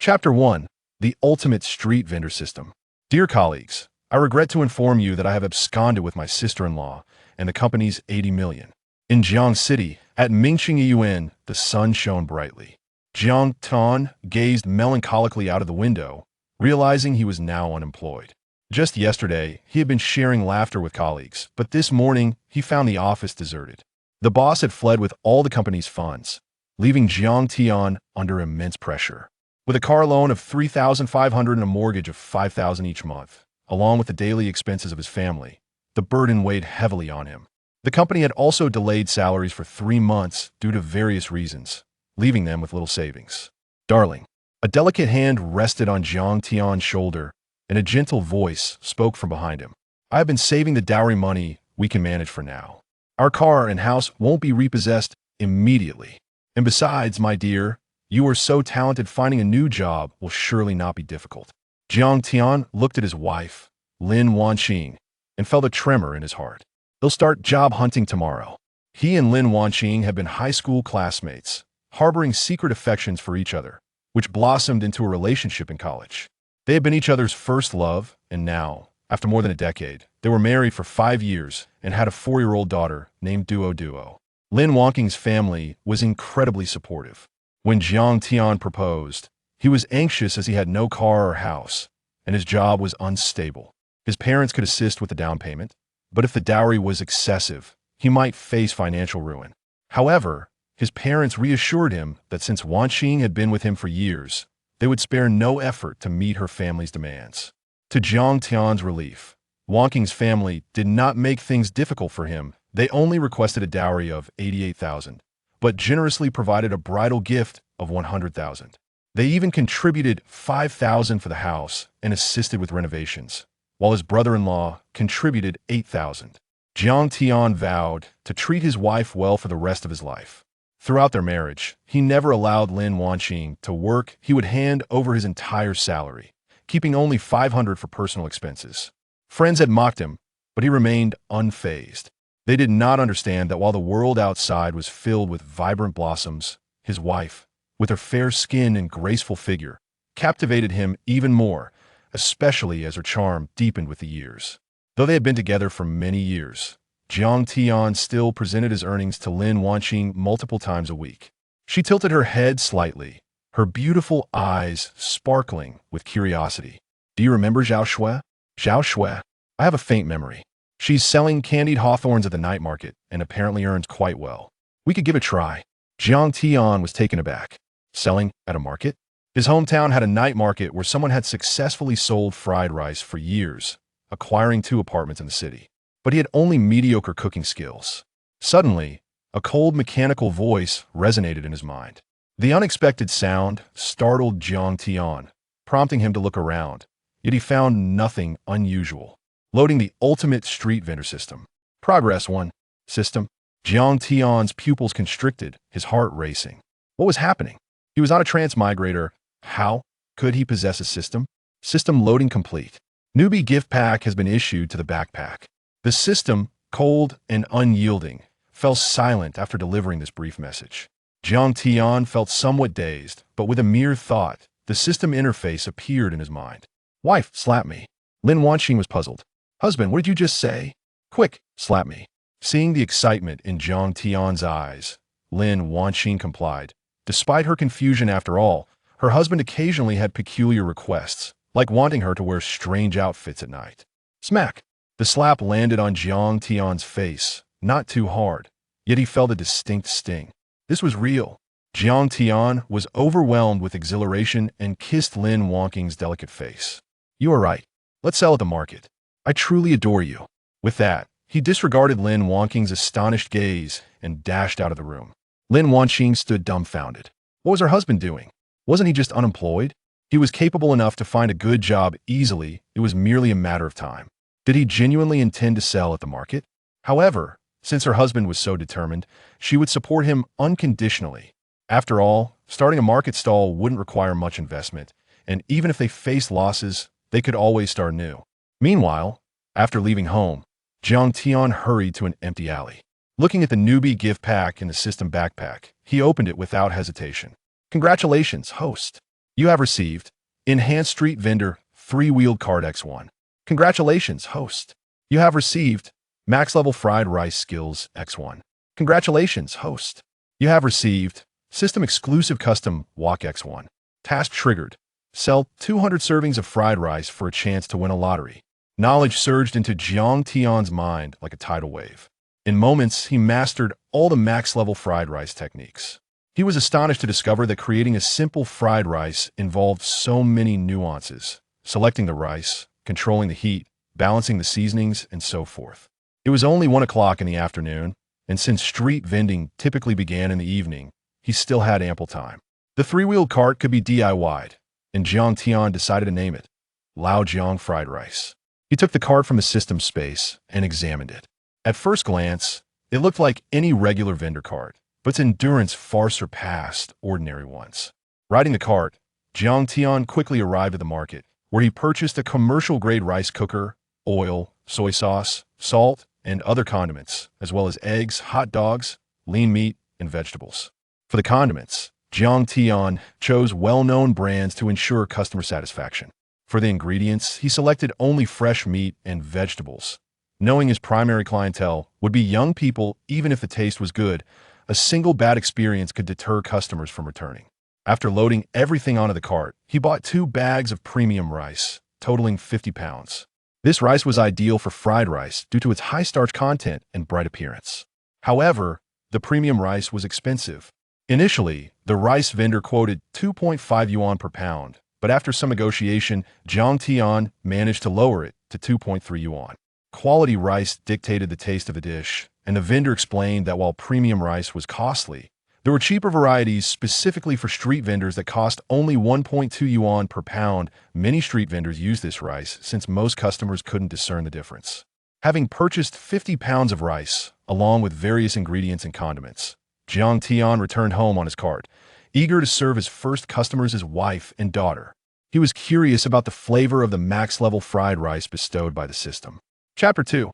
Chapter 1. The Ultimate Street Vendor System. Dear colleagues, I regret to inform you that I have absconded with my sister-in-law and the company's 80 million. In Jiang City, at Mingqing Yuan, the sun shone brightly. Jiang Tian gazed melancholically out of the window, realizing he was now unemployed. Just yesterday, he had been sharing laughter with colleagues, but this morning, he found the office deserted. The boss had fled with all the company's funds, leaving Jiang Tian under immense pressure. With a car loan of $3,500 and a mortgage of $5,000 each month, along with the daily expenses of his family, the burden weighed heavily on him. The company had also delayed salaries for 3 months due to various reasons, leaving them with little savings. Darling, a delicate hand rested on Jiang Tian's shoulder, and a gentle voice spoke from behind him. I have been saving the dowry money we can manage for now. Our car and house won't be repossessed immediately. And besides, my dear, you are so talented, finding a new job will surely not be difficult. Jiang Tian looked at his wife, Lin Wanqing, and felt a tremor in his heart. They'll start job hunting tomorrow. He and Lin Wanqing had been high school classmates, harboring secret affections for each other, which blossomed into a relationship in college. They had been each other's first love, and now, after more than a decade, they were married for 5 years and had a 4-year-old daughter named Duo. Lin Wanqing's family was incredibly supportive. When Jiang Tian proposed, he was anxious as he had no car or house, and his job was unstable. His parents could assist with the down payment, but if the dowry was excessive, he might face financial ruin. However, his parents reassured him that since Wanqing had been with him for years, they would spare no effort to meet her family's demands. To Jiang Tian's relief, Wanqing's family did not make things difficult for him. They only requested a dowry of 88,000, but generously provided a bridal gift of 100,000. They even contributed 5,000 for the house and assisted with renovations, while his brother-in-law contributed 8,000. Jiang Tian vowed to treat his wife well for the rest of his life. Throughout their marriage, he never allowed Lin Wanqing to work. He would hand over his entire salary, keeping only 500 for personal expenses. Friends had mocked him, but he remained unfazed. They did not understand that while the world outside was filled with vibrant blossoms, his wife, with her fair skin and graceful figure, captivated him even more, especially as her charm deepened with the years. Though they had been together for many years, Jiang Tian still presented his earnings to Lin Wanqing multiple times a week. She tilted her head slightly, her beautiful eyes sparkling with curiosity. Do you remember Zhao Shui? Zhao Shui? I have a faint memory. She's selling candied hawthorns at the night market and apparently earns quite well. We could give it a try. Jiang Tian was taken aback. Selling at a market? His hometown had a night market where someone had successfully sold fried rice for years, acquiring 2 apartments in the city. But he had only mediocre cooking skills. Suddenly, a cold mechanical voice resonated in his mind. The unexpected sound startled Jiang Tian, prompting him to look around, yet he found nothing unusual. Loading the Ultimate Street Vendor System. Progress 1. System. Jiang Tian's pupils constricted, his heart racing. What was happening? He was on a transmigrator. How could he possess a system? System loading complete. Newbie gift pack has been issued to the backpack. The system, cold and unyielding, fell silent after delivering this brief message. Jiang Tian felt somewhat dazed, but with a mere thought, the system interface appeared in his mind. Wife, slap me. Lin Wanqing was puzzled. Husband, what did you just say? Quick, slap me. Seeing the excitement in Jiang Tian's eyes, Lin Wanqing complied. Despite her confusion, after all, her husband occasionally had peculiar requests, like wanting her to wear strange outfits at night. Smack! The slap landed on Jiang Tian's face, not too hard, yet he felt a distinct sting. This was real. Jiang Tian was overwhelmed with exhilaration and kissed Lin Wanqing's delicate face. You are right. Let's sell at the market. I truly adore you. With that, he disregarded Lin Wanqing's astonished gaze and dashed out of the room. Lin Wanqing stood dumbfounded. What was her husband doing? Wasn't he just unemployed? He was capable enough to find a good job easily. It was merely a matter of time. Did he genuinely intend to sell at the market? However, since her husband was so determined, she would support him unconditionally. After all, starting a market stall wouldn't require much investment, and even if they faced losses, they could always start new. Meanwhile, after leaving home, Jiang Tian hurried to an empty alley. Looking at the newbie gift pack in the system backpack, he opened it without hesitation. Congratulations, host. You have received Enhanced Street Vendor Three-Wheeled Cart X1. Congratulations, host. You have received Max Level Fried Rice Skills X1. Congratulations, host. You have received System Exclusive Custom Wok X1. Task triggered. Sell 200 servings of fried rice for a chance to win a lottery. Knowledge surged into Jiang Tian's mind like a tidal wave. In moments, he mastered all the max-level fried rice techniques. He was astonished to discover that creating a simple fried rice involved so many nuances, selecting the rice, controlling the heat, balancing the seasonings, and so forth. It was only 1 o'clock in the afternoon, and since street vending typically began in the evening, he still had ample time. The three-wheeled cart could be DIY'd, and Jiang Tian decided to name it Lao Jiang Fried Rice. He took the cart from the system space and examined it. At first glance, it looked like any regular vendor cart, but its endurance far surpassed ordinary ones. Riding the cart, Jiang Tian quickly arrived at the market, where he purchased a commercial-grade rice cooker, oil, soy sauce, salt, and other condiments, as well as eggs, hot dogs, lean meat, and vegetables. For the condiments, Jiang Tian chose well-known brands to ensure customer satisfaction. For the ingredients, he selected only fresh meat and vegetables. Knowing his primary clientele would be young people, even if the taste was good, a single bad experience could deter customers from returning. After loading everything onto the cart, he bought 2 bags of premium rice, totaling 50 pounds. This rice was ideal for fried rice due to its high starch content and bright appearance. However, the premium rice was expensive. Initially, the rice vendor quoted 2.5 yuan per pound, but after some negotiation, Jiang Tian managed to lower it to 2.3 yuan. Quality rice dictated the taste of the dish, and the vendor explained that while premium rice was costly, there were cheaper varieties specifically for street vendors that cost only 1.2 yuan per pound. Many street vendors use this rice since most customers couldn't discern the difference. Having purchased 50 pounds of rice, along with various ingredients and condiments, Jiang Tian returned home on his cart, eager to serve his first customers as wife and daughter. He was curious about the flavor of the max-level fried rice bestowed by the system. Chapter 2.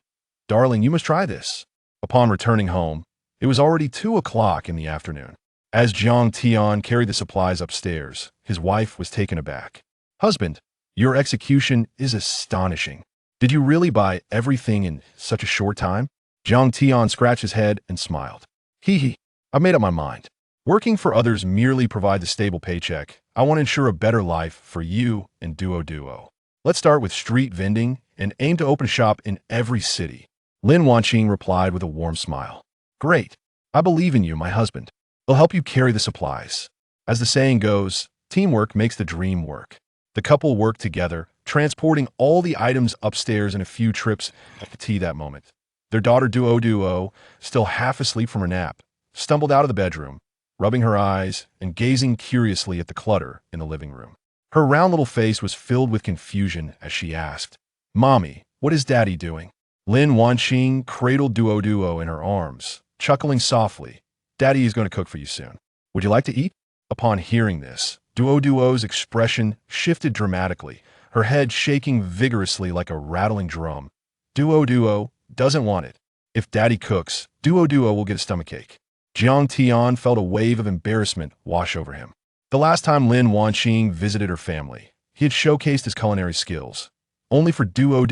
Darling, you must try this. Upon returning home, it was already 2 o'clock in the afternoon. As Jiang Tian carried the supplies upstairs, his wife was taken aback. Husband, your execution is astonishing. Did you really buy everything in such a short time? Jiang Tian scratched his head and smiled. Hee, I've made up my mind. Working for others merely provides a stable paycheck. I want to ensure a better life for you and Duo. Let's start with street vending and aim to open a shop in every city. Lin Wanqing replied with a warm smile. Great. I believe in you, my husband. I'll help you carry the supplies. As the saying goes, teamwork makes the dream work. The couple worked together, transporting all the items upstairs in a few trips at the tea that moment. Their daughter Duo, still half asleep from her nap, stumbled out of the bedroom, rubbing her eyes and gazing curiously at the clutter in the living room. Her round little face was filled with confusion as she asked, Mommy, what is Daddy doing? Lin Wanqing cradled Duo in her arms, chuckling softly. Daddy is going to cook for you soon. Would you like to eat? Upon hearing this, Duo's expression shifted dramatically, her head shaking vigorously like a rattling drum. Duo doesn't want it. If Daddy cooks, Duo will get a stomachache. Jiang Tian felt a wave of embarrassment wash over him. The last time Lin Wanqing visited her family, he had showcased his culinary skills, only for Duo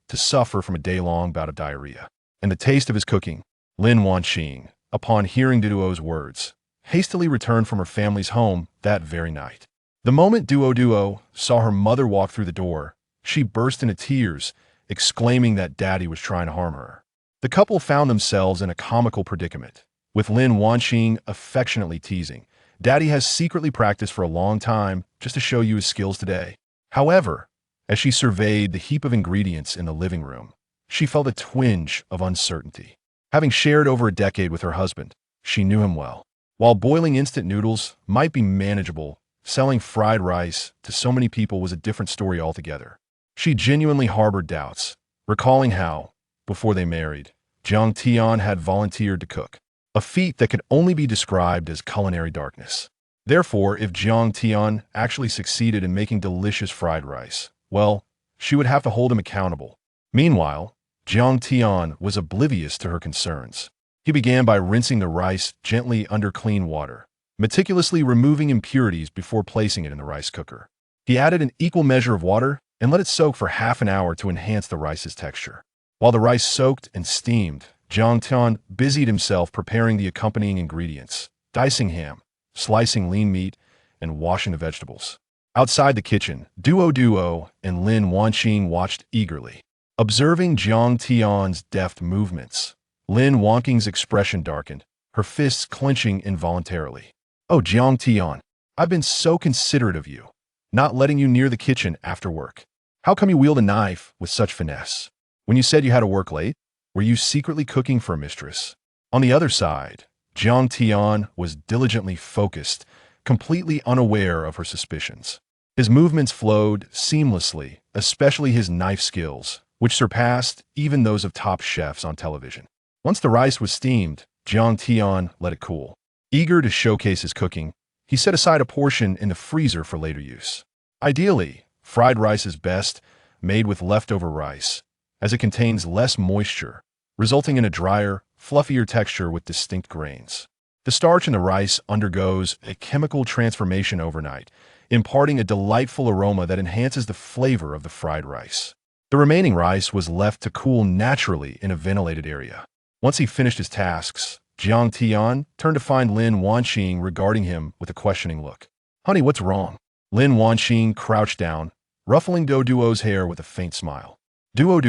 to suffer from a day-long bout of diarrhea. And the taste of his cooking, Lin Wanqing, upon hearing Duo's words, hastily returned from her family's home that very night. The moment Duo saw her mother walk through the door, she burst into tears, exclaiming that Daddy was trying to harm her. The couple found themselves in a comical predicament, with Lin Wanqing affectionately teasing, Daddy has secretly practiced for a long time just to show you his skills today. However, as she surveyed the heap of ingredients in the living room, she felt a twinge of uncertainty. Having shared over a decade with her husband, she knew him well. While boiling instant noodles might be manageable, selling fried rice to so many people was a different story altogether. She genuinely harbored doubts, recalling how, before they married, Jiang Tian had volunteered to cook, a feat that could only be described as culinary darkness. Therefore, if Jiang Tian actually succeeded in making delicious fried rice, well, she would have to hold him accountable. Meanwhile, Jiang Tian was oblivious to her concerns. He began by rinsing the rice gently under clean water, meticulously removing impurities before placing it in the rice cooker. He added an equal measure of water and let it soak for half an hour to enhance the rice's texture. While the rice soaked and steamed, Jiang Tian busied himself preparing the accompanying ingredients, dicing ham, slicing lean meat, and washing the vegetables. Outside the kitchen, Duo and Lin Wanqing watched eagerly. Observing Jiang Tian's deft movements, Lin Wanqing's expression darkened, her fists clenching involuntarily. "Oh, Jiang Tian, I've been so considerate of you, not letting you near the kitchen after work. How come you wield a knife with such finesse? When you said you had to work late, were you secretly cooking for a mistress?" On the other side, Jiang Tian was diligently focused, completely unaware of her suspicions. His movements flowed seamlessly, especially his knife skills, which surpassed even those of top chefs on television. Once the rice was steamed, Jiang Tian let it cool. Eager to showcase his cooking, he set aside a portion in the freezer for later use. Ideally, fried rice is best made with leftover rice, as it contains less moisture, resulting in a drier, fluffier texture with distinct grains. The starch in the rice undergoes a chemical transformation overnight, imparting a delightful aroma that enhances the flavor of the fried rice. The remaining rice was left to cool naturally in a ventilated area. Once he finished his tasks, Jiang Tian turned to find Lin Wanqing regarding him with a questioning look. "Honey, what's wrong?" Lin Wanqing crouched down, ruffling Duo's hair with a faint smile. Duo,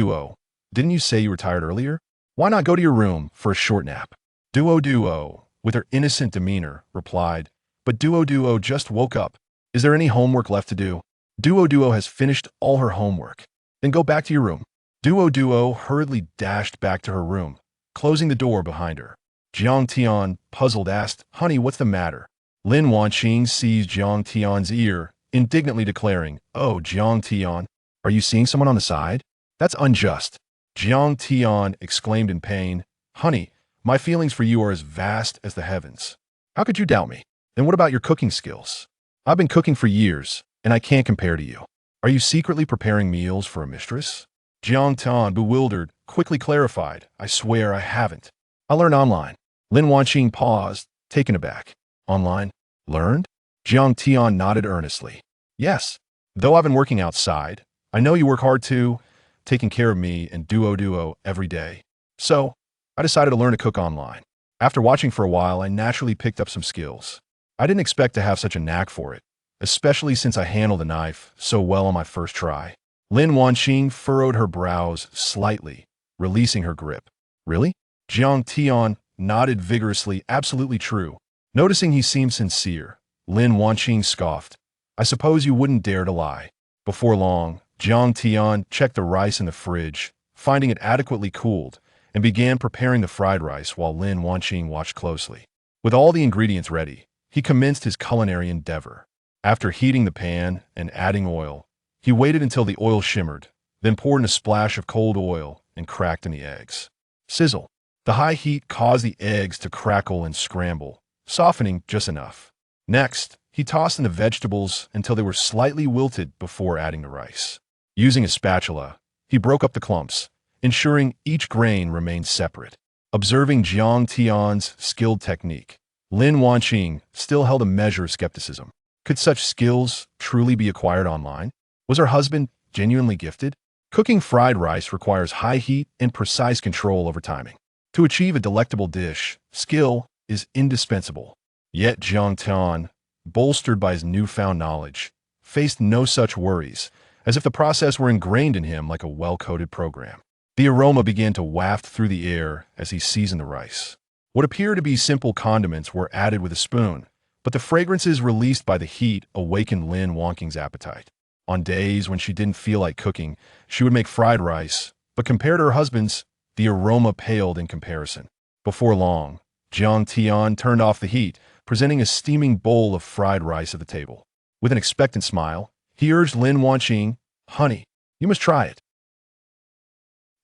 didn't you say you were tired earlier? Why not go to your room for a short nap?" Duo, with her innocent demeanor, replied, "But Duo just woke up. Is there any homework left to do?" Duo has finished all her homework. "Then go back to your room." Duo hurriedly dashed back to her room, closing the door behind her. Jiang Tian, puzzled, asked, "Honey, what's the matter?" Lin Wanqing seized Jiang Tian's ear, indignantly declaring, "Oh, Jiang Tian, are you seeing someone on the side? That's unjust." Jiang Tian exclaimed in pain, "Honey, my feelings for you are as vast as the heavens. How could you doubt me? And what about your cooking skills? I've been cooking for years, and I can't compare to you. Are you secretly preparing meals for a mistress?" Jiang Tian, bewildered, quickly clarified, "I swear I haven't. I learned online." Lin Wanqing paused, taken aback. "Online? Learned?" Jiang Tian nodded earnestly. "Yes. Though I've been working outside, I know you work hard too, taking care of me and Duo every day. So, I decided to learn to cook online. After watching for a while, I naturally picked up some skills. I didn't expect to have such a knack for it, especially since I handled the knife so well on my first try." Lin Wanqing furrowed her brows slightly, releasing her grip. "Really?" Jiang Tian nodded vigorously, "Absolutely true." Noticing he seemed sincere, Lin Wanqing scoffed, "I suppose you wouldn't dare to lie." Before long, Jiang Tian checked the rice in the fridge, finding it adequately cooled, and began preparing the fried rice while Lin Wanqing watched closely. With all the ingredients ready, he commenced his culinary endeavor. After heating the pan and adding oil, he waited until the oil shimmered, then poured in a splash of cold oil and cracked in the eggs. Sizzle. The high heat caused the eggs to crackle and scramble, softening just enough. Next, he tossed in the vegetables until they were slightly wilted before adding the rice. Using a spatula, he broke up the clumps, ensuring each grain remained separate. Observing Jiang Tian's skilled technique, Lin Wanqing still held a measure of skepticism. Could such skills truly be acquired online? Was her husband genuinely gifted? Cooking fried rice requires high heat and precise control over timing. To achieve a delectable dish, skill is indispensable. Yet Jiang Tian, bolstered by his newfound knowledge, faced no such worries, as if the process were ingrained in him like a well-coded program. The aroma began to waft through the air as he seasoned the rice. What appeared to be simple condiments were added with a spoon, but the fragrances released by the heat awakened Lin Wanqing's appetite. On days when she didn't feel like cooking, she would make fried rice, but compared to her husband's, the aroma paled in comparison. Before long, Jiang Tian turned off the heat, presenting a steaming bowl of fried rice at the table. With an expectant smile, he urged Lin Wanqing, "Honey, you must try it."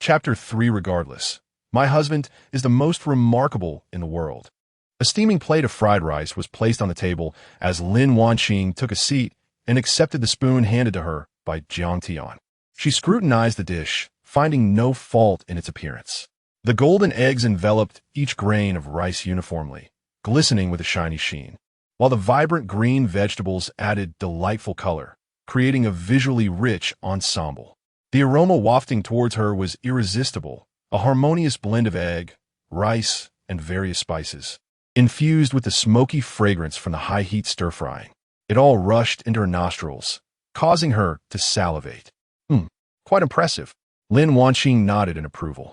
Chapter 3. Regardless. My husband is the most remarkable in the world. A steaming plate of fried rice was placed on the table as Lin Wanqing took a seat and accepted the spoon handed to her by Jiang Tian. She scrutinized the dish, finding no fault in its appearance. The golden eggs enveloped each grain of rice uniformly, glistening with a shiny sheen, while the vibrant green vegetables added delightful color, creating a visually rich ensemble. The aroma wafting towards her was irresistible, a harmonious blend of egg, rice, and various spices, infused with the smoky fragrance from the high-heat stir-frying. It all rushed into her nostrils, causing her to salivate. Quite impressive. Lin Wanqing nodded in approval.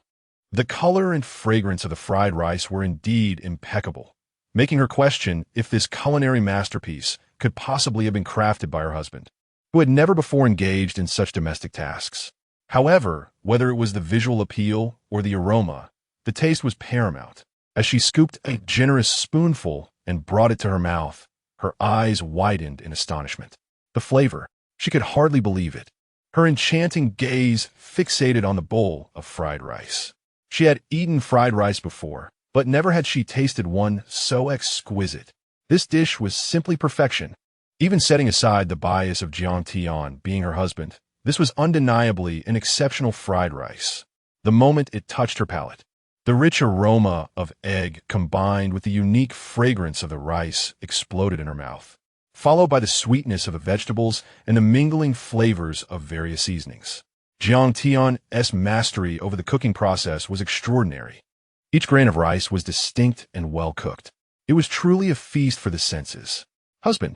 The color and fragrance of the fried rice were indeed impeccable, making her question if this culinary masterpiece could possibly have been crafted by her husband, who had never before engaged in such domestic tasks. However, whether it was the visual appeal or the aroma, the taste was paramount. As she scooped a generous spoonful and brought it to her mouth, her eyes widened in astonishment. The flavor, she could hardly believe it. Her enchanting gaze fixated on the bowl of fried rice. She had eaten fried rice before, but never had she tasted one so exquisite. This dish was simply perfection. Even setting aside the bias of Jiang Tian being her husband, this was undeniably an exceptional fried rice. The moment it touched her palate, the rich aroma of egg combined with the unique fragrance of the rice exploded in her mouth, followed by the sweetness of the vegetables and the mingling flavors of various seasonings. Jiang Tian's mastery over the cooking process was extraordinary. Each grain of rice was distinct and well-cooked. It was truly a feast for the senses. Husband.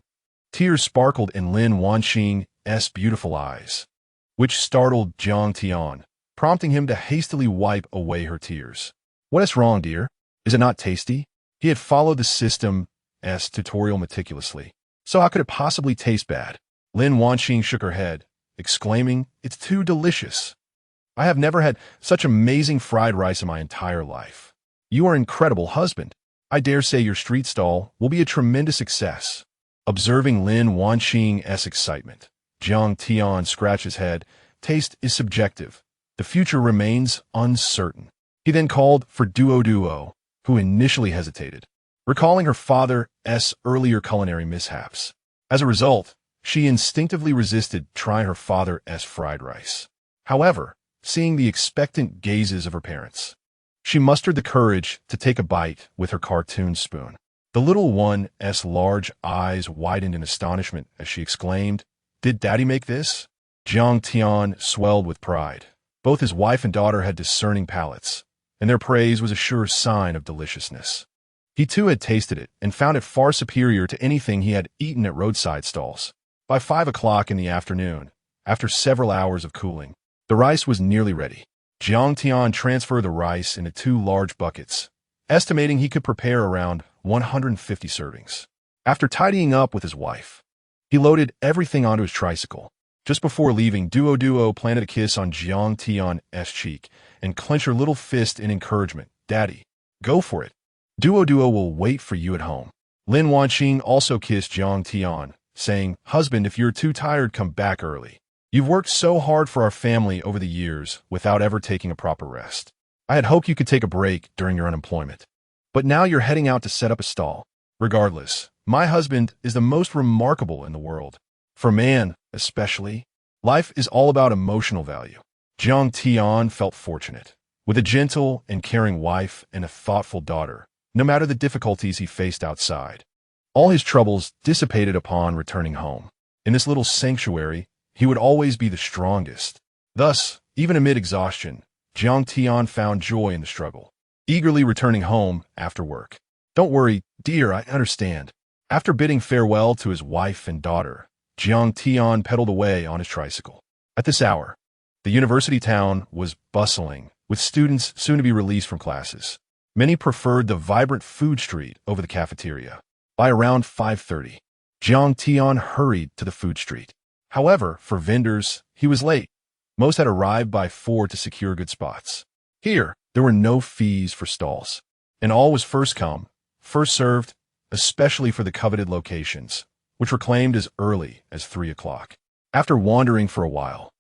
Tears sparkled in Lin Wanqing's beautiful eyes, which startled Jiang Tian, prompting him to hastily wipe away her tears. What is wrong, dear? Is it not tasty? He had followed the system's tutorial meticulously. So how could it possibly taste bad? Lin Wanqing shook her head, exclaiming, "It's too delicious. I have never had such amazing fried rice in my entire life. You are an incredible husband. I dare say your street stall will be a tremendous success." Observing Lin Wanqing's excitement, Jiang Tian scratched his head. Taste is subjective. The future remains uncertain. He then called for Duo, who initially hesitated, recalling her father's earlier culinary mishaps. As a result, she instinctively resisted trying her father's fried rice. However, seeing the expectant gazes of her parents, she mustered the courage to take a bite with her cartoon spoon. The little one's large eyes widened in astonishment as she exclaimed, "Did Daddy make this?" Jiang Tian swelled with pride. Both his wife and daughter had discerning palates, and their praise was a sure sign of deliciousness. He too had tasted it and found it far superior to anything he had eaten at roadside stalls. By 5 o'clock in the afternoon, after several hours of cooling, the rice was nearly ready. Jiang Tian transferred the rice into 2 large buckets, estimating he could prepare around 150 servings. After tidying up with his wife, he loaded everything onto his tricycle. Just before leaving, Duo planted a kiss on Jiang Tian's cheek and clenched her little fist in encouragement. "Daddy, go for it. Duo will wait for you at home." Lin Wanqing also kissed Jiang Tian, saying, "Husband, if you're too tired, come back early. You've worked so hard for our family over the years without ever taking a proper rest. I had hoped you could take a break during your unemployment. But now you're heading out to set up a stall. Regardless, my husband is the most remarkable in the world. For man, especially, life is all about emotional value." Jiang Tian felt fortunate, with a gentle and caring wife and a thoughtful daughter, no matter the difficulties he faced outside. All his troubles dissipated upon returning home. In this little sanctuary, he would always be the strongest. Thus, even amid exhaustion, Jiang Tian found joy in the struggle, eagerly returning home after work. "Don't worry, dear, I understand." After bidding farewell to his wife and daughter, Jiang Tian pedaled away on his tricycle. At this hour, the university town was bustling, with students soon to be released from classes. Many preferred the vibrant food street over the cafeteria. By around 5:30, Jiang Tian hurried to the food street. However, for vendors, he was late. Most had arrived by 4 to secure good spots. Here, there were no fees for stalls, and all was first come, first served, especially for the coveted locations, which were claimed as early as 3 o'clock. After wandering for a while,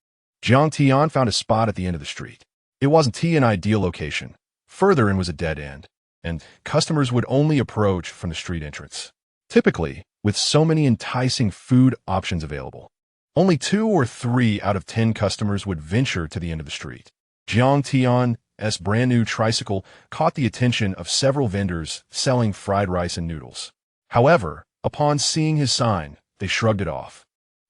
Jiang Tian found a spot at the end of the street. It wasn't an ideal location. Further in was a dead end, and customers would only approach from the street entrance. Typically, with so many enticing food options available, only 2 or 3 out of 10 customers would venture to the end of the street. Jiang Tian's brand new tricycle caught the attention of several vendors selling fried rice and noodles. However, Upon seeing his sign, they shrugged it off.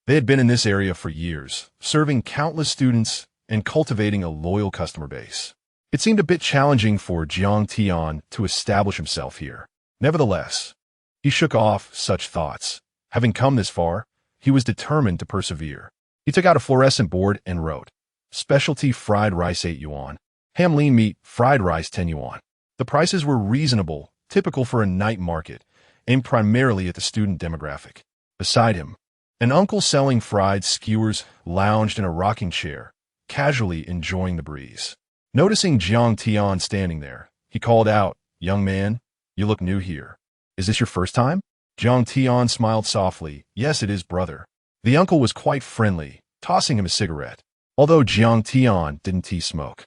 They had been in this area for years, serving countless students and cultivating a loyal customer base. It seemed a bit challenging for Jiang Tian to establish himself here. Nevertheless, he shook off such thoughts. Having come this far, he was determined to persevere. He took out a fluorescent board and wrote, "Specialty fried rice 8 yuan. Ham lean meat, fried rice 10 yuan." The prices were reasonable, typical for a night market, aimed primarily at the student demographic. Beside him, an uncle selling fried skewers lounged in a rocking chair, casually enjoying the breeze. Noticing Jiang Tian standing there, he called out, "Young man, you look new here. Is this your first time?" Jiang Tian smiled softly. "Yes, it is, brother." The uncle was quite friendly, tossing him a cigarette. Although Jiang Tian didn't smoke,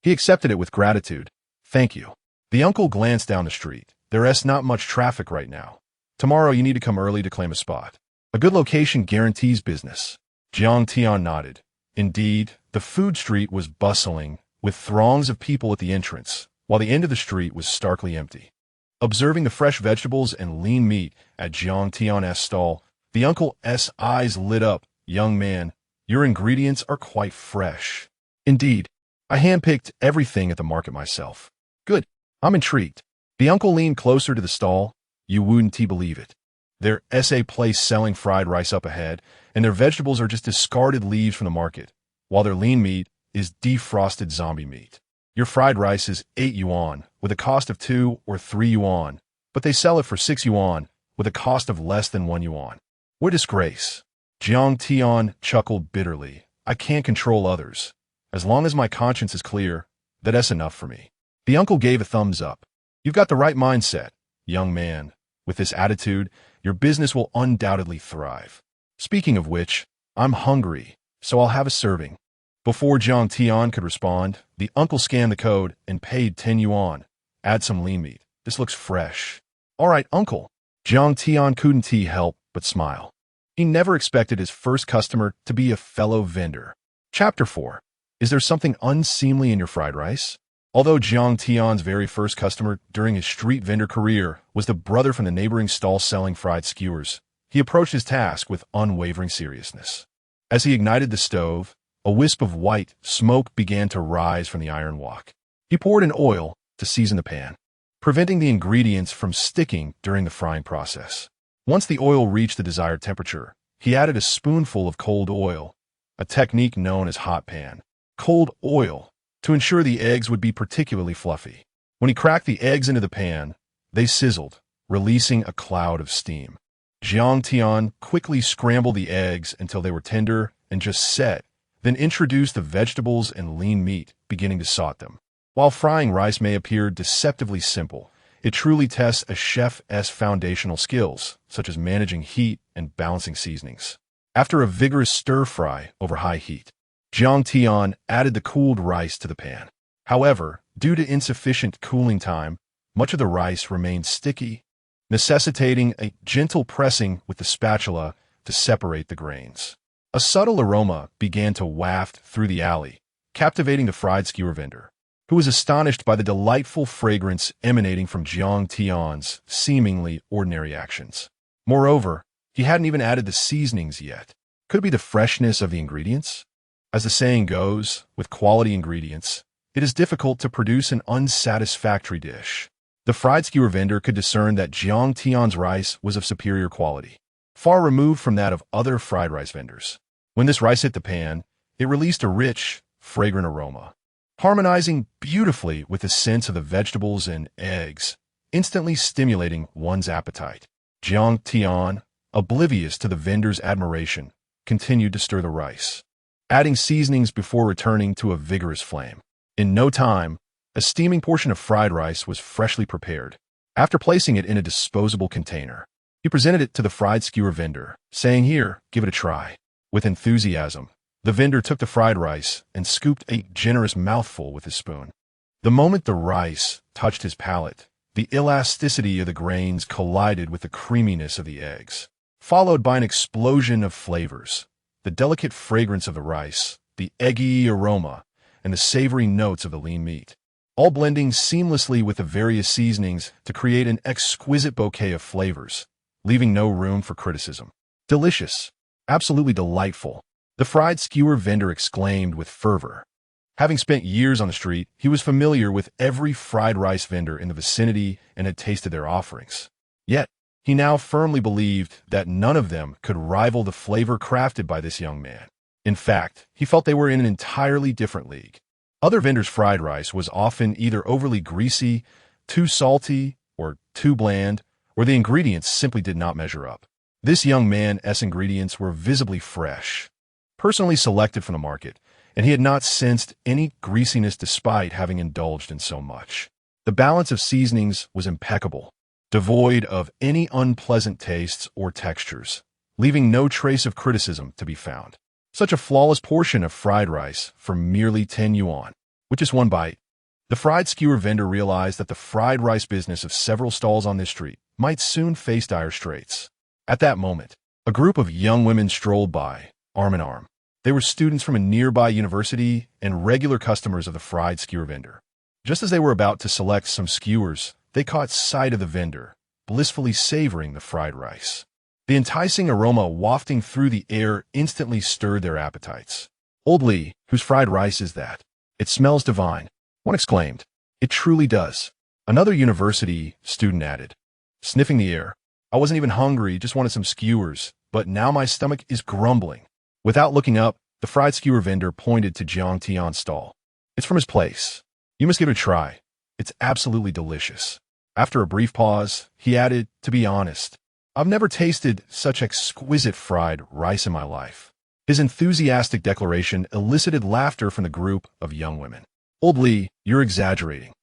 he accepted it with gratitude. "Thank you." The uncle glanced down the street. "There's not much traffic right now. Tomorrow you need to come early to claim a spot. A good location guarantees business." Jiang Tian nodded. Indeed, the food street was bustling, with throngs of people at the entrance, while the end of the street was starkly empty. Observing the fresh vegetables and lean meat at Jiang Tian's stall, the uncle's eyes lit up. "Young man, your ingredients are quite fresh." "Indeed, I handpicked everything at the market myself." "Good, I'm intrigued." The uncle leaned closer to the stall. "You wouldn't believe it. There's a place selling fried rice up ahead, and their vegetables are just discarded leaves from the market, while their lean meat is defrosted zombie meat. Your fried rice is 8 yuan, with a cost of 2 or 3 yuan, but they sell it for 6 yuan, with a cost of less than 1 yuan. What a disgrace." Jiang Tian chuckled bitterly. "I can't control others. As long as my conscience is clear, that's enough for me." The uncle gave a thumbs up. "You've got the right mindset, young man. With this attitude, your business will undoubtedly thrive. Speaking of which, I'm hungry, so I'll have a serving." Before Jiang Tian could respond, the uncle scanned the code and paid 10 yuan. "Add some lean meat. This looks fresh." "All right, uncle." Jiang Tian couldn't help but smile. He never expected his first customer to be a fellow vendor. Chapter 4. Is there something unseemly in your fried rice? Although Jiang Tian's very first customer during his street vendor career was the brother from the neighboring stall selling fried skewers, he approached his task with unwavering seriousness. As he ignited the stove, a wisp of white smoke began to rise from the iron wok. He poured in oil to season the pan, preventing the ingredients from sticking during the frying process. Once the oil reached the desired temperature, he added a spoonful of cold oil, a technique known as hot pan. Cold oil, to ensure the eggs would be particularly fluffy. When he cracked the eggs into the pan, they sizzled, releasing a cloud of steam. Jiang Tian quickly scrambled the eggs until they were tender and just set, then introduced the vegetables and lean meat, beginning to saute them. While frying rice may appear deceptively simple, it truly tests a chef's foundational skills, such as managing heat and balancing seasonings. After a vigorous stir-fry over high heat, Jiang Tian added the cooled rice to the pan. However, due to insufficient cooling time, much of the rice remained sticky, necessitating a gentle pressing with the spatula to separate the grains. A subtle aroma began to waft through the alley, captivating the fried skewer vendor, who was astonished by the delightful fragrance emanating from Jiang Tian's seemingly ordinary actions. Moreover, he hadn't even added the seasonings yet. Could it be the freshness of the ingredients? As the saying goes, with quality ingredients, it is difficult to produce an unsatisfactory dish. The fried skewer vendor could discern that Jiang Tian's rice was of superior quality, far removed from that of other fried rice vendors. When this rice hit the pan, it released a rich, fragrant aroma, harmonizing beautifully with the scents of the vegetables and eggs, instantly stimulating one's appetite. Jiang Tian, oblivious to the vendor's admiration, continued to stir the rice, adding seasonings before returning to a vigorous flame. In no time, a steaming portion of fried rice was freshly prepared. After placing it in a disposable container, he presented it to the fried skewer vendor, saying, "Here, give it a try." With enthusiasm, the vendor took the fried rice and scooped a generous mouthful with his spoon. The moment the rice touched his palate, the elasticity of the grains collided with the creaminess of the eggs, followed by an explosion of flavors. The delicate fragrance of the rice, the eggy aroma, and the savory notes of the lean meat, all blending seamlessly with the various seasonings to create an exquisite bouquet of flavors. leaving no room for criticism. Delicious. Absolutely delightful. The fried skewer vendor exclaimed with fervor. Having spent years on the street, he was familiar with every fried rice vendor in the vicinity and had tasted their offerings. Yet, he now firmly believed that none of them could rival the flavor crafted by this young man. In fact, he felt they were in an entirely different league. Other vendors' fried rice was often either overly greasy, too salty, or too bland, or the ingredients simply did not measure up. This young man's ingredients were visibly fresh, personally selected from the market, and he had not sensed any greasiness despite having indulged in so much. The balance of seasonings was impeccable, devoid of any unpleasant tastes or textures, leaving no trace of criticism to be found. Such a flawless portion of fried rice for merely 10 yuan, with just one bite. The fried skewer vendor realized that the fried rice business of several stalls on this street might soon face dire straits. At that moment, a group of young women strolled by, arm in arm. They were students from a nearby university and regular customers of the fried skewer vendor. Just as they were about to select some skewers, they caught sight of the vendor, blissfully savoring the fried rice. The enticing aroma wafting through the air instantly stirred their appetites. "Old Li, whose fried rice is that? It smells divine," one exclaimed. "It truly does," another university student added. Sniffing the air, "I wasn't even hungry, just wanted some skewers, but now my stomach is grumbling." Without looking up, the fried skewer vendor pointed to Jiang Tian's stall. "It's from his place. You must give it a try. It's absolutely delicious." After a brief pause, he added, "To be honest, I've never tasted such exquisite fried rice in my life." His enthusiastic declaration elicited laughter from the group of young women. "Old Li, you're exaggerating.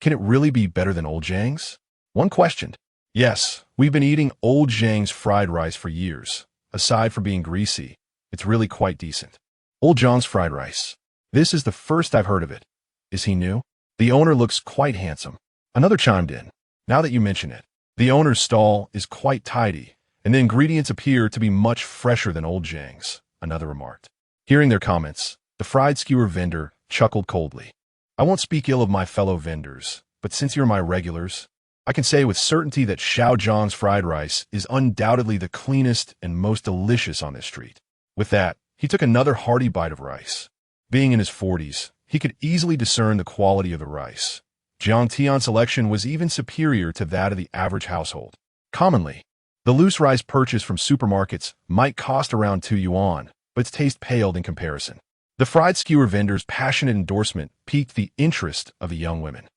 Can it really be better than Old Jiang's?" one questioned. "Yes, we've been eating Old Jiang's fried rice for years. Aside from being greasy, it's really quite decent." "Old Jiang's fried rice. This is the first I've heard of it. Is he new?" "The owner looks quite handsome." Another chimed in. "Now that you mention it, the owner's stall is quite tidy, and the ingredients appear to be much fresher than Old Jiang's," another remarked. Hearing their comments, the fried skewer vendor chuckled coldly. "I won't speak ill of my fellow vendors, but since you're my regulars, I can say with certainty that Xiaozhang's fried rice is undoubtedly the cleanest and most delicious on this street." With that, he took another hearty bite of rice. Being in his 40s, he could easily discern the quality of the rice. Jiang Tian's selection was even superior to that of the average household. Commonly, the loose rice purchased from supermarkets might cost around 2 yuan, but its taste paled in comparison. The fried skewer vendor's passionate endorsement piqued the interest of the young women.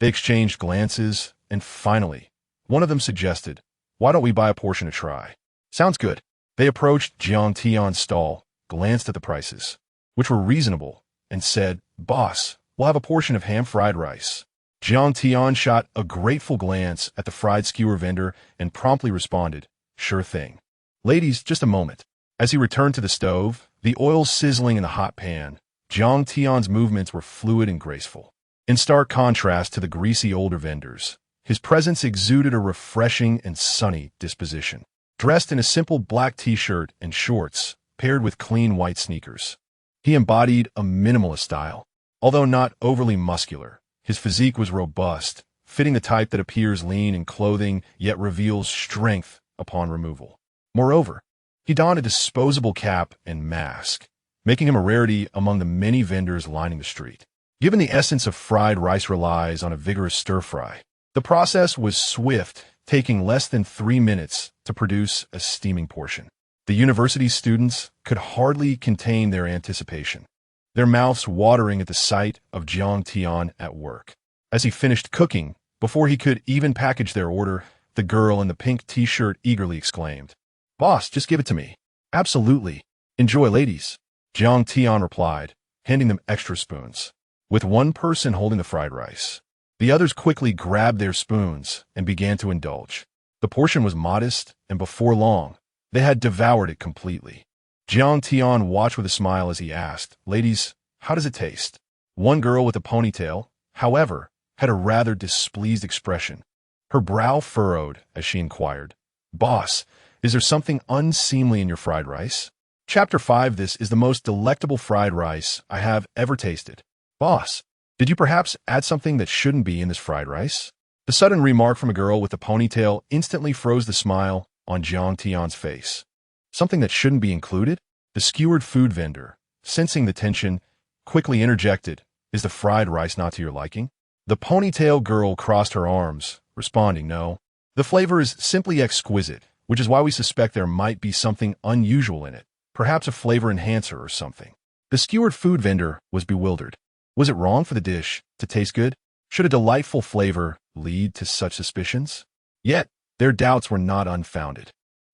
They exchanged glances, and finally, one of them suggested, "Why don't we buy a portion to try?" "Sounds good." They approached Jiang Tian's stall, glanced at the prices, which were reasonable, and said, "Boss, we'll have a portion of ham fried rice." Jiang Tian shot a grateful glance at the fried skewer vendor and promptly responded, "Sure thing." "Ladies, just a moment." As he returned to the stove, the oil sizzling in the hot pan, Jiang Tian's movements were fluid and graceful. In stark contrast to the greasy older vendors, his presence exuded a refreshing and sunny disposition. Dressed in a simple black t-shirt and shorts, paired with clean white sneakers, he embodied a minimalist style. Although not overly muscular, his physique was robust, fitting the type that appears lean in clothing yet reveals strength upon removal. Moreover, he donned a disposable cap and mask, making him a rarity among the many vendors lining the street. Given the essence of fried rice relies on a vigorous stir-fry, the process was swift, taking less than 3 minutes to produce a steaming portion. The university students could hardly contain their anticipation, their mouths watering at the sight of Jiang Tian at work. As he finished cooking, before he could even package their order, the girl in the pink t-shirt eagerly exclaimed, "Boss, just give it to me." "Absolutely. Enjoy, ladies," Jiang Tian replied, handing them extra spoons. With one person holding the fried rice, the others quickly grabbed their spoons and began to indulge. The portion was modest, and before long, they had devoured it completely. Jiang Tian watched with a smile as he asked, "Ladies, how does it taste?" One girl with a ponytail, however, had a rather displeased expression. Her brow furrowed as she inquired, "Boss, is there something unseemly in your fried rice?" Chapter 5. This is the most delectable fried rice I have ever tasted. "Boss, did you perhaps add something that shouldn't be in this fried rice?" The sudden remark from a girl with a ponytail instantly froze the smile on Jiang Tian's face. Something that shouldn't be included? The skewered food vendor, sensing the tension, quickly interjected, "Is the fried rice not to your liking?" The ponytail girl crossed her arms, responding, "No. The flavor is simply exquisite, which is why we suspect there might be something unusual in it, perhaps a flavor enhancer or something." The skewered food vendor was bewildered. Was it wrong for the dish to taste good? Should a delightful flavor lead to such suspicions? Yet, their doubts were not unfounded,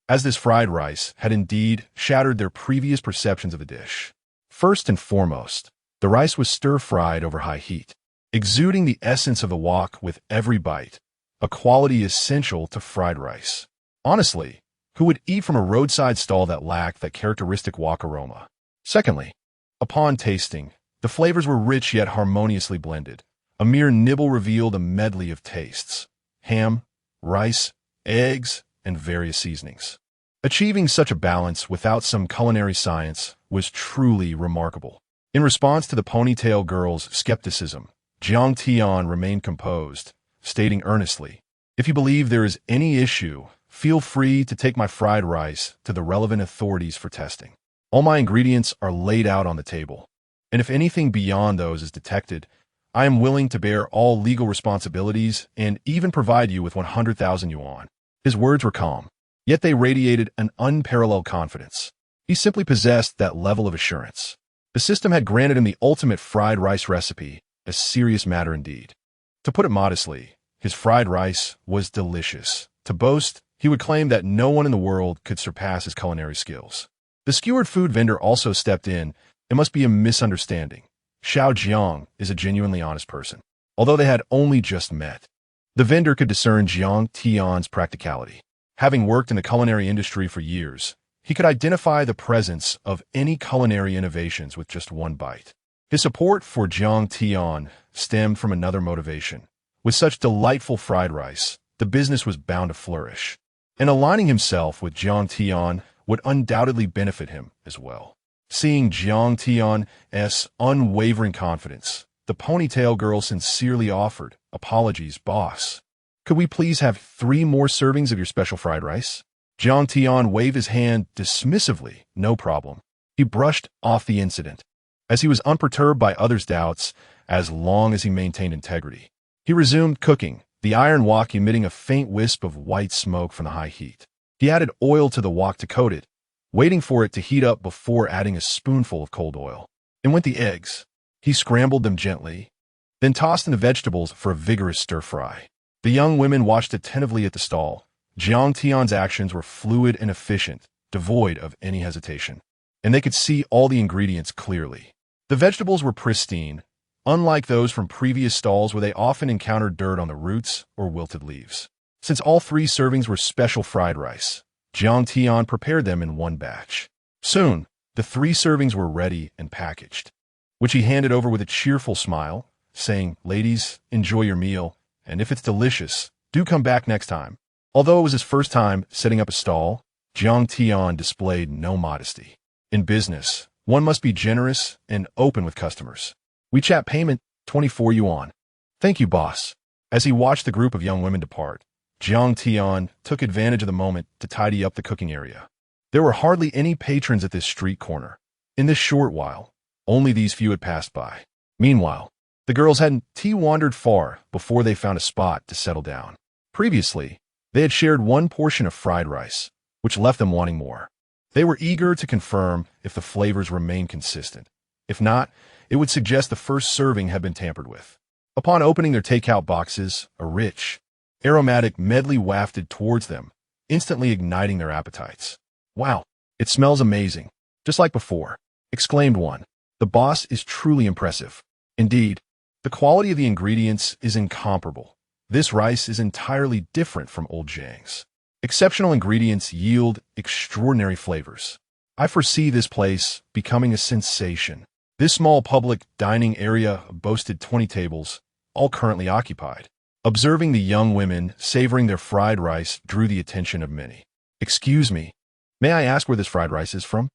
as this fried rice had indeed shattered their previous perceptions of the dish. First and foremost, the rice was stir-fried over high heat, exuding the essence of the wok with every bite, a quality essential to fried rice. Honestly, who would eat from a roadside stall that lacked that characteristic wok aroma? Secondly, upon tasting, the flavors were rich yet harmoniously blended. A mere nibble revealed a medley of tastes: ham, rice, eggs, and various seasonings. Achieving such a balance without some culinary science was truly remarkable. In response to the ponytail girl's skepticism, Jiang Tian remained composed, stating earnestly, "If you believe there is any issue, feel free to take my fried rice to the relevant authorities for testing. All my ingredients are laid out on the table, and if anything beyond those is detected, I am willing to bear all legal responsibilities and even provide you with 100,000 yuan. His words were calm, yet they radiated an unparalleled confidence. He simply possessed that level of assurance. The system had granted him the ultimate fried rice recipe, a serious matter indeed. To put it modestly, his fried rice was delicious. To boast, he would claim that no one in the world could surpass his culinary skills. The skewered food vendor also stepped in. It must be a misunderstanding. Xiao Jiang is a genuinely honest person. Although they had only just met, the vendor could discern Jiang Tian's practicality. Having worked in the culinary industry for years, he could identify the presence of any culinary innovations with just one bite. His support for Jiang Tian stemmed from another motivation. With such delightful fried rice, the business was bound to flourish, and aligning himself with Jiang Tian would undoubtedly benefit him as well. Seeing Jiang Tian's unwavering confidence, the ponytail girl sincerely offered, "Apologies, boss. Could we please have 3 more servings of your special fried rice?" Jiang Tian waved his hand dismissively. "No problem." He brushed off the incident, as he was unperturbed by others' doubts as long as he maintained integrity. He resumed cooking, the iron wok emitting a faint wisp of white smoke from the high heat. He added oil to the wok to coat it, waiting for it to heat up before adding a spoonful of cold oil. And with the eggs, he scrambled them gently, then tossed in the vegetables for a vigorous stir-fry. The young women watched attentively at the stall. Jiang Tian's actions were fluid and efficient, devoid of any hesitation, and they could see all the ingredients clearly. The vegetables were pristine, unlike those from previous stalls where they often encountered dirt on the roots or wilted leaves. Since all 3 servings were special fried rice, Jiang Tian prepared them in one batch. Soon, the 3 servings were ready and packaged, which he handed over with a cheerful smile, saying, "Ladies, enjoy your meal, and if it's delicious, do come back next time." Although it was his first time setting up a stall, Jiang Tian displayed no modesty. In business, one must be generous and open with customers. WeChat payment, 24 yuan. "Thank you, boss." As he watched the group of young women depart, Jiang Tian took advantage of the moment to tidy up the cooking area. There were hardly any patrons at this street corner. In this short while, only these few had passed by. Meanwhile, the girls hadn't wandered far before they found a spot to settle down. Previously, they had shared one portion of fried rice, which left them wanting more. They were eager to confirm if the flavors remained consistent. If not, it would suggest the first serving had been tampered with. Upon opening their takeout boxes, a rich, aromatic medley wafted towards them, instantly igniting their appetites. "Wow, it smells amazing, just like before," exclaimed one. "The boss is truly impressive. Indeed, the quality of the ingredients is incomparable. This rice is entirely different from old Jiang's. Exceptional ingredients yield extraordinary flavors. I foresee this place becoming a sensation." This small public dining area boasted 20 tables, all currently occupied. Observing the young women savoring their fried rice drew the attention of many. "Excuse me, may I ask where this fried rice is from?"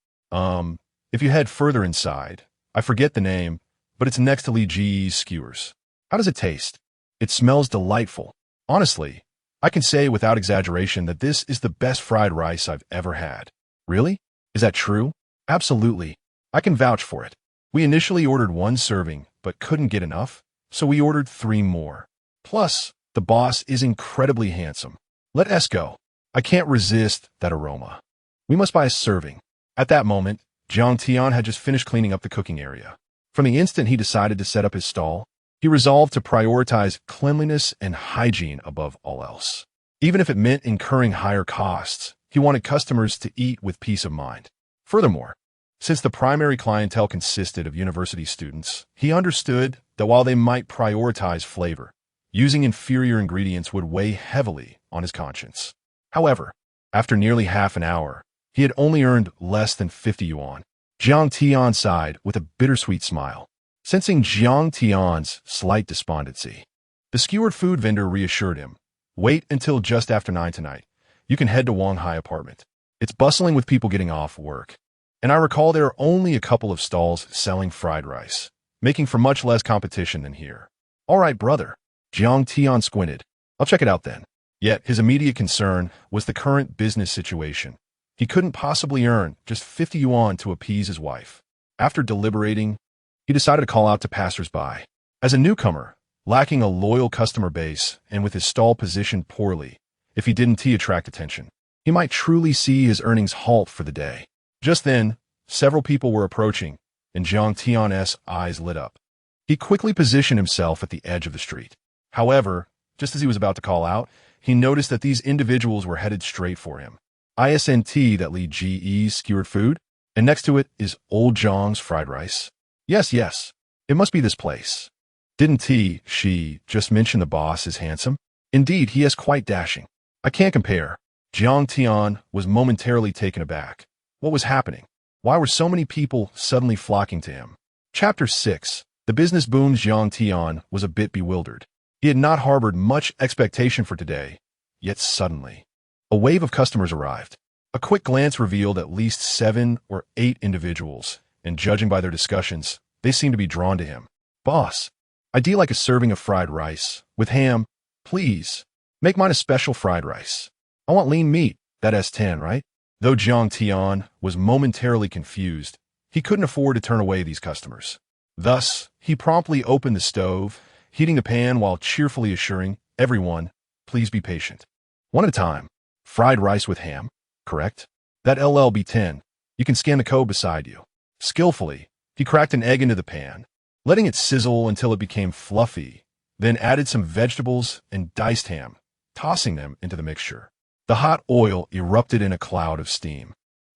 If you head further inside, I forget the name, but it's next to Li Ji's skewers. How does it taste?" "It smells delightful. Honestly, I can say without exaggeration that this is the best fried rice I've ever had. Really? Is that true? Absolutely. I can vouch for it. We initially ordered 1 serving, but couldn't get enough, so we ordered 3 more. Plus, the boss is incredibly handsome. Let us go. I can't resist that aroma. We must buy a serving. At that moment, Jiang Tian had just finished cleaning up the cooking area. From the instant he decided to set up his stall, he resolved to prioritize cleanliness and hygiene above all else. Even if it meant incurring higher costs, he wanted customers to eat with peace of mind. Furthermore, since the primary clientele consisted of university students, he understood that while they might prioritize flavor, using inferior ingredients would weigh heavily on his conscience. However, after nearly half an hour, he had only earned less than 50 yuan. Jiang Tian sighed with a bittersweet smile. Sensing Jiang Tian's slight despondency, the skewered food vendor reassured him, "Wait until just after 9 tonight. You can head to Wanghai apartment. It's bustling with people getting off work. And I recall there are only a couple of stalls selling fried rice, making for much less competition than here." "All right, brother." Jiang Tian squinted. "I'll check it out then." Yet his immediate concern was the current business situation. He couldn't possibly earn just 50 yuan to appease his wife. After deliberating, he decided to call out to passers-by. As a newcomer, lacking a loyal customer base and with his stall positioned poorly, if he didn't attract attention, he might truly see his earnings halt for the day. Just then, several people were approaching, and Jiang Tian's eyes lit up. He quickly positioned himself at the edge of the street. However, just as he was about to call out, he noticed that these individuals were headed straight for him. Isn't that Li Ji's skewered food? And next to it is Old Zhang's fried rice. Yes, it must be this place. Didn't she just mention the boss is handsome? Indeed, he is quite dashing. I can't compare. Jiang Tian was momentarily taken aback. What was happening? Why were so many people suddenly flocking to him? Chapter 6. The business boom. Jiang Tian was a bit bewildered. He had not harbored much expectation for today, yet suddenly, a wave of customers arrived. A quick glance revealed at least 7 or 8 individuals, and judging by their discussions, they seemed to be drawn to him. "Boss, I'd like a serving of fried rice, with ham, please. Make mine a special fried rice. I want lean meat, that's 10, right?" Though Jiang Tian was momentarily confused, he couldn't afford to turn away these customers. Thus, he promptly opened the stove, heating the pan while cheerfully assuring everyone, "Please be patient. One at a time. Fried rice with ham, correct? That LLB 10. You can scan the code beside you." Skillfully, he cracked an egg into the pan, letting it sizzle until it became fluffy, then added some vegetables and diced ham, tossing them into the mixture. The hot oil erupted in a cloud of steam,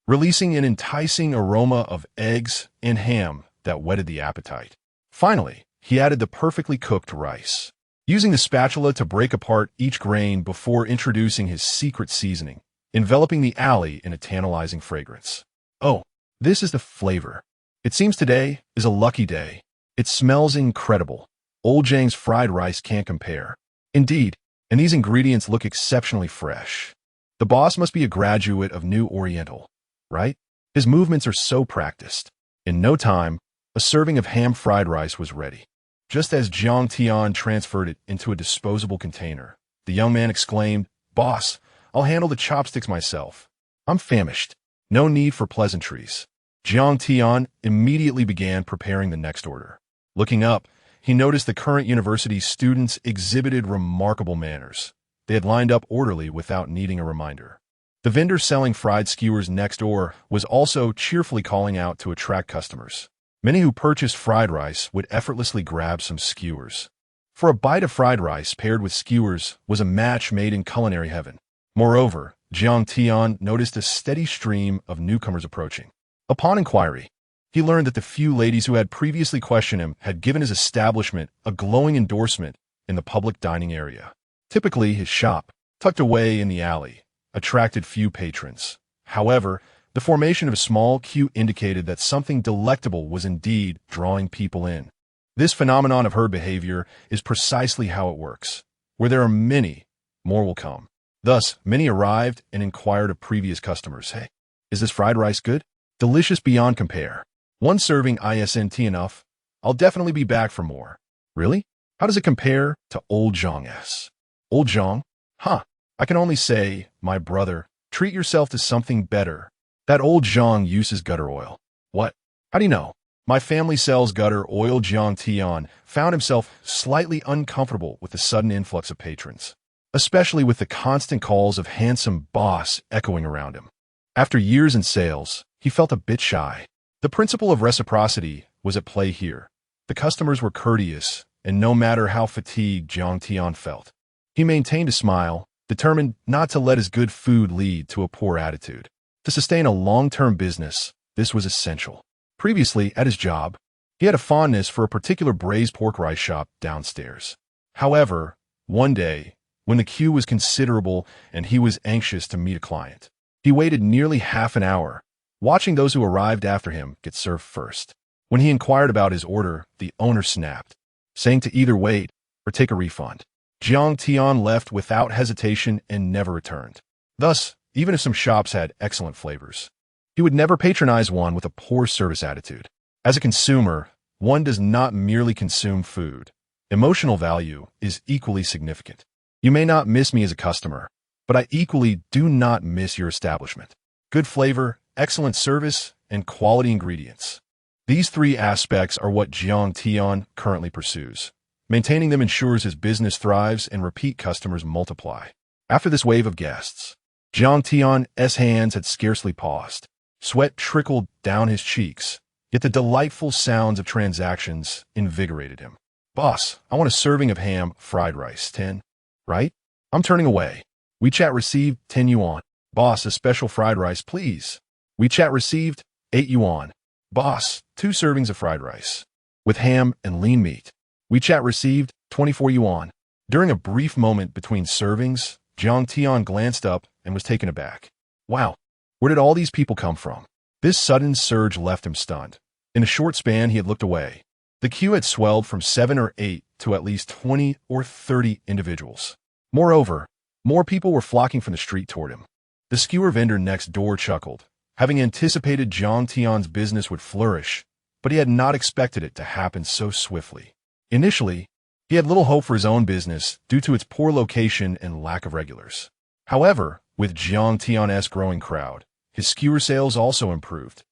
releasing an enticing aroma of eggs and ham that whetted the appetite. Finally, he added the perfectly cooked rice, using the spatula to break apart each grain before introducing his secret seasoning, enveloping the alley in a tantalizing fragrance. "Oh, this is the flavor. It seems today is a lucky day. It smells incredible. Old Zhang's fried rice can't compare. Indeed, and these ingredients look exceptionally fresh. The boss must be a graduate of New Oriental, right? His movements are so practiced." In no time, a serving of ham fried rice was ready. Just as Jiang Tian transferred it into a disposable container, the young man exclaimed, "Boss, I'll handle the chopsticks myself. I'm famished. No need for pleasantries." Jiang Tian immediately began preparing the next order. Looking up, he noticed the current university students exhibited remarkable manners. They had lined up orderly without needing a reminder. The vendor selling fried skewers next door was also cheerfully calling out to attract customers. Many who purchased fried rice would effortlessly grab some skewers. For a bite of fried rice paired with skewers was a match made in culinary heaven. Moreover, Jiang Tian noticed a steady stream of newcomers approaching. Upon inquiry, he learned that the few ladies who had previously questioned him had given his establishment a glowing endorsement in the public dining area. Typically, his shop, tucked away in the alley, attracted few patrons. However, the formation of a small queue indicated that something delectable was indeed drawing people in. This phenomenon of herd behavior is precisely how it works. Where there are many, more will come. Thus, many arrived and inquired of previous customers, "Hey, is this fried rice good? Delicious beyond compare. One serving isn't enough. I'll definitely be back for more." "Really? How does it compare to Old Zhang's?" "Old Zhang? Huh, I can only say, my brother, treat yourself to something better. That old Jiang uses gutter oil. What? How do you know? My family sells gutter oil. Jiang Tian found himself slightly uncomfortable with the sudden influx of patrons, especially with the constant calls of handsome boss echoing around him. After years in sales, he felt a bit shy. The principle of reciprocity was at play here. The customers were courteous, and no matter how fatigued Jiang Tian felt, he maintained a smile, determined not to let his good food lead to a poor attitude. To sustain a long-term business, this was essential. Previously, at his job, he had a fondness for a particular braised pork rice shop downstairs. However, one day, when the queue was considerable and he was anxious to meet a client, he waited nearly half an hour, watching those who arrived after him get served first. When he inquired about his order, the owner snapped, saying to either wait or take a refund. Jiang Tian left without hesitation and never returned. Thus, even if some shops had excellent flavors, he would never patronize one with a poor service attitude. As a consumer, one does not merely consume food. Emotional value is equally significant. You may not miss me as a customer, but I equally do not miss your establishment. Good flavor, excellent service, and quality ingredients. These three aspects are what Jiang Tian currently pursues. Maintaining them ensures his business thrives and repeat customers multiply. After this wave of guests, Jiang Tian's hands had scarcely paused. Sweat trickled down his cheeks, yet the delightful sounds of transactions invigorated him. Boss, I want a serving of ham fried rice, 10. Right? I'm turning away. WeChat received 10 yuan. Boss, a special fried rice, please. WeChat received 8 yuan. Boss, 2 servings of fried rice with ham and lean meat. WeChat received 24 yuan. During a brief moment between servings, Jiang Tian glanced up and was taken aback. Wow, where did all these people come from? This sudden surge left him stunned. In a short span, he had looked away. The queue had swelled from 7 or 8 to at least 20 or 30 individuals. Moreover, more people were flocking from the street toward him. The skewer vendor next door chuckled, having anticipated Jiang Tian's business would flourish, but he had not expected it to happen so swiftly. Initially, he had little hope for his own business due to its poor location and lack of regulars. However, with Jiang Tian's growing crowd, his skewer sales also improved,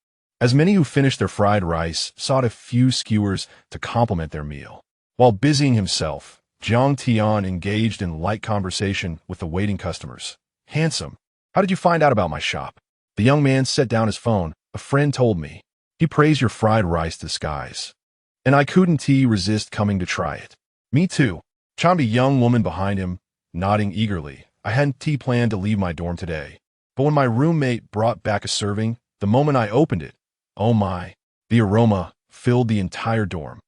as many who finished their fried rice sought a few skewers to complement their meal. While busying himself, Jiang Tian engaged in light conversation with the waiting customers. Handsome, how did you find out about my shop? The young man set down his phone. A friend told me. He praised your fried rice to the skies, and I couldn't resist coming to try it. Me too, chimed a young woman behind him, nodding eagerly. I hadn't planned to leave my dorm today, but when my roommate brought back a serving, the moment I opened it, oh my, the aroma filled the entire dorm.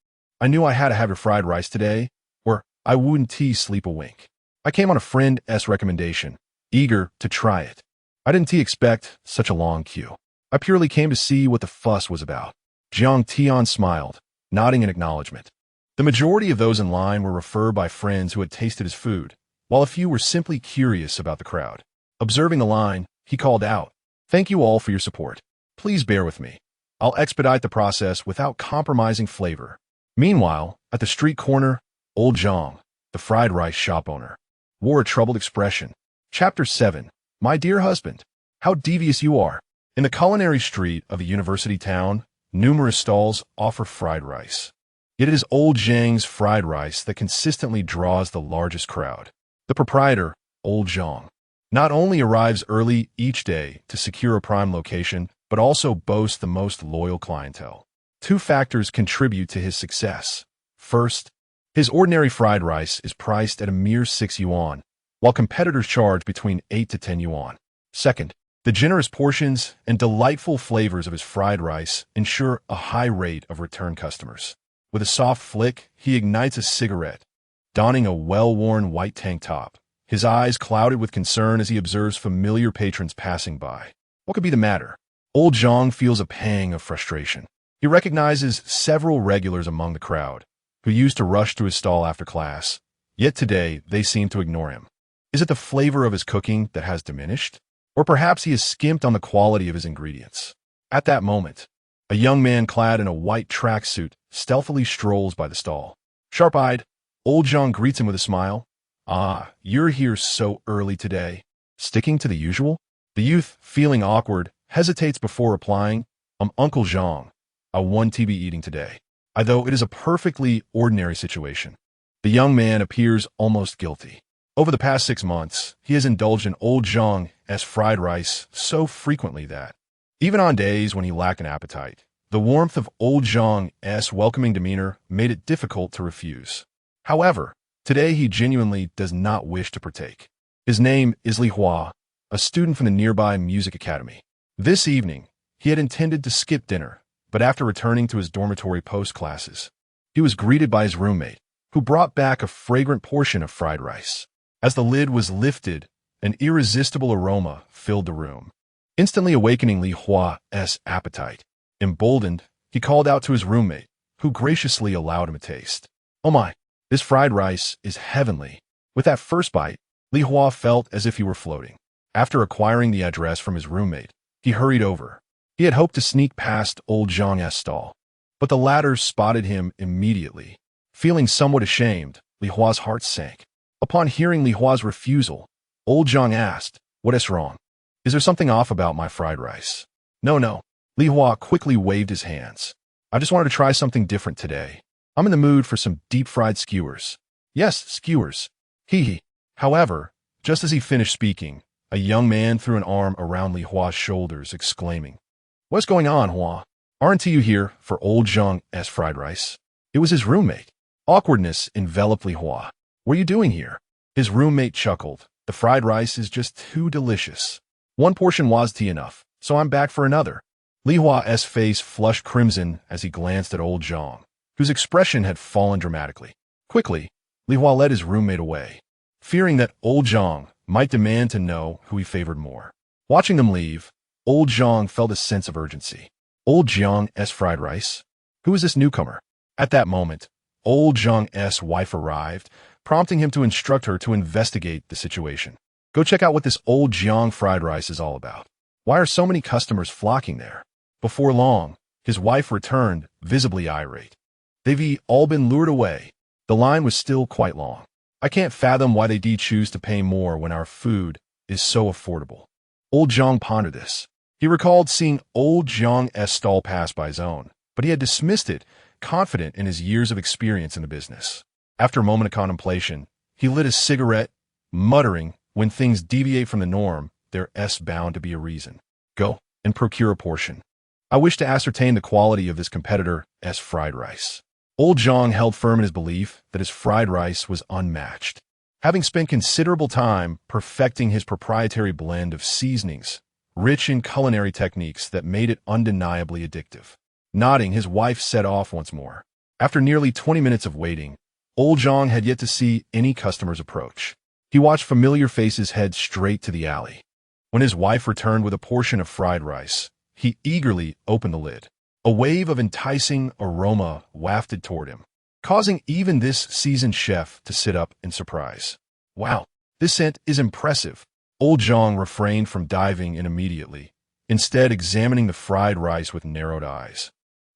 I knew I had to have your fried rice today, or I wouldn't sleep a wink. I came on a friend's recommendation, eager to try it. I didn't expect such a long queue. I purely came to see what the fuss was about. Jiang Tian smiled, nodding in acknowledgement. The majority of those in line were referred by friends who had tasted his food, while a few were simply curious about the crowd. Observing the line, he called out, "Thank you all for your support. Please bear with me. I'll expedite the process without compromising flavor." Meanwhile, at the street corner, old Jiang, the fried rice shop owner, wore a troubled expression. Chapter 7. My dear husband, how devious you are. In the culinary street of a university town, numerous stalls offer fried rice. Yet it is old Jiang's fried rice that consistently draws the largest crowd. The proprietor, old Jiang, not only arrives early each day to secure a prime location, but also boasts the most loyal clientele. 2 factors contribute to his success. First, his ordinary fried rice is priced at a mere 6 yuan, while competitors charge between 8 to 10 yuan. Second, the generous portions and delightful flavors of his fried rice ensure a high rate of return customers. With a soft flick, he ignites a cigarette, donning a well-worn white tank top, his eyes clouded with concern as he observes familiar patrons passing by. What could be the matter? Old Jiang feels a pang of frustration. He recognizes several regulars among the crowd, who used to rush to his stall after class, yet today they seem to ignore him. Is it the flavor of his cooking that has diminished? Or perhaps he has skimped on the quality of his ingredients. At that moment, a young man clad in a white tracksuit stealthily strolls by the stall. Sharp-eyed, old Jiang greets him with a smile. Ah, you're here so early today. Sticking to the usual? The youth, feeling awkward, hesitates before replying, Uncle Zhang. I want to be eating today. Though it is a perfectly ordinary situation. The young man appears almost guilty. Over the past 6 months, he has indulged in old Zhang's fried rice so frequently that, even on days when he lacked an appetite, the warmth of old Zhang's welcoming demeanor made it difficult to refuse. However, today he genuinely does not wish to partake. His name is Li Hua, a student from the nearby music academy. This evening, he had intended to skip dinner, but after returning to his dormitory post-classes, he was greeted by his roommate, who brought back a fragrant portion of fried rice. As the lid was lifted, an irresistible aroma filled the room, instantly awakening Li Hua's appetite. Emboldened, he called out to his roommate, who graciously allowed him a taste. Oh my, this fried rice is heavenly. With that first bite, Li Hua felt as if he were floating. After acquiring the address from his roommate, he hurried over. He had hoped to sneak past old Zhang's stall, but the latter spotted him immediately. Feeling somewhat ashamed, Li Hua's heart sank. Upon hearing Li Hua's refusal, old Zhang asked, "What is wrong? Is there something off about my fried rice?" No. Li Hua quickly waved his hands. "I just wanted to try something different today. I'm in the mood for some deep-fried skewers." "Yes, skewers. Hee. However, just as he finished speaking, a young man threw an arm around Li Hua's shoulders, exclaiming, "What's going on, Hua? Aren't you here for old Zhang's fried rice?" It was his roommate. Awkwardness enveloped Li Hua. "What are you doing here?" His roommate chuckled. "The fried rice is just too delicious. One portion was tea enough, so I'm back for another." Li Hua's face flushed crimson as he glanced at old Zhang, whose expression had fallen dramatically. Quickly, Li Hua led his roommate away, fearing that old Zhang might demand to know who he favored more. Watching them leave, old Zhang felt a sense of urgency. Old Zhang's fried rice? Who is this newcomer? At that moment, old Zhang's wife arrived, prompting him to instruct her to investigate the situation. "Go check out what this old Jiang fried rice is all about. Why are so many customers flocking there?" Before long, his wife returned, visibly irate. "They've all been lured away." The line was still quite long. "I can't fathom why they choose to pay more when our food is so affordable." Old Zhang pondered this. He recalled seeing old Zhang's stall pass by his own, but he had dismissed it, confident in his years of experience in the business. After a moment of contemplation, he lit a cigarette, muttering, "When things deviate from the norm, there's bound to be a reason. Go and procure a portion. I wish to ascertain the quality of this competitor's fried rice." Old Zhang held firm in his belief that his fried rice was unmatched. Having spent considerable time perfecting his proprietary blend of seasonings, rich in culinary techniques that made it undeniably addictive. Nodding, his wife set off once more. After nearly 20 minutes of waiting, old Zhang had yet to see any customers approach. He watched familiar faces head straight to the alley. When his wife returned with a portion of fried rice, he eagerly opened the lid. A wave of enticing aroma wafted toward him, causing even this seasoned chef to sit up in surprise. "Wow, this scent is impressive." Old Zhang refrained from diving in immediately, instead examining the fried rice with narrowed eyes.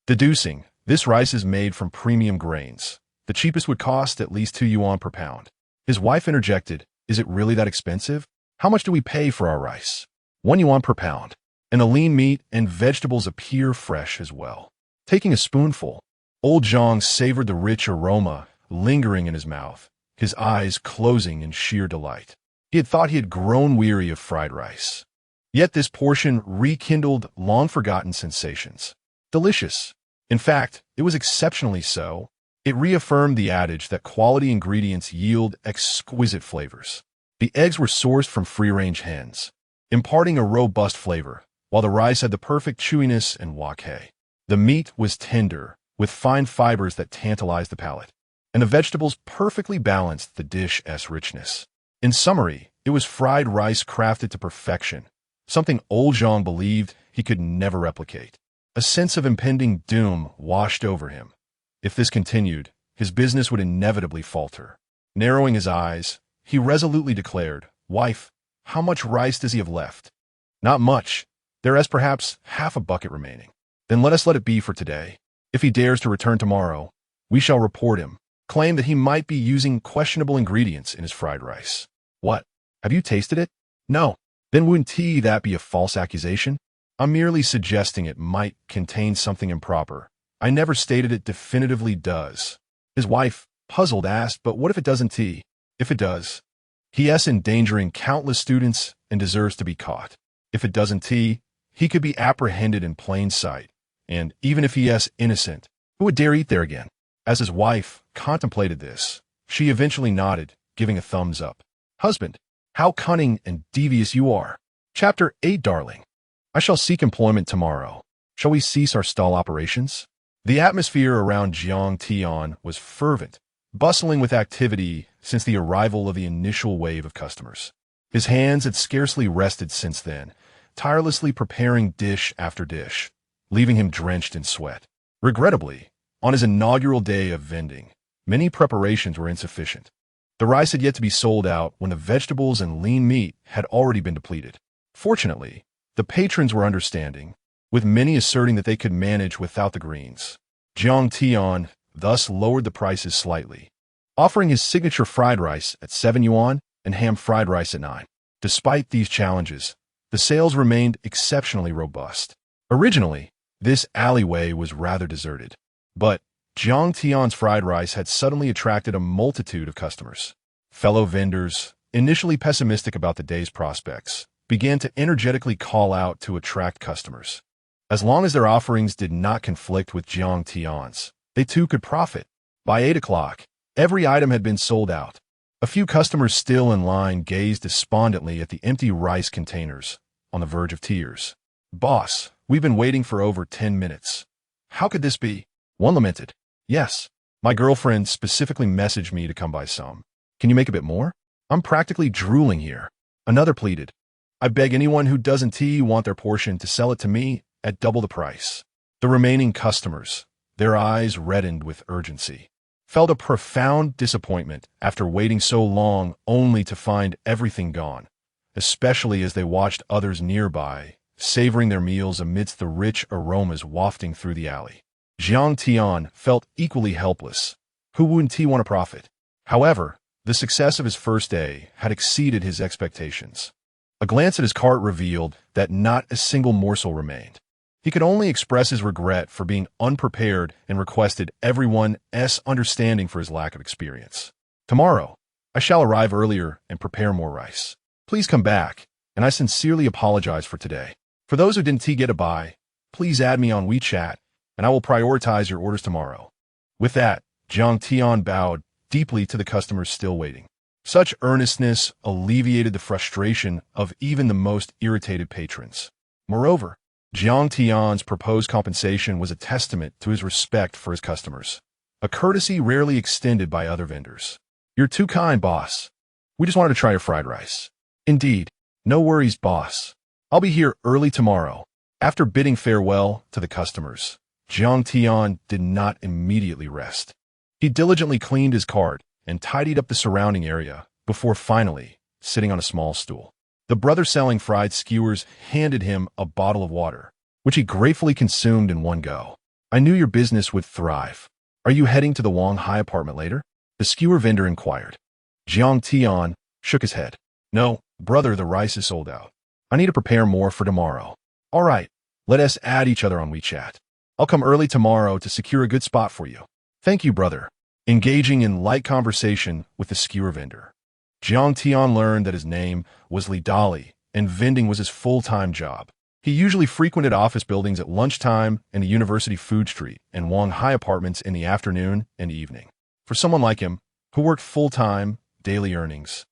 Deducing, this rice is made from premium grains. The cheapest would cost at least 2 yuan per pound. His wife interjected, "Is it really that expensive? How much do we pay for our rice?" 1 yuan per pound. And the lean meat and vegetables appear fresh as well. Taking a spoonful, old Zhang savored the rich aroma lingering in his mouth, his eyes closing in sheer delight. He had thought he had grown weary of fried rice. Yet this portion rekindled long-forgotten sensations. Delicious. In fact, it was exceptionally so. It reaffirmed the adage that quality ingredients yield exquisite flavors. The eggs were sourced from free-range hens, imparting a robust flavor, while the rice had the perfect chewiness and wok hei. The meat was tender, with fine fibers that tantalized the palate, and the vegetables perfectly balanced the dish's richness. In summary, it was fried rice crafted to perfection, something old Zhang believed he could never replicate. A sense of impending doom washed over him. If this continued, his business would inevitably falter. Narrowing his eyes, he resolutely declared, "Wife, how much rice does he have left?" "Not much. There is perhaps half a bucket remaining." "Then let it be for today. If he dares to return tomorrow, we shall report him." claimed that he might be using questionable ingredients in his fried rice. What? Have you tasted it? No. Then wouldn't that be a false accusation? I'm merely suggesting it might contain something improper. I never stated it definitively does. His wife, puzzled, asked, but what if it doesn't? If it does, he's endangering countless students and deserves to be caught. If it doesn't, he could be apprehended in plain sight. And even if he is innocent, who would dare eat there again? As his wife contemplated this, she eventually nodded, giving a thumbs up. Husband, how cunning and devious you are. Chapter 8, darling. I shall seek employment tomorrow. Shall we cease our stall operations? The atmosphere around Jiang Tian was fervent, bustling with activity since the arrival of the initial wave of customers. His hands had scarcely rested since then, tirelessly preparing dish after dish, leaving him drenched in sweat. Regrettably, on his inaugural day of vending, many preparations were insufficient. The rice had yet to be sold out when the vegetables and lean meat had already been depleted. Fortunately, the patrons were understanding, with many asserting that they could manage without the greens. Jiang Tian thus lowered the prices slightly, offering his signature fried rice at 7 yuan and ham fried rice at 9. Despite these challenges, the sales remained exceptionally robust. Originally, this alleyway was rather deserted, but Jiang Tian's fried rice had suddenly attracted a multitude of customers. Fellow vendors, initially pessimistic about the day's prospects, began to energetically call out to attract customers. As long as their offerings did not conflict with Jiang Tian's, they too could profit. By 8 o'clock, every item had been sold out. A few customers still in line gazed despondently at the empty rice containers, on the verge of tears. Boss, we've been waiting for over 10 minutes. How could this be? One lamented. Yes, my girlfriend specifically messaged me to come by some. Can you make a bit more? I'm practically drooling here. Another pleaded. I beg anyone who doesn't want their portion to sell it to me at double the price. The remaining customers, their eyes reddened with urgency, felt a profound disappointment after waiting so long only to find everything gone, especially as they watched others nearby, savoring their meals amidst the rich aromas wafting through the alley. Jiang Tian felt equally helpless. Who wouldn't want to profit? However, the success of his first day had exceeded his expectations. A glance at his cart revealed that not a single morsel remained. He could only express his regret for being unprepared and requested everyone's understanding for his lack of experience. Tomorrow, I shall arrive earlier and prepare more rice. Please come back, and I sincerely apologize for today. For those who didn't get a buy, please add me on WeChat, and I will prioritize your orders tomorrow. With that, Jiang Tian bowed deeply to the customers still waiting. Such earnestness alleviated the frustration of even the most irritated patrons. Moreover, Jiang Tian's proposed compensation was a testament to his respect for his customers, a courtesy rarely extended by other vendors. You're too kind, boss. We just wanted to try your fried rice. Indeed. No worries, boss. I'll be here early tomorrow. After bidding farewell to the customers, Jiang Tian did not immediately rest. He diligently cleaned his cart and tidied up the surrounding area before finally sitting on a small stool. The brother selling fried skewers handed him a bottle of water, which he gratefully consumed in one go. I knew your business would thrive. Are you heading to the Wang Hai apartment later? The skewer vendor inquired. Jiang Tian shook his head. No, brother, the rice is sold out. I need to prepare more for tomorrow. All right, let us add each other on WeChat. I'll come early tomorrow to secure a good spot for you. Thank you, brother. Engaging in light conversation with the skewer vendor, Jiang Tian learned that his name was Li Dali, and vending was his full-time job. He usually frequented office buildings at lunchtime and the University Food Street and Wang Hai apartments in the afternoon and evening. For someone like him, who worked full-time, daily earnings,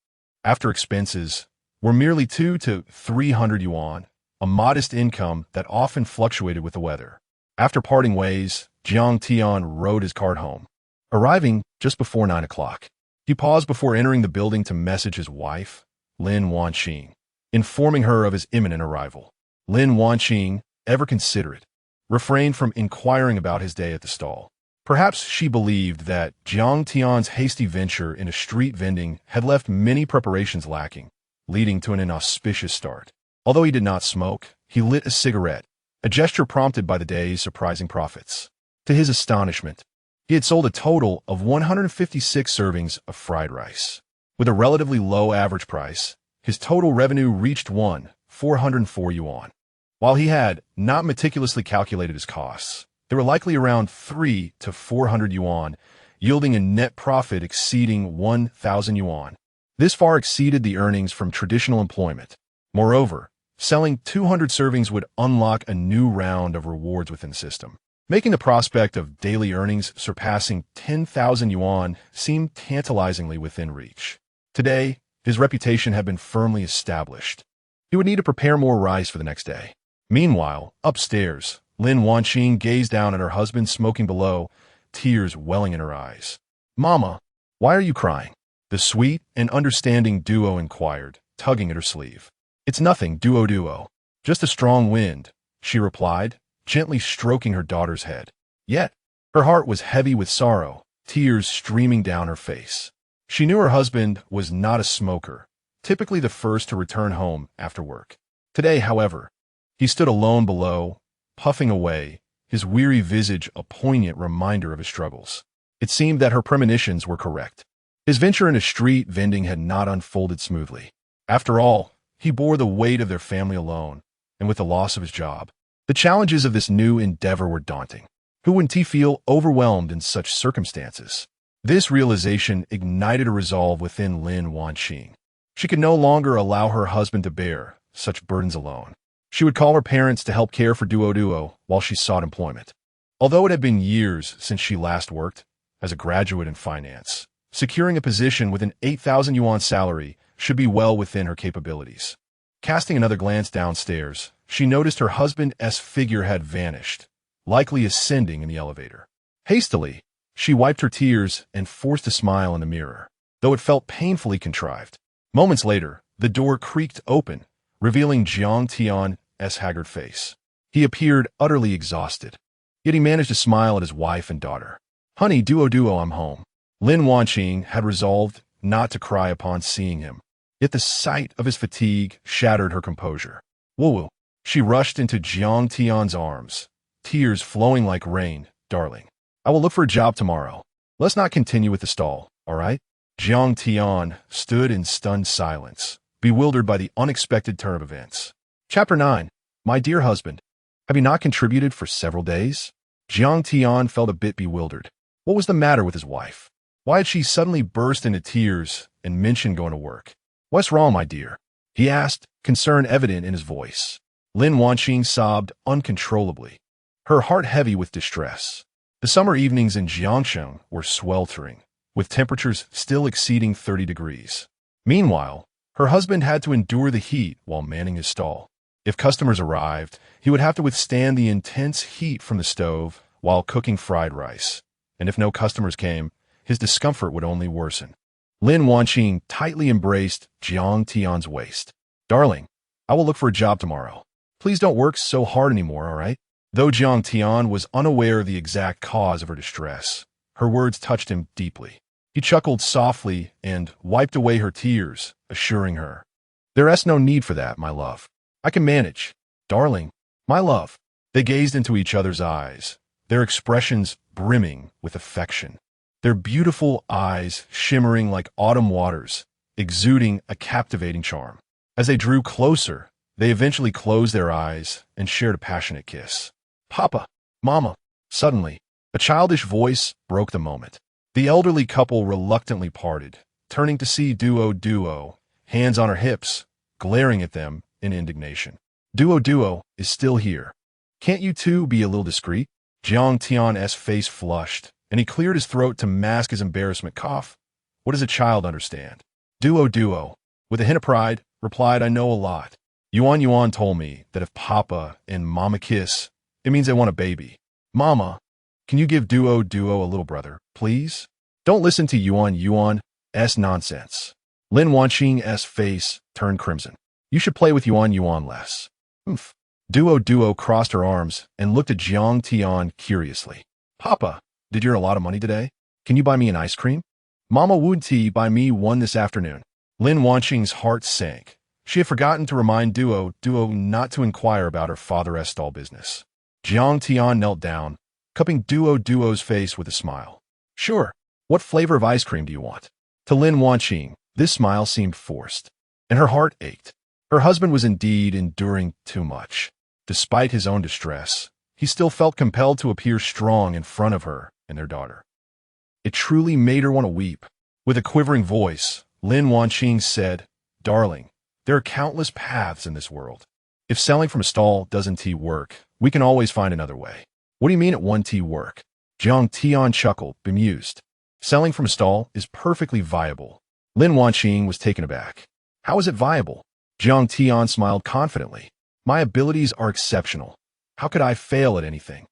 after expenses, were merely 200 to 300 yuan, a modest income that often fluctuated with the weather. After parting ways, Jiang Tian rode his cart home, arriving just before 9 o'clock. He paused before entering the building to message his wife, Lin Wanqing, informing her of his imminent arrival. Lin Wanqing, ever considerate, refrained from inquiring about his day at the stall. Perhaps she believed that Jiang Tian's hasty venture into street vending had left many preparations lacking, leading to an inauspicious start. Although he did not smoke, he lit a cigarette, a gesture prompted by the day's surprising profits. To his astonishment, He had sold a total of 156 servings of fried rice. With a relatively low average price, his total revenue reached 404 yuan. While he had not meticulously calculated his costs, they were likely around 3 to 400 yuan, yielding a net profit exceeding 1,000 yuan. This far exceeded the earnings from traditional employment. Moreover, selling 200 servings would unlock a new round of rewards within the system, making the prospect of daily earnings surpassing 10,000 yuan seem tantalizingly within reach. Today, his reputation had been firmly established. He would need to prepare more rice for the next day. Meanwhile, upstairs, Lin Wanqing gazed down at her husband smoking below, tears welling in her eyes. "Mama, why are you crying?" the sweet and understanding Duo inquired, tugging at her sleeve. "It's nothing, Duo. Just a strong wind," she replied, gently stroking her daughter's head. Yet, her heart was heavy with sorrow, tears streaming down her face. She knew her husband was not a smoker, typically the first to return home after work. Today, however, he stood alone below, puffing away, his weary visage a poignant reminder of his struggles. It seemed that her premonitions were correct. His venture into street vending had not unfolded smoothly. After all, he bore the weight of their family alone, and with the loss of his job, the challenges of this new endeavor were daunting. Who wouldn't he feel overwhelmed in such circumstances? This realization ignited a resolve within Lin Wanqing. She could no longer allow her husband to bear such burdens alone. She would call her parents to help care for Duo while she sought employment. Although it had been years since she last worked as a graduate in finance, securing a position with an 8,000 yuan salary should be well within her capabilities. Casting another glance downstairs, she noticed her husband's figure had vanished, likely ascending in the elevator. Hastily, she wiped her tears and forced a smile in the mirror, though it felt painfully contrived. Moments later, the door creaked open, revealing Jiang Tian's haggard face. He appeared utterly exhausted, yet he managed to smile at his wife and daughter. "Honey, Duo, I'm home." Lin Wanqing had resolved not to cry upon seeing him, yet the sight of his fatigue shattered her composure. "Woo." She rushed into Jiang Tian's arms, tears flowing like rain. "Darling, I will look for a job tomorrow. Let's not continue with the stall, all right?" Jiang Tian stood in stunned silence, bewildered by the unexpected turn of events. Chapter 9. My dear husband, have you not contributed for several days? Jiang Tian felt a bit bewildered. What was the matter with his wife? Why had she suddenly burst into tears and mentioned going to work? "What's wrong, my dear?" he asked, concern evident in his voice. Lin Wanqing sobbed uncontrollably, her heart heavy with distress. The summer evenings in Jiangsheng were sweltering, with temperatures still exceeding 30 degrees. Meanwhile, her husband had to endure the heat while manning his stall. If customers arrived, he would have to withstand the intense heat from the stove while cooking fried rice. And if no customers came, his discomfort would only worsen. Lin Wanqing tightly embraced Jiang Tian's waist. "Darling, I will look for a job tomorrow. Please don't work so hard anymore, all right?" Though Jiang Tian was unaware of the exact cause of her distress, her words touched him deeply. He chuckled softly and wiped away her tears, assuring her, "There's no need for that, my love. I can manage. Darling, my love." They gazed into each other's eyes, their expressions brimming with affection, their beautiful eyes shimmering like autumn waters, exuding a captivating charm. As they drew closer, they eventually closed their eyes and shared a passionate kiss. "Papa, Mama." Suddenly, a childish voice broke the moment. The elderly couple reluctantly parted, turning to see Duo, hands on her hips, glaring at them in indignation. Duo is still here. Can't you two be a little discreet?" Jiang Tian's face flushed, and he cleared his throat to mask his embarrassment cough. What does a child understand? Duo, with a hint of pride, replied, "I know a lot. Yuan told me that if Papa and Mama kiss, it means they want a baby. Mama, can you give Duo a little brother, please? Don't listen to Yuan's nonsense." Lin Wanqing's face turned crimson. "You should play with Yuan less." "Oomph." Duo crossed her arms and looked at Jiang Tian curiously. "Papa, did you earn a lot of money today? Can you buy me an ice cream? Mama would buy me one this afternoon." Lin Wanqing's heart sank. She had forgotten to remind Duo not to inquire about her father's stall business. Jiang Tian knelt down, cupping Duo's face with a smile. Sure. What flavor of ice cream do you want? To Lin Wanqing, this smile seemed forced, and her heart ached. Her husband was indeed enduring too much. Despite his own distress, he still felt compelled to appear strong in front of her and their daughter. It truly made her want to weep. With a quivering voice, Lin Wanqing said, "Darling, there are countless paths in this world. If selling from a stall doesn't work, we can always find another way." "What do you mean it won't work?" Jiang Tian chuckled, bemused. "Selling from a stall is perfectly viable." Lin Wanqing was taken aback. "How is it viable?" Jiang Tian smiled confidently. "My abilities are exceptional. How could I fail at anything?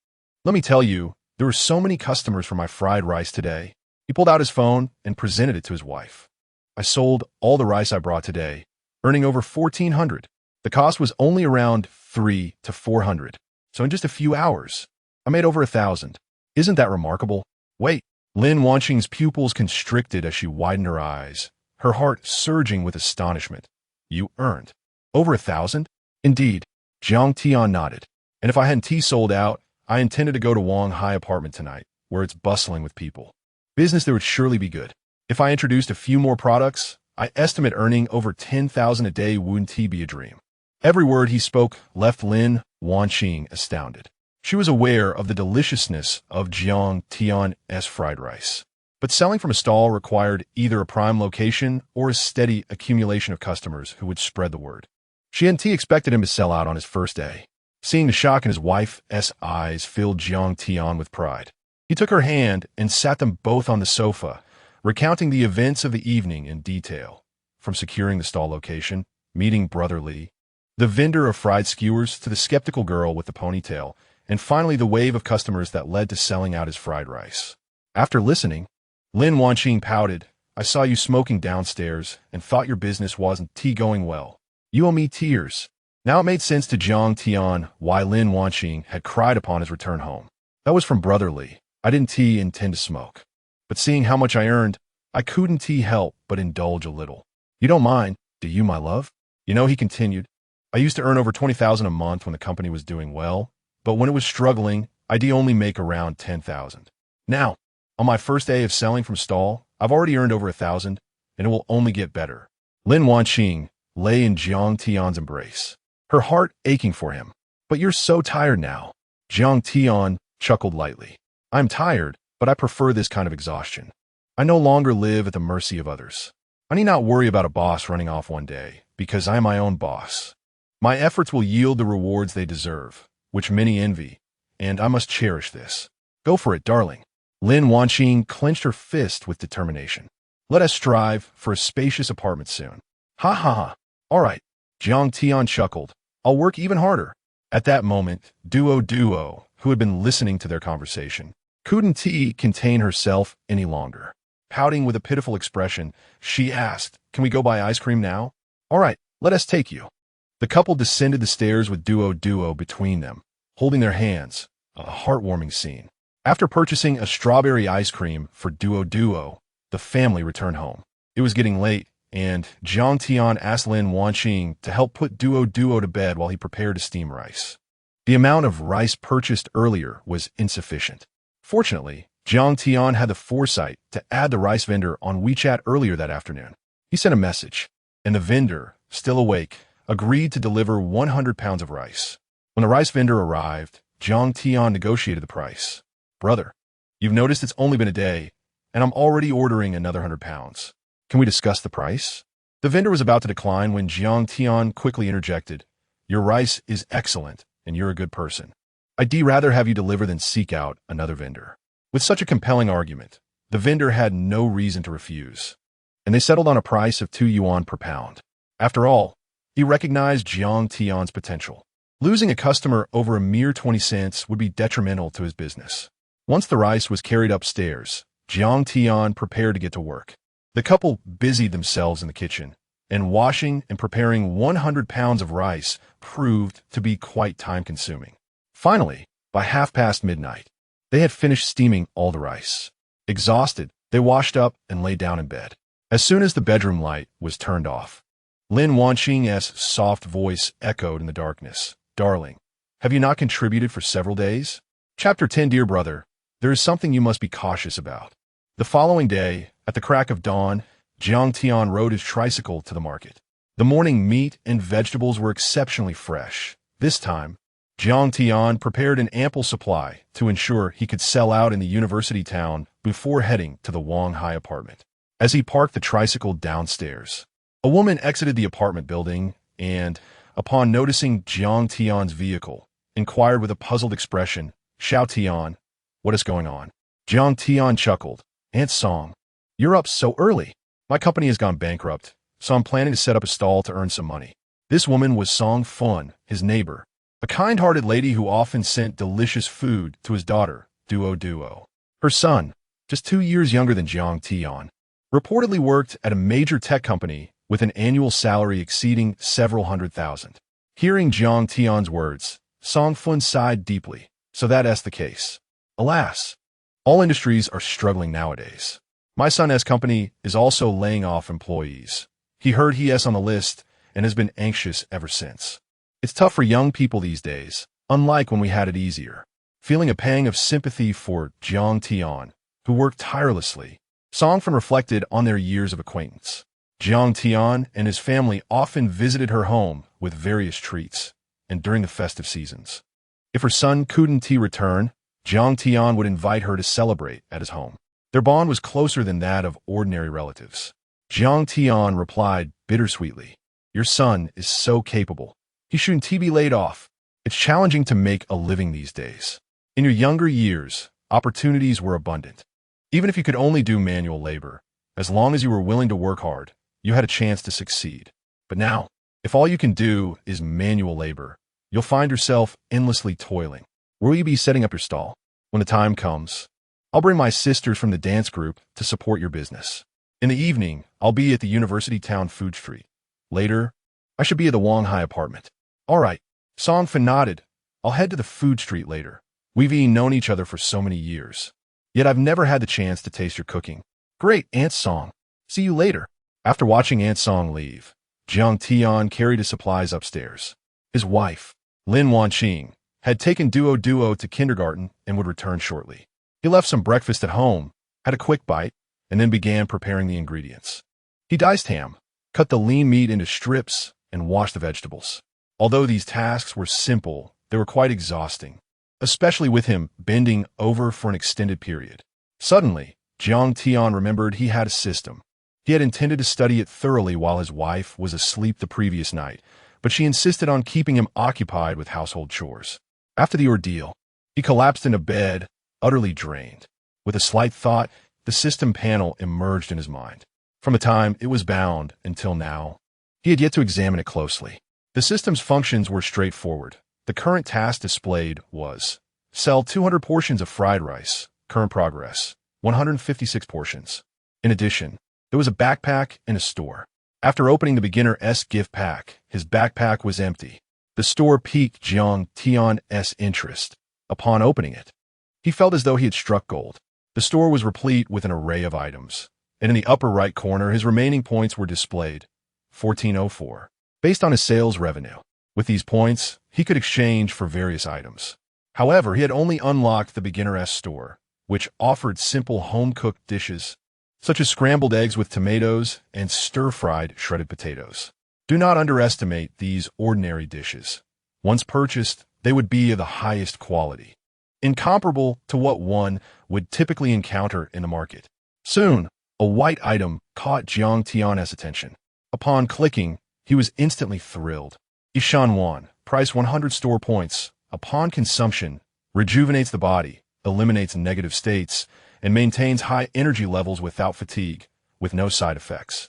Let me tell you, there were so many customers for my fried rice today." He pulled out his phone and presented it to his wife. "I sold all the rice I brought today, earning over 1,400. The cost was only around 300 to 400. So in just a few hours, I made over 1,000. Isn't that remarkable?" "Wait." Lin Wanqing's pupils constricted as she widened her eyes, her heart surging with astonishment. "You earned over 1,000? "Indeed." Jiang Tian nodded. "And if I hadn't sold out, I intended to go to Wang Hai apartment tonight, where it's bustling with people. Business there would surely be good. If I introduced a few more products, I estimate earning over 10,000 a day wouldn't be a dream." Every word he spoke left Lin Wanqing astounded. She was aware of the deliciousness of Jiang Tian's fried rice. But selling from a stall required either a prime location or a steady accumulation of customers who would spread the word. She hadn't expected him to sell out on his first day. Seeing the shock in his wife's eyes filled Jiang Tian with pride. He took her hand and sat them both on the sofa, recounting the events of the evening in detail, from securing the stall location, meeting Brother Li, the vendor of fried skewers, to the skeptical girl with the ponytail, and finally the wave of customers that led to selling out his fried rice. After listening, Lin Wanqing pouted, "I saw you smoking downstairs and thought your business wasn't going well. You owe me tears." Now it made sense to Jiang Tian why Lin Wanqing had cried upon his return home. "That was from Brother Li. I didn't intend to smoke. But seeing how much I earned, I couldn't help but indulge a little. You don't mind, do you, my love?" "You know," he continued, "I used to earn over 20,000 a month when the company was doing well, but when it was struggling, I'd only make around 10,000. Now, on my first day of selling from stall, I've already earned over 1,000, and it will only get better." Lin Wanqing lay in Jiang Tian's embrace, her heart aching for him. "But you're so tired now." Jiang Tian chuckled lightly. "I'm tired, but I prefer this kind of exhaustion. I no longer live at the mercy of others. I need not worry about a boss running off one day, because I am my own boss. My efforts will yield the rewards they deserve, which many envy, and I must cherish this. Go for it, darling." Lin Wanqing clenched her fist with determination. "Let us strive for a spacious apartment soon." "Ha ha ha. All right." Jiang Tian chuckled. "I'll work even harder." At that moment, Duo, who had been listening to their conversation, couldn't contain herself any longer. Pouting with a pitiful expression, she asked, "Can we go buy ice cream now?" "All right, let us take you." The couple descended the stairs with Duo between them, holding their hands, a heartwarming scene. After purchasing a strawberry ice cream for Duo, the family returned home. It was getting late, and Jiang Tian asked Lin Wanqing to help put Duo to bed while he prepared to steam rice. The amount of rice purchased earlier was insufficient. Fortunately, Jiang Tian had the foresight to add the rice vendor on WeChat earlier that afternoon. He sent a message, and the vendor, still awake, agreed to deliver 100 pounds of rice. When the rice vendor arrived, Jiang Tian negotiated the price. "Brother, you've noticed it's only been a day, and I'm already ordering another 100 pounds. Can we discuss the price?" The vendor was about to decline when Jiang Tian quickly interjected, "Your rice is excellent, and you're a good person. I'd rather have you deliver than seek out another vendor." With such a compelling argument, the vendor had no reason to refuse, and they settled on a price of 2 yuan per pound. After all, he recognized Jiang Tian's potential. Losing a customer over a mere 20 cents would be detrimental to his business. Once the rice was carried upstairs, Jiang Tian prepared to get to work. The couple busied themselves in the kitchen, and washing and preparing 100 pounds of rice proved to be quite time-consuming. Finally, by midnight, they had finished steaming all the rice. Exhausted, they washed up and lay down in bed. As soon as the bedroom light was turned off, Lin Wanqing's soft voice echoed in the darkness. "Darling, have you not contributed for several days?" Chapter 10. Dear brother, there is something you must be cautious about. The following day, at the crack of dawn, Jiang Tian rode his tricycle to the market. The morning meat and vegetables were exceptionally fresh. This time, Jiang Tian prepared an ample supply to ensure he could sell out in the university town before heading to the Wanqing apartment. As he parked the tricycle downstairs, a woman exited the apartment building and, upon noticing Jiang Tian's vehicle, inquired with a puzzled expression, "Xiao Tian, what is going on?" Jiang Tian chuckled. "Aunt Song, you're up so early. My company has gone bankrupt, so I'm planning to set up a stall to earn some money." This woman was Song Fun, his neighbor, a kind-hearted lady who often sent delicious food to his daughter, Duo. Her son, just 2 years younger than Jiang Tian, reportedly worked at a major tech company with an annual salary exceeding several $100,000. Hearing Jiang Tian's words, Song Fun sighed deeply. So that's the case. Alas, all industries are struggling nowadays. My son's company is also laying off employees. He heard he's on the list and has been anxious ever since. It's tough for young people these days, unlike when we had it easier. Feeling a pang of sympathy for Jiang Tian, who worked tirelessly, Song Fun reflected on their years of acquaintance. Jiang Tian and his family often visited her home with various treats, and during the festive seasons. If her son couldn't return, Jiang Tian would invite her to celebrate at his home. Their bond was closer than that of ordinary relatives. Jiang Tian replied bittersweetly, "Your son is so capable. He shouldn't be laid off. It's challenging to make a living these days. In your younger years, opportunities were abundant. Even if you could only do manual labor, as long as you were willing to work hard, you had a chance to succeed. But now, if all you can do is manual labor, you'll find yourself endlessly toiling. Will you be setting up your stall? When the time comes, I'll bring my sisters from the dance group to support your business. In the evening, I'll be at the University Town Food Street. Later, I should be at the Wanqing apartment." "All right," Song Fun nodded. "I'll head to the food street later. We've known each other for so many years. Yet I've never had the chance to taste your cooking." "Great, Aunt Song. See you later." After watching Aunt Song leave, Jiang Tian carried his supplies upstairs. His wife, Lin Wanqing, had taken Duo to kindergarten and would return shortly. He left some breakfast at home, had a quick bite, and then began preparing the ingredients. He diced ham, cut the lean meat into strips, and washed the vegetables. Although these tasks were simple, they were quite exhausting, especially with him bending over for an extended period. Suddenly, Jiang Tian remembered he had a system. He had intended to study it thoroughly while his wife was asleep the previous night, but she insisted on keeping him occupied with household chores. After the ordeal, he collapsed into bed, utterly drained. With a slight thought, the system panel emerged in his mind. From the time it was bound until now, he had yet to examine it closely. The system's functions were straightforward. The current task displayed was, sell 200 portions of fried rice, current progress, 156 portions. In addition, there was a backpack and a store. After opening the beginner's gift pack, his backpack was empty. The store piqued Jiang Tian's interest. Upon opening it, he felt as though he had struck gold. The store was replete with an array of items, and in the upper right corner his remaining points were displayed, 1404, based on his sales revenue. With these points, he could exchange for various items. However, he had only unlocked the beginner's store, which offered simple home-cooked dishes, such as scrambled eggs with tomatoes and stir-fried shredded potatoes. Do not underestimate these ordinary dishes. Once purchased, they would be of the highest quality, incomparable to what one would typically encounter in the market. Soon, a white item caught Jiang Tian's attention. Upon clicking, he was instantly thrilled. Ishan Wan, price 100 store points, upon consumption, rejuvenates the body, eliminates negative states, and maintains high energy levels without fatigue, with no side effects.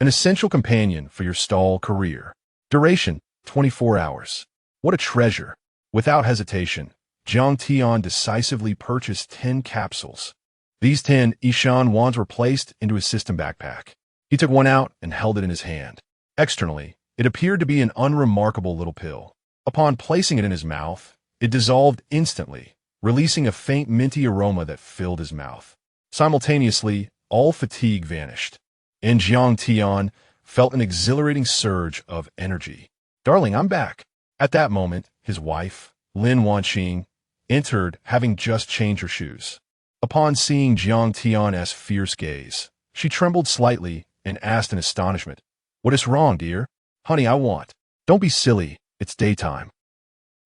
An essential companion for your stall career. Duration, 24 hours. What a treasure! Without hesitation, Jiang Tian decisively purchased 10 capsules. These 10 Ishan wands were placed into his system backpack. He took one out and held it in his hand. Externally, it appeared to be an unremarkable little pill. Upon placing it in his mouth, it dissolved instantly, releasing a faint minty aroma that filled his mouth. Simultaneously, all fatigue vanished, and Jiang Tian felt an exhilarating surge of energy. "Darling, I'm back." At that moment, his wife, Lin Wanqing, entered, having just changed her shoes. Upon seeing Jiang Tian's fierce gaze, she trembled slightly and asked in astonishment, "What is wrong, dear?" "Honey, I want." "Don't be silly. It's daytime."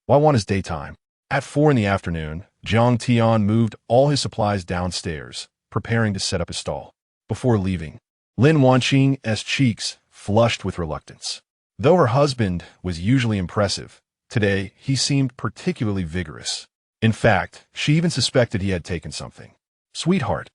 "Why want is daytime?" At 4 in the afternoon, Jiang Tian moved all his supplies downstairs, preparing to set up his stall. Before leaving, Lin Wanqing's cheeks flushed with reluctance. Though her husband was usually impressive, today he seemed particularly vigorous. In fact, she even suspected he had taken something. "Sweetheart,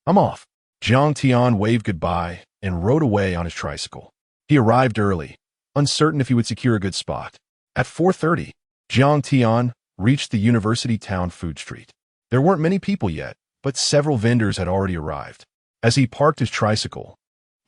I'm off." Jiang Tian waved goodbye and rode away on his tricycle. He arrived early, uncertain if he would secure a good spot. At 4:30, Jiang Tian reached the university town food street. There weren't many people yet, but several vendors had already arrived. As he parked his tricycle,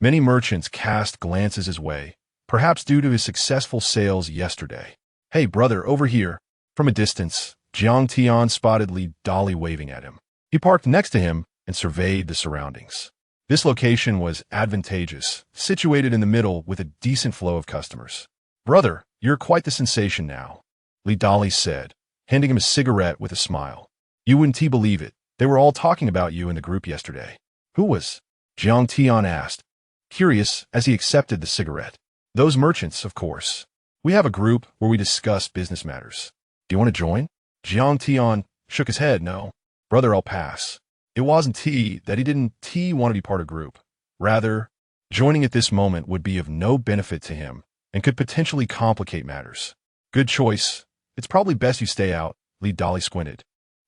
many merchants cast glances his way, perhaps due to his successful sales yesterday. "Hey, brother, over here." From a distance, Jiang Tian spotted Li Dali waving at him. He parked next to him and surveyed the surroundings. This location was advantageous, situated in the middle with a decent flow of customers. "Brother, you're quite the sensation now," Li Dali said, handing him a cigarette with a smile. "You wouldn't believe it. They were all talking about you in the group yesterday." "Who was?" Jiang Tian asked, curious as he accepted the cigarette. "Those merchants, of course. We have a group where we discuss business matters. Do you want to join?" Jiang Tian shook his head. "No. Brother, I'll pass." It wasn't that he didn't want to be part of group. Rather, joining at this moment would be of no benefit to him and could potentially complicate matters. "Good choice. It's probably best you stay out," Li Dali squinted.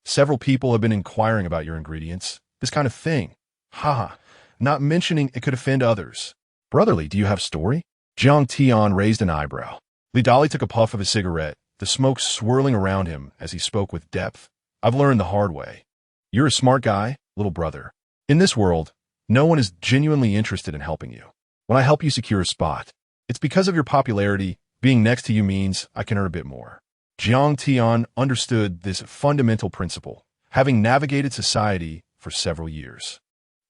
"Several people have been inquiring about your ingredients. This kind of thing. Haha, not mentioning it could offend others." "Brotherly, do you have story?" Jiang Tian raised an eyebrow. Li Dali took a puff of his cigarette, the smoke swirling around him as he spoke with depth. "I've learned the hard way. You're a smart guy, little brother. In this world, no one is genuinely interested in helping you. When I help you secure a spot, it's because of your popularity. Being next to you means I can earn a bit more." Jiang Tian understood this fundamental principle, having navigated society for several years.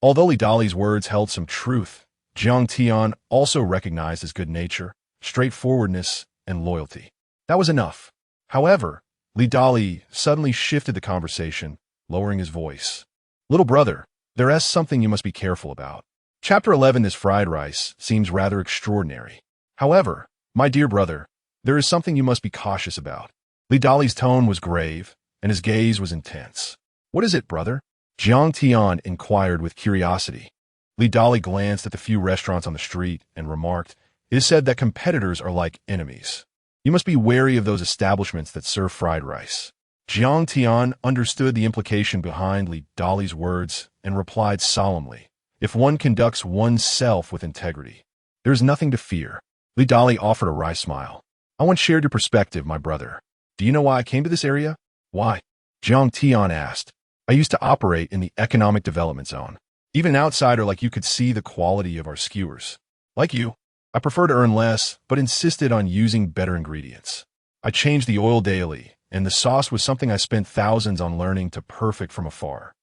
Although Li Dali's words held some truth, Jiang Tian also recognized his good nature, straightforwardness, and loyalty. That was enough. However, Li Dali suddenly shifted the conversation, lowering his voice. "Little brother, there is something you must be careful about. Chapter 11, this fried rice seems rather extraordinary. However, my dear brother, there is something you must be cautious about." Li Dali's tone was grave, and his gaze was intense. "What is it, brother?" Jiang Tian inquired with curiosity. Li Dali glanced at the few restaurants on the street and remarked, "It is said that competitors are like enemies. You must be wary of those establishments that serve fried rice." Jiang Tian understood the implication behind Li Dali's words and replied solemnly, "If one conducts oneself with integrity, there is nothing to fear." Li Dali offered a wry smile. "I once shared your perspective, my brother. Do you know why I came to this area?" "Why?" Jiang Tian asked. "I used to operate in the economic development zone. Even an outsider like you could see the quality of our skewers. Like you, I prefer to earn less, but insisted on using better ingredients. I changed the oil daily, and the sauce was something I spent thousands on learning to perfect from afar.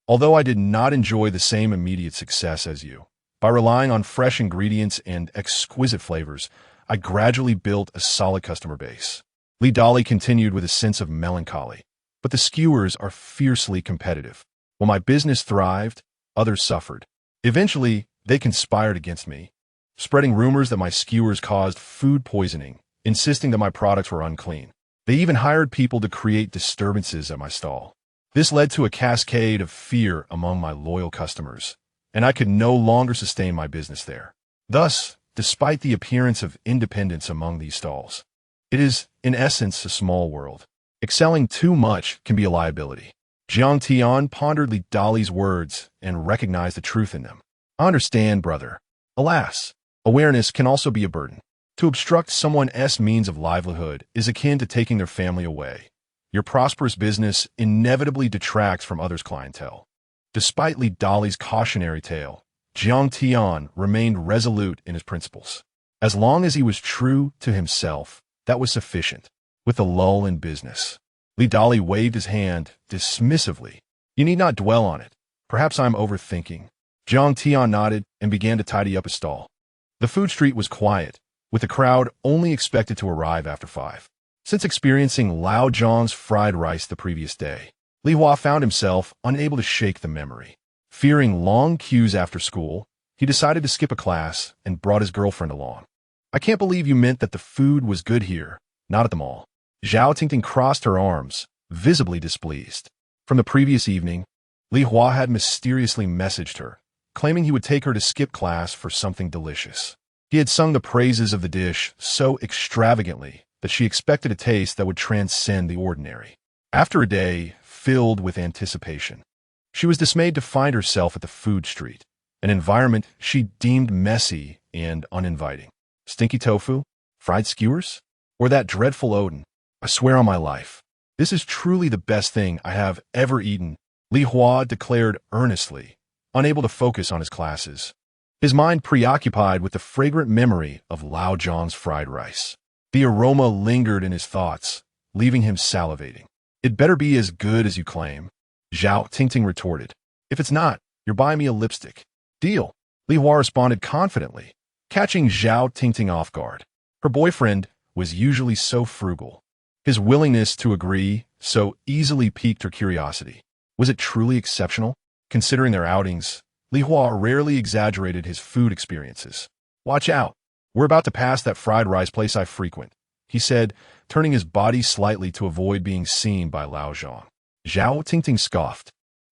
Although I did not enjoy the same immediate success as you, by relying on fresh ingredients and exquisite flavors, I gradually built a solid customer base." Li Dali continued with a sense of melancholy. "But the skewers are fiercely competitive. While my business thrived, others suffered. Eventually, they conspired against me, spreading rumors that my skewers caused food poisoning, insisting that my products were unclean. They even hired people to create disturbances at my stall. This led to a cascade of fear among my loyal customers, and I could no longer sustain my business there. Thus, despite the appearance of independence among these stalls, it is, in essence, a small world. Excelling too much can be a liability." Jiang Tian pondered Li Dali's words and recognized the truth in them. "I understand, brother. Alas, awareness can also be a burden. To obstruct someone's means of livelihood is akin to taking their family away. Your prosperous business inevitably detracts from others' clientele." Despite Li Dali's cautionary tale, Jiang Tian remained resolute in his principles. As long as he was true to himself, that was sufficient. With a lull in business, Li Dali waved his hand dismissively. "You need not dwell on it. Perhaps I'm overthinking." Jiang Tian nodded and began to tidy up his stall. The food street was quiet, with the crowd only expected to arrive after 5. Since experiencing Lao Zhang's fried rice the previous day, Li Hua found himself unable to shake the memory. Fearing long queues after school, he decided to skip a class and brought his girlfriend along. I can't believe you meant that the food was good here, not at the mall. Zhao Tingting crossed her arms, visibly displeased. From the previous evening, Li Hua had mysteriously messaged her, claiming he would take her to skip class for something delicious. He had sung the praises of the dish so extravagantly that she expected a taste that would transcend the ordinary. After a day filled with anticipation, she was dismayed to find herself at the food street, an environment she deemed messy and uninviting. Stinky tofu? Fried skewers? Or that dreadful Odin? I swear on my life, this is truly the best thing I have ever eaten, Li Hua declared earnestly, unable to focus on his classes. His mind preoccupied with the fragrant memory of Lao Zhang's fried rice. The aroma lingered in his thoughts, leaving him salivating. It better be as good as you claim, Zhao Tingting retorted. If it's not, you're buying me a lipstick. Deal, Li Hua responded confidently, catching Zhao Tingting off guard. Her boyfriend was usually so frugal. His willingness to agree so easily piqued her curiosity. Was it truly exceptional? Considering their outings, Li Hua rarely exaggerated his food experiences. Watch out. We're about to pass that fried rice place I frequent, he said, turning his body slightly to avoid being seen by Lao Zhang. Zhao Tingting scoffed.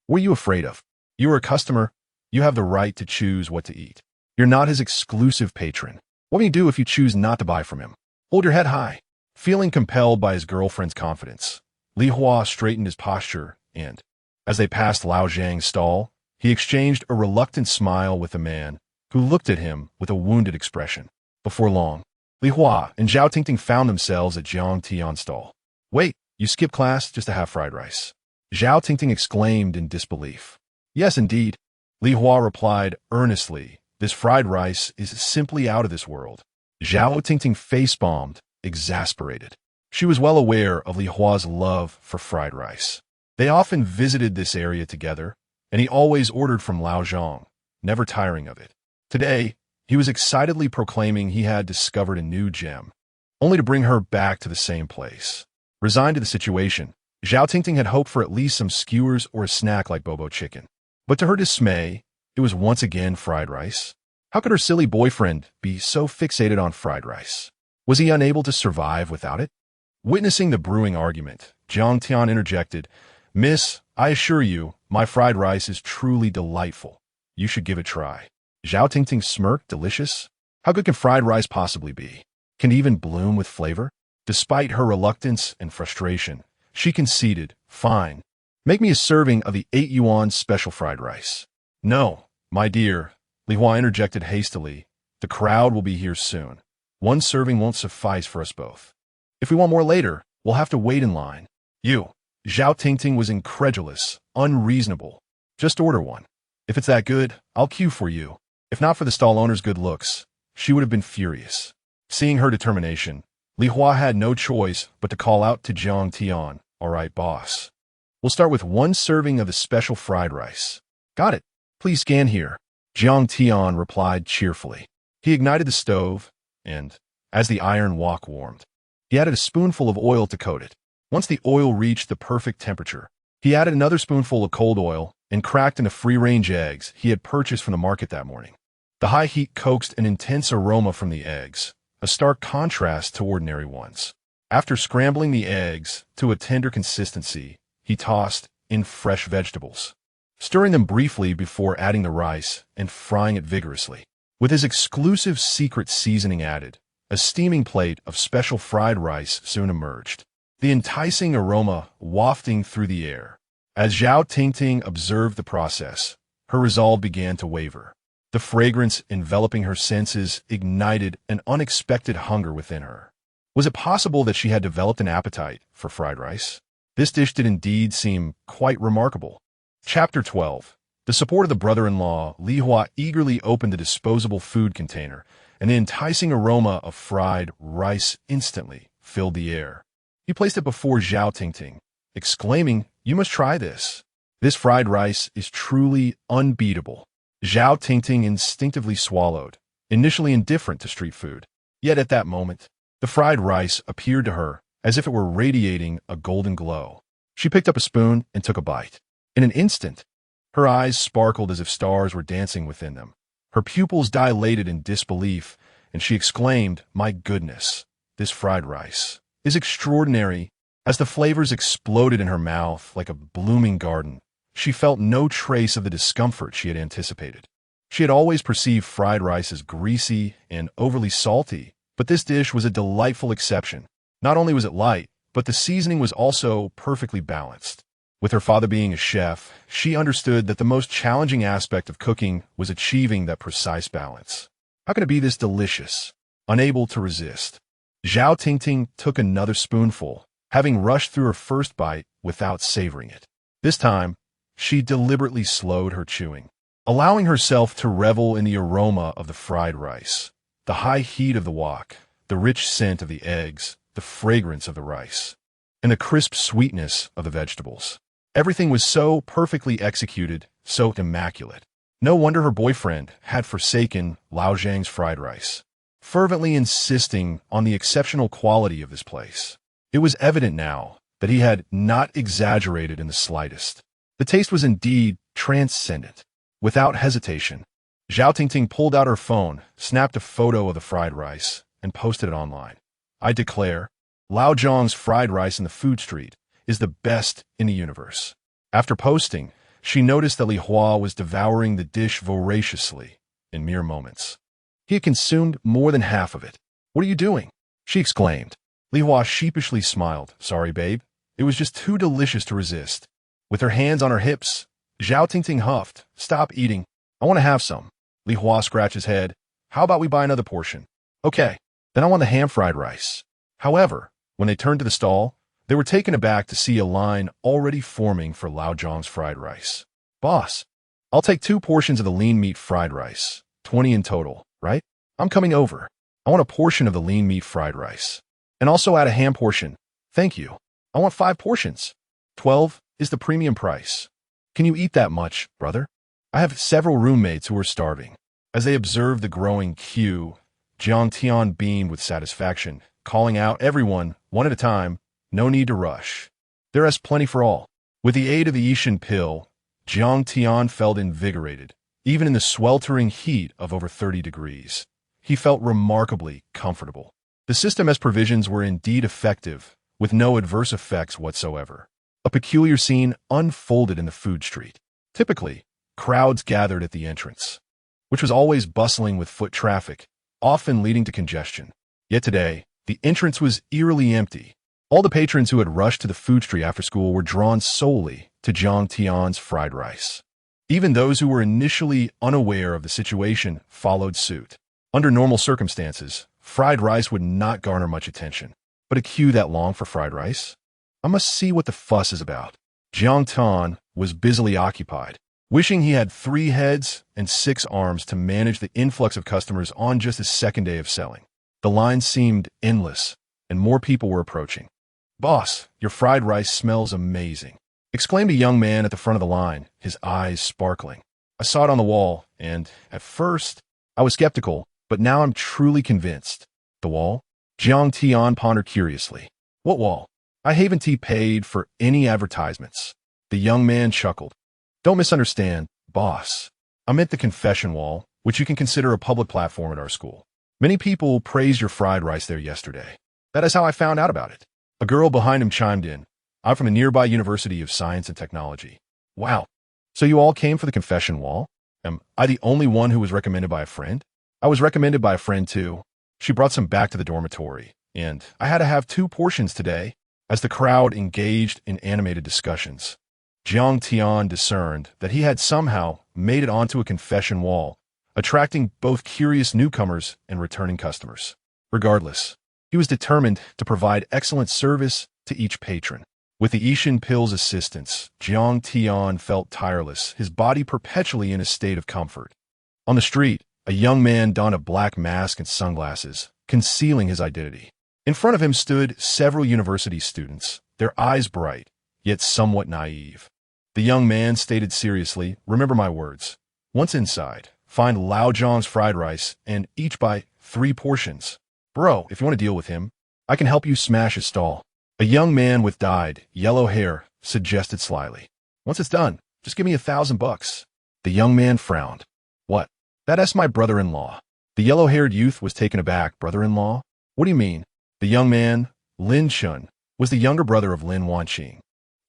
What are you afraid of? You are a customer. You have the right to choose what to eat. You're not his exclusive patron. What will you do if you choose not to buy from him? Hold your head high. Feeling compelled by his girlfriend's confidence, Li Hua straightened his posture and, as they passed Lao Zhang's stall, he exchanged a reluctant smile with the man, who looked at him with a wounded expression. Before long, Li Hua and Zhao Tingting found themselves at Jiang Tian's stall. Wait, you skipped class just to have fried rice? Zhao Tingting exclaimed in disbelief. Yes, indeed, Li Hua replied earnestly. This fried rice is simply out of this world. Zhao Tingting face-palmed, exasperated. She was well aware of Li Hua's love for fried rice. They often visited this area together, and he always ordered from Lao Zhang, never tiring of it. Today, he was excitedly proclaiming he had discovered a new gem, only to bring her back to the same place. Resigned to the situation, Zhao Tingting had hoped for at least some skewers or a snack like bobo chicken. But to her dismay, it was once again fried rice. How could her silly boyfriend be so fixated on fried rice? Was he unable to survive without it? Witnessing the brewing argument, Jiang Tian interjected, Miss, I assure you, my fried rice is truly delightful. You should give it a try. Zhao Tingting smirked, delicious? How good can fried rice possibly be? Can it even bloom with flavor? Despite her reluctance and frustration, she conceded, fine. Make me a serving of the 8 yuan special fried rice. No, my dear, Li Hua interjected hastily. The crowd will be here soon. One serving won't suffice for us both. If we want more later, we'll have to wait in line. You, Zhao Tingting was incredulous, unreasonable. Just order one. If it's that good, I'll queue for you. If not for the stall owner's good looks, she would have been furious. Seeing her determination, Li Hua had no choice but to call out to Jiang Tian, all right, boss. We'll start with 1 serving of the special fried rice. Got it. Please scan here. Jiang Tian replied cheerfully. He ignited the stove, and, as the iron wok warmed, he added a spoonful of oil to coat it. Once the oil reached the perfect temperature, he added another spoonful of cold oil and cracked into free-range eggs he had purchased from the market that morning. The high heat coaxed an intense aroma from the eggs, a stark contrast to ordinary ones. After scrambling the eggs to a tender consistency, he tossed in fresh vegetables, stirring them briefly before adding the rice and frying it vigorously. With his exclusive secret seasoning added, a steaming plate of special fried rice soon emerged, the enticing aroma wafting through the air. As Zhao Tingting observed the process, her resolve began to waver. The fragrance enveloping her senses ignited an unexpected hunger within her. Was it possible that she had developed an appetite for fried rice? This dish did indeed seem quite remarkable. Chapter 12. The support of the brother-in-law, Li Hua eagerly opened the disposable food container, and the enticing aroma of fried rice instantly filled the air. He placed it before Zhao Tingting, exclaiming, "You must try this. This fried rice is truly unbeatable." Zhao Tingting instinctively swallowed, initially indifferent to street food. Yet at that moment, the fried rice appeared to her as if it were radiating a golden glow. She picked up a spoon and took a bite. In an instant, her eyes sparkled as if stars were dancing within them. Her pupils dilated in disbelief, and she exclaimed, "My goodness, this fried rice is extraordinary." As the flavors exploded in her mouth like a blooming garden, she felt no trace of the discomfort she had anticipated. She had always perceived fried rice as greasy and overly salty, but this dish was a delightful exception. Not only was it light, but the seasoning was also perfectly balanced. With her father being a chef, she understood that the most challenging aspect of cooking was achieving that precise balance. How can it be this delicious? Unable to resist, Jiang Tian took another spoonful, having rushed through her first bite without savoring it. This time, she deliberately slowed her chewing, allowing herself to revel in the aroma of the fried rice, the high heat of the wok, the rich scent of the eggs, the fragrance of the rice, and the crisp sweetness of the vegetables. Everything was so perfectly executed, so immaculate. No wonder her boyfriend had forsaken Lao Zhang's fried rice, fervently insisting on the exceptional quality of this place. It was evident now that he had not exaggerated in the slightest. The taste was indeed transcendent. Without hesitation, Jiang Tian pulled out her phone, snapped a photo of the fried rice, and posted it online. "I declare, Lao Zhang's fried rice in the food street is the best in the universe." After posting, she noticed that Li Hua was devouring the dish voraciously in mere moments. He had consumed more than half of it. "What are you doing?" she exclaimed. Li Hua sheepishly smiled. "Sorry, babe. It was just too delicious to resist." With her hands on her hips, Jiang Tian huffed. "Stop eating. I want to have some." Li Hua scratched his head. "How about we buy another portion?" "Okay. Then I want the ham-fried rice." However, when they turned to the stall, they were taken aback to see a line already forming for Lao Zhang's fried rice. "Boss, I'll take 2 portions of the lean meat fried rice. 20 in total, right? I'm coming over. I want a portion of the lean meat fried rice. And also add a ham portion. Thank you. I want 5 portions. 12 is the premium price." "Can you eat that much, brother? I have several roommates who are starving." As they observed the growing queue, Jiang Tian beamed with satisfaction, calling out everyone, one at a time, "No need to rush. There is plenty for all." With the aid of the Yishan pill, Jiang Tian felt invigorated, even in the sweltering heat of over 30 degrees. He felt remarkably comfortable. The system's provisions were indeed effective, with no adverse effects whatsoever. A peculiar scene unfolded in the food street. Typically, crowds gathered at the entrance, which was always bustling with foot traffic, often leading to congestion. Yet today, the entrance was eerily empty. All the patrons who had rushed to the food street after school were drawn solely to Jiang Tian's fried rice. Even those who were initially unaware of the situation followed suit. Under normal circumstances, fried rice would not garner much attention. But a queue that long for fried rice? I must see what the fuss is about. Jiang Tian was busily occupied, wishing he had 3 heads and 6 arms to manage the influx of customers on just his second day of selling. The line seemed endless, and more people were approaching. "Boss, your fried rice smells amazing," exclaimed a young man at the front of the line, his eyes sparkling. "I saw it on the wall, and, at first, I was skeptical, but now I'm truly convinced." "The wall?" Jiang Tian pondered curiously. "What wall? I haven't paid for any advertisements." The young man chuckled. "Don't misunderstand, boss. I meant the confession wall, which you can consider a public platform at our school. Many people praised your fried rice there yesterday. That is how I found out about it." A girl behind him chimed in. "I'm from a nearby University of Science and Technology." "Wow. So you all came for the confession wall? Am I the only one who was recommended by a friend?" "I was recommended by a friend too. She brought some back to the dormitory, and I had to have 2 portions today." As the crowd engaged in animated discussions, Jiang Tian discerned that he had somehow made it onto a confession wall, attracting both curious newcomers and returning customers. Regardless, he was determined to provide excellent service to each patron. With the Yishan pill's assistance, Jiang Tian felt tireless, his body perpetually in a state of comfort. On the street, a young man donned a black mask and sunglasses, concealing his identity. In front of him stood several university students, their eyes bright, yet somewhat naive. The young man stated seriously, "Remember my words. Once inside, find Lao Zhang's fried rice and each buy 3 portions. Bro, if you want to deal with him, I can help you smash his stall." A young man with dyed, yellow hair suggested slyly. Once it's done, just give me $1,000. The young man frowned. What? That's my brother-in-law. The yellow-haired youth was taken aback. Brother-in-law? What do you mean? The young man, Lin Chun, was the younger brother of Lin Wanqing,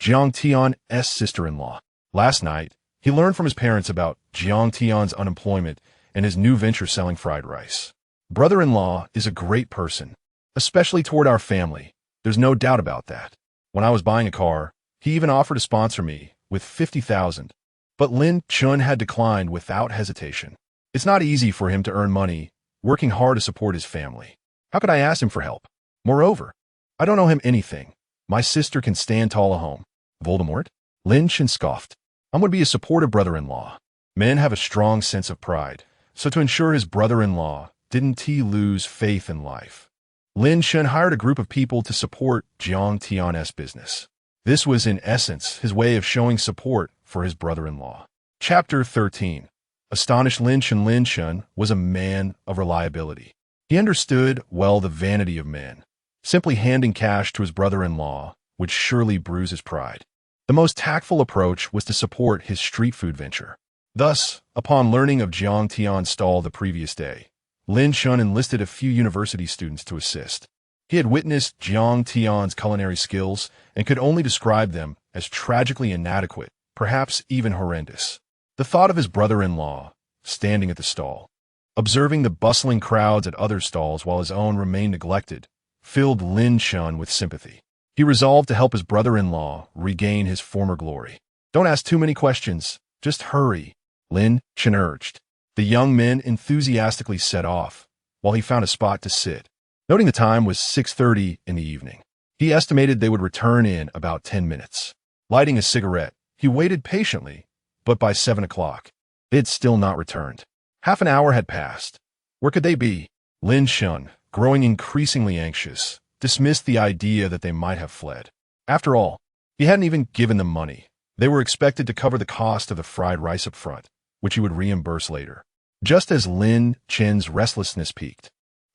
Jiang Tian's sister-in-law. Last night, he learned from his parents about Jiang Tian's unemployment and his new venture selling fried rice. Brother-in-law is a great person, especially toward our family. There's no doubt about that. When I was buying a car, he even offered to sponsor me with $50,000. But Lin Chun had declined without hesitation. It's not easy for him to earn money, working hard to support his family. How could I ask him for help? Moreover, I don't owe him anything. My sister can stand tall at home. Voldemort? Lin Chun scoffed. I'm going to be a supportive brother-in-law. Men have a strong sense of pride, so to ensure his brother-in-law didn't he lose faith in life, Lin Chun hired a group of people to support Jiang Tian's business. This was, in essence, his way of showing support for his brother-in-law. Chapter 13. Astonished Lin Chun was a man of reliability. He understood well the vanity of men. Simply handing cash to his brother-in-law would surely bruise his pride. The most tactful approach was to support his street food venture. Thus, upon learning of Jiang Tian's stall the previous day, Lin Chun enlisted a few university students to assist. He had witnessed Jiang Tian's culinary skills and could only describe them as tragically inadequate, perhaps even horrendous. The thought of his brother-in-law, standing at the stall, observing the bustling crowds at other stalls while his own remained neglected, filled Lin Chun with sympathy. He resolved to help his brother-in-law regain his former glory. Don't ask too many questions, just hurry, Lin Chun urged. The young men enthusiastically set off, while he found a spot to sit. Noting the time was 6:30 in the evening, he estimated they would return in about 10 minutes. Lighting a cigarette, he waited patiently, but by 7 o'clock, they had still not returned. Half an hour had passed. Where could they be? Lin Chun, growing increasingly anxious, dismissed the idea that they might have fled. After all, he hadn't even given them money. They were expected to cover the cost of the fried rice up front, which he would reimburse later. Just as Lin Chun's restlessness peaked,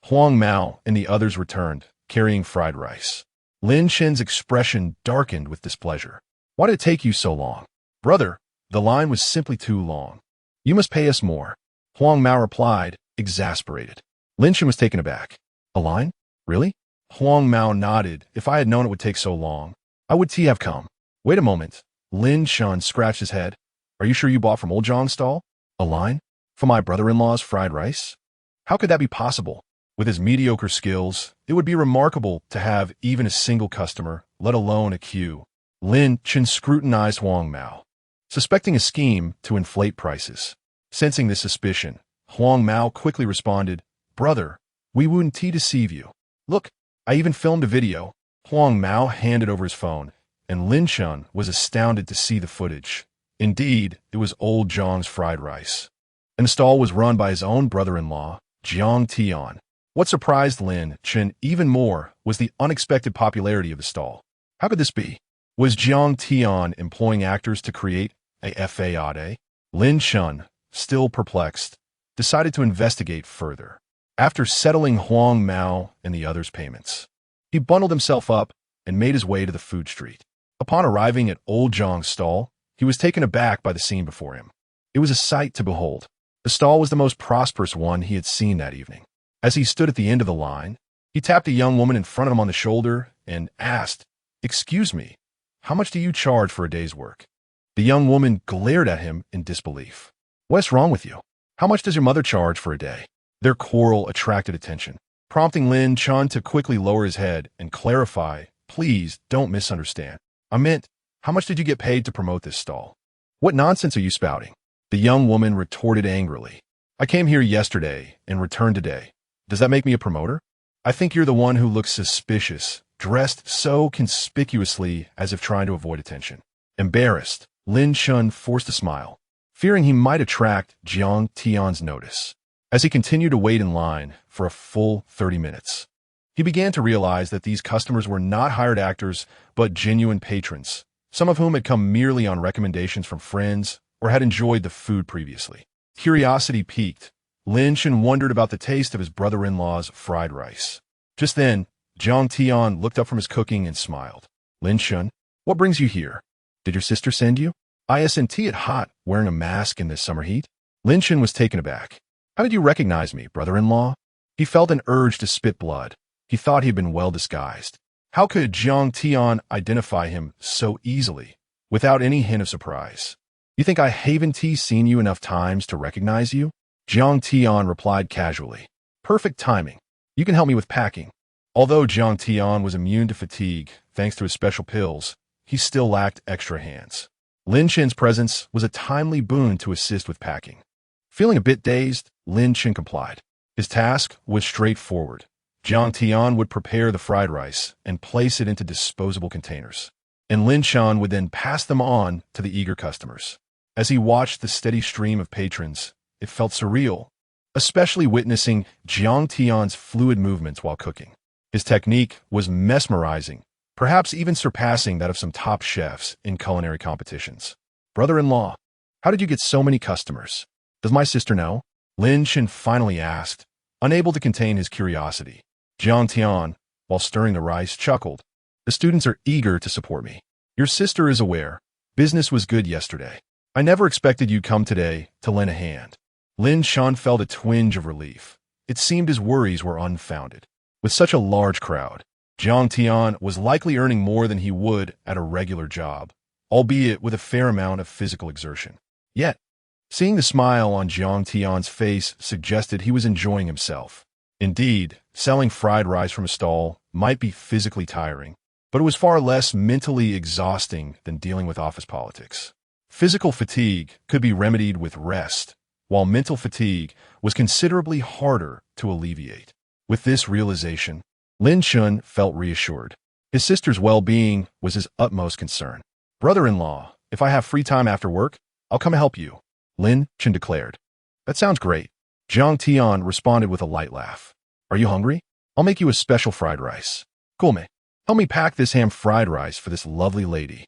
Huang Mao and the others returned, carrying fried rice. Lin Chun's expression darkened with displeasure. Why did it take you so long? Brother, the line was simply too long. You must pay us more, Huang Mao replied, exasperated. Lin Chun was taken aback. A line? Really? Huang Mao nodded. If I had known it would take so long, I would have come. Wait a moment. Lin Chun scratched his head. Are you sure you bought from old John's stall? A line? For my brother-in-law's fried rice? How could that be possible? With his mediocre skills, it would be remarkable to have even a single customer, let alone a queue. Lin Chun scrutinized Huang Mao, suspecting a scheme to inflate prices. Sensing this suspicion, Huang Mao quickly responded, Brother, we wouldn't deceive you. Look, I even filmed a video. Huang Mao handed over his phone, and Lin Chun was astounded to see the footage. Indeed, it was old Zhang's fried rice. And the stall was run by his own brother-in-law, Jiang Tian. What surprised Lin Chun even more was the unexpected popularity of the stall. How could this be? Was Jiang Tian employing actors to create a fad? Lin Chun, still perplexed, decided to investigate further. After settling Huang Mao and the others' payments, he bundled himself up and made his way to the food street. Upon arriving at old Zhang's stall, he was taken aback by the scene before him. It was a sight to behold. The stall was the most prosperous one he had seen that evening. As he stood at the end of the line, he tapped a young woman in front of him on the shoulder and asked, Excuse me, how much do you charge for a day's work? The young woman glared at him in disbelief. What's wrong with you? How much does your mother charge for a day? Their quarrel attracted attention, prompting Lin Chun to quickly lower his head and clarify, Please don't misunderstand. I meant, how much did you get paid to promote this stall? What nonsense are you spouting? The young woman retorted angrily. I came here yesterday and returned today. Does that make me a promoter? I think you're the one who looks suspicious, dressed so conspicuously as if trying to avoid attention. Embarrassed, Lin Chun forced a smile, fearing he might attract Jiang Tian's notice. As he continued to wait in line for a full 30 minutes, he began to realize that these customers were not hired actors, but genuine patrons, some of whom had come merely on recommendations from friends or had enjoyed the food previously. Curiosity piqued. Lin Chun wondered about the taste of his brother-in-law's fried rice. Just then, Jiang Tian looked up from his cooking and smiled. Lin Chun, what brings you here? Did your sister send you? Isn't it hot wearing a mask in this summer heat? Lin Chen was taken aback. How did you recognize me, brother-in-law? He felt an urge to spit blood. He thought he'd been well disguised. How could Jiang Tian identify him so easily, without any hint of surprise? You think I haven't seen you enough times to recognize you? Jiang Tian replied casually. Perfect timing. You can help me with packing. Although Jiang Tian was immune to fatigue thanks to his special pills, he still lacked extra hands. Lin Chen's presence was a timely boon to assist with packing. Feeling a bit dazed, Lin Chen complied. His task was straightforward. Jiang Tian would prepare the fried rice and place it into disposable containers, and Lin Chen would then pass them on to the eager customers. As he watched the steady stream of patrons, it felt surreal, especially witnessing Jiang Tian's fluid movements while cooking. His technique was mesmerizing, perhaps even surpassing that of some top chefs in culinary competitions. Brother-in-law, how did you get so many customers? Does my sister know? Lin Chen finally asked, unable to contain his curiosity. Jiang Tian, while stirring the rice, chuckled. The students are eager to support me. Your sister is aware. Business was good yesterday. I never expected you'd come today to lend a hand. Lin Chen felt a twinge of relief. It seemed his worries were unfounded. With such a large crowd, Jiang Tian was likely earning more than he would at a regular job, albeit with a fair amount of physical exertion. Yet, seeing the smile on Jiang Tian's face suggested he was enjoying himself. Indeed, selling fried rice from a stall might be physically tiring, but it was far less mentally exhausting than dealing with office politics. Physical fatigue could be remedied with rest, while mental fatigue was considerably harder to alleviate. With this realization, Lin Chen felt reassured. His sister's well-being was his utmost concern. Brother-in-law, if I have free time after work, I'll come help you, Lin Chen declared. That sounds great. Jiang Tian responded with a light laugh. Are you hungry? I'll make you a special fried rice. Cool, mate. Help me pack this ham fried rice for this lovely lady.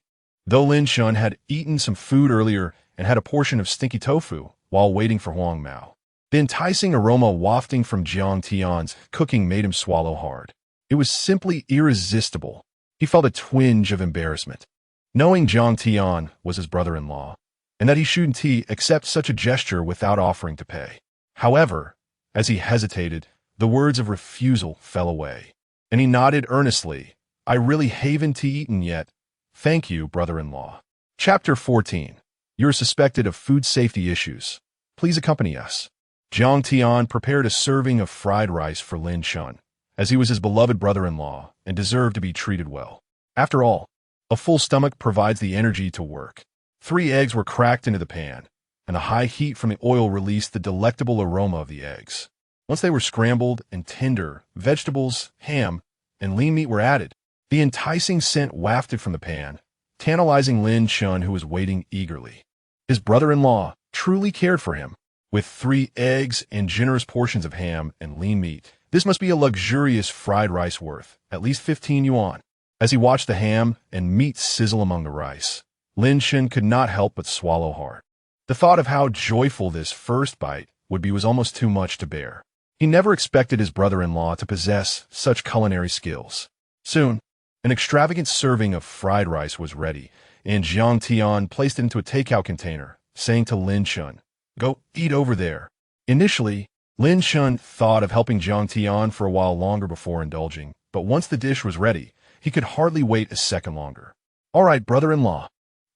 Though Lin Chen had eaten some food earlier and had a portion of stinky tofu while waiting for Huang Mao, the enticing aroma wafting from Jiang Tian's cooking made him swallow hard. It was simply irresistible. He felt a twinge of embarrassment, knowing Jiang Tian was his brother-in-law, and that he shouldn't accept such a gesture without offering to pay. However, as he hesitated, the words of refusal fell away, and he nodded earnestly. I really haven't eaten yet. Thank you, brother-in-law. Chapter 14. You're suspected of food safety issues. Please accompany us. Jiang Tian prepared a serving of fried rice for Lin Chen, as he was his beloved brother-in-law and deserved to be treated well. After all, a full stomach provides the energy to work. 3 eggs were cracked into the pan, and the high heat from the oil released the delectable aroma of the eggs. Once they were scrambled and tender, vegetables, ham, and lean meat were added. The enticing scent wafted from the pan, tantalizing Lin Chen, who was waiting eagerly. His brother-in-law truly cared for him. With 3 eggs and generous portions of ham and lean meat, this must be a luxurious fried rice worth at least 15 yuan. As he watched the ham and meat sizzle among the rice, Lin Chen could not help but swallow hard. The thought of how joyful this first bite would be was almost too much to bear. He never expected his brother-in-law to possess such culinary skills. Soon, an extravagant serving of fried rice was ready, and Jiang Tian placed it into a takeout container, saying to Lin Chen, "Go eat over there." Initially, Lin Chen thought of helping Jiang Tian for a while longer before indulging, but once the dish was ready, he could hardly wait a second longer. All right, brother-in-law.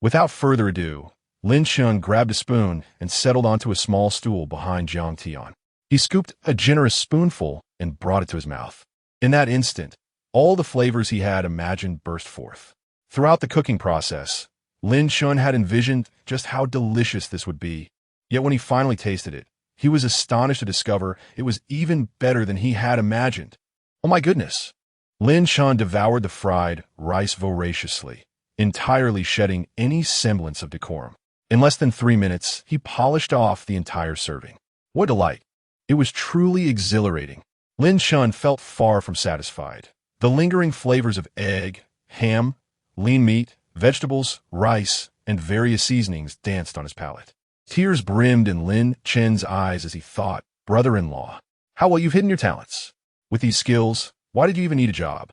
Without further ado, Lin Chen grabbed a spoon and settled onto a small stool behind Jiang Tian. He scooped a generous spoonful and brought it to his mouth. In that instant, all the flavors he had imagined burst forth. Throughout the cooking process, Lin Chen had envisioned just how delicious this would be. Yet when he finally tasted it, he was astonished to discover it was even better than he had imagined. Oh my goodness! Lin Chen devoured the fried rice voraciously, entirely shedding any semblance of decorum. In less than 3 minutes, he polished off the entire serving. What delight! It was truly exhilarating. Lin Chen felt far from satisfied. The lingering flavors of egg, ham, lean meat, vegetables, rice, and various seasonings danced on his palate. Tears brimmed in Lin Chen's eyes as he thought, brother-in-law, how well you've hidden your talents. With these skills, why did you even need a job?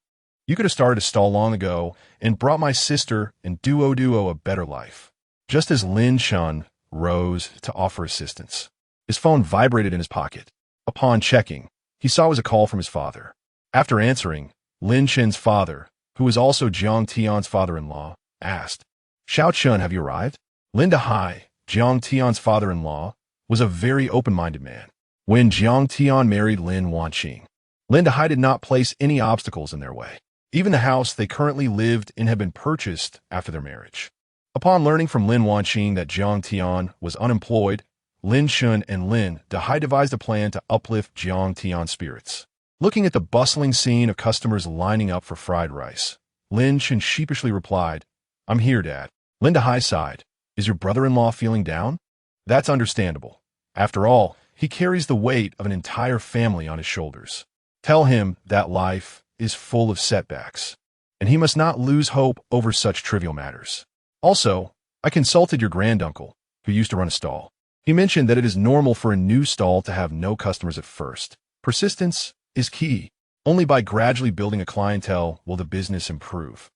You could have started a stall long ago and brought my sister and duo a better life. Just as Lin Chun rose to offer assistance, his phone vibrated in his pocket. Upon checking, he saw it was a call from his father. After answering, Lin Chen's father, who was also Jiang Tian's father-in-law, asked, "Xiao Chun, have you arrived?" Lin Dahai, Jiang Tian's father-in-law, was a very open-minded man. When Jiang Tian married Lin Wanqing, Lin Dahai did not place any obstacles in their way. Even the house they currently lived in had been purchased after their marriage. Upon learning from Lin Wanqing that Jiang Tian was unemployed, Lin Chun and Lin Dahai devised a plan to uplift Jiang Tian's spirits. Looking at the bustling scene of customers lining up for fried rice, Lin Chun sheepishly replied, "I'm here, Dad." Lin Dahai sighed, "Is your brother-in-law feeling down?" "That's understandable. After all, he carries the weight of an entire family on his shoulders. Tell him that life is full of setbacks, and he must not lose hope over such trivial matters. Also, I consulted your granduncle, who used to run a stall. He mentioned that it is normal for a new stall to have no customers at first. Persistence is key. Only by gradually building a clientele will the business improve."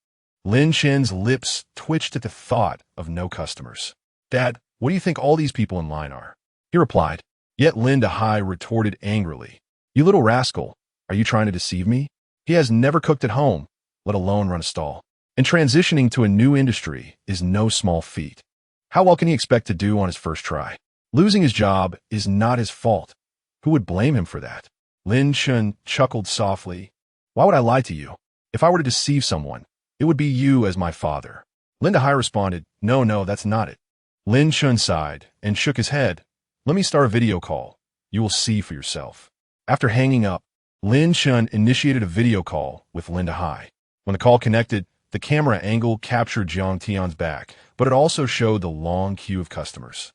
Lin Chen's lips twitched at the thought of no customers. "Dad, what do you think all these people in line are?" he replied. Yet Lin Dahai retorted angrily, "You little rascal, are you trying to deceive me? He has never cooked at home, let alone run a stall. And transitioning to a new industry is no small feat. How well can he expect to do on his first try? Losing his job is not his fault. Who would blame him for that?" Lin Chun chuckled softly. "Why would I lie to you? If I were to deceive someone, it would be you as my father." Lin Dahai responded, No, that's not it." Lin Chun sighed and shook his head. "Let me start a video call. You will see for yourself." After hanging up, Lin Chun initiated a video call with Lin Dahai. When the call connected, the camera angle captured Jiang Tian's back, but it also showed the long queue of customers.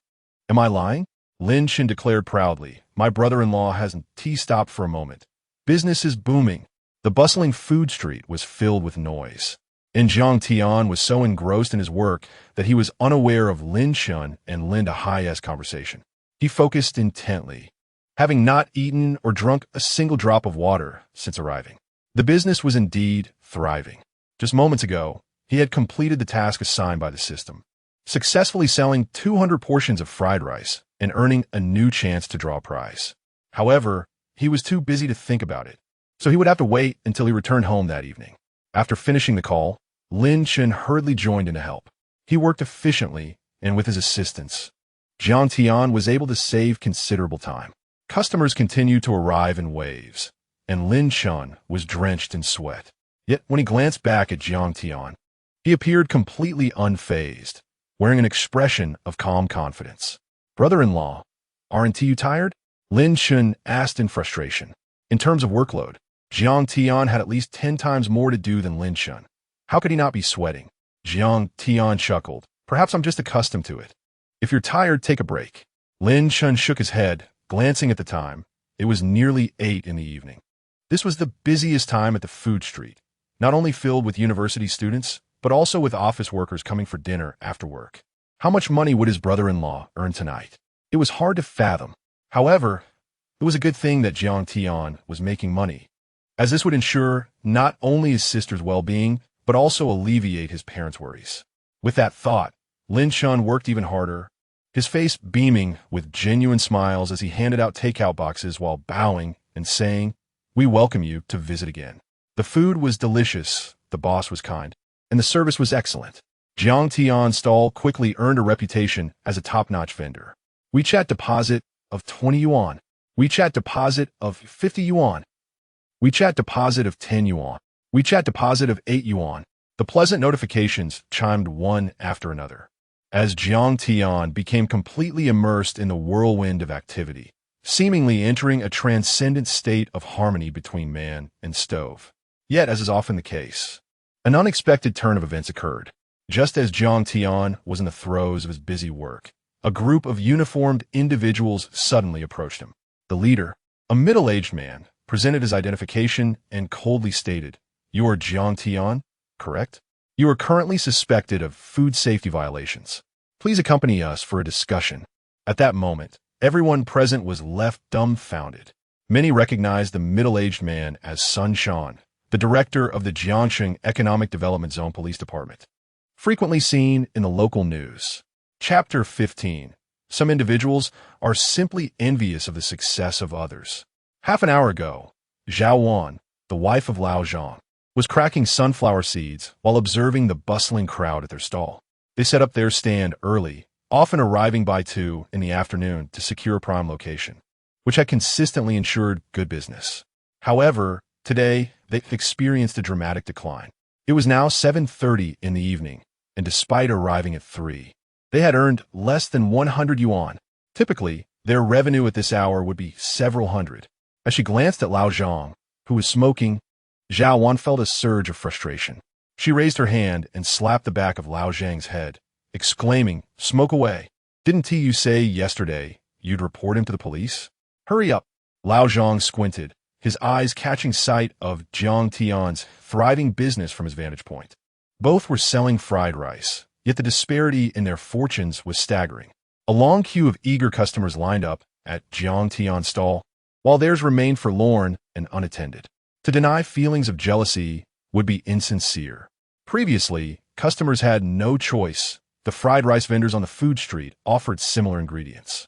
"Am I lying?" Lin Chun declared proudly. "My brother-in-law hasn't stopped for a moment. Business is booming." The bustling food street was filled with noise, and Jiang Tian was so engrossed in his work that he was unaware of Lin Chun and Lin Dahai's conversation. He focused intently, having not eaten or drunk a single drop of water since arriving. The business was indeed thriving. Just moments ago, he had completed the task assigned by the system, successfully selling 200 portions of fried rice and earning a new chance to draw a prize. However, he was too busy to think about it, so he would have to wait until he returned home that evening. After finishing the call, Lin Chun hurriedly joined in to help. He worked efficiently, and with his assistance, Jiang Tian was able to save considerable time. Customers continued to arrive in waves, and Lin Chun was drenched in sweat. Yet when he glanced back at Jiang Tian, he appeared completely unfazed, wearing an expression of calm confidence. "Brother-in-law, aren't you tired?" Lin Chun asked in frustration. In terms of workload, Jiang Tian had at least 10 times more to do than Lin Chun. How could he not be sweating? Jiang Tian chuckled. "Perhaps I'm just accustomed to it. If you're tired, take a break." Lin Chun shook his head, glancing at the time. It was nearly 8 in the evening. This was the busiest time at the food street, not only filled with university students, but also with office workers coming for dinner after work. How much money would his brother-in-law earn tonight? It was hard to fathom. However, it was a good thing that Jiang Tian was making money, as this would ensure not only his sister's well-being, but also alleviate his parents' worries. With that thought, Lin Chun worked even harder, his face beaming with genuine smiles as he handed out takeout boxes while bowing and saying, "We welcome you to visit again." The food was delicious, the boss was kind, and the service was excellent. Jiang Tian's stall quickly earned a reputation as a top-notch vendor. WeChat deposit of 20 yuan. WeChat deposit of 50 yuan. WeChat deposit of 10 yuan. WeChat deposit of 8 yuan. The pleasant notifications chimed one after another, as Jiang Tian became completely immersed in the whirlwind of activity, seemingly entering a transcendent state of harmony between man and stove. Yet, as is often the case, an unexpected turn of events occurred. Just as Jiang Tian was in the throes of his busy work, a group of uniformed individuals suddenly approached him. The leader, a middle-aged man, presented his identification and coldly stated, "You are Jiang Tian, correct? You are currently suspected of food safety violations. Please accompany us for a discussion." At that moment, everyone present was left dumbfounded. Many recognized the middle-aged man as Sun Shan, the director of the Jiangtian Economic Development Zone Police Department. Frequently seen in the local news. Chapter 15. Some individuals are simply envious of the success of others. Half an hour ago, Zhao Wan, the wife of Lao Zhang, was cracking sunflower seeds while observing the bustling crowd at their stall. They set up their stand early, often arriving by 2 in the afternoon to secure a prime location, which had consistently ensured good business. However, today, they experienced a dramatic decline. It was now 7:30 in the evening, and despite arriving at 3, they had earned less than 100 yuan. Typically, their revenue at this hour would be several hundred. As she glanced at Lao Zhang, who was smoking, Zhao Wan felt a surge of frustration. She raised her hand and slapped the back of Lao Zhang's head, exclaiming, "Smoke away. Didn't you say yesterday you'd report him to the police? Hurry up." Lao Zhang squinted, his eyes catching sight of Jiang Tian's thriving business from his vantage point. Both were selling fried rice, yet the disparity in their fortunes was staggering. A long queue of eager customers lined up at Jiang Tian's stall, while theirs remained forlorn and unattended. To deny feelings of jealousy would be insincere. Previously, customers had no choice. The fried rice vendors on the food street offered similar ingredients.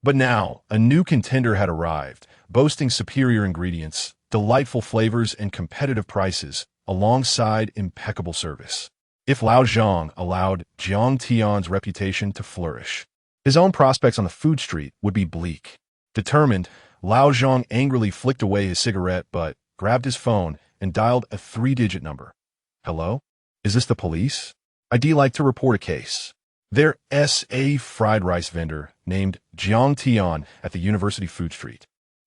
But now, a new contender had arrived, boasting superior ingredients, delightful flavors, and competitive prices, alongside impeccable service. If Lao Zhang allowed Jiang Tian's reputation to flourish, his own prospects on the food street would be bleak. Determined, Lao Zhang angrily flicked away his cigarette but grabbed his phone and dialed a 3-digit number. "Hello? Is this the police? I'd like to report a case. There's a fried rice vendor named Jiang Tian at the University Food Street,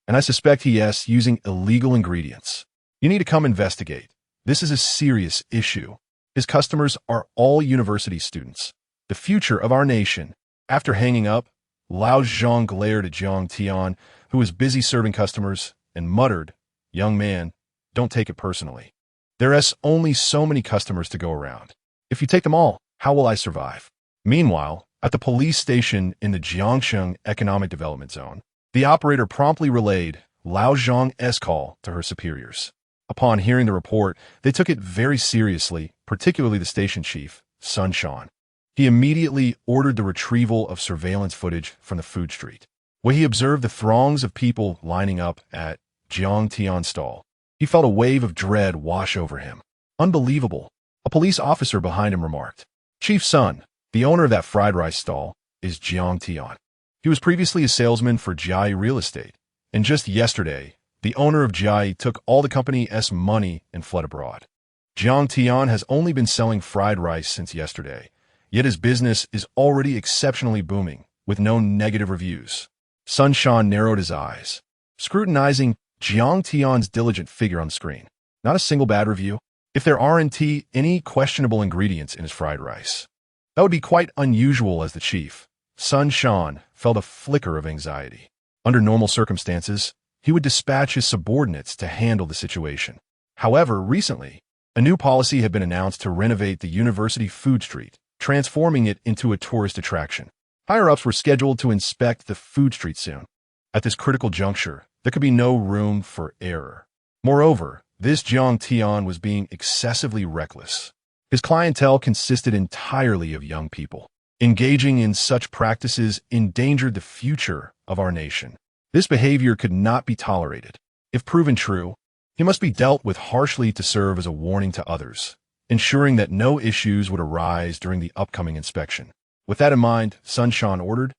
and I suspect he's using illegal ingredients. You need to come investigate. This is a serious issue. His customers are all university students, the future of our nation." After hanging up, Lao Zhang glared at Jiang Tian, who was busy serving customers, and muttered, "Young man, don't take it personally. There's only so many customers to go around. If you take them all, how will I survive?" Meanwhile, at the police station in the Jiangtian Economic Development Zone, the operator promptly relayed Lao Zhang's call to her superiors. Upon hearing the report, they took it very seriously, particularly the station chief, Sun Shan. He immediately ordered the retrieval of surveillance footage from the food street, where he observed the throngs of people lining up at Jiang Tian's stall. He felt a wave of dread wash over him. "Unbelievable," a police officer behind him remarked. "Chief Sun, the owner of that fried rice stall, is Jiang Tian. He was previously a salesman for Jiai Real Estate, and just yesterday, the owner of Jiai took all the company's money and fled abroad. Jiang Tian has only been selling fried rice since yesterday, yet his business is already exceptionally booming, with no negative reviews." Sun Shan narrowed his eyes, scrutinizing Jiang Tian's diligent figure on the screen. Not a single bad review. If there aren't any questionable ingredients in his fried rice, that would be quite unusual. As the chief, Sun Shan felt a flicker of anxiety. Under normal circumstances, he would dispatch his subordinates to handle the situation. However, recently, a new policy had been announced to renovate the university food street, transforming it into a tourist attraction. Higher-ups were scheduled to inspect the food street soon. At this critical juncture, there could be no room for error. Moreover, this Jiang Tian was being excessively reckless. His clientele consisted entirely of young people. Engaging in such practices endangered the future of our nation. This behavior could not be tolerated. If proven true, he must be dealt with harshly to serve as a warning to others, ensuring that no issues would arise during the upcoming inspection. With that in mind, Sun Shan ordered,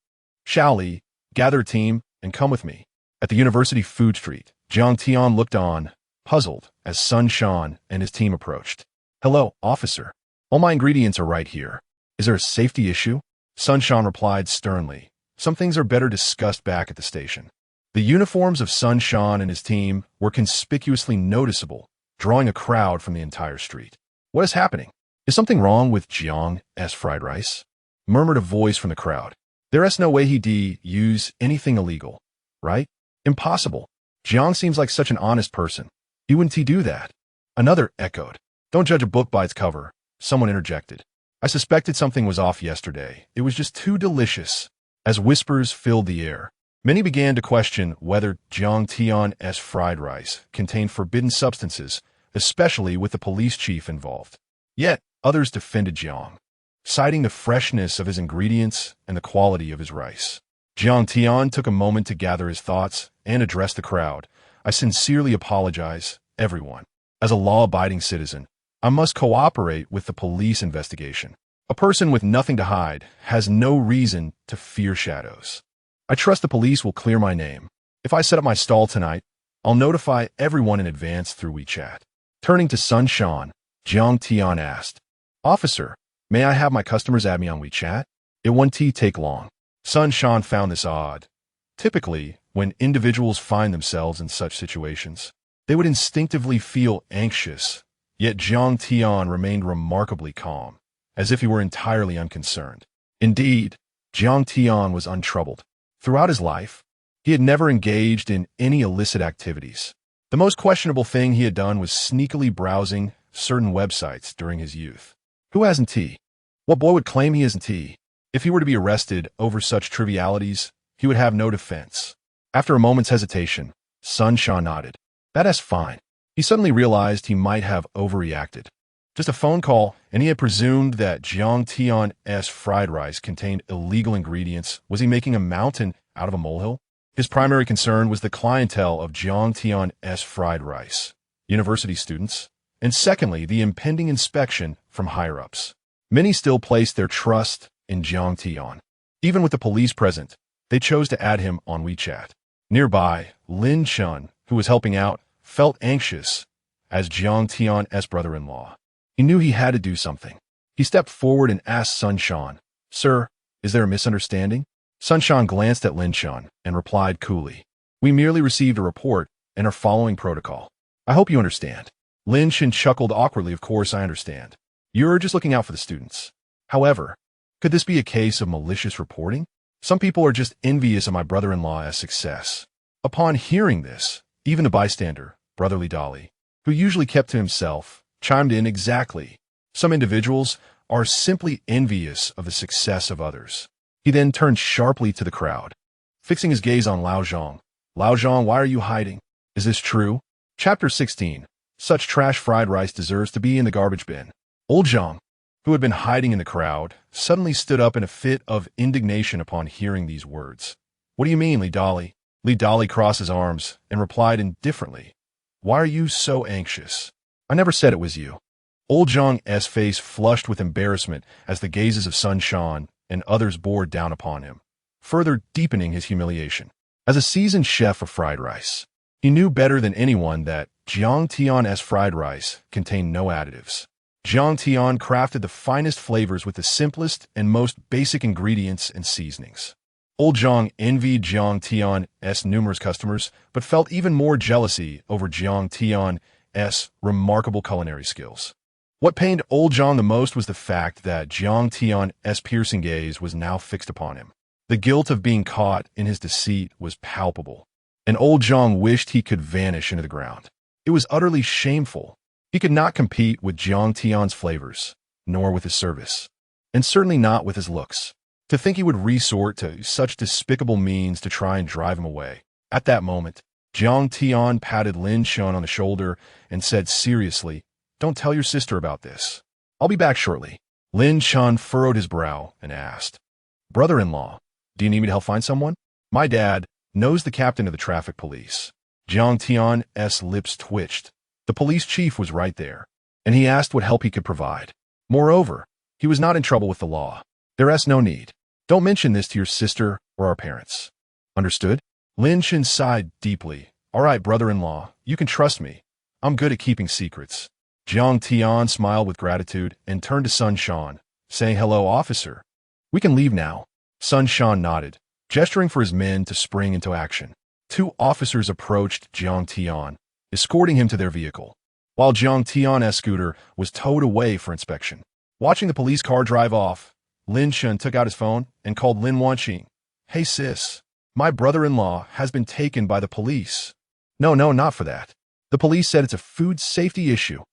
"Shaoli, gather a team and come with me." At the University Food Street, Jiang Tian looked on, puzzled, as Sun Shan and his team approached. "Hello, officer. All my ingredients are right here. Is there a safety issue?" Sun Shan replied sternly, "Some things are better discussed back at the station." The uniforms of Sun Shan and his team were conspicuously noticeable, drawing a crowd from the entire street. "What is happening? Is something wrong with Jiang's fried rice?" murmured a voice from the crowd. "There's no way he'd use anything illegal, right? Impossible. Jiang seems like such an honest person. He wouldn't do that." Another echoed. "Don't judge a book by its cover," someone interjected. "I suspected something was off yesterday. It was just too delicious." As whispers filled the air, many began to question whether Jiang Tian's fried rice contained forbidden substances, especially with the police chief involved. Yet, others defended Jiang, citing the freshness of his ingredients and the quality of his rice. Jiang Tian took a moment to gather his thoughts and address the crowd. I sincerely apologize, everyone. As a law-abiding citizen, I must cooperate with the police investigation. A person with nothing to hide has no reason to fear shadows. I trust the police will clear my name. If I set up my stall tonight, I'll notify everyone in advance through WeChat. Turning to Sun Shan, Jiang Tian asked, "Officer, may I have my customers add me on WeChat? It won't take long." Sun Shan found this odd. Typically, when individuals find themselves in such situations, they would instinctively feel anxious, yet Jiang Tian remained remarkably calm, as if he were entirely unconcerned. Indeed, Jiang Tian was untroubled. Throughout his life, he had never engaged in any illicit activities. The most questionable thing he had done was sneakily browsing certain websites during his youth. Who hasn't he? What boy would claim he isn't he? If he were to be arrested over such trivialities, he would have no defense. After a moment's hesitation, Sun Shan nodded. That's fine. He suddenly realized he might have overreacted. Just a phone call, and he had presumed that Jiang Tian's fried rice contained illegal ingredients. Was he making a mountain out of a molehill? His primary concern was the clientele of Jiang Tian's fried rice, university students, and secondly, the impending inspection from higher-ups. Many still placed their trust in Jiang Tian. Even with the police present, they chose to add him on WeChat. Nearby, Lin Wanqing, who was helping out, felt anxious as Jiang Tian's brother-in-law. He knew he had to do something. He stepped forward and asked Sun Shan, "Sir, is there a misunderstanding?" Sun Shan glanced at Lin Wanqing and replied coolly, "We merely received a report and are following protocol. I hope you understand." Lin Wanqing chuckled awkwardly. "Of course I understand. You're just looking out for the students. However, could this be a case of malicious reporting? Some people are just envious of my brother-in-law's success." Upon hearing this, even a bystander, Brotherly Dolly, who usually kept to himself, chimed in exactly. Some individuals are simply envious of the success of others. He then turned sharply to the crowd, fixing his gaze on Lao Zhang. "Lao Zhang, why are you hiding? Is this true?" Chapter 16. Such trash fried rice deserves to be in the garbage bin. Old Zhang, who had been hiding in the crowd, suddenly stood up in a fit of indignation upon hearing these words. "What do you mean, Li Dolly?" Li Dolly crossed his arms and replied indifferently, "Why are you so anxious? I never said it was you." Old Zhang's face flushed with embarrassment as the gazes of Sun Shan and others bore down upon him, further deepening his humiliation. As a seasoned chef of fried rice, he knew better than anyone that Jiang Tian's fried rice contained no additives. Jiang Tian crafted the finest flavors with the simplest and most basic ingredients and seasonings. Old Zhang envied Jiang Tian's numerous customers, but felt even more jealousy over Jiang Tian's remarkable culinary skills. What pained Old Zhang the most was the fact that Jiang Tian's piercing gaze was now fixed upon him. The guilt of being caught in his deceit was palpable, and Old Zhang wished he could vanish into the ground. It was utterly shameful. He could not compete with Jiang Tian's flavors, nor with his service, and certainly not with his looks. To think he would resort to such despicable means to try and drive him away. At that moment, Jiang Tian patted Lin Wanqing on the shoulder and said seriously, "Don't tell your sister about this. I'll be back shortly." Lin Wanqing furrowed his brow and asked, "Brother-in-law, do you need me to help find someone?" "My dad knows the captain of the traffic police." Jiang Tian's lips twitched. The police chief was right there, and he asked what help he could provide. Moreover, he was not in trouble with the law. There's no need. Don't mention this to your sister or our parents. Understood? Lin Wanqing sighed deeply. "All right, brother-in-law, you can trust me. I'm good at keeping secrets." Jiang Tian smiled with gratitude and turned to Sun Shan, saying, "Hello, officer. We can leave now." Sun Shan nodded, gesturing for his men to spring into action. Two officers approached Jiang Tian, escorting him to their vehicle, while Jiang Tian's scooter was towed away for inspection. Watching the police car drive off, Lin Wanqing took out his phone and called Lin Wanqing. "Hey sis, my brother-in-law has been taken by the police." No, not for that. The police said it's a food safety issue.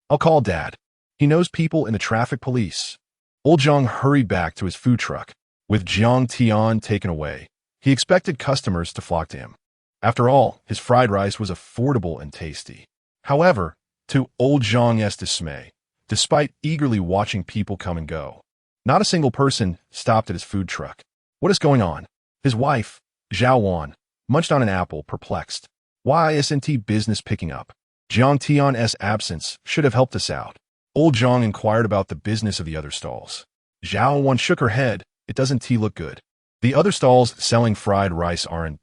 I'll call Dad. He knows people in the traffic police." Old Zhang hurried back to his food truck. With Jiang Tian taken away, he expected customers to flock to him. After all, his fried rice was affordable and tasty. However, To old Zhang's dismay, despite eagerly watching people come and go, not a single person stopped at his food truck. What is going on? His wife, Zhao Wan, munched on an apple, perplexed. Why isn't business picking up? Jiang Tian's absence should have helped us out. Old Zhang inquired about the business of the other stalls. Zhao Wan shook her head. It doesn't look good. The other stalls selling fried rice aren't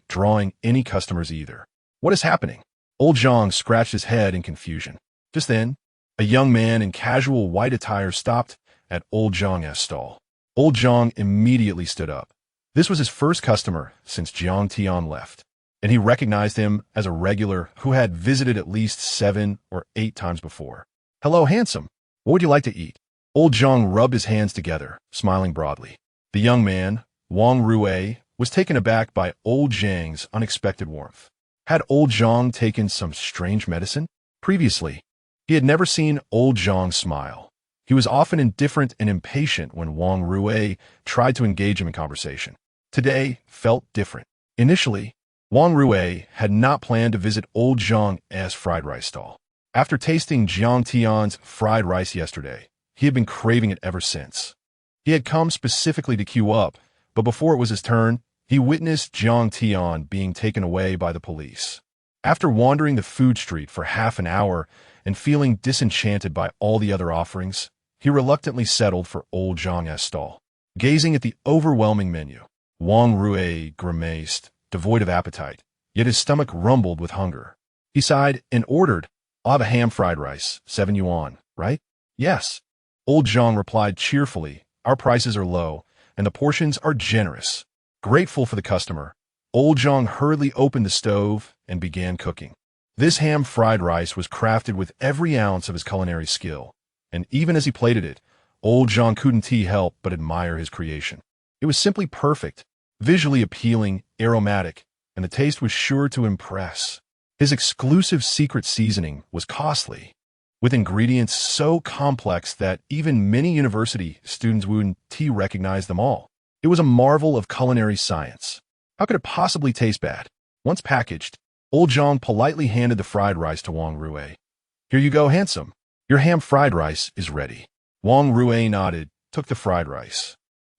drawing any customers either. What is happening? Old Zhang scratched his head in confusion. Just then, a young man in casual white attire stopped at old Zhang's stall. Old Zhang immediately stood up. This was his first customer since Jiang Tian left, and he recognized him as a regular who had visited at least 7 or 8 times before. Hello, handsome. What would you like to eat? Old Zhang rubbed his hands together, smiling broadly. The young man, Wang Rui, was taken aback by old Zhang's unexpected warmth. Had old Zhang taken some strange medicine? Previously, he had never seen old Zhang smile. He was often indifferent and impatient when Wang Rui tried to engage him in conversation. Today felt different. Initially, Wang Rui had not planned to visit old Zhang's fried rice stall. After tasting Jiang Tian's fried rice yesterday, he had been craving it ever since. He had come specifically to queue up, but before it was his turn, he witnessed Jiang Tian being taken away by the police. After wandering the food street for half an hour and feeling disenchanted by all the other offerings, he reluctantly settled for old Zhang's stall. Gazing at the overwhelming menu, Wang Rui grimaced, devoid of appetite, yet his stomach rumbled with hunger. He sighed and ordered, "I'll have a ham fried rice, 7 yuan, right?" "Yes." Old Zhang replied cheerfully, "Our prices are low, and the portions are generous." Grateful for the customer, old Zhang hurriedly opened the stove and began cooking. This ham fried rice was crafted with every ounce of his culinary skill, and even as he plated it, old Zhang couldn't help but admire his creation. It was simply perfect, visually appealing, aromatic, and the taste was sure to impress. His exclusive secret seasoning was costly, with ingredients so complex that even many university students wouldn't recognize them all. It was a marvel of culinary science. How could it possibly taste bad? Once packaged, old Zhang politely handed the fried rice to Wang Rui. "Here you go, handsome. Your ham fried rice is ready." Wang Rui nodded, took the fried rice,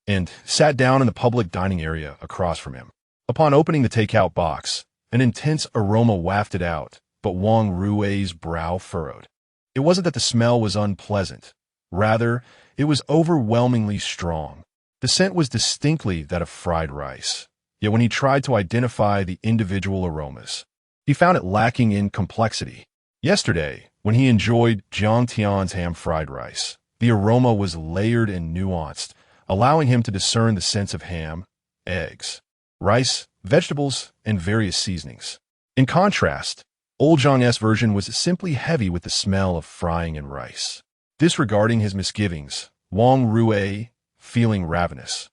and sat down in the public dining area across from him. Upon opening the takeout box, an intense aroma wafted out, but Wang Rui's brow furrowed. It wasn't that the smell was unpleasant. Rather, it was overwhelmingly strong. The scent was distinctly that of fried rice. Yet when he tried to identify the individual aromas, he found it lacking in complexity. Yesterday, when he enjoyed Jiang Tian's ham fried rice, the aroma was layered and nuanced, allowing him to discern the scents of ham, eggs, rice, vegetables, and various seasonings. In contrast, old Zhang's version was simply heavy with the smell of frying and rice. Disregarding his misgivings, Wang Rui, feeling ravenous,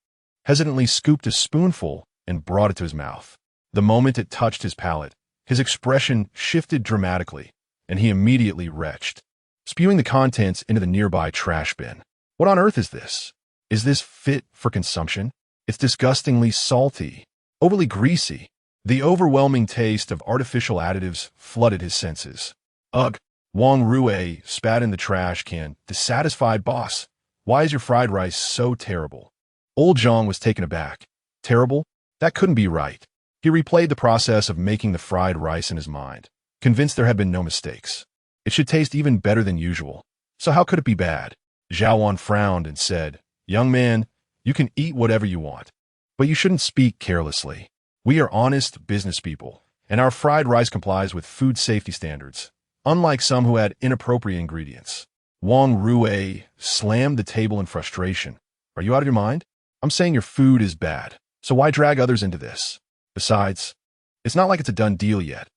hesitantly scooped a spoonful and brought it to his mouth. The moment it touched his palate, his expression shifted dramatically, and he immediately retched, spewing the contents into the nearby trash bin. What on earth is this? Is this fit for consumption? It's disgustingly salty, overly greasy. The overwhelming taste of artificial additives flooded his senses. Ugh! Wang Rui spat in the trash can, dissatisfied. "Boss, why is your fried rice so terrible?" Old Zhang was taken aback. Terrible? That couldn't be right. He replayed the process of making the fried rice in his mind, convinced there had been no mistakes. It should taste even better than usual. So how could it be bad? Zhao Wan frowned and said, "Young man, you can eat whatever you want, but you shouldn't speak carelessly. We are honest business people, and our fried rice complies with food safety standards, unlike some who had inappropriate ingredients." Wang Rui slammed the table in frustration. "Are you out of your mind? I'm saying your food is bad, so why drag others into this? Besides, it's not like it's a done deal yet.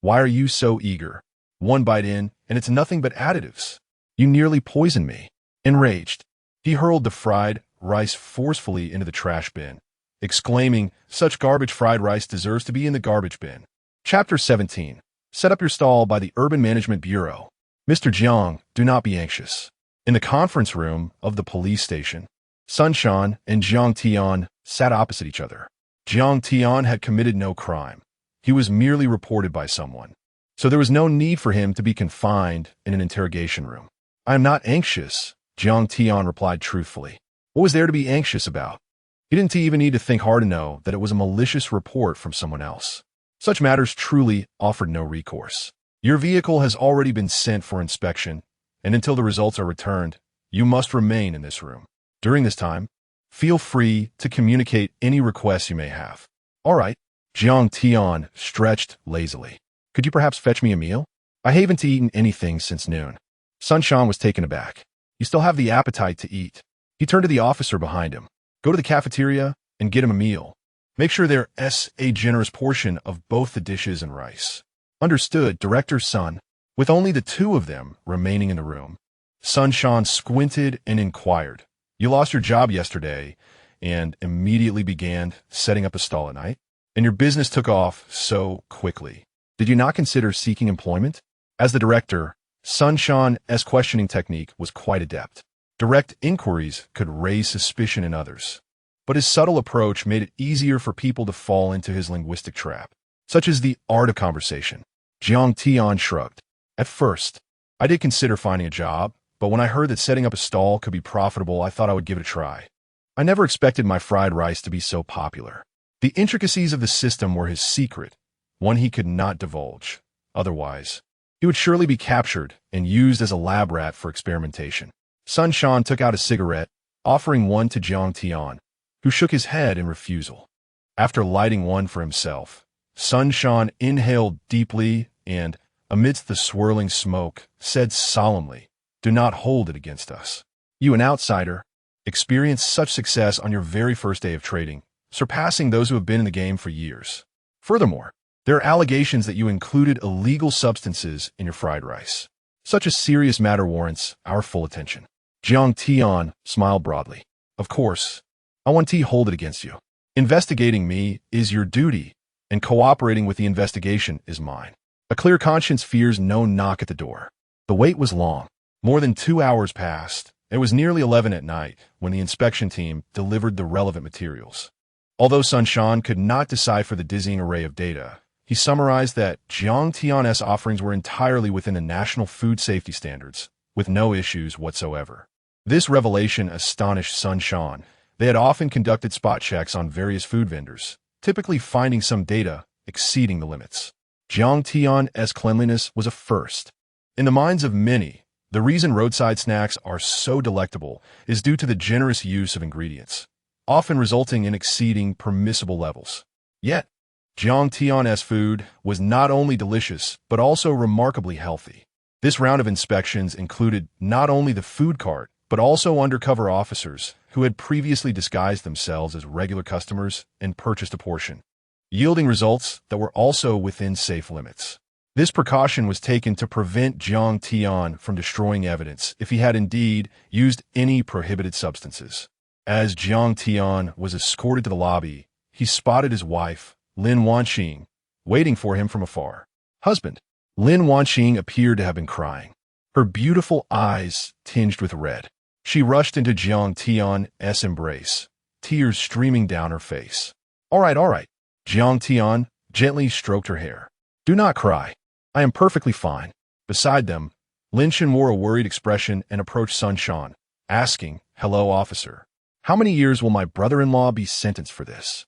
Why are you so eager? One bite in, and it's nothing but additives. You nearly poisoned me." Enraged, he hurled the fried rice forcefully into the trash bin, exclaiming, "Such garbage fried rice deserves to be in the garbage bin." Chapter 17. Set up your stall by the Urban Management Bureau. Mr. Jiang, do not be anxious. In the conference room of the police station, Sunshan and Jiang Tian sat opposite each other. Jiang Tian had committed no crime. He was merely reported by someone. so there was no need for him to be confined in an interrogation room. "I am not anxious," Jiang Tian replied truthfully. What was there to be anxious about? He didn't even need to think hard to know that it was a malicious report from someone else. Such matters truly offered no recourse. Your vehicle has already been sent for inspection, and until the results are returned, you must remain in this room. During this time, feel free to communicate any requests you may have. All right, Jiang Tian stretched lazily. Could you perhaps fetch me a meal? I haven't eaten anything since noon. Sun Shan was taken aback. You still have the appetite to eat. He turned to the officer behind him. Go to the cafeteria and get him a meal. Make sure there's a generous portion of both the dishes and rice. Understood, Director Sun. With only the two of them remaining in the room, Sun Shan squinted and inquired, "You lost your job yesterday and immediately began setting up a stall at night? And your business took off so quickly. Did you not consider seeking employment?" As the director, Sun Shan's questioning technique was quite adept. Direct inquiries could raise suspicion in others, but his subtle approach made it easier for people to fall into his linguistic trap, such as the art of conversation. Jiang Tian shrugged. "At first, I did consider finding a job, but when I heard that setting up a stall could be profitable, I thought I would give it a try. I never expected my fried rice to be so popular." The intricacies of the system were his secret, one he could not divulge. Otherwise, he would surely be captured and used as a lab rat for experimentation. Sun Shan took out a cigarette, offering one to Jiang Tian, who shook his head in refusal. After lighting one for himself, Sun Shan inhaled deeply and, amidst the swirling smoke, said solemnly, "Do not hold it against us. You, an outsider, experienced such success on your very first day of trading, surpassing those who have been in the game for years. Furthermore, there are allegations that you included illegal substances in your fried rice. Such a serious matter warrants our full attention." Jiang Tian smiled broadly. "Of course, I won't hold it against you. Investigating me is your duty, and cooperating with the investigation is mine. A clear conscience fears no knock at the door." The wait was long. More than 2 hours passed. It was nearly 11 at night when the inspection team delivered the relevant materials. Although Sun Shan could not decipher the dizzying array of data, he summarized that Jiang Tian's offerings were entirely within the national food safety standards, with no issues whatsoever. This revelation astonished Sun Shan. They had often conducted spot checks on various food vendors, typically finding some data exceeding the limits. Jiang Tian's cleanliness was a first. In the minds of many, the reason roadside snacks are so delectable is due to the generous use of ingredients, often resulting in exceeding permissible levels. Yet, Jiang Tian's food was not only delicious, but also remarkably healthy. This round of inspections included not only the food cart, but also undercover officers who had previously disguised themselves as regular customers and purchased a portion, yielding results that were also within safe limits. This precaution was taken to prevent Jiang Tian from destroying evidence if he had indeed used any prohibited substances. As Jiang Tian was escorted to the lobby, he spotted his wife, Lin Wanqing, waiting for him from afar. "Husband." Lin Wanqing appeared to have been crying, her beautiful eyes tinged with red. She rushed into Jiang Tian's embrace, tears streaming down her face. All right. Jiang Tian gently stroked her hair. "Do not cry. I am perfectly fine." Beside them, Lin Shan wore a worried expression and approached Sun Shan, asking, "Hello, officer. How many years will my brother-in-law be sentenced for this?"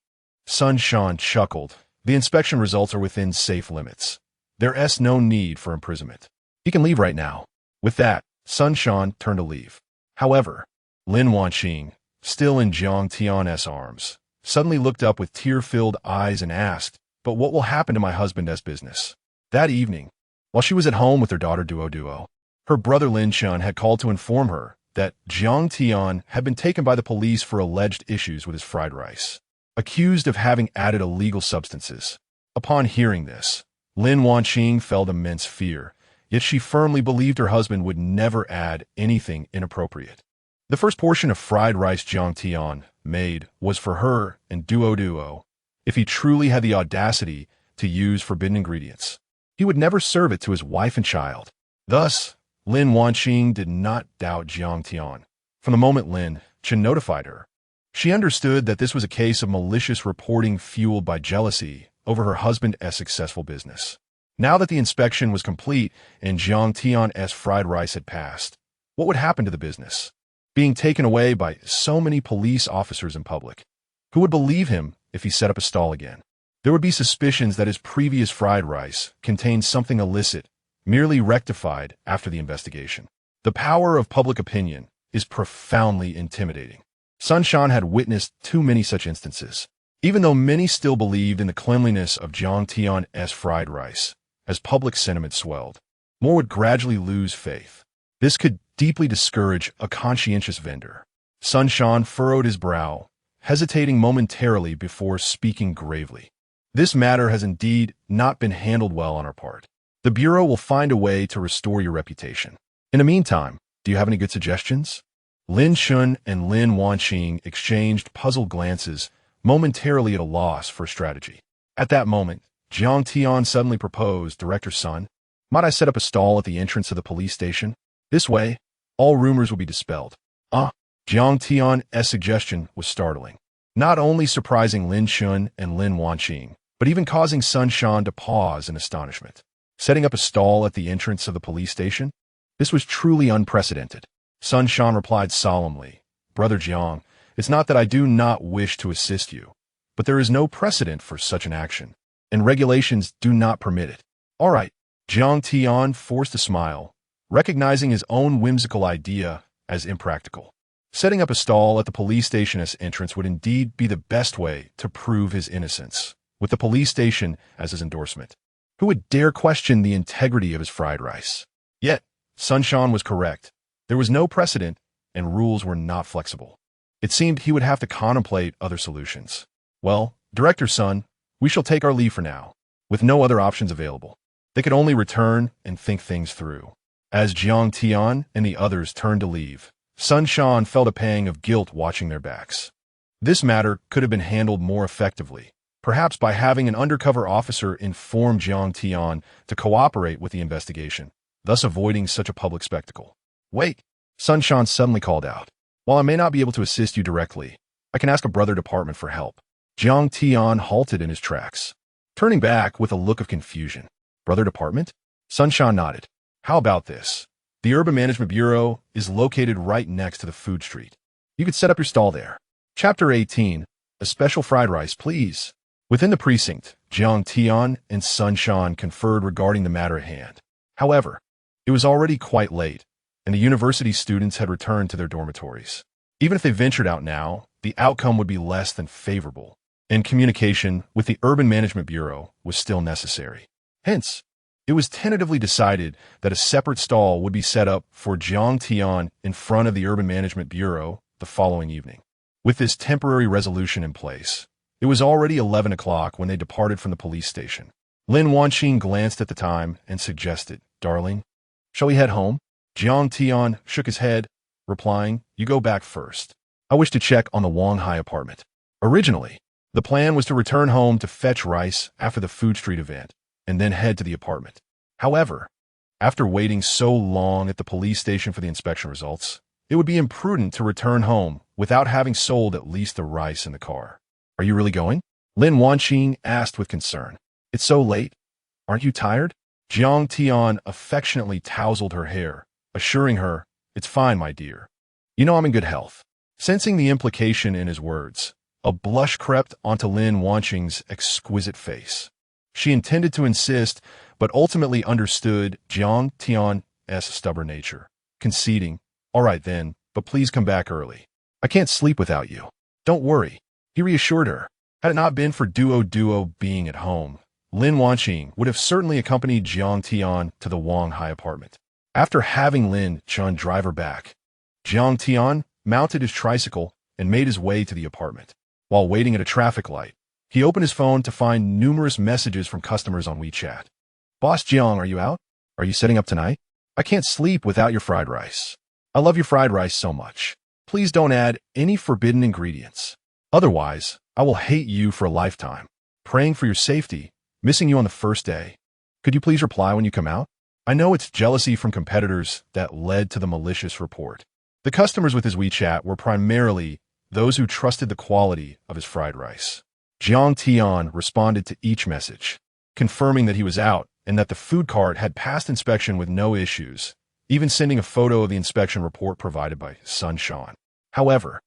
Sun Shan chuckled. "The inspection results are within safe limits. There's no need for imprisonment. He can leave right now." With that, Sun Shan turned to leave. However, Lin Wanqing, still in Jiang Tian's arms, suddenly looked up with tear-filled eyes and asked, "But what will happen to my husband's business?" That evening, while she was at home with her daughter Duo, her brother Lin Shan had called to inform her that Jiang Tian had been taken by the police for alleged issues with his fried rice, accused of having added illegal substances. Upon hearing this, Lin Wanqing felt immense fear, yet she firmly believed her husband would never add anything inappropriate. The first portion of fried rice Jiang Tian made was for her and Duo, if he truly had the audacity to use forbidden ingredients. He would never serve it to his wife and child. Thus, Lin Wanqing did not doubt Jiang Tian. From the moment Lin Chen notified her, she understood that this was a case of malicious reporting fueled by jealousy over her husband's successful business. Now that the inspection was complete and Jiang Tian's fried rice had passed, what would happen to the business? Being taken away by so many police officers in public. Who would believe him if he set up a stall again? There would be suspicions that his previous fried rice contained something illicit, merely rectified after the investigation. The power of public opinion is profoundly intimidating. Sun Shan had witnessed too many such instances. Even though many still believed in the cleanliness of Jiang Tian's fried rice, as public sentiment swelled, more would gradually lose faith. This could deeply discourage a conscientious vendor. Sun Shan furrowed his brow, hesitating momentarily before speaking gravely. This matter has indeed not been handled well on our part. The Bureau will find a way to restore your reputation. In the meantime, do you have any good suggestions? Lin Chun and Lin Wanqing exchanged puzzled glances, momentarily at a loss for a strategy. At that moment, Jiang Tian suddenly proposed, Director Sun, might I set up a stall at the entrance of the police station? This way, all rumors will be dispelled. Jiang Tian's suggestion was startling, not only surprising Lin Chun and Lin Wanqing, but even causing Sun Shan to pause in astonishment. Setting up a stall at the entrance of the police station? This was truly unprecedented. Sun Shan replied solemnly, Brother Jiang, it's not that I do not wish to assist you, but there is no precedent for such an action, and regulations do not permit it. All right, Jiang Tian forced a smile, recognizing his own whimsical idea as impractical. Setting up a stall at the police station's entrance would indeed be the best way to prove his innocence, with the police station as his endorsement. Who would dare question the integrity of his fried rice? Yet, Sun Shan was correct. There was no precedent, and rules were not flexible. It seemed he would have to contemplate other solutions. Well, Director Sun, we shall take our leave for now. With no other options available, they could only return and think things through. As Jiang Tian and the others turned to leave, Sun Shan felt a pang of guilt watching their backs. This matter could have been handled more effectively, perhaps by having an undercover officer inform Jiang Tian to cooperate with the investigation, thus avoiding such a public spectacle. Wait, Sun Shan suddenly called out. While I may not be able to assist you directly, I can ask a brother department for help. Jiang Tian halted in his tracks, turning back with a look of confusion. Brother department? Sun Shan nodded. How about this? The Urban Management Bureau is located right next to the food street. You could set up your stall there. Chapter 18, a special fried rice, please. Within the precinct, Jiang Tian and Sun Shan conferred regarding the matter at hand. However, it was already quite late, and the university students had returned to their dormitories. Even if they ventured out now, the outcome would be less than favorable, and communication with the Urban Management Bureau was still necessary. Hence, it was tentatively decided that a separate stall would be set up for Jiang Tian in front of the Urban Management Bureau the following evening. With this temporary resolution in place, it was already 11 o'clock when they departed from the police station. Lin Wanqing glanced at the time and suggested, Darling, shall we head home? Jiang Tian shook his head, replying, You go back first. I wish to check on the Wanghai apartment. Originally, the plan was to return home to fetch rice after the Food Street event, and then head to the apartment. However, after waiting so long at the police station for the inspection results, it would be imprudent to return home without having sold at least the rice in the car. Are you really going? Lin Wanqing asked with concern. It's so late. Aren't you tired? Jiang Tian affectionately tousled her hair, assuring her, It's fine, my dear. You know I'm in good health. Sensing the implication in his words, a blush crept onto Lin Wanqing's exquisite face. She intended to insist, but ultimately understood Jiang Tian's stubborn nature, conceding, All right then, but please come back early. I can't sleep without you. Don't worry, he reassured her. Had it not been for Duo being at home, Lin Wanqing would have certainly accompanied Jiang Tian to the Wanghai apartment. After having Lin Chun drive her back, Jiang Tian mounted his tricycle and made his way to the apartment. While waiting at a traffic light, he opened his phone to find numerous messages from customers on WeChat. Boss Jiang, are you out? Are you setting up tonight? I can't sleep without your fried rice. I love your fried rice so much. Please don't add any forbidden ingredients. Otherwise, I will hate you for a lifetime. Praying for your safety, missing you on the first day. Could you please reply when you come out? I know it's jealousy from competitors that led to the malicious report. The customers with his WeChat were primarily those who trusted the quality of his fried rice. Jiang Tian responded to each message, confirming that he was out and that the food cart had passed inspection with no issues, even sending a photo of the inspection report provided by son Sean. However,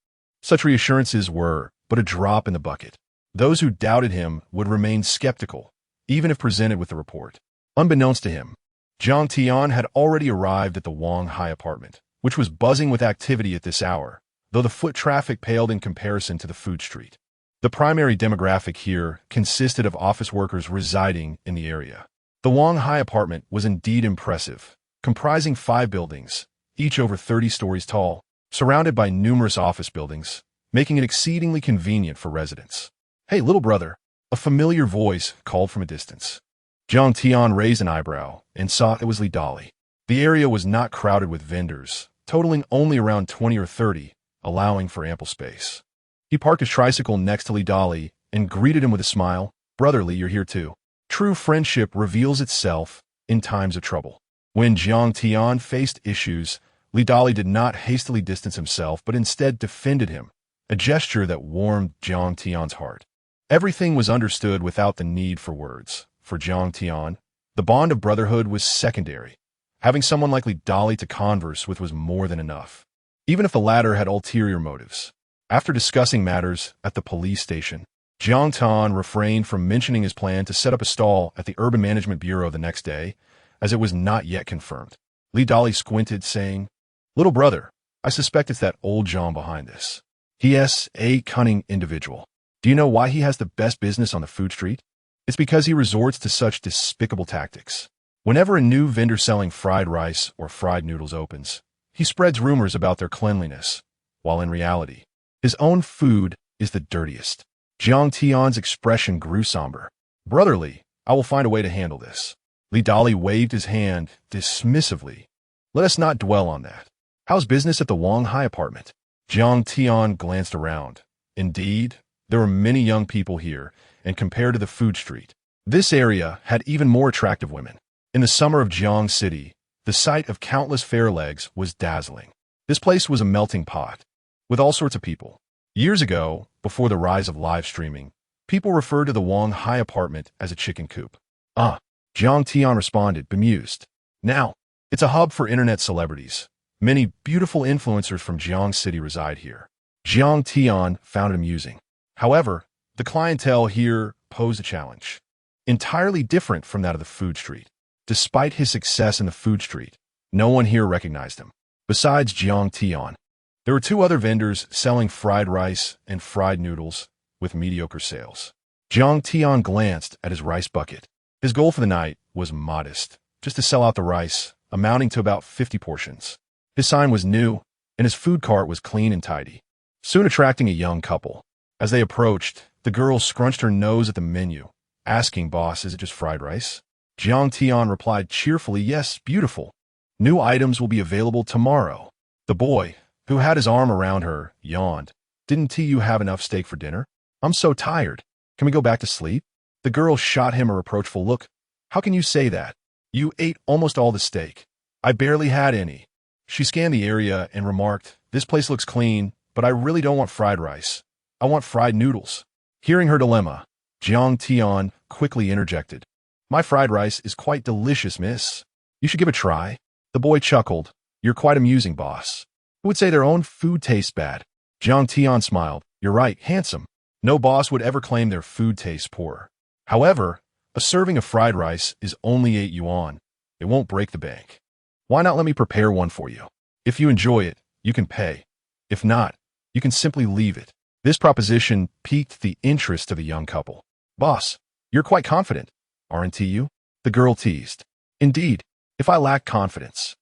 such reassurances were but a drop in the bucket. Those who doubted him would remain skeptical, even if presented with the report. Unbeknownst to him, Jiang Tian had already arrived at the Wang Hai apartment, which was buzzing with activity at this hour, though the foot traffic paled in comparison to the food street. The primary demographic here consisted of office workers residing in the area. The Wang Hai apartment was indeed impressive, comprising 5 buildings, each over 30 stories tall, surrounded by numerous office buildings, making it exceedingly convenient for residents. "Hey, little brother," a familiar voice called from a distance. Jiang Tian raised an eyebrow and saw it was Li Dali. The area was not crowded with vendors, totaling only around 20 or 30, allowing for ample space. He parked his tricycle next to Li Dali and greeted him with a smile. "Brother Li, you're here too." True friendship reveals itself in times of trouble. When Jiang Tian faced issues, Li Dali did not hastily distance himself, but instead defended him, a gesture that warmed Jiang Tian's heart. Everything was understood without the need for words. For Jiang Tian, the bond of brotherhood was secondary. Having someone like Li Dali to converse with was more than enough, even if the latter had ulterior motives. After discussing matters at the police station, Jiang Tian refrained from mentioning his plan to set up a stall at the Urban Management Bureau the next day, as it was not yet confirmed. Li Dali squinted, saying, "Little brother, I suspect it's that old Jiang behind this. He is a cunning individual. Do you know why he has the best business on the food street? It's because he resorts to such despicable tactics. Whenever a new vendor selling fried rice or fried noodles opens, he spreads rumors about their cleanliness, while in reality, his own food is the dirtiest." Jiang Tian's expression grew somber. "Brotherly, I will find a way to handle this." Li Dali waved his hand dismissively. "Let us not dwell on that. How's business at the Wang Hai apartment?" Jiang Tian glanced around. Indeed, there were many young people here, and compared to the food street, this area had even more attractive women. In the summer of Jiang City, the sight of countless fair legs was dazzling. This place was a melting pot, with all sorts of people. Years ago, before the rise of live streaming, people referred to the Wang Hai apartment as a chicken coop. Jiang Tian responded, bemused. Now, it's a hub for internet celebrities. Many beautiful influencers from Jiang City reside here. Jiang Tian found it amusing. However, the clientele here posed a challenge, entirely different from that of the food street. Despite his success in the food street, no one here recognized him. Besides Jiang Tian, there were 2 other vendors selling fried rice and fried noodles with mediocre sales. Jiang Tian glanced at his rice bucket. His goal for the night was modest, just to sell out the rice, amounting to about 50 portions. His sign was new, and his food cart was clean and tidy, soon attracting a young couple. As they approached, the girl scrunched her nose at the menu, asking, "Boss, is it just fried rice?" Jiang Tian replied cheerfully, "Yes, beautiful. New items will be available tomorrow." The boy, who had his arm around her, yawned. "Didn't you have enough steak for dinner? I'm so tired. Can we go back to sleep?" The girl shot him a reproachful look. "How can you say that? You ate almost all the steak. I barely had any." She scanned the area and remarked, "This place looks clean, but I really don't want fried rice. I want fried noodles." Hearing her dilemma, Jiang Tian quickly interjected, "My fried rice is quite delicious, miss. You should give it a try." The boy chuckled. "You're quite amusing, boss. Who would say their own food tastes bad?" Jiang Tian smiled. "You're right, handsome. No boss would ever claim their food tastes poor. However, a serving of fried rice is only 8 yuan. It won't break the bank. Why not let me prepare one for you? If you enjoy it, you can pay. If not, you can simply leave it." This proposition piqued the interest of the young couple. "Boss, you're quite confident, aren't you?" the girl teased. "Indeed, if I lacked confidence,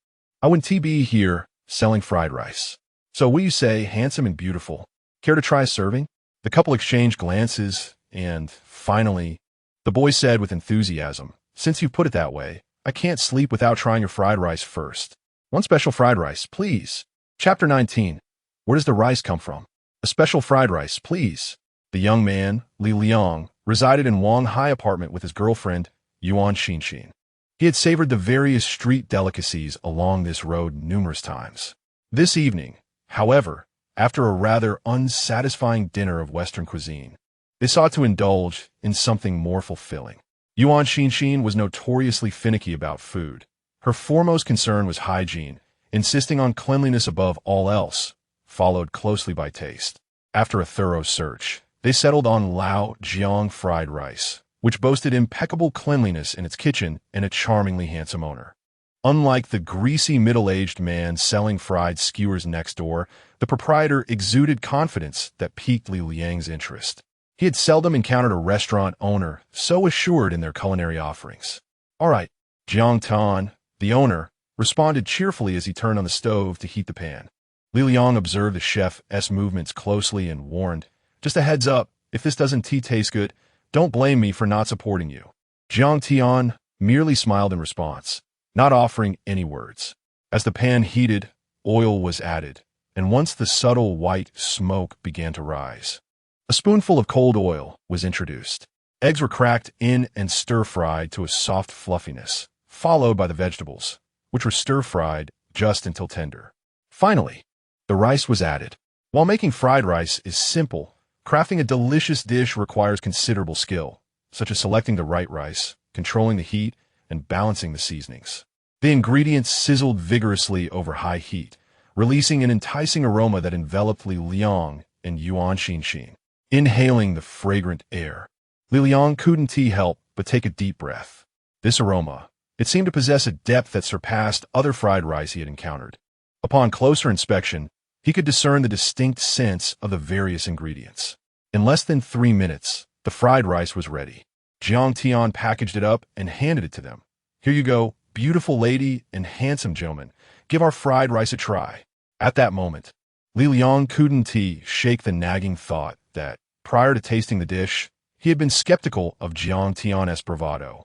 I wouldn't be here selling fried rice. So what do you say, handsome and beautiful? Care to try a serving?" The couple exchanged glances, and finally, the boy said with enthusiasm, "Since you put it that way, I can't sleep without trying your fried rice first. One special fried rice, please." Chapter 19. Where does the rice come from? "A special fried rice, please." The young man, Li Liang, resided in Wang Hai apartment with his girlfriend, Yuan Xinxin. He had savored the various street delicacies along this road numerous times. This evening, however, after a rather unsatisfying dinner of Western cuisine, they sought to indulge in something more fulfilling. Yuan Xinxin was notoriously finicky about food. Her foremost concern was hygiene, insisting on cleanliness above all else, followed closely by taste. After a thorough search, they settled on Lao Jiang fried rice, which boasted impeccable cleanliness in its kitchen and a charmingly handsome owner. Unlike the greasy middle-aged man selling fried skewers next door, the proprietor exuded confidence that piqued Li Liang's interest. He had seldom encountered a restaurant owner so assured in their culinary offerings. "All right," Jiang Tian, the owner, responded cheerfully as he turned on the stove to heat the pan. Li Liang observed the chef's movements closely and warned, "Just a heads up, if this doesn't taste good, don't blame me for not supporting you." Jiang Tian merely smiled in response, not offering any words. As the pan heated, oil was added, and once the subtle white smoke began to rise, a spoonful of cold oil was introduced. Eggs were cracked in and stir-fried to a soft fluffiness, followed by the vegetables, which were stir-fried just until tender. Finally, the rice was added. While making fried rice is simple, crafting a delicious dish requires considerable skill, such as selecting the right rice, controlling the heat, and balancing the seasonings. The ingredients sizzled vigorously over high heat, releasing an enticing aroma that enveloped Li Liang and Yuan Xinxin. Inhaling the fragrant air, Li Liang couldn't help but take a deep breath. This aroma, it seemed to possess a depth that surpassed other fried rice he had encountered. Upon closer inspection, he could discern the distinct scents of the various ingredients. In less than 3 minutes, the fried rice was ready. Jiang Tian packaged it up and handed it to them. "Here you go, beautiful lady and handsome gentleman. Give our fried rice a try." At that moment, Li Liang couldn't shake the nagging thought that, prior to tasting the dish, he had been skeptical of Jiang Tian's bravado,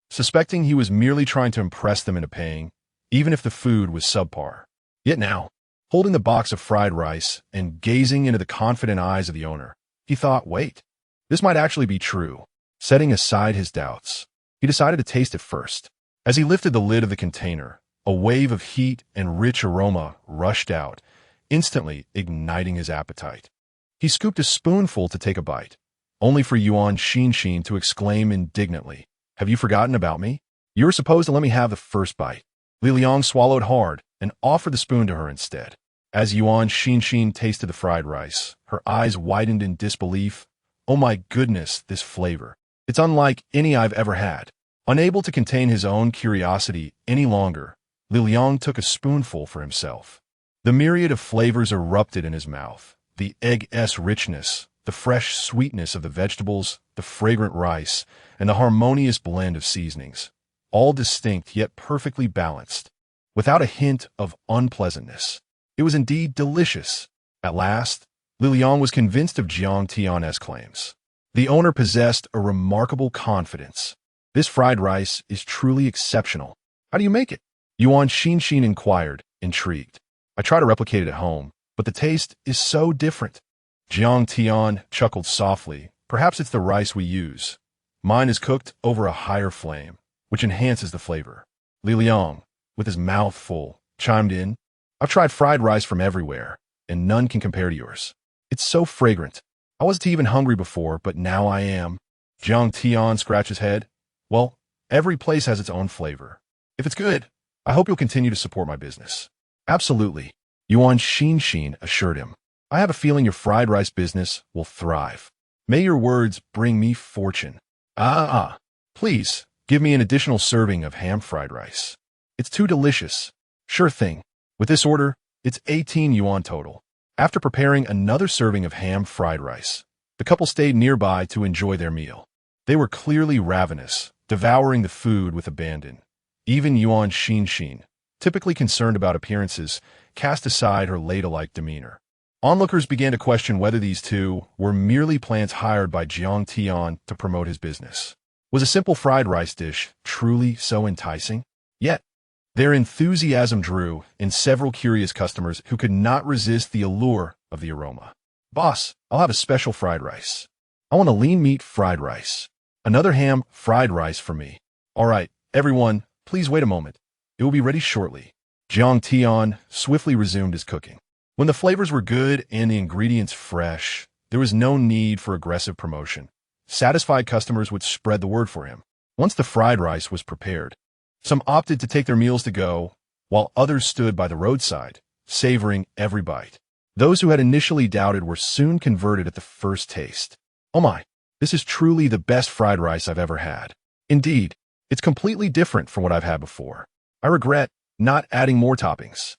suspecting he was merely trying to impress them into paying, even if the food was subpar. Yet now, holding the box of fried rice and gazing into the confident eyes of the owner, he thought, wait, this might actually be true. Setting aside his doubts, he decided to taste it first. As he lifted the lid of the container, a wave of heat and rich aroma rushed out, instantly igniting his appetite. He scooped a spoonful to take a bite, only for Yuan Xinxin to exclaim indignantly, "Have you forgotten about me? You were supposed to let me have the first bite." Li Liang swallowed hard and offered the spoon to her instead. As Yuan Xinxin tasted the fried rice, her eyes widened in disbelief. "Oh my goodness, this flavor. It's unlike any I've ever had." Unable to contain his own curiosity any longer, Li Liang took a spoonful for himself. The myriad of flavors erupted in his mouth. The egg's richness, the fresh sweetness of the vegetables, the fragrant rice, and the harmonious blend of seasonings, all distinct yet perfectly balanced, without a hint of unpleasantness. It was indeed delicious. At last, Li Liang was convinced of Jiang Tian's claims. The owner possessed a remarkable confidence. "This fried rice is truly exceptional. How do you make it?" Yuan Xinxin inquired, intrigued. "I try to replicate it at home, but the taste is so different." Jiang Tian chuckled softly. "Perhaps it's the rice we use. Mine is cooked over a higher flame, which enhances the flavor." Li Liang, with his mouth full, chimed in, "I've tried fried rice from everywhere, and none can compare to yours. It's so fragrant. I wasn't even hungry before, but now I am." Jiang Tian scratched his head. "Well, every place has its own flavor. If it's good, I hope you'll continue to support my business." "Absolutely," Yuan Xinxin assured him. "I have a feeling your fried rice business will thrive. May your words bring me fortune." Please, give me an additional serving of ham fried rice. It's too delicious." "Sure thing. With this order, it's 18 yuan total." After preparing another serving of ham fried rice, the couple stayed nearby to enjoy their meal. They were clearly ravenous, devouring the food with abandon. Even Yuan Xinxin, typically concerned about appearances, cast aside her ladylike demeanor. Onlookers began to question whether these two were merely plants hired by Jiang Tian to promote his business. Was a simple fried rice dish truly so enticing? Yet, their enthusiasm drew in several curious customers who could not resist the allure of the aroma. "Boss, I'll have a special fried rice. I want a lean meat fried rice. Another ham fried rice for me." "All right, everyone, please wait a moment. It will be ready shortly." Jiang Tian swiftly resumed his cooking. When the flavors were good and the ingredients fresh, there was no need for aggressive promotion. Satisfied customers would spread the word for him. Once the fried rice was prepared, some opted to take their meals to go, while others stood by the roadside, savoring every bite. Those who had initially doubted were soon converted at the first taste. Oh my, this is truly the best fried rice I've ever had. Indeed, it's completely different from what I've had before. I regret not adding more toppings.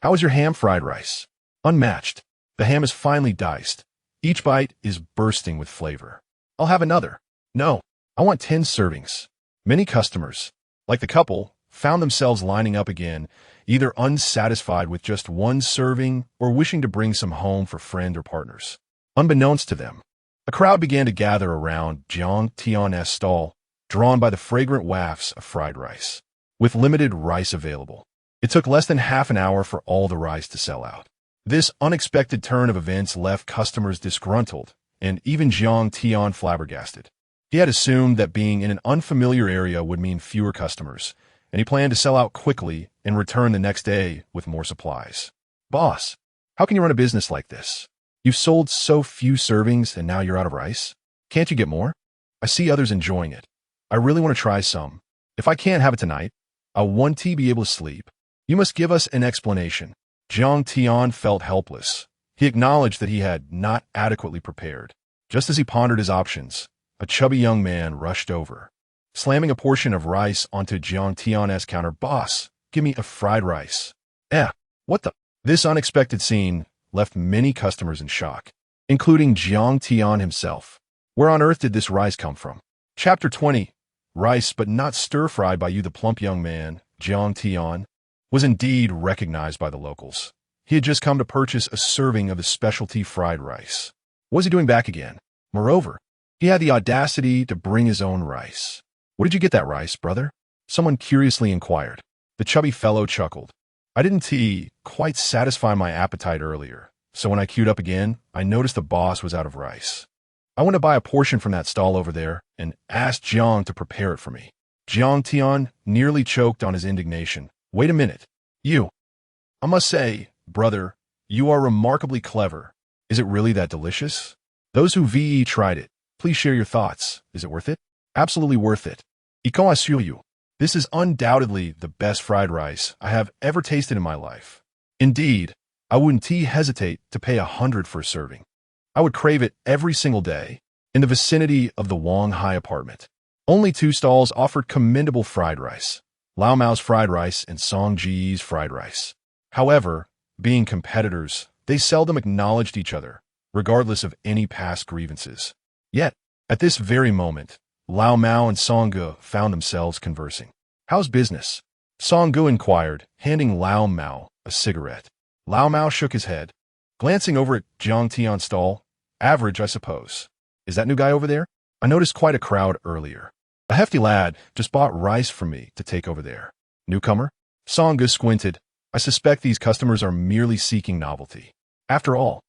How is your ham fried rice? Unmatched. The ham is finely diced. Each bite is bursting with flavor. I'll have another. No, I want 10 servings. Many customers, like the couple, found themselves lining up again, either unsatisfied with just one serving or wishing to bring some home for friend or partners. Unbeknownst to them, a crowd began to gather around Jiang Tian's stall, drawn by the fragrant wafts of fried rice. With limited rice available, it took less than half an hour for all the rice to sell out. This unexpected turn of events left customers disgruntled and even Jiang Tian flabbergasted. He had assumed that being in an unfamiliar area would mean fewer customers, and he planned to sell out quickly and return the next day with more supplies. Boss, how can you run a business like this? You've sold so few servings and now you're out of rice? Can't you get more? I see others enjoying it. I really want to try some. If I can't have it tonight, I'll one tea be able to sleep. You must give us an explanation. Jiang Tian felt helpless. He acknowledged that he had not adequately prepared. Just as he pondered his options, a chubby young man rushed over, slamming a portion of rice onto Jiang Tian's counter. Boss, give me a fried rice. What the? This unexpected scene left many customers in shock, including Jiang Tian himself. Where on earth did this rice come from? Chapter 20. Rice but not stir-fried by you. The plump young man, Jiang Tian, was indeed recognized by the locals. He had just come to purchase a serving of his specialty fried rice. What was he doing back again? Moreover, he had the audacity to bring his own rice. Where did you get that rice, brother? Someone curiously inquired. The chubby fellow chuckled. I didn't quite satisfy my appetite earlier, so when I queued up again, I noticed the boss was out of rice. I went to buy a portion from that stall over there and asked Jiang to prepare it for me. Jiang Tian nearly choked on his indignation. Wait a minute. I must say, brother, you are remarkably clever. Is it really that delicious? Those who tried it, please share your thoughts. Is it worth it? Absolutely worth it. I can assure you, this is undoubtedly the best fried rice I have ever tasted in my life. Indeed, I wouldn't hesitate to pay 100 for a serving. I would crave it every single day. In the vicinity of the Wang Hai apartment, only 2 stalls offered commendable fried rice: Lao Mao's fried rice and Song Ji's fried rice. However, being competitors, they seldom acknowledged each other, regardless of any past grievances. Yet, at this very moment, Lao Mao and Song Ge found themselves conversing. How's business? Song Ge inquired, handing Lao Mao a cigarette. Lao Mao shook his head, glancing over at Jiang Tian's stall. Average, I suppose. Is that new guy over there? I noticed quite a crowd earlier. A hefty lad just bought rice from me to take over there. Newcomer? Song Ge squinted. I suspect these customers are merely seeking novelty. After all,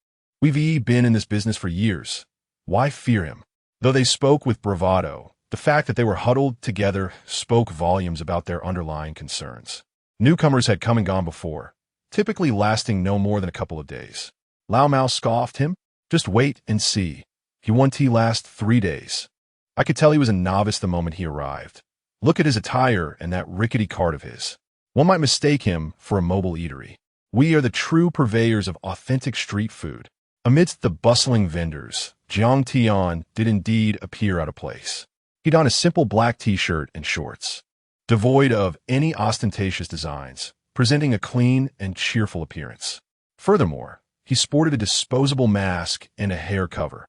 we've been in this business for years. Why fear him? Though they spoke with bravado, the fact that they were huddled together spoke volumes about their underlying concerns. Newcomers had come and gone before, typically lasting no more than a couple of days. Lao Mao scoffed him. Just wait and see. He won tea last 3 days. I could tell he was a novice the moment he arrived. Look at his attire and that rickety cart of his. One might mistake him for a mobile eatery. We are the true purveyors of authentic street food. Amidst the bustling vendors, Jiang Tian did indeed appear out of place. He donned a simple black t-shirt and shorts, devoid of any ostentatious designs, presenting a clean and cheerful appearance. Furthermore, he sported a disposable mask and a hair cover.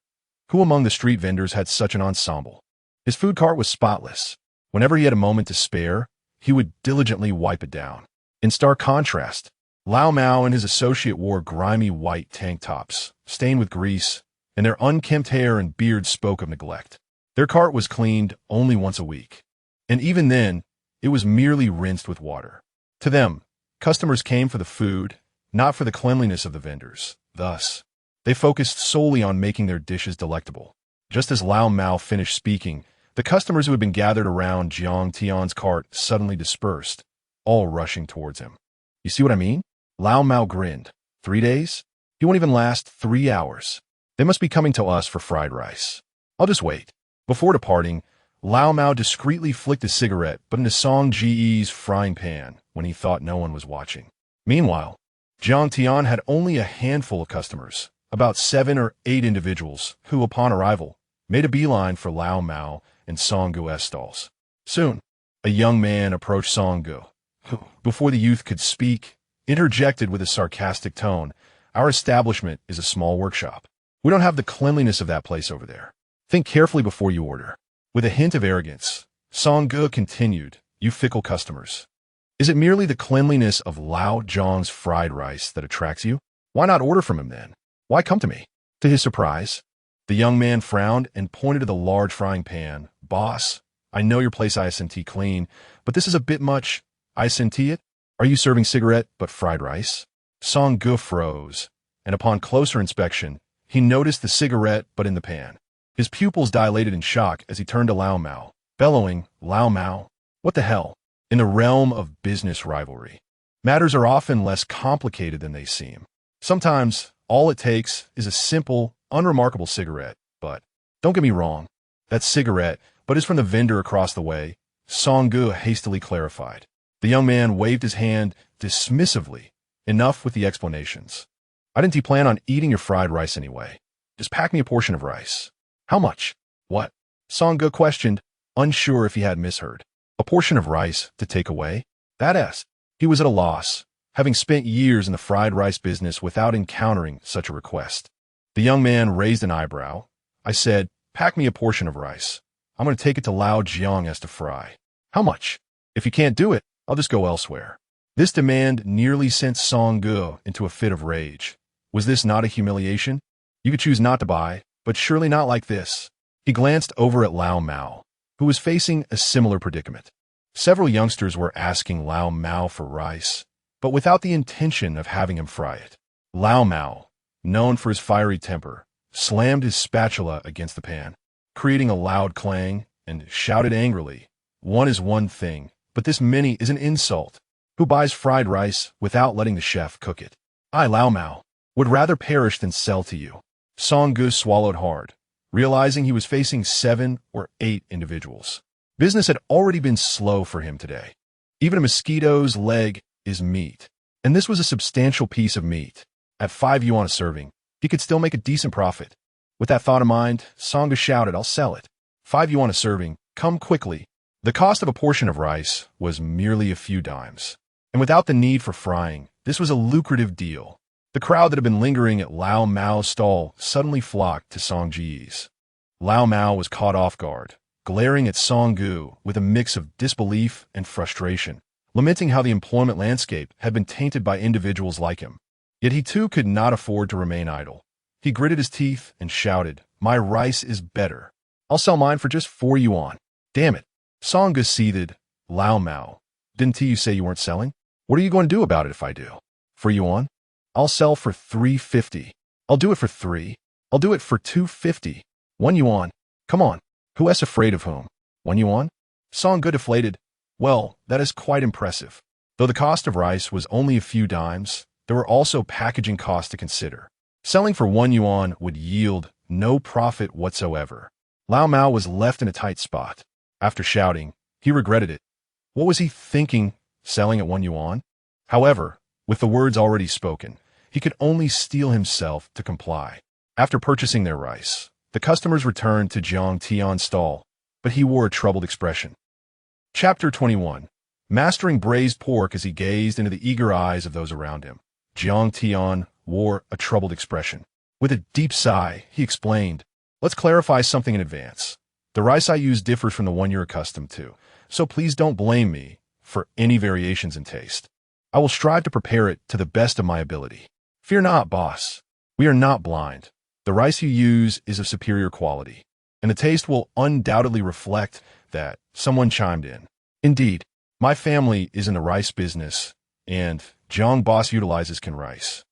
Who among the street vendors had such an ensemble? His food cart was spotless. Whenever he had a moment to spare, he would diligently wipe it down. In stark contrast, Lao Mao and his associate wore grimy white tank tops, stained with grease, and their unkempt hair and beards spoke of neglect. Their cart was cleaned only once a week, and even then, it was merely rinsed with water. To them, customers came for the food, not for the cleanliness of the vendors. Thus, they focused solely on making their dishes delectable. Just as Lao Mao finished speaking, the customers who had been gathered around Jiang Tian's cart suddenly dispersed, all rushing towards him. You see what I mean? Lao Mao grinned. 3 days? He won't even last 3 hours. They must be coming to us for fried rice. I'll just wait. Before departing, Lao Mao discreetly flicked a cigarette, but into Song Ji's frying pan when he thought no one was watching. Meanwhile, Jiang Tian had only a handful of customers, about 7 or 8 individuals, who, upon arrival, made a beeline for Lao Mao and Song Gu's stalls. Soon, a young man approached Song Gu, who, before the youth could speak, interjected with a sarcastic tone, "Our establishment is a small workshop. We don't have the cleanliness of that place over there. Think carefully before you order." With a hint of arrogance, Song Gu continued, "You fickle customers. Is it merely the cleanliness of Lao Zhang's fried rice that attracts you? Why not order from him then? Why come to me?" To his surprise, the young man frowned and pointed to the large frying pan. "Boss, I know your place ISNT clean, but this is a bit much. ISNT it? Are you serving cigarette but fried rice?" Song Gu froze, and upon closer inspection, he noticed the cigarette but in the pan. His pupils dilated in shock as he turned to Lao Mao, bellowing, "Lao Mao, what the hell?" In the realm of business rivalry, matters are often less complicated than they seem. Sometimes, all it takes is a simple, unremarkable cigarette, but, don't get me wrong, that cigarette, but is from the vendor across the way, Song Gu hastily clarified. The young man waved his hand dismissively. Enough with the explanations. "I didn't plan on eating your fried rice anyway. Just pack me a portion of rice." "How much?" "What?" Song Gu questioned, unsure if he had misheard. "A portion of rice to take away?" That he was at a loss, having spent years in the fried rice business without encountering such a request. The young man raised an eyebrow. "I said, pack me a portion of rice. I'm going to take it to Lao Jiang as to fry." "How much?" "If you can't do it, I'll just go elsewhere." This demand nearly sent Song Gu into a fit of rage. Was this not a humiliation? You could choose not to buy, but surely not like this. He glanced over at Lao Mao, who was facing a similar predicament. Several youngsters were asking Lao Mao for rice, but without the intention of having him fry it. Lao Mao, known for his fiery temper, slammed his spatula against the pan, creating a loud clang, and shouted angrily, "One is one thing, but this many is an insult. Who buys fried rice without letting the chef cook it? I, Lao Mao, would rather perish than sell to you." Song Gu swallowed hard, realizing he was facing 7 or 8 individuals. Business had already been slow for him today. Even a mosquito's leg is meat, and this was a substantial piece of meat. At 5 yuan a serving, he could still make a decent profit. With that thought in mind, Song Gu shouted, "I'll sell it. 5 yuan a serving, come quickly." The cost of a portion of rice was merely a few dimes, and without the need for frying, this was a lucrative deal. The crowd that had been lingering at Lao Mao's stall suddenly flocked to Song Ji's. Lao Mao was caught off guard, glaring at Song Gu with a mix of disbelief and frustration, lamenting how the employment landscape had been tainted by individuals like him. Yet he too could not afford to remain idle. He gritted his teeth and shouted, "My rice is better. I'll sell mine for just 4 yuan. Damn it." Song Gu seethed. "Lao Mao, didn't you say you weren't selling? What are you going to do about it if I do? 4 yuan? I'll sell for 3.50. I'll do it for 3. I'll do it for 2.50. 1 yuan. Come on. Who is afraid of whom? 1 yuan?" Song Gu deflated. "Well, that is quite impressive." Though the cost of rice was only a few dimes, there were also packaging costs to consider. Selling for 1 yuan would yield no profit whatsoever. Lao Mao was left in a tight spot. After shouting, he regretted it. What was he thinking, selling at 1 yuan? However, with the words already spoken, he could only steel himself to comply. After purchasing their rice, the customers returned to Jiang Tian's stall, but he wore a troubled expression. Chapter 21. Mastering braised pork as he gazed into the eager eyes of those around him. Jiang Tian wore a troubled expression. With a deep sigh, he explained, "Let's clarify something in advance. The rice I use differs from the one you're accustomed to, so please don't blame me for any variations in taste. I will strive to prepare it to the best of my ability. Fear not, boss. We are not blind. The rice you use is of superior quality, and the taste will undoubtedly reflect that." Someone chimed in. "Indeed, my family is in the rice business, and Jiang boss utilizes can rice,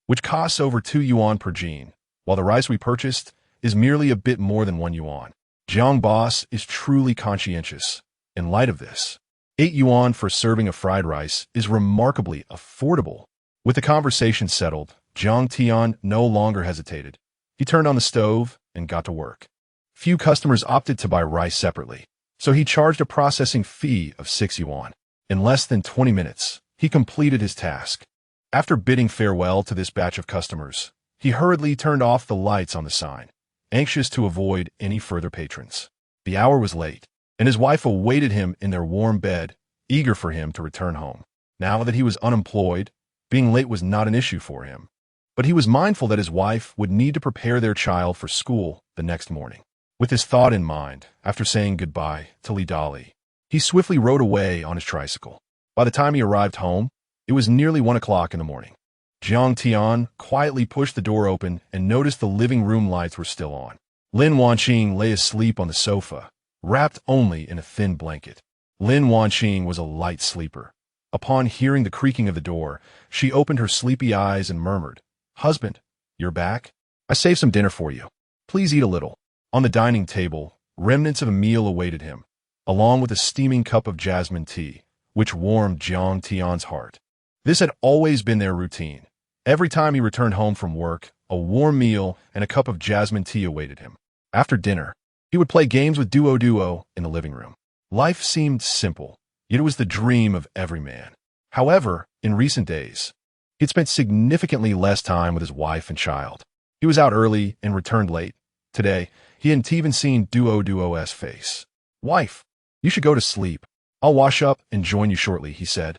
which costs over 2 yuan per gene, while the rice we purchased is merely a bit more than 1 yuan. Jiang boss is truly conscientious. In light of this, 8 yuan for serving of fried rice is remarkably affordable." With the conversation settled, Jiang Tian no longer hesitated. He turned on the stove and got to work. Few customers opted to buy rice separately. so he charged a processing fee of 6 yuan. In less than 20 minutes, he completed his task. After bidding farewell to this batch of customers, he hurriedly turned off the lights on the sign, anxious to avoid any further patrons. The hour was late, and his wife awaited him in their warm bed, eager for him to return home. Now that he was unemployed, being late was not an issue for him. But he was mindful that his wife would need to prepare their child for school the next morning. With this thought in mind, after saying goodbye to Li Dali, he swiftly rode away on his tricycle. By the time he arrived home, it was nearly 1 o'clock in the morning. Jiang Tian quietly pushed the door open and noticed the living room lights were still on. Lin Wanqing lay asleep on the sofa, wrapped only in a thin blanket. Lin Wanqing was a light sleeper. Upon hearing the creaking of the door, she opened her sleepy eyes and murmured, "Husband, you're back? I saved some dinner for you. Please eat a little." On the dining table, remnants of a meal awaited him, along with a steaming cup of jasmine tea, which warmed Jiang Tian's heart. This had always been their routine. Every time he returned home from work, a warm meal and a cup of jasmine tea awaited him. After dinner, he would play games with Duo in the living room. Life seemed simple, yet it was the dream of every man. However, in recent days, he had spent significantly less time with his wife and child. He was out early and returned late. Today, he hadn't even seen Duo's face. "Wife, you should go to sleep. I'll wash up and join you shortly," he said.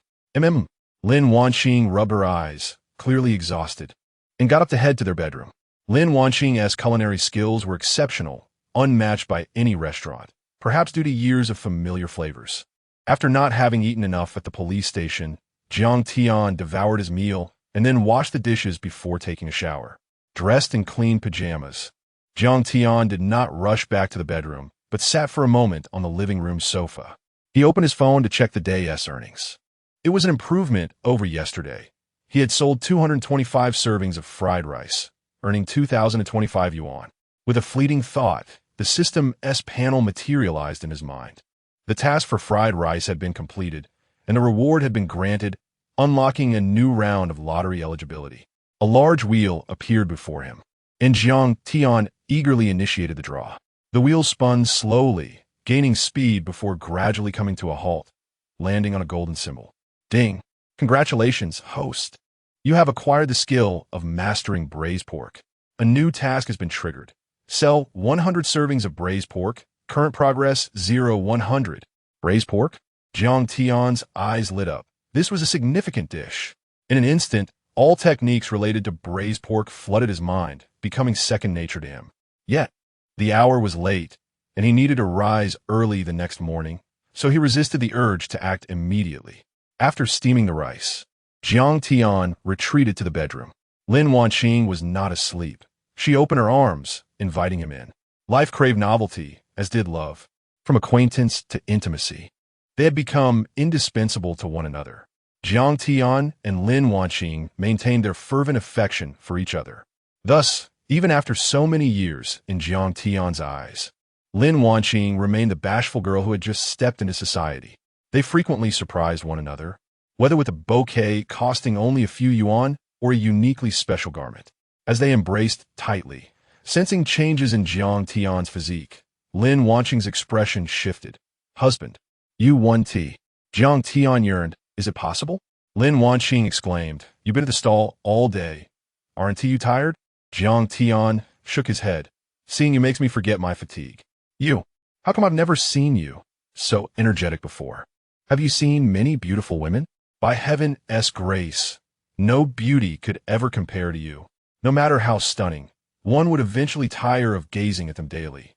Lin Wanqing rubbed her eyes, clearly exhausted, and got up to head to their bedroom. Lin Wanqing's culinary skills were exceptional, unmatched by any restaurant, perhaps due to years of familiar flavors. After not having eaten enough at the police station, Jiang Tian devoured his meal and then washed the dishes before taking a shower. Dressed in clean pajamas, Jiang Tian did not rush back to the bedroom, but sat for a moment on the living room sofa. He opened his phone to check the day's earnings. It was an improvement over yesterday. He had sold 225 servings of fried rice, earning 2,025 yuan. With a fleeting thought, the system's panel materialized in his mind. The task for fried rice had been completed, and the reward had been granted, unlocking a new round of lottery eligibility. A large wheel appeared before him, and Jiang Tian eagerly initiated the draw. The wheel spun slowly, gaining speed before gradually coming to a halt, landing on a golden symbol. Ding! Congratulations, host. You have acquired the skill of mastering braised pork. A new task has been triggered. Sell 100 servings of braised pork. Current progress 0-100. Braised pork? Jiang Tian's eyes lit up. This was a significant dish. In an instant, all techniques related to braised pork flooded his mind, becoming second nature to him. Yet, the hour was late, and he needed to rise early the next morning, so he resisted the urge to act immediately. After steaming the rice, Jiang Tian retreated to the bedroom. Lin Wanqing was not asleep. She opened her arms, inviting him in. Life craved novelty, as did love. From acquaintance to intimacy, they had become indispensable to one another. Jiang Tian and Lin Wanqing maintained their fervent affection for each other. Thus, even after so many years in Jiang Tian's eyes, Lin Wanqing remained the bashful girl who had just stepped into society. They frequently surprised one another, whether with a bouquet costing only a few yuan or a uniquely special garment. As they embraced tightly, sensing changes in Jiang Tian's physique, Lin Wanqing's expression shifted. "Husband, you won tea." Jiang Tian yearned. "Is it possible?" Lin Wanqing exclaimed. "You've been at the stall all day. Aren't you tired?" Jiang Tian shook his head. "Seeing you makes me forget my fatigue." "You? How come I've never seen you so energetic before? Have you seen many beautiful women? By heaven's grace, no beauty could ever compare to you. No matter how stunning, one would eventually tire of gazing at them daily.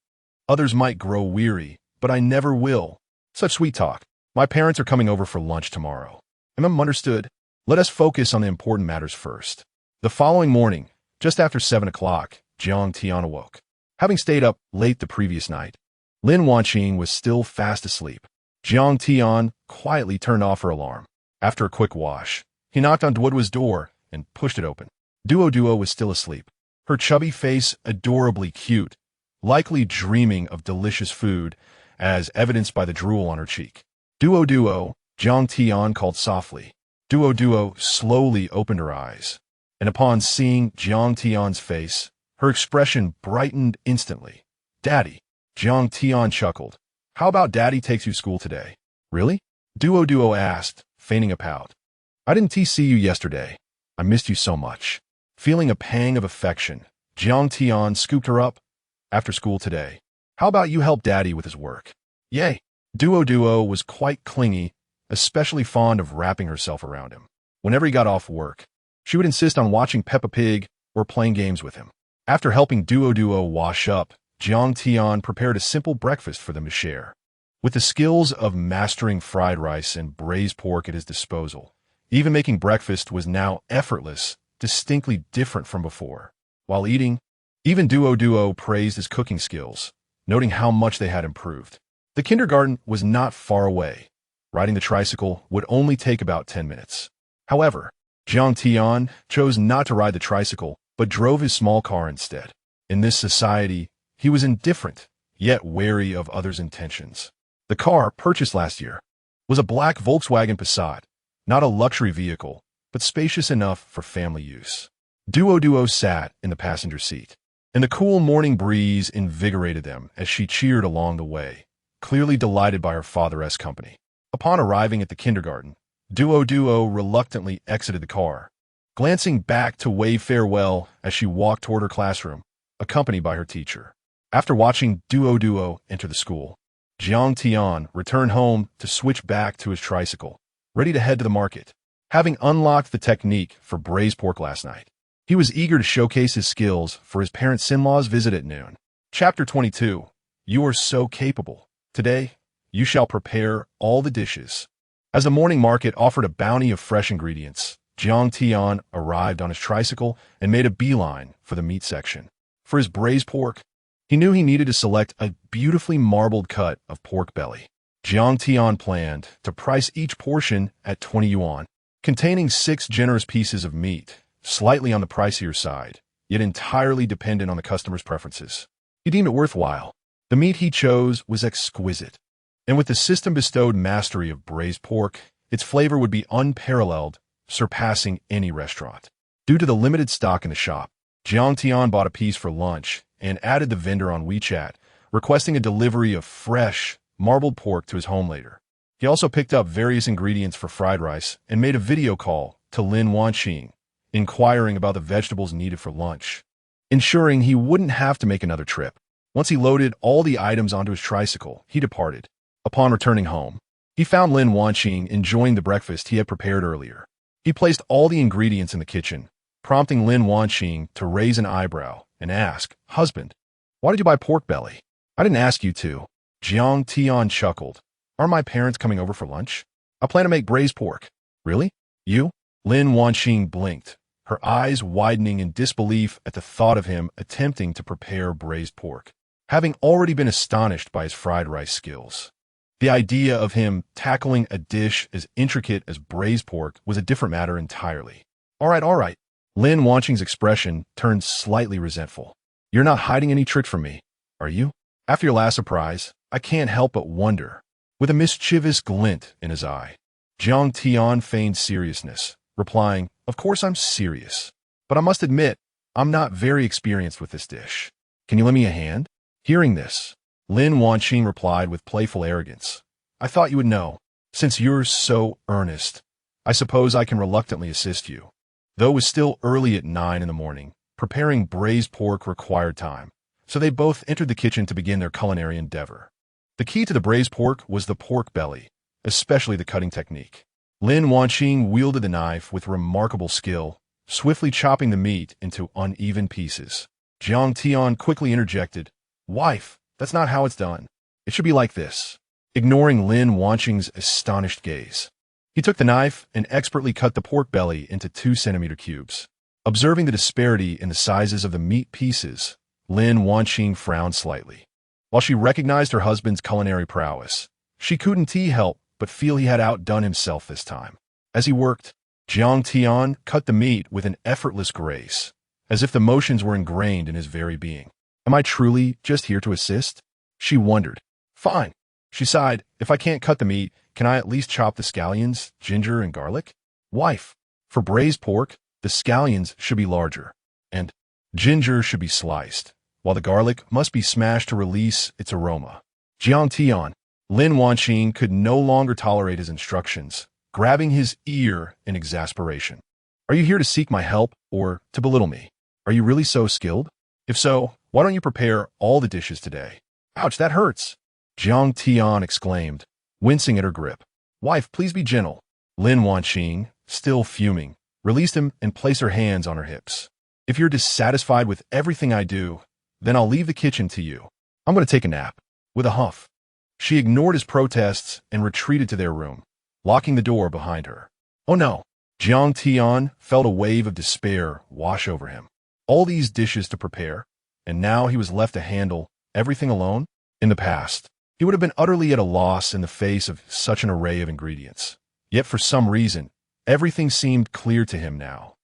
Others might grow weary, but I never will. Such sweet talk. My parents are coming over for lunch tomorrow. Understood. Let us focus on the important matters first." The following morning, just after 7 o'clock, Jiang Tian awoke. Having stayed up late the previous night, Lin Wanqing was still fast asleep. Jiang Tian quietly turned off her alarm. After a quick wash, he knocked on Duo's door and pushed it open. Duo was still asleep, her chubby face adorably cute, likely dreaming of delicious food, as evidenced by the drool on her cheek. Duo, Jiang Tian called softly. Duo slowly opened her eyes, and upon seeing Jiang Tian's face, her expression brightened instantly. "Daddy." Jiang Tian chuckled. How about Daddy takes you to school today? Really? Duo asked, feigning a pout. I didn't see you yesterday. I missed you so much. Feeling a pang of affection, Jiang Tian scooped her up. After school today. How about you help Daddy with his work? Yay. Duo was quite clingy, especially fond of wrapping herself around him. Whenever he got off work, she would insist on watching Peppa Pig or playing games with him. After helping Duo wash up, Jiang Tian prepared a simple breakfast for them to share. With the skills of mastering fried rice and braised pork at his disposal, even making breakfast was now effortless, distinctly different from before. While eating, even Duo praised his cooking skills, noting how much they had improved. The kindergarten was not far away. Riding the tricycle would only take about 10 minutes. However, Jiang Tian chose not to ride the tricycle, but drove his small car instead. In this society, he was indifferent, yet wary of others' intentions. The car, purchased last year, was a black Volkswagen Passat, not a luxury vehicle, but spacious enough for family use. Duo sat in the passenger seat, and the cool morning breeze invigorated them as she cheered along the way, clearly delighted by her father's company. Upon arriving at the kindergarten, Duo reluctantly exited the car, glancing back to wave farewell as she walked toward her classroom, accompanied by her teacher. After watching Duo enter the school, Jiang Tian returned home to switch back to his tricycle, ready to head to the market. Having unlocked the technique for braised pork last night, he was eager to showcase his skills for his parents-in-law's visit at noon. Chapter 22. You are so capable. Today, you shall prepare all the dishes. As the morning market offered a bounty of fresh ingredients, Jiang Tian arrived on his tricycle and made a beeline for the meat section. For his braised pork, he knew he needed to select a beautifully marbled cut of pork belly. Jiang Tian planned to price each portion at 20 yuan, containing 6 generous pieces of meat, slightly on the pricier side, yet entirely dependent on the customer's preferences. He deemed it worthwhile. The meat he chose was exquisite, and with the system-bestowed mastery of braised pork, its flavor would be unparalleled, surpassing any restaurant. Due to the limited stock in the shop, Jiang Tian bought a piece for lunch and added the vendor on WeChat, requesting a delivery of fresh, marbled pork to his home later. He also picked up various ingredients for fried rice and made a video call to Lin Wanqing, inquiring about the vegetables needed for lunch, ensuring he wouldn't have to make another trip. Once he loaded all the items onto his tricycle, he departed. Upon returning home, he found Lin Wanqing enjoying the breakfast he had prepared earlier. He placed all the ingredients in the kitchen, prompting Lin Wanqing to raise an eyebrow and ask, "Husband, why did you buy pork belly?" "I didn't ask you to." Jiang Tian chuckled. "Are my parents coming over for lunch? I plan to make braised pork." "Really? You?" Lin Wanqing blinked, her eyes widening in disbelief at the thought of him attempting to prepare braised pork, having already been astonished by his fried rice skills. The idea of him tackling a dish as intricate as braised pork was a different matter entirely. All right. Lin Wanqing's expression turned slightly resentful. "You're not hiding any trick from me, are you? After your last surprise, I can't help but wonder." With a mischievous glint in his eye, Jiang Tian feigned seriousness, replying, "Of course I'm serious, but I must admit, I'm not very experienced with this dish. Can you lend me a hand?" Hearing this, Lin Wanqing replied with playful arrogance, "I thought you would know. Since you're so earnest, I suppose I can reluctantly assist you." Though it was still early at 9 in the morning, preparing braised pork required time, so they both entered the kitchen to begin their culinary endeavor. The key to the braised pork was the pork belly, especially the cutting technique. Lin Wanqing wielded the knife with remarkable skill, swiftly chopping the meat into uneven pieces. Jiang Tian quickly interjected, "Wife, that's not how it's done. It should be like this." Ignoring Lin Wanqing's astonished gaze, he took the knife and expertly cut the pork belly into 2-centimeter cubes. Observing the disparity in the sizes of the meat pieces, Lin Wanqing frowned slightly. While she recognized her husband's culinary prowess, she couldn't help but feel he had outdone himself this time. As he worked, Jiang Tian cut the meat with an effortless grace, as if the motions were ingrained in his very being. "Am I truly just here to assist?" she wondered. "Fine," she sighed. "If I can't cut the meat, can I at least chop the scallions, ginger, and garlic?" "Wife, for braised pork, the scallions should be larger, and ginger should be sliced, while the garlic must be smashed to release its aroma." Jiang Tian, Lin Wanqing could no longer tolerate his instructions, grabbing his ear in exasperation. Are you here to seek my help or to belittle me? Are you really so skilled? If so, why don't you prepare all the dishes today? Ouch, that hurts! Jiang Tian exclaimed, wincing at her grip. Wife, please be gentle. Lin Wanqing, still fuming, released him and placed her hands on her hips. If you're dissatisfied with everything I do, then I'll leave the kitchen to you. I'm going to take a nap. With a huff. She ignored his protests and retreated to their room, locking the door behind her. Oh no! Jiang Tian felt a wave of despair wash over him. All these dishes to prepare, and now he was left to handle everything alone? In the past, he would have been utterly at a loss in the face of such an array of ingredients. Yet for some reason, everything seemed clear to him now,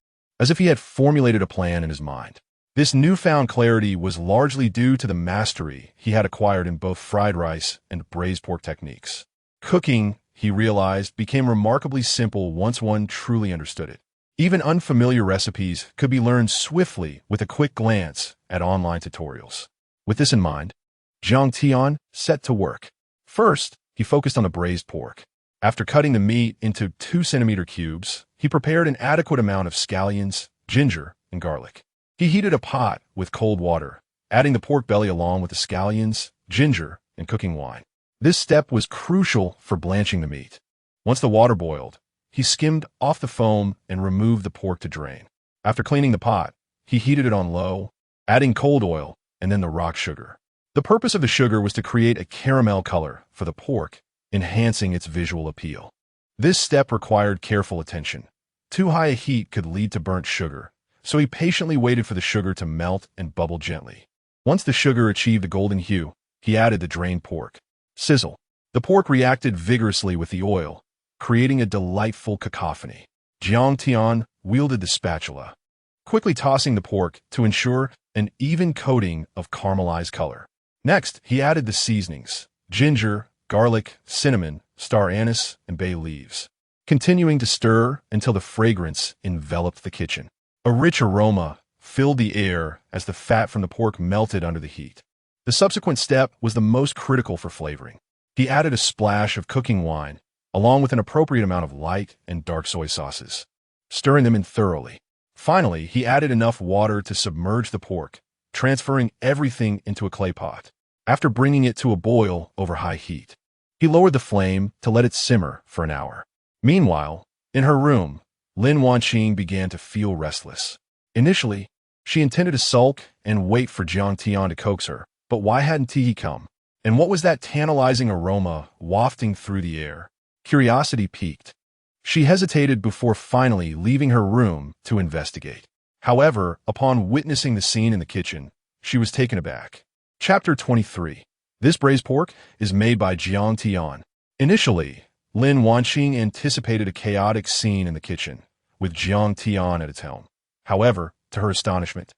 as if he had formulated a plan in his mind. This newfound clarity was largely due to the mastery he had acquired in both fried rice and braised pork techniques. Cooking, he realized, became remarkably simple once one truly understood it. Even unfamiliar recipes could be learned swiftly with a quick glance at online tutorials. With this in mind, Jiang Tian set to work. First, he focused on the braised pork. After cutting the meat into 2-centimeter cubes, he prepared an adequate amount of scallions, ginger, and garlic. He heated a pot with cold water, adding the pork belly along with the scallions, ginger, and cooking wine. This step was crucial for blanching the meat. Once the water boiled, he skimmed off the foam and removed the pork to drain. After cleaning the pot, he heated it on low, adding cold oil and then the rock sugar. The purpose of the sugar was to create a caramel color for the pork, enhancing its visual appeal. This step required careful attention. Too high a heat could lead to burnt sugar, so he patiently waited for the sugar to melt and bubble gently. Once the sugar achieved a golden hue, he added the drained pork. Sizzle. The pork reacted vigorously with the oil, creating a delightful cacophony. Jiang Tian wielded the spatula, quickly tossing the pork to ensure an even coating of caramelized color. Next, he added the seasonings: ginger, garlic, cinnamon, star anise, and bay leaves, continuing to stir until the fragrance enveloped the kitchen. A rich aroma filled the air as the fat from the pork melted under the heat. The subsequent step was the most critical for flavoring. He added a splash of cooking wine, along with an appropriate amount of light and dark soy sauces, stirring them in thoroughly. Finally, he added enough water to submerge the pork, transferring everything into a clay pot. After bringing it to a boil over high heat, he lowered the flame to let it simmer for an hour. Meanwhile, in her room, Lin Wanqing began to feel restless. Initially, she intended to sulk and wait for Jiang Tian to coax her, but why hadn't he come? And what was that tantalizing aroma wafting through the air? Curiosity piqued. She hesitated before finally leaving her room to investigate. However, upon witnessing the scene in the kitchen, she was taken aback. Chapter 23. This braised pork is made by Jiang Tian. Initially, Lin Wanqing anticipated a chaotic scene in the kitchen, with Jiang Tian at its helm. However, to her astonishment,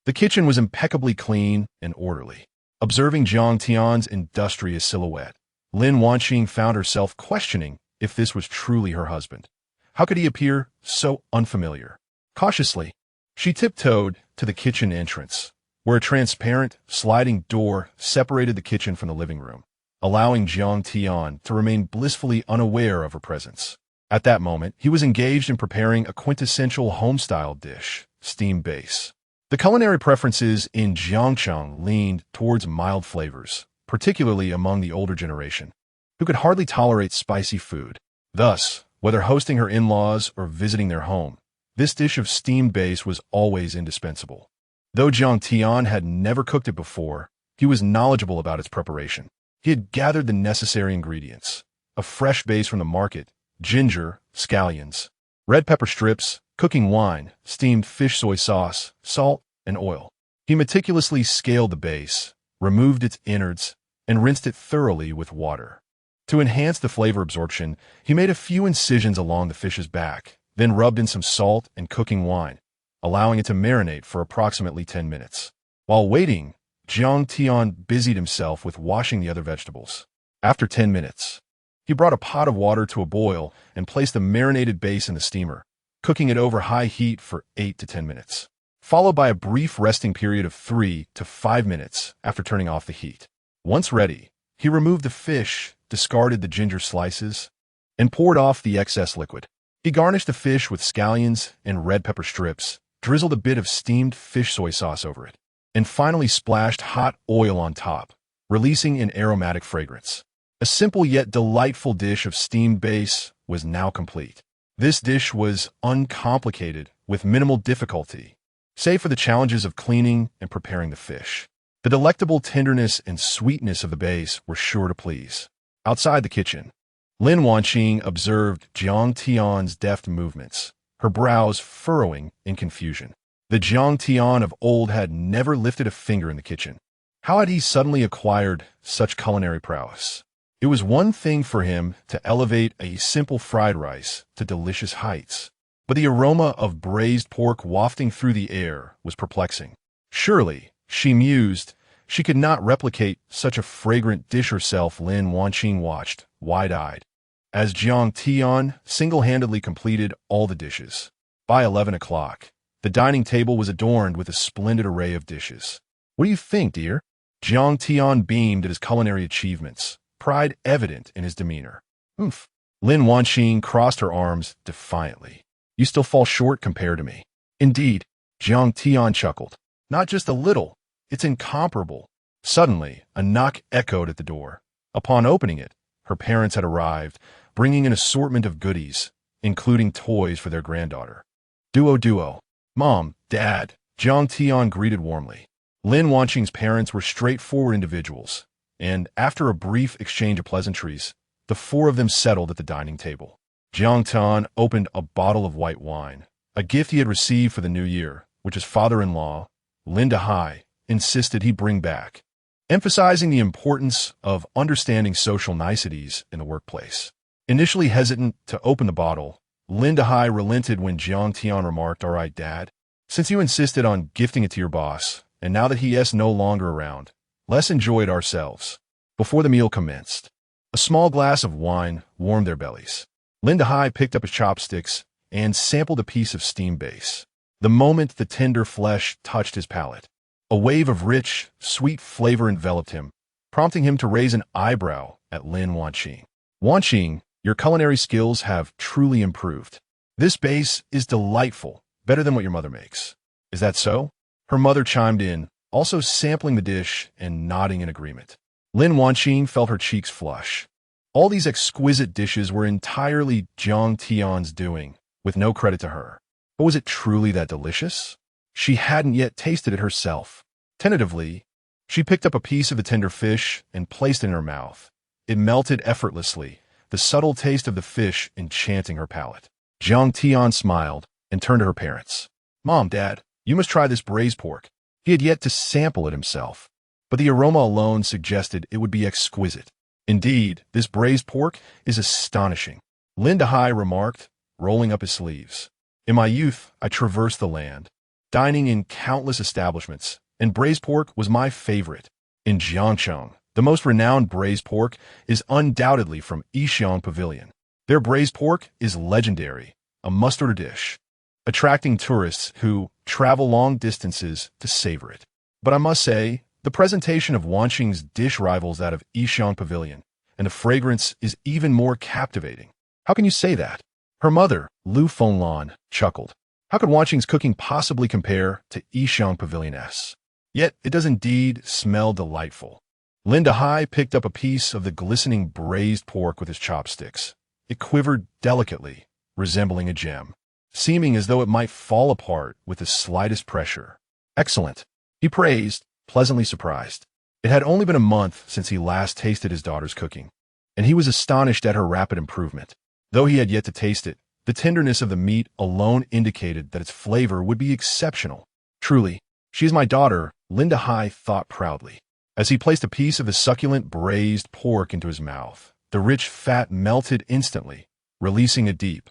the kitchen was impeccably clean and orderly. Observing Jiang Tian's industrious silhouette, Lin Wanqing found herself questioning if this was truly her husband. How could he appear so unfamiliar? Cautiously, she tiptoed to the kitchen entrance, where a transparent, sliding door separated the kitchen from the living room, allowing Jiang Tian to remain blissfully unaware of her presence. At that moment, he was engaged in preparing a quintessential home-style dish, steamed base. The culinary preferences in Jiangcheng leaned towards mild flavors, particularly among the older generation, who could hardly tolerate spicy food. Thus, whether hosting her in-laws or visiting their home, this dish of steamed base was always indispensable. Though Jiang Tian had never cooked it before, he was knowledgeable about its preparation. He had gathered the necessary ingredients: a fresh base from the market, ginger, scallions, red pepper strips, cooking wine, steamed fish soy sauce, salt, and oil. He meticulously scaled the base, removed its innards, and rinsed it thoroughly with water. To enhance the flavor absorption, he made a few incisions along the fish's back, then rubbed in some salt and cooking wine, allowing it to marinate for approximately 10 minutes. While waiting, Jiang Tian busied himself with washing the other vegetables. After 10 minutes, he brought a pot of water to a boil and placed the marinated base in the steamer, cooking it over high heat for 8 to 10 minutes, followed by a brief resting period of 3 to 5 minutes after turning off the heat. Once ready, he removed the fish discarded the ginger slices, and poured off the excess liquid. He garnished the fish with scallions and red pepper strips, drizzled a bit of steamed fish soy sauce over it, and finally splashed hot oil on top, releasing an aromatic fragrance. A simple yet delightful dish of steamed base was now complete. This dish was uncomplicated, with minimal difficulty, save for the challenges of cleaning and preparing the fish. The delectable tenderness and sweetness of the base were sure to please. Outside the kitchen, Lin Wanqing observed Jiang Tian's deft movements, her brows furrowing in confusion. The Jiang Tian of old had never lifted a finger in the kitchen. How had he suddenly acquired such culinary prowess? It was one thing for him to elevate a simple fried rice to delicious heights, but the aroma of braised pork wafting through the air was perplexing. Surely, she mused, she could not replicate such a fragrant dish herself. Lin Wanqing watched, wide-eyed, as Jiang Tian single-handedly completed all the dishes. By 11 o'clock, the dining table was adorned with a splendid array of dishes. "What do you think, dear?" Jiang Tian beamed at his culinary achievements, pride evident in his demeanor. "Oomph." Lin Wanqing crossed her arms defiantly. "You still fall short compared to me." "Indeed," Jiang Tian chuckled. "Not just a little. It's incomparable." Suddenly, a knock echoed at the door. Upon opening it, her parents had arrived, bringing an assortment of goodies, including toys for their granddaughter. Duo. "Mom, Dad," Jiang Tian greeted warmly. Lin Wanqing's parents were straightforward individuals, and after a brief exchange of pleasantries, the four of them settled at the dining table. Jiang Tian opened a bottle of white wine, a gift he had received for the new year, which his father-in-law, Lin Dahai, insisted he bring back, emphasizing the importance of understanding social niceties in the workplace. Initially hesitant to open the bottle, Lin Dahai relented when Jiang Tian remarked, "All right, Dad, since you insisted on gifting it to your boss, and now that he is no longer around, let's enjoy it ourselves." Before the meal commenced, a small glass of wine warmed their bellies. Lin Dahai picked up his chopsticks and sampled a piece of steamed base. The moment the tender flesh touched his palate, a wave of rich, sweet flavor enveloped him, prompting him to raise an eyebrow at Lin Wanqing. "Wanqing, your culinary skills have truly improved. This base is delightful, better than what your mother makes." "Is that so?" Her mother chimed in, also sampling the dish and nodding in agreement. Lin Wanqing felt her cheeks flush. All these exquisite dishes were entirely Jiang Tian's doing, with no credit to her. But was it truly that delicious? She hadn't yet tasted it herself. Tentatively, she picked up a piece of the tender fish and placed it in her mouth. It melted effortlessly, the subtle taste of the fish enchanting her palate. Jiang Tian smiled and turned to her parents. "Mom, Dad, you must try this braised pork." He had yet to sample it himself, but the aroma alone suggested it would be exquisite. "Indeed, this braised pork is astonishing," Lin Dahai remarked, rolling up his sleeves. "In my youth, I traversed the land, dining in countless establishments, and braised pork was my favorite. In Jiangcheng, the most renowned braised pork is undoubtedly from Yixiang Pavilion. Their braised pork is legendary, a must-order dish, attracting tourists who travel long distances to savor it. But I must say, the presentation of Wanqing's dish rivals that of Yixiang Pavilion, and the fragrance is even more captivating." "How can you say that?" Her mother, Lu Fenglan, chuckled. "How could Wanqing's cooking possibly compare to Yixiang Pavilion's? Yet it does indeed smell delightful." Lin Dahai picked up a piece of the glistening braised pork with his chopsticks. It quivered delicately, resembling a gem, seeming as though it might fall apart with the slightest pressure. "Excellent," he praised, pleasantly surprised. It had only been a month since he last tasted his daughter's cooking, and he was astonished at her rapid improvement. Though he had yet to taste it, the tenderness of the meat alone indicated that its flavor would be exceptional. "Truly, she is my daughter," Lin Dahai thought proudly. As he placed a piece of the succulent braised pork into his mouth, the rich fat melted instantly, releasing a deep,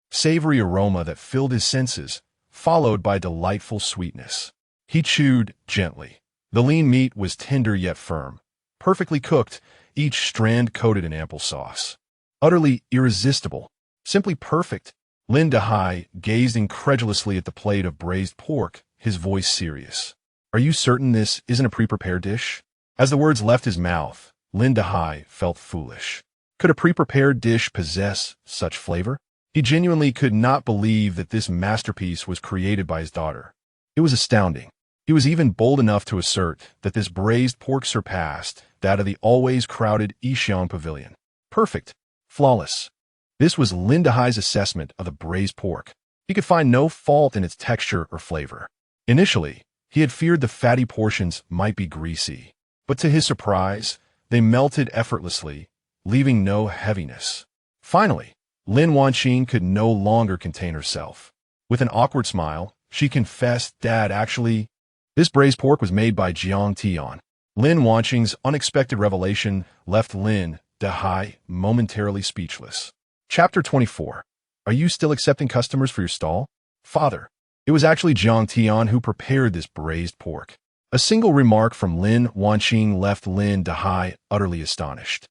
savory aroma that filled his senses, followed by delightful sweetness. He chewed gently. The lean meat was tender yet firm, perfectly cooked, each strand coated in ample sauce. Utterly irresistible, simply perfect. Lin Dahai gazed incredulously at the plate of braised pork, his voice serious. "Are you certain this isn't a pre-prepared dish?" As the words left his mouth, Lin Dahai felt foolish. Could a pre-prepared dish possess such flavor? He genuinely could not believe that this masterpiece was created by his daughter. It was astounding. He was even bold enough to assert that this braised pork surpassed that of the always crowded Yixiang Pavilion. Perfect. Flawless. This was Lin Dahai's assessment of the braised pork. He could find no fault in its texture or flavor. Initially, he had feared the fatty portions might be greasy, but to his surprise, they melted effortlessly, leaving no heaviness. Finally, Lin Wanqing could no longer contain herself. With an awkward smile, she confessed, "Dad, actually, this braised pork was made by Jiang Tian." Lin Wanqing's unexpected revelation left Lin Dahai momentarily speechless. Chapter 24. Are you still accepting customers for your stall? Father. It was actually Jiang Tian who prepared this braised pork. A single remark from Lin Wanqing left Lin Dahai utterly astonished.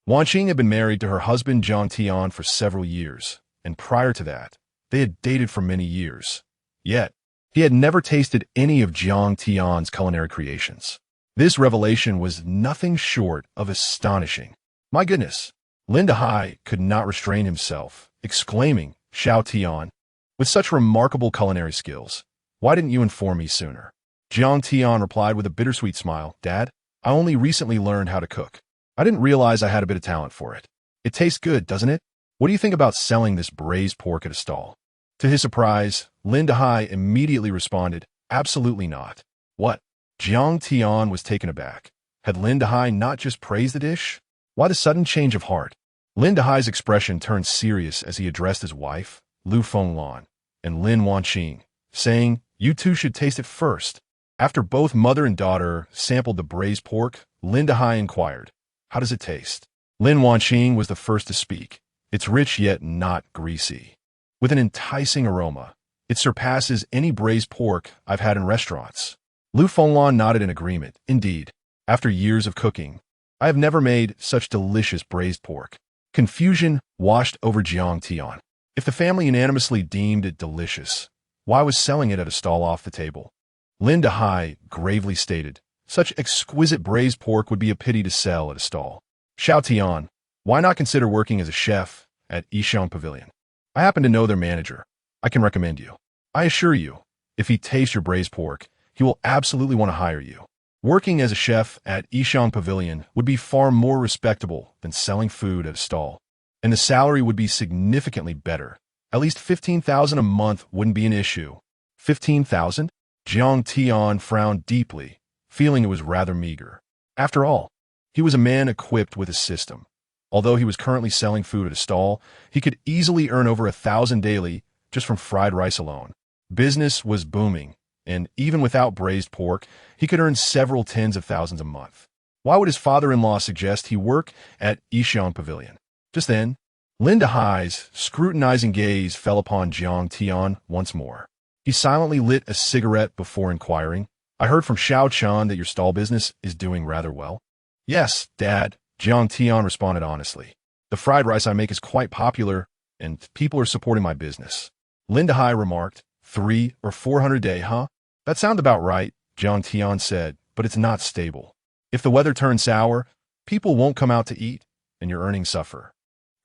Wanqing had been married to her husband Jiang Tian for several years, and prior to that, they had dated for many years. Yet, he had never tasted any of Jiang Tian's culinary creations. This revelation was nothing short of astonishing. My goodness! Lin Dahai could not restrain himself, exclaiming, "Xiao Tian, with such remarkable culinary skills, why didn't you inform me sooner?" Jiang Tian replied with a bittersweet smile, "Dad, I only recently learned how to cook. I didn't realize I had a bit of talent for it. It tastes good, doesn't it? What do you think about selling this braised pork at a stall?" To his surprise, Lin Dahai immediately responded, "Absolutely not." What? Jiang Tian was taken aback. Had Lin Dahai not just praised the dish? Why the sudden change of heart? Lin Dahai's expression turned serious as he addressed his wife, Lu Fenglan, and Lin Wanqing, saying, "You two should taste it first." After both mother and daughter sampled the braised pork, Lin Dahai inquired, "How does it taste?" Lin Wanqing was the first to speak. "It's rich yet not greasy. With an enticing aroma, it surpasses any braised pork I've had in restaurants." Lu Fenglan nodded in agreement. "Indeed, after years of cooking, I have never made such delicious braised pork." Confusion washed over Jiang Tian. If the family unanimously deemed it delicious, why was selling it at a stall off the table? Lin Dahai gravely stated, "Such exquisite braised pork would be a pity to sell at a stall. Xiao Tian, why not consider working as a chef at Yixiang Pavilion? I happen to know their manager. I can recommend you. I assure you, if he tastes your braised pork, he will absolutely want to hire you." Working as a chef at Yixiang Pavilion would be far more respectable than selling food at a stall, and the salary would be significantly better. At least 15,000 a month wouldn't be an issue. 15,000? Jiang Tian frowned deeply, feeling it was rather meager. After all, he was a man equipped with a system. Although he was currently selling food at a stall, he could easily earn over 1,000 daily just from fried rice alone. Business was booming, and even without braised pork, he could earn several tens of thousands a month. Why would his father-in-law suggest he work at Yixiang Pavilion? Just then, Lin Dahai's scrutinizing gaze fell upon Jiang Tian once more. He silently lit a cigarette before inquiring, "I heard from Xiao Chan that your stall business is doing rather well." "Yes, Dad," Jiang Tian responded honestly. "The fried rice I make is quite popular, and people are supporting my business." Lin Dahai remarked, 300 or 400 a day, huh? "That sounds about right," Jiang Tian said, "but it's not stable. If the weather turns sour, people won't come out to eat, and your earnings suffer."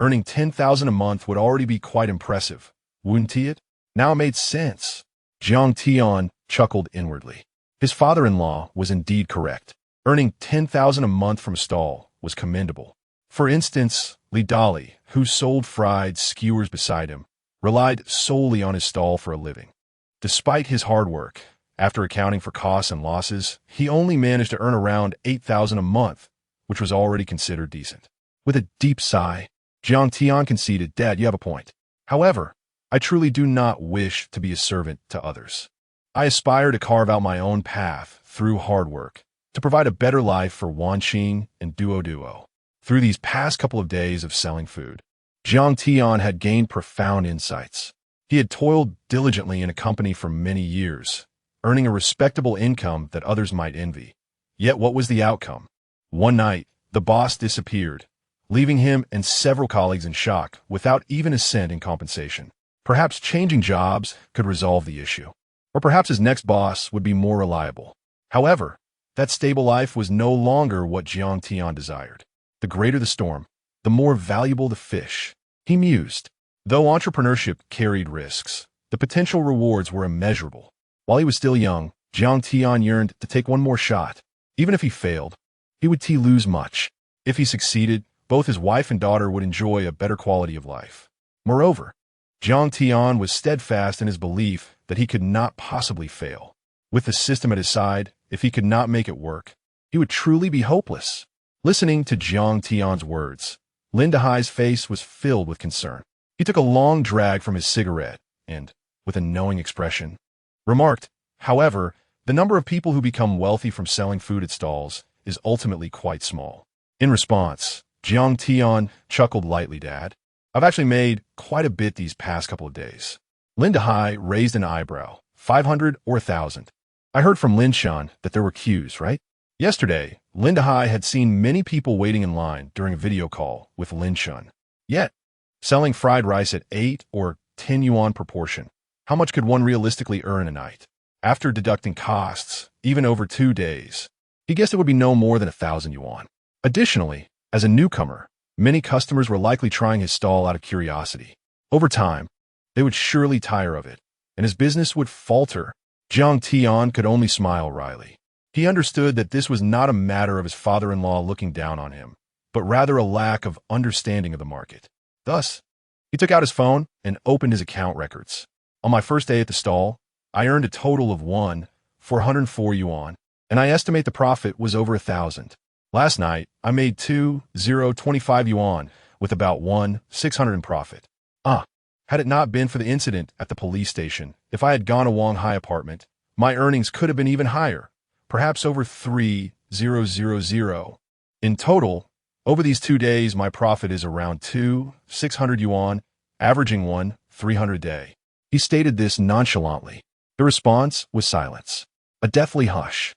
Earning 10,000 a month would already be quite impressive, wouldn't it? Now it made sense. Jiang Tian chuckled inwardly. His father-in-law was indeed correct. Earning 10,000 a month from a stall was commendable. For instance, Li Dali, who sold fried skewers beside him, relied solely on his stall for a living. Despite his hard work, after accounting for costs and losses, he only managed to earn around 8,000 a month, which was already considered decent. With a deep sigh, Jiang Tian conceded, "Dad, you have a point. However, I truly do not wish to be a servant to others. I aspire to carve out my own path through hard work, to provide a better life for Wanqing and Duo. Through these past couple of days of selling food, Jiang Tian had gained profound insights. He had toiled diligently in a company for many years, earning a respectable income that others might envy. Yet what was the outcome? One night, the boss disappeared, leaving him and several colleagues in shock without even a cent in compensation. Perhaps changing jobs could resolve the issue, or perhaps his next boss would be more reliable. However, that stable life was no longer what Jiang Tian desired. The greater the storm, the more valuable the fish. He mused. Though entrepreneurship carried risks, the potential rewards were immeasurable. While he was still young, Jiang Tian yearned to take one more shot. Even if he failed, he would lose much. If he succeeded, both his wife and daughter would enjoy a better quality of life. Moreover, Jiang Tian was steadfast in his belief that he could not possibly fail. With the system at his side, if he could not make it work, he would truly be hopeless. Listening to Jiang Tian's words, Lin Dahai's face was filled with concern. He took a long drag from his cigarette and, with a knowing expression, remarked, "However, the number of people who become wealthy from selling food at stalls is ultimately quite small." In response, Jiang Tian chuckled lightly, "Dad, I've actually made quite a bit these past couple of days." Lin Dahai raised an eyebrow. 500 or 1,000. I heard from Lin Shan that there were queues, right? Yesterday, Lin Dahai had seen many people waiting in line during a video call with Lin Shan. Yet, selling fried rice at 8 or 10 yuan per portion, how much could one realistically earn a night? After deducting costs, even over 2 days, he guessed it would be no more than 1,000 yuan. Additionally, as a newcomer, many customers were likely trying his stall out of curiosity. Over time, they would surely tire of it, and his business would falter. Jiang Tian could only smile wryly. He understood that this was not a matter of his father-in-law looking down on him, but rather a lack of understanding of the market. Thus, he took out his phone and opened his account records. On my first day at the stall, I earned a total of 404 yuan, and I estimate the profit was over 1,000. Last night, I made 25 yuan with about 600 in profit. Had it not been for the incident at the police station, if I had gone to Wang Hai apartment, my earnings could have been even higher, perhaps over 3,000. In total, over these 2 days, my profit is around 600 yuan, averaging 300 a day. He stated this nonchalantly. The response was silence, a deathly hush.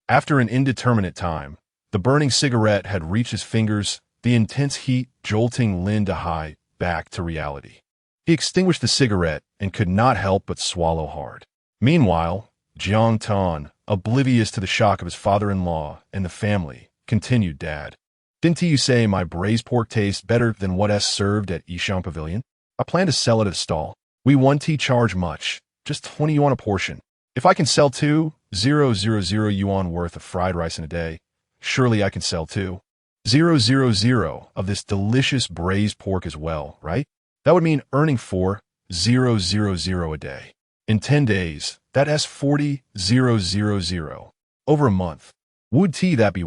After an indeterminate time, the burning cigarette had reached his fingers, the intense heat jolting Lin Dahai back to reality. He extinguished the cigarette and could not help but swallow hard. Meanwhile, Jiang Tian, oblivious to the shock of his father-in-law and the family, continued, "Dad, didn't you say my braised pork tastes better than what's served at Yishan Pavilion? I plan to sell it at a stall. We won't charge much, just 20 yuan a portion. If I can sell 2,000 yuan worth of fried rice in a day, surely I can sell 2,000 of this delicious braised pork as well, right? That would mean earning 4,000 a day. In 10 days, that's 40,000. Over a month. Would that be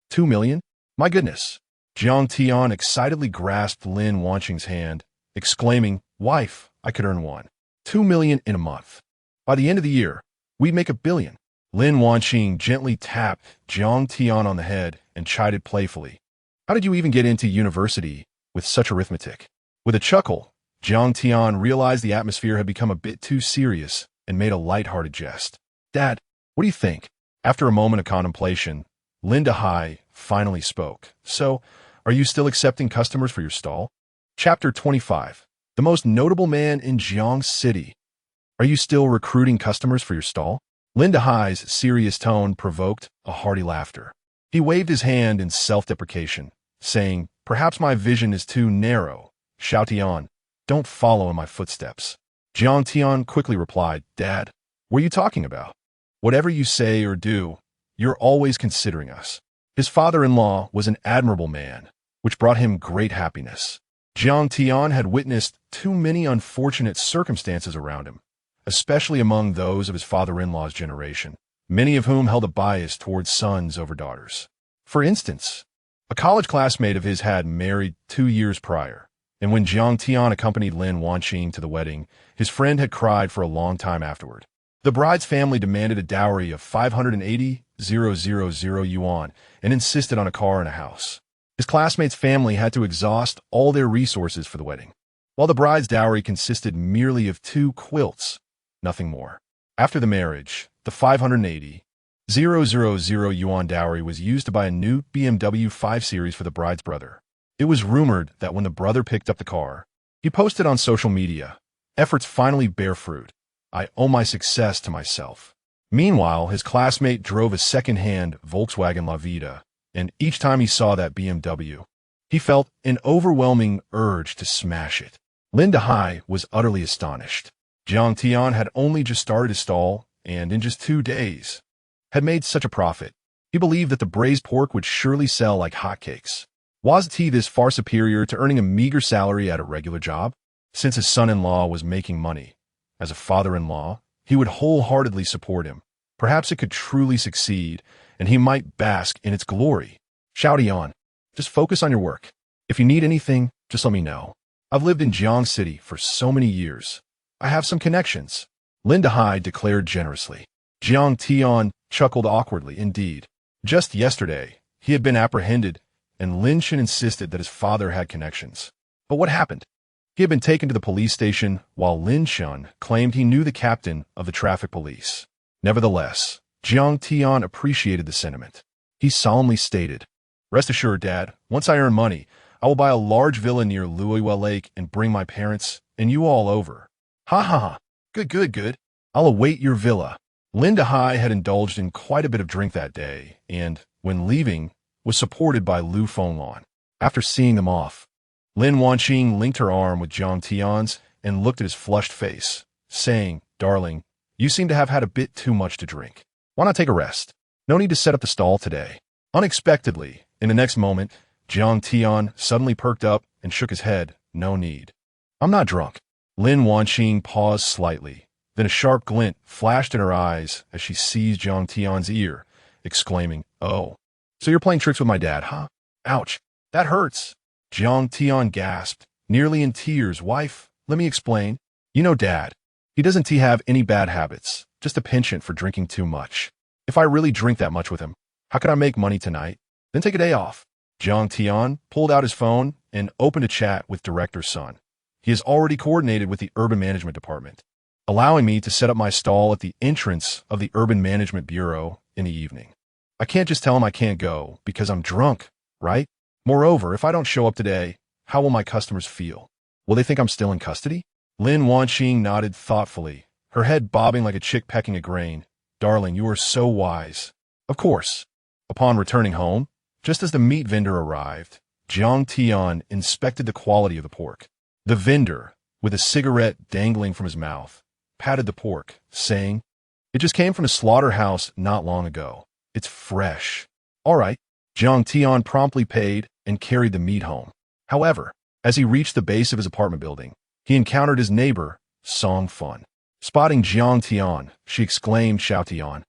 2 million? My goodness." Jiang Tian excitedly grasped Lin Wanqing's hand, exclaiming, "Wife, I could earn 2 million in a month. By the end of the year, we'd make 1 billion. Lin Wanqing gently tapped Jiang Tian on the head and chided playfully, "How did you even get into university with such arithmetic?" With a chuckle, Jiang Tian realized the atmosphere had become a bit too serious and made a light-hearted jest. "Dad, what do you think?" After a moment of contemplation, Lin Dahai finally spoke. "So, are you still accepting customers for your stall?" Chapter 25. The most notable man in Jiang City. "Are you still recruiting customers for your stall?" Lin Dahai's serious tone provoked a hearty laughter. He waved his hand in self-deprecation, saying, "Perhaps my vision is too narrow. Xiao Tian, don't follow in my footsteps." Jiang Tian quickly replied, "Dad, what are you talking about? Whatever you say or do, you're always considering us." His father-in-law was an admirable man, which brought him great happiness. Jiang Tian had witnessed too many unfortunate circumstances around him, especially among those of his father-in-law's generation, many of whom held a bias towards sons over daughters. For instance, a college classmate of his had married 2 years prior, and when Jiang Tian accompanied Lin Wanqing to the wedding, his friend had cried for a long time afterward. The bride's family demanded a dowry of 580,000 yuan and insisted on a car and a house. His classmate's family had to exhaust all their resources for the wedding, while the bride's dowry consisted merely of 2 quilts, nothing more. After the marriage, the 580,000 yuan dowry was used to buy a new BMW 5 Series for the bride's brother. It was rumored that when the brother picked up the car, he posted on social media, "Efforts finally bear fruit. I owe my success to myself." Meanwhile, his classmate drove a second-hand Volkswagen La Vida, and each time he saw that BMW, He felt an overwhelming urge to smash it. Lin Dahai was utterly astonished. Jiang Tian had only just started his stall, and in just 2 days, had made such a profit. He believed that the braised pork would surely sell like hotcakes. Was he this far superior to earning a meager salary at a regular job? Since his son-in-law was making money, as a father-in-law, he would wholeheartedly support him. Perhaps it could truly succeed, and he might bask in its glory. Xiao Tian, just focus on your work. If you need anything, just let me know. I've lived in Jiang City for so many years. I have some connections. Lin Dahai declared generously. Jiang Tian chuckled awkwardly indeed. Just yesterday, he had been apprehended, and Lin Shen insisted that his father had connections. But what happened? He had been taken to the police station, while Lin Shen claimed he knew the captain of the traffic police. Nevertheless, Jiang Tian appreciated the sentiment. He solemnly stated, "Rest assured, Dad, once I earn money, I will buy a large villa near Luiwa Lake and bring my parents and you all over." Ha ha ha. Good. I'll await your villa. Lin Dahai had indulged in quite a bit of drink that day, and, when leaving, was supported by Lu Fenglan. After seeing them off, Lin Wanqing linked her arm with Jiang Tian's and looked at his flushed face, saying, "Darling, you seem to have had a bit too much to drink. Why not take a rest? No need to set up the stall today." Unexpectedly, in the next moment, Jiang Tian suddenly perked up and shook his head. "No need. I'm not drunk." Lin Wanqing paused slightly. Then a sharp glint flashed in her eyes as she seized Jiang Tian's ear, exclaiming, "Oh, so you're playing tricks with my dad, huh? Ouch, that hurts." Jiang Tian gasped, nearly in tears. "Wife, let me explain. You know Dad. He doesn't have any bad habits, just a penchant for drinking too much. If I really drink that much with him, how could I make money tonight? Then take a day off." Jiang Tian pulled out his phone and opened a chat with Director's son. "He has already coordinated with the Urban Management Department, allowing me to set up my stall at the entrance of the Urban Management Bureau in the evening. I can't just tell him I can't go because I'm drunk, right? Moreover, if I don't show up today, how will my customers feel? Will they think I'm still in custody?" Lin Wanqing nodded thoughtfully, her head bobbing like a chick pecking a grain. "Darling, you are so wise." Of course. Upon returning home, just as the meat vendor arrived, Jiang Tian inspected the quality of the pork. The vendor, with a cigarette dangling from his mouth, patted the pork, saying, "It just came from a slaughterhouse not long ago. It's fresh." "All right." Jiang Tian promptly paid and carried the meat home. However, as he reached the base of his apartment building, he encountered his neighbor, Song Fun. Spotting Jiang Tian, she exclaimed, "Xiao Tian,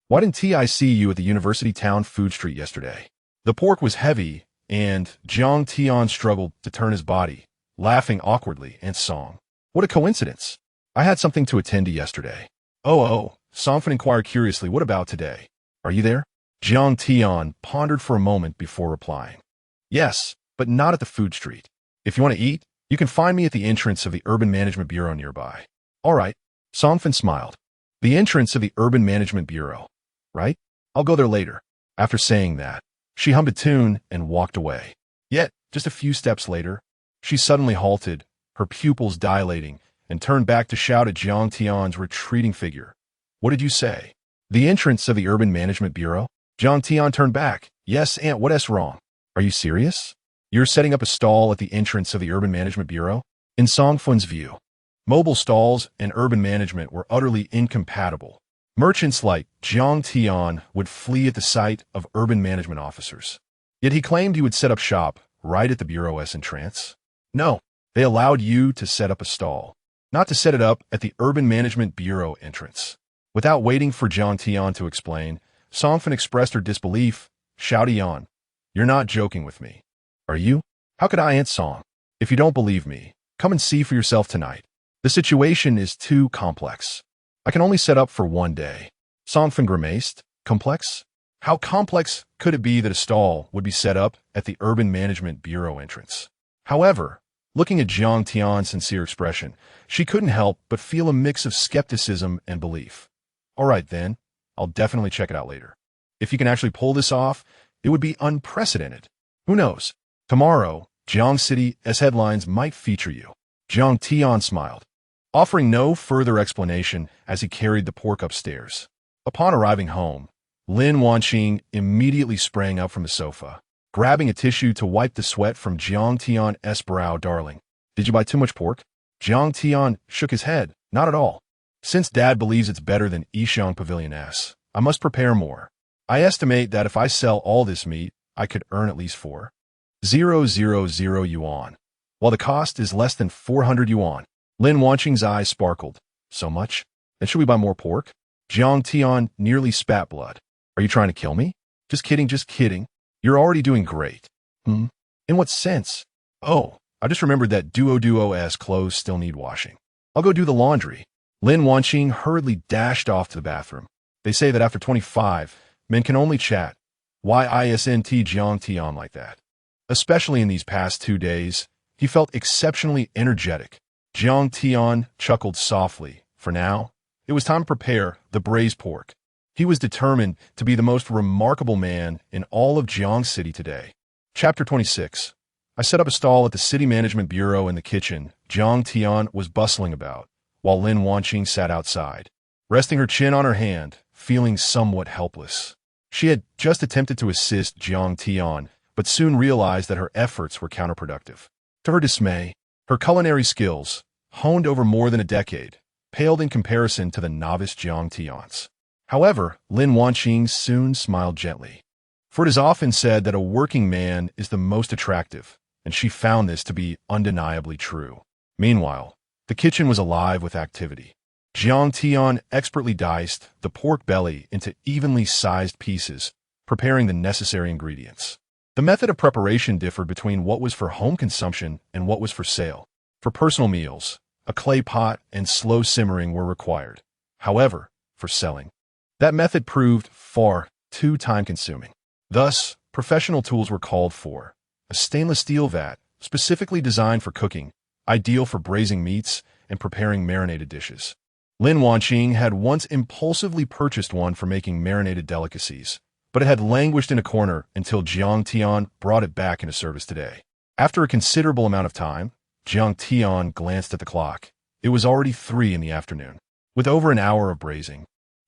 why didn't I see you at the University Town Food Street yesterday?" The pork was heavy, and Jiang Tian struggled to turn his body, laughing awkwardly, and Song, "What a coincidence. I had something to attend to yesterday." Oh, Song Fun inquired curiously, "What about today? Are you there?" Jiang Tian pondered for a moment before replying, "Yes, but not at the food street. If you want to eat, you can find me at the entrance of the Urban Management Bureau nearby." "All right." Songfen smiled. "The entrance of the Urban Management Bureau, right? I'll go there later." After saying that, she hummed a tune and walked away. Yet, just a few steps later, she suddenly halted, her pupils dilating, and turned back to shout at Jiang Tian's retreating figure. "What did you say? The entrance of the Urban Management Bureau?" Jiang Tian turned back. "Yes, Aunt, what's wrong? Are you serious? You're setting up a stall at the entrance of the Urban Management Bureau?" In Songfun's view, mobile stalls and urban management were utterly incompatible. Merchants like Jiang Tian would flee at the sight of urban management officers. Yet he claimed he would set up shop right at the Bureau's entrance. No, they allowed you to set up a stall, not to set it up at the Urban Management Bureau entrance. Without waiting for Jiang Tian to explain, Songfen expressed her disbelief. "Xiao Tian, you're not joking with me, are you? How could I, Aunt Song? If you don't believe me, come and see for yourself tonight. The situation is too complex. I can only set up for 1 day." Songfen grimaced. "Complex? How complex could it be that a stall would be set up at the Urban Management Bureau entrance?" However, looking at Jiang Tian's sincere expression, she couldn't help but feel a mix of skepticism and belief. "All right, then. I'll definitely check it out later. If you can actually pull this off, it would be unprecedented. Who knows? Tomorrow, Jiang City's headlines might feature you." Jiang Tian smiled, offering no further explanation as he carried the pork upstairs. Upon arriving home, Lin Wanqing immediately sprang up from the sofa. grabbing a tissue to wipe the sweat from Jiang Tian's brow. Darling, did you buy too much pork? Jiang Tian shook his head. Not at all. Since Dad believes it's better than Yishang Pavilion S, I must prepare more. I estimate that if I sell all this meat, I could earn at least 4,000 yuan, while the cost is less than 400 yuan. Lin Wanqing's eyes sparkled. So much? Then should we buy more pork? Jiang Tian nearly spat blood. Are you trying to kill me? Just kidding, just kidding. You're already doing great. In what sense? Oh, I just remembered that Duo's clothes still need washing. I'll go do the laundry. Lin Wanqing hurriedly dashed off to the bathroom. They say that after 25, men can only chat. Why isn't Jiang Tian like that? Especially in these past 2 days, he felt exceptionally energetic. Jiang Tian chuckled softly. For now, it was time to prepare the braised pork. He was determined to be the most remarkable man in all of Jiang City today. Chapter 26. I set up a stall at the City Management Bureau in the kitchen. Jiang Tian was bustling about, while Lin Wanqing sat outside, resting her chin on her hand, feeling somewhat helpless. She had just attempted to assist Jiang Tian, but soon realized that her efforts were counterproductive. To her dismay, her culinary skills, honed over more than a decade, paled in comparison to the novice Jiang Tian's. However, Lin Wanqing soon smiled gently. For it is often said that a working man is the most attractive, and she found this to be undeniably true. Meanwhile, the kitchen was alive with activity. Jiang Tian expertly diced the pork belly into evenly sized pieces, preparing the necessary ingredients. The method of preparation differed between what was for home consumption and what was for sale. For personal meals, a clay pot and slow simmering were required. However, for selling, that method proved far too time-consuming. Thus, professional tools were called for. A stainless steel vat, specifically designed for cooking, ideal for braising meats and preparing marinated dishes. Lin Wanqing had once impulsively purchased one for making marinated delicacies, but it had languished in a corner until Jiang Tian brought it back into service today. After a considerable amount of time, Jiang Tian glanced at the clock. It was already 3 in the afternoon. With over an hour of braising,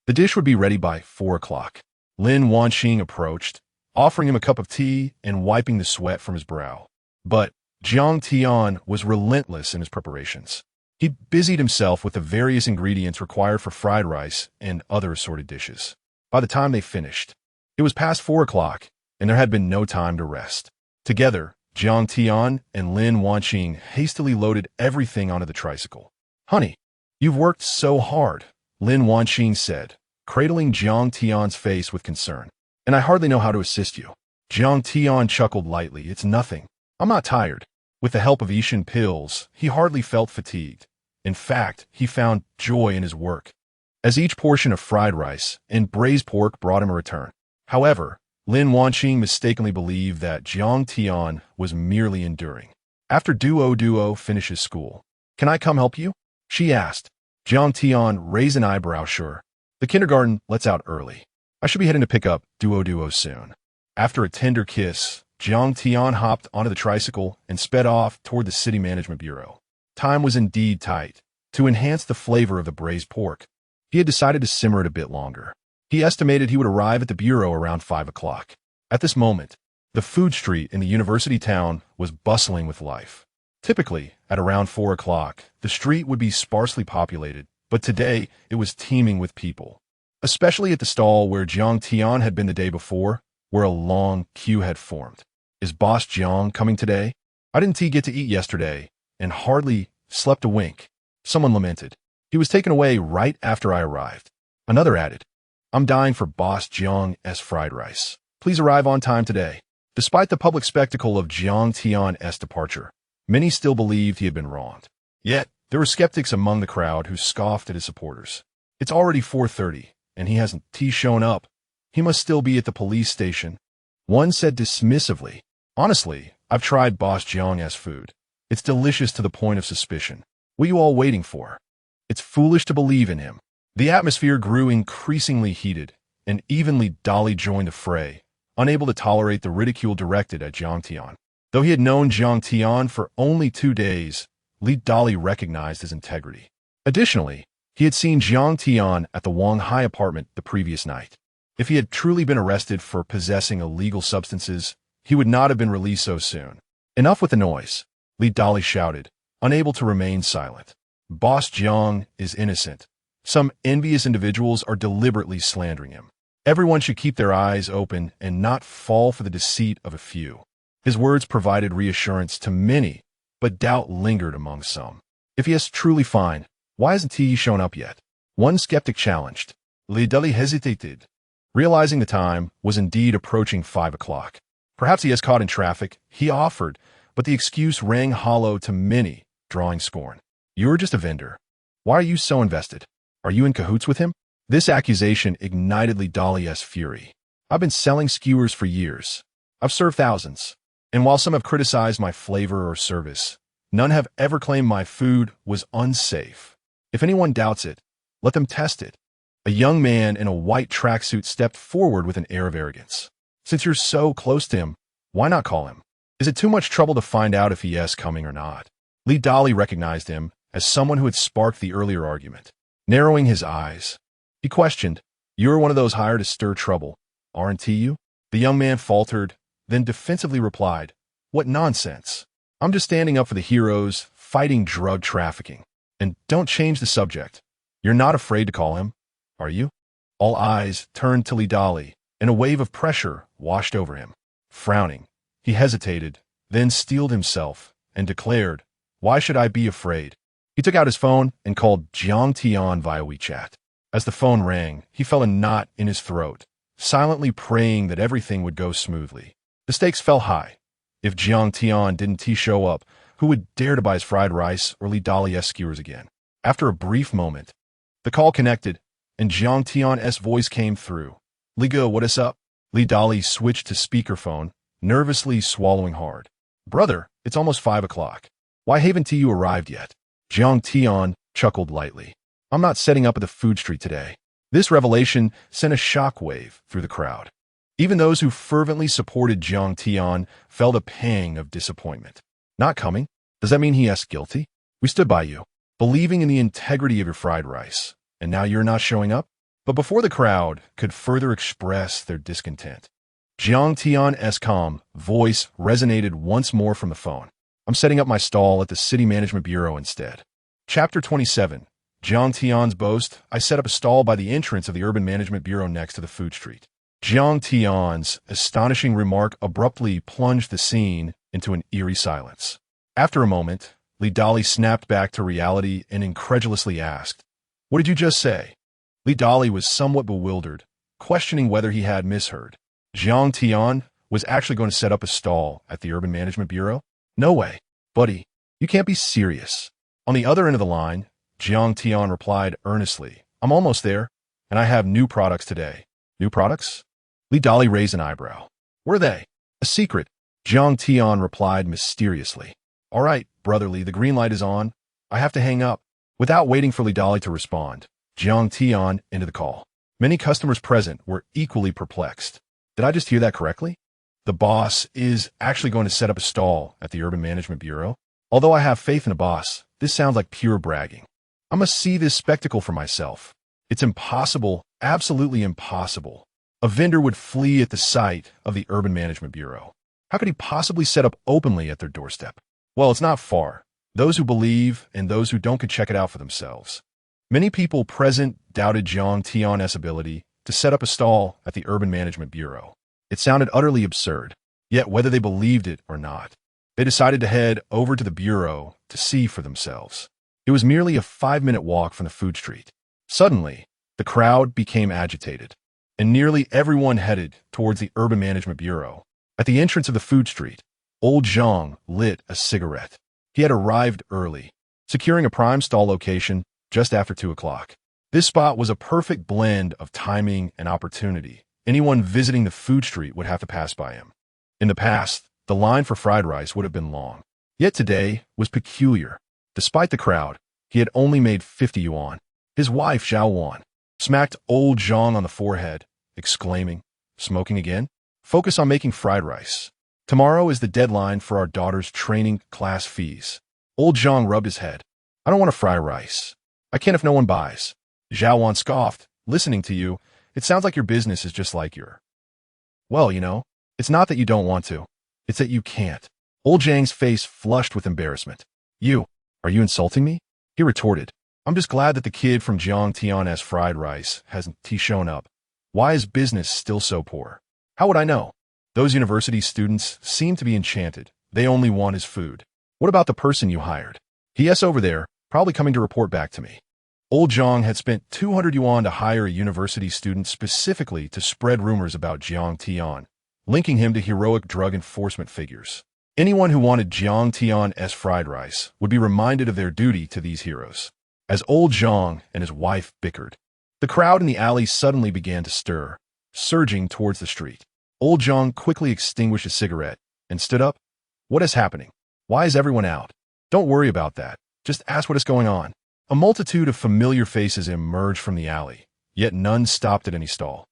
the dish would be ready by 4 o'clock. Lin Wanqing approached, offering him a cup of tea and wiping the sweat from his brow. But Jiang Tian was relentless in his preparations. He busied himself with the various ingredients required for fried rice and other assorted dishes. By the time they finished, it was past 4 o'clock, and there had been no time to rest. Together, Jiang Tian and Lin Wanqing hastily loaded everything onto the tricycle. Honey, you've worked so hard, Lin Wanqing said, cradling Jiang Tian's face with concern. And I hardly know how to assist you. Jiang Tian chuckled lightly. It's nothing. I'm not tired. With the help of Yishan pills, he hardly felt fatigued. In fact, he found joy in his work, as each portion of fried rice and braised pork brought him a return. However, Lin Wanqing mistakenly believed that Jiang Tian was merely enduring. After Duo finishes school, can I come help you? She asked. Jiang Tian raised an eyebrow. Sure. The kindergarten lets out early. I should be heading to pick up Duo soon. After a tender kiss, Jiang Tian hopped onto the tricycle and sped off toward the City Management Bureau. Time was indeed tight. To enhance the flavor of the braised pork, he had decided to simmer it a bit longer. He estimated he would arrive at the bureau around 5 o'clock. At this moment, the food street in the university town was bustling with life. Typically, at around 4 o'clock, the street would be sparsely populated, but today it was teeming with people. Especially at the stall where Jiang Tian had been the day before, where a long queue had formed. Is Boss Jiang coming today? I didn't get to eat yesterday, and hardly slept a wink. Someone lamented. He was taken away right after I arrived. Another added, I'm dying for Boss Jiang's fried rice. Please arrive on time today. Despite the public spectacle of Jiang Tian's departure, many still believed he had been wronged. Yet, there were skeptics among the crowd who scoffed at his supporters. It's already 4:30, and he hasn't shown up. He must still be at the police station. One said dismissively, honestly, I've tried Boss Jiang's food. It's delicious to the point of suspicion. What are you all waiting for? It's foolish to believe in him. The atmosphere grew increasingly heated, and even Li Dali joined the fray, unable to tolerate the ridicule directed at Jiang Tian. Though he had known Jiang Tian for only 2 days, Li Dali recognized his integrity. Additionally, he had seen Jiang Tian at the Wang Hai apartment the previous night. If he had truly been arrested for possessing illegal substances, he would not have been released so soon. Enough with the noise, Li Dali shouted, unable to remain silent. Boss Jiang is innocent. Some envious individuals are deliberately slandering him. Everyone should keep their eyes open and not fall for the deceit of a few. His words provided reassurance to many, but doubt lingered among some. If he is truly fine, why hasn't he shown up yet? One skeptic challenged. Li Dali hesitated, realizing the time was indeed approaching 5 o'clock. Perhaps he is caught in traffic, he offered, but the excuse rang hollow to many, drawing scorn. You're just a vendor. Why are you so invested? Are you in cahoots with him? This accusation ignited Li Dali's fury. I've been selling skewers for years. I've served thousands. And while some have criticized my flavor or service, none have ever claimed my food was unsafe. If anyone doubts it, let them test it. A young man in a white tracksuit stepped forward with an air of arrogance. Since you're so close to him, why not call him? Is it too much trouble to find out if he is coming or not? Li Dali recognized him as someone who had sparked the earlier argument. Narrowing his eyes, he questioned, "You're one of those hired to stir trouble, aren't you?" The young man faltered, then defensively replied, "What nonsense. I'm just standing up for the heroes fighting drug trafficking. And don't change the subject. You're not afraid to call him, are you?" All eyes turned to Li Dali, and a wave of pressure washed over him. Frowning, he hesitated, then steeled himself, and declared, "Why should I be afraid?" He took out his phone and called Jiang Tian via WeChat. As the phone rang, he felt a knot in his throat, silently praying that everything would go smoothly. The stakes fell high. If Jiang Tian didn't show up, who would dare to buy his fried rice or Li Dali's skewers again? After a brief moment, the call connected, and Jiang Tian's voice came through. "Liga, what is up?" Li Dali switched to speakerphone, nervously swallowing hard. "Brother, it's almost 5 o'clock. Why haven't you arrived yet?" Jiang Tian chuckled lightly. "I'm not setting up at the food street today." This revelation sent a shockwave through the crowd. Even those who fervently supported Jiang Tian felt a pang of disappointment. "Not coming? Does that mean he is guilty? We stood by you, believing in the integrity of your fried rice, and now you're not showing up?" But before the crowd could further express their discontent, Jiang Tian's calm voice resonated once more from the phone. "I'm setting up my stall at the City Management Bureau instead." Chapter 27. Jiang Tian's boast. I set up a stall by the entrance of the Urban Management Bureau next to the food street. Jiang Tian's astonishing remark abruptly plunged the scene into an eerie silence. After a moment, Li Dali snapped back to reality and incredulously asked, "What did you just say?" Li Dali was somewhat bewildered, questioning whether he had misheard. Jiang Tian was actually going to set up a stall at the Urban Management Bureau? "No way, buddy. You can't be serious." On the other end of the line, Jiang Tian replied earnestly, "I'm almost there, and I have new products today." "New products?" Li Dali raised an eyebrow. "Were they?" "A secret," Jiang Tian replied mysteriously. "All right, brotherly, the green light is on. I have to hang up." Without waiting for Li Dali to respond, Jiang Tian ended the call. Many customers present were equally perplexed. Did I just hear that correctly? The boss is actually going to set up a stall at the Urban Management Bureau? Although I have faith in a boss, this sounds like pure bragging. I must see this spectacle for myself. It's impossible, absolutely impossible. A vendor would flee at the sight of the Urban Management Bureau. How could he possibly set up openly at their doorstep? Well, it's not far. Those who believe and those who don't can check it out for themselves. Many people present doubted Jiang Tian's ability to set up a stall at the Urban Management Bureau. It sounded utterly absurd, yet whether they believed it or not, they decided to head over to the bureau to see for themselves. It was merely a 5-minute walk from the food street. Suddenly, the crowd became agitated, and nearly everyone headed towards the Urban Management Bureau. At the entrance of the food street, old Zhang lit a cigarette. He had arrived early, securing a prime stall location just after 2 o'clock. This spot was a perfect blend of timing and opportunity. Anyone visiting the food street would have to pass by him. In the past, the line for fried rice would have been long. Yet today was peculiar. Despite the crowd, he had only made 50 yuan. His wife, Zhao Wan, smacked old Zhang on the forehead, exclaiming, "Smoking again? Focus on making fried rice. Tomorrow is the deadline for our daughter's training class fees." Old Zhang rubbed his head. "I don't want to fry rice. I can't if no one buys." Zhao Wan scoffed, "Listening to you, it sounds like your business is just like your..." "Well, it's not that you don't want to. It's that you can't. Old Jiang's face flushed with embarrassment. Are you insulting me? He retorted. I'm just glad that the kid from Jiang Tian's fried rice hasn't shown up. Why is business still so poor? How would I know? Those university students seem to be enchanted. They only want his food. What about the person you hired? He's over there, probably coming to report back to me. Old Jiang had spent 200 yuan to hire a university student specifically to spread rumors about Jiang Tian, linking him to heroic drug enforcement figures. Anyone who wanted Jiang Tian's fried rice would be reminded of their duty to these heroes. As old Jiang and his wife bickered, the crowd in the alley suddenly began to stir, surging towards the street. Old Jiang quickly extinguished a cigarette and stood up. What is happening? Why is everyone out? Don't worry about that. Just ask what is going on. A multitude of familiar faces emerged from the alley, yet none stopped at any stall.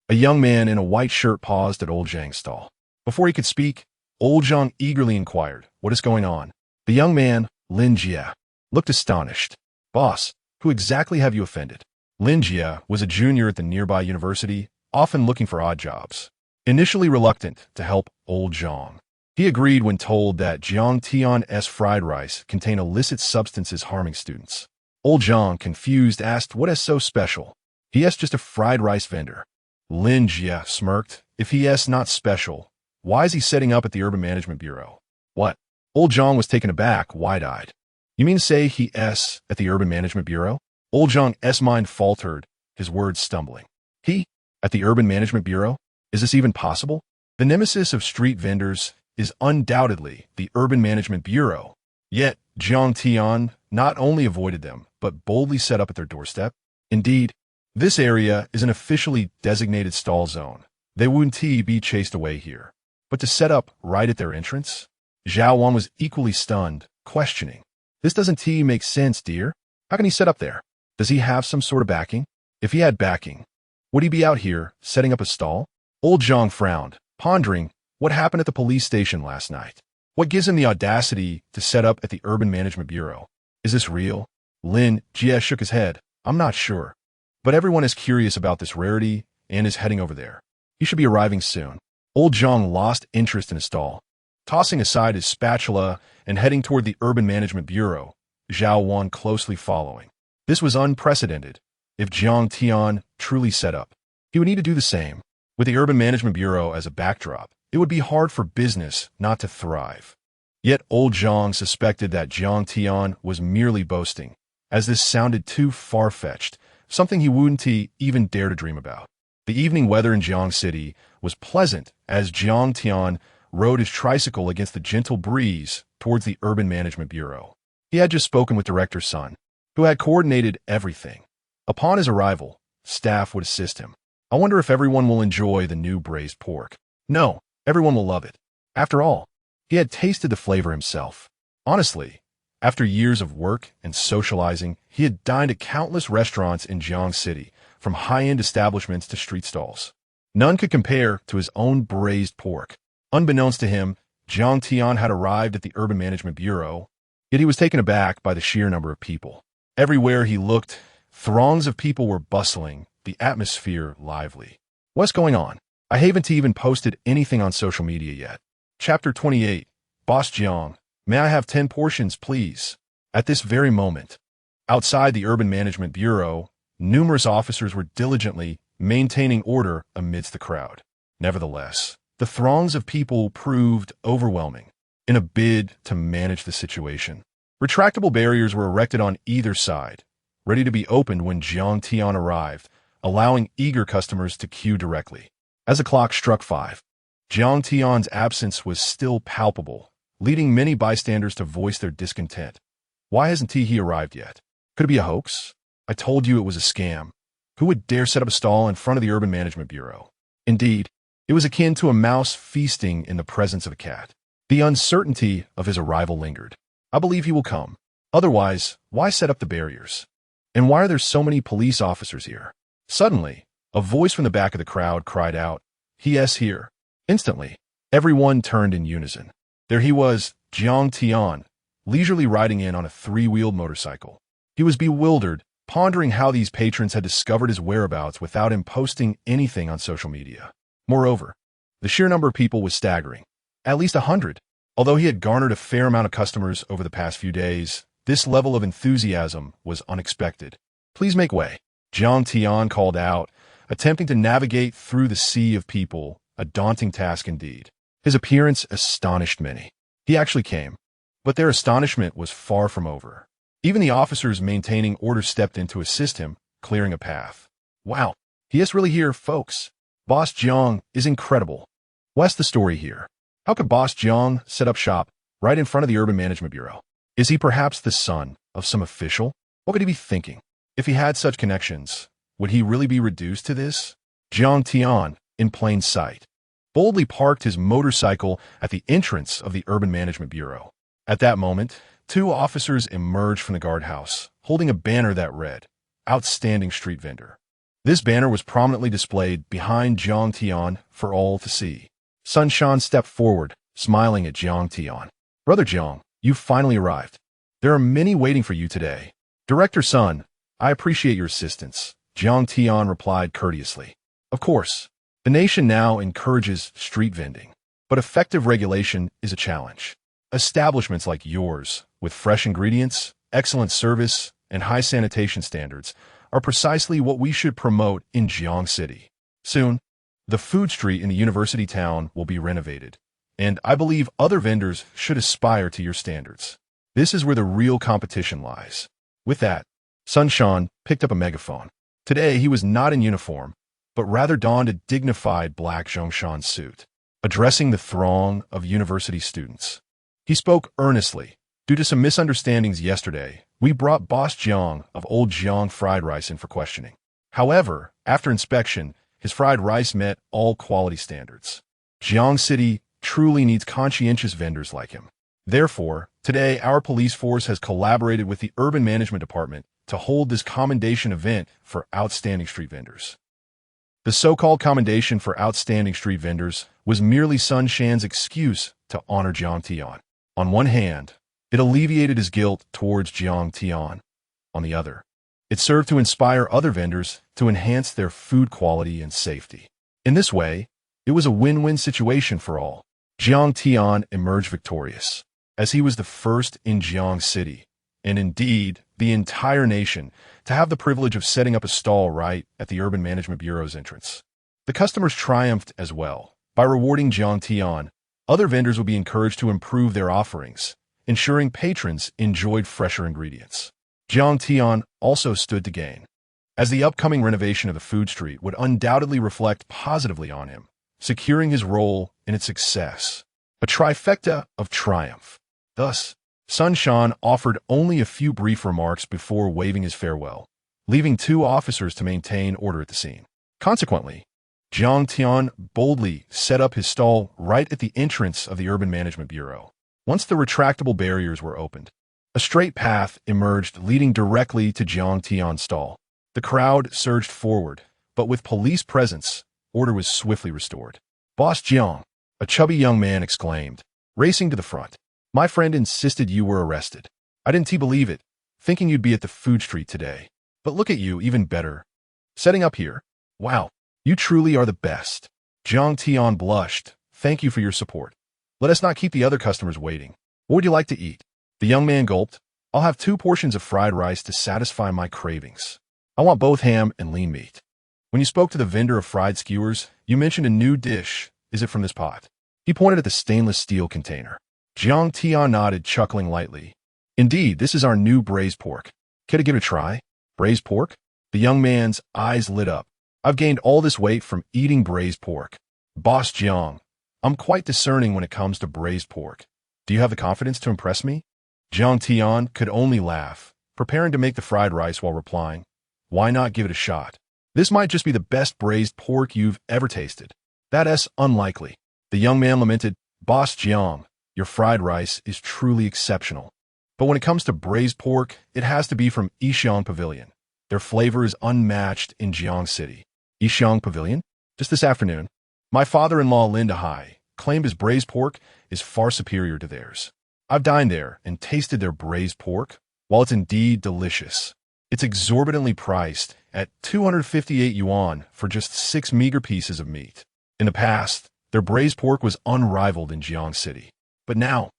A young man in a white shirt paused at old Jiang's stall. Before he could speak, old Jiang eagerly inquired, what is going on? The young man, Lin Jie, looked astonished. Boss, who exactly have you offended? Lin Jie was a junior at the nearby university, often looking for odd jobs. Initially reluctant to help old Jiang, he agreed when told that Jiang Tian's fried rice contained illicit substances harming students. Old Jiang, confused, asked, what is so special? He.S. just a fried rice vendor. Lin Jie smirked. If he.S. not special, why is he setting up at the Urban Management Bureau? What? Old Jiang was taken aback, wide-eyed. You mean to say he.S. at the Urban Management Bureau? Old Jiang's mind faltered, his words stumbling. He? At the Urban Management Bureau? Is this even possible? The nemesis of street vendors is undoubtedly the Urban Management Bureau. Yet, Jiang Tian not only avoided them, but boldly set up at their doorstep. Indeed, this area is an officially designated stall zone. They wouldn't be chased away here. But to set up right at their entrance? Zhao Wan was equally stunned, questioning. This doesn't make sense, dear. How can he set up there? Does he have some sort of backing? If he had backing, would he be out here setting up a stall? Old Jiang frowned, pondering what happened at the police station last night. What gives him the audacity to set up at the Urban Management Bureau? Is this real? Lin Jie shook his head. I'm not sure. But everyone is curious about this rarity and is heading over there. He should be arriving soon. Old Jiang lost interest in his stall, tossing aside his spatula and heading toward the Urban Management Bureau, Zhao Wan closely following. This was unprecedented. If Jiang Tian truly set up, he would need to do the same. With the Urban Management Bureau as a backdrop, it would be hard for business not to thrive. Yet old Jiang suspected that Jiang Tian was merely boasting, as this sounded too far-fetched, something he wouldn't even dare to dream about. The evening weather in Jiang City was pleasant as Jiang Tian rode his tricycle against the gentle breeze towards the Urban Management Bureau. He had just spoken with Director Sun, who had coordinated everything. Upon his arrival, staff would assist him. I wonder if everyone will enjoy the new braised pork. No, everyone will love it. After all, he had tasted the flavor himself. Honestly, after years of work and socializing, he had dined at countless restaurants in Jiang City, from high-end establishments to street stalls. None could compare to his own braised pork. Unbeknownst to him, Jiang Tian had arrived at the Urban Management Bureau, yet he was taken aback by the sheer number of people. Everywhere he looked, throngs of people were bustling, the atmosphere lively. What's going on? I haven't even posted anything on social media yet. Chapter 28. Boss Jiang, may I have 10 portions, please? At this very moment, outside the Urban Management Bureau, numerous officers were diligently maintaining order amidst the crowd. Nevertheless, the throngs of people proved overwhelming. In a bid to manage the situation, retractable barriers were erected on either side, ready to be opened when Jiang Tian arrived, allowing eager customers to queue directly. As the clock struck 5, Jiang Tian's absence was still palpable, leading many bystanders to voice their discontent. Why hasn't he arrived yet? Could it be a hoax? I told you it was a scam. Who would dare set up a stall in front of the Urban Management Bureau? Indeed, it was akin to a mouse feasting in the presence of a cat. The uncertainty of his arrival lingered. I believe he will come. Otherwise, why set up the barriers? And why are there so many police officers here? Suddenly, a voice from the back of the crowd cried out, "He.S. here." Instantly, everyone turned in unison. There he was, Jiang Tian, leisurely riding in on a 3-wheeled motorcycle. He was bewildered, pondering how these patrons had discovered his whereabouts without him posting anything on social media. Moreover, the sheer number of people was staggering. At least 100. Although he had garnered a fair amount of customers over the past few days, this level of enthusiasm was unexpected. Please make way, Jiang Tian called out, attempting to navigate through the sea of people, a daunting task indeed. His appearance astonished many. He actually came, but their astonishment was far from over. Even the officers maintaining order stepped in to assist him, clearing a path. Wow, he is really here, folks. Boss Jiang is incredible. What's the story here? How could Boss Jiang set up shop right in front of the Urban Management Bureau? Is he perhaps the son of some official? What could he be thinking? If he had such connections, would he really be reduced to this? Jiang Tian, in plain sight, boldly parked his motorcycle at the entrance of the Urban Management Bureau. At that moment, two officers emerged from the guardhouse, holding a banner that read, "Outstanding Street Vendor." This banner was prominently displayed behind Jiang Tian for all to see. Sun Shan stepped forward, smiling at Jiang Tian. "Brother Jiang, you finally arrived. There are many waiting for you today." "Director Sun, I appreciate your assistance," Jiang Tian replied courteously. "Of course, the nation now encourages street vending, but effective regulation is a challenge. Establishments like yours, with fresh ingredients, excellent service, and high sanitation standards, are precisely what we should promote in Jiang City. Soon, the food street in the university town will be renovated, and I believe other vendors should aspire to your standards. This is where the real competition lies." With that, Sun Shan picked up a megaphone. Today, he was not in uniform, but rather donned a dignified black Zhongshan suit, addressing the throng of university students. He spoke earnestly. "Due to some misunderstandings yesterday, we brought Boss Jiang of Old Jiang Fried Rice in for questioning. However, after inspection, his fried rice met all quality standards. Jiang City truly needs conscientious vendors like him. Therefore, today our police force has collaborated with the Urban Management Department to hold this commendation event for outstanding street vendors." The so-called commendation for outstanding street vendors was merely Sun Shan's excuse to honor Jiang Tian. On one hand, it alleviated his guilt towards Jiang Tian. On the other, it served to inspire other vendors to enhance their food quality and safety. In this way, it was a win-win situation for all. Jiang Tian emerged victorious, as he was the first in Jiang City, and indeed the entire nation, to have the privilege of setting up a stall right at the Urban Management Bureau's entrance. The customers triumphed as well. By rewarding Jiang Tian, other vendors would be encouraged to improve their offerings, ensuring patrons enjoyed fresher ingredients. Jiang Tian also stood to gain, as the upcoming renovation of the food street would undoubtedly reflect positively on him, securing his role in its success. A trifecta of triumph. Thus, Sun Shan offered only a few brief remarks before waving his farewell, leaving two officers to maintain order at the scene. Consequently, Jiang Tian boldly set up his stall right at the entrance of the Urban Management Bureau. Once the retractable barriers were opened, a straight path emerged leading directly to Jiang Tian's stall. The crowd surged forward, but with police presence, order was swiftly restored. "Boss Jiang," a chubby young man exclaimed, racing to the front. "My friend insisted you were arrested. I didn't believe it, thinking you'd be at the food street today. But look at you, even better. Setting up here. Wow, you truly are the best." Jiang Tian blushed. "Thank you for your support. Let us not keep the other customers waiting. What would you like to eat?" The young man gulped. "I'll have 2 portions of fried rice to satisfy my cravings. I want both ham and lean meat." "When you spoke to the vendor of fried skewers, you mentioned a new dish. Is it from this pot?" He pointed at the stainless steel container. Jiang Tian nodded, chuckling lightly. "Indeed, this is our new braised pork. Care to give it a try?" "Braised pork?" The young man's eyes lit up. "I've gained all this weight from eating braised pork. Boss Jiang, I'm quite discerning when it comes to braised pork. Do you have the confidence to impress me?" Jiang Tian could only laugh, preparing to make the fried rice while replying, "Why not give it a shot? This might just be the best braised pork you've ever tasted." "That's unlikely." The young man lamented. "Boss Jiang, your fried rice is truly exceptional. But when it comes to braised pork, it has to be from Yixiang Pavilion. Their flavor is unmatched in Jiang City." "Yixiang Pavilion?" "Just this afternoon, my father-in-law Lin Wanqing claimed his braised pork is far superior to theirs. I've dined there and tasted their braised pork. While it's indeed delicious, it's exorbitantly priced at 258 yuan for just 6 meager pieces of meat. In the past, Their braised pork was unrivaled in Jiang City. But now,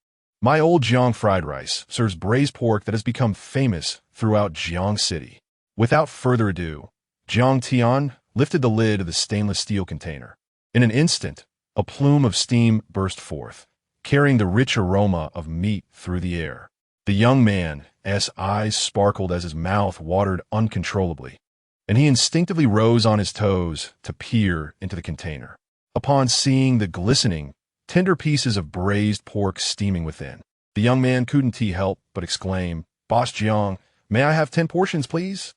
my old Jiang fried rice serves braised pork that has become famous throughout Jiang City. Without further ado, Jiang Tian lifted the lid of the stainless steel container. In an instant, a plume of steam burst forth, carrying the rich aroma of meat through the air. The young man's eyes sparkled as his mouth watered uncontrollably, and he instinctively rose on his toes to peer into the container. Upon seeing the glistening, tender pieces of braised pork steaming within, the young man couldn't help but exclaim, "Boss Jiang, may I have 10 portions, please?"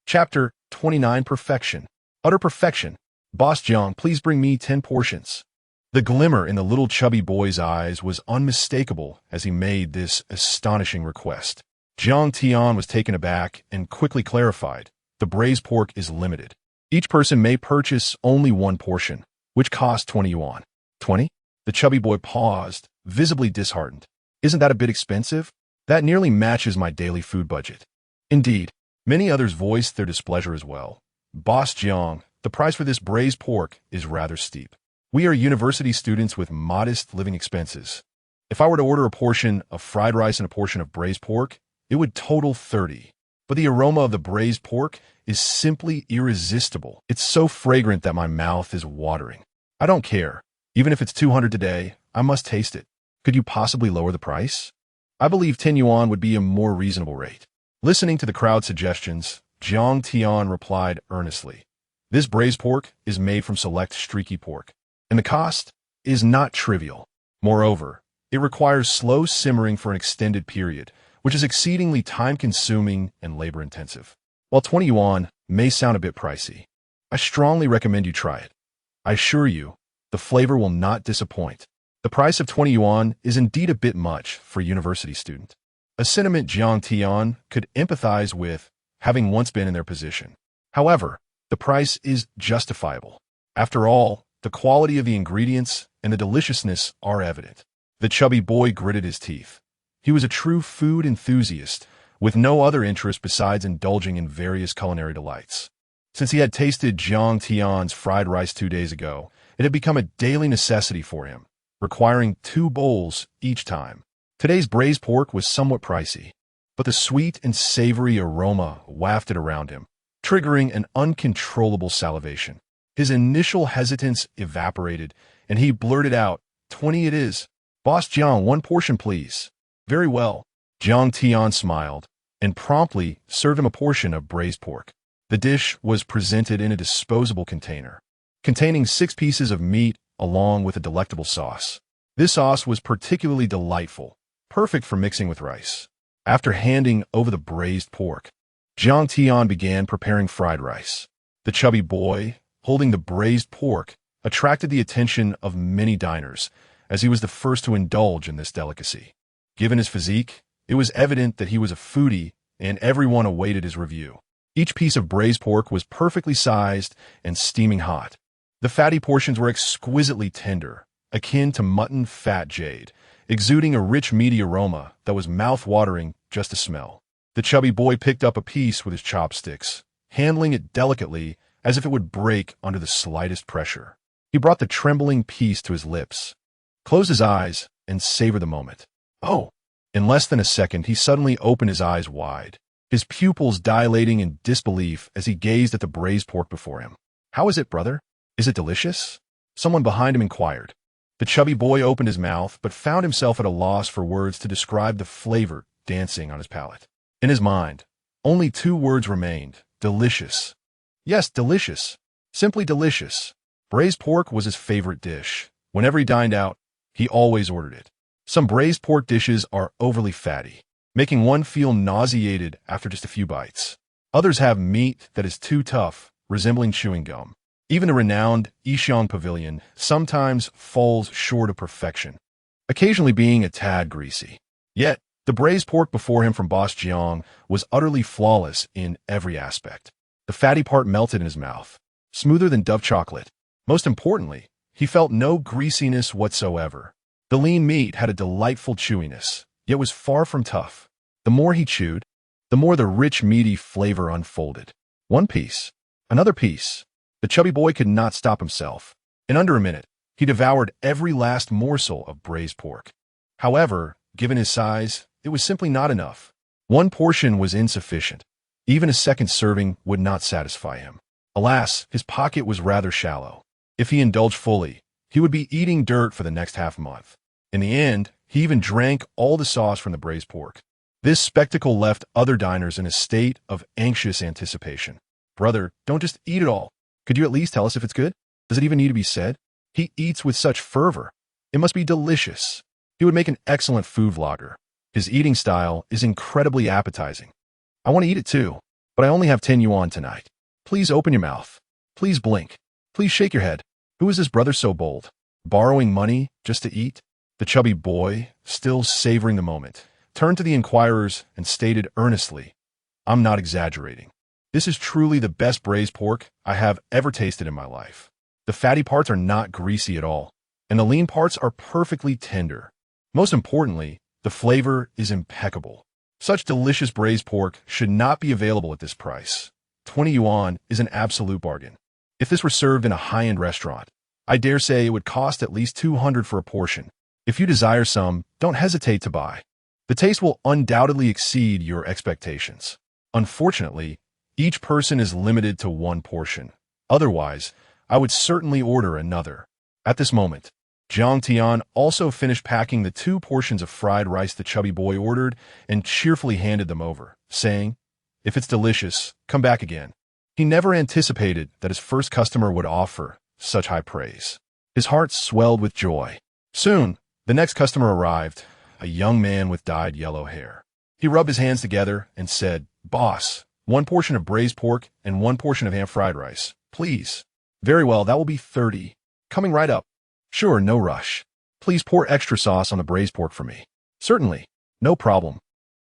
Chapter 29 Perfection. Utter perfection. "Boss Jiang, please bring me 10 portions." The glimmer in the little chubby boy's eyes was unmistakable as he made this astonishing request. Jiang Tian was taken aback and quickly clarified, "The braised pork is limited. Each person may purchase only 1 portion, which costs 20 yuan. 20? The chubby boy paused, visibly disheartened. "Isn't that a bit expensive? That nearly matches my daily food budget." Indeed, many others voiced their displeasure as well. "Boss Jiang, the price for this braised pork is rather steep. We are university students with modest living expenses. If I were to order a portion of fried rice and a portion of braised pork, it would total 30. But the aroma of the braised pork is simply irresistible. It's so fragrant that my mouth is watering. I don't care. Even if it's 200 today, I must taste it. Could you possibly lower the price?" I believe 10 yuan would be a more reasonable rate. Listening to the crowd's suggestions, Jiang Tian replied earnestly, "This braised pork is made from select streaky pork, and the cost is not trivial. Moreover, it requires slow simmering for an extended period, which is exceedingly time-consuming and labor-intensive. While 20 yuan may sound a bit pricey, I strongly recommend you try it. I assure you, the flavor will not disappoint." The price of 20 yuan is indeed a bit much for a university student, a sentiment Jiang Tian could empathize with, having once been in their position. However, the price is justifiable. After all, the quality of the ingredients and the deliciousness are evident. The chubby boy gritted his teeth. He was a true food enthusiast, with no other interest besides indulging in various culinary delights. Since he had tasted Jiang Tian's fried rice 2 days ago, it had become a daily necessity for him, requiring 2 bowls each time. Today's braised pork was somewhat pricey, but the sweet and savory aroma wafted around him, triggering an uncontrollable salivation. His initial hesitance evaporated, and he blurted out, "20 it is. Boss Jiang, 1 portion, please." "Very well." Jiang Tian smiled, and promptly served him a portion of braised pork. The dish was presented in a disposable container, containing 6 pieces of meat along with a delectable sauce. This sauce was particularly delightful, perfect for mixing with rice. After handing over the braised pork, Jiang Tian began preparing fried rice. The chubby boy, holding the braised pork, attracted the attention of many diners, as he was the first to indulge in this delicacy. Given his physique, it was evident that he was a foodie, and everyone awaited his review. Each piece of braised pork was perfectly sized and steaming hot. The fatty portions were exquisitely tender, akin to mutton fat jade, exuding a rich meaty aroma that was mouth-watering just to smell. The chubby boy picked up a piece with his chopsticks, handling it delicately as if it would break under the slightest pressure. He brought the trembling piece to his lips, closed his eyes, and savored the moment. Oh! In less than a second, he suddenly opened his eyes wide, his pupils dilating in disbelief as he gazed at the braised pork before him. "How is it, brother? Is it delicious?" Someone behind him inquired. The chubby boy opened his mouth, but found himself at a loss for words to describe the flavor dancing on his palate. In his mind, only 2 words remained: delicious. Yes, delicious. Simply delicious. Braised pork was his favorite dish. Whenever he dined out, he always ordered it. Some braised pork dishes are overly fatty, making one feel nauseated after just a few bites. Others have meat that is too tough, resembling chewing gum. Even the renowned Yixiang Pavilion sometimes falls short of perfection, occasionally being a tad greasy. Yet, the braised pork before him from Boss Jiang was utterly flawless in every aspect. The fatty part melted in his mouth, smoother than Dove chocolate. Most importantly, he felt no greasiness whatsoever. The lean meat had a delightful chewiness, yet was far from tough. The more he chewed, the more the rich meaty flavor unfolded. 1 piece, another piece. The chubby boy could not stop himself. In under a minute, He devoured every last morsel of braised pork. However, given his size, it was simply not enough. One portion was insufficient. Even a second serving would not satisfy him. Alas, his pocket was rather shallow. If he indulged fully, he would be eating dirt for the next half-month. In the end, he even drank all the sauce from the braised pork. This spectacle left other diners in a state of anxious anticipation. Brother, don't just eat it all. Could you at least tell us if it's good? Does it even need to be said? He eats with such fervor. It must be delicious. He would make an excellent food vlogger. His eating style is incredibly appetizing. I want to eat it too, but I only have 10 yuan tonight. Please open your mouth. Please blink. Please shake your head. Who is this brother so bold? Borrowing money just to eat? The chubby boy, still savoring the moment, turned to the inquirers and stated earnestly, I'm not exaggerating. This is truly the best braised pork I have ever tasted in my life. The fatty parts are not greasy at all, and the lean parts are perfectly tender. Most importantly, the flavor is impeccable. Such delicious braised pork should not be available at this price. 20 yuan is an absolute bargain. If this were served in a high-end restaurant, I dare say it would cost at least 200 for a portion. If you desire some, don't hesitate to buy. The taste will undoubtedly exceed your expectations. Unfortunately, each person is limited to one portion. Otherwise, I would certainly order another. At this moment, Jiang Tian also finished packing the 2 portions of fried rice the chubby boy ordered and cheerfully handed them over, saying, if it's delicious, come back again. He never anticipated that his first customer would offer such high praise. His heart swelled with joy. Soon, the next customer arrived, a young man with dyed yellow hair. He rubbed his hands together and said, Boss, 1 portion of braised pork and 1 portion of ham fried rice, please. Very well, that will be 30. Coming right up. Sure, no rush. Please pour extra sauce on the braised pork for me. Certainly. No problem.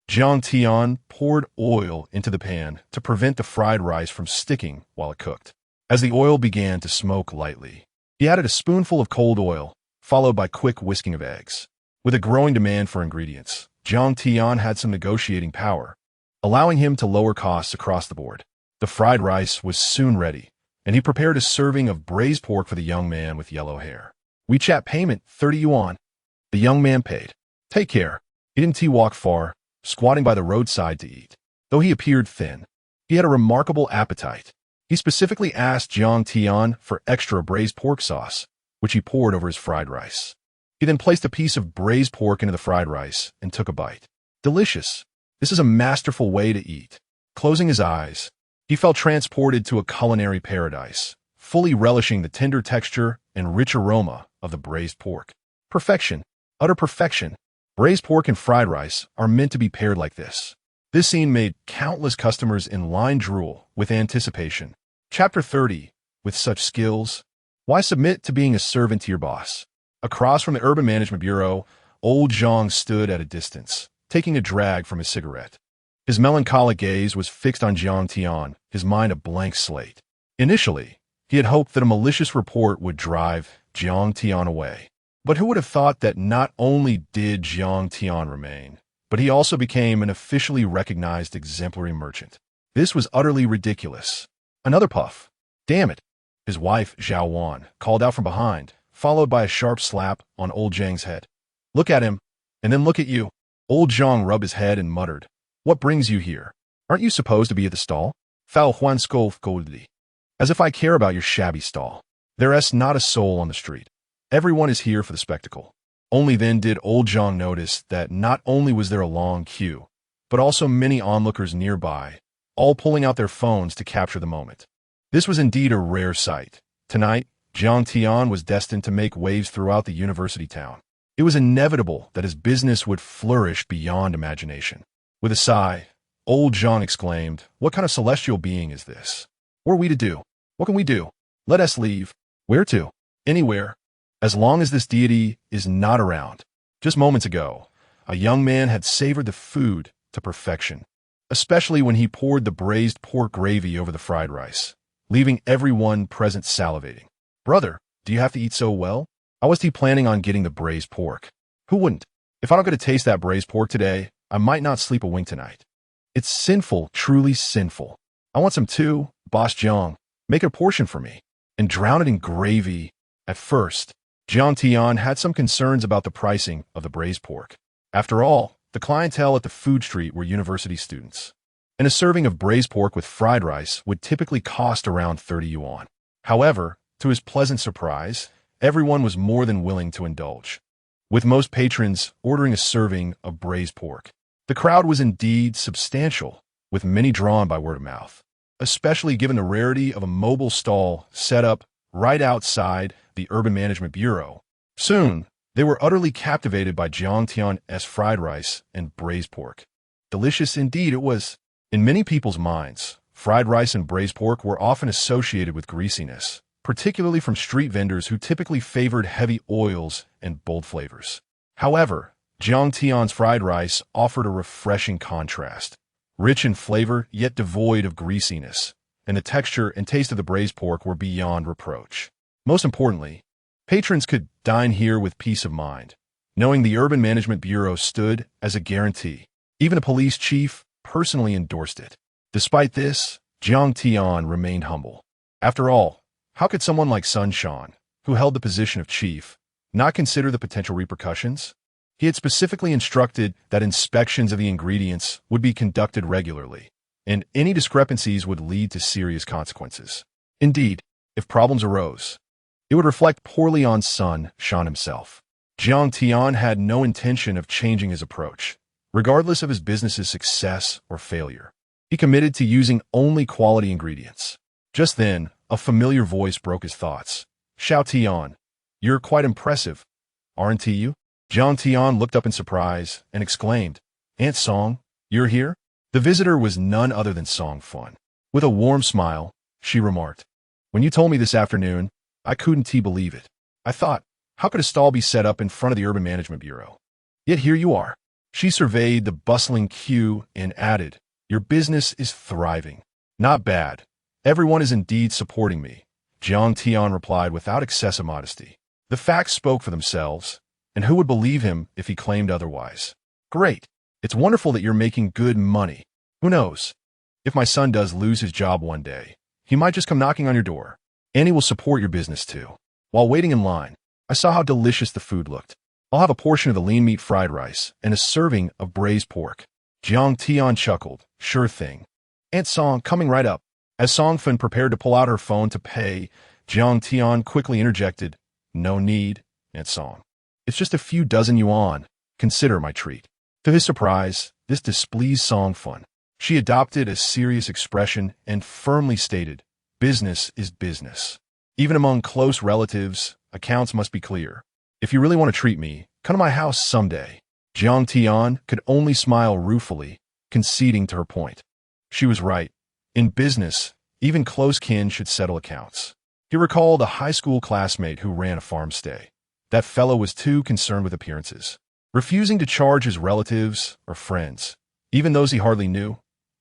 Jiang Tian poured oil into the pan to prevent the fried rice from sticking while it cooked. As the oil began to smoke lightly, he added a spoonful of cold oil, followed by quick whisking of eggs. With a growing demand for ingredients, Jiang Tian had some negotiating power, allowing him to lower costs across the board. The fried rice was soon ready, and he prepared a serving of braised pork for the young man with yellow hair. WeChat payment, 30 yuan. The young man paid. Take care. He didn't walk far, squatting by the roadside to eat. Though he appeared thin, he had a remarkable appetite. He specifically asked Jiang Tian for extra braised pork sauce, which he poured over his fried rice. He then placed a piece of braised pork into the fried rice and took a bite. Delicious. This is a masterful way to eat. Closing his eyes, he felt transported to a culinary paradise, fully relishing the tender texture and rich aroma of the braised pork. Perfection. Utter perfection. Braised pork and fried rice are meant to be paired like this. This scene made countless customers in line drool with anticipation. Chapter 30. With such skills, why submit to being a servant to your boss? Across from the Urban Management Bureau, old Zhang stood at a distance, taking a drag from his cigarette. His melancholic gaze was fixed on Jiang Tian, his mind a blank slate. Initially, he had hoped that a malicious report would drive Jiang Tian away. But who would have thought that not only did Jiang Tian remain, but he also became an officially recognized exemplary merchant. This was utterly ridiculous. Another puff. Damn it. His wife, Zhao Wan, called out from behind, followed by a sharp slap on old Zhang's head. Look at him, and then look at you. Old Zhang rubbed his head and muttered, What brings you here? Aren't you supposed to be at the stall? Fao Huan Skov Goldli. As if I care about your shabby stall. There's not a soul on the street. Everyone is here for the spectacle. Only then did old Zhang notice that not only was there a long queue, but also many onlookers nearby, all pulling out their phones to capture the moment. This was indeed a rare sight. Tonight, Jiang Tian was destined to make waves throughout the university town. It was inevitable that his business would flourish beyond imagination. With a sigh, old Zhang exclaimed, What kind of celestial being is this? What are we to do? What can we do? Let us leave. Where to? Anywhere. As long as this deity is not around. Just moments ago, a young man had savored the food to perfection, especially when he poured the braised pork gravy over the fried rice, leaving everyone present salivating. Brother, do you have to eat so well? How was he planning on getting the braised pork? Who wouldn't? If I don't get to taste that braised pork today, I might not sleep a wink tonight. It's sinful, truly sinful. I want some too, Boss Jiang. Make a portion for me, and drown it in gravy. At first, Jiang Tian had some concerns about the pricing of the braised pork. After all, the clientele at the food street were university students, and a serving of braised pork with fried rice would typically cost around 30 yuan. However, to his pleasant surprise, everyone was more than willing to indulge, with most patrons ordering a serving of braised pork. The crowd was indeed substantial, with many drawn by word of mouth, especially given the rarity of a mobile stall set up right outside the Urban Management Bureau. Soon, they were utterly captivated by Jiang Tian's fried rice and braised pork. Delicious indeed it was. In many people's minds, fried rice and braised pork were often associated with greasiness, particularly from street vendors who typically favored heavy oils and bold flavors. However, Jiang Tian's fried rice offered a refreshing contrast, rich in flavor yet devoid of greasiness, and the texture and taste of the braised pork were beyond reproach. Most importantly, patrons could dine here with peace of mind, knowing the Urban Management Bureau stood as a guarantee. Even a police chief personally endorsed it. Despite this, Jiang Tian remained humble. After all, how could someone like Sun Shan, who held the position of chief, not consider the potential repercussions? He had specifically instructed that inspections of the ingredients would be conducted regularly, and any discrepancies would lead to serious consequences. Indeed, if problems arose, it would reflect poorly on Sun Shan himself. Jiang Tian had no intention of changing his approach, regardless of his business's success or failure. He committed to using only quality ingredients. Just then, a familiar voice broke his thoughts. "Xiao Tian, you're quite impressive, aren't you?" Jiang Tian looked up in surprise and exclaimed, "Aunt Song, you're here?" The visitor was none other than Song Fun. With a warm smile, she remarked, "When you told me this afternoon, I couldn't believe it. I thought, how could a stall be set up in front of the Urban Management Bureau? Yet here you are." She surveyed the bustling queue and added, "Your business is thriving." "Not bad. Everyone is indeed supporting me," Jiang Tian replied without excessive modesty. The facts spoke for themselves, and who would believe him if he claimed otherwise? "Great. It's wonderful that you're making good money. Who knows? If my son does lose his job one day, he might just come knocking on your door. And he will support your business too." While waiting in line, I saw how delicious the food looked. "I'll have a portion of the lean meat fried rice and a serving of braised pork." Jiang Tian chuckled. "Sure thing. Aunt Song coming right up." As Song Fen prepared to pull out her phone to pay, Jiang Tian quickly interjected, "No need, Aunt Song. It's just a few dozen yuan. Consider my treat." To his surprise, this displeased Song Fen. She adopted a serious expression and firmly stated, "Business is business. Even among close relatives, accounts must be clear. If you really want to treat me, come to my house someday." Jiang Tian could only smile ruefully, conceding to her point. She was right. In business, even close kin should settle accounts. He recalled a high school classmate who ran a farm stay. That fellow was too concerned with appearances, refusing to charge his relatives or friends, even those he hardly knew,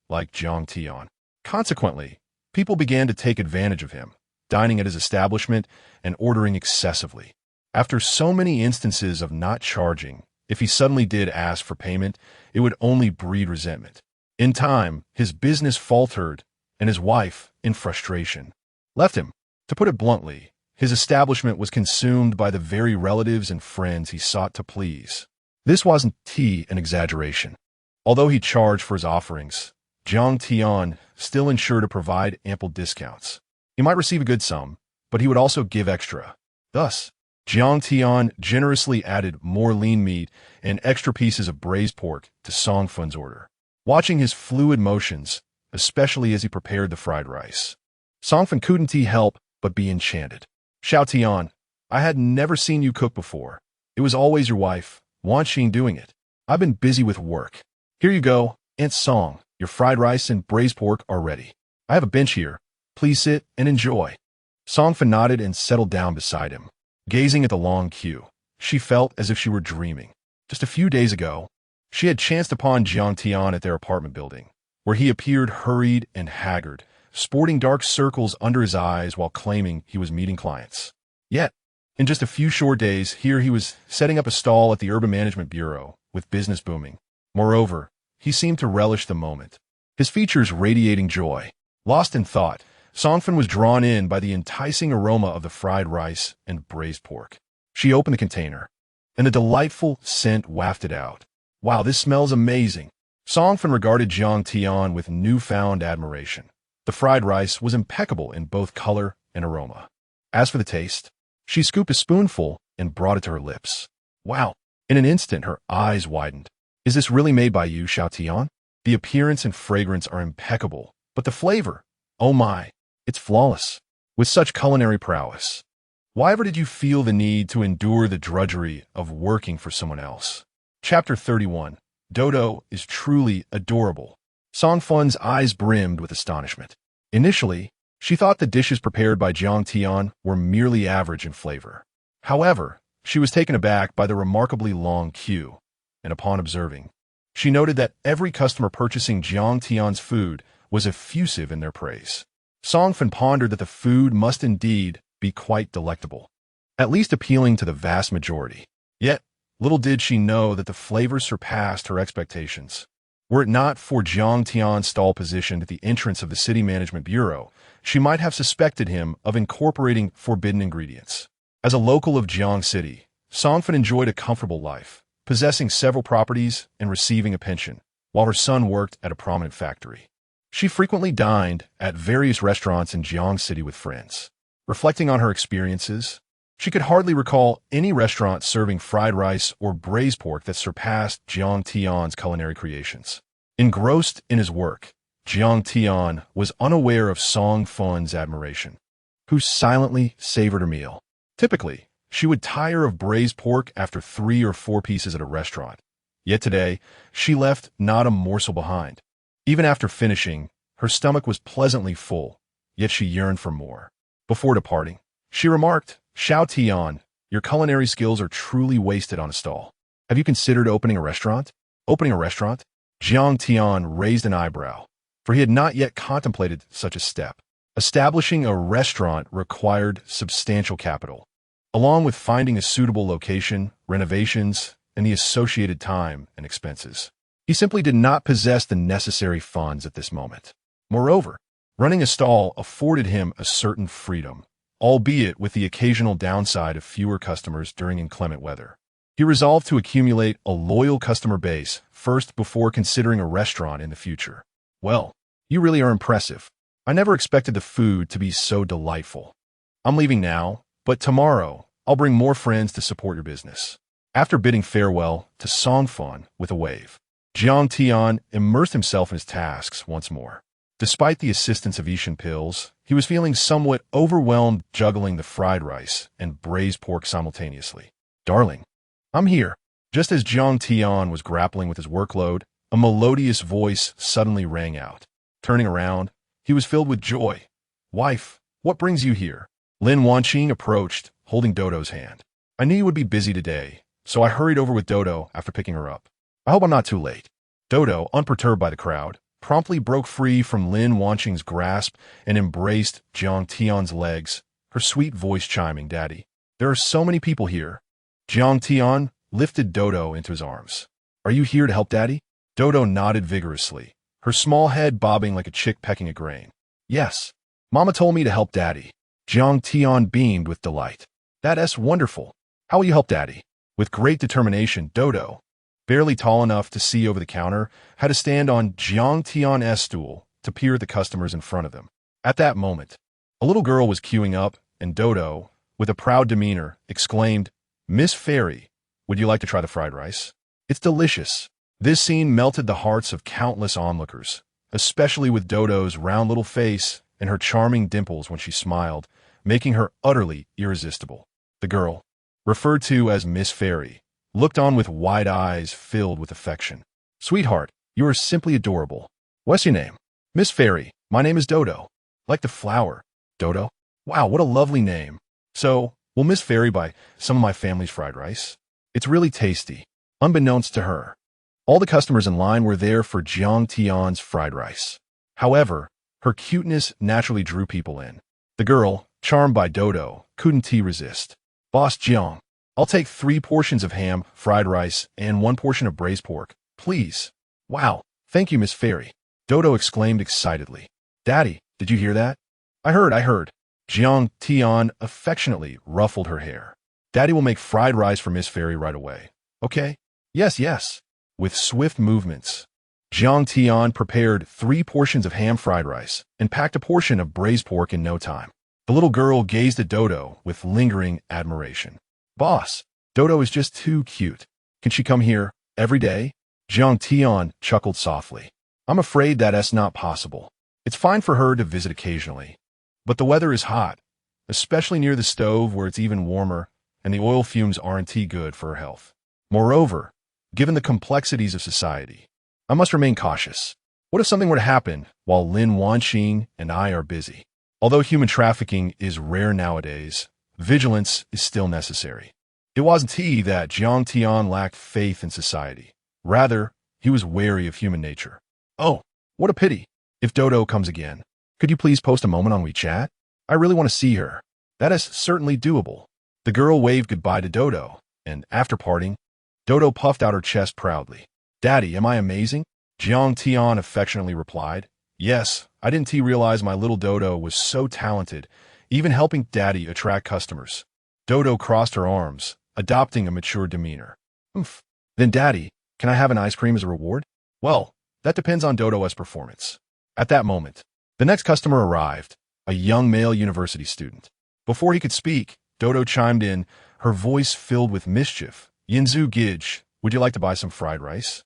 like Jiang Tian. Consequently, people began to take advantage of him, dining at his establishment and ordering excessively. After so many instances of not charging, if he suddenly did ask for payment, it would only breed resentment. In time, his business faltered, and his wife, in frustration, left him. To put it bluntly, his establishment was consumed by the very relatives and friends he sought to please. This wasn't an exaggeration. Although he charged for his offerings, Jiang Tian still ensured to provide ample discounts. He might receive a good sum, but he would also give extra. Thus, Jiang Tian generously added more lean meat and extra pieces of braised pork to Song Fun's order. Watching his fluid motions, especially as he prepared the fried rice, Song Fun couldn't help but be enchanted. "Xiao Tian, I had never seen you cook before. It was always your wife, Wanqing, doing it. I've been busy with work. Here you go, Aunt Song. Your fried rice and braised pork are ready. I have a bench here. Please sit and enjoy." Song Fun nodded and settled down beside him. Gazing at the long queue, she felt as if she were dreaming. Just a few days ago, she had chanced upon Jiang Tian at their apartment building, where he appeared hurried and haggard, sporting dark circles under his eyes while claiming he was meeting clients. Yet, in just a few short days, here he was setting up a stall at the Urban Management Bureau, with business booming. Moreover, he seemed to relish the moment, his features radiating joy. Lost in thought, Song Fun was drawn in by the enticing aroma of the fried rice and braised pork. She opened the container, and a delightful scent wafted out. Wow, this smells amazing. Songfen regarded Jiang Tian with newfound admiration. The fried rice was impeccable in both color and aroma. As for the taste, she scooped a spoonful and brought it to her lips. Wow! In an instant, her eyes widened. Is this really made by you, Xiao Tian? The appearance and fragrance are impeccable, but the flavor, oh my, it's flawless. With such culinary prowess, why ever did you feel the need to endure the drudgery of working for someone else? Chapter 31. Dodo is truly adorable. Songfen's eyes brimmed with astonishment. Initially, she thought the dishes prepared by Jiang Tian were merely average in flavor. However, she was taken aback by the remarkably long queue, and upon observing, she noted that every customer purchasing Jiang Tian's food was effusive in their praise. Songfen pondered that the food must indeed be quite delectable, at least appealing to the vast majority. Yet, little did she know that the flavors surpassed her expectations. Were it not for Jiang Tian's stall positioned at the entrance of the City Management Bureau, she might have suspected him of incorporating forbidden ingredients. As a local of Jiang City, Songfen enjoyed a comfortable life, possessing several properties and receiving a pension, while her son worked at a prominent factory. She frequently dined at various restaurants in Jiang City with friends. Reflecting on her experiences, she could hardly recall any restaurant serving fried rice or braised pork that surpassed Jiang Tian's culinary creations. Engrossed in his work, Jiang Tian was unaware of Songfen's admiration, who silently savored her meal. Typically, she would tire of braised pork after 3 or 4 pieces at a restaurant. Yet today, she left not a morsel behind. Even after finishing, her stomach was pleasantly full, yet she yearned for more. Before departing, she remarked, Xiao Tian, your culinary skills are truly wasted on a stall. Have you considered opening a restaurant? Opening a restaurant? Jiang Tian raised an eyebrow, for he had not yet contemplated such a step. Establishing a restaurant required substantial capital, along with finding a suitable location, renovations, and the associated time and expenses. He simply did not possess the necessary funds at this moment. Moreover, running a stall afforded him a certain freedom, albeit with the occasional downside of fewer customers during inclement weather. He resolved to accumulate a loyal customer base first before considering a restaurant in the future. Well, you really are impressive. I never expected the food to be so delightful. I'm leaving now, but tomorrow I'll bring more friends to support your business. After bidding farewell to Songfen with a wave, Jiang Tian immersed himself in his tasks once more. Despite the assistance of Ishan pills, he was feeling somewhat overwhelmed juggling the fried rice and braised pork simultaneously. Darling, I'm here. Just as Jiang Tian was grappling with his workload, a melodious voice suddenly rang out. Turning around, he was filled with joy. Wife, what brings you here? Lin Wanqing approached, holding Dodo's hand. I knew you would be busy today, so I hurried over with Dodo after picking her up. I hope I'm not too late. Dodo, unperturbed by the crowd, promptly broke free from Lin Wanqing's grasp and embraced Jiang Tian's legs, her sweet voice chiming, Daddy, there are so many people here. Jiang Tian lifted Dodo into his arms. Are you here to help Daddy? Dodo nodded vigorously, her small head bobbing like a chick pecking a grain. Yes, Mama told me to help Daddy. Jiang Tian beamed with delight. That's wonderful. How will you help Daddy? With great determination, Dodo, barely tall enough to see over the counter, had to stand on Jiang Tian's stool to peer at the customers in front of them. At that moment, a little girl was queuing up, and Dodo, with a proud demeanor, exclaimed, Miss Fairy, would you like to try the fried rice? It's delicious. This scene melted the hearts of countless onlookers, especially with Dodo's round little face and her charming dimples when she smiled, making her utterly irresistible. The girl, referred to as Miss Fairy, looked on with wide eyes filled with affection. Sweetheart, you are simply adorable. What's your name? Miss Fairy, my name is Dodo. Like the flower. Dodo? Wow, what a lovely name. So, will Miss Fairy buy some of my family's fried rice? It's really tasty. Unbeknownst to her, all the customers in line were there for Jiang Tian's fried rice. However, her cuteness naturally drew people in. The girl, charmed by Dodo, couldn't resist. Boss Jiang, I'll take 3 portions of ham, fried rice, and 1 portion of braised pork, please. Wow, thank you, Miss Fairy. Dodo exclaimed excitedly. Daddy, did you hear that? I heard. Jiang Tian affectionately ruffled her hair. Daddy will make fried rice for Miss Fairy right away. Okay? Yes, yes. With swift movements, Jiang Tian prepared 3 portions of ham fried rice and packed a portion of braised pork in no time. The little girl gazed at Dodo with lingering admiration. Boss, Dodo is just too cute. Can she come here every day? Jiang Tian chuckled softly. I'm afraid that's not possible. It's fine for her to visit occasionally. But the weather is hot, especially near the stove where it's even warmer, and the oil fumes aren't good for her health. Moreover, given the complexities of society, I must remain cautious. What if something were to happen while Lin Wanqing and I are busy? Although human trafficking is rare nowadays, vigilance is still necessary. It wasn't that Jiang Tian lacked faith in society. Rather, he was wary of human nature. Oh, what a pity. If Dodo comes again, could you please post a moment on WeChat? I really want to see her. That is certainly doable. The girl waved goodbye to Dodo, and after parting, Dodo puffed out her chest proudly. Daddy, am I amazing? Jiang Tian affectionately replied. Yes, I didn't realize my little Dodo was so talented, even helping Daddy attract customers. Dodo crossed her arms, adopting a mature demeanor. Oomph. Then Daddy, can I have an ice cream as a reward? Well, that depends on Dodo's performance. At that moment, the next customer arrived, a young male university student. Before he could speak, Dodo chimed in, her voice filled with mischief. Yinzu Gij, would you like to buy some fried rice?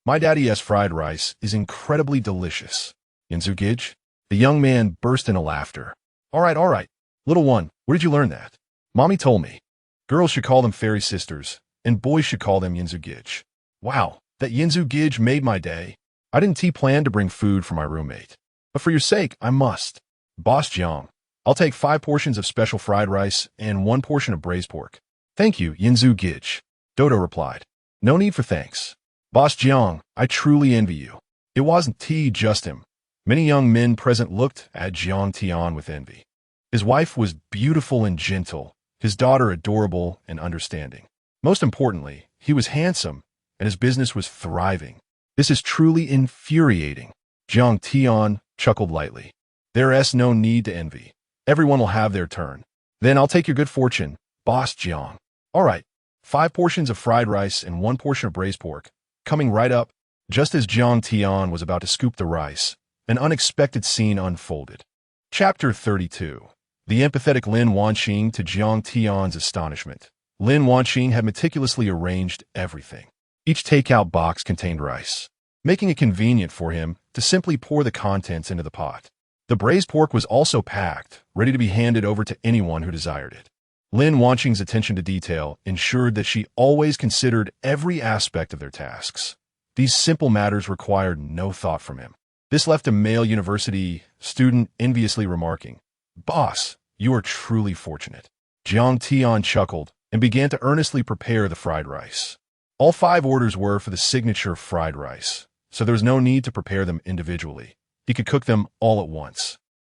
My daddy's fried rice is incredibly delicious. Yinzu Gij? The young man burst into laughter. All right. Little one, where did you learn that? Mommy told me. Girls should call them fairy sisters, and boys should call them Yinzu Gij. Wow, that Yinzu Gij made my day. I didn't plan to bring food for my roommate. But for your sake, I must. Boss Jiang, I'll take 5 portions of special fried rice and 1 portion of braised pork. Thank you, Yinzu Gij. Dodo replied. No need for thanks. Boss Jiang, I truly envy you. It wasn't just him. Many young men present looked at Jiang Tian with envy. His wife was beautiful and gentle, his daughter adorable and understanding. Most importantly, he was handsome, and his business was thriving. This is truly infuriating. Jiang Tian chuckled lightly. There's no need to envy. Everyone will have their turn. Then I'll take your good fortune, Boss Jiang. All right, 5 portions of fried rice and 1 portion of braised pork. Coming right up, just as Jiang Tian was about to scoop the rice, an unexpected scene unfolded. Chapter 32. The empathetic Lin Wanqing to Jiang Tian's astonishment. Lin Wanqing had meticulously arranged everything. Each takeout box contained rice, making it convenient for him to simply pour the contents into the pot. The braised pork was also packed, ready to be handed over to anyone who desired it. Lin Wanqing's attention to detail ensured that she always considered every aspect of their tasks. These simple matters required no thought from him. This left a male university student enviously remarking, Boss, you are truly fortunate. Jiang Tian chuckled and began to earnestly prepare the fried rice. All 5 orders were for the signature fried rice, so there was no need to prepare them individually. He could cook them all at once,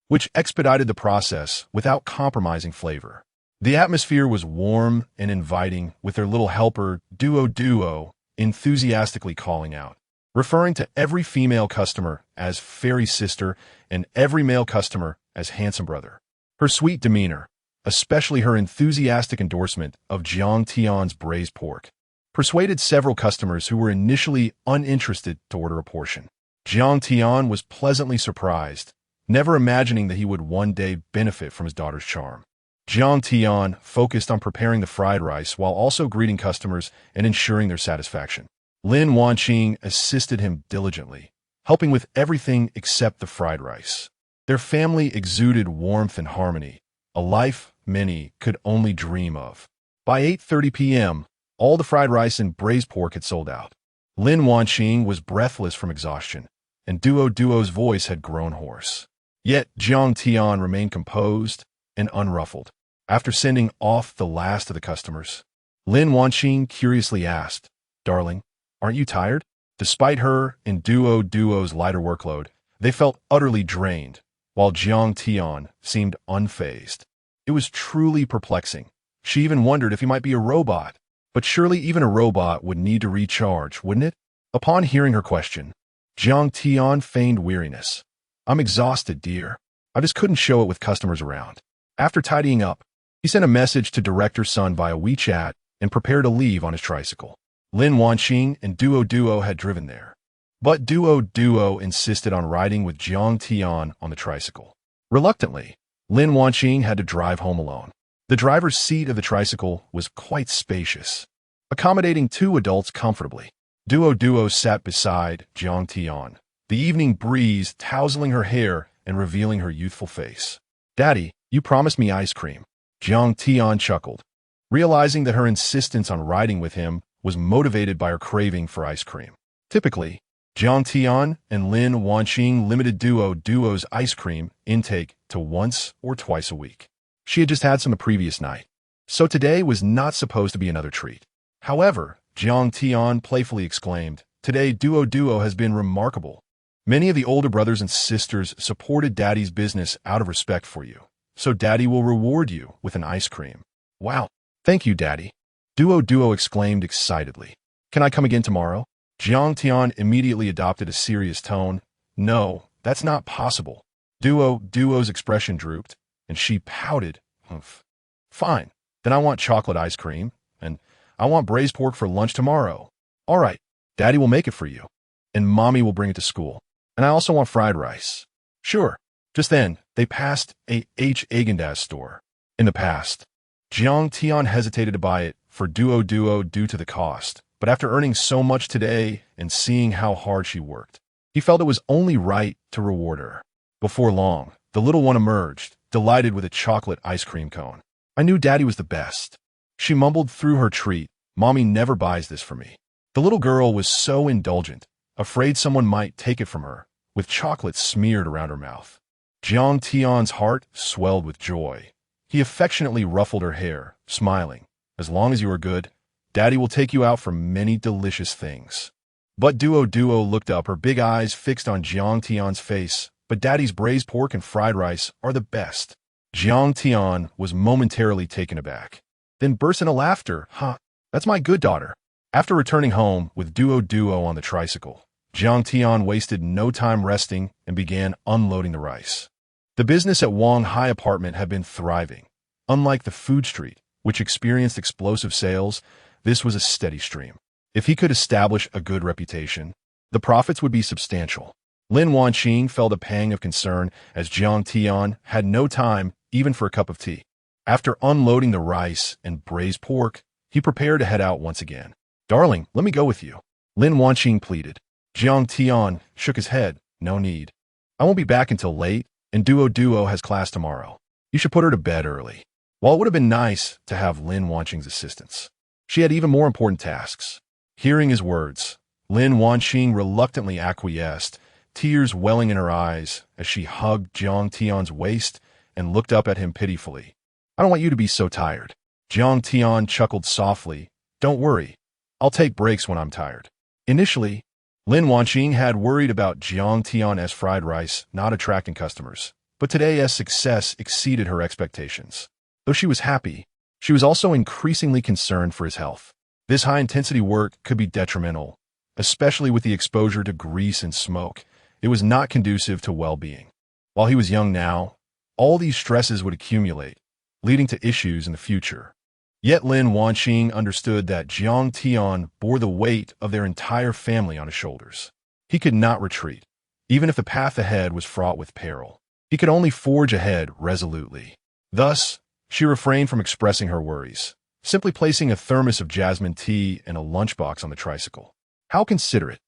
which expedited the process without compromising flavor. The atmosphere was warm and inviting, with their little helper, Duo, enthusiastically calling out, referring to every female customer as fairy sister and every male customer as handsome brother. Her sweet demeanor, especially her enthusiastic endorsement of Jiang Tian's braised pork, persuaded several customers who were initially uninterested to order a portion. Jiang Tian was pleasantly surprised, never imagining that he would one day benefit from his daughter's charm. Jiang Tian focused on preparing the fried rice while also greeting customers and ensuring their satisfaction. Lin Wanqing assisted him diligently, helping with everything except the fried rice. Their family exuded warmth and harmony, a life many could only dream of. By 8:30 p.m., all the fried rice and braised pork had sold out. Lin Wanqing was breathless from exhaustion, and Duo's voice had grown hoarse. Yet Jiang Tian remained composed and unruffled. After sending off the last of the customers, Lin Wanqing curiously asked, Darling, aren't you tired? Despite her and Duo's lighter workload, they felt utterly drained, while Jiang Tian seemed unfazed. It was truly perplexing. She even wondered if he might be a robot. But surely even a robot would need to recharge, wouldn't it? Upon hearing her question, Jiang Tian feigned weariness. I'm exhausted, dear. I just couldn't show it with customers around. After tidying up, He sent a message to director's son via WeChat and prepared to leave on his tricycle. Lin Wanqing and Duo had driven there. But Duo insisted on riding with Jiang Tian on the tricycle. Reluctantly, Lin Wanqing had to drive home alone. The driver's seat of the tricycle was quite spacious, accommodating 2 adults comfortably. Duo sat beside Jiang Tian, the evening breeze tousling her hair and revealing her youthful face. "Daddy, you promised me ice cream." Jiang Tian chuckled, realizing that her insistence on riding with him was motivated by her craving for ice cream. Typically, Jiang Tian and Lin Wanqing limited Duo's ice cream intake to once or twice a week. She had just had some the previous night, so today was not supposed to be another treat. However, Jiang Tian playfully exclaimed, "Today Duo has been remarkable. Many of the older brothers and sisters supported Daddy's business out of respect for you, so Daddy will reward you with an ice cream." "Wow, thank you, Daddy," Duo exclaimed excitedly. "Can I come again tomorrow?" Jiang Tian immediately adopted a serious tone. "No, that's not possible." Duo's expression drooped, and she pouted. "Humph. Fine, then I want chocolate ice cream, and I want braised pork for lunch tomorrow." "All right, Daddy will make it for you, and Mommy will bring it to school. And I also want fried rice." "Sure." Just then, they passed a Häagen-Dazs store. In the past, Jiang Tian hesitated to buy it for Duo due to the cost, but after earning so much today and seeing how hard she worked, he felt it was only right to reward her. Before long, the little one emerged, delighted with a chocolate ice cream cone. "I knew Daddy was the best." She mumbled through her treat, "Mommy never buys this for me." The little girl was so indulgent, afraid someone might take it from her, with chocolate smeared around her mouth. Jiang Tian's heart swelled with joy. He affectionately ruffled her hair, smiling. "As long as you are good, Daddy will take you out for many delicious things." But Duo looked up, her big eyes fixed on Jiang Tian's face. "But Daddy's braised pork and fried rice are the best." Jiang Tian was momentarily taken aback, then burst into laughter. "Huh, that's my good daughter." After returning home with Duo on the tricycle, Jiang Tian wasted no time resting and began unloading the rice. The business at Wang Hai apartment had been thriving. Unlike the food street, which experienced explosive sales, this was a steady stream. If he could establish a good reputation, the profits would be substantial. Lin Wanqing felt a pang of concern as Jiang Tian had no time even for a cup of tea. After unloading the rice and braised pork, he prepared to head out once again. "Darling, let me go with you," Lin Wanqing pleaded. Jiang Tian shook his head. "No need. I won't be back until late, and Duo has class tomorrow. You should put her to bed early." While it would have been nice to have Lin Wanqing's assistance, she had even more important tasks. Hearing his words, Lin Wanqing reluctantly acquiesced, tears welling in her eyes as she hugged Jiang Tian's waist and looked up at him pitifully. "I don't want you to be so tired." Jiang Tian chuckled softly. "Don't worry. I'll take breaks when I'm tired." Initially, Lin Wanqing had worried about Jiang Tian's fried rice not attracting customers, but today's success exceeded her expectations. Though she was happy, she was also increasingly concerned for his health. This high-intensity work could be detrimental, especially with the exposure to grease and smoke. It was not conducive to well-being. While he was young now, all these stresses would accumulate, leading to issues in the future. Yet Lin Wanqing understood that Jiang Tian bore the weight of their entire family on his shoulders. He could not retreat, even if the path ahead was fraught with peril. He could only forge ahead resolutely. Thus, she refrained from expressing her worries, simply placing a thermos of jasmine tea and a lunchbox on the tricycle. "How considerate,"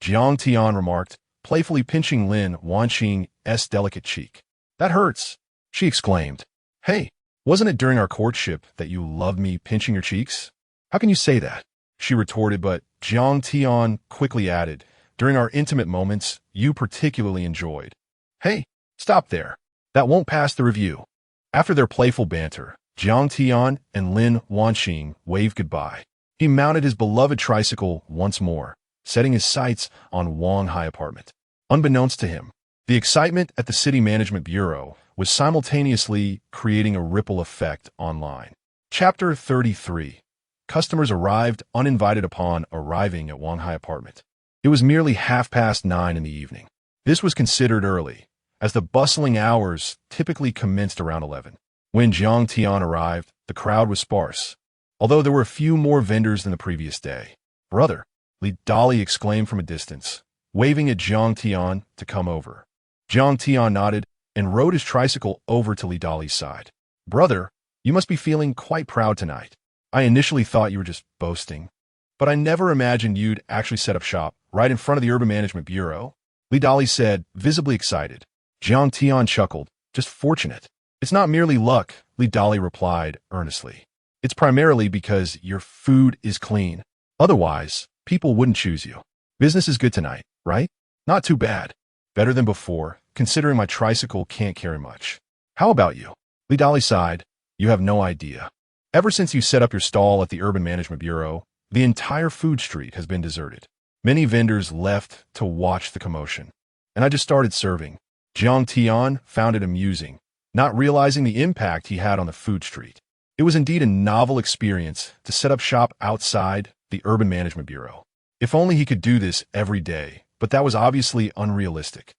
Jiang Tian remarked, playfully pinching Lin Wanqing's delicate cheek. "That hurts," she exclaimed. "Hey, wasn't it during our courtship that you loved me pinching your cheeks?" "How can you say that?" she retorted, but Jiang Tian quickly added, "During our intimate moments, you particularly enjoyed." "Hey, stop there. That won't pass the review." After their playful banter, Jiang Tian and Lin Wanqing waved goodbye. He mounted his beloved tricycle once more, setting his sights on Wang Hai apartment. Unbeknownst to him, the excitement at the City Management Bureau was simultaneously creating a ripple effect online. Chapter 33. Customers arrived uninvited upon arriving at Wang Hai apartment. It was merely 9:30 in the evening. This was considered early, as the bustling hours typically commenced around 11. When Jiang Tian arrived, the crowd was sparse, although there were a few more vendors than the previous day. "Brother," Li Dali exclaimed from a distance, waving at Jiang Tian to come over. Jiang Tian nodded and rode his tricycle over to Li Dali's side. "Brother, you must be feeling quite proud tonight. I initially thought you were just boasting, but I never imagined you'd actually set up shop right in front of the Urban Management Bureau," Li Dali said, visibly excited. Jiang Tian chuckled. "Just fortunate." "It's not merely luck," Li Dali replied earnestly. "It's primarily because your food is clean. Otherwise, people wouldn't choose you. Business is good tonight, right?" "Not too bad. Better than before, considering my tricycle can't carry much." "How about you?" Li Dali sighed. "You have no idea. Ever since you set up your stall at the Urban Management Bureau, the entire food street has been deserted. Many vendors left to watch the commotion, and I just started serving." Jiang Tian found it amusing, not realizing the impact he had on the food street. It was indeed a novel experience to set up shop outside the Urban Management Bureau. If only he could do this every day, but that was obviously unrealistic.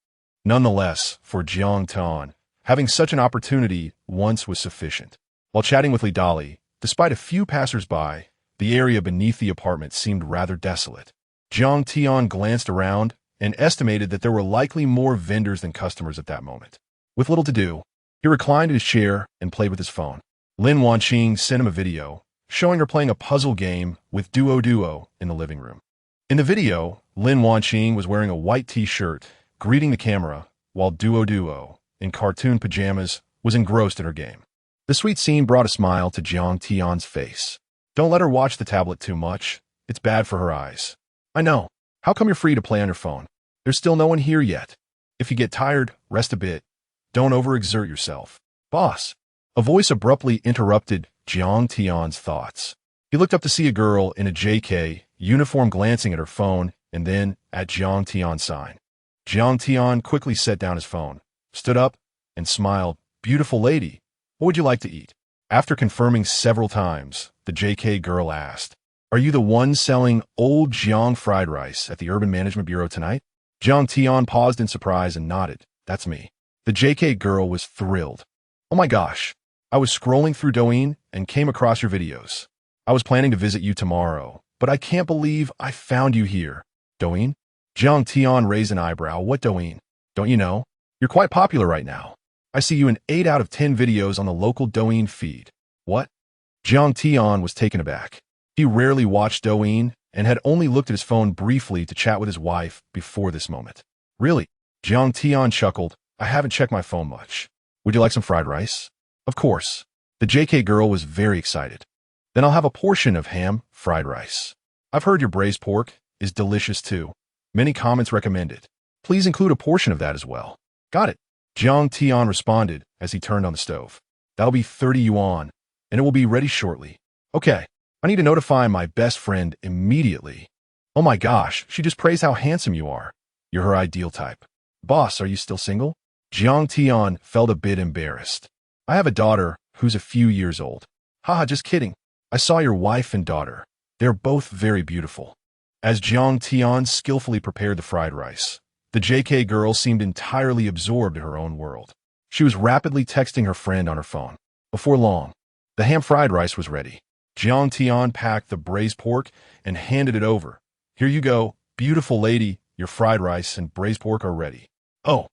Nonetheless, for Jiang Tian, having such an opportunity once was sufficient. While chatting with Li Dali, despite a few passers-by, the area beneath the apartment seemed rather desolate. Jiang Tian glanced around and estimated that there were likely more vendors than customers at that moment. With little to do, he reclined in his chair and played with his phone. Lin Wanqing sent him a video, showing her playing a puzzle game with Duo in the living room. In the video, Lin Wanqing was wearing a white t-shirt, greeting the camera, while Duo, in cartoon pajamas, was engrossed in her game. The sweet scene brought a smile to Jiang Tian's face. "Don't let her watch the tablet too much. It's bad for her eyes." "I know. How come you're free to play on your phone? There's still no one here yet. If you get tired, rest a bit. Don't overexert yourself." "Boss." A voice abruptly interrupted Jiang Tian's thoughts. He looked up to see a girl in a JK uniform glancing at her phone and then at Jiang Tian's sign. Jiang Tian quickly set down his phone, stood up, and smiled. "Beautiful lady, what would you like to eat?" After confirming several times, the JK girl asked, "Are you the one selling old Jiang fried rice at the Urban Management Bureau tonight?" Jiang Tian paused in surprise and nodded. "That's me." The JK girl was thrilled. "Oh my gosh, I was scrolling through Douyin and came across your videos. I was planning to visit you tomorrow, but I can't believe I found you here." "Douyin?" Jiang Tian raised an eyebrow. "What Douyin? Don't you know? You're quite popular right now. I see you in 8 out of 10 videos on the local Douyin feed." "What?" Jiang Tian was taken aback. He rarely watched Douyin and had only looked at his phone briefly to chat with his wife before this moment. "Really?" Jiang Tian chuckled. "I haven't checked my phone much. Would you like some fried rice?" "Of course." The JK girl was very excited. "Then I'll have a portion of ham fried rice. I've heard your braised pork is delicious too. Many comments recommend it. Please include a portion of that as well." "Got it." Jiang Tian responded as he turned on the stove. "That'll be 30 yuan, and it will be ready shortly." "Okay, I need to notify my best friend immediately." "Oh my gosh, she just praised how handsome you are. You're her ideal type." "Boss, are you still single?" Jiang Tian felt a bit embarrassed. "I have a daughter who's a few years old." "Haha, just kidding. I saw your wife and daughter. They're both very beautiful." As Jiang Tian skillfully prepared the fried rice, the JK girl seemed entirely absorbed in her own world. She was rapidly texting her friend on her phone. Before long, the ham fried rice was ready. Jiang Tian packed the braised pork and handed it over. "Here you go, beautiful lady. Your fried rice and braised pork are ready." Oh.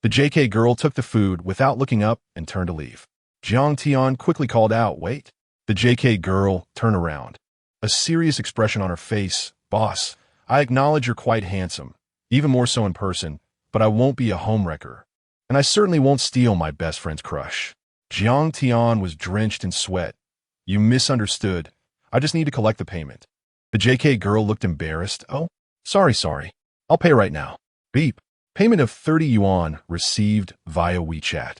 The JK girl took the food without looking up and turned to leave. Jiang Tian quickly called out, "Wait." The JK girl turned around, a serious expression on her face. "Boss, I acknowledge you're quite handsome, even more so in person, but I won't be a homewrecker. And I certainly won't steal my best friend's crush." Jiang Tian was drenched in sweat. "You misunderstood. I just need to collect the payment." The JK girl looked embarrassed. "Oh, sorry. I'll pay right now." Beep. Payment of 30 yuan received via WeChat.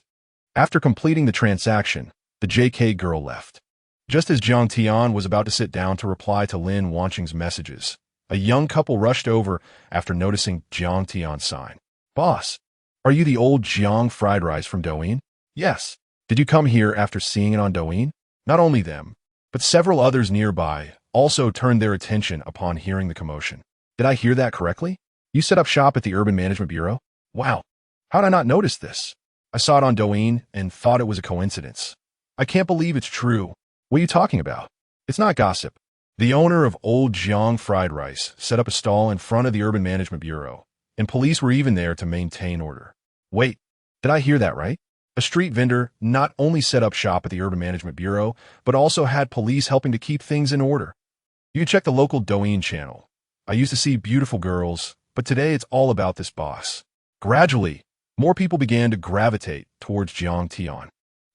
After completing the transaction, the JK girl left. Just as Jiang Tian was about to sit down to reply to Lin Wanqing's messages, a young couple rushed over after noticing Jiang Tian's sign. "Boss, are you the old Jiang fried rice from Douyin?" "Yes." "Did you come here after seeing it on Douyin?" Not only them, but several others nearby also turned their attention upon hearing the commotion. "Did I hear that correctly? You set up shop at the Urban Management Bureau? Wow, how did I not notice this?" I saw it on Douyin and thought it was a coincidence. I can't believe it's true. What are you talking about? It's not gossip. The owner of Old Jiang Fried Rice set up a stall in front of the Urban Management Bureau, and police were even there to maintain order. Wait, did I hear that right? A street vendor not only set up shop at the Urban Management Bureau, but also had police helping to keep things in order. You can check the local Douyin channel. I used to see beautiful girls, but today it's all about this boss. Gradually, more people began to gravitate towards Jiang Tian.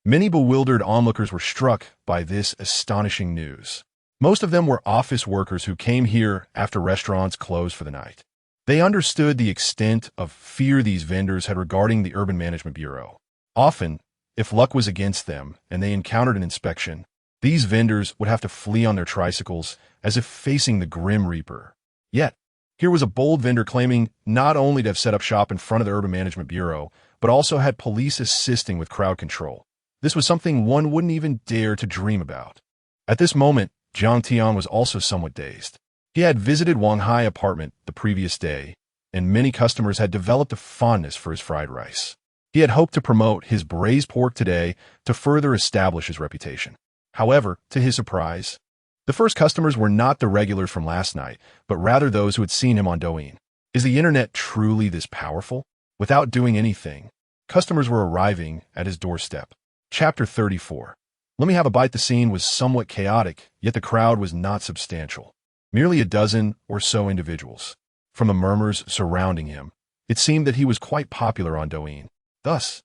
Many bewildered onlookers were struck by this astonishing news. Most of them were office workers who came here after restaurants closed for the night. They understood the extent of fear these vendors had regarding the Urban Management Bureau. Often, if luck was against them and they encountered an inspection, these vendors would have to flee on their tricycles as if facing the Grim Reaper. Yet, here was a bold vendor claiming not only to have set up shop in front of the Urban Management Bureau, but also had police assisting with crowd control. This was something one wouldn't even dare to dream about. At this moment, Jiang Tian was also somewhat dazed. He had visited Wanqing's apartment the previous day, and many customers had developed a fondness for his fried rice. He had hoped to promote his braised pork today to further establish his reputation. However, to his surprise, the first customers were not the regulars from last night, but rather those who had seen him on Douyin. Is the internet truly this powerful? Without doing anything, customers were arriving at his doorstep. Chapter 34. Let me have a bite. The scene was somewhat chaotic, yet the crowd was not substantial. Merely a dozen or so individuals. From the murmurs surrounding him, it seemed that he was quite popular on Douyin. Thus,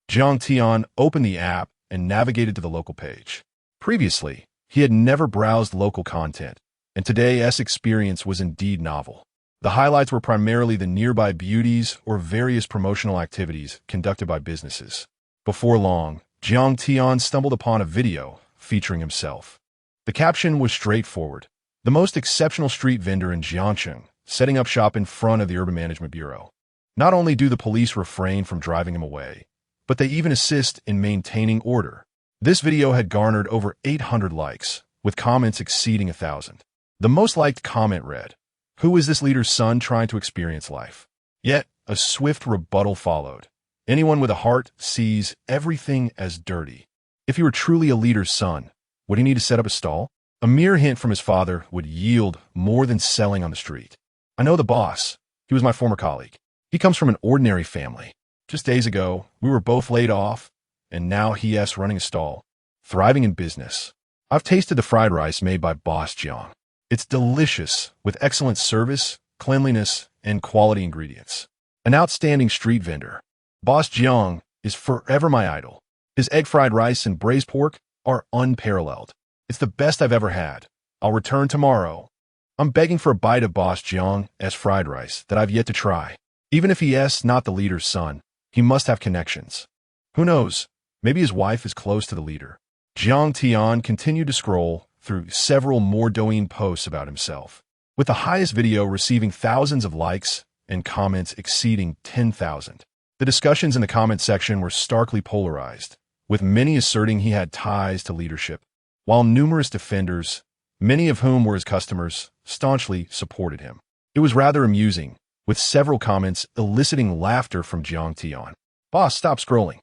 Jiang Tian opened the app and navigated to the local page. Previously, he had never browsed local content, and today's experience was indeed novel. The highlights were primarily the nearby beauties or various promotional activities conducted by businesses. Before long, Jiang Tian stumbled upon a video featuring himself. The caption was straightforward: the most exceptional street vendor in Jiangcheng, setting up shop in front of the Urban Management Bureau. Not only do the police refrain from driving him away, but they even assist in maintaining order. This video had garnered over 800 likes, with comments exceeding 1,000. The most liked comment read, "Who is this leader's son trying to experience life?" Yet, a swift rebuttal followed. Anyone with a heart sees everything as dirty. If he were truly a leader's son, would he need to set up a stall? A mere hint from his father would yield more than selling on the street. I know the boss. He was my former colleague. He comes from an ordinary family. Just days ago, we were both laid off, and now he's running a stall, thriving in business. I've tasted the fried rice made by Boss Jiang. It's delicious, with excellent service, cleanliness, and quality ingredients. An outstanding street vendor. Boss Jiang is forever my idol. His egg fried rice and braised pork are unparalleled. It's the best I've ever had. I'll return tomorrow. I'm begging for a bite of Boss Jiang's fried rice that I've yet to try. Even if he's not the leader's son, he must have connections. Who knows? Maybe his wife is close to the leader. Jiang Tian continued to scroll through several more Douyin posts about himself, with the highest video receiving thousands of likes and comments exceeding 10,000. The discussions in the comment section were starkly polarized, with many asserting he had ties to leadership, while numerous defenders, many of whom were his customers, staunchly supported him. It was rather amusing, with several comments eliciting laughter from Jiang Tian. "Boss, stop scrolling.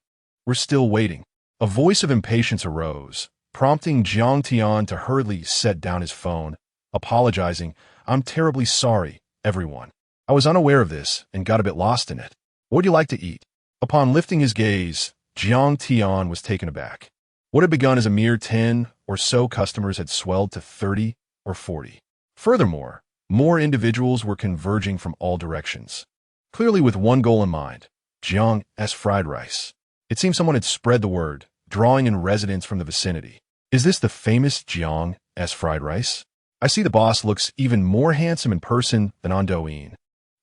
We're still waiting." A voice of impatience arose, prompting Jiang Tian to hurriedly set down his phone, apologizing. "I'm terribly sorry, everyone. I was unaware of this and got a bit lost in it. What would you like to eat?" Upon lifting his gaze, Jiang Tian was taken aback. What had begun as a mere 10 or so customers had swelled to 30 or 40. Furthermore, more individuals were converging from all directions, clearly with one goal in mind: Jiang's fried rice. It seemed someone had spread the word, drawing in residents from the vicinity. Is this the famous Jiang's fried rice? I see the boss looks even more handsome in person than on Douyin.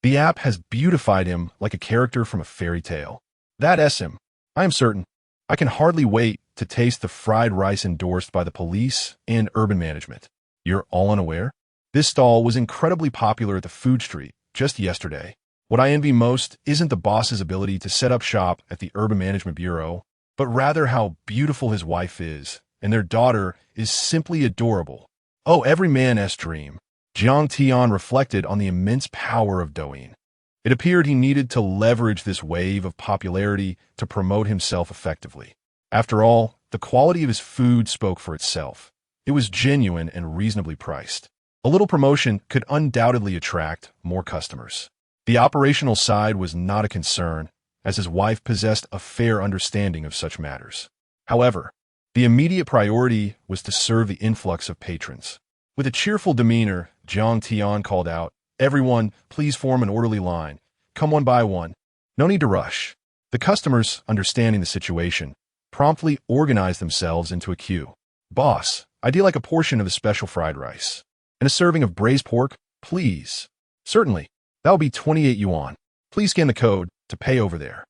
The app has beautified him like a character from a fairy tale. That's him. I am certain. I can hardly wait to taste the fried rice endorsed by the police and urban management. You're all unaware? This stall was incredibly popular at the food street just yesterday. What I envy most isn't the boss's ability to set up shop at the Urban Management Bureau, but rather how beautiful his wife is, and their daughter is simply adorable. Oh, every man's dream. Jiang Tian reflected on the immense power of Douyin. It appeared he needed to leverage this wave of popularity to promote himself effectively. After all, the quality of his food spoke for itself. It was genuine and reasonably priced. A little promotion could undoubtedly attract more customers. The operational side was not a concern, as his wife possessed a fair understanding of such matters. However, the immediate priority was to serve the influx of patrons. With a cheerful demeanor, Jiang Tian called out, "Everyone, please form an orderly line. Come one by one. No need to rush." The customers, understanding the situation, promptly organized themselves into a queue. "Boss, I'd like a portion of the special fried rice. And a serving of braised pork, please." "Certainly. That will be 28 yuan. Please scan the code to pay over there."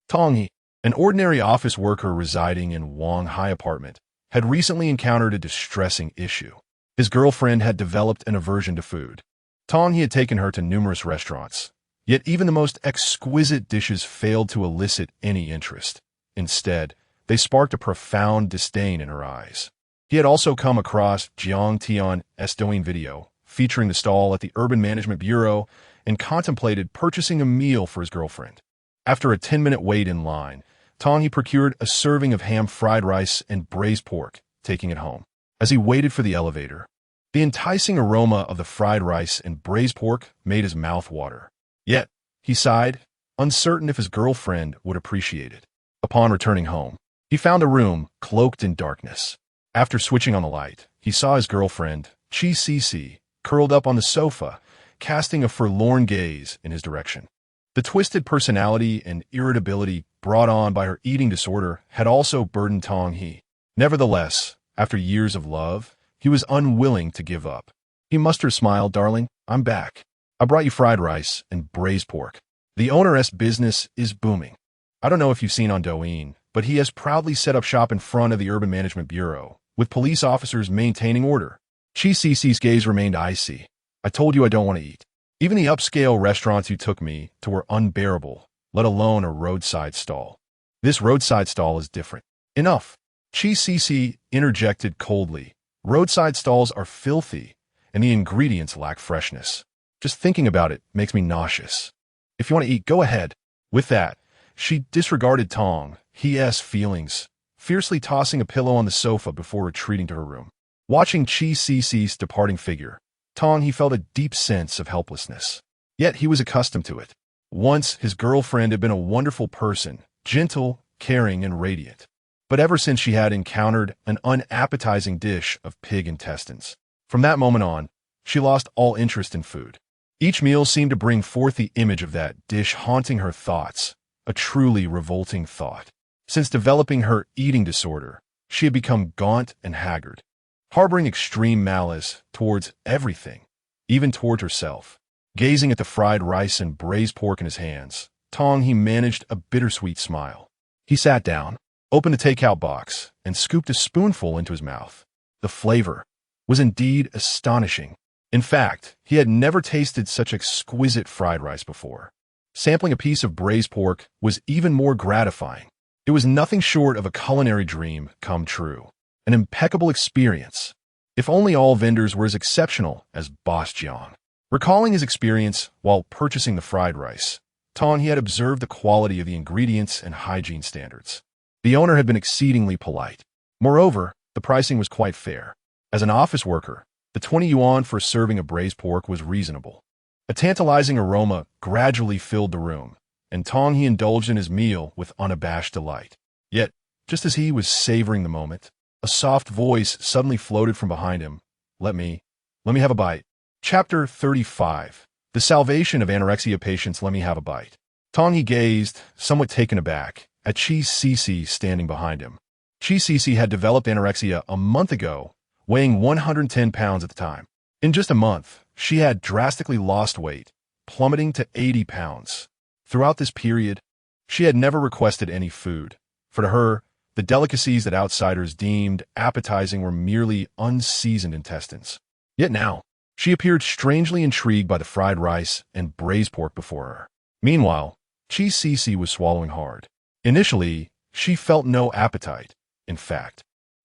Tong He, an ordinary office worker residing in Wang Hai apartment, had recently encountered a distressing issue. His girlfriend had developed an aversion to food. Tong He had taken her to numerous restaurants, yet even the most exquisite dishes failed to elicit any interest. Instead, they sparked a profound disdain in her eyes. He had also come across Jiang Tian's Douyin video featuring the stall at the Urban Management Bureau and contemplated purchasing a meal for his girlfriend. After a 10-minute wait in line, Tong He procured a serving of ham fried rice and braised pork, taking it home. As he waited for the elevator, the enticing aroma of the fried rice and braised pork made his mouth water. Yet, he sighed, uncertain if his girlfriend would appreciate it. Upon returning home, he found a room cloaked in darkness. After switching on the light, he saw his girlfriend, Chi Cici, curled up on the sofa, casting a forlorn gaze in his direction. The twisted personality and irritability brought on by her eating disorder had also burdened Tong He. Nevertheless, after years of love, he was unwilling to give up. He mustered a smile. "Darling, I'm back. I brought you fried rice and braised pork. The owner's business is booming. I don't know if you've seen on Douyin, but he has proudly set up shop in front of the Urban Management Bureau, with police officers maintaining order." Chi Cici's gaze remained icy. "I told you I don't want to eat. Even the upscale restaurants you took me to were unbearable, let alone a roadside stall. This roadside stall is different." "Enough," Chi Cici interjected coldly. "Roadside stalls are filthy, and the ingredients lack freshness. Just thinking about it makes me nauseous. If you want to eat, go ahead." With that, she disregarded Tong He's feelings, fiercely tossing a pillow on the sofa before retreating to her room. Watching Chi Cici's departing figure, Tong He felt a deep sense of helplessness. Yet he was accustomed to it. Once, his girlfriend had been a wonderful person, gentle, caring, and radiant. But ever since she had encountered an unappetizing dish of pig intestines, from that moment on, she lost all interest in food. Each meal seemed to bring forth the image of that dish haunting her thoughts, a truly revolting thought. Since developing her eating disorder, she had become gaunt and haggard, harboring extreme malice towards everything, even toward herself. Gazing at the fried rice and braised pork in his hands, Tong He managed a bittersweet smile. He sat down, opened the takeout box, and scooped a spoonful into his mouth. The flavor was indeed astonishing. In fact, he had never tasted such exquisite fried rice before. Sampling a piece of braised pork was even more gratifying. It was nothing short of a culinary dream come true. An impeccable experience. If only all vendors were as exceptional as Boss Jiang. Recalling his experience while purchasing the fried rice, Tong He had observed the quality of the ingredients and hygiene standards. The owner had been exceedingly polite. Moreover, the pricing was quite fair. As an office worker, the 20 yuan for a serving of braised pork was reasonable. A tantalizing aroma gradually filled the room, and Tong He indulged in his meal with unabashed delight. Yet, just as he was savoring the moment, a soft voice suddenly floated from behind him. Let me have a bite." Chapter 35. The Salvation of Anorexia Patients. Let me have a bite. Tong He gazed, somewhat taken aback, at Chi Cici standing behind him. Chi Cici had developed anorexia a month ago, weighing 110 pounds at the time. In just a month, she had drastically lost weight, plummeting to 80 pounds. Throughout this period, she had never requested any food, for to her, the delicacies that outsiders deemed appetizing were merely unseasoned intestines. Yet now, she appeared strangely intrigued by the fried rice and braised pork before her. Meanwhile, Chi Cici was swallowing hard. Initially, she felt no appetite. In fact,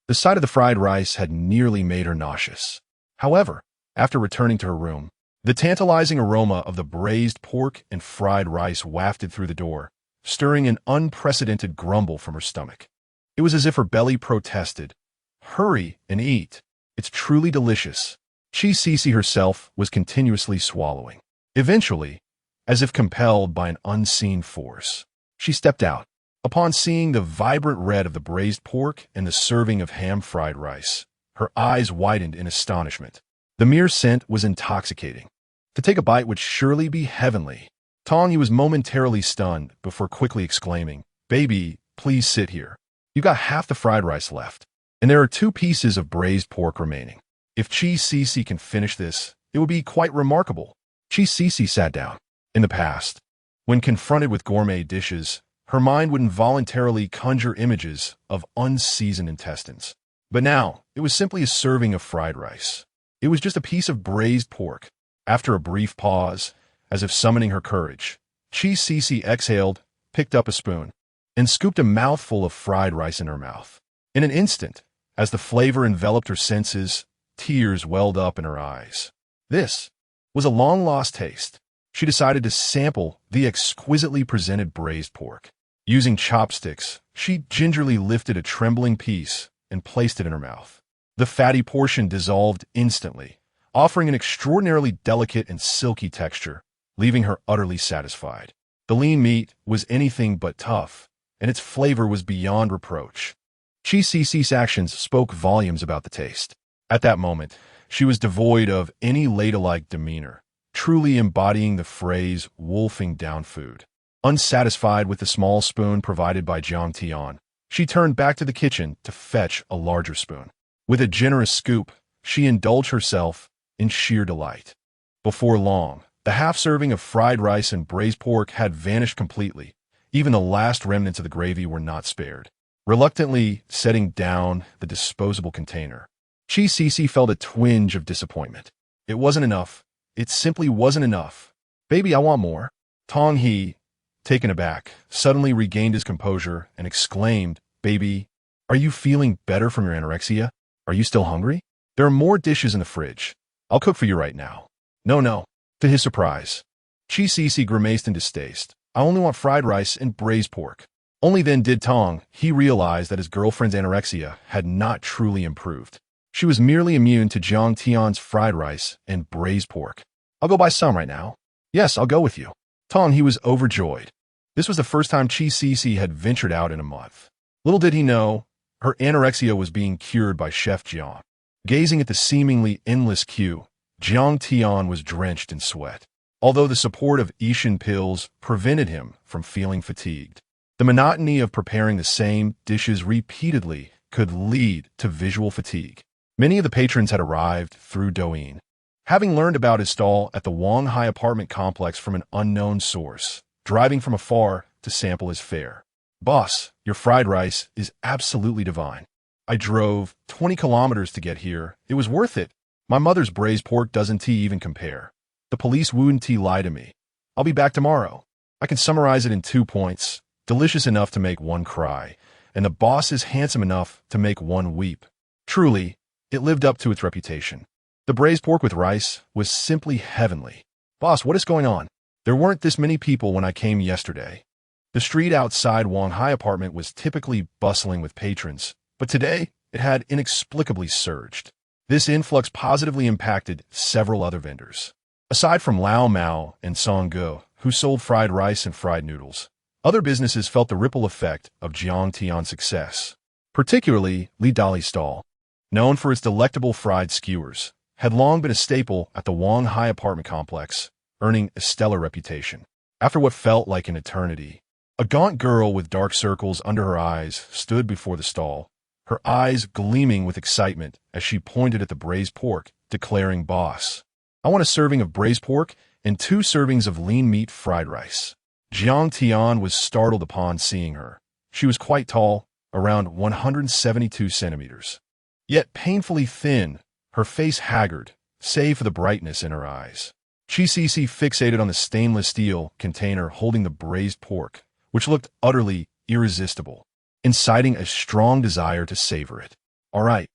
the sight of the fried rice had nearly made her nauseous. However, after returning to her room, The tantalizing aroma of the braised pork and fried rice wafted through the door, stirring an unprecedented grumble from her stomach. It was as if her belly protested. Hurry and eat. It's truly delicious. Cece herself was continuously swallowing. Eventually, as if compelled by an unseen force, she stepped out. Upon seeing the vibrant red of the braised pork and the serving of ham-fried rice, her eyes widened in astonishment. The mere scent was intoxicating. To take a bite would surely be heavenly. Tong was momentarily stunned before quickly exclaiming, "Baby, please sit here. You got half the fried rice left, and there are 2 pieces of braised pork remaining. If Cece can finish this, it would be quite remarkable." Cece sat down. In the past, when confronted with gourmet dishes, her mind would involuntarily conjure images of unseasoned intestines. But now, it was simply a serving of fried rice. It was just a piece of braised pork. After a brief pause, as if summoning her courage, Cece exhaled, picked up a spoon, and scooped a mouthful of fried rice in her mouth. In an instant, as the flavor enveloped her senses, tears welled up in her eyes. This was a long-lost taste. She decided to sample the exquisitely presented braised pork. Using chopsticks, she gingerly lifted a trembling piece and placed it in her mouth. The fatty portion dissolved instantly, offering an extraordinarily delicate and silky texture, leaving her utterly satisfied. The lean meat was anything but tough, and its flavor was beyond reproach. Cece's actions spoke volumes about the taste. At that moment, she was devoid of any ladylike demeanor, truly embodying the phrase wolfing down food. Unsatisfied with the small spoon provided by Jiang Tian, she turned back to the kitchen to fetch a larger spoon. With a generous scoop, she indulged herself in sheer delight. Before long, the half-serving of fried rice and braised pork had vanished completely. Even the last remnants of the gravy were not spared. Reluctantly setting down the disposable container, Cece felt a twinge of disappointment. It wasn't enough. It simply wasn't enough. "Baby, I want more." Tong He, taken aback, suddenly regained his composure and exclaimed, "Baby, are you feeling better from your anorexia? Are you still hungry? There are more dishes in the fridge. I'll cook for you right now." No. To his surprise, Cece grimaced in distaste. "I only want fried rice and braised pork." Only then did Tong He realize that his girlfriend's anorexia had not truly improved. She was merely immune to Jiang Tian's fried rice and braised pork. "I'll go buy some right now." "Yes, I'll go with you." Tong He was overjoyed. This was the first time Cece had ventured out in a month. Little did he know, her anorexia was being cured by Chef Jiang. Gazing at the seemingly endless queue, Jiang Tian was drenched in sweat, although the support of Ishin pills prevented him from feeling fatigued. The monotony of preparing the same dishes repeatedly could lead to visual fatigue. Many of the patrons had arrived through Douyin, having learned about his stall at the Wanghai apartment complex from an unknown source, driving from afar to sample his fare. "Boss, your fried rice is absolutely divine. I drove 20 kilometers to get here. It was worth it. My mother's braised pork doesn't even compare. The police wouldn't lie to me. I'll be back tomorrow." I can summarize it in 2 points. Delicious enough to make one cry, and the boss is handsome enough to make one weep. Truly, it lived up to its reputation. The braised pork with rice was simply heavenly. "Boss, what is going on? There weren't this many people when I came yesterday." The street outside Wanghai apartment was typically bustling with patrons, but today it had inexplicably surged. This influx positively impacted several other vendors. Aside from Lao Mao and Song Go, who sold fried rice and fried noodles, other businesses felt the ripple effect of Jiang Tian's success. Particularly Li Dali's stall, known for its delectable fried skewers, had long been a staple at the Wanghai apartment complex, earning a stellar reputation. After what felt like an eternity, a gaunt girl with dark circles under her eyes stood before the stall, her eyes gleaming with excitement as she pointed at the braised pork, declaring, "Boss, I want a serving of braised pork and 2 servings of lean meat fried rice." Jiang Tian was startled upon seeing her. She was quite tall, around 172 centimeters, yet painfully thin, her face haggard, save for the brightness in her eyes. Cece fixated on the stainless steel container holding the braised pork, which looked utterly irresistible, inciting a strong desire to savor it. "All right,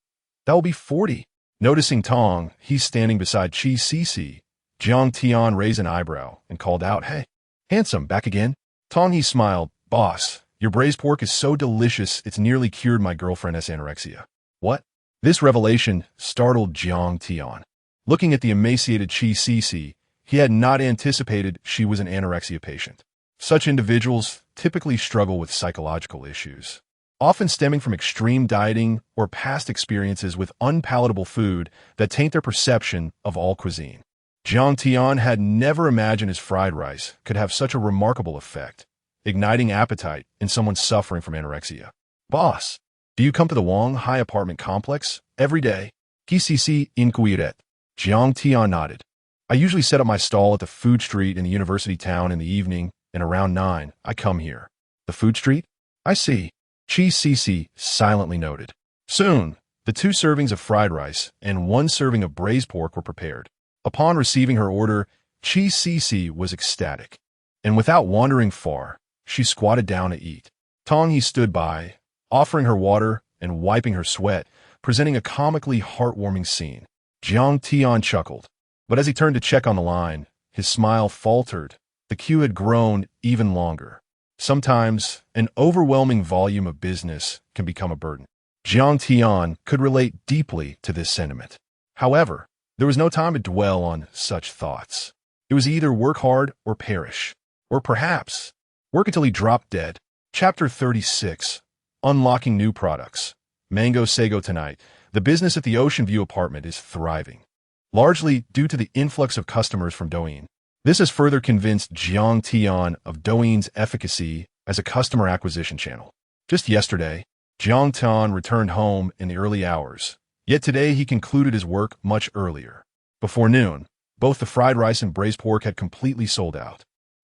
that will be 40. Noticing Tong, he's standing beside Cece, Jiang Tian raised an eyebrow and called out, "Hey, handsome, back again?" Tong He smiled. "Boss, your braised pork is so delicious it's nearly cured my girlfriend's anorexia." What? This revelation startled Jiang Tian. Looking at the emaciated Qi Cici, he had not anticipated she was an anorexia patient. Such individuals typically struggle with psychological issues, often stemming from extreme dieting or past experiences with unpalatable food that taint their perception of all cuisine. Jiang Tian had never imagined his fried rice could have such a remarkable effect, igniting appetite in someone suffering from anorexia. "Boss, do you come to the Wang Hai apartment complex every day?" "Qi inquiret." Jiang Tian nodded. "I usually set up my stall at the food street in the university town in the evening, and around 9, I come here." "The food street? I see." Qi Cici silently noted. Soon, the 2 servings of fried rice and 1 serving of braised pork were prepared. Upon receiving her order, Qi Cici was ecstatic, and without wandering far, she squatted down to eat. Tong He stood by, offering her water and wiping her sweat, presenting a comically heartwarming scene. Jiang Tian chuckled, but as he turned to check on the line, his smile faltered. The queue had grown even longer. Sometimes, an overwhelming volume of business can become a burden. Jiang Tian could relate deeply to this sentiment. However, there was no time to dwell on such thoughts. It was either work hard or perish, or perhaps work until he dropped dead. Chapter 36, Unlocking New Products. Mango Sago tonight. The business at the Ocean View apartment is thriving, largely due to the influx of customers from Douyin. This has further convinced Jiang Tian of Douyin's efficacy as a customer acquisition channel. Just yesterday, Jiang Tian returned home in the early hours, yet today he concluded his work much earlier. Before noon, both the fried rice and braised pork had completely sold out.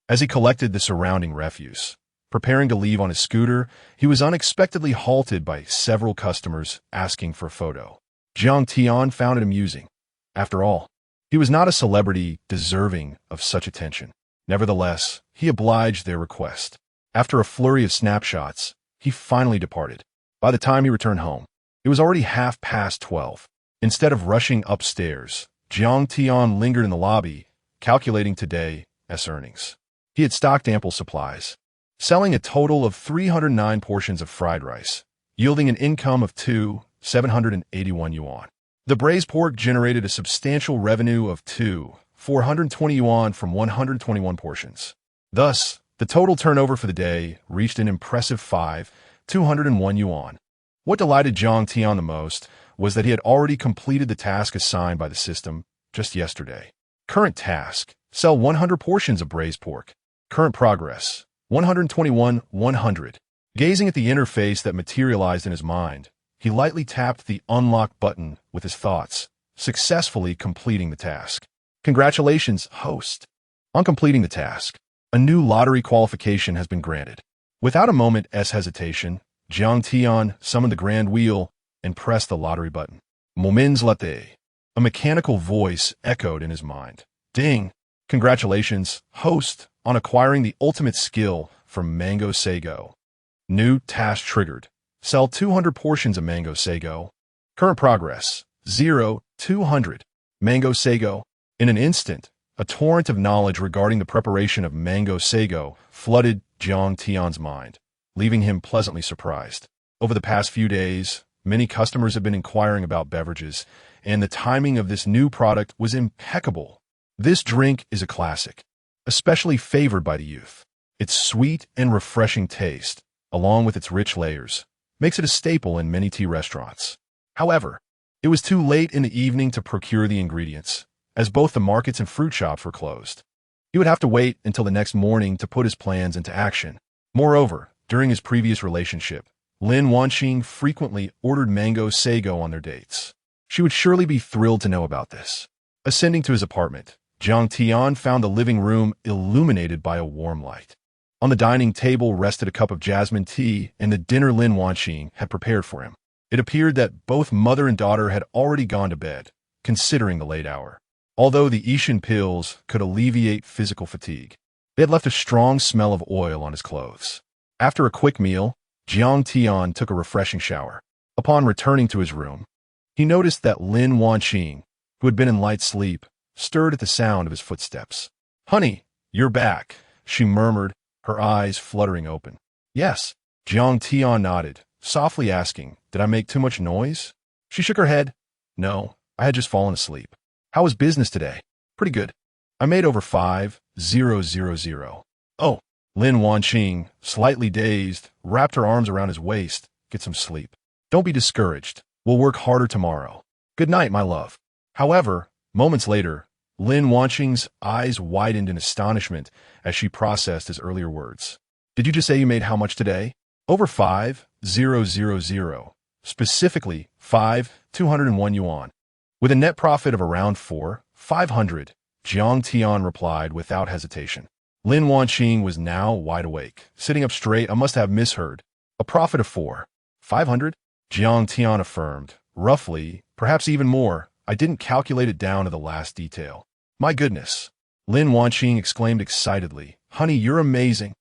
As he collected the surrounding refuse, preparing to leave on his scooter, he was unexpectedly halted by several customers asking for a photo. Jiang Tian found it amusing. After all, he was not a celebrity deserving of such attention. Nevertheless, he obliged their request. After a flurry of snapshots, he finally departed. By the time he returned home, it was already 12:30. Instead of rushing upstairs, Jiang Tian lingered in the lobby, calculating today's earnings. He had stocked ample supplies, selling a total of 309 portions of fried rice, yielding an income of 781 yuan. The braised pork generated a substantial revenue of 420 yuan from 121 portions. Thus, the total turnover for the day reached an impressive 201 yuan. What delighted Jiang Tian the most was that he had already completed the task assigned by the system just yesterday. Current task: sell 100 portions of braised pork. Current progress: 121,100. Gazing at the interface that materialized in his mind, he lightly tapped the unlock button with his thoughts, successfully completing the task. Congratulations, host. On completing the task, a new lottery qualification has been granted. Without a moment's hesitation, Jiang Tian summoned the grand wheel and pressed the lottery button. Moments latte. A mechanical voice echoed in his mind. Ding! Congratulations, host, on acquiring the ultimate skill from Mango Sago. New task triggered. Sell 200 portions of Mango Sago. Current progress: 200. Mango Sago. In an instant, a torrent of knowledge regarding the preparation of Mango Sago flooded Jiang Tian's mind, leaving him pleasantly surprised. Over the past few days, many customers have been inquiring about beverages, and the timing of this new product was impeccable. This drink is a classic, especially favored by the youth. Its sweet and refreshing taste, along with its rich layers, makes it a staple in many tea restaurants. However, it was too late in the evening to procure the ingredients, as both the markets and fruit shops were closed. He would have to wait until the next morning to put his plans into action. Moreover, during his previous relationship, Lin Wanqing frequently ordered Mango Sago on their dates. She would surely be thrilled to know about this. Ascending to his apartment, Jiang Tian found the living room illuminated by a warm light. On the dining table rested a cup of jasmine tea and the dinner Lin Wanqing had prepared for him. It appeared that both mother and daughter had already gone to bed, considering the late hour. Although the Ishan pills could alleviate physical fatigue, they had left a strong smell of oil on his clothes. After a quick meal, Jiang Tian took a refreshing shower. Upon returning to his room, he noticed that Lin Wanqing, who had been in light sleep, stirred at the sound of his footsteps. "Honey, you're back," she murmured, her eyes fluttering open. "Yes." Jiang Tian nodded, softly asking, "Did I make too much noise?" She shook her head. "No, I had just fallen asleep." "How was business today?" "Pretty good. I made over 5,000. "Oh." Lin Wanqing, slightly dazed, wrapped her arms around his waist. "Get some sleep. Don't be discouraged. We'll work harder tomorrow. Good night, my love." However, moments later, Lin Wanqing's eyes widened in astonishment as she processed his earlier words. "Did you just say you made how much today?" "Over 5,000. Specifically, 5,201 yuan. With a net profit of around 4,500, Jiang Tian replied without hesitation. Lin Wanqing was now wide awake, sitting up straight. "I must have misheard. A profit of 4,500? Jiang Tian affirmed, roughly, perhaps even more. "I didn't calculate it down to the last detail." "My goodness." Lin Wanqing exclaimed excitedly. "Honey, you're amazing.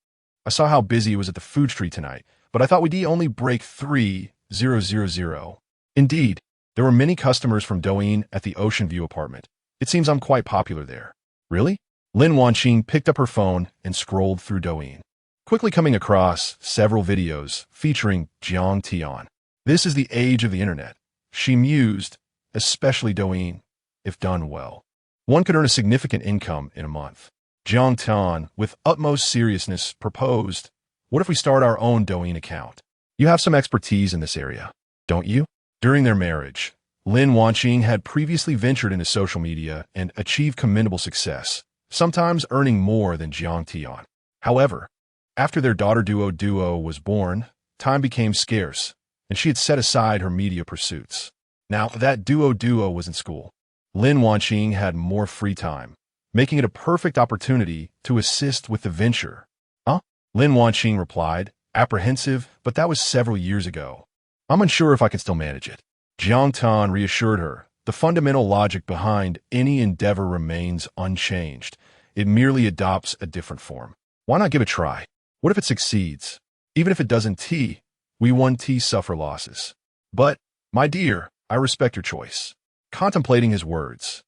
I saw how busy it was at the food street tonight, but I thought we'd only break 3,000. Indeed, there were many customers from Douyin at the Ocean View apartment. It seems I'm quite popular there." "Really?" Lin Wanqing picked up her phone and scrolled through Douyin, quickly coming across several videos featuring Jiang Tian. This is the age of the internet, she mused, especially Douyin. If done well, one could earn a significant income in a month. Jiang Tian, with utmost seriousness, proposed, "What if we start our own Douyin account? You have some expertise in this area, don't you?" During their marriage, Lin Wanqing had previously ventured into social media and achieved commendable success, sometimes earning more than Jiang Tian. However, after their daughter Duo was born, time became scarce, and she had set aside her media pursuits. Now that Duo was in school, Lin Wanqing had more free time, making it a perfect opportunity to assist with the venture. "Huh?" Lin Wanqing replied, apprehensive, "But that was several years ago. I'm unsure if I can still manage it." Jiang Tian reassured her, "The fundamental logic behind any endeavor remains unchanged. It merely adopts a different form. Why not give it a try? What if it succeeds? Even if it doesn't, we won't suffer losses." "But, my dear, I respect your choice." Contemplating his words,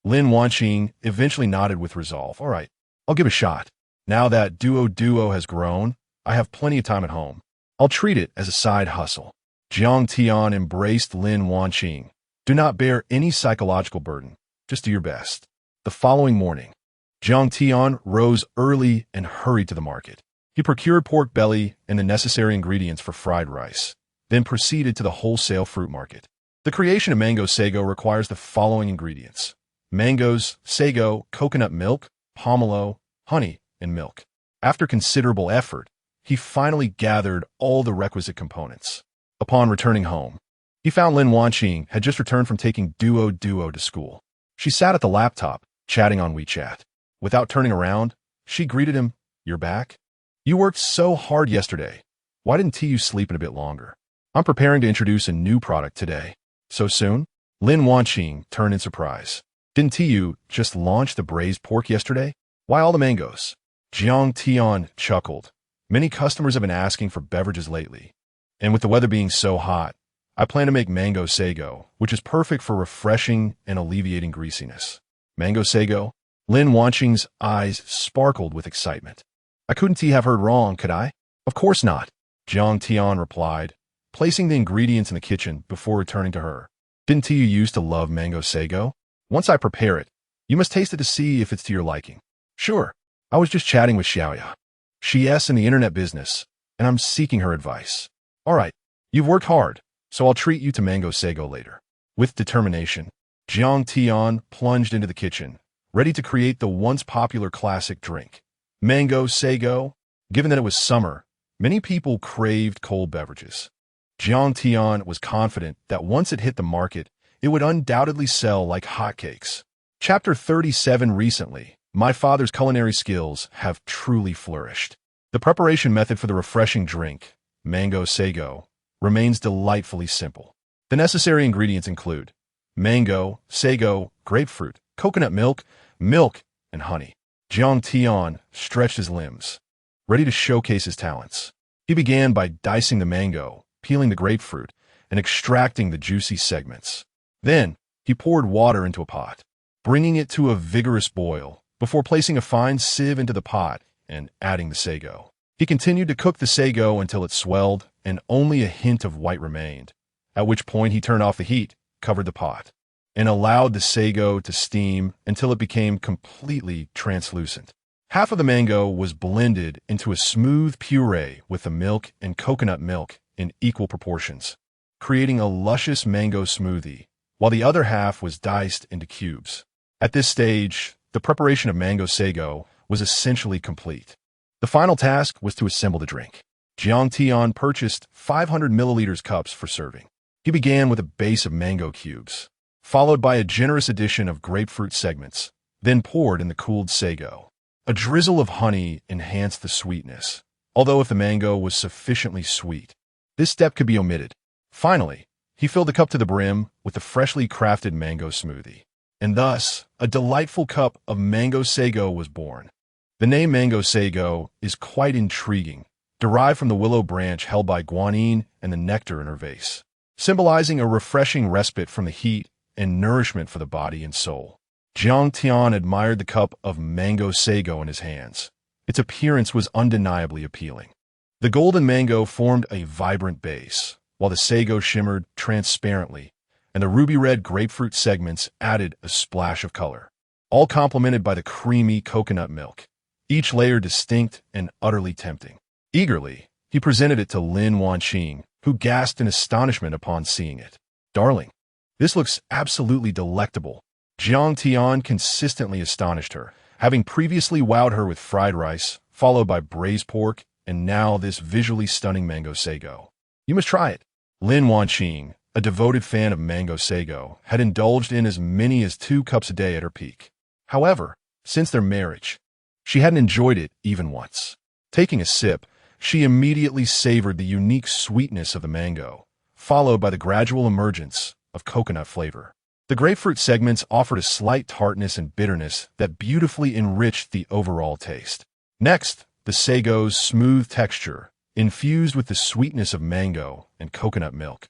Lin Wanqing eventually nodded with resolve. "All right, I'll give it a shot. Now that Duo has grown, I have plenty of time at home. I'll treat it as a side hustle." Jiang Tian embraced Lin Wanqing. "Do not bear any psychological burden. Just do your best." The following morning, Jiang Tian rose early and hurried to the market. He procured pork belly and the necessary ingredients for fried rice, then proceeded to the wholesale fruit market. The creation of mango sago requires the following ingredients: mangoes, sago, coconut milk, pomelo, honey, and milk. After considerable effort, he finally gathered all the requisite components. Upon returning home, he found Lin Wanqing had just returned from taking Duo to school. She sat at the laptop, chatting on WeChat. Without turning around, she greeted him. "You're back? You worked so hard yesterday. Why didn't you sleep in a bit longer? I'm preparing to introduce a new product today." "So soon?" Lin Wanqing turned in surprise. "Didn't you just launch the braised pork yesterday? Why all the mangoes?" Jiang Tian chuckled. "Many customers have been asking for beverages lately, and with the weather being so hot, I plan to make mango sago, which is perfect for refreshing and alleviating greasiness." "Mango sago?" Lin Wanqing's eyes sparkled with excitement. "I couldn't have heard wrong, could I?" "Of course not," Jiang Tian replied, placing the ingredients in the kitchen before returning to her. "Didn't you used to love mango sago? Once I prepare it, you must taste it to see if it's to your liking." "Sure. I was just chatting with Xiaoya. She's in the internet business, and I'm seeking her advice." "All right. You've worked hard, so I'll treat you to mango sago later." With determination, Jiang Tian plunged into the kitchen, ready to create the once popular classic drink, mango sago. Given that it was summer, many people craved cold beverages. Jiang Tian was confident that once it hit the market, it would undoubtedly sell like hotcakes. Chapter 37. Recently, my father's culinary skills have truly flourished. The preparation method for the refreshing drink, mango sago, remains delightfully simple. The necessary ingredients include mango, sago, grapefruit, coconut milk, and honey. Jiang Tian stretched his limbs, ready to showcase his talents. He began by dicing the mango, peeling the grapefruit, and extracting the juicy segments. Then, he poured water into a pot, bringing it to a vigorous boil before placing a fine sieve into the pot and adding the sago. He continued to cook the sago until it swelled and only a hint of white remained, at which point he turned off the heat, covered the pot, and allowed the sago to steam until it became completely translucent. Half of the mango was blended into a smooth puree with the milk and coconut milk in equal proportions, creating a luscious mango smoothie, while the other half was diced into cubes. At this stage, the preparation of mango sago was essentially complete. The final task was to assemble the drink. Jiang Tian purchased 500 milliliters cups for serving. He began with a base of mango cubes, followed by a generous addition of grapefruit segments, then poured in the cooled sago. A drizzle of honey enhanced the sweetness, although if the mango was sufficiently sweet, this step could be omitted. Finally, he filled the cup to the brim with the freshly crafted mango smoothie, and thus a delightful cup of mango sago was born. The name mango sago is quite intriguing, derived from the willow branch held by guanyin and the nectar in her vase, symbolizing a refreshing respite from the heat and nourishment for the body and soul. Jiang Tian admired the cup of mango sago in his hands. Its appearance was undeniably appealing. The golden mango formed a vibrant base, while the sago shimmered transparently, and the ruby-red grapefruit segments added a splash of color, all complemented by the creamy coconut milk, each layer distinct and utterly tempting. Eagerly, he presented it to Lin Wanqing, who gasped in astonishment upon seeing it. "Darling, this looks absolutely delectable." Jiang Tian consistently astonished her, having previously wowed her with fried rice, followed by braised pork, and now this visually stunning mango sago. "You must try it." Lin Wanqing, a devoted fan of mango sago, had indulged in as many as 2 cups a day at her peak. However, since their marriage, she hadn't enjoyed it even once. Taking a sip, she immediately savored the unique sweetness of the mango, followed by the gradual emergence of coconut flavor. The grapefruit segments offered a slight tartness and bitterness that beautifully enriched the overall taste. Next, the sago's smooth texture, infused with the sweetness of mango and coconut milk,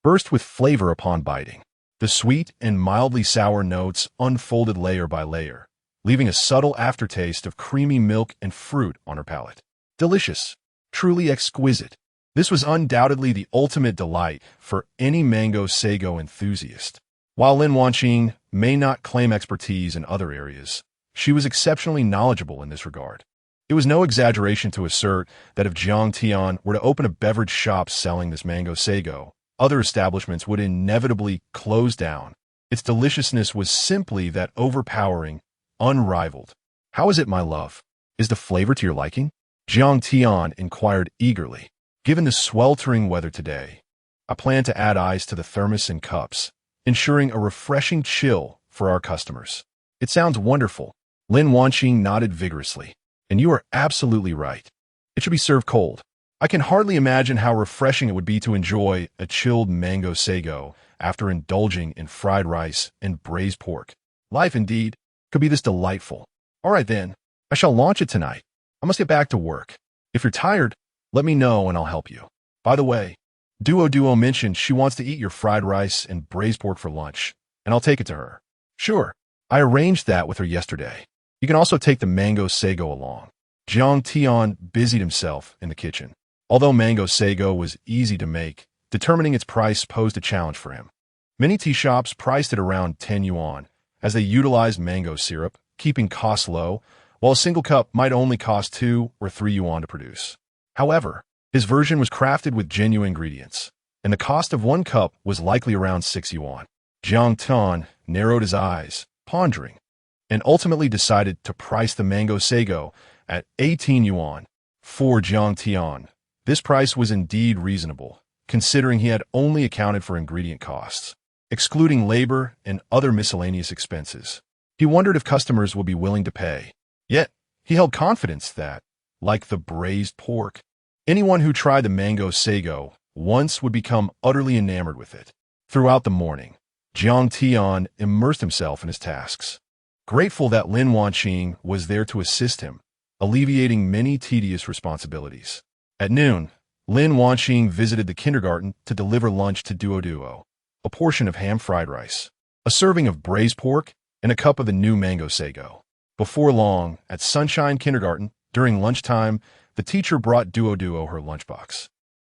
burst with flavor upon biting. The sweet and mildly sour notes unfolded layer by layer, leaving a subtle aftertaste of creamy milk and fruit on her palate. Delicious, truly exquisite. This was undoubtedly the ultimate delight for any mango sago enthusiast. While Lin Wanqing may not claim expertise in other areas, she was exceptionally knowledgeable in this regard. It was no exaggeration to assert that if Jiang Tian were to open a beverage shop selling this mango sago, other establishments would inevitably close down. Its deliciousness was simply that overpowering, unrivaled. "How is it, my love? Is the flavor to your liking?" Jiang Tian inquired eagerly. "Given the sweltering weather today, I plan to add ice to the thermos and cups, ensuring a refreshing chill for our customers." "It sounds wonderful." Lin Wanqing nodded vigorously. "And you are absolutely right. It should be served cold. I can hardly imagine how refreshing it would be to enjoy a chilled mango sago after indulging in fried rice and braised pork. Life, indeed, could be this delightful. All right, then. I shall launch it tonight. I must get back to work. If you're tired, let me know and I'll help you. By the way, Duo mentioned she wants to eat your fried rice and braised pork for lunch, and I'll take it to her." "Sure. I arranged that with her yesterday. You can also take the mango sago along." Jiang Tian busied himself in the kitchen. Although mango sago was easy to make, determining its price posed a challenge for him. Many tea shops priced it around 10 yuan, as they utilized mango syrup, keeping costs low, while a single cup might only cost 2 or 3 yuan to produce. However, his version was crafted with genuine ingredients, and the cost of 1 cup was likely around 6 yuan. Jiang Tian narrowed his eyes, pondering, and ultimately decided to price the mango sago at 18 yuan. For Jiang Tian, this price was indeed reasonable, considering he had only accounted for ingredient costs, excluding labor and other miscellaneous expenses. He wondered if customers would be willing to pay. Yet, he held confidence that, like the braised pork, anyone who tried the mango sago once would become utterly enamored with it. Throughout the morning, Jiang Tian immersed himself in his tasks, grateful that Lin Wanqing was there to assist him, alleviating many tedious responsibilities. At noon, Lin Wanqing visited the kindergarten to deliver lunch to Duo, a portion of ham fried rice, a serving of braised pork, and a cup of the new mango sago. Before long, at Sunshine Kindergarten, during lunchtime, the teacher brought Duo her lunchbox.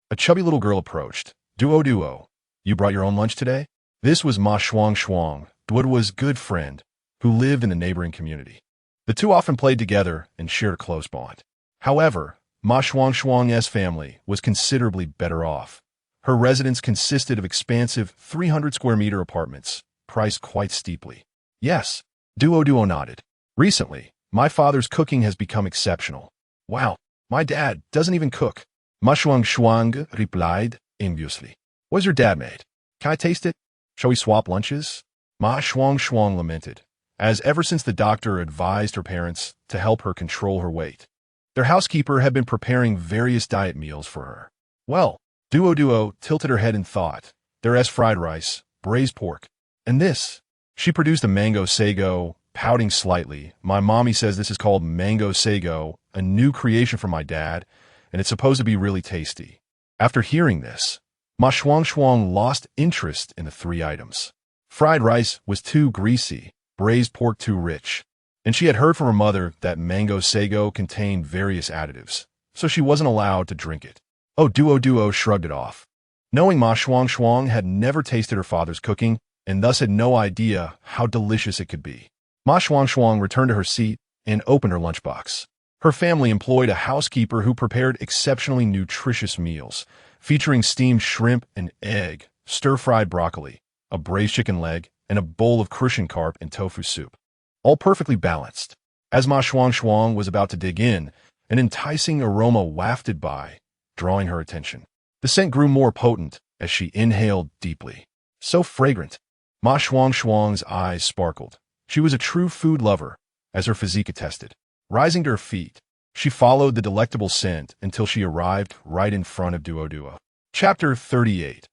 A chubby little girl approached. Duo, you brought your own lunch today? This was Ma Shuang, Duo's good friend, who lived in the neighboring community. The two often played together and shared a close bond. However, Ma Shuang's family was considerably better off. Her residence consisted of expansive 300-square-meter apartments, priced quite steeply. Yes, Duo nodded. Recently, my father's cooking has become exceptional. Wow, my dad doesn't even cook. Ma Shuang replied enviously. What's your dad made? Can I taste it? Shall we swap lunches? Ma Shuang lamented, as ever since the doctor advised her parents to help her control her weight, their housekeeper had been preparing various diet meals for her. Well, Duo tilted her head in thought. There's fried rice, braised pork, and this. She produced a mango sago, pouting slightly. My mommy says this is called mango sago, a new creation from my dad, and it's supposed to be really tasty. After hearing this, Ma Shuang lost interest in the three items. Fried rice was too greasy, braised pork too rich, and she had heard from her mother that mango sago contained various additives, so she wasn't allowed to drink it. Oh, Duo shrugged it off. Knowing Ma Shuang had never tasted her father's cooking, and thus had no idea how delicious it could be. Ma Shuang returned to her seat and opened her lunchbox. Her family employed a housekeeper who prepared exceptionally nutritious meals, featuring steamed shrimp and egg, stir-fried broccoli, a braised chicken leg, and a bowl of crucian carp and tofu soup. All perfectly balanced. As Ma Shuang was about to dig in, an enticing aroma wafted by, drawing her attention. The scent grew more potent as she inhaled deeply. So fragrant. Ma Shuang's eyes sparkled. She was a true food lover, as her physique attested. Rising to her feet, she followed the delectable scent until she arrived right in front of Duo. Chapter 38.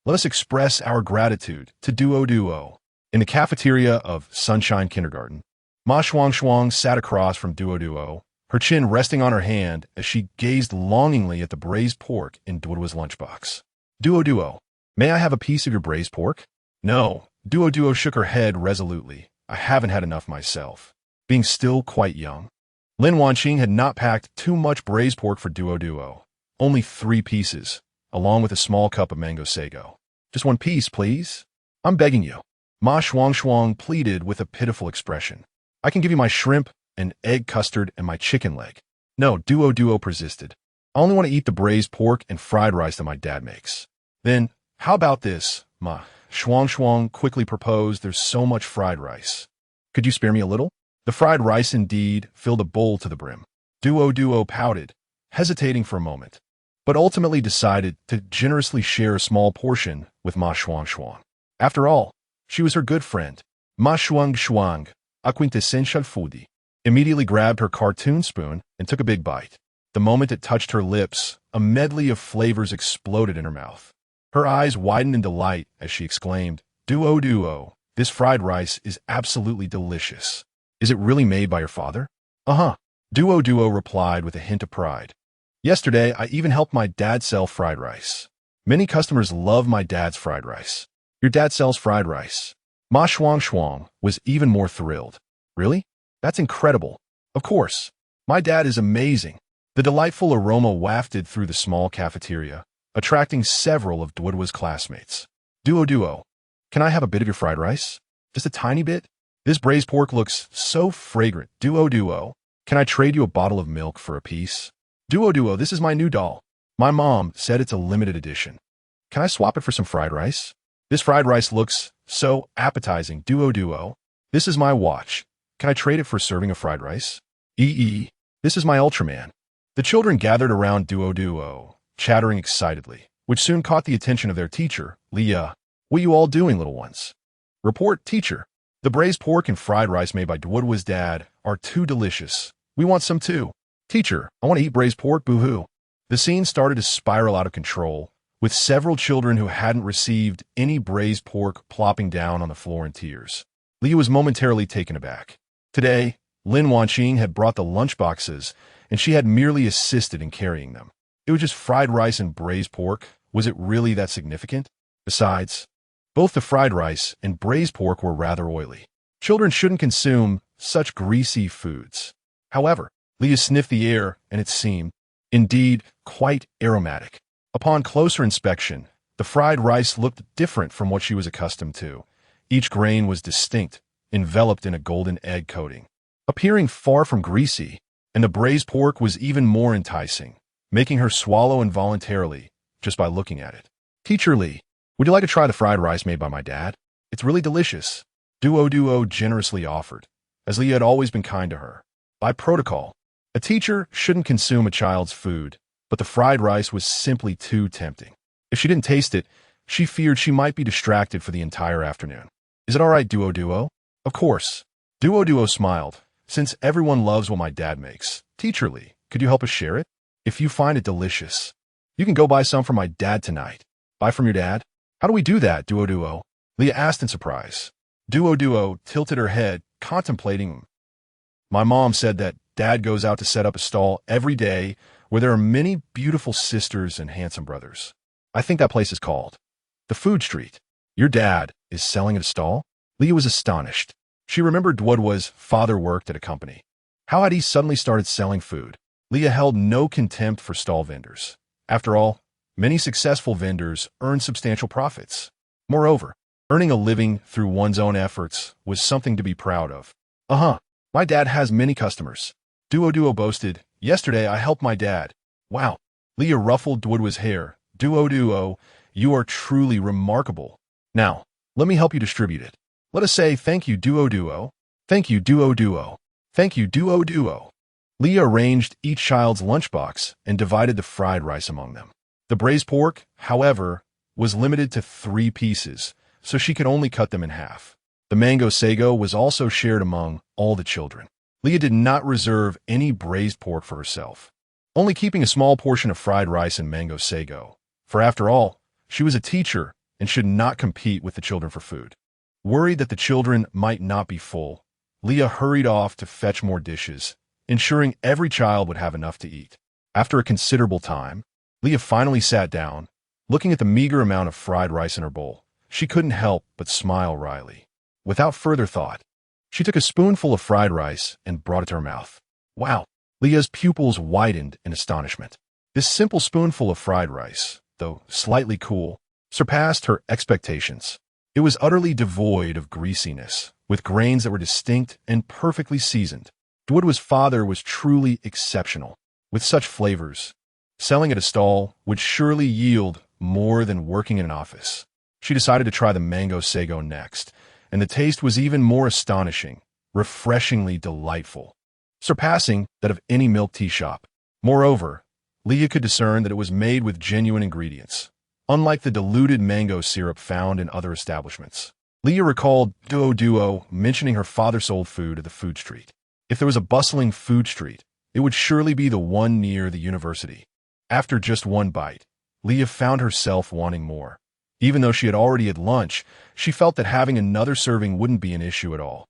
Let us express our gratitude to Duo. In the cafeteria of Sunshine Kindergarten, Ma Shuang sat across from Duo, her chin resting on her hand as she gazed longingly at the braised pork in Duo's lunchbox. Duo, may I have a piece of your braised pork? No, Duo shook her head resolutely. I haven't had enough myself. Being still quite young, Lin Wanqing had not packed too much braised pork for Duo. Only 3 pieces, along with a small cup of mango sago. Just 1 piece, please. I'm begging you. Ma Shuang pleaded with a pitiful expression. I can give you my shrimp, and egg custard, and my chicken leg. No, Duo persisted. I only want to eat the braised pork and fried rice that my dad makes. Then, how about this? Ma Shuang quickly proposed. There's so much fried rice. Could you spare me a little? The fried rice indeed filled a bowl to the brim. Duo pouted, hesitating for a moment, but ultimately decided to generously share a small portion with Ma Shuang. After all, she was her good friend. Ma Shuang, a quintessential foodie, immediately grabbed her cartoon spoon and took a big bite. The moment it touched her lips, a medley of flavors exploded in her mouth. Her eyes widened in delight as she exclaimed, Duo, this fried rice is absolutely delicious. Is it really made by your father? Uh-huh. Duo replied with a hint of pride. Yesterday, I even helped my dad sell fried rice. Many customers love my dad's fried rice. Your dad sells fried rice. Ma Shuang was even more thrilled. Really? That's incredible. Of course. My dad is amazing. The delightful aroma wafted through the small cafeteria, attracting several of Duo's classmates. Duo, can I have a bit of your fried rice? Just a tiny bit? This braised pork looks so fragrant. Duo, can I trade you a bottle of milk for a piece? Duo, this is my new doll. My mom said it's a limited edition. Can I swap it for some fried rice? This fried rice looks so appetizing. Duo, this is my watch. Can I trade it for a serving of fried rice? This is my Ultraman. The children gathered around Duo, chattering excitedly, which soon caught the attention of their teacher, Leah. What you all doing, little ones? Report, teacher. The braised pork and fried rice made by Duo's dad are too delicious. We want some too. Teacher, I want to eat braised pork, boo-hoo. The scene started to spiral out of control, with several children who hadn't received any braised pork plopping down on the floor in tears. Leah was momentarily taken aback. Today, Lin Wanqing had brought the lunchboxes, and she had merely assisted in carrying them. It was just fried rice and braised pork. Was it really that significant? Besides, both the fried rice and braised pork were rather oily. Children shouldn't consume such greasy foods. However, Leah sniffed the air, and it seemed, indeed, quite aromatic. Upon closer inspection, the fried rice looked different from what she was accustomed to. Each grain was distinct, enveloped in a golden egg coating, appearing far from greasy, and the braised pork was even more enticing, making her swallow involuntarily just by looking at it. Teacher Lee, would you like to try the fried rice made by my dad? It's really delicious, Duo generously offered, as Leah had always been kind to her. By protocol, a teacher shouldn't consume a child's food, but the fried rice was simply too tempting. If she didn't taste it, she feared she might be distracted for the entire afternoon. Is it all right, Duo? Of course. Duo smiled. Since everyone loves what my dad makes, Teacher Lee, could you help us share it? If you find it delicious, you can go buy some for my dad tonight. Buy from your dad? How do we do that, Duo? Leah asked in surprise. Duo tilted her head, contemplating him. My mom said that Dad goes out to set up a stall every day where there are many beautiful sisters and handsome brothers. I think that place is called the Food Street. Your dad is selling at a stall? Leah was astonished. She remembered Duo's father worked at a company. How had he suddenly started selling food? Leah held no contempt for stall vendors. After all, many successful vendors earn substantial profits. Moreover, earning a living through one's own efforts was something to be proud of. My dad has many customers. Duo boasted. Yesterday I helped my dad. Wow. Leah ruffled Duo's hair. Duo, you are truly remarkable. Now, let me help you distribute it. Let us say thank you, Duo. Thank you, Duo. Thank you, Duo. Leah arranged each child's lunchbox and divided the fried rice among them. The braised pork, however, was limited to 3 pieces, so she could only cut them in half. The mango sago was also shared among all the children. Leah did not reserve any braised pork for herself, only keeping a small portion of fried rice and mango sago. For after all, she was a teacher and should not compete with the children for food. Worried that the children might not be full, Leah hurried off to fetch more dishes, ensuring every child would have enough to eat. After a considerable time, Leah finally sat down. Looking at the meager amount of fried rice in her bowl, she couldn't help but smile wryly. Without further thought, she took a spoonful of fried rice and brought it to her mouth. Wow! Leah's pupils widened in astonishment. This simple spoonful of fried rice, though slightly cool, surpassed her expectations. It was utterly devoid of greasiness, with grains that were distinct and perfectly seasoned. Duo's father was truly exceptional. With such flavors, selling at a stall would surely yield more than working in an office. She decided to try the mango sago next, and the taste was even more astonishing, refreshingly delightful, surpassing that of any milk tea shop. Moreover, Leah could discern that it was made with genuine ingredients, unlike the diluted mango syrup found in other establishments. Leah recalled Duo mentioning her father sold food at the food street. If there was a bustling food street, it would surely be the one near the university. After just one bite, Leah found herself wanting more. Even though she had already had lunch, she felt that having another serving wouldn't be an issue at all.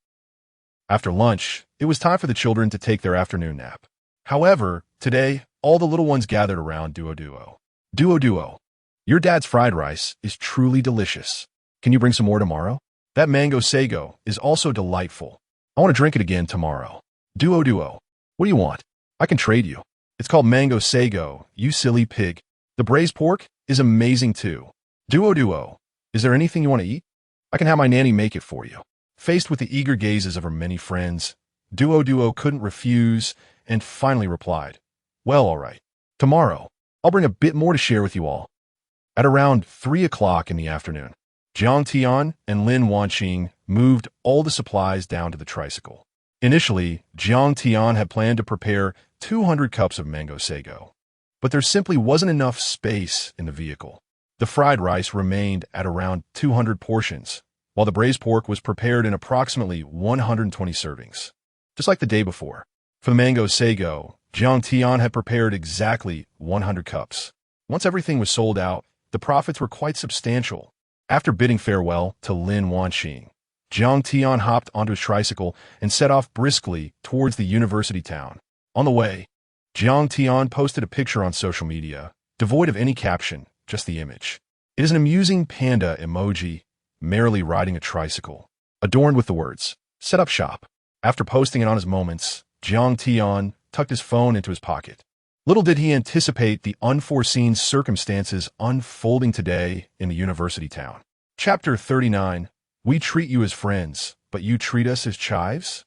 After lunch, it was time for the children to take their afternoon nap. However, today, all the little ones gathered around Duo. Duo, your dad's fried rice is truly delicious. Can you bring some more tomorrow? That mango sago is also delightful. I want to drink it again tomorrow. Duo, what do you want? I can trade you. It's called mango sago, you silly pig. The braised pork is amazing too. Duo, is there anything you want to eat? I can have my nanny make it for you. Faced with the eager gazes of her many friends, Duo couldn't refuse and finally replied, well, all right. Tomorrow, I'll bring a bit more to share with you all. At around 3 o'clock in the afternoon, Jiang Tian and Lin Wanqing moved all the supplies down to the tricycle. Initially, Jiang Tian had planned to prepare 200 cups of mango sago, but there simply wasn't enough space in the vehicle. The fried rice remained at around 200 portions, while the braised pork was prepared in approximately 120 servings. Just like the day before. For the mango sago, Jiang Tian had prepared exactly 100 cups. Once everything was sold out, the profits were quite substantial. After bidding farewell to Lin Wanqing, Jiang Tian hopped onto his tricycle and set off briskly towards the university town. On the way, Jiang Tian posted a picture on social media, devoid of any caption, just the image. It is an amusing panda emoji, merrily riding a tricycle, adorned with the words, Set up shop. After posting it on his moments, Jiang Tian tucked his phone into his pocket. Little did he anticipate the unforeseen circumstances unfolding today in the university town. Chapter 39. We treat you as friends, but you treat us as chives?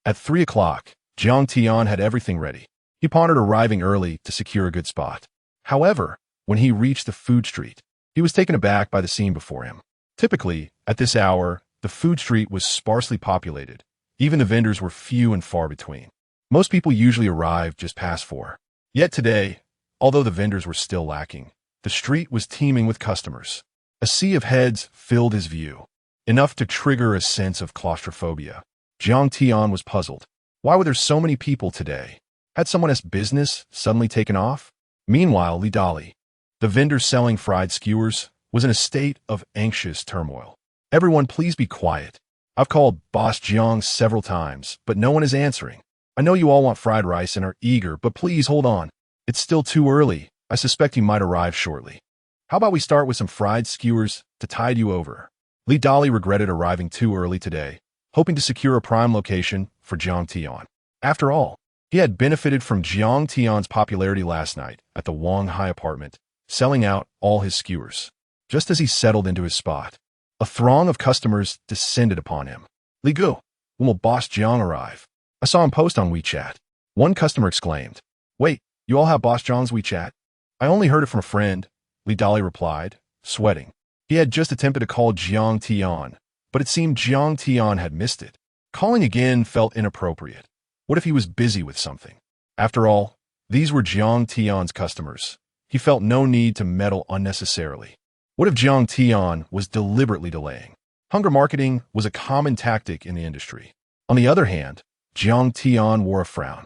At 3 o'clock, Jiang Tian had everything ready. He pondered arriving early to secure a good spot. However, when he reached the food street, he was taken aback by the scene before him. Typically, at this hour, the food street was sparsely populated. Even the vendors were few and far between. Most people usually arrived just past 4. Yet today, although the vendors were still lacking, the street was teeming with customers. A sea of heads filled his view, enough to trigger a sense of claustrophobia. Jiang Tian was puzzled. Why were there so many people today? Had someone's business suddenly taken off? Meanwhile, Li Dali, the vendor selling fried skewers, was in a state of anxious turmoil. Everyone, please be quiet. I've called Boss Jiang several times, but no one is answering. I know you all want fried rice and are eager, but please hold on. It's still too early. I suspect he might arrive shortly. How about we start with some fried skewers to tide you over? Li Dali regretted arriving too early today, hoping to secure a prime location for Jiang Tian. After all, he had benefited from Jiang Tian's popularity last night at the Wang Hai apartment, selling out all his skewers. Just as he settled into his spot, a throng of customers descended upon him. Li Gu, when will Boss Jiang arrive? I saw him post on WeChat. One customer exclaimed. Wait, you all have Boss Jiang's WeChat? I only heard it from a friend, Li Dali replied, sweating. He had just attempted to call Jiang Tian, but it seemed Jiang Tian had missed it. Calling again felt inappropriate. What if he was busy with something? After all, these were Jiang Tian's customers. He felt no need to meddle unnecessarily. What if Jiang Tian was deliberately delaying? Hunger marketing was a common tactic in the industry. On the other hand, Jiang Tian wore a frown.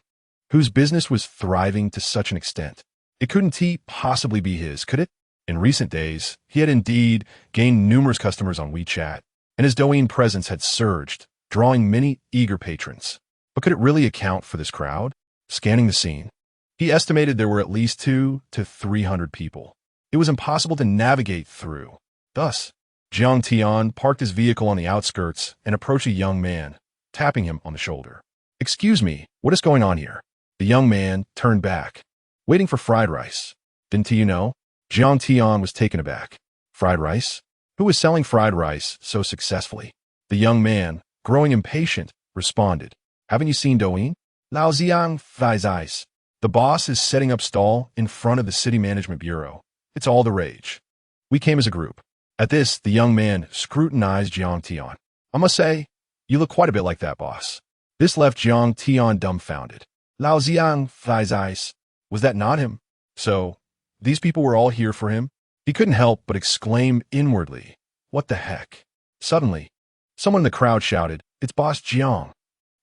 Whose business was thriving to such an extent? It couldn't possibly be his, could it? In recent days, he had indeed gained numerous customers on WeChat, and his Douyin presence had surged, drawing many eager patrons. But could it really account for this crowd? Scanning the scene, he estimated there were at least 200 to 300 people. It was impossible to navigate through. Thus, Jiang Tian parked his vehicle on the outskirts and approached a young man, tapping him on the shoulder. Excuse me, what is going on here? The young man turned back, waiting for fried rice. Didn't you know? Jiang Tian was taken aback. Fried rice? Who was selling fried rice so successfully? The young man, growing impatient, responded. Haven't you seen Douyin? Lao Xiang fries ice. The boss is setting up stall in front of the city management bureau. It's all the rage. We came as a group. At this, the young man scrutinized Jiang Tian. I must say, you look quite a bit like that, boss. This left Jiang Tian dumbfounded. Lao Xiang fries ice. Was that not him? So, these people were all here for him? He couldn't help but exclaim inwardly, what the heck? Suddenly, someone in the crowd shouted, it's Boss Jiang.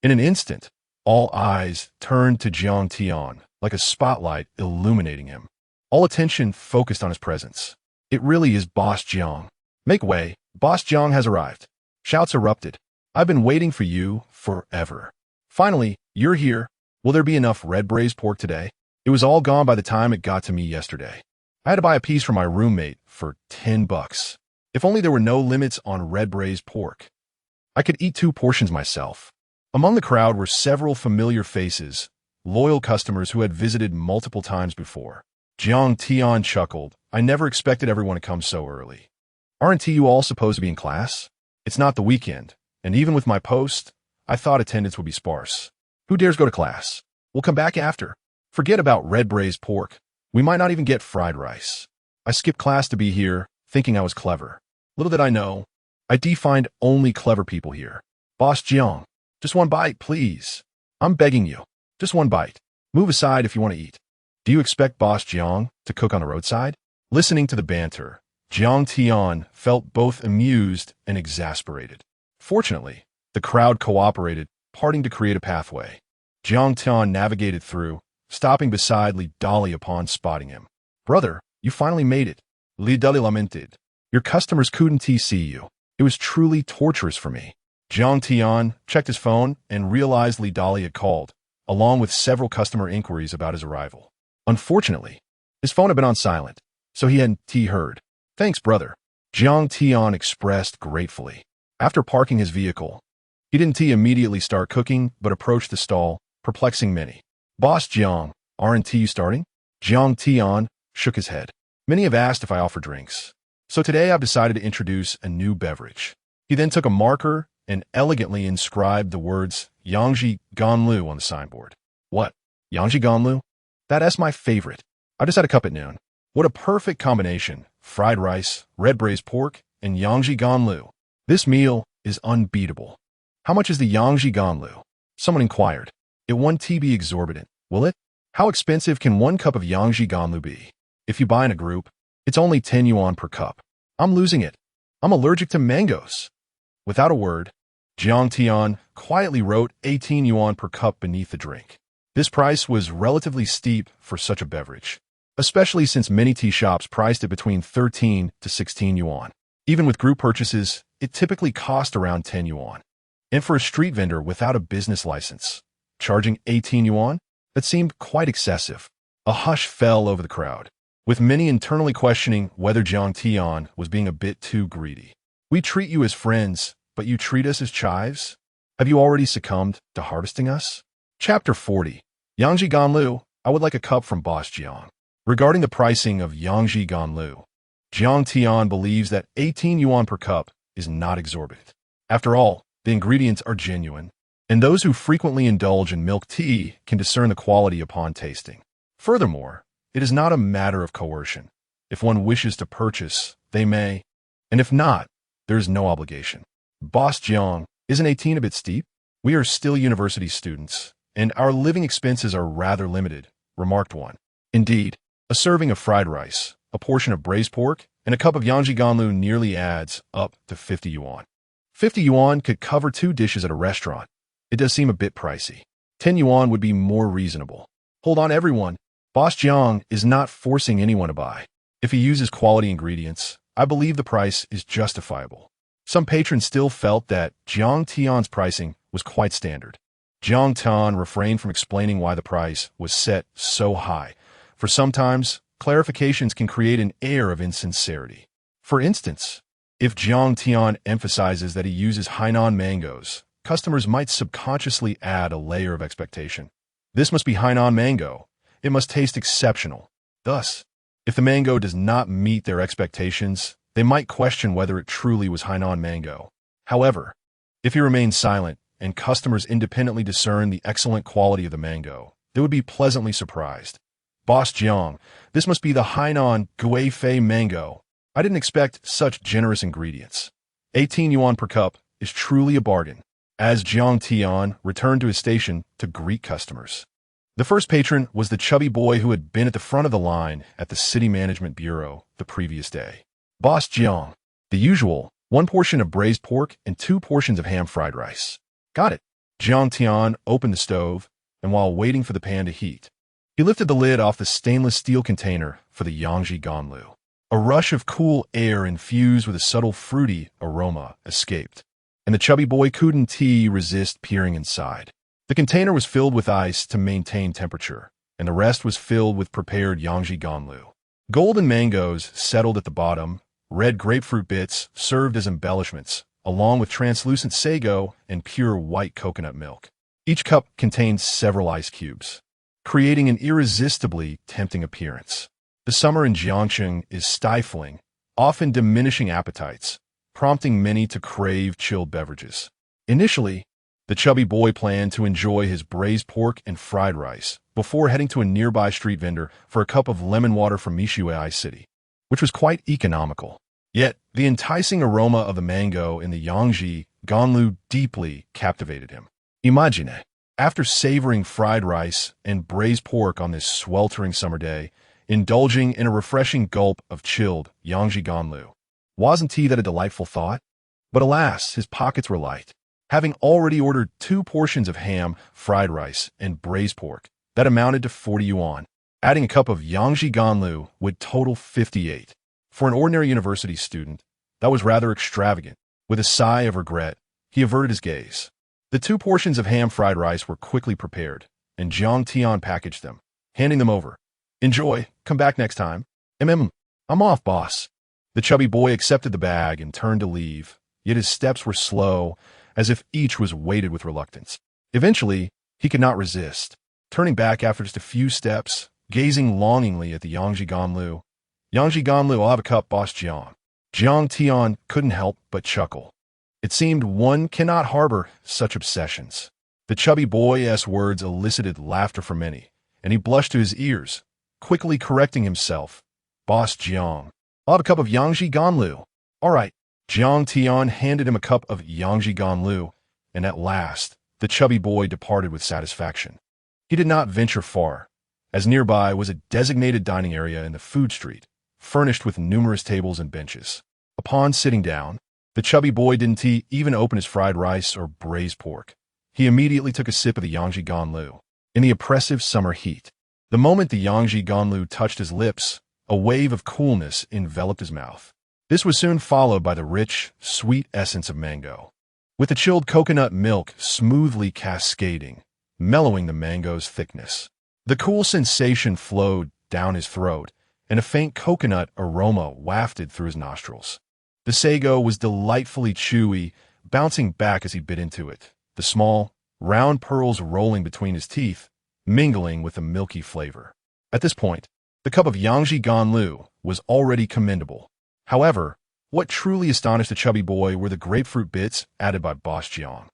In an instant, all eyes turned to Jiang Tian, like a spotlight illuminating him. All attention focused on his presence. It really is Boss Jiang. Make way, Boss Jiang has arrived. Shouts erupted. I've been waiting for you forever. Finally, you're here. Will there be enough red braised pork today? It was all gone by the time it got to me yesterday. I had to buy a piece for my roommate for $10. If only there were no limits on red braised pork. I could eat 2 portions myself. Among the crowd were several familiar faces, loyal customers who had visited multiple times before. Jiang Tian chuckled. I never expected everyone to come so early. Aren't you all supposed to be in class? It's not the weekend, and even with my post, I thought attendance would be sparse. Who dares go to class? We'll come back after. Forget about red braised pork. We might not even get fried rice. I skipped class to be here, thinking I was clever. Little did I know, I find only clever people here. Boss Jiang, just one bite, please. I'm begging you. Just one bite. Move aside if you want to eat. Do you expect Boss Jiang to cook on the roadside? Listening to the banter, Jiang Tian felt both amused and exasperated. Fortunately, the crowd cooperated, parting to create a pathway. Jiang Tian navigated through, stopping beside Li Dali upon spotting him. Brother, you finally made it. Li Dali lamented. Your customers couldn't see you. It was truly torturous for me. Jiang Tian checked his phone and realized Li Dali had called, along with several customer inquiries about his arrival. Unfortunately, his phone had been on silent, so he hadn't heard. Thanks, brother. Jiang Tian expressed gratefully. After parking his vehicle, He didn't immediately start cooking, but approached the stall, perplexing many. Boss Jiang, aren't you starting? Jiang Tian shook his head. Many have asked if I offer drinks. So today I've decided to introduce a new beverage. He then took a marker and elegantly inscribed the words Yangji Ganlu on the signboard. What? Yangji Ganlu? That's my favorite. I just had a cup at noon. What a perfect combination. Fried rice, red braised pork, and Yangji Ganlu. This meal is unbeatable. How much is the Yangji Ganlu? Someone inquired. It won't be exorbitant, will it? How expensive can one cup of Yangji Ganlu be? If you buy in a group, it's only 10 yuan per cup. I'm losing it. I'm allergic to mangoes. Without a word, Jiang Tian quietly wrote 18 yuan per cup beneath the drink. This price was relatively steep for such a beverage, especially since many tea shops priced it between 13 to 16 yuan. Even with group purchases, it typically cost around 10 yuan. And for a street vendor without a business license, charging 18 yuan? That seemed quite excessive. A hush fell over the crowd, with many internally questioning whether Jiang Tian was being a bit too greedy. We treat you as friends, but you treat us as chives? Have you already succumbed to harvesting us? Chapter 40. Yangji Ganlu, I would like a cup from Boss Jiang. Regarding the pricing of Yangji Ganlu, Jiang Tian believes that 18 yuan per cup is not exorbitant. After all, the ingredients are genuine, and those who frequently indulge in milk tea can discern the quality upon tasting. Furthermore, it is not a matter of coercion. If one wishes to purchase, they may, and if not, there is no obligation. Boss Jiang, isn't 18 a bit steep? We are still university students, and our living expenses are rather limited, remarked one. Indeed, a serving of fried rice, a portion of braised pork, and a cup of Yangji Ganlu nearly adds up to 50 yuan. 50 yuan could cover 2 dishes at a restaurant. It does seem a bit pricey. 10 yuan would be more reasonable. Hold on, everyone. Boss Jiang is not forcing anyone to buy. If he uses quality ingredients, I believe the price is justifiable. Some patrons still felt that Jiang Tian's pricing was quite standard. Jiang Tian refrained from explaining why the price was set so high, for sometimes clarifications can create an air of insincerity. For instance, if Jiang Tian emphasizes that he uses Hainan mangoes, customers might subconsciously add a layer of expectation. This must be Hainan mango. It must taste exceptional. Thus, if the mango does not meet their expectations, they might question whether it truly was Hainan mango. However, if he remains silent and customers independently discern the excellent quality of the mango, they would be pleasantly surprised. Boss Jiang, this must be the Hainan Guifei mango. I didn't expect such generous ingredients. 18 yuan per cup is truly a bargain. As Jiang Tian returned to his station to greet customers, the first patron was the chubby boy who had been at the front of the line at the City Management Bureau the previous day. Boss Jiang, the usual, 1 portion of braised pork and 2 portions of ham fried rice. Got it. Jiang Tian opened the stove, and while waiting for the pan to heat, he lifted the lid off the stainless steel container for the Yangji Ganlu. A rush of cool air infused with a subtle fruity aroma escaped, and the chubby boy couldn't resist peering inside. The container was filled with ice to maintain temperature, and the rest was filled with prepared Yangji Ganlu. Golden mangoes settled at the bottom, red grapefruit bits served as embellishments, along with translucent sago and pure white coconut milk. Each cup contained several ice cubes, creating an irresistibly tempting appearance. The summer in Jiangxing is stifling, often diminishing appetites, prompting many to crave chilled beverages. Initially, the chubby boy planned to enjoy his braised pork and fried rice before heading to a nearby street vendor for a cup of lemon water from Mishuai City, which was quite economical. Yet, the enticing aroma of the mango in the Yangji Ganlu deeply captivated him. Imagine, after savoring fried rice and braised pork on this sweltering summer day, indulging in a refreshing gulp of chilled Yangji Ganlu. Wasn't that a delightful thought? But alas, his pockets were light. Having already ordered 2 portions of ham, fried rice, and braised pork, that amounted to 40 yuan. Adding a cup of Yangji Ganlu would total 58. For an ordinary university student, that was rather extravagant. With a sigh of regret, he averted his gaze. The 2 portions of ham fried rice were quickly prepared, and Jiang Tian packaged them, handing them over. Enjoy. Come back next time. I'm off, boss. The chubby boy accepted the bag and turned to leave, yet his steps were slow, as if each was weighted with reluctance. Eventually, he could not resist, turning back after just a few steps, gazing longingly at the Yangji Ganlu. Yangji Ganlu, I'll have a cup, Boss Jiang. Jiang Tian couldn't help but chuckle. It seemed one cannot harbor such obsessions. The chubby boy's words elicited laughter from many, and he blushed to his ears, quickly correcting himself. Boss Jiang, I'll have a cup of Yangji Ganlu. All right. Jiang Tian handed him a cup of Yangji Ganlu, and at last, the chubby boy departed with satisfaction. He did not venture far, as nearby was a designated dining area in the food street, furnished with numerous tables and benches. Upon sitting down, the chubby boy didn't even open his fried rice or braised pork. He immediately took a sip of the Yangji Ganlu. In the oppressive summer heat, the moment the Yangji Ganlu touched his lips, a wave of coolness enveloped his mouth. This was soon followed by the rich, sweet essence of mango, with the chilled coconut milk smoothly cascading, mellowing the mango's thickness. The cool sensation flowed down his throat, and a faint coconut aroma wafted through his nostrils. The sago was delightfully chewy, bouncing back as he bit into it, the small, round pearls rolling between his teeth, mingling with the milky flavor. At this point, the cup of Yangji Ganlu was already commendable. However, what truly astonished the chubby boy were the grapefruit bits added by Boss Jiang.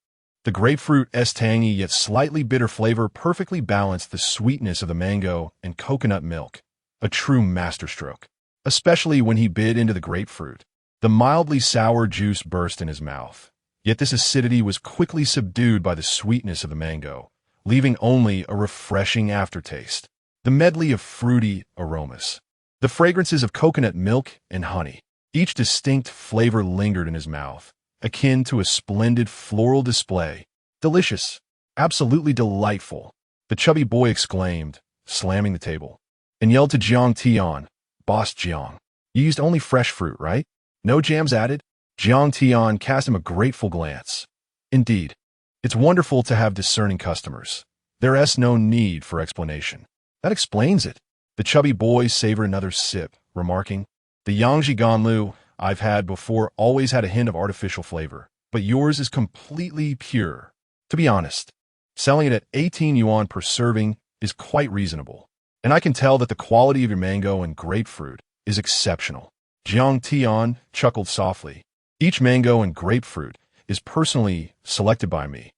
The grapefruit's tangy yet slightly bitter flavor perfectly balanced the sweetness of the mango and coconut milk, a true masterstroke. Especially when he bit into the grapefruit, the mildly sour juice burst in his mouth. Yet this acidity was quickly subdued by the sweetness of the mango, leaving only a refreshing aftertaste. The medley of fruity aromas, the fragrances of coconut milk and honey, each distinct flavor lingered in his mouth, akin to a splendid floral display. Delicious, absolutely delightful, the chubby boy exclaimed, slamming the table, and yelled to Jiang Tian, Boss Jiang, you used only fresh fruit, right? No jams added? Jiang Tian cast him a grateful glance. Indeed, it's wonderful to have discerning customers. There's no need for explanation. That explains it. The chubby boy savored another sip, remarking, the Yangji Ganlu I've had before always had a hint of artificial flavor, but yours is completely pure. To be honest, selling it at 18 yuan per serving is quite reasonable, and I can tell that the quality of your mango and grapefruit is exceptional. Jiang Tian chuckled softly. Each mango and grapefruit is personally selected by me.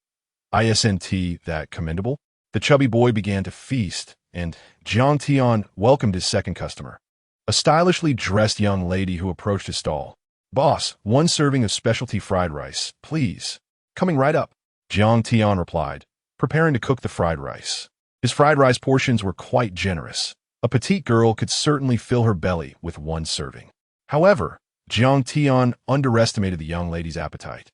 Isn't that commendable? The chubby boy began to feast, and Jiang Tian welcomed his second customer, a stylishly dressed young lady who approached his stall. Boss, one serving of specialty fried rice, please. Coming right up, Jiang Tian replied, preparing to cook the fried rice. His fried rice portions were quite generous. A petite girl could certainly fill her belly with one serving. However, Jiang Tian underestimated the young lady's appetite,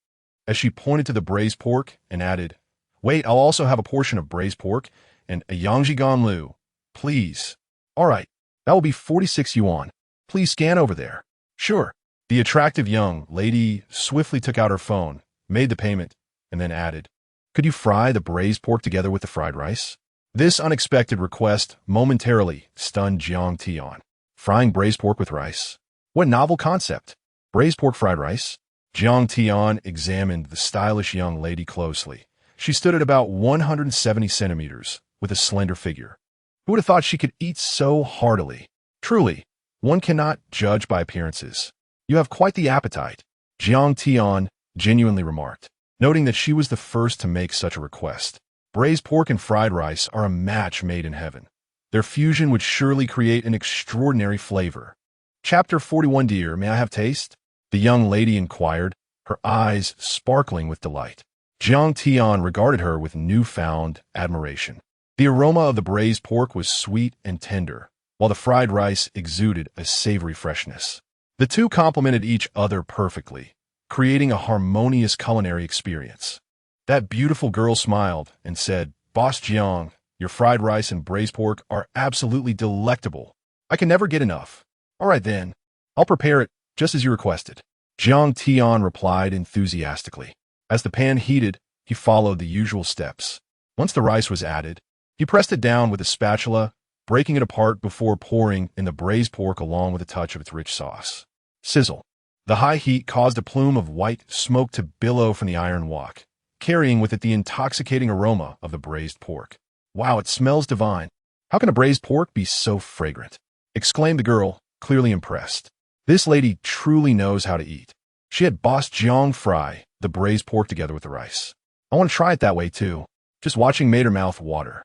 as she pointed to the braised pork and added, wait, I'll also have a portion of braised pork and a Yangji Ganlu, please. All right, that will be 46 yuan. Please scan over there. Sure. The attractive young lady swiftly took out her phone, made the payment, and then added, could you fry the braised pork together with the fried rice? This unexpected request momentarily stunned Jiang Tian. Frying braised pork with rice? What novel concept? Braised pork fried rice? Jiang Tian examined the stylish young lady closely. She stood at about 170 centimeters, with a slender figure. Who would have thought she could eat so heartily? Truly, one cannot judge by appearances. You have quite the appetite, Jiang Tian genuinely remarked, noting that she was the first to make such a request. Braised pork and fried rice are a match made in heaven. Their fusion would surely create an extraordinary flavor. Chapter 41, dear, may I have taste? The young lady inquired, her eyes sparkling with delight. Jiang Tian regarded her with newfound admiration. The aroma of the braised pork was sweet and tender, while the fried rice exuded a savory freshness. The two complemented each other perfectly, creating a harmonious culinary experience. That beautiful girl smiled and said, Boss Jiang, your fried rice and braised pork are absolutely delectable. I can never get enough. All right then, I'll prepare it just as you requested. Jiang Tian replied enthusiastically. As the pan heated, he followed the usual steps. Once the rice was added, he pressed it down with a spatula, breaking it apart before pouring in the braised pork along with a touch of its rich sauce. Sizzle. The high heat caused a plume of white smoke to billow from the iron wok, carrying with it the intoxicating aroma of the braised pork. "Wow, it smells divine. How can a braised pork be so fragrant?" exclaimed the girl, clearly impressed. This lady truly knows how to eat. She had Boss Jiang fry the braised pork together with the rice. "I want to try it that way too." Just watching made her mouth water.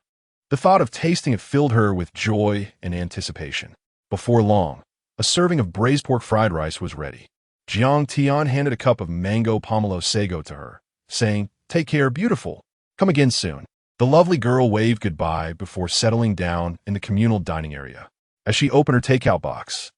The thought of tasting it filled her with joy and anticipation. Before long, a serving of braised pork fried rice was ready. Jiang Tian handed a cup of mango pomelo sago to her, saying, "Take care, beautiful. Come again soon." The lovely girl waved goodbye before settling down in the communal dining area. As she opened her takeout box,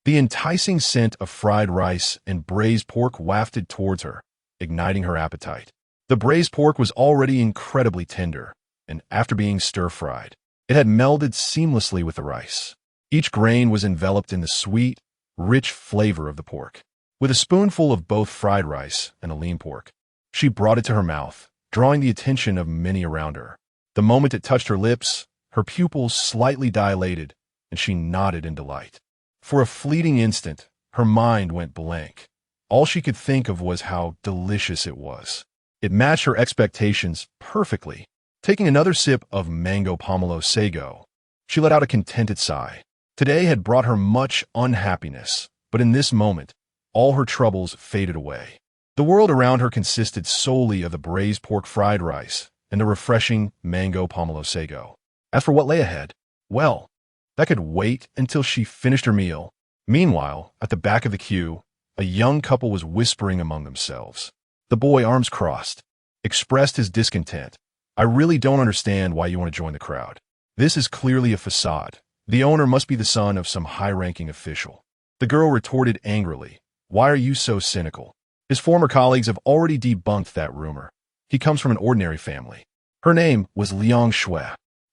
the enticing scent of fried rice and braised pork wafted towards her, igniting her appetite. The braised pork was already incredibly tender, and after being stir-fried, it had melded seamlessly with the rice. Each grain was enveloped in the sweet, rich flavor of the pork. With a spoonful of both fried rice and a lean pork, she brought it to her mouth, drawing the attention of many around her. The moment it touched her lips, her pupils slightly dilated, and she nodded in delight. For a fleeting instant, her mind went blank. All she could think of was how delicious it was. It matched her expectations perfectly. Taking another sip of mango pomelo sago, she let out a contented sigh. Today had brought her much unhappiness, but in this moment, all her troubles faded away. The world around her consisted solely of the braised pork fried rice and the refreshing mango pomelo sago. As for what lay ahead, well, that could wait until she finished her meal. Meanwhile, at the back of the queue, a young couple was whispering among themselves. The boy, arms crossed, expressed his discontent. "I really don't understand why you want to join the crowd. This is clearly a facade. The owner must be the son of some high-ranking official." The girl retorted angrily, "Why are you so cynical? His former colleagues have already debunked that rumor. He comes from an ordinary family." Her name was Liang Shui,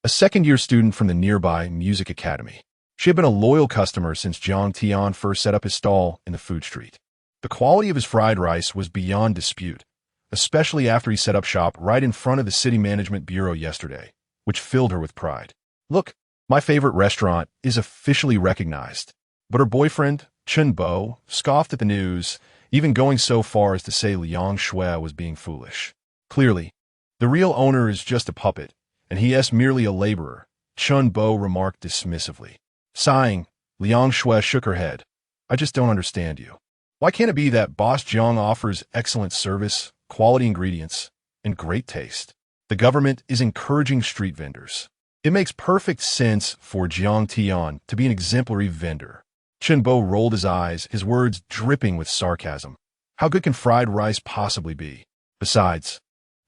a second-year student from the nearby music academy. She had been a loyal customer since Jiang Tian first set up his stall in the food street. The quality of his fried rice was beyond dispute, especially after he set up shop right in front of the city management bureau yesterday, which filled her with pride. "Look, my favorite restaurant is officially recognized." But her boyfriend, Chen Bo, scoffed at the news, even going so far as to say Liang Shui was being foolish. "Clearly, the real owner is just a puppet, and he is merely a laborer," Chen Bo remarked dismissively. Sighing, Liang Shui shook her head. "I just don't understand you. Why can't it be that Boss Jiang offers excellent service, quality ingredients, and great taste? The government is encouraging street vendors. It makes perfect sense for Jiang Tian to be an exemplary vendor." Chen Bo rolled his eyes, his words dripping with sarcasm. "How good can fried rice possibly be? Besides,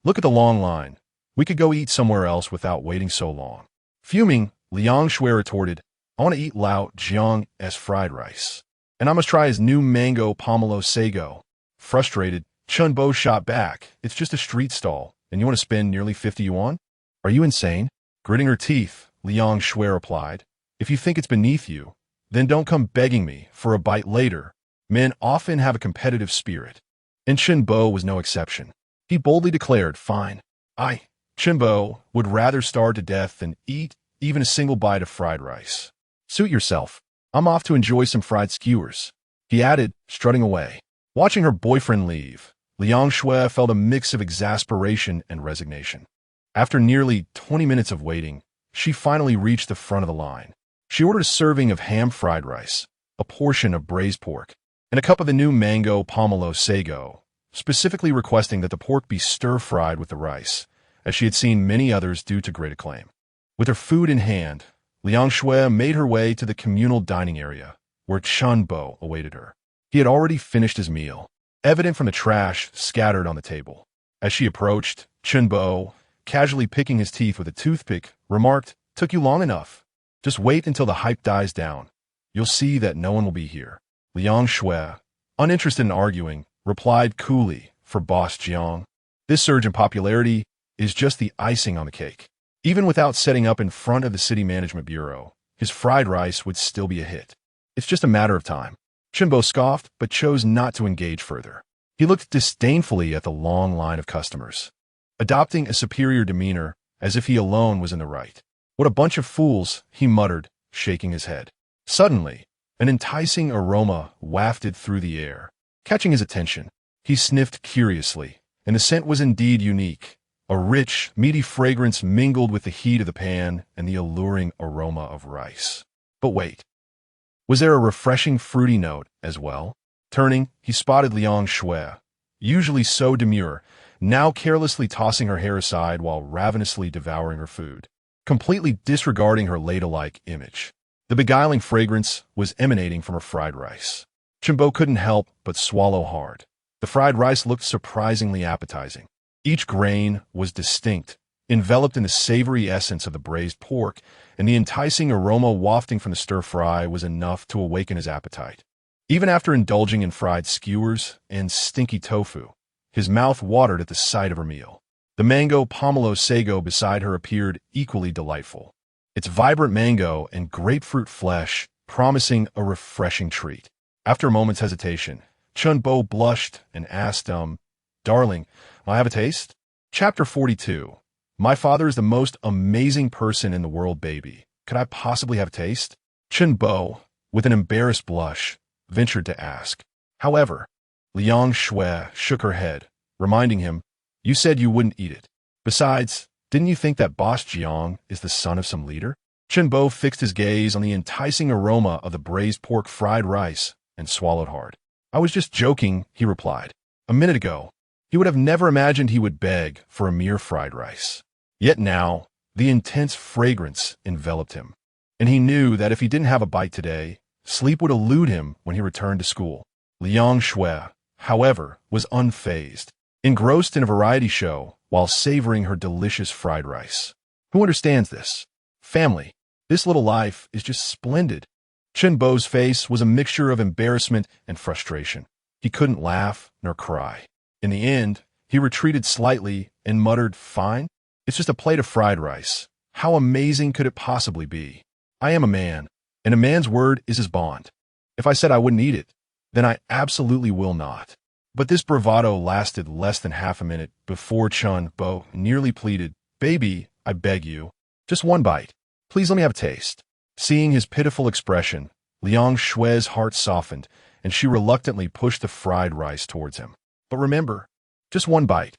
look at the long line. We could go eat somewhere else without waiting so long." Fuming, Liang Shui retorted, "I want to eat Lao Jiang's fried rice, and I must try his new mango pomelo sago." Frustrated, Chen Bo shot back, "It's just a street stall, and you want to spend nearly 50 yuan? Are you insane?" Gritting her teeth, Liang Shui replied, "If you think it's beneath you, then don't come begging me for a bite later." Men often have a competitive spirit, and Chen Bo was no exception. He boldly declared, "Fine. Chen Bo, would rather starve to death than eat even a single bite of fried rice. Suit yourself. I'm off to enjoy some fried skewers," he added, strutting away. Watching her boyfriend leave, Liang Shui felt a mix of exasperation and resignation. After nearly 20 minutes of waiting, she finally reached the front of the line. She ordered a serving of ham fried rice, a portion of braised pork, and a cup of the new mango pomelo sago, specifically requesting that the pork be stir-fried with the rice, as she had seen many others do to great acclaim. With her food in hand, Liang Shui made her way to the communal dining area, where Chen Bo awaited her. He had already finished his meal, evident from the trash scattered on the table. As she approached, Chen Bo, casually picking his teeth with a toothpick, remarked, "Took you long enough. Just wait until the hype dies down. You'll see that no one will be here." Liang Shui, uninterested in arguing, replied coolly, "For Boss Jiang, this surge in popularity is just the icing on the cake. Even without setting up in front of the city management bureau, his fried rice would still be a hit. It's just a matter of time." Chen Bo scoffed, but chose not to engage further. He looked disdainfully at the long line of customers, adopting a superior demeanor as if he alone was in the right. "What a bunch of fools," he muttered, shaking his head. Suddenly, an enticing aroma wafted through the air. Catching his attention, he sniffed curiously, and the scent was indeed unique. A rich, meaty fragrance mingled with the heat of the pan and the alluring aroma of rice. But wait. Was there a refreshing fruity note as well? Turning, he spotted Liang Shui, usually so demure, now carelessly tossing her hair aside while ravenously devouring her food, completely disregarding her ladle-like image. The beguiling fragrance was emanating from her fried rice. Chimbo couldn't help but swallow hard. The fried rice looked surprisingly appetizing. Each grain was distinct, enveloped in the savory essence of the braised pork, and the enticing aroma wafting from the stir-fry was enough to awaken his appetite. Even after indulging in fried skewers and stinky tofu, his mouth watered at the sight of her meal. The mango pomelo sago beside her appeared equally delightful, its vibrant mango and grapefruit flesh promising a refreshing treat. After a moment's hesitation, Chunbo blushed and asked, "Darling, may I have a taste?" Chapter 42. My father is the most amazing person in the world, baby. Could I possibly have a taste? Chunbo, with an embarrassed blush, ventured to ask. However, Liang Shui shook her head, reminding him, "You said you wouldn't eat it. Besides, didn't you think that Boss Jiang is the son of some leader?" Chunbo fixed his gaze on the enticing aroma of the braised pork fried rice and swallowed hard. "I was just joking," he replied. A minute ago, he would have never imagined he would beg for a mere fried rice. Yet now, the intense fragrance enveloped him, and he knew that if he didn't have a bite today, sleep would elude him when he returned to school. Liang Shui, however, was unfazed, engrossed in a variety show while savoring her delicious fried rice. Who understands this? Family. This little life is just splendid. Chunbo's face was a mixture of embarrassment and frustration. He couldn't laugh nor cry. In the end, he retreated slightly and muttered, "Fine. It's just a plate of fried rice. How amazing could it possibly be? I am a man, and a man's word is his bond. If I said I wouldn't eat it, then I absolutely will not." But this bravado lasted less than half a minute before Chunbo nearly pleaded, "Baby, I beg you, just one bite. Please let me have a taste." Seeing his pitiful expression, Liang Shui's heart softened, and she reluctantly pushed the fried rice towards him. "But remember, just one bite."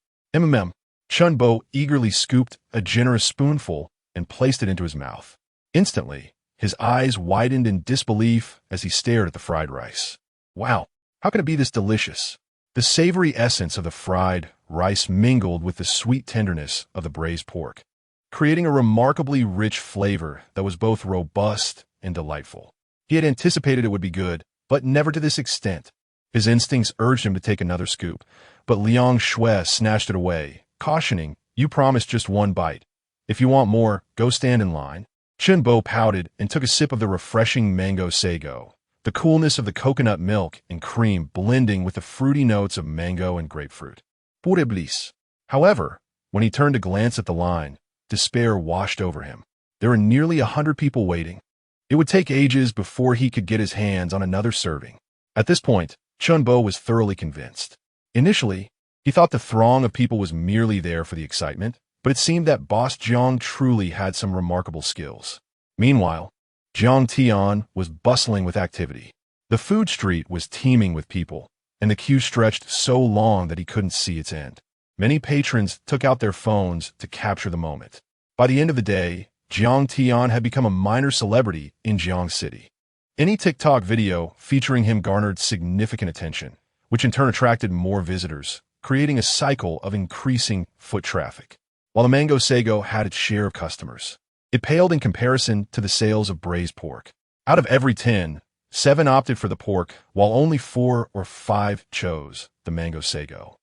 Chunbo eagerly scooped a generous spoonful and placed it into his mouth. Instantly, his eyes widened in disbelief as he stared at the fried rice. Wow, how can it be this delicious? The savory essence of the fried rice mingled with the sweet tenderness of the braised pork, creating a remarkably rich flavor that was both robust and delightful. He had anticipated it would be good, but never to this extent. His instincts urged him to take another scoop, but Liang Shui snatched it away, cautioning, "You promised just one bite. If you want more, go stand in line." Chunbo pouted and took a sip of the refreshing mango sago, the coolness of the coconut milk and cream blending with the fruity notes of mango and grapefruit. Pure bliss. However, when he turned to glance at the line, despair washed over him. There were nearly 100 people waiting. It would take ages before he could get his hands on another serving. At this point, Chunbo was thoroughly convinced. Initially, he thought the throng of people was merely there for the excitement, but it seemed that Boss Jiang truly had some remarkable skills. Meanwhile, Jiang Tian was bustling with activity. The food street was teeming with people, and the queue stretched so long that he couldn't see its end. Many patrons took out their phones to capture the moment. By the end of the day, Jiang Tian had become a minor celebrity in Jiang City. Any TikTok video featuring him garnered significant attention, which in turn attracted more visitors, creating a cycle of increasing foot traffic. While the mango sago had its share of customers, it paled in comparison to the sales of braised pork. Out of every 10, 7 opted for the pork, while only 4 or 5 chose the mango sago.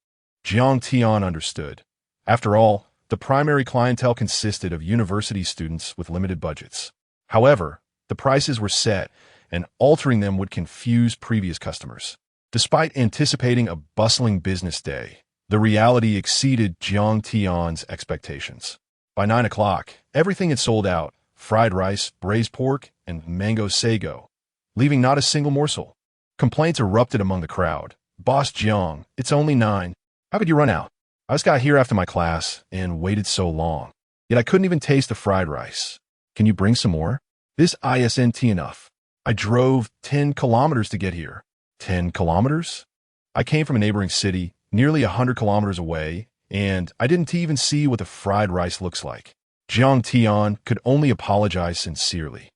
Jiang Tian understood. After all, the primary clientele consisted of university students with limited budgets. However, the prices were set, and altering them would confuse previous customers. Despite anticipating a bustling business day, the reality exceeded Jiang Tian's expectations. By 9 o'clock, everything had sold out: fried rice, braised pork, and mango sago, leaving not a single morsel. Complaints erupted among the crowd. "Boss Jiang, it's only 9. How could you run out? I just got here after my class and waited so long. Yet I couldn't even taste the fried rice. Can you bring some more? This isn't enough. I drove 10 kilometers to get here." 10 kilometers? I came from a neighboring city, nearly 100 kilometers away, and I didn't even see what the fried rice looks like. Jiang Tian could only apologize sincerely.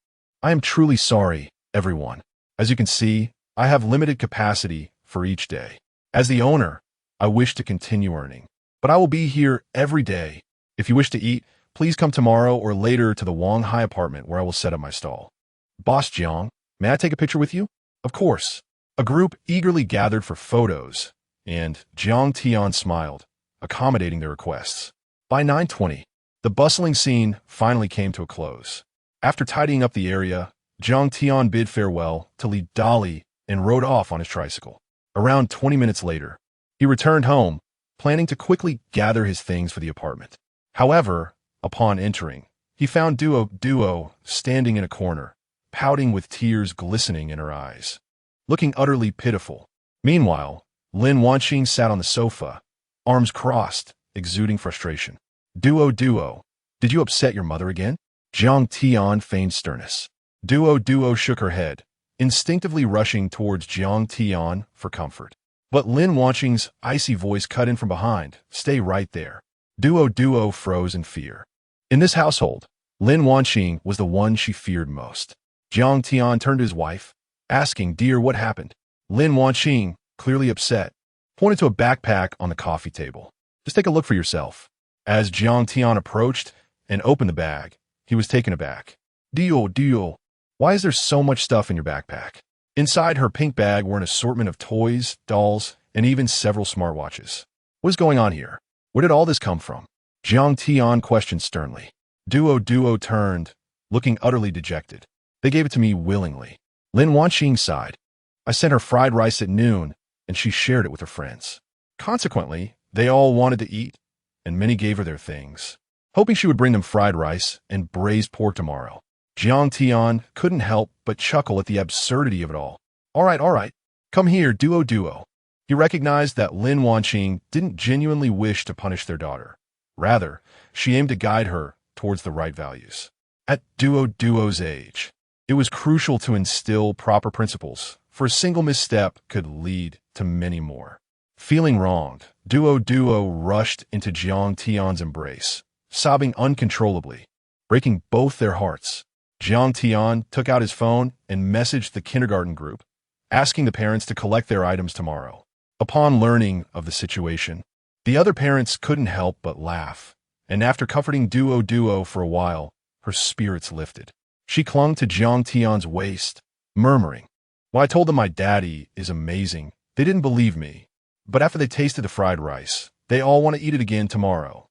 I am truly sorry, everyone. As you can see, I have limited capacity for each day. As the owner, I wish to continue earning, but I will be here every day. If you wish to eat, please come tomorrow or later to the Wanqing apartment where I will set up my stall. Boss Jiang, may I take a picture with you? Of course. A group eagerly gathered for photos, and Jiang Tian smiled, accommodating their requests. By 9:20, the bustling scene finally came to a close. After tidying up the area, Jiang Tian bid farewell to Li Dali and rode off on his tricycle. Around 20 minutes later, he returned home, planning to quickly gather his things for the apartment. However, upon entering, he found Duo standing in a corner, pouting with tears glistening in her eyes, looking utterly pitiful. Meanwhile, Lin Wanqing sat on the sofa, arms crossed, exuding frustration. Duo, did you upset your mother again? Jiang Tian feigned sternness. Duo shook her head, instinctively rushing towards Jiang Tian for comfort. But Lin Wanqing's icy voice cut in from behind. Stay right there. Duo froze in fear. In this household, Lin Wanqing was the one she feared most. Jiang Tian turned to his wife, asking, Dear, what happened? Lin Wanqing, clearly upset, pointed to a backpack on the coffee table. Just take a look for yourself. As Jiang Tian approached and opened the bag, he was taken aback. Duo, why is there so much stuff in your backpack? Inside her pink bag were an assortment of toys, dolls, and even several smartwatches. What is going on here? Where did all this come from? Jiang Tian questioned sternly. Duo turned, looking utterly dejected. They gave it to me willingly. Lin Wanqing sighed. I sent her fried rice at noon, and she shared it with her friends. Consequently, they all wanted to eat, and many gave her their things, hoping she would bring them fried rice and braised pork tomorrow. Jiang Tian couldn't help but chuckle at the absurdity of it all. All right, come here, Duo. He recognized that Lin Wanqing didn't genuinely wish to punish their daughter. Rather, she aimed to guide her towards the right values. At Duo's age, it was crucial to instill proper principles, for a single misstep could lead to many more. Feeling wronged, Duo rushed into Jiang Tian's embrace, sobbing uncontrollably, breaking both their hearts. Jiang Tian took out his phone and messaged the kindergarten group, asking the parents to collect their items tomorrow. Upon learning of the situation, the other parents couldn't help but laugh, and after comforting Duo for a while, her spirits lifted. She clung to Jiang Tian's waist, murmuring, Well, I told them my daddy is amazing. They didn't believe me. But after they tasted the fried rice, they all want to eat it again tomorrow.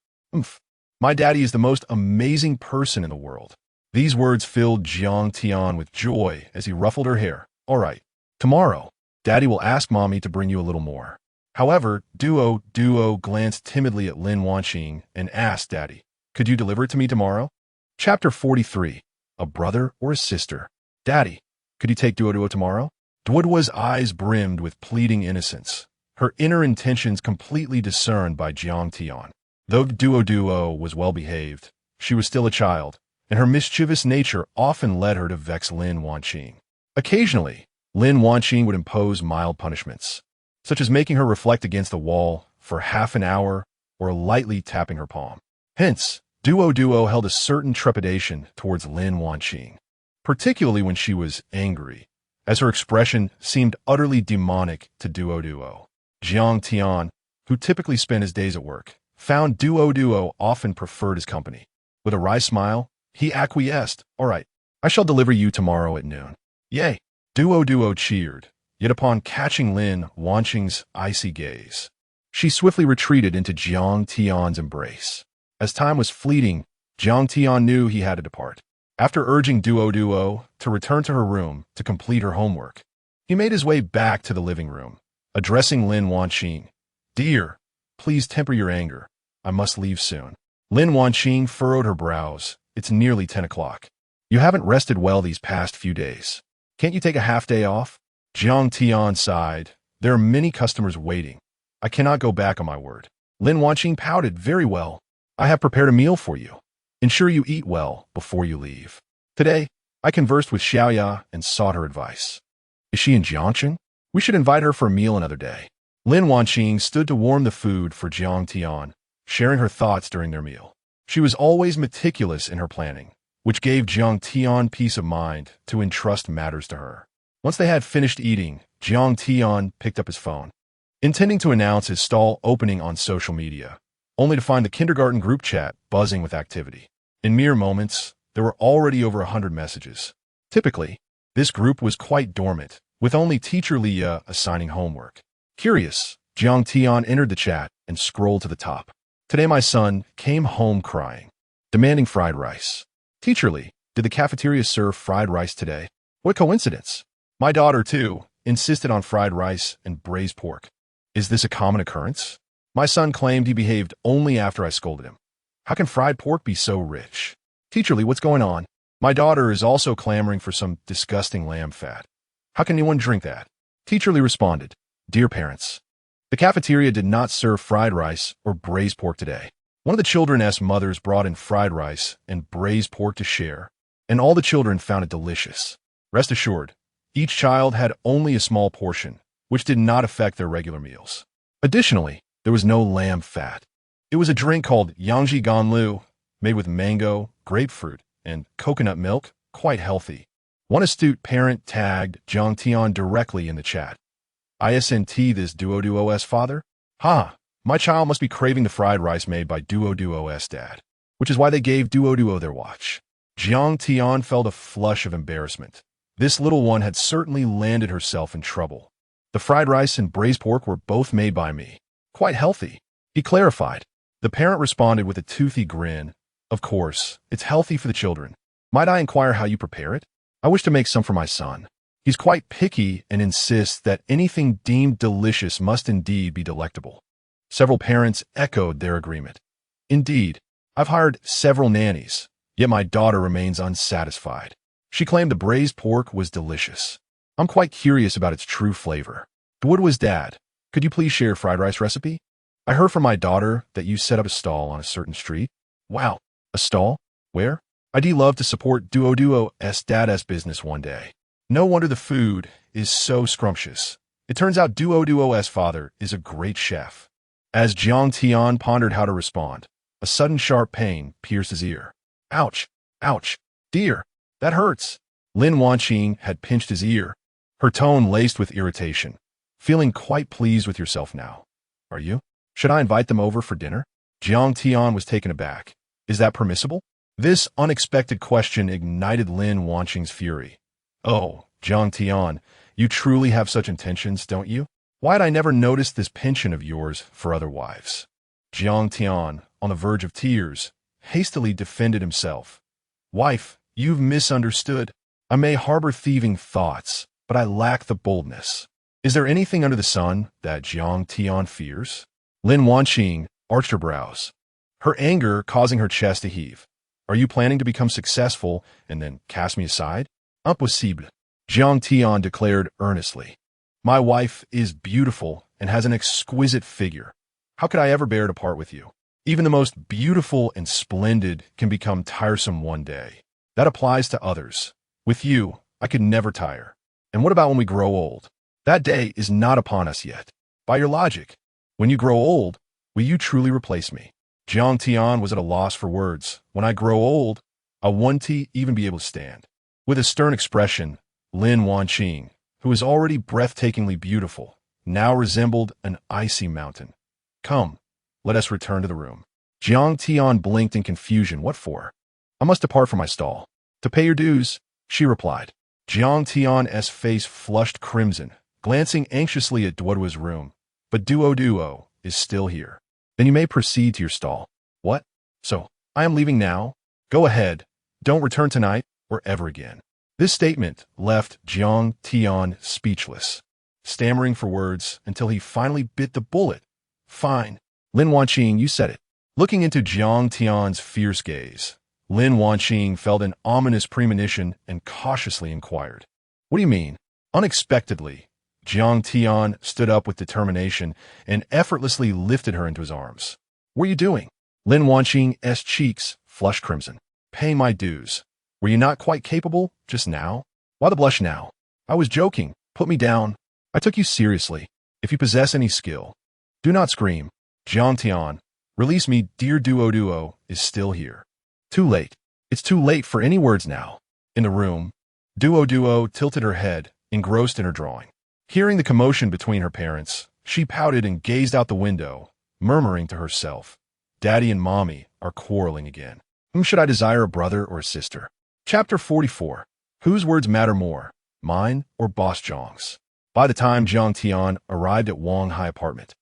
My daddy is the most amazing person in the world. These words filled Jiang Tian with joy as he ruffled her hair. All right, tomorrow, Daddy will ask Mommy to bring you a little more. However, Duo glanced timidly at Lin Wanqing and asked Daddy, Could you deliver it to me tomorrow? Chapter 43. A brother or a sister? Daddy, could you take Duo tomorrow? Duo's eyes brimmed with pleading innocence, her inner intentions completely discerned by Jiang Tian. Though Duo was well-behaved, she was still a child, and her mischievous nature often led her to vex Lin Wanqing. Occasionally, Lin Wanqing would impose mild punishments, such as making her reflect against the wall for half an hour or lightly tapping her palm. Hence, Duo held a certain trepidation towards Lin Wanqing, particularly when she was angry, as her expression seemed utterly demonic to Duo. Jiang Tian, who typically spent his days at work, found Duo often preferred his company. With a wry smile, he acquiesced. All right, I shall deliver you tomorrow at noon. Yay! Duo cheered, yet upon catching Lin Wanqing's icy gaze, she swiftly retreated into Jiang Tian's embrace. As time was fleeting, Jiang Tian knew he had to depart. After urging Duo to return to her room to complete her homework, he made his way back to the living room, addressing Lin Wanqing. Dear, please temper your anger. I must leave soon. Lin Wanqing furrowed her brows. It's nearly 10 o'clock. You haven't rested well these past few days. Can't you take a half day off? Jiang Tian sighed. There are many customers waiting. I cannot go back on my word. Lin Wanqing pouted. Very well. I have prepared a meal for you. Ensure you eat well before you leave. Today, I conversed with Xiaoya and sought her advice. Is she in Jiangchen? We should invite her for a meal another day. Lin Wanqing stood to warm the food for Jiang Tian, sharing her thoughts during their meal. She was always meticulous in her planning, which gave Jiang Tian peace of mind to entrust matters to her. Once they had finished eating, Jiang Tian picked up his phone, intending to announce his stall opening on social media, only to find the kindergarten group chat buzzing with activity. In mere moments, there were already over 100 messages. Typically, this group was quite dormant, with only teacher Leah assigning homework. Curious, Jiang Tian entered the chat and scrolled to the top. Today my son came home crying, demanding fried rice. Teacher Lee, did the cafeteria serve fried rice today? What coincidence. My daughter, too, insisted on fried rice and braised pork. Is this a common occurrence? My son claimed he behaved only after I scolded him. How can fried pork be so rich? Teacher Lee, what's going on? My daughter is also clamoring for some disgusting lamb fat. How can anyone drink that? Teacher Lee responded, Dear parents, the cafeteria did not serve fried rice or braised pork today. One of the children's mothers brought in fried rice and braised pork to share, and all the children found it delicious. Rest assured, each child had only a small portion, which did not affect their regular meals. Additionally, there was no lamb fat. It was a drink called Yangji Ganlu, made with mango, grapefruit, and coconut milk, quite healthy. One astute parent tagged Jiang Tian directly in the chat. Isn't this Duo's father? Ha! My child must be craving the fried rice made by Duo's dad, which is why they gave Duo their watch. Jiang Tian felt a flush of embarrassment. This little one had certainly landed herself in trouble. The fried rice and braised pork were both made by me. Quite healthy, he clarified. The parent responded with a toothy grin. Of course, it's healthy for the children. Might I inquire how you prepare it? I wish to make some for my son. He's quite picky and insists that anything deemed delicious must indeed be delectable. Several parents echoed their agreement. Indeed, I've hired several nannies, yet my daughter remains unsatisfied. She claimed the braised pork was delicious. I'm quite curious about its true flavor. What was Dad? Could you please share a fried rice recipe? I heard from my daughter that you set up a stall on a certain street. Wow, a stall? Where? I'd love to support Duo's dad's business one day. No wonder the food is so scrumptious. It turns out Duo's father is a great chef. As Jiang Tian pondered how to respond, a sudden sharp pain pierced his ear. Ouch! Ouch! Dear! That hurts! Lin Wanqing had pinched his ear, her tone laced with irritation. Feeling quite pleased with yourself now. Are you? Should I invite them over for dinner? Jiang Tian was taken aback. Is that permissible? This unexpected question ignited Lin Wanqing's fury. Oh, Jiang Tian, you truly have such intentions, don't you? Why'd I never notice this penchant of yours for other wives? Jiang Tian, on the verge of tears, hastily defended himself. Wife, you've misunderstood. I may harbor thieving thoughts, but I lack the boldness. Is there anything under the sun that Jiang Tian fears? Lin Wanqing arched her brows, her anger causing her chest to heave. Are you planning to become successful and then cast me aside? Impossible, Jiang Tian declared earnestly. My wife is beautiful and has an exquisite figure. How could I ever bear to part with you? Even the most beautiful and splendid can become tiresome one day. That applies to others. With you, I could never tire. And what about when we grow old? That day is not upon us yet. By your logic, when you grow old, will you truly replace me? Jiang Tian was at a loss for words. When I grow old, I won't even be able to stand. With a stern expression, Lin Wanqing, who was already breathtakingly beautiful, now resembled an icy mountain. Come, let us return to the room. Jiang Tian blinked in confusion. What for? I must depart from my stall. To pay your dues, she replied. Jiang Tian's face flushed crimson, glancing anxiously at Duo's room. But Duo is still here. Then you may proceed to your stall. What? So, I am leaving now? Go ahead. Don't return tonight or ever again. This statement left Jiang Tian speechless, stammering for words until he finally bit the bullet. Fine. Lin Wanqing, you said it. Looking into Jiang Tian's fierce gaze, Lin Wanqing felt an ominous premonition and cautiously inquired. What do you mean? Unexpectedly, Jiang Tian stood up with determination and effortlessly lifted her into his arms. What are you doing? Lin Wanqing's cheeks flushed crimson. Pay my dues. Were you not quite capable just now? Why the blush now? I was joking. Put me down. I took you seriously. If you possess any skill, do not scream. Jiang Tian, release me, dear Duo is still here. Too late. It's too late for any words now. In the room, Duo tilted her head, engrossed in her drawing. Hearing the commotion between her parents, she pouted and gazed out the window, murmuring to herself, Daddy and Mommy are quarreling again. Whom should I desire, a brother or a sister? Chapter 44. Whose words matter more, mine or Boss Jiang's? By the time Jiang Tian arrived at Wanghai apartment,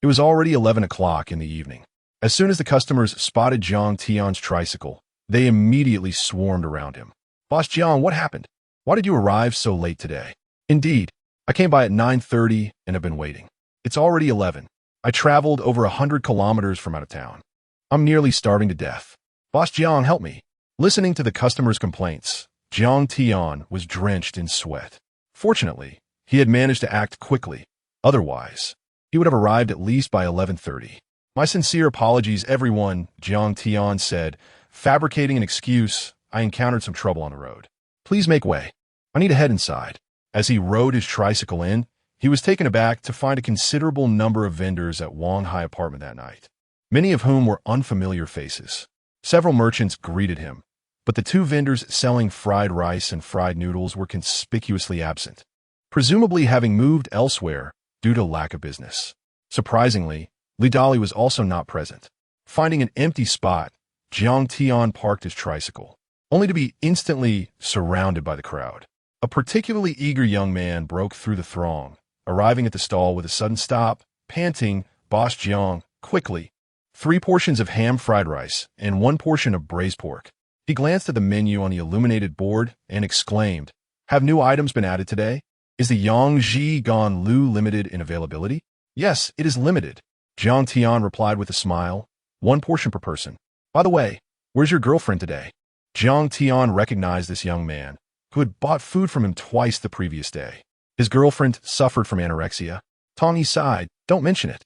it was already 11 o'clock in the evening. As soon as the customers spotted Jiang Tian's tricycle, they immediately swarmed around him. Boss Jiang, what happened? Why did you arrive so late today? Indeed, I came by at 9:30 and have been waiting. It's already 11. I traveled over 100 kilometers from out of town. I'm nearly starving to death. Boss Jiang, help me. Listening to the customers' complaints, Jiang Tian was drenched in sweat. Fortunately, he had managed to act quickly. Otherwise, he would have arrived at least by 11:30. My sincere apologies, everyone, Jiang Tian said, fabricating an excuse. I encountered some trouble on the road. Please make way. I need to head inside. As he rode his tricycle in, he was taken aback to find a considerable number of vendors at Wanghai apartment that night, many of whom were unfamiliar faces. Several merchants greeted him, but the two vendors selling fried rice and fried noodles were conspicuously absent, presumably having moved elsewhere due to lack of business. Surprisingly, Li Dali was also not present. Finding an empty spot, Jiang Tian parked his tricycle, only to be instantly surrounded by the crowd. A particularly eager young man broke through the throng, arriving at the stall with a sudden stop, panting, Boss Jiang, quickly, 3 portions of ham fried rice and 1 portion of braised pork. He glanced at the menu on the illuminated board and exclaimed, Have new items been added today? Is the Yangji Gan Lu limited in availability? Yes, it is limited. Jiang Tian replied with a smile, 1 portion per person. By the way, where's your girlfriend today? Jiang Tian recognized this young man, who had bought food from him twice the previous day. His girlfriend suffered from anorexia. Tong sighed, Don't mention it.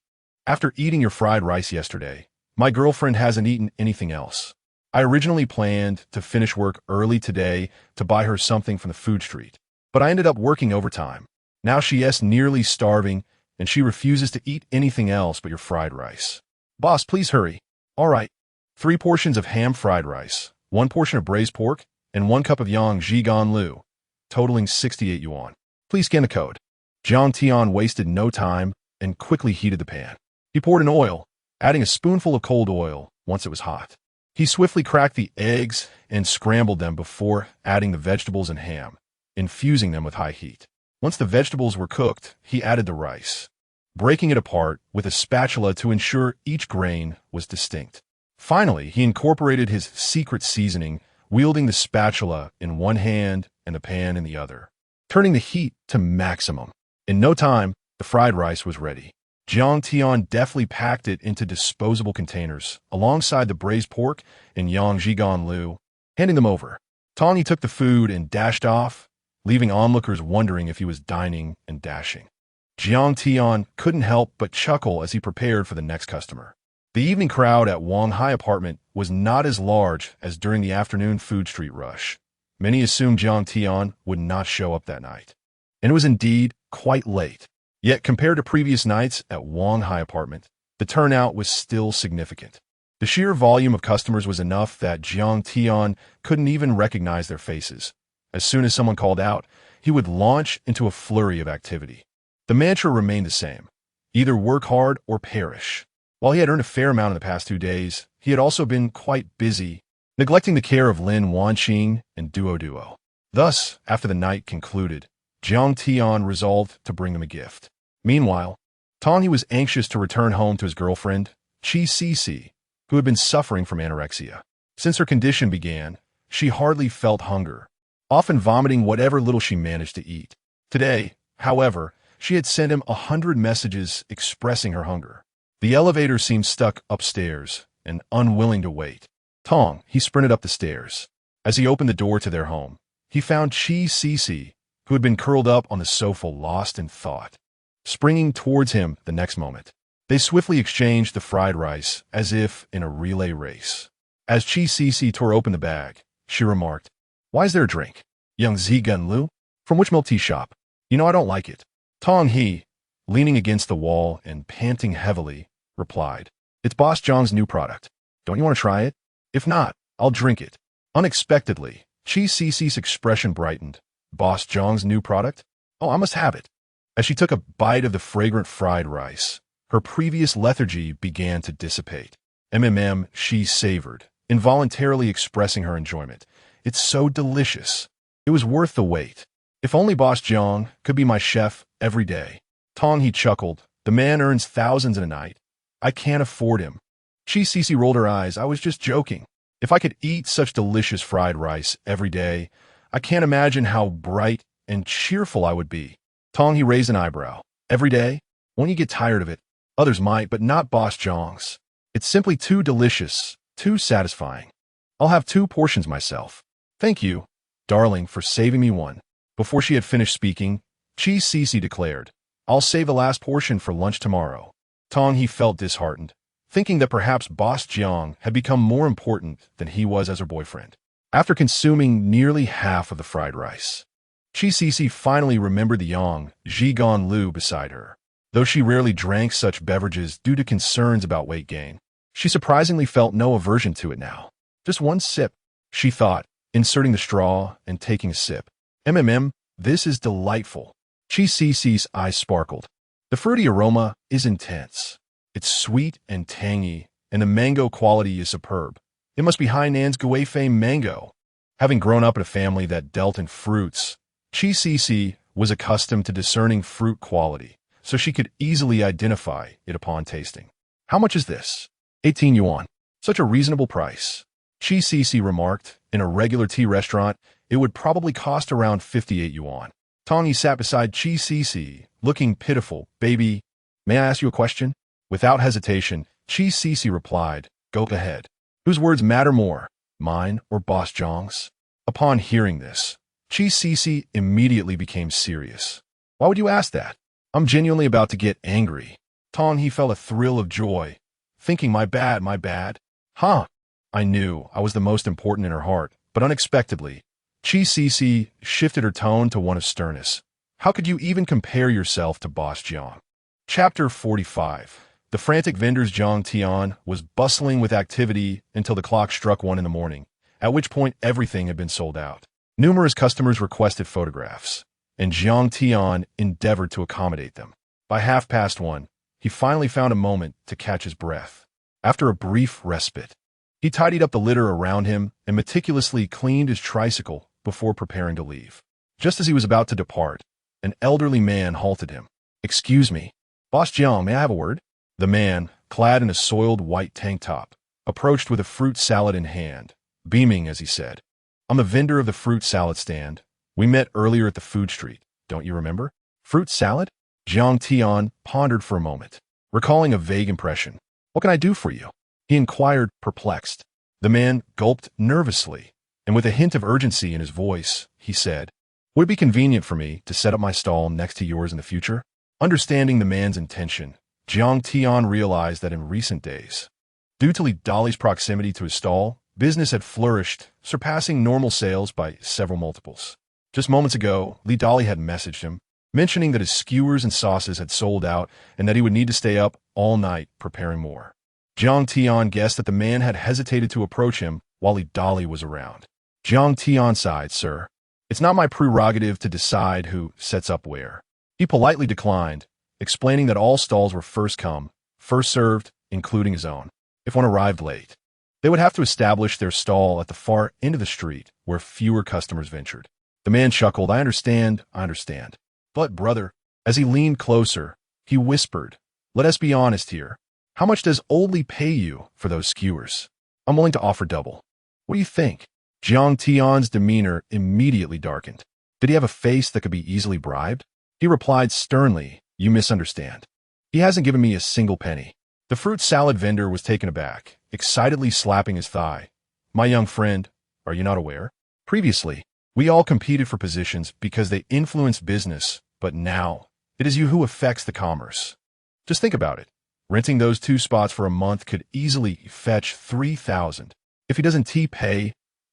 After eating your fried rice yesterday, my girlfriend hasn't eaten anything else. I originally planned to finish work early today to buy her something from the food street, but I ended up working overtime. Now she is nearly starving, and she refuses to eat anything else but your fried rice. Boss, please hurry. All right. 3 portions of ham fried rice, 1 portion of braised pork, and 1 cup of Yang Zhigan Lu, totaling 68 yuan. Please scan the code. Jiang Tian wasted no time and quickly heated the pan. He poured in oil, adding a spoonful of cold oil once it was hot. He swiftly cracked the eggs and scrambled them before adding the vegetables and ham, infusing them with high heat. Once the vegetables were cooked, he added the rice, breaking it apart with a spatula to ensure each grain was distinct. Finally, he incorporated his secret seasoning, wielding the spatula in one hand and the pan in the other, turning the heat to maximum. In no time, the fried rice was ready. Jiang Tian deftly packed it into disposable containers, alongside the braised pork and Yang Zhigan Lu, handing them over. Tong took the food and dashed off, leaving onlookers wondering if he was dining and dashing. Jiang Tian couldn't help but chuckle as he prepared for the next customer. The evening crowd at Wanghai apartment was not as large as during the afternoon food street rush. Many assumed Jiang Tian would not show up that night, and it was indeed quite late. Yet compared to previous nights at Wanghai apartment, the turnout was still significant. The sheer volume of customers was enough that Jiang Tian couldn't even recognize their faces. As soon as someone called out, he would launch into a flurry of activity. The mantra remained the same: either work hard or perish. While he had earned a fair amount in the past 2 days, he had also been quite busy, neglecting the care of Lin Wanqing and Duo. Thus, after the night concluded, Jiang Tian resolved to bring them a gift. Meanwhile, Tong was anxious to return home to his girlfriend, Chi Cici, who had been suffering from anorexia. Since her condition began, she hardly felt hunger, often vomiting whatever little she managed to eat. Today, however, she had sent him 100 messages expressing her hunger. The elevator seemed stuck upstairs and unwilling to wait. He sprinted up the stairs. As he opened the door to their home, he found Chi Cici, who had been curled up on the sofa lost in thought, springing towards him the next moment. They swiftly exchanged the fried rice as if in a relay race. As Chi Cici tore open the bag, she remarked, "Why is there a drink? Yang Zhigan Lu? From which milk tea shop? You know I don't like it." Tong He, leaning against the wall and panting heavily, replied, "It's Boss Jiang's new product. Don't you want to try it? If not, I'll drink it." Unexpectedly, Chi Cici's expression brightened. "Boss Jiang's new product? Oh, I must have it." As she took a bite of the fragrant fried rice, her previous lethargy began to dissipate. She savored, involuntarily expressing her enjoyment. "It's so delicious. It was worth the wait. If only Boss Jiang could be my chef every day." Tong, he chuckled. "The man earns thousands in a night. I can't afford him." Chi Cici rolled her eyes. "I was just joking. If I could eat such delicious fried rice every day, I can't imagine how bright and cheerful I would be." Tong, he raised an eyebrow. "Every day? Won't you get tired of it? Others might, but not Boss Jiang's. It's simply too delicious, too satisfying. I'll have 2 portions myself." "Thank you, darling, for saving me one." Before she had finished speaking, Chi Cici declared, "I'll save the last portion for lunch tomorrow." Tong, he felt disheartened, thinking that perhaps Boss Jiang had become more important than he was as her boyfriend. After consuming nearly half of the fried rice, Chi Cici finally remembered the Yang Zhigan Lu beside her. Though she rarely drank such beverages due to concerns about weight gain, she surprisingly felt no aversion to it now. "Just one sip," she thought, inserting the straw and taking a sip. This is delightful." Chi Cici's eyes sparkled. "The fruity aroma is intense. It's sweet and tangy, and the mango quality is superb. It must be Hainan's Guifei mango." Having grown up in a family that dealt in fruits, Chi Cici was accustomed to discerning fruit quality, so she could easily identify it upon tasting. "How much is this?" 18 yuan. "Such a reasonable price." Chi Cici remarked. "In a regular tea restaurant, it would probably cost around 58 yuan. Tong, he sat beside Chi Cici, looking pitiful. "Baby, may I ask you a question?" Without hesitation, Chi Cici replied, "Go ahead." "Whose words matter more, mine or Boss Jiang's?" Upon hearing this, Chi Cici immediately became serious. "Why would you ask that? I'm genuinely about to get angry." Tong, he felt a thrill of joy, thinking, my bad. Huh. I knew I was the most important in her heart, but unexpectedly, Chi Cici shifted her tone to one of sternness. "How could you even compare yourself to Boss Jiang?" Chapter 45. The frantic vendor's Jiang Tian was bustling with activity until the clock struck 1 in the morning, at which point everything had been sold out. Numerous customers requested photographs, and Jiang Tian endeavored to accommodate them. By 1:30, he finally found a moment to catch his breath. After a brief respite, he tidied up the litter around him and meticulously cleaned his tricycle before preparing to leave. Just as he was about to depart, an elderly man halted him. "Excuse me, Boss Jiang, may I have a word?" The man, clad in a soiled white tank top, approached with a fruit salad in hand, beaming as he said, "I'm the vendor of the fruit salad stand. We met earlier at the food street. Don't you remember?" "Fruit salad?" Jiang Tian pondered for a moment, recalling a vague impression. "What can I do for you?" he inquired, perplexed. The man gulped nervously, and with a hint of urgency in his voice, he said, "Would it be convenient for me to set up my stall next to yours in the future?" Understanding the man's intention, Jiang Tian realized that in recent days, due to Li Dali's proximity to his stall, business had flourished, surpassing normal sales by several multiples. Just moments ago, Li Dali had messaged him, mentioning that his skewers and sauces had sold out and that he would need to stay up all night preparing more. Jiang Tian guessed that the man had hesitated to approach him while Li Dali was around. Jiang Tian sighed, "Sir, it's not my prerogative to decide who sets up where." He politely declined, explaining that all stalls were first come, first served, including his own. If one arrived late, they would have to establish their stall at the far end of the street where fewer customers ventured. The man chuckled, I understand. But, brother," as he leaned closer, he whispered, "let us be honest here. How much does Old Li pay you for those skewers? I'm willing to offer double. What do you think?" Jiang Tian's demeanor immediately darkened. Did he have a face that could be easily bribed? He replied sternly, "You misunderstand. He hasn't given me a single penny." The fruit salad vendor was taken aback, excitedly slapping his thigh. "My young friend, are you not aware? Previously, we all competed for positions because they influenced business, but now, it is you who affects the commerce. Just think about it. Renting those 2 spots for a month could easily fetch 3,000. If he doesn't pay,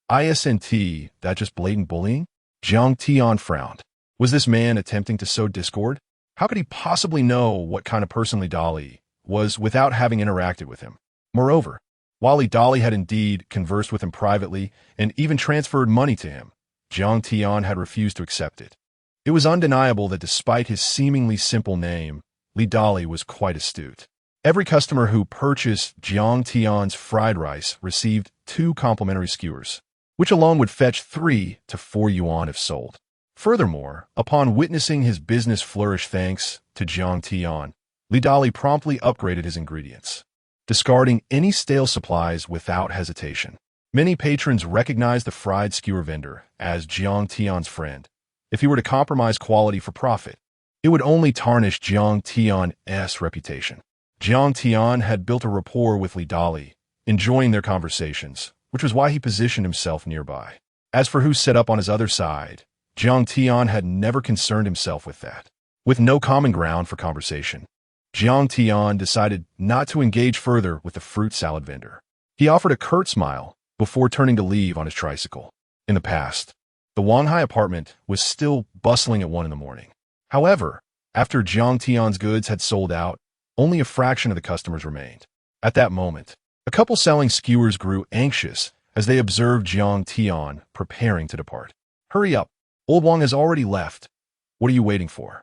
isn't that just blatant bullying?" Jiang Tian frowned. Was this man attempting to sow discord? How could he possibly know what kind of person Li Dali was without having interacted with him? Moreover, while Li Dali had indeed conversed with him privately and even transferred money to him, Jiang Tian had refused to accept it. It was undeniable that despite his seemingly simple name, Li Dali was quite astute. Every customer who purchased Jiang Tian's fried rice received 2 complimentary skewers, which alone would fetch 3 to 4 yuan if sold. Furthermore, upon witnessing his business flourish thanks to Jiang Tian, Li Dali promptly upgraded his ingredients, discarding any stale supplies without hesitation. Many patrons recognized the fried skewer vendor as Jiang Tian's friend. If he were to compromise quality for profit, it would only tarnish Jiang Tian's reputation. Jiang Tian had built a rapport with Li Dali, enjoying their conversations, which was why he positioned himself nearby. As for who set up on his other side, Jiang Tian had never concerned himself with that. With no common ground for conversation, Jiang Tian decided not to engage further with the fruit salad vendor. He offered a curt smile before turning to leave on his tricycle. In the past, the Wanghai apartment was still bustling at 1 in the morning. However, after Jiang Tian's goods had sold out, only a fraction of the customers remained. At that moment, a couple selling skewers grew anxious as they observed Jiang Tian preparing to depart. "Hurry up. Old Wang has already left. What are you waiting for?"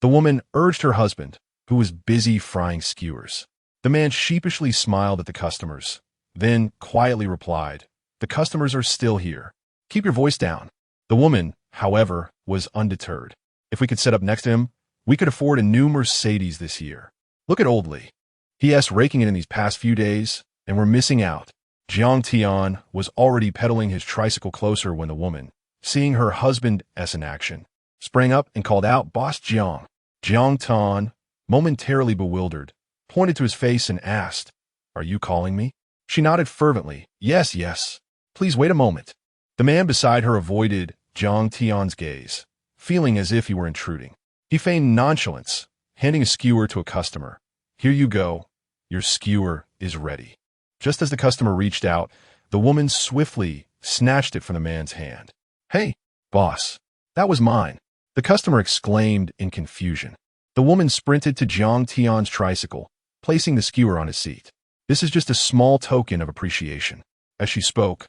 The woman urged her husband, who was busy frying skewers. The man sheepishly smiled at the customers, then quietly replied, "The customers are still here. Keep your voice down." The woman, however, was undeterred. "If we could set up next to him, we could afford a new Mercedes this year. Look at old Li. He.S. raking it in these past few days, and we're missing out." Jiang Tian was already pedaling his tricycle closer when the woman, seeing her husband's in action, sprang up and called out, "Boss Jiang." Jiang Tian, momentarily bewildered, pointed to his face and asked, "Are you calling me?" She nodded fervently, "Yes, yes. Please wait a moment." The man beside her avoided Jiang Tian's gaze, feeling as if he were intruding. He feigned nonchalance, handing a skewer to a customer. "Here you go. Your skewer is ready." Just as the customer reached out, the woman swiftly snatched it from the man's hand. "Hey, boss, that was mine," the customer exclaimed in confusion. The woman sprinted to Jiang Tian's tricycle, placing the skewer on his seat. "This is just a small token of appreciation." As she spoke,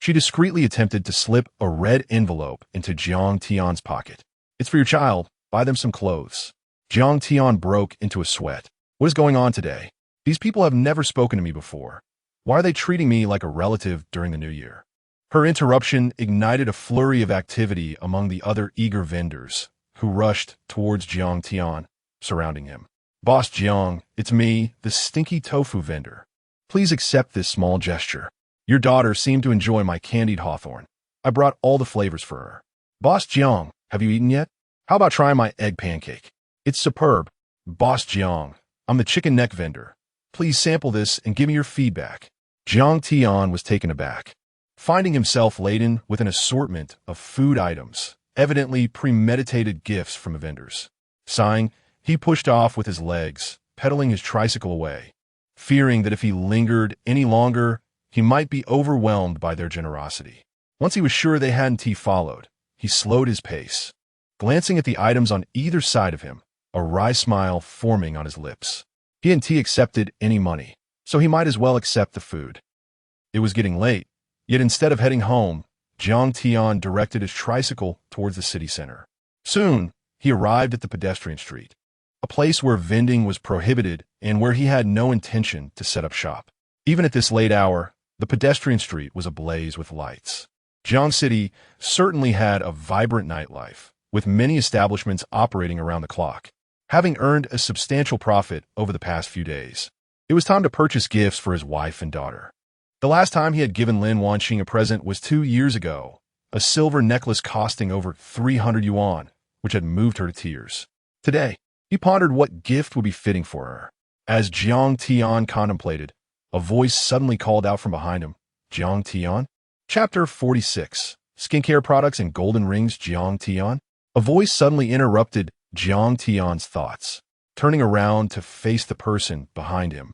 she discreetly attempted to slip a red envelope into Jiang Tian's pocket. "It's for your child. Buy them some clothes." Jiang Tian broke into a sweat. "What is going on today? These people have never spoken to me before. Why are they treating me like a relative during the new year?" Her interruption ignited a flurry of activity among the other eager vendors, who rushed towards Jiang Tian, surrounding him. "Boss Jiang, it's me, the stinky tofu vendor. Please accept this small gesture. Your daughter seemed to enjoy my candied hawthorn. I brought all the flavors for her." "Boss Jiang, have you eaten yet? How about trying my egg pancake? It's superb." "Boss Jiang, I'm the chicken neck vendor. Please sample this and give me your feedback." Jiang Tian was taken aback, finding himself laden with an assortment of food items, evidently premeditated gifts from the vendors. Sighing, he pushed off with his legs, pedaling his tricycle away, fearing that if he lingered any longer, he might be overwhelmed by their generosity. Once he was sure they hadn't followed, he slowed his pace, glancing at the items on either side of him, a wry smile forming on his lips. He hadn't accepted any money, so he might as well accept the food. It was getting late, yet instead of heading home, Jiang Tian directed his tricycle towards the city center. Soon, he arrived at the pedestrian street, a place where vending was prohibited and where he had no intention to set up shop. Even at this late hour, the pedestrian street was ablaze with lights. Jiang City certainly had a vibrant nightlife, with many establishments operating around the clock. Having earned a substantial profit over the past few days, it was time to purchase gifts for his wife and daughter. The last time he had given Lin Wanqing a present was 2 years ago, a silver necklace costing over 300 yuan, which had moved her to tears. Today, he pondered what gift would be fitting for her. As Jiang Tian contemplated, a voice suddenly called out from behind him. "Jiang Tian?" Chapter 46. Skincare Products and Golden Rings. Jiang Tian? A voice suddenly interrupted Jiang Tian's thoughts. Turning around to face the person behind him,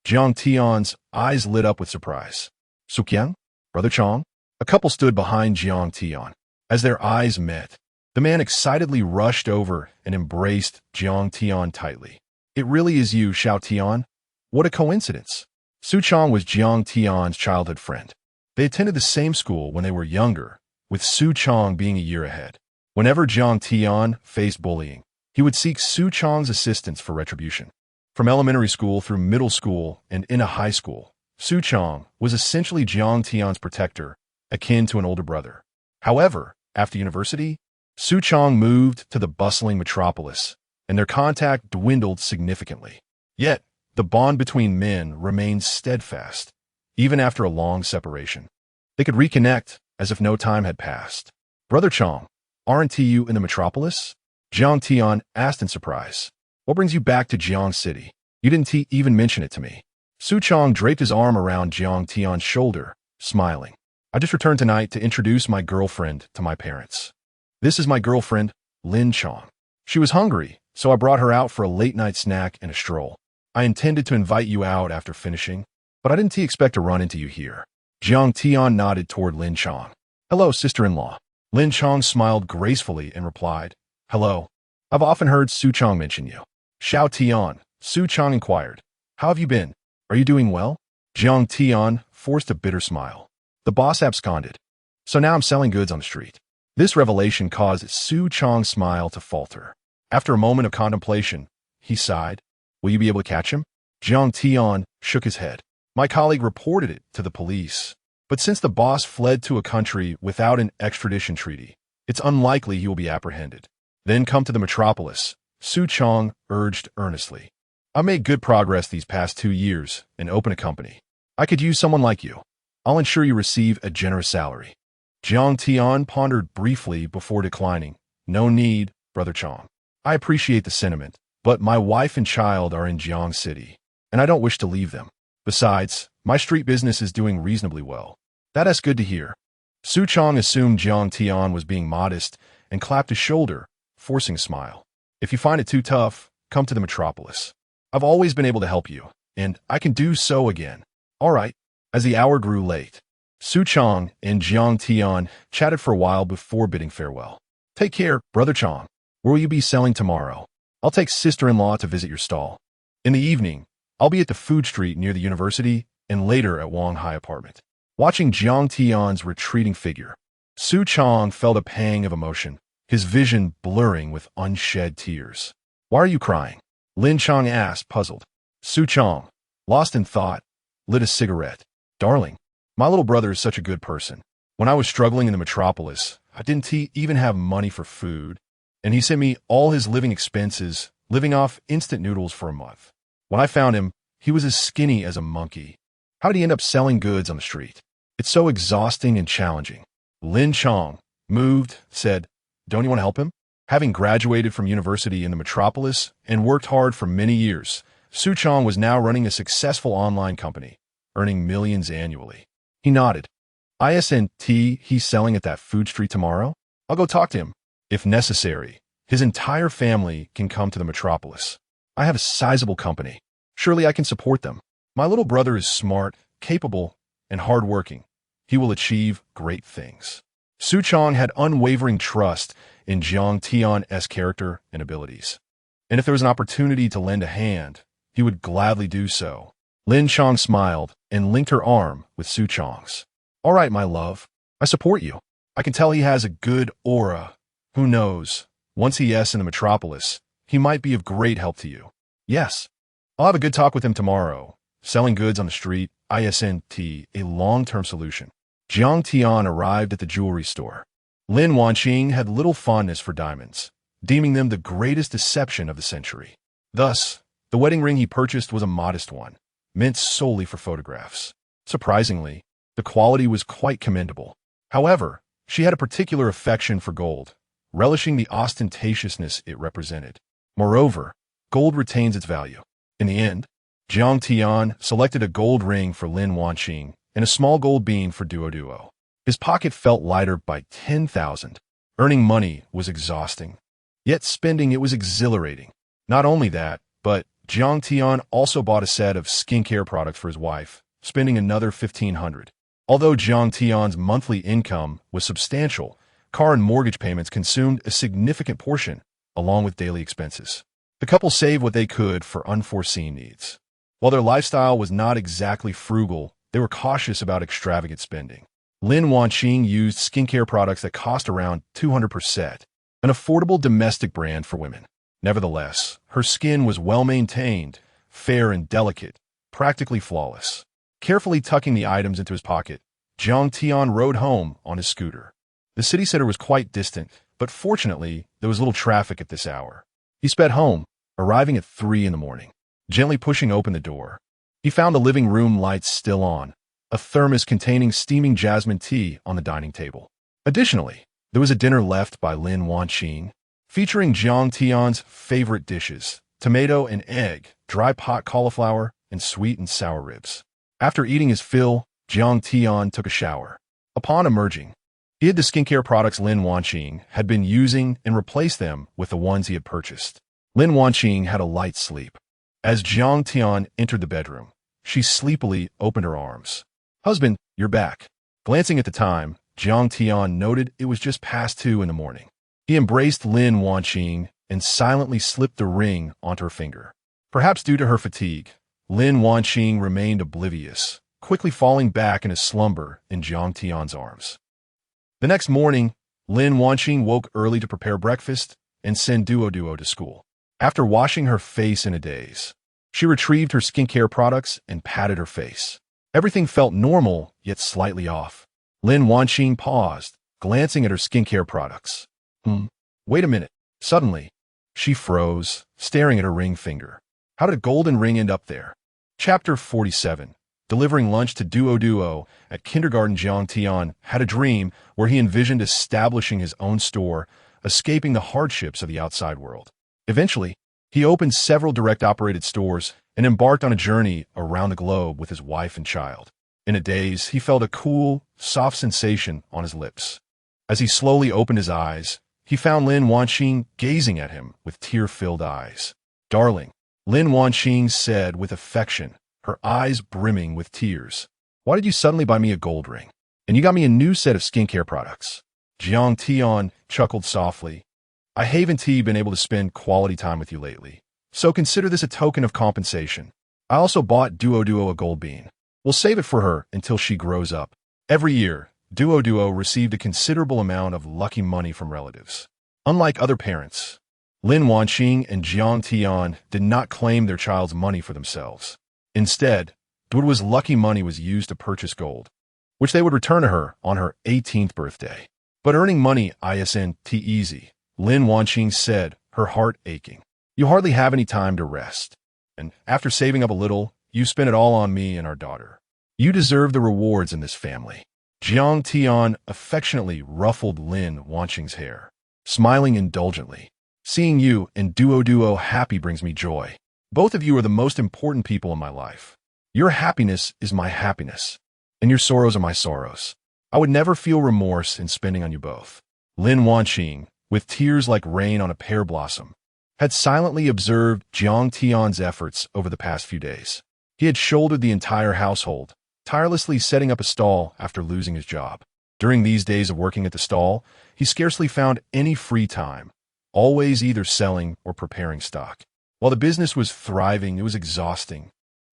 Jiang Tian's eyes lit up with surprise. "Sukyang? Brother Chong?" A couple stood behind Jiang Tian. As their eyes met, The man excitedly rushed over and embraced Jiang Tian tightly. It really is you, Xiao Tian? What a coincidence. Su Chong was Jiang Tian's childhood friend. They attended the same school when they were younger, with Su Chong being a year ahead. Whenever Jiang Tian faced bullying, he would seek Su Chong's assistance for retribution. From elementary school through middle school and into high school, Su Chong was essentially Jiang Tian's protector, akin to an older brother. However, after university, Su Chong moved to the bustling metropolis, and their contact dwindled significantly. Yet, the bond between men remained steadfast, even after a long separation. They could reconnect as if no time had passed. Brother Chong, aren't you in the metropolis? Jiang Tian asked in surprise. What brings you back to Jiang City? You didn't even mention it to me. Su Chong draped his arm around Jiang Tian's shoulder, smiling. I just returned tonight to introduce my girlfriend to my parents. This is my girlfriend, Lin Chong. She was hungry, so I brought her out for a late-night snack and a stroll. I intended to invite you out after finishing, but I didn't expect to run into you here. Jiang Tian nodded toward Lin Chong. Hello, sister-in-law. Lin Chong smiled gracefully and replied, Hello. I've often heard Su Chong mention you. Xiao Tian, Su Chong inquired. How have you been? Are you doing well? Jiang Tian forced a bitter smile. The boss absconded. So now I'm selling goods on the street. This revelation caused Su Chong's smile to falter. After a moment of contemplation, he sighed. Will you be able to catch him? Jiang Tian shook his head. My colleague reported it to the police. But since the boss fled to a country without an extradition treaty, it's unlikely he will be apprehended. Then come to the metropolis, Su Chong urged earnestly. I made good progress these past 2 years and opened a company. I could use someone like you. I'll ensure you receive a generous salary. Jiang Tian pondered briefly before declining. No need, Brother Chong. I appreciate the sentiment, but my wife and child are in Jiang City, and I don't wish to leave them. Besides, my street business is doing reasonably well. That is good to hear. Su Chong assumed Jiang Tian was being modest and clapped his shoulder, forcing a smile. If you find it too tough, come to the metropolis. I've always been able to help you, and I can do so again. All right. As the hour grew late, Su Chong and Jiang Tian chatted for a while before bidding farewell. Take care, Brother Chong. Where will you be selling tomorrow? I'll take sister-in-law to visit your stall. In the evening, I'll be at the food street near the university and later at Wang Hai apartment. Watching Jiang Tian's retreating figure, Su Chong felt a pang of emotion, his vision blurring with unshed tears. Why are you crying? Lin Chong asked, puzzled. Su Chong, lost in thought, lit a cigarette. Darling, my little brother is such a good person. When I was struggling in the metropolis, I didn't even have money for food, and he sent me all his living expenses, living off instant noodles for a month. When I found him, he was as skinny as a monkey. How did he end up selling goods on the street? It's so exhausting and challenging. Lin Chong, moved, said, Don't you want to help him? Having graduated from university in the metropolis and worked hard for many years, Su Chong was now running a successful online company, earning millions annually. He nodded. Isn't he's selling at that food street tomorrow? I'll go talk to him. If necessary, his entire family can come to the metropolis. I have a sizable company. Surely I can support them. My little brother is smart, capable, and hardworking. He will achieve great things. Su Chong had unwavering trust in Jiang Tian's character and abilities. And if there was an opportunity to lend a hand, he would gladly do so. Lin Chong smiled and linked her arm with Su Chong's. All right, my love. I support you. I can tell he has a good aura. Who knows? Once he is in the metropolis, he might be of great help to you. Yes. I'll have a good talk with him tomorrow. Selling goods on the street, isn't a long-term solution. Jiang Tian arrived at the jewelry store. Lin Wanqing had little fondness for diamonds, deeming them the greatest deception of the century. Thus, the wedding ring he purchased was a modest one, meant solely for photographs. Surprisingly, the quality was quite commendable. However, she had a particular affection for gold, relishing the ostentatiousness it represented. Moreover, gold retains its value. In the end, Jiang Tian selected a gold ring for Lin Wanqing and a small gold bean for Duo. His pocket felt lighter by 10,000. Earning money was exhausting, yet spending it was exhilarating. Not only that, but Jiang Tian also bought a set of skincare products for his wife, spending another 1,500. Although Jiang Tian's monthly income was substantial, car and mortgage payments consumed a significant portion, along with daily expenses. The couple saved what they could for unforeseen needs. While their lifestyle was not exactly frugal, they were cautious about extravagant spending. Lin Wanqing used skincare products that cost around 200%, an affordable domestic brand for women. Nevertheless, her skin was well-maintained, fair and delicate, practically flawless. Carefully tucking the items into his pocket, Jiang Tian rode home on his scooter. The city center was quite distant, but fortunately, there was little traffic at this hour. He sped home, arriving at 3 in the morning. Gently pushing open the door, he found the living room lights still on, a thermos containing steaming jasmine tea on the dining table. Additionally, there was a dinner left by Lin Wanqing, featuring Jiang Tian's favorite dishes, tomato and egg, dry pot cauliflower, and sweet and sour ribs. After eating his fill, Jiang Tian took a shower. Upon emerging, he hid the skincare products Lin Wanqing had been using and replaced them with the ones he had purchased. Lin Wanqing had a light sleep. As Jiang Tian entered the bedroom, she sleepily opened her arms. "Husband, you're back." Glancing at the time, Jiang Tian noted it was just past 2 in the morning. He embraced Lin Wanqing and silently slipped the ring onto her finger. Perhaps due to her fatigue, Lin Wanqing remained oblivious, quickly falling back in a slumber in Jiang Tian's arms. The next morning, Lin Wanqing woke early to prepare breakfast and send Duo to school. After washing her face in a daze, she retrieved her skincare products and patted her face. Everything felt normal, yet slightly off. Lin Wanqing paused, glancing at her skincare products. Wait a minute. Suddenly, she froze, staring at her ring finger. How did a golden ring end up there? Chapter 47. Delivering lunch to Duo at kindergarten. Jiang Tian had a dream where he envisioned establishing his own store, escaping the hardships of the outside world. Eventually, he opened several direct-operated stores and embarked on a journey around the globe with his wife and child. In a daze, he felt a cool, soft sensation on his lips. As he slowly opened his eyes, he found Lin Wanqing gazing at him with tear-filled eyes. "Darling," Lin Wanqing said with affection, her eyes brimming with tears. "Why did you suddenly buy me a gold ring? And you got me a new set of skincare products." Jiang Tian chuckled softly. "I haven't been able to spend quality time with you lately, so consider this a token of compensation. I also bought Duo a gold bean. We'll save it for her until she grows up." Every year, Duo received a considerable amount of lucky money from relatives. Unlike other parents, Lin Wanqing and Jiang Tian did not claim their child's money for themselves. Instead, Duo's lucky money was used to purchase gold, which they would return to her on her 18th birthday. "But earning money isn't easy," Lin Wanqing said, her heart aching. "You hardly have any time to rest. And after saving up a little, you spend it all on me and our daughter. You deserve the rewards in this family." Jiang Tian affectionately ruffled Lin Wanqing's hair, smiling indulgently. "Seeing you and Duo happy brings me joy. Both of you are the most important people in my life. Your happiness is my happiness, and your sorrows are my sorrows. I would never feel remorse in spending on you both." Lin Wanqing, with tears like rain on a pear blossom, had silently observed Jiang Tian's efforts over the past few days. He had shouldered the entire household, tirelessly setting up a stall after losing his job. During these days of working at the stall, he scarcely found any free time, always either selling or preparing stock. While the business was thriving, it was exhausting.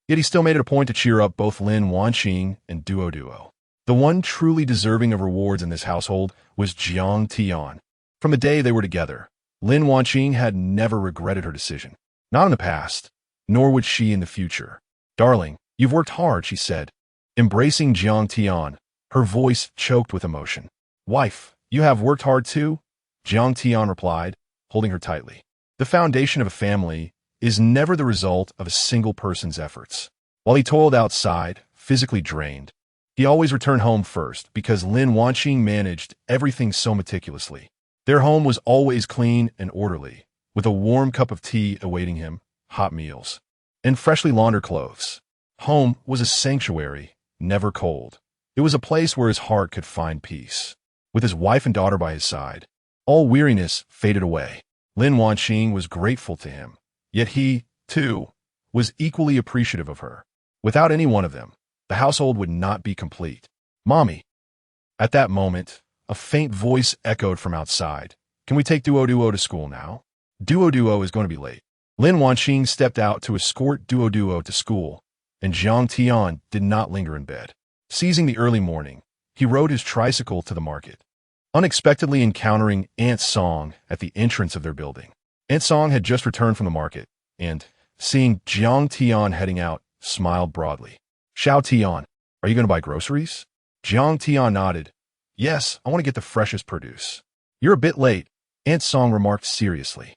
Yet he still made it a point to cheer up both Lin Wanqing and Duo. The one truly deserving of rewards in this household was Jiang Tian. From the day they were together, Lin Wanqing had never regretted her decision. Not in the past, nor would she in the future. "Darling, you've worked hard," she said, embracing Jiang Tian, her voice choked with emotion. "Wife, you have worked hard too?" Jiang Tian replied, holding her tightly. The foundation of a family is never the result of a single person's efforts. While he toiled outside, physically drained, he always returned home first because Lin Wanqing managed everything so meticulously. Their home was always clean and orderly, with a warm cup of tea awaiting him, hot meals, and freshly laundered clothes. Home was a sanctuary, never cold. It was a place where his heart could find peace. With his wife and daughter by his side, all weariness faded away. Lin Wanqing was grateful to him, yet he, too, was equally appreciative of her. Without any one of them, the household would not be complete. "Mommy." At that moment, A faint voice echoed from outside. Can we take Duo to school now? Duo is going to be late. Lin Wanqing stepped out to escort Duo to school, and Jiang Tian did not linger in bed. Seizing the early morning, he rode his tricycle to the market, unexpectedly encountering Aunt Song at the entrance of their building. Aunt Song had just returned from the market, and, seeing Jiang Tian heading out, smiled broadly. Xiao Tian, are you going to buy groceries? Jiang Tian nodded. Yes, I want to get the freshest produce. You're a bit late, Aunt Song remarked seriously.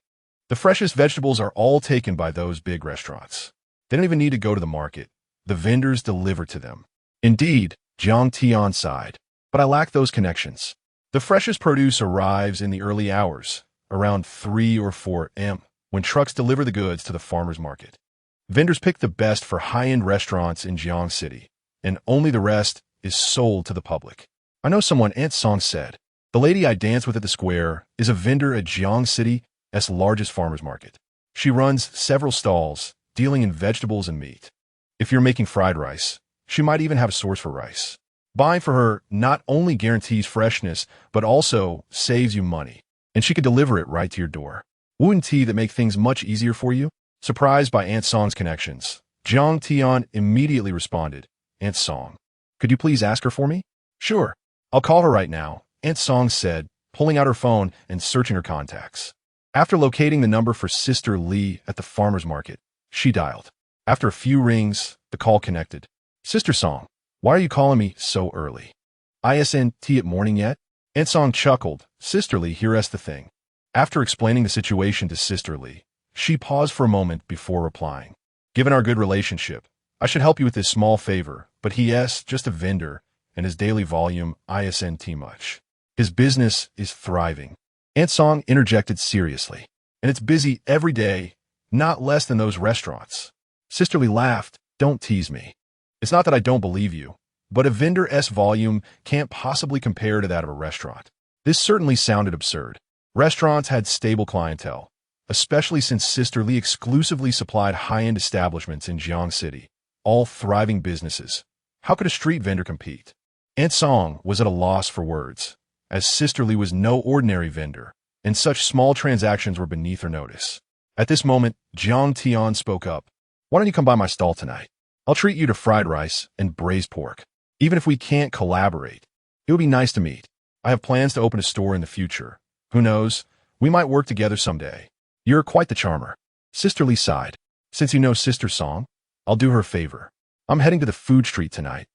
The freshest vegetables are all taken by those big restaurants. They don't even need to go to the market. The vendors deliver to them. Indeed, Jiang Tian sighed. But I lack those connections. The freshest produce arrives in the early hours, around 3 or 4 a.m., when trucks deliver the goods to the farmer's market. Vendors pick the best for high-end restaurants in Jiang City, and only the rest is sold to the public. I know someone, Aunt Song said. The lady I dance with at the square is a vendor at Jiang City's largest farmer's market. She runs several stalls, dealing in vegetables and meat. If you're making fried rice, she might even have a source for rice. Buying for her not only guarantees freshness, but also saves you money, and she could deliver it right to your door. Wouldn't tea that make things much easier for you? Surprised by Aunt Song's connections, Jiang Tian immediately responded, Aunt Song, could you please ask her for me? Sure, I'll call her right now, Aunt Song said, pulling out her phone and searching her contacts. After locating the number for Sister Li at the farmer's market, she dialed. After a few rings, the call connected. Sister Song, why are you calling me so early? Isn't it morning yet? Aunt Song chuckled. Sister Li, here's the thing. After explaining the situation to Sister Li, she paused for a moment before replying. Given our good relationship, I should help you with this small favor, but he's just a vendor, and his daily volume isn't much. His business is thriving. Aunt Song interjected seriously. And it's busy every day, not less than those restaurants. Sister Li laughed. Don't tease me. It's not that I don't believe you, but a vendor's volume can't possibly compare to that of a restaurant. This certainly sounded absurd. Restaurants had stable clientele, especially since Sister Li exclusively supplied high-end establishments in Jiang City, all thriving businesses. How could a street vendor compete? Aunt Song was at a loss for words, as Sister Li was no ordinary vendor, and such small transactions were beneath her notice. At this moment, Jiang Tian spoke up. Why don't you come by my stall tonight? I'll treat you to fried rice and braised pork. Even if we can't collaborate, it would be nice to meet. I have plans to open a store in the future. Who knows? We might work together someday. You're quite the charmer. Sister Li sighed. Since you know Sister Song, I'll do her a favor. I'm heading to the food street tonight,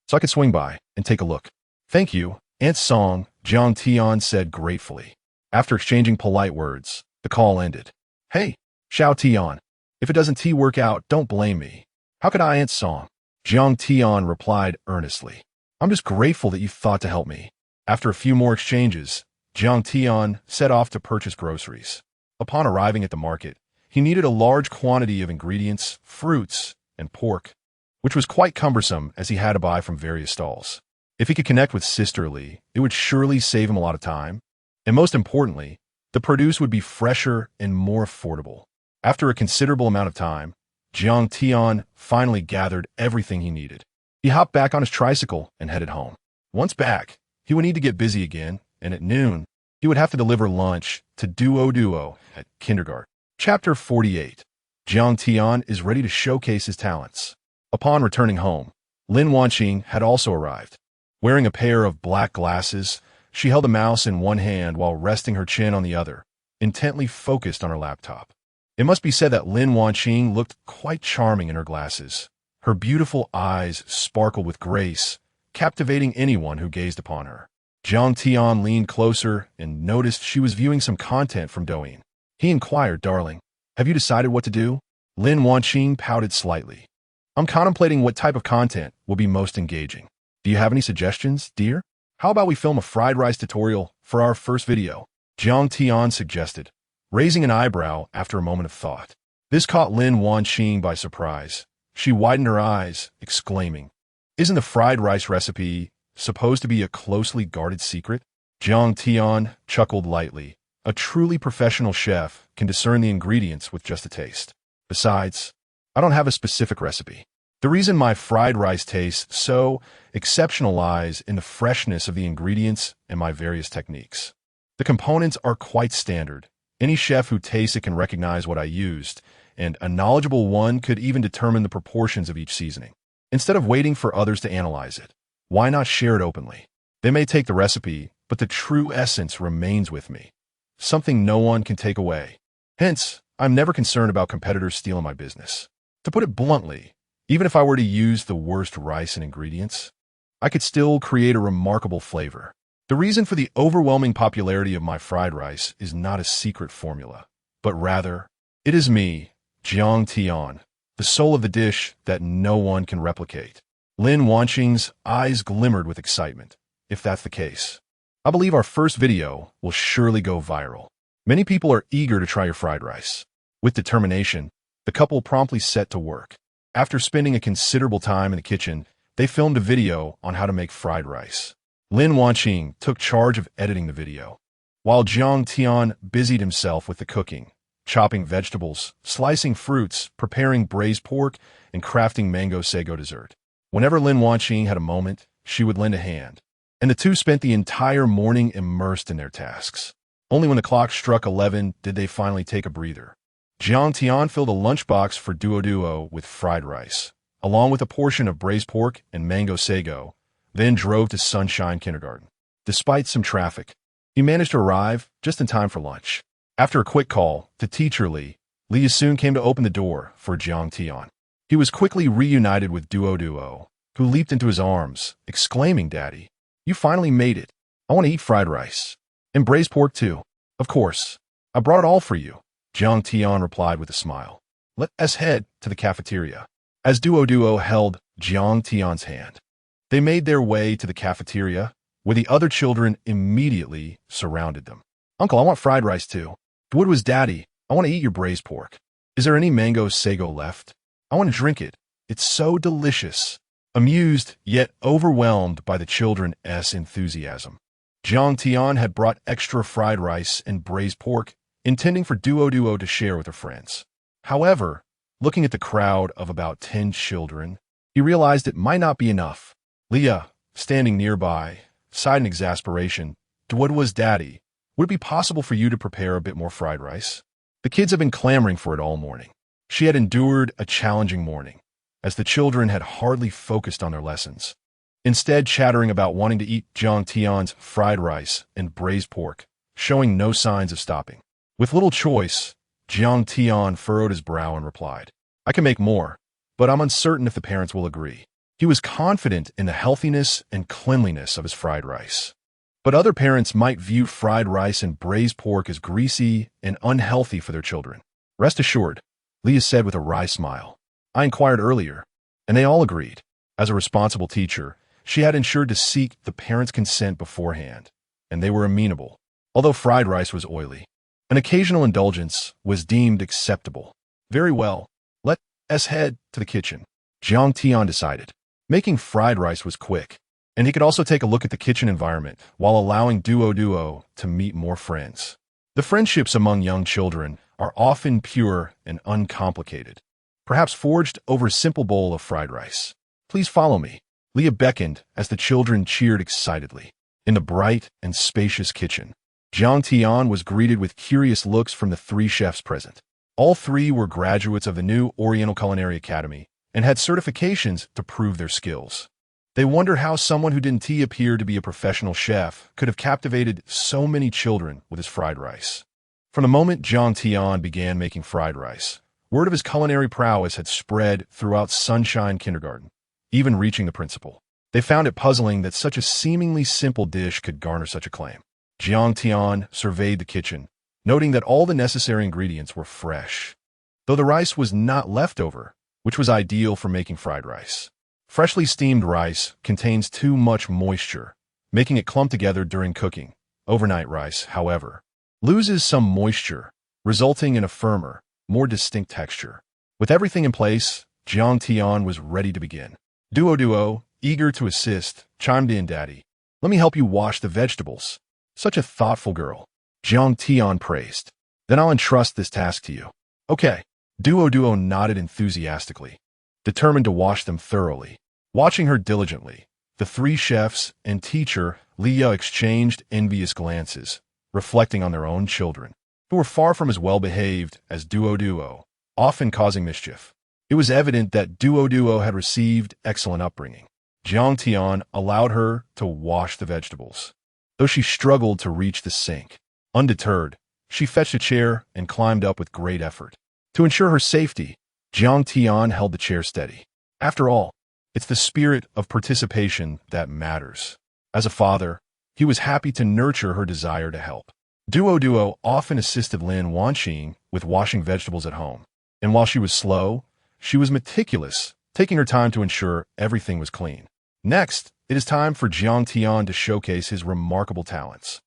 so I could swing by and take a look. Thank you, Aunt Song, Jiang Tian said gratefully. After exchanging polite words, the call ended. Hey, Xiao Tian, if it doesn't work out, don't blame me. How could I, Aunt Song? Jiang Tian replied earnestly. I'm just grateful that you thought to help me. After a few more exchanges, Jiang Tian set off to purchase groceries. Upon arriving at the market, he needed a large quantity of ingredients, fruits, and pork, which was quite cumbersome as he had to buy from various stalls. If he could connect with Sister Li, it would surely save him a lot of time. And most importantly, the produce would be fresher and more affordable. After a considerable amount of time, Jiang Tian finally gathered everything he needed. He hopped back on his tricycle and headed home. Once back, he would need to get busy again, and at noon, he would have to deliver lunch to Duo at kindergarten. Chapter 48. Jiang Tian is ready to showcase his talents. Upon returning home, Lin Wanqing had also arrived. Wearing a pair of black glasses, she held a mouse in one hand while resting her chin on the other, intently focused on her laptop. It must be said that Lin Wanqing looked quite charming in her glasses. Her beautiful eyes sparkled with grace, captivating anyone who gazed upon her. Jiang Tian leaned closer and noticed she was viewing some content from Douyin. He inquired, Darling, have you decided what to do? Lin Wanqing pouted slightly. I'm contemplating what type of content will be most engaging. Do you have any suggestions, dear? How about we film a fried rice tutorial for our first video? Jiang Tian suggested, raising an eyebrow after a moment of thought. This caught Lin Wanqing by surprise. She widened her eyes, exclaiming, Isn't the fried rice recipe supposed to be a closely guarded secret? Jiang Tian chuckled lightly. A truly professional chef can discern the ingredients with just a taste. Besides, I don't have a specific recipe. The reason my fried rice tastes so exceptional lies in the freshness of the ingredients and my various techniques. The components are quite standard. Any chef who tastes it can recognize what I used, and a knowledgeable one could even determine the proportions of each seasoning. Instead of waiting for others to analyze it, why not share it openly? They may take the recipe, but the true essence remains with me, something no one can take away. Hence, I'm never concerned about competitors stealing my business. To put it bluntly, even if I were to use the worst rice and ingredients, I could still create a remarkable flavor. The reason for the overwhelming popularity of my fried rice is not a secret formula, but rather, it is me, Jiang Tian, the soul of the dish that no one can replicate. Lin Wanqing's eyes glimmered with excitement. If that's the case, I believe our first video will surely go viral. Many people are eager to try your fried rice. With determination, the couple promptly set to work. After spending a considerable time in the kitchen, they filmed a video on how to make fried rice. Lin Wanqing took charge of editing the video, while Jiang Tian busied himself with the cooking, chopping vegetables, slicing fruits, preparing braised pork, and crafting mango sago dessert. Whenever Lin Wanqing had a moment, she would lend a hand, and the two spent the entire morning immersed in their tasks. Only when the clock struck 11 did they finally take a breather. Jiang Tian filled a lunchbox for Duo with fried rice, along with a portion of braised pork and mango sago, then drove to Sunshine Kindergarten. Despite some traffic, he managed to arrive just in time for lunch. After a quick call to teacher Li soon came to open the door for Jiang Tian. He was quickly reunited with Duo, who leaped into his arms, exclaiming, "Daddy, you finally made it. I want to eat fried rice. And braised pork too. Of course. I brought it all for you," Jiang Tian replied with a smile. "Let us head to the cafeteria." As Duo held Jiang Tian's hand, they made their way to the cafeteria, where the other children immediately surrounded them. "Uncle, I want fried rice too." "What was Daddy? I want to eat your braised pork." "Is there any mango sago left? I want to drink it. It's so delicious." Amused, yet overwhelmed by the children's enthusiasm, Jiang Tian had brought extra fried rice and braised pork, intending for Duo to share with her friends. However, looking at the crowd of about 10 children, he realized it might not be enough. Leah, standing nearby, sighed in exasperation. "What was Daddy? Would it be possible for you to prepare a bit more fried rice?" The kids had been clamoring for it all morning. She had endured a challenging morning, as the children had hardly focused on their lessons, instead chattering about wanting to eat Jiang Tian's fried rice and braised pork, showing no signs of stopping. With little choice, Jiang Tian furrowed his brow and replied, "I can make more, but I'm uncertain if the parents will agree." He was confident in the healthiness and cleanliness of his fried rice, but other parents might view fried rice and braised pork as greasy and unhealthy for their children. "Rest assured," Leah said with a wry smile. "I inquired earlier, and they all agreed." As a responsible teacher, she had ensured to seek the parents' consent beforehand, and they were amenable. Although fried rice was oily, an occasional indulgence was deemed acceptable. "Very well, let us head to the kitchen," Jiang Tian decided. Making fried rice was quick, and he could also take a look at the kitchen environment while allowing Duo to meet more friends. The friendships among young children are often pure and uncomplicated, perhaps forged over a simple bowl of fried rice. "Please follow me," Leah beckoned as the children cheered excitedly. In the bright and spacious kitchen, Jiang Tian was greeted with curious looks from the 3 chefs present. All 3 were graduates of the new Oriental Culinary Academy and had certifications to prove their skills. They wondered how someone who didn't appear to be a professional chef could have captivated so many children with his fried rice. From the moment Jiang Tian began making fried rice, word of his culinary prowess had spread throughout Sunshine Kindergarten, even reaching the principal. They found it puzzling that such a seemingly simple dish could garner such acclaim. Jiang Tian surveyed the kitchen, noting that all the necessary ingredients were fresh, though the rice was not leftover, which was ideal for making fried rice. Freshly steamed rice contains too much moisture, making it clump together during cooking. Overnight rice, however, loses some moisture, resulting in a firmer, more distinct texture. With everything in place, Jiang Tian was ready to begin. Duo, eager to assist, chimed in, "Daddy, let me help you wash the vegetables." "Such a thoughtful girl," Jiang Tian praised. "Then I'll entrust this task to you." "Okay." Duo nodded enthusiastically. determined to wash them thoroughly. Watching her diligently, the three chefs and teacher, Leah, exchanged envious glances, reflecting on their own children, who were far from as well-behaved as Duo, often causing mischief. It was evident that Duo had received excellent upbringing. Jiang Tian allowed her to wash the vegetables, though she struggled to reach the sink. Undeterred, she fetched a chair and climbed up with great effort. To ensure her safety, Jiang Tian held the chair steady. After all, it's the spirit of participation that matters. As a father, he was happy to nurture her desire to help. Duo often assisted Lin Wanqing with washing vegetables at home, and while she was slow, she was meticulous, taking her time to ensure everything was clean. Next, it is time for Jiang Tian to showcase his remarkable talents.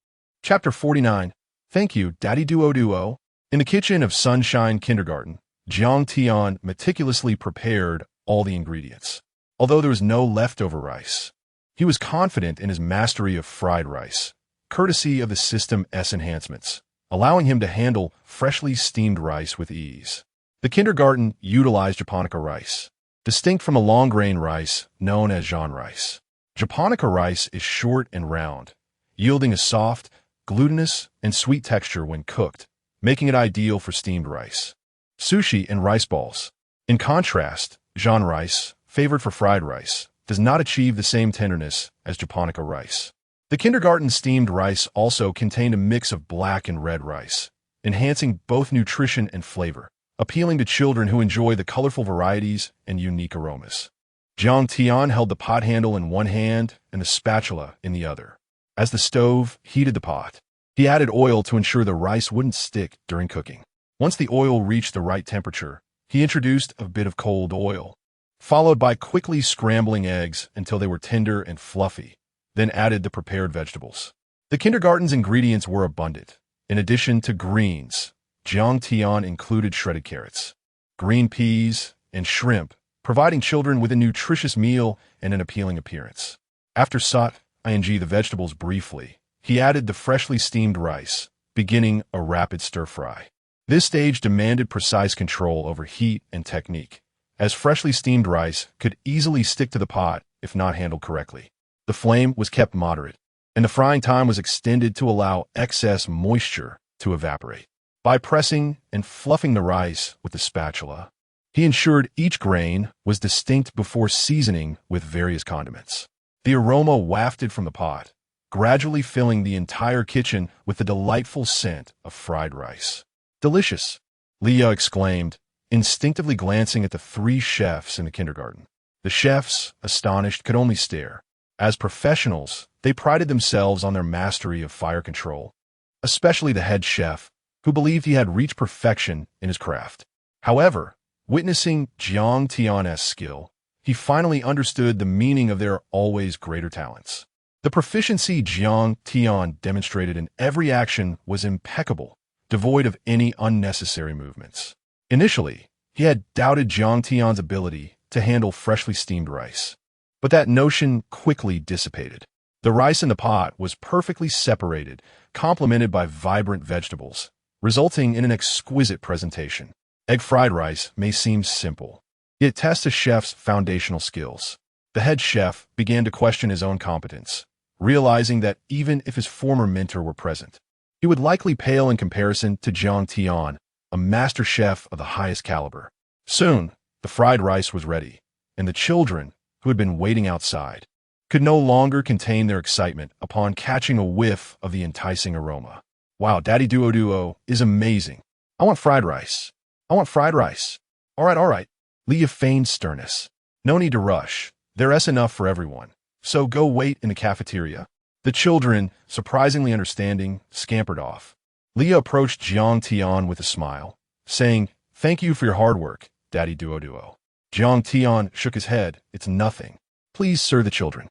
Chapter 49. Thank you, Daddy Duo. In the kitchen of Sunshine Kindergarten, Jiang Tian meticulously prepared all the ingredients. Although there was no leftover rice, he was confident in his mastery of fried rice, courtesy of the System S enhancements, allowing him to handle freshly steamed rice with ease. The kindergarten utilized japonica rice, distinct from a long-grain rice known as Jean rice. Japonica rice is short and round, yielding a soft, glutinous, and sweet texture when cooked, making it ideal for steamed rice. Sushi and rice balls. In contrast, Jean rice, favored for fried rice, does not achieve the same tenderness as japonica rice. The kindergarten steamed rice also contained a mix of black and red rice, enhancing both nutrition and flavor, appealing to children who enjoy the colorful varieties and unique aromas. Jiang Tian held the pot handle in one hand and the spatula in the other. As the stove heated the pot, he added oil to ensure the rice wouldn't stick during cooking. Once the oil reached the right temperature, he introduced a bit of cold oil, followed by quickly scrambling eggs until they were tender and fluffy, then added the prepared vegetables. The kindergarten's ingredients were abundant. In addition to greens, Jiang Tian included shredded carrots, green peas, and shrimp, providing children with a nutritious meal and an appealing appearance. After sautéing the vegetables briefly, he added the freshly steamed rice, beginning a rapid stir-fry. This stage demanded precise control over heat and technique, as freshly steamed rice could easily stick to the pot if not handled correctly. The flame was kept moderate, and the frying time was extended to allow excess moisture to evaporate. By pressing and fluffing the rice with the spatula, he ensured each grain was distinct before seasoning with various condiments. The aroma wafted from the pot, gradually filling the entire kitchen with the delightful scent of fried rice. "Delicious," Leah exclaimed, instinctively glancing at the three chefs in the kindergarten. The chefs, astonished, could only stare. As professionals, they prided themselves on their mastery of fire control, especially the head chef, who believed he had reached perfection in his craft. However, witnessing Jiang Tian's skill, he finally understood the meaning of their always greater talents. The proficiency Jiang Tian demonstrated in every action was impeccable, devoid of any unnecessary movements. Initially, he had doubted Jiang Tian's ability to handle freshly steamed rice, but that notion quickly dissipated. The rice in the pot was perfectly separated, complemented by vibrant vegetables, resulting in an exquisite presentation. Egg fried rice may seem simple, yet tests a chef's foundational skills. The head chef began to question his own competence, realizing that even if his former mentor were present, he would likely pale in comparison to Jiang Tian, a master chef of the highest caliber. Soon, the fried rice was ready, and the children, who had been waiting outside, could no longer contain their excitement upon catching a whiff of the enticing aroma. "Wow, Daddy Duo is amazing. I want fried rice. I want fried rice. All right. Leah feigned sternness. "No need to rush. There's enough for everyone. So go wait in the cafeteria." The children, surprisingly understanding, scampered off. Leah approached Jiang Tian with a smile, saying, "Thank you for your hard work, Daddy Duo." Jiang Tian shook his head. "It's nothing. Please serve the children."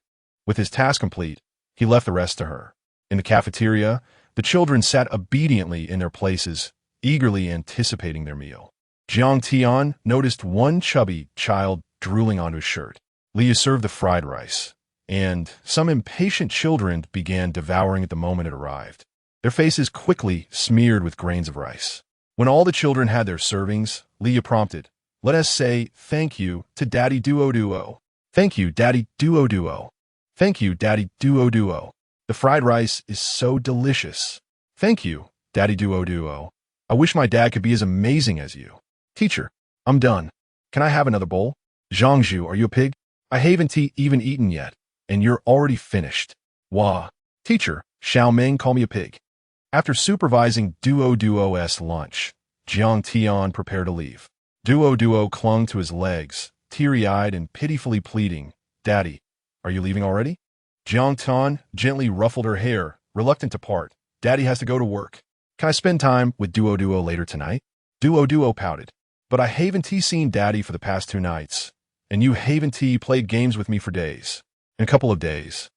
With his task complete, he left the rest to her. In the cafeteria, the children sat obediently in their places, eagerly anticipating their meal. Jiang Tian noticed one chubby child drooling onto his shirt. Leah served the fried rice, and some impatient children began devouring it the moment it arrived, their faces quickly smeared with grains of rice. When all the children had their servings, Leah prompted, Let us say thank you to Daddy Duo Duo. Thank you, Daddy Duo Duo. Thank you, Daddy Duo Duo. The fried rice is so delicious. Thank you, Daddy Duo Duo. I wish my dad could be as amazing as you. Teacher, I'm done. Can I have another bowl? Zhangzhu, are you a pig? I haven't even eaten yet, and you're already finished. Wah. Teacher, Xiao Ming call me a pig. After supervising Duo Duo's lunch, Jiang Tian prepared to leave. Duo Duo clung to his legs, teary-eyed and pitifully pleading, Daddy, are you leaving already? Jiang Tian gently ruffled her hair, reluctant to part. Daddy has to go to work. Can I spend time with Duo Duo later tonight? Duo Duo pouted. But I haven't seen Daddy for the past 2 nights, and you haven't played games with me for days. In a couple of days,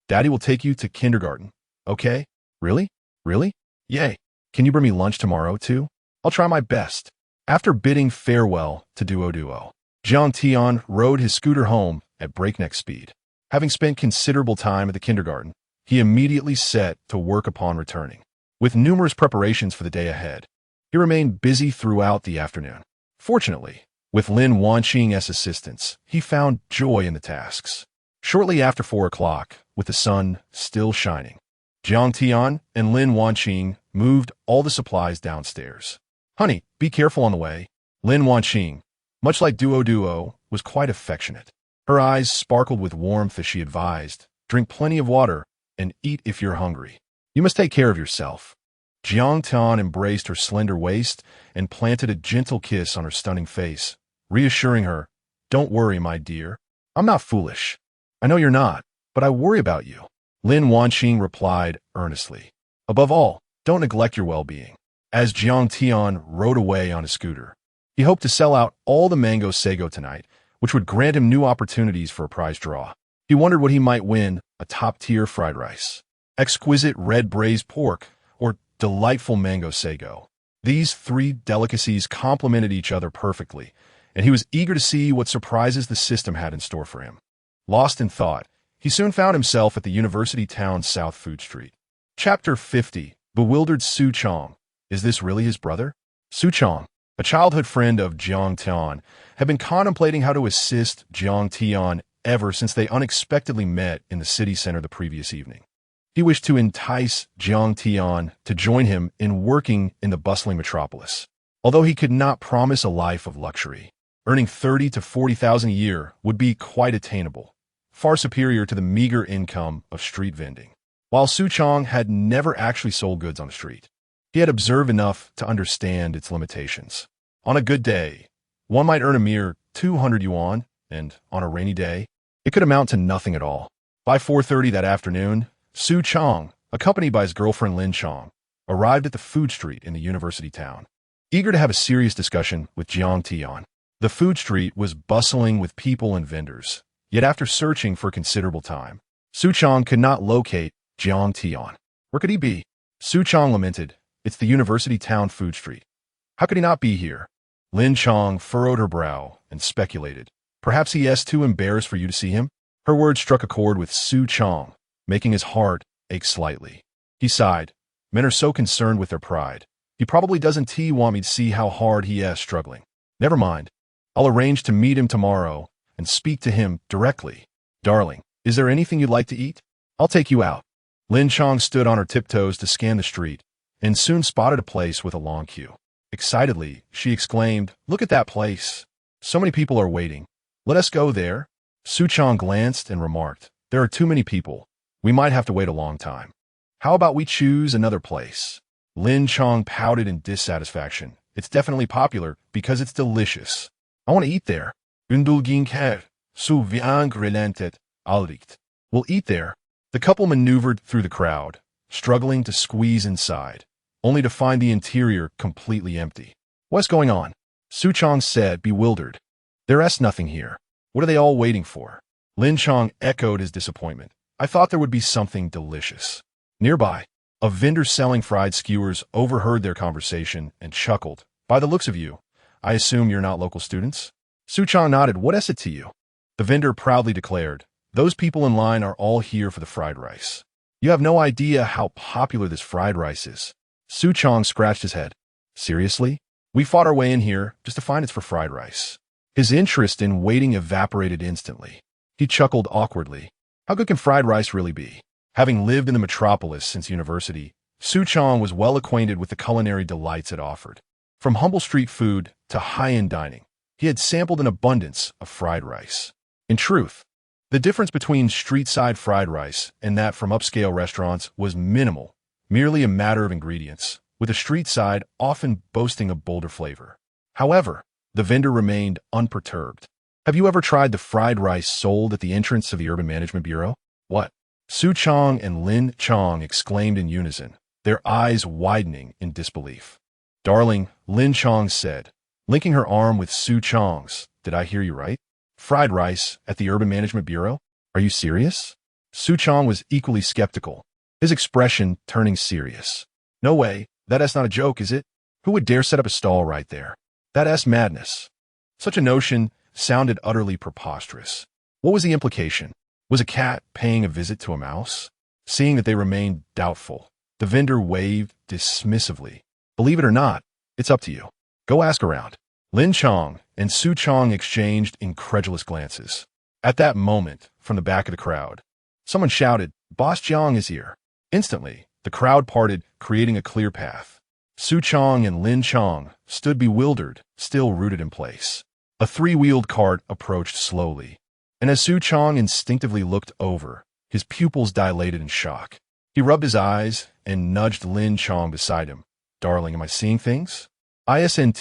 Daddy will take you to kindergarten. Okay? Really? Really? Yay. Can you bring me lunch tomorrow, too? I'll try my best. After bidding farewell to Duo Duo, Jiang Tian rode his scooter home at breakneck speed. Having spent considerable time at the kindergarten, he immediately set to work upon returning. With numerous preparations for the day ahead, he remained busy throughout the afternoon. Fortunately, with Lin Wanqing's assistance, he found joy in the tasks. Shortly after 4 o'clock, with the sun still shining, Jiang Tian and Lin Wanqing moved all the supplies downstairs. Honey, be careful on the way. Lin Wanqing, much like Duo Duo, was quite affectionate. Her eyes sparkled with warmth as she advised, drink plenty of water and eat if you're hungry. You must take care of yourself. Jiang Tian embraced her slender waist and planted a gentle kiss on her stunning face, reassuring her, Don't worry, my dear. I'm not foolish. I know you're not, but I worry about you. Lin Wanqing replied earnestly. Above all, don't neglect your well-being. As Jiang Tian rode away on his scooter, he hoped to sell out all the mango sago tonight, which would grant him new opportunities for a prize draw. He wondered what he might win, a top-tier fried rice, exquisite red braised pork, or delightful mango sago. These 3 delicacies complemented each other perfectly, and he was eager to see what surprises the system had in store for him. Lost in thought, he soon found himself at the university town's South Food Street. Chapter 50. Bewildered Su Chong. Is this really his brother? Su Chong, a childhood friend of Jiang Tian, had been contemplating how to assist Jiang Tian ever since they unexpectedly met in the city center the previous evening. He wished to entice Jiang Tian to join him in working in the bustling metropolis. Although he could not promise a life of luxury, earning 30 to 40,000 a year would be quite attainable, far superior to the meager income of street vending. While Su Chong had never actually sold goods on the street, he had observed enough to understand its limitations. On a good day, one might earn a mere 200 yuan, and on a rainy day, it could amount to nothing at all. By 4:30 that afternoon, Su Chong, accompanied by his girlfriend Lin Chong, arrived at the food street in the university town. Eager to have a serious discussion with Jiang Tian, the food street was bustling with people and vendors. Yet after searching for considerable time, Su Chong could not locate Jiang Tian. Where could he be? Su Chong lamented, It's the university town food street. How could he not be here? Lin Chong furrowed her brow and speculated. Perhaps he is too embarrassed for you to see him? Her words struck a chord with Su Chong, making his heart ache slightly. He sighed. Men are so concerned with their pride. He probably doesn't want me to see how hard he is struggling. Never mind. I'll arrange to meet him tomorrow and speak to him directly. Darling, is there anything you'd like to eat? I'll take you out. Lin Chong stood on her tiptoes to scan the street and soon spotted a place with a long queue. Excitedly, she exclaimed, Look at that place. So many people are waiting. Let us go there. Su Chong glanced and remarked, There are too many people. We might have to wait a long time. How about we choose another place? Lin Chong pouted in dissatisfaction. It's definitely popular because it's delicious. I want to eat there. Undulginker, su viang relentet, alricht. We'll eat there. The couple maneuvered through the crowd, struggling to squeeze inside, only to find the interior completely empty. What's going on? Su Chong said, bewildered. There is nothing here. What are they all waiting for? Lin Chong echoed his disappointment. I thought there would be something delicious. Nearby, a vendor selling fried skewers overheard their conversation and chuckled. By the looks of you, I assume you're not local students? Su Chong nodded. What is it to you? The vendor proudly declared, Those people in line are all here for the fried rice. You have no idea how popular this fried rice is. Su Chong scratched his head. Seriously? We fought our way in here just to find it's for fried rice. His interest in waiting evaporated instantly. He chuckled awkwardly. How good can fried rice really be? Having lived in the metropolis since university, Su Chong was well acquainted with the culinary delights it offered. From humble street food to high-end dining, he had sampled an abundance of fried rice. In truth, the difference between street-side fried rice and that from upscale restaurants was minimal, merely a matter of ingredients, with the street side often boasting a bolder flavor. However, the vendor remained unperturbed. Have you ever tried the fried rice sold at the entrance of the Urban Management Bureau? What? Su Chong and Lin Chong exclaimed in unison, their eyes widening in disbelief. Darling, Lin Chong said, linking her arm with Su Chong's. Did I hear you right? Fried rice at the Urban Management Bureau? Are you serious? Su Chong was equally skeptical, his expression turning serious. No way, that's not a joke, is it? Who would dare set up a stall right there? That's madness. Such a notion sounded utterly preposterous. What was the implication? Was a cat paying a visit to a mouse? Seeing that they remained doubtful, the vendor waved dismissively. Believe it or not, it's up to you. Go ask around. Lin Chong and Su Chong exchanged incredulous glances. At that moment, from the back of the crowd, someone shouted, Boss Jiang is here. Instantly, the crowd parted, creating a clear path. Su Chong and Lin Chong stood bewildered, still rooted in place. A three-wheeled cart approached slowly, and as Su Chong instinctively looked over, his pupils dilated in shock. He rubbed his eyes and nudged Lin Chong beside him. Darling, am I seeing things? Isn't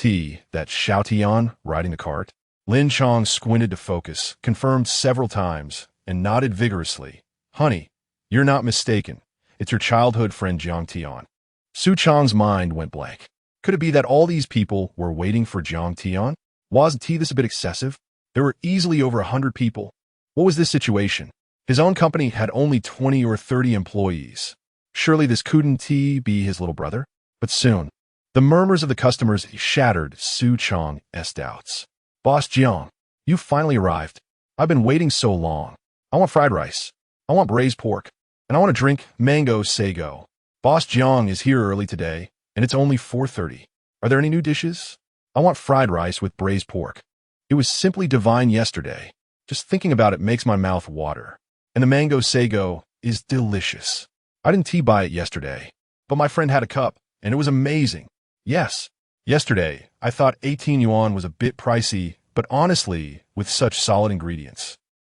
that Xiao Tian riding the cart? Lin Chong squinted to focus, confirmed several times, and nodded vigorously. Honey, you're not mistaken. It's your childhood friend Jiang Tian. Su Chong's mind went blank. Could it be that all these people were waiting for Jiang Tian? Wasn't this a bit excessive? There were easily over 100 people. What was this situation? His own company had only 20 or 30 employees. Surely this couldn't be his little brother? But soon, the murmurs of the customers shattered Su Chong's doubts. Boss Jiang, you finally arrived. I've been waiting so long. I want fried rice. I want braised pork. And I want to drink mango sago. Boss Jiang is here early today, and it's only 4:30. Are there any new dishes? I want fried rice with braised pork. It was simply divine yesterday. Just thinking about it makes my mouth water. And the mango sago is delicious. I didn't buy it yesterday, but my friend had a cup, and it was amazing. Yes, yesterday, I thought 18 yuan was a bit pricey, but honestly, with such solid ingredients,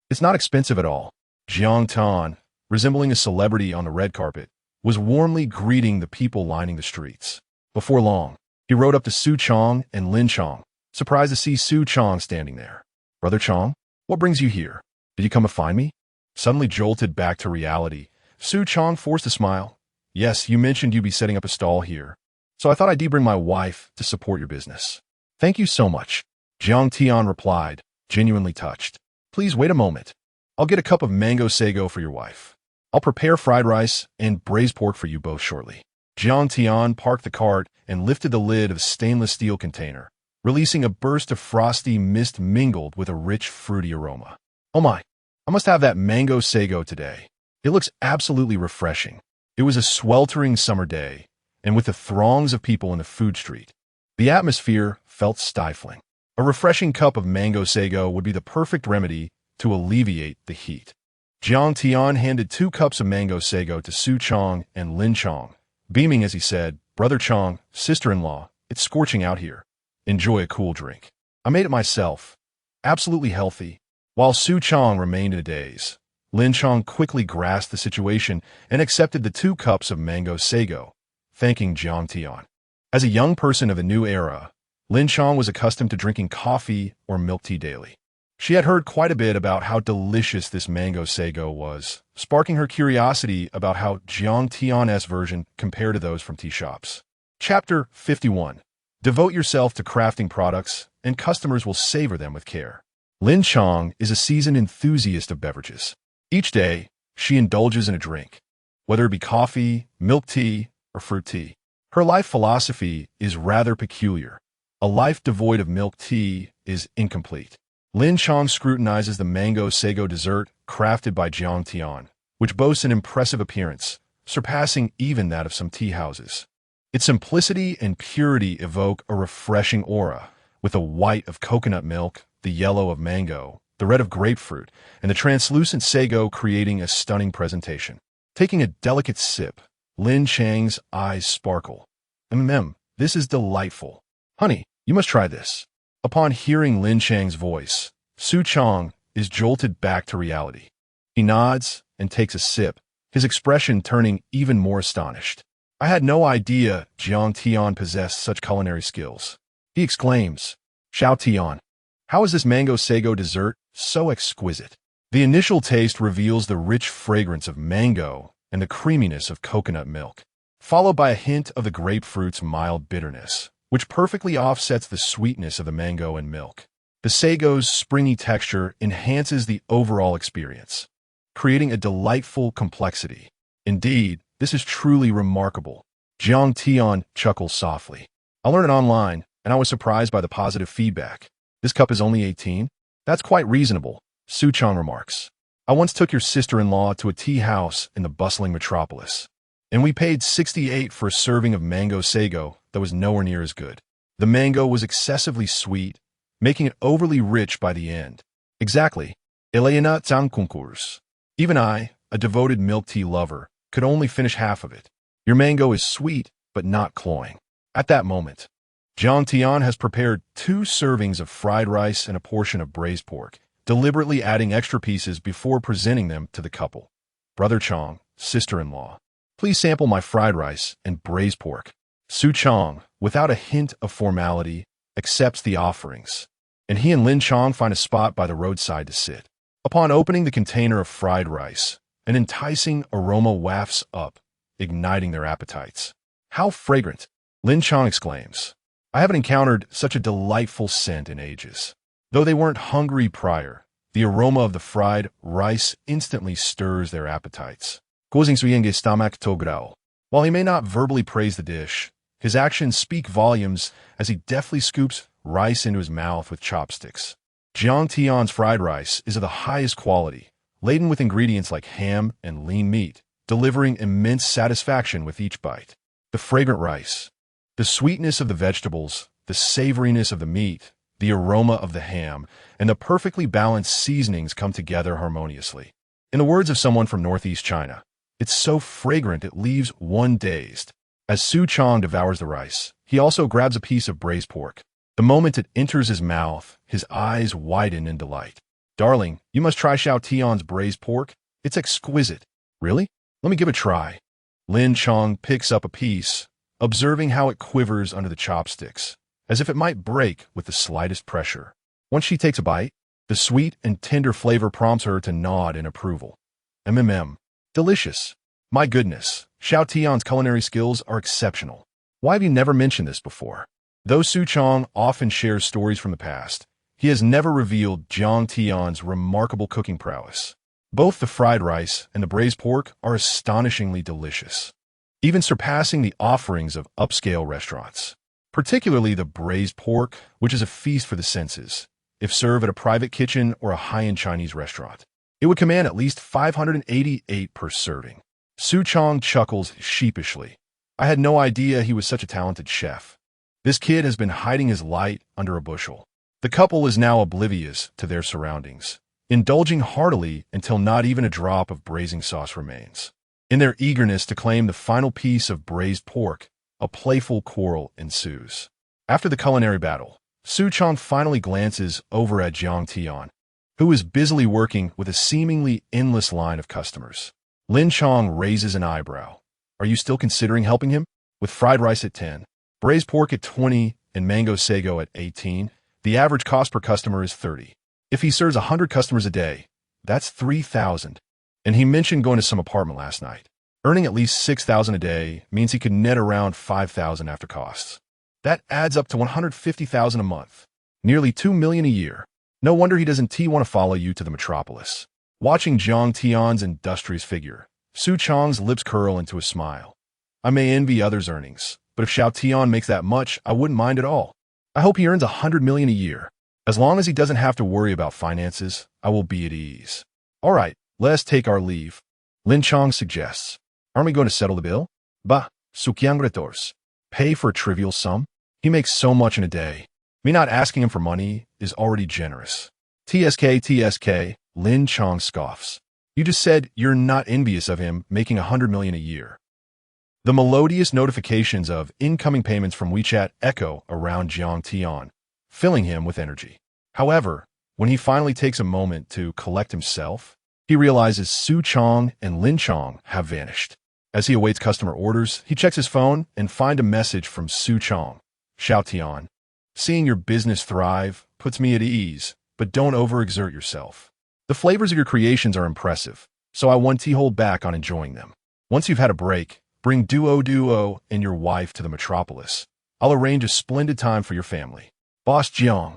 it's not expensive at all. Jiang Tian, resembling a celebrity on the red carpet, was warmly greeting the people lining the streets. Before long, he rode up to Su Chong and Lin Chong, surprised to see Su Chong standing there. Brother Chong, what brings you here? Did you come to find me? Suddenly jolted back to reality, Su Chong forced a smile. Yes, you mentioned you'd be setting up a stall here, so I thought I'd bring my wife to support your business. Thank you so much, Jiang Tian replied, genuinely touched. Please wait a moment. I'll get a cup of mango sago for your wife. I'll prepare fried rice and braised pork for you both shortly. Jiang Tian parked the cart and lifted the lid of a stainless steel container, releasing a burst of frosty mist mingled with a rich, fruity aroma. Oh my, I must have that mango sago today. It looks absolutely refreshing. It was a sweltering summer day, and with the throngs of people in the food street, the atmosphere felt stifling. A refreshing cup of mango sago would be the perfect remedy to alleviate the heat. Jiang Tian handed 2 cups of mango sago to Su Chong and Lin Chong, beaming as he said, Brother Chong, sister-in-law, it's scorching out here. Enjoy a cool drink. I made it myself. Absolutely healthy. While Su Chong remained in a daze, Lin Chong quickly grasped the situation and accepted the 2 cups of mango sago, thanking Jiang Tian. As a young person of the new era, Lin Chong was accustomed to drinking coffee or milk tea daily. She had heard quite a bit about how delicious this mango sago was, sparking her curiosity about how Jiang Tian's version compared to those from tea shops. Chapter 51. Devote yourself to crafting products, and customers will savor them with care. Lin Chong is a seasoned enthusiast of beverages. Each day, she indulges in a drink, whether it be coffee, milk tea, or fruit tea. Her life philosophy is rather peculiar. A life devoid of milk tea is incomplete. Lin Chong scrutinizes the mango sago dessert crafted by Jiang Tian, which boasts an impressive appearance, surpassing even that of some tea houses. Its simplicity and purity evoke a refreshing aura, with the white of coconut milk, the yellow of mango, the red of grapefruit, and the translucent sago creating a stunning presentation. Taking a delicate sip, Lin Chang's eyes sparkle. This is delightful. Honey, you must try this. Upon hearing Lin Chang's voice, Su Chang is jolted back to reality. He nods and takes a sip, his expression turning even more astonished. I had no idea Jiang Tian possessed such culinary skills. He exclaims, Xiao Tian, how is this mango sago dessert so exquisite? The initial taste reveals the rich fragrance of mango and the creaminess of coconut milk, followed by a hint of the grapefruit's mild bitterness, which perfectly offsets the sweetness of the mango and milk. The sago's springy texture enhances the overall experience, creating a delightful complexity. Indeed, this is truly remarkable. Jiang Tian chuckles softly. I learned it online, and I was surprised by the positive feedback. This cup is only 18? That's quite reasonable, Su Chang remarks. I once took your sister-in-law to a tea house in the bustling metropolis, and we paid 68 for a serving of mango sago that was nowhere near as good. The mango was excessively sweet, making it overly rich by the end. Exactly. Elena Zhangkunkurs. Even I, a devoted milk tea lover, could only finish half of it. Your mango is sweet, but not cloying. At that moment, Jiang Tian has prepared 2 servings of fried rice and a portion of braised pork, deliberately adding extra pieces before presenting them to the couple. Brother Chang, sister-in-law, please sample my fried rice and braised pork. Su Chang, without a hint of formality, accepts the offerings, and he and Lin Chang find a spot by the roadside to sit. Upon opening the container of fried rice, an enticing aroma wafts up, igniting their appetites. How fragrant! Lin Chang exclaims. I haven't encountered such a delightful scent in ages. Though they weren't hungry prior, the aroma of the fried rice instantly stirs their appetites. While he may not verbally praise the dish, his actions speak volumes as he deftly scoops rice into his mouth with chopsticks. Jiang Tian's fried rice is of the highest quality, laden with ingredients like ham and lean meat, delivering immense satisfaction with each bite. The fragrant rice, the sweetness of the vegetables, the savoriness of the meat, the aroma of the ham, and the perfectly balanced seasonings come together harmoniously. In the words of someone from northeast China, it's so fragrant it leaves one dazed. As Su Chang devours the rice, he also grabs a piece of braised pork. The moment it enters his mouth, his eyes widen in delight. Darling, you must try Xiao Tian's braised pork. It's exquisite. Really? Let me give it a try. Lin Chang picks up a piece, observing how it quivers under the chopsticks, as if it might break with the slightest pressure. Once she takes a bite, the sweet and tender flavor prompts her to nod in approval. Delicious. My goodness, Xiao Tian's culinary skills are exceptional. Why have you never mentioned this before? Though Su Chang often shares stories from the past, he has never revealed Jiang Tian's remarkable cooking prowess. Both the fried rice and the braised pork are astonishingly delicious, even surpassing the offerings of upscale restaurants. Particularly the braised pork, which is a feast for the senses. If served at a private kitchen or a high-end Chinese restaurant, it would command at least 588 per serving. Su Chang chuckles sheepishly. I had no idea he was such a talented chef. This kid has been hiding his light under a bushel. The couple is now oblivious to their surroundings, indulging heartily until not even a drop of braising sauce remains. In their eagerness to claim the final piece of braised pork, a playful quarrel ensues. After the culinary battle, Su Chang finally glances over at Jiang Tian, who is busily working with a seemingly endless line of customers. Lin Chang raises an eyebrow. Are you still considering helping him? With fried rice at 10, braised pork at 20, and mango sago at 18, the average cost per customer is 30. If he serves 100 customers a day, that's 3,000. And he mentioned going to some apartment last night. Earning at least 6,000 a day means he could net around 5,000 after costs. That adds up to 150,000 a month. Nearly 2 million a year. No wonder he doesn't want to follow you to the metropolis. Watching Jiang Tian's industrious figure, Su Chang's lips curl into a smile. I may envy others' earnings, but if Xiao Tian makes that much, I wouldn't mind at all. I hope he earns 100 million a year. As long as he doesn't have to worry about finances, I will be at ease. All right, let us take our leave. Lin Chang suggests. Aren't we going to settle the bill? Bah, Sukyang retors. Pay for a trivial sum? He makes so much in a day. Me not asking him for money is already generous. TSK, Lin Chong scoffs. You just said you're not envious of him making 100 million a year. The melodious notifications of incoming payments from WeChat echo around Jiang Tian, filling him with energy. However, when he finally takes a moment to collect himself, he realizes Su Chong and Lin Chong have vanished. As he awaits customer orders, he checks his phone and finds a message from Su Chong. Xiao Tian, seeing your business thrive puts me at ease, but don't overexert yourself. The flavors of your creations are impressive, so I want to hold back on enjoying them. Once you've had a break, bring Duo and your wife to the metropolis. I'll arrange a splendid time for your family. Boss Jiang.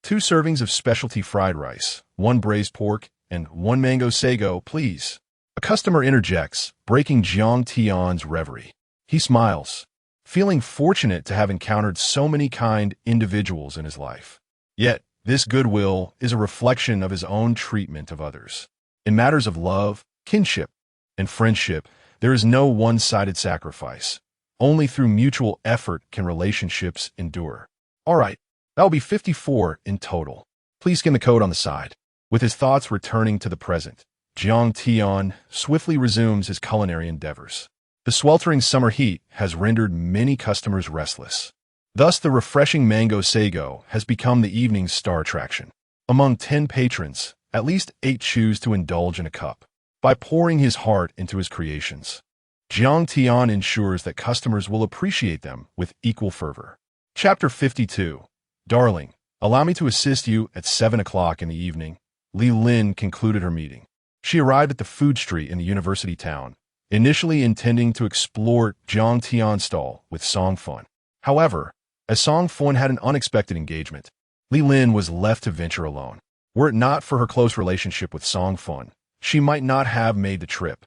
2 servings of specialty fried rice, 1 braised pork, and 1 mango sago, please. A customer interjects, breaking Jiang Tian's reverie. He smiles, feeling fortunate to have encountered so many kind individuals in his life. Yet, this goodwill is a reflection of his own treatment of others. In matters of love, kinship, and friendship, there is no one-sided sacrifice. Only through mutual effort can relationships endure. All right, that will be 54 in total. Please scan the code on the side. With his thoughts returning to the present, Jiang Tian swiftly resumes his culinary endeavors. The sweltering summer heat has rendered many customers restless. Thus, the refreshing mango sago has become the evening's star attraction. Among 10 patrons, at least 8 choose to indulge in a cup. By pouring his heart into his creations, Jiang Tian ensures that customers will appreciate them with equal fervor. Chapter 52. Darling, allow me to assist you at 7 o'clock in the evening. Li Lin concluded her meeting. She arrived at the food street in the university town, initially intending to explore Jiang Tian's stall with Song Fun. However, as Song Fun had an unexpected engagement, Li Lin was left to venture alone. Were it not for her close relationship with Song Fun, she might not have made the trip.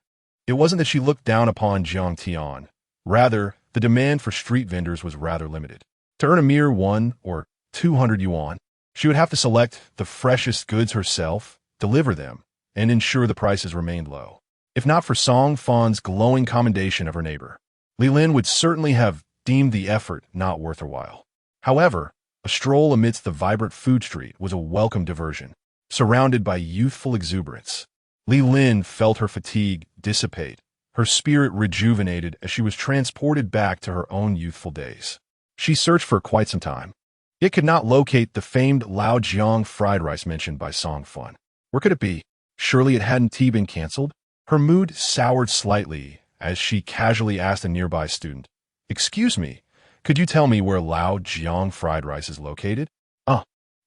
It wasn't that she looked down upon Jiang Tian. Rather, the demand for street vendors was rather limited. To earn a mere 1 or 200 yuan, she would have to select the freshest goods herself, deliver them, and ensure the prices remained low. If not for Song Fun's glowing commendation of her neighbor, Li Lin would certainly have deemed the effort not worth her while. However, a stroll amidst the vibrant food street was a welcome diversion. Surrounded by youthful exuberance, Li Lin felt her fatigue dissipate, her spirit rejuvenated as she was transported back to her own youthful days. She searched for quite some time, yet could not locate the famed Laojiang fried rice mentioned by Song Fun. Where could it be? Surely it hadn't been canceled? Her mood soured slightly as she casually asked a nearby student, "Excuse me, could you tell me where Laojiang fried rice is located?"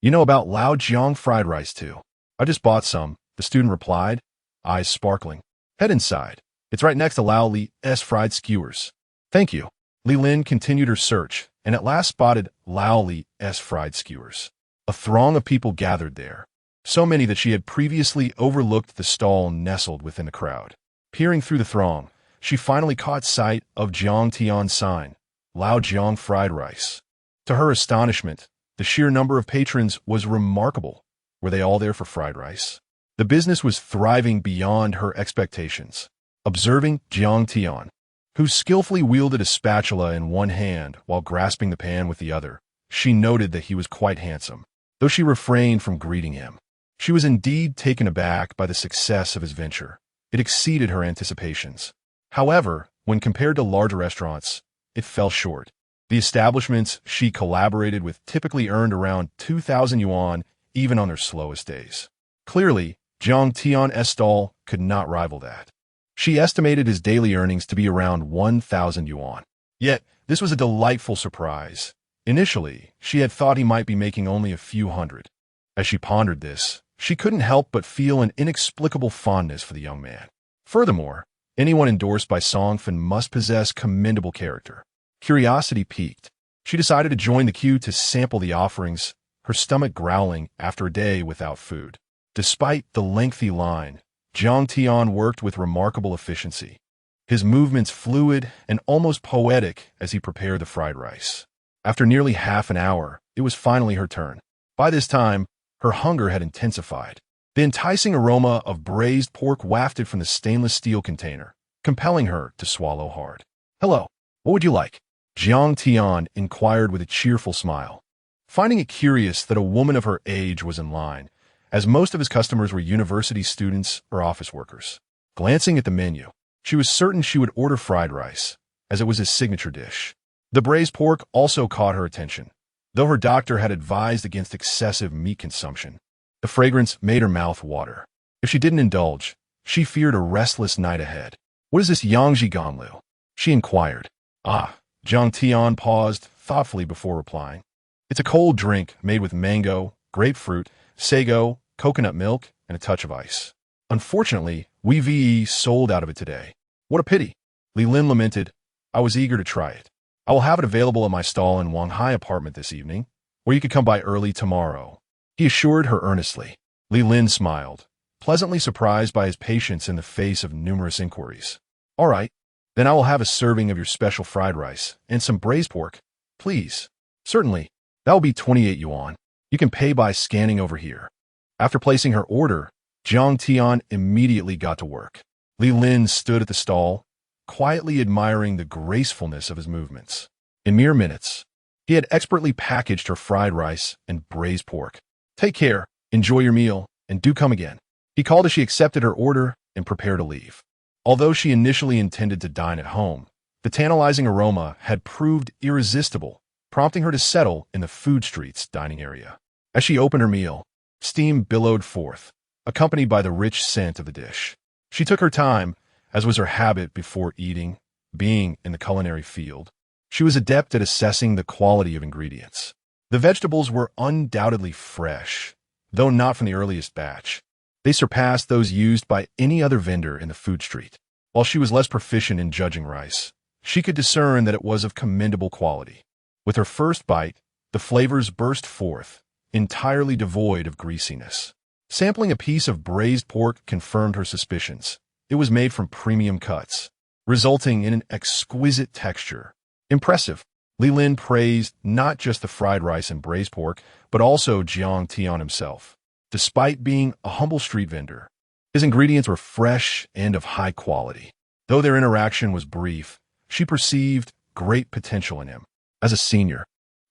You know about Laojiang fried rice too. I just bought some," the student replied, eyes sparkling. "Head inside. It's right next to Lao Li's fried skewers." "Thank you." Li Lin continued her search and at last spotted Lao Li's fried skewers. A throng of people gathered there, so many that she had previously overlooked the stall nestled within the crowd. Peering through the throng, she finally caught sight of Jiang Tian's sign, Laojiang fried rice. To her astonishment, the sheer number of patrons was remarkable. Were they all there for fried rice? The business was thriving beyond her expectations. Observing Jiang Tian, who skillfully wielded a spatula in one hand while grasping the pan with the other, she noted that he was quite handsome. Though she refrained from greeting him, she was indeed taken aback by the success of his venture. It exceeded her anticipations. However, when compared to larger restaurants, it fell short. The establishments she collaborated with typically earned around 2,000 yuan even on their slowest days. Clearly, Jiang Tian's stall could not rival that. She estimated his daily earnings to be around 1,000 yuan. Yet, this was a delightful surprise. Initially, she had thought he might be making only a few hundred. As she pondered this, she couldn't help but feel an inexplicable fondness for the young man. Furthermore, anyone endorsed by Song Fun must possess commendable character. Curiosity piqued. She decided to join the queue to sample the offerings, her stomach growling after a day without food. Despite the lengthy line, Jiang Tian worked with remarkable efficiency. His movements fluid and almost poetic as he prepared the fried rice. After nearly half an hour, it was finally her turn. By this time, her hunger had intensified. The enticing aroma of braised pork wafted from the stainless steel container, compelling her to swallow hard. "Hello, what would you like?" Jiang Tian inquired with a cheerful smile, finding it curious that a woman of her age was in line, as most of his customers were university students or office workers. Glancing at the menu, she was certain she would order fried rice, as it was his signature dish. The braised pork also caught her attention, though her doctor had advised against excessive meat consumption. The fragrance made her mouth water. If she didn't indulge, she feared a restless night ahead. "What is this Yangji Ganlu?" she inquired. "Ah." Jiang Tian paused thoughtfully before replying. "It's a cold drink made with mango, grapefruit, sago, coconut milk, and a touch of ice. Unfortunately, we sold out of it today. What a pity." Lin lamented. "I was eager to try it. I will have it available at my stall in Wanghai apartment this evening, or you could come by early tomorrow," he assured her earnestly. Lin smiled, pleasantly surprised by his patience in the face of numerous inquiries. "All right, then I will have a serving of your special fried rice and some braised pork, please." "Certainly. That will be 28 yuan. You can pay by scanning over here." After placing her order, Jiang Tian immediately got to work. Lin stood at the stall, quietly admiring the gracefulness of his movements. In mere minutes, he had expertly packaged her fried rice and braised pork. "Take care, enjoy your meal, and do come again," he called as she accepted her order and prepared to leave. Although she initially intended to dine at home, the tantalizing aroma had proved irresistible, prompting her to settle in the food streets dining area. As she opened her meal, steam billowed forth, accompanied by the rich scent of the dish. She took her time, as was her habit before eating. Being in the culinary field, she was adept at assessing the quality of ingredients. The vegetables were undoubtedly fresh, though not from the earliest batch. They surpassed those used by any other vendor in the food street. While she was less proficient in judging rice, she could discern that it was of commendable quality. With her first bite, the flavors burst forth, entirely devoid of greasiness. Sampling a piece of braised pork confirmed her suspicions. It was made from premium cuts, resulting in an exquisite texture. "Impressive." Lin praised not just the fried rice and braised pork, but also Jiang Tian himself. Despite being a humble street vendor, his ingredients were fresh and of high quality. Though their interaction was brief, she perceived great potential in him. As a senior,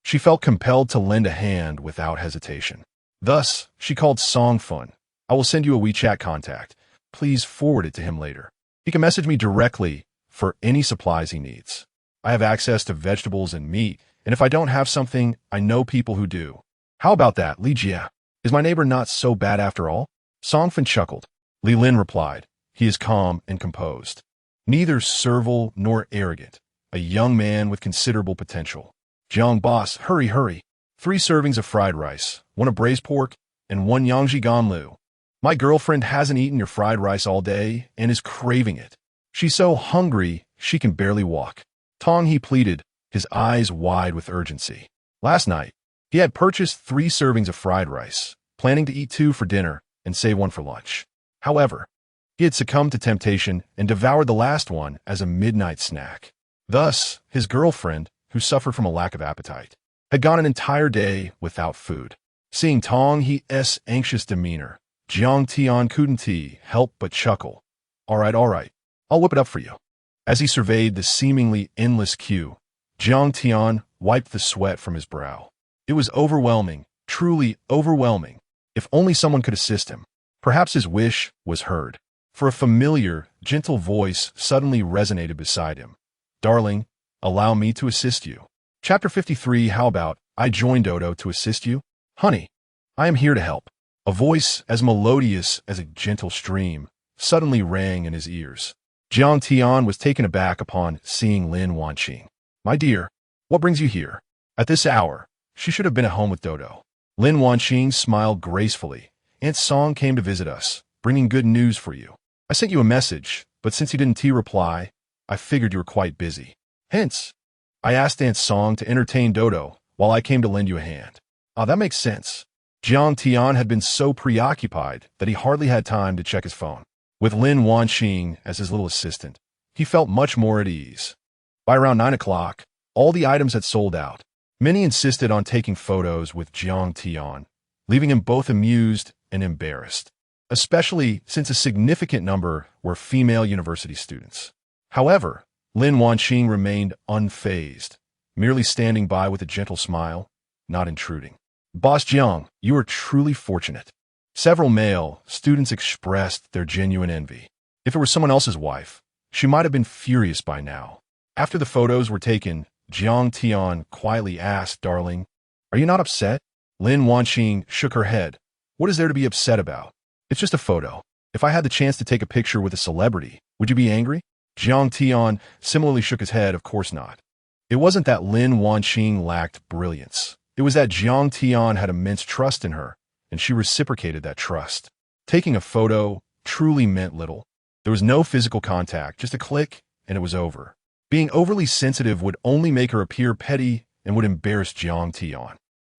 she felt compelled to lend a hand without hesitation. Thus, she called Song Fun. "I will send you a WeChat contact. Please forward it to him later. He can message me directly for any supplies he needs. I have access to vegetables and meat, and if I don't have something, I know people who do. How about that, Li Jia? Is my neighbor not so bad after all?" Songfen chuckled. Lin replied, "He is calm and composed. Neither servile nor arrogant. A young man with considerable potential." "Jiang boss, hurry. 3 servings of fried rice, 1 of braised pork, and 1 Yangji Ganlu. My girlfriend hasn't eaten your fried rice all day and is craving it. She's so hungry she can barely walk." Tong, he pleaded, his eyes wide with urgency. Last night, he had purchased 3 servings of fried rice, planning to eat 2 for dinner and save 1 for lunch. However, he had succumbed to temptation and devoured the last one as a midnight snack. Thus, his girlfriend, who suffered from a lack of appetite, had gone an entire day without food. Seeing Tong He's anxious demeanor, Jiang Tian couldn't help but chuckle. All right, I'll whip it up for you." As he surveyed the seemingly endless queue, Jiang Tian wiped the sweat from his brow. It was overwhelming, truly overwhelming. If only someone could assist him. Perhaps his wish was heard, for a familiar, gentle voice suddenly resonated beside him. "Darling, allow me to assist you." Chapter 53, How about I join Dodo to assist you? "Honey, I am here to help." A voice as melodious as a gentle stream suddenly rang in his ears. Jiang Tian was taken aback upon seeing Lin Wanqing. "My dear, what brings you here? At this hour, she should have been at home with Dodo." Lin Wanqing smiled gracefully. "Aunt Song came to visit us, bringing good news for you. I sent you a message, but since you didn't reply, I figured you were quite busy. Hence, I asked Aunt Song to entertain Dodo while I came to lend you a hand." "Ah, that makes sense." Jiang Tian had been so preoccupied that he hardly had time to check his phone. With Lin Wanqing as his little assistant, he felt much more at ease. By around 9 o'clock, all the items had sold out. Many insisted on taking photos with Jiang Tian, leaving him both amused and embarrassed, especially since a significant number were female university students. However, Lin Wanqing remained unfazed, merely standing by with a gentle smile, not intruding. Boss Jiang, you are truly fortunate. Several male students expressed their genuine envy. If it were someone else's wife, she might have been furious by now. After the photos were taken, Jiang Tian quietly asked, "Darling, are you not upset?" Lin Wanqing shook her head. "What is there to be upset about? It's just a photo. If I had the chance to take a picture with a celebrity, would you be angry?" Jiang Tian similarly shook his head. Of course not. It wasn't that Lin Wanqing lacked brilliance. It was that Jiang Tian had immense trust in her, and she reciprocated that trust. Taking a photo truly meant little. There was no physical contact, just a click, and it was over. Being overly sensitive would only make her appear petty and would embarrass Jiang Tian.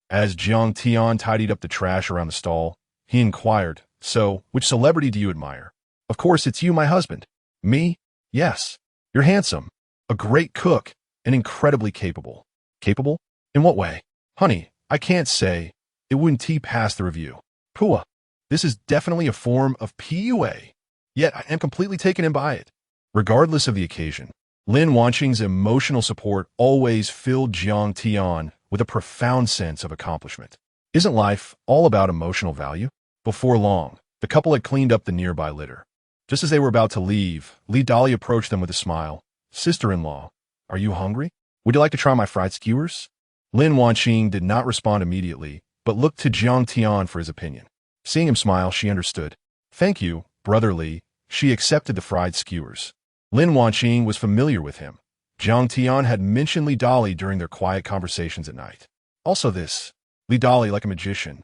As Jiang Tian tidied up the trash around the stall, he inquired, "So, which celebrity do you admire?" "Of course, it's you, my husband." "Me? Yes. You're handsome, a great cook, and incredibly capable." "Capable? In what way?" "Honey, I can't say. It wouldn't pass the review." "Pua. This is definitely a form of PUA. Yet I am completely taken in by it." Regardless of the occasion, Lin Wanqing's emotional support always filled Jiang Tian with a profound sense of accomplishment. Isn't life all about emotional value? Before long, the couple had cleaned up the nearby litter. Just as they were about to leave, Li Dali approached them with a smile. "Sister-in-law, are you hungry? Would you like to try my fried skewers?" Lin Wanqing did not respond immediately, but looked to Jiang Tian for his opinion. Seeing him smile, she understood. "Thank you, Brother Li." She accepted the fried skewers. Lin Wanqing was familiar with him. Jiang Tian had mentioned Li Dali during their quiet conversations at night. Also this, Li Dali, like a magician,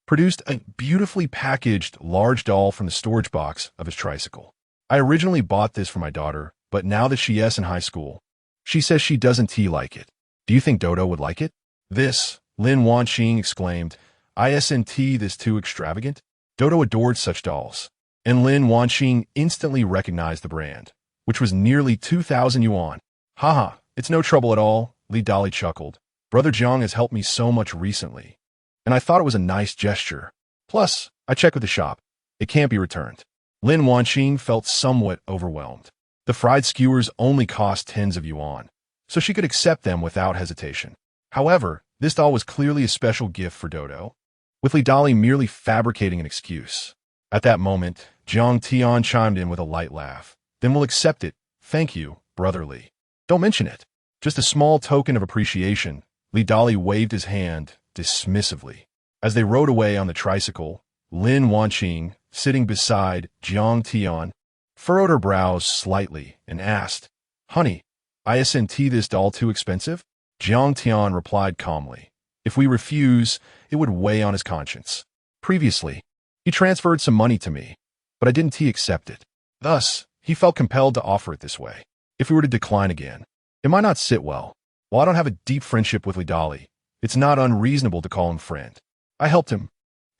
produced a beautifully packaged large doll from the storage box of his tricycle. "I originally bought this for my daughter, but now that she's in high school, she says she doesn't like it. Do you think Dodo would like it?" "This," Lin Wanqing exclaimed, "isn't this too extravagant?" Dodo adored such dolls, and Lin Wanqing instantly recognized the brand, which was nearly 2,000 yuan. "Haha, it's no trouble at all," Li Dali chuckled. "Brother Jiang has helped me so much recently, and I thought it was a nice gesture. Plus, I checked with the shop. It can't be returned." Lin Wanqing felt somewhat overwhelmed. The fried skewers only cost tens of yuan, so she could accept them without hesitation. However, this doll was clearly a special gift for Dodo, with Li Dali merely fabricating an excuse. At that moment, Jiang Tian chimed in with a light laugh. "Then we'll accept it. Thank you, Brother Li." "Don't mention it. Just a small token of appreciation." Li Dali waved his hand dismissively. As they rode away on the tricycle, Lin Wanqing, sitting beside Jiang Tian, furrowed her brows slightly and asked, "Honey, isn't this doll too expensive?" Jiang Tian replied calmly, "If we refuse, it would weigh on his conscience. Previously, he transferred some money to me, but I didn't accept it. Thus, he felt compelled to offer it this way. If we were to decline again, it might not sit well. While I don't have a deep friendship with Li Dali, it's not unreasonable to call him friend. I helped him,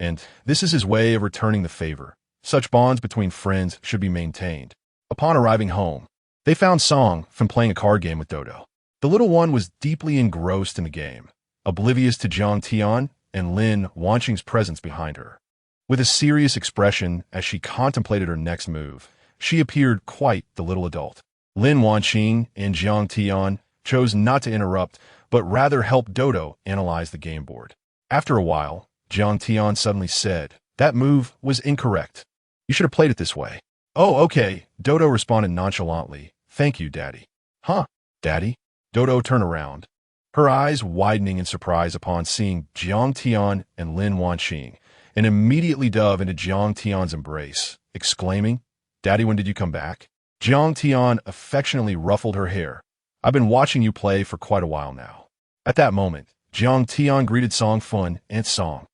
and this is his way of returning the favor. Such bonds between friends should be maintained." Upon arriving home, they found Song from playing a card game with Dodo. The little one was deeply engrossed in the game, oblivious to Jiang Tian and Lin Wanqing's presence behind her. With a serious expression as she contemplated her next move, she appeared quite the little adult. Lin Wanqing and Jiang Tian chose not to interrupt, but rather help Dodo analyze the game board. After a while, Jiang Tian suddenly said, "That move was incorrect. You should have played it this way." "Oh, okay," Dodo responded nonchalantly. "Thank you, Daddy." "Huh, Daddy?" Dodo turned around, her eyes widening in surprise upon seeing Jiang Tian and Lin Wanqing, and immediately dove into Jiang Tian's embrace, exclaiming, "Daddy, when did you come back?" Jiang Tian affectionately ruffled her hair. "I've been watching you play for quite a while now." At that moment, Jiang Tian greeted Song Fun and Song.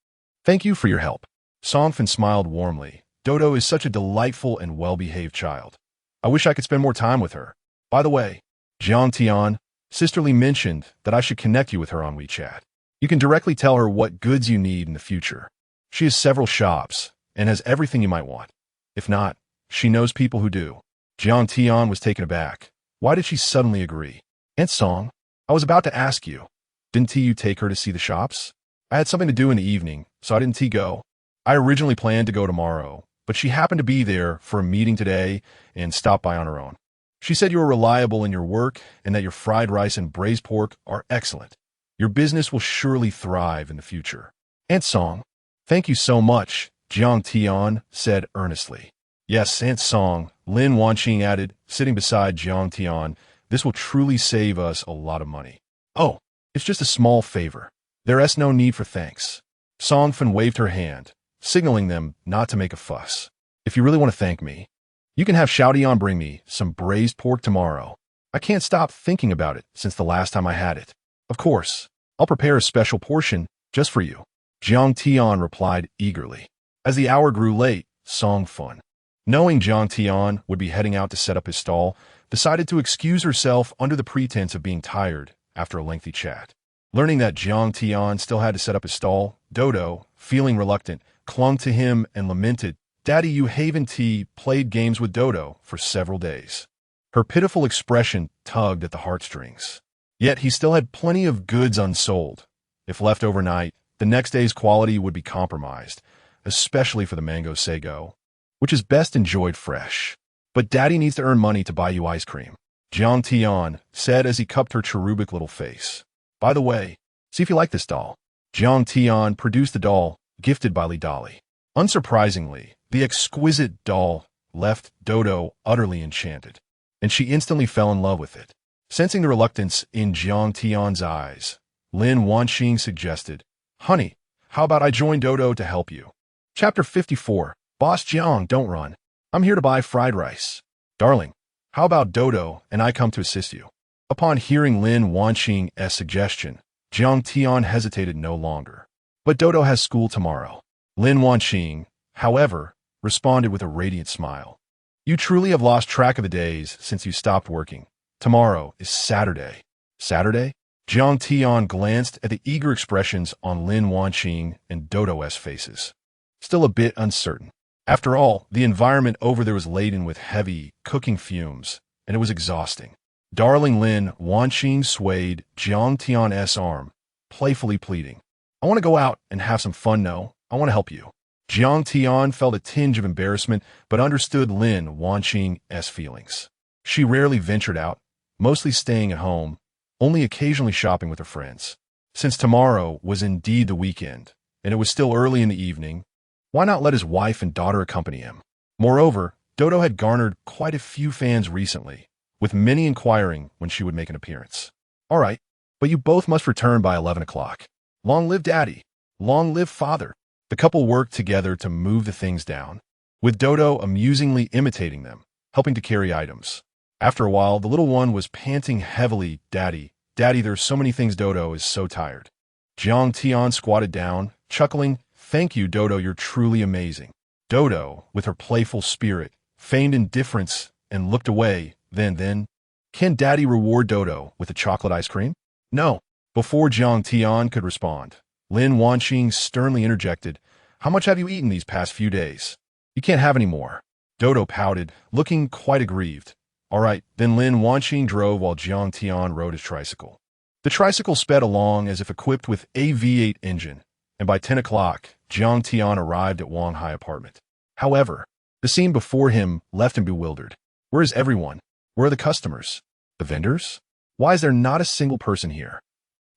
"Thank you for your help." Song Fun smiled warmly. "Dodo is such a delightful and well-behaved child. I wish I could spend more time with her. By the way, Jiang Tian, Sister Li mentioned that I should connect you with her on WeChat. You can directly tell her what goods you need in the future. She has several shops and has everything you might want. If not, she knows people who do." Jiang Tian was taken aback. Why did she suddenly agree? "Aunt Song, I was about to ask you, didn't you take her to see the shops?" "I had something to do in the evening, so I didn't go. I originally planned to go tomorrow, but she happened to be there for a meeting today and stopped by on her own." She said you are reliable in your work and that your fried rice and braised pork are excellent. Your business will surely thrive in the future. Aunt Song, thank you so much, Jiang Tian said earnestly. Yes, Aunt Song, Lin Wanqing added, sitting beside Jiang Tian. This will truly save us a lot of money. Oh, it's just a small favor. There's no need for thanks. Songfen waved her hand, signaling them not to make a fuss. If you really want to thank me, you can have Xiaotian bring me some braised pork tomorrow. I can't stop thinking about it since the last time I had it. Of course, I'll prepare a special portion just for you. Jiang Tian replied eagerly. As the hour grew late, Songfen, knowing Jiang Tian would be heading out to set up his stall, decided to excuse herself under the pretense of being tired after a lengthy chat. Learning that Jiang Tian still had to set up his stall, Dodo, feeling reluctant, clung to him and lamented, Daddy, you haven't played games with Dodo for several days. Her pitiful expression tugged at the heartstrings. Yet he still had plenty of goods unsold. If left overnight, the next day's quality would be compromised, especially for the mango sago, which is best enjoyed fresh. But Daddy needs to earn money to buy you ice cream, Jiang Tian said as he cupped her cherubic little face. By the way, see if you like this doll. Jiang Tian produced the doll, gifted by Li Dali. Unsurprisingly, the exquisite doll left Dodo utterly enchanted, and she instantly fell in love with it. Sensing the reluctance in Jiang Tian's eyes, Lin Wanqing suggested, Honey, how about I join Dodo to help you? Chapter 54, Boss Jiang, don't run. I'm here to buy fried rice. Darling, how about Dodo and I come to assist you? Upon hearing Lin Wanqing's suggestion, Jiang Tian hesitated no longer. But Dodo has school tomorrow. Lin Wanqing, however, responded with a radiant smile. You truly have lost track of the days since you stopped working. Tomorrow is Saturday. Saturday? Jiang Tian glanced at the eager expressions on Lin Wanqing and Dodo's faces. Still a bit uncertain. After all, the environment over there was laden with heavy, cooking fumes, and it was exhausting. Darling Lin Wanqing swayed Jiang Tian's arm, playfully pleading, I want to go out and have some fun, no? I want to help you. Jiang Tian felt a tinge of embarrassment, but understood Lin Wanqing's feelings. She rarely ventured out, mostly staying at home, only occasionally shopping with her friends. Since tomorrow was indeed the weekend, and it was still early in the evening, why not let his wife and daughter accompany him? Moreover, Dodo had garnered quite a few fans recently, with many inquiring when she would make an appearance. All right, but you both must return by 11 o'clock. Long live Daddy. Long live Father. The couple worked together to move the things down, with Dodo amusingly imitating them, helping to carry items. After a while, the little one was panting heavily, Daddy, there's so many things, Dodo is so tired. Jiang Tian squatted down, chuckling, Thank you, Dodo, you're truly amazing. Dodo, with her playful spirit, feigned indifference and looked away, then, can Daddy reward Dodo with a chocolate ice cream? No. Before Jiang Tian could respond, Lin Wanqing sternly interjected, How much have you eaten these past few days? You can't have any more. Dodo pouted, looking quite aggrieved. All right, then Lin Wanqing drove while Jiang Tian rode his tricycle. The tricycle sped along as if equipped with a V8 engine, and by 10 o'clock, Jiang Tian arrived at Wang Hai apartment. However, the scene before him left him bewildered. Where is everyone? Where are the customers? The vendors? Why is there not a single person here?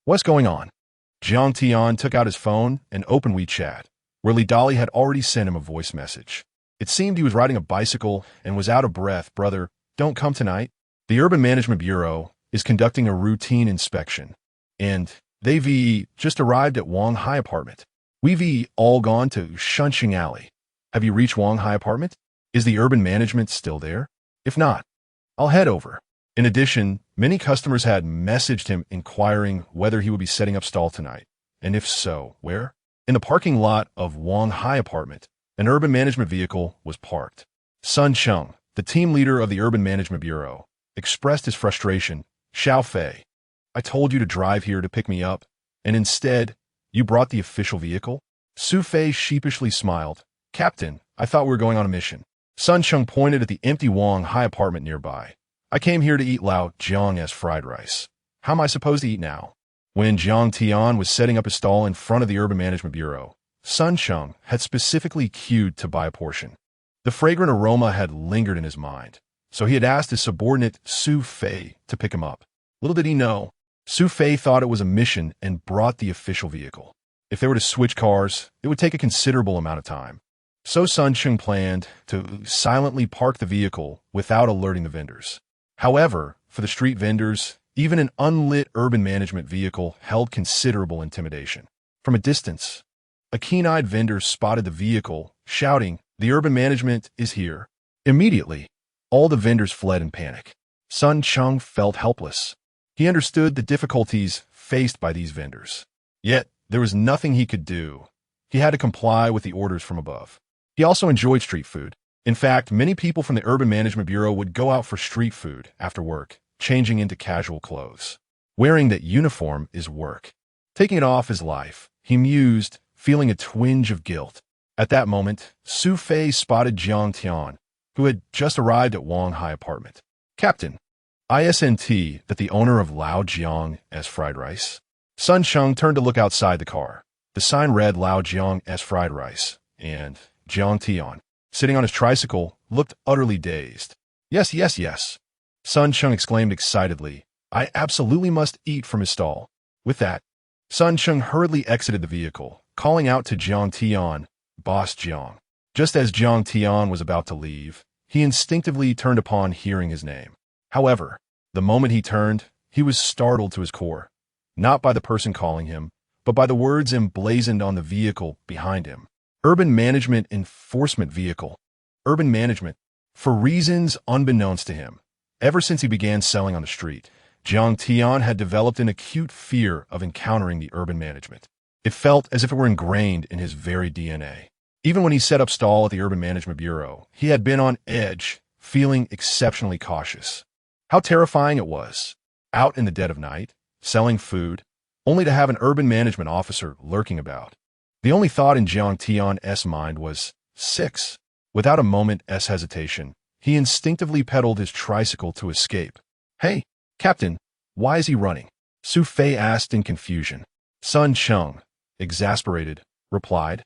What's going on? Jiang Tian took out his phone and opened WeChat, where Li Dali had already sent him a voice message. It seemed he was riding a bicycle and was out of breath. Brother, don't come tonight. The Urban Management Bureau is conducting a routine inspection, and they just arrived at Wang Hai apartment. We've all gone to Shunxing Alley. Have you reached Wang Hai apartment? Is the urban management still there? If not, I'll head over. In addition, many customers had messaged him inquiring whether he would be setting up stall tonight, and if so, where? In the parking lot of Wang Hai apartment, an urban management vehicle was parked. Sun Cheng, the team leader of the Urban Management Bureau, expressed his frustration. Xiao Fei, I told you to drive here to pick me up, and instead, you brought the official vehicle? Su Fei sheepishly smiled. Captain, I thought we were going on a mission. Sun Cheng pointed at the empty Wang Hai apartment nearby. I came here to eat Lao Jiang's fried rice. How am I supposed to eat now? When Jiang Tian was setting up his stall in front of the Urban Management Bureau, Sun Cheng had specifically queued to buy a portion. The fragrant aroma had lingered in his mind, so he had asked his subordinate Su Fei to pick him up. Little did he know, Su Fei thought it was a mission and brought the official vehicle. If they were to switch cars, it would take a considerable amount of time. So Sun Chung planned to silently park the vehicle without alerting the vendors. However, for the street vendors, even an unlit urban management vehicle held considerable intimidation. From a distance, a keen-eyed vendor spotted the vehicle, shouting, "The urban management is here." Immediately, all the vendors fled in panic. Sun Chung felt helpless. He understood the difficulties faced by these vendors. Yet, there was nothing he could do. He had to comply with the orders from above. He also enjoyed street food. In fact, many people from the Urban Management Bureau would go out for street food after work, changing into casual clothes. Wearing that uniform is work. Taking it off is life, he mused, feeling a twinge of guilt. At that moment, Su Fei spotted Jiang Tian, who had just arrived at Wang Hai apartment. "Captain, isn't that the owner of Lao Jiang's fried rice?" Sun Chung turned to look outside the car. The sign read Lao Jiang's fried rice, and Jiang Tian, sitting on his tricycle, looked utterly dazed. Yes, yes, yes," Sun Chung exclaimed excitedly. "I absolutely must eat from his stall." With that, Sun Chung hurriedly exited the vehicle, calling out to Jiang Tian, "Boss Jiang." Just as Jiang Tian was about to leave, he instinctively turned upon hearing his name. However, the moment he turned, he was startled to his core, not by the person calling him, but by the words emblazoned on the vehicle behind him. Urban Management Enforcement Vehicle. Urban Management. For reasons unbeknownst to him, ever since he began selling on the street, Jiang Tian had developed an acute fear of encountering the urban management. It felt as if it were ingrained in his very DNA. Even when he set up stall at the Urban Management Bureau, he had been on edge, feeling exceptionally cautious. How terrifying it was, out in the dead of night, selling food, only to have an urban management officer lurking about. The only thought in Jiang Tian's mind was, 6. Without a moment's hesitation, he instinctively pedaled his tricycle to escape. "Hey, Captain, why is he running?" Su Fei asked in confusion. Sun Chung, exasperated, replied,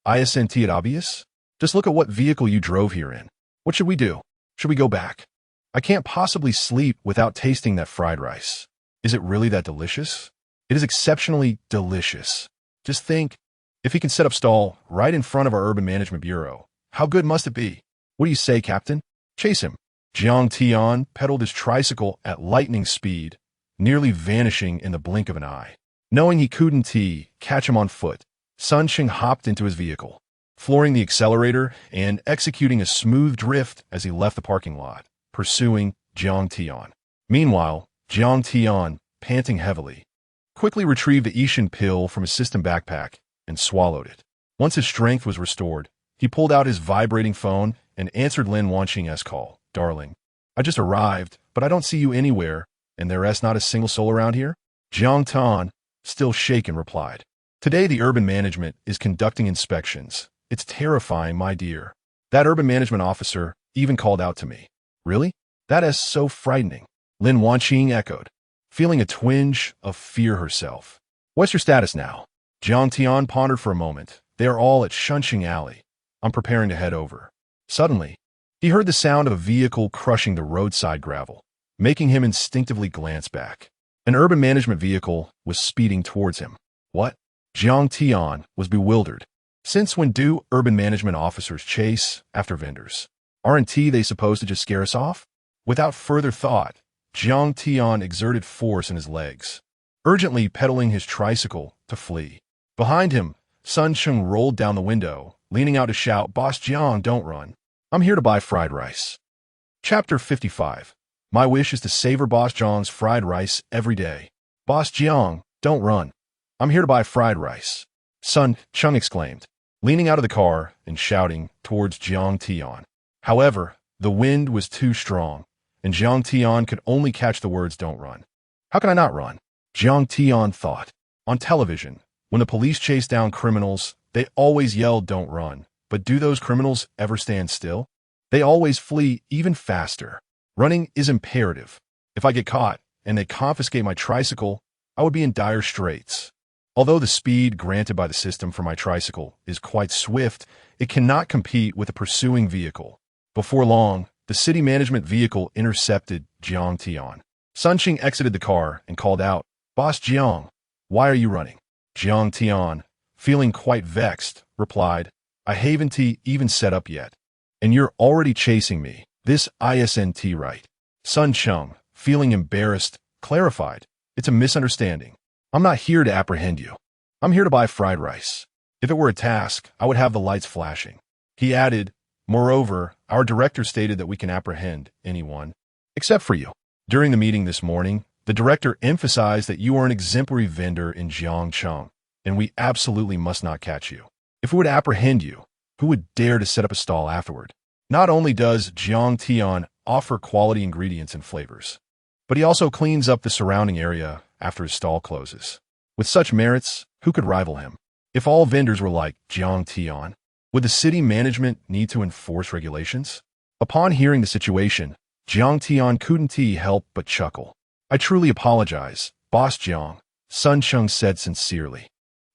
"Isn't it obvious? Just look at what vehicle you drove here in. What should we do? Should we go back? I can't possibly sleep without tasting that fried rice. Is it really that delicious? It is exceptionally delicious. Just think, if he can set up stall right in front of our Urban Management Bureau, how good must it be? What do you say, Captain? Chase him." Jiang Tian pedaled his tricycle at lightning speed, nearly vanishing in the blink of an eye. Knowing he couldn't catch him on foot, Sun Chung hopped into his vehicle, flooring the accelerator and executing a smooth drift as he left the parking lot, pursuing Jiang Tian. Meanwhile, Jiang Tian, panting heavily, quickly retrieved the Ishin pill from his system backpack and swallowed it. Once his strength was restored, he pulled out his vibrating phone and answered Lin Wanqing's call. "Darling, I just arrived, but I don't see you anywhere, and there's not a single soul around here?" Jiang Tian, still shaken, replied, "Today the urban management is conducting inspections. It's terrifying, my dear. That urban management officer even called out to me." "Really? That is so frightening," Lin Wanqing echoed, feeling a twinge of fear herself. "What's your status now?" Jiang Tian pondered for a moment. "They are all at Shunqing Alley. I'm preparing to head over." Suddenly, he heard the sound of a vehicle crushing the roadside gravel, making him instinctively glance back. An urban management vehicle was speeding towards him. What? Jiang Tian was bewildered. Since when do urban management officers chase after vendors? Aren't they supposed to just scare us off? Without further thought, Jiang Tian exerted force in his legs, urgently pedaling his tricycle to flee. Behind him, Sun Chung rolled down the window, leaning out to shout, "Boss Jiang, don't run. I'm here to buy fried rice." Chapter 55. My wish is to savor Boss Jiang's fried rice every day. "Boss Jiang, don't run. I'm here to buy fried rice," Sun Chung exclaimed, leaning out of the car and shouting towards Jiang Tian. However, the wind was too strong, and Jiang Tian could only catch the words, "Don't run." "How can I not run?" Jiang Tian thought. On television, when the police chase down criminals, they always yell, "Don't run." But do those criminals ever stand still? They always flee even faster. Running is imperative. If I get caught and they confiscate my tricycle, I would be in dire straits. Although the speed granted by the system for my tricycle is quite swift, it cannot compete with a pursuing vehicle. Before long, the city management vehicle intercepted Jiang Tian. Sun Qing exited the car and called out, "Boss Jiang, why are you running?" Jiang Tian, feeling quite vexed, replied, "I haven't even set up yet, and you're already chasing me. This isn't right." Sun Qing, feeling embarrassed, clarified, "It's a misunderstanding. I'm not here to apprehend you. I'm here to buy fried rice. If it were a task, I would have the lights flashing." He added, "Moreover, our director stated that we can apprehend anyone, except for you." During the meeting this morning, the director emphasized that you are an exemplary vendor in Jiangcheng, and we absolutely must not catch you. If we were to apprehend you, who would dare to set up a stall afterward? Not only does Jiang Tian offer quality ingredients and flavors, but he also cleans up the surrounding area after his stall closes. With such merits, who could rival him? If all vendors were like Jiang Tian, would the city management need to enforce regulations? Upon hearing the situation, Jiang Tian couldn't help but chuckle. "I truly apologize, Boss Jiang," Sun Qing said sincerely.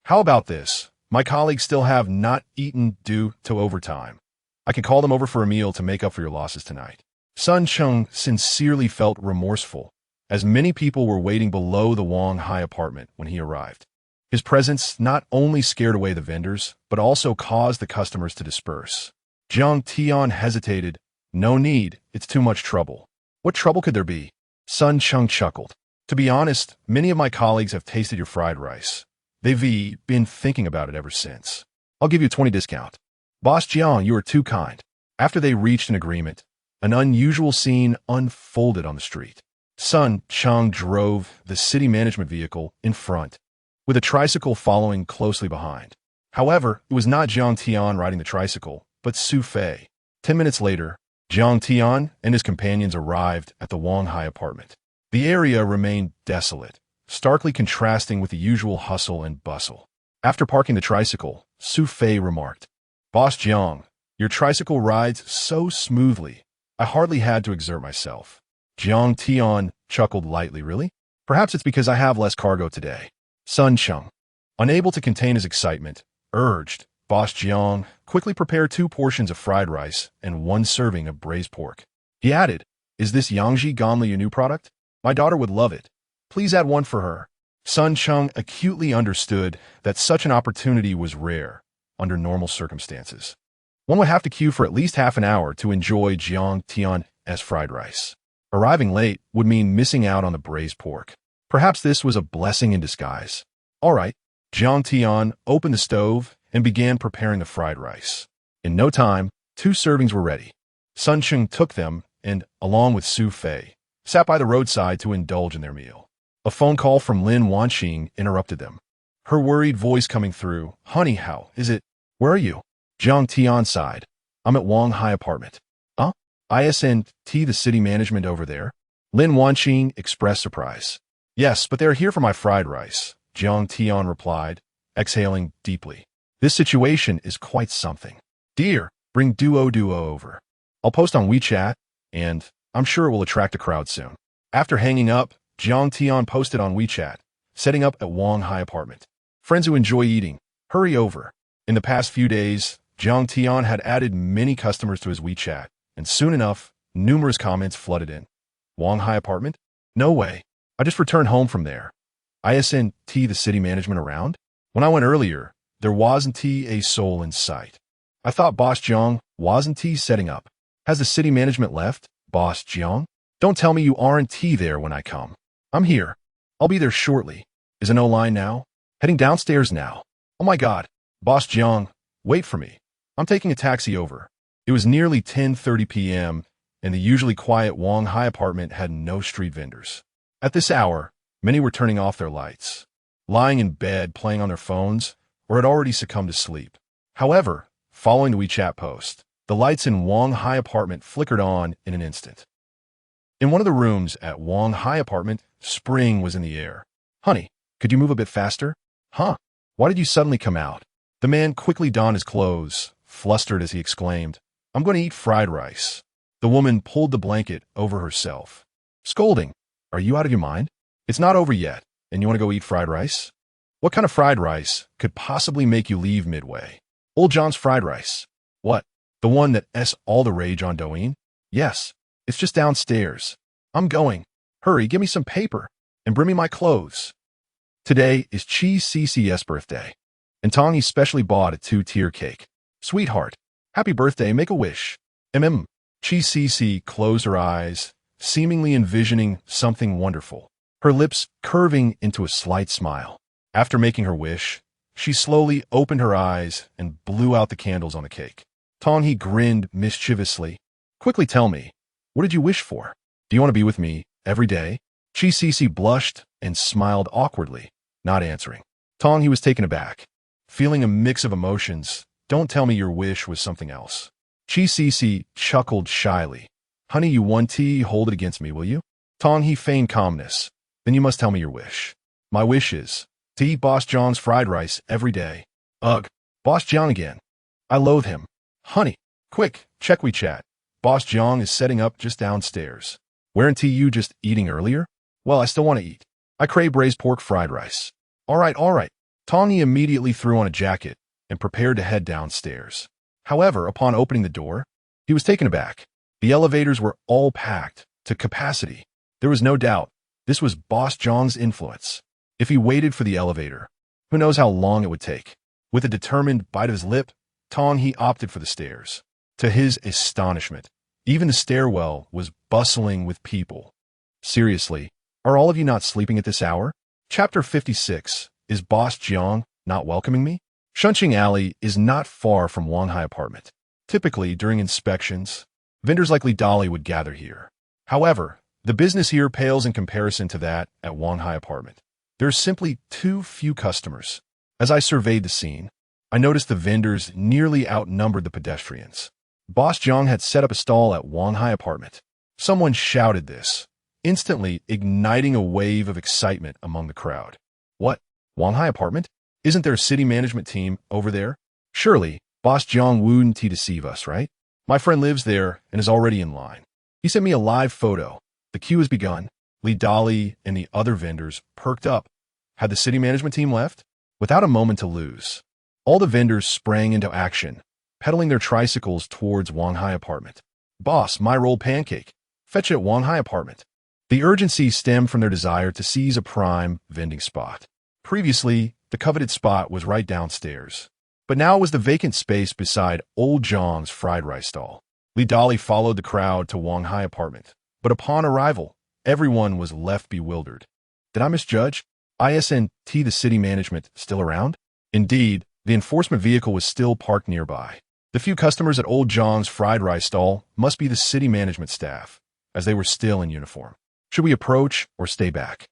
"How about this? My colleagues still have not eaten due to overtime. I can call them over for a meal to make up for your losses tonight." Sun Qing sincerely felt remorseful, as many people were waiting below the Wang Hai apartment when he arrived. His presence not only scared away the vendors, but also caused the customers to disperse. Jiang Tian hesitated. "No need, it's too much trouble." "What trouble could there be?" Sun Qing chuckled. "To be honest, many of my colleagues have tasted your fried rice. They've been thinking about it ever since. I'll give you a 20% discount." "Boss Jiang, you are too kind." After they reached an agreement, an unusual scene unfolded on the street. Sun Qing drove the city management vehicle in front, with a tricycle following closely behind. However, it was not Jiang Tian riding the tricycle, but Su Fei. 10 minutes later, Jiang Tian and his companions arrived at the Wang Hai apartment. The area remained desolate, starkly contrasting with the usual hustle and bustle. After parking the tricycle, Su Fei remarked, "Boss Jiang, your tricycle rides so smoothly, I hardly had to exert myself." Jiang Tian chuckled lightly. "Really? Perhaps it's because I have less cargo today." Sun Qing, unable to contain his excitement, urged, "Boss Jiang, quickly prepare 2 portions of fried rice and 1 serving of braised pork." He added, "Is this Yangji Gamli your new product? My daughter would love it. Please add 1 for her." Sun Qing acutely understood that such an opportunity was rare under normal circumstances. One would have to queue for at least half an hour to enjoy Jiang Tian's fried rice. Arriving late would mean missing out on the braised pork. Perhaps this was a blessing in disguise. All right, Jiang Tian opened the stove and began preparing the fried rice. In no time, 2 servings were ready. Sun Qing took them and, along with Su Fei, sat by the roadside to indulge in their meal. A phone call from Lin Wanqing interrupted them. Her worried voice coming through, "Honey, how is it? Where are you?" Jiang Tian sighed. "I'm at Wang Hai apartment." "Isn't the city management over there?" Lin Wanqing expressed surprise. "Yes, but they're here for my fried rice," Jiang Tian replied, exhaling deeply. "This situation is quite something. Dear, bring Duo over. I'll post on WeChat, and I'm sure it will attract a crowd soon." After hanging up, Jiang Tian posted on WeChat, setting up at Wang Hai apartment. "Friends who enjoy eating, hurry over." In the past few days, Jiang Tian had added many customers to his WeChat, and soon enough, numerous comments flooded in. "Wang Hai apartment? No way. I just returned home from there. Isn't the city management around? When I went earlier, there wasn't a soul in sight. I thought Boss Jiang wasn't setting up. Has the city management left, Boss Jiang? Don't tell me you aren't there when I come. I'm here. I'll be there shortly. Is a no line now? Heading downstairs now. Oh my God. Boss Jiang, wait for me. I'm taking a taxi over." It was nearly 10:30 p.m., and the usually quiet Wang Hai apartment had no street vendors. At this hour, many were turning off their lights, lying in bed playing on their phones, or had already succumbed to sleep. However, following the WeChat post, the lights in Wang Hai apartment flickered on in an instant. In one of the rooms at Wang Hai apartment, spring was in the air. "Honey, could you move a bit faster?" "Huh? Why did you suddenly come out?" The man quickly donned his clothes, flustered as he exclaimed, "I'm going to eat fried rice." The woman pulled the blanket over herself, scolding, "Are you out of your mind? It's not over yet, and you want to go eat fried rice? What kind of fried rice could possibly make you leave midway?" "Old John's fried rice." "What? The one that's all the rage on Douyin?" Yes, it's just downstairs. I'm going. Hurry, give me some paper, and bring me my clothes. Today is Chi CC's birthday, and Tong specially bought a 2-tier cake. Sweetheart, happy birthday, make a wish. Chi CC closed her eyes, seemingly envisioning something wonderful, her lips curving into a slight smile. After making her wish, she slowly opened her eyes and blew out the candles on the cake. Tong grinned mischievously. Quickly tell me, what did you wish for? Do you want to be with me every day? Chi CC blushed and smiled awkwardly, not answering. Tong was taken aback, feeling a mix of emotions. Don't tell me your wish was something else. Chi CC chuckled shyly. Honey, you want tea? Hold it against me, will you? Tong feigned calmness. Then you must tell me your wish. My wish is to eat Boss Jiang's fried rice every day. Ugh, Boss Jiang again. I loathe him. Honey, quick, check WeChat. Boss Jiang is setting up just downstairs. Weren't you just eating earlier? Well, I still want to eat. I crave braised pork fried rice. All right. Tong immediately threw on a jacket and prepared to head downstairs. However, upon opening the door, he was taken aback. The elevators were all packed to capacity. There was no doubt this was Boss Jiang's influence. If he waited for the elevator, who knows how long it would take. With a determined bite of his lip, Tong opted for the stairs. To his astonishment, even the stairwell was bustling with people. Seriously, are all of you not sleeping at this hour? Chapter 56. Is Boss Jiang not welcoming me? Shunqing Alley is not far from Wanhai apartment. Typically, during inspections, vendors like Li Dali would gather here. However, the business here pales in comparison to that at Wanhai apartment. There are simply too few customers. As I surveyed the scene, I noticed the vendors nearly outnumbered the pedestrians. Boss Jiang had set up a stall at Wanhai apartment. Someone shouted this, instantly igniting a wave of excitement among the crowd. What? Wanhai apartment? Isn't there a city management team over there? Surely, Boss Jiang wouldn't deceive us, right? My friend lives there and is already in line. He sent me a live photo. The queue has begun. Li Dali and the other vendors perked up. Had the city management team left? Without a moment to lose, all the vendors sprang into action, pedaling their tricycles towards Wanhai apartment. Boss, my rolled pancake. Fetch it at Wanhai apartment. The urgency stemmed from their desire to seize a prime vending spot. Previously, the coveted spot was right downstairs, but now it was the vacant space beside Old John's fried rice stall. Li Dali followed the crowd to Wanhai apartment, but upon arrival, everyone was left bewildered. Did I misjudge? Isn't the city management still around? Indeed, the enforcement vehicle was still parked nearby. The few customers at Old John's fried rice stall must be the city management staff, as they were still in uniform. Should we approach or stay back?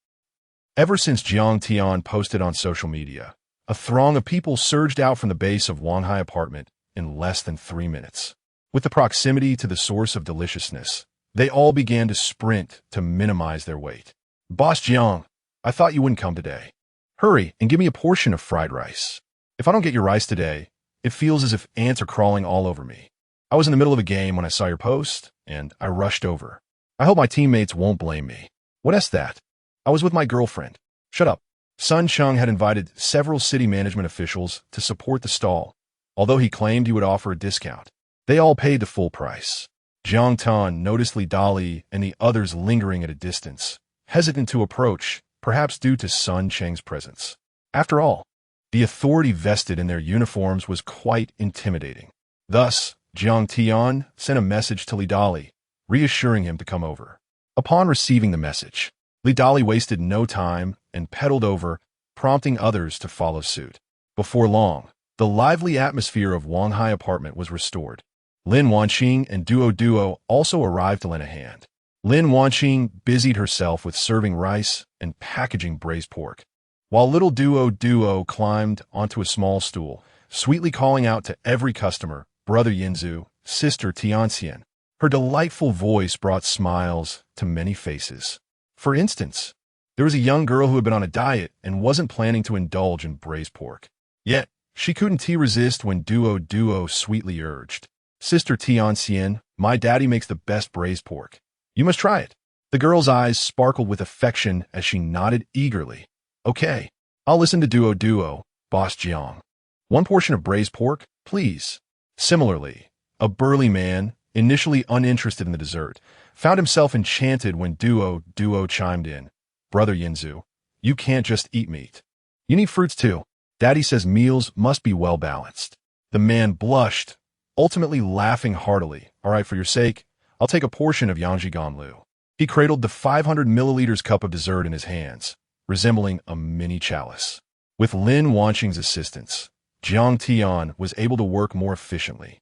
Ever since Jiang Tian posted on social media, a throng of people surged out from the base of Wanhai apartment in less than 3 minutes. With the proximity to the source of deliciousness, they all began to sprint to minimize their wait. Boss Jiang, I thought you wouldn't come today. Hurry and give me a portion of fried rice. If I don't get your rice today, it feels as if ants are crawling all over me. I was in the middle of a game when I saw your post, and I rushed over. I hope my teammates won't blame me. What is that? I was with my girlfriend. Shut up. Sun Chung had invited several city management officials to support the stall, although he claimed he would offer a discount. They all paid the full price. Jiang Tian noticed Li Dali and the others lingering at a distance, hesitant to approach, perhaps due to Sun Cheng's presence. After all, the authority vested in their uniforms was quite intimidating. Thus, Jiang Tian sent a message to Li Dali, reassuring him to come over. Upon receiving the message, Li Dali wasted no time and pedaled over, prompting others to follow suit. Before long, the lively atmosphere of Wanhai apartment was restored. Lin Wanqing and Duo also arrived to lend a hand. Lin Wanqing busied herself with serving rice and packaging braised pork, while little Duo climbed onto a small stool, sweetly calling out to every customer, Brother Yinzu, Sister Tianxian. Her delightful voice brought smiles to many faces. For instance, there was a young girl who had been on a diet and wasn't planning to indulge in braised pork. Yet, she couldn't resist when Duo sweetly urged, Sister Tianxian, my daddy makes the best braised pork. You must try it. The girl's eyes sparkled with affection as she nodded eagerly. Okay, I'll listen to Duo, Boss Jiang. 1 portion of braised pork, please. Similarly, a burly man, initially uninterested in the dessert, found himself enchanted when Duo chimed in. Brother Yinzu, you can't just eat meat. You need fruits too. Daddy says meals must be well balanced. The man blushed, ultimately laughing heartily. All right, for your sake, I'll take a portion of Yangji Ganlu. He cradled the 500 milliliters cup of dessert in his hands, resembling a mini chalice. With Lin Wanqing's assistance, Jiang Tian was able to work more efficiently,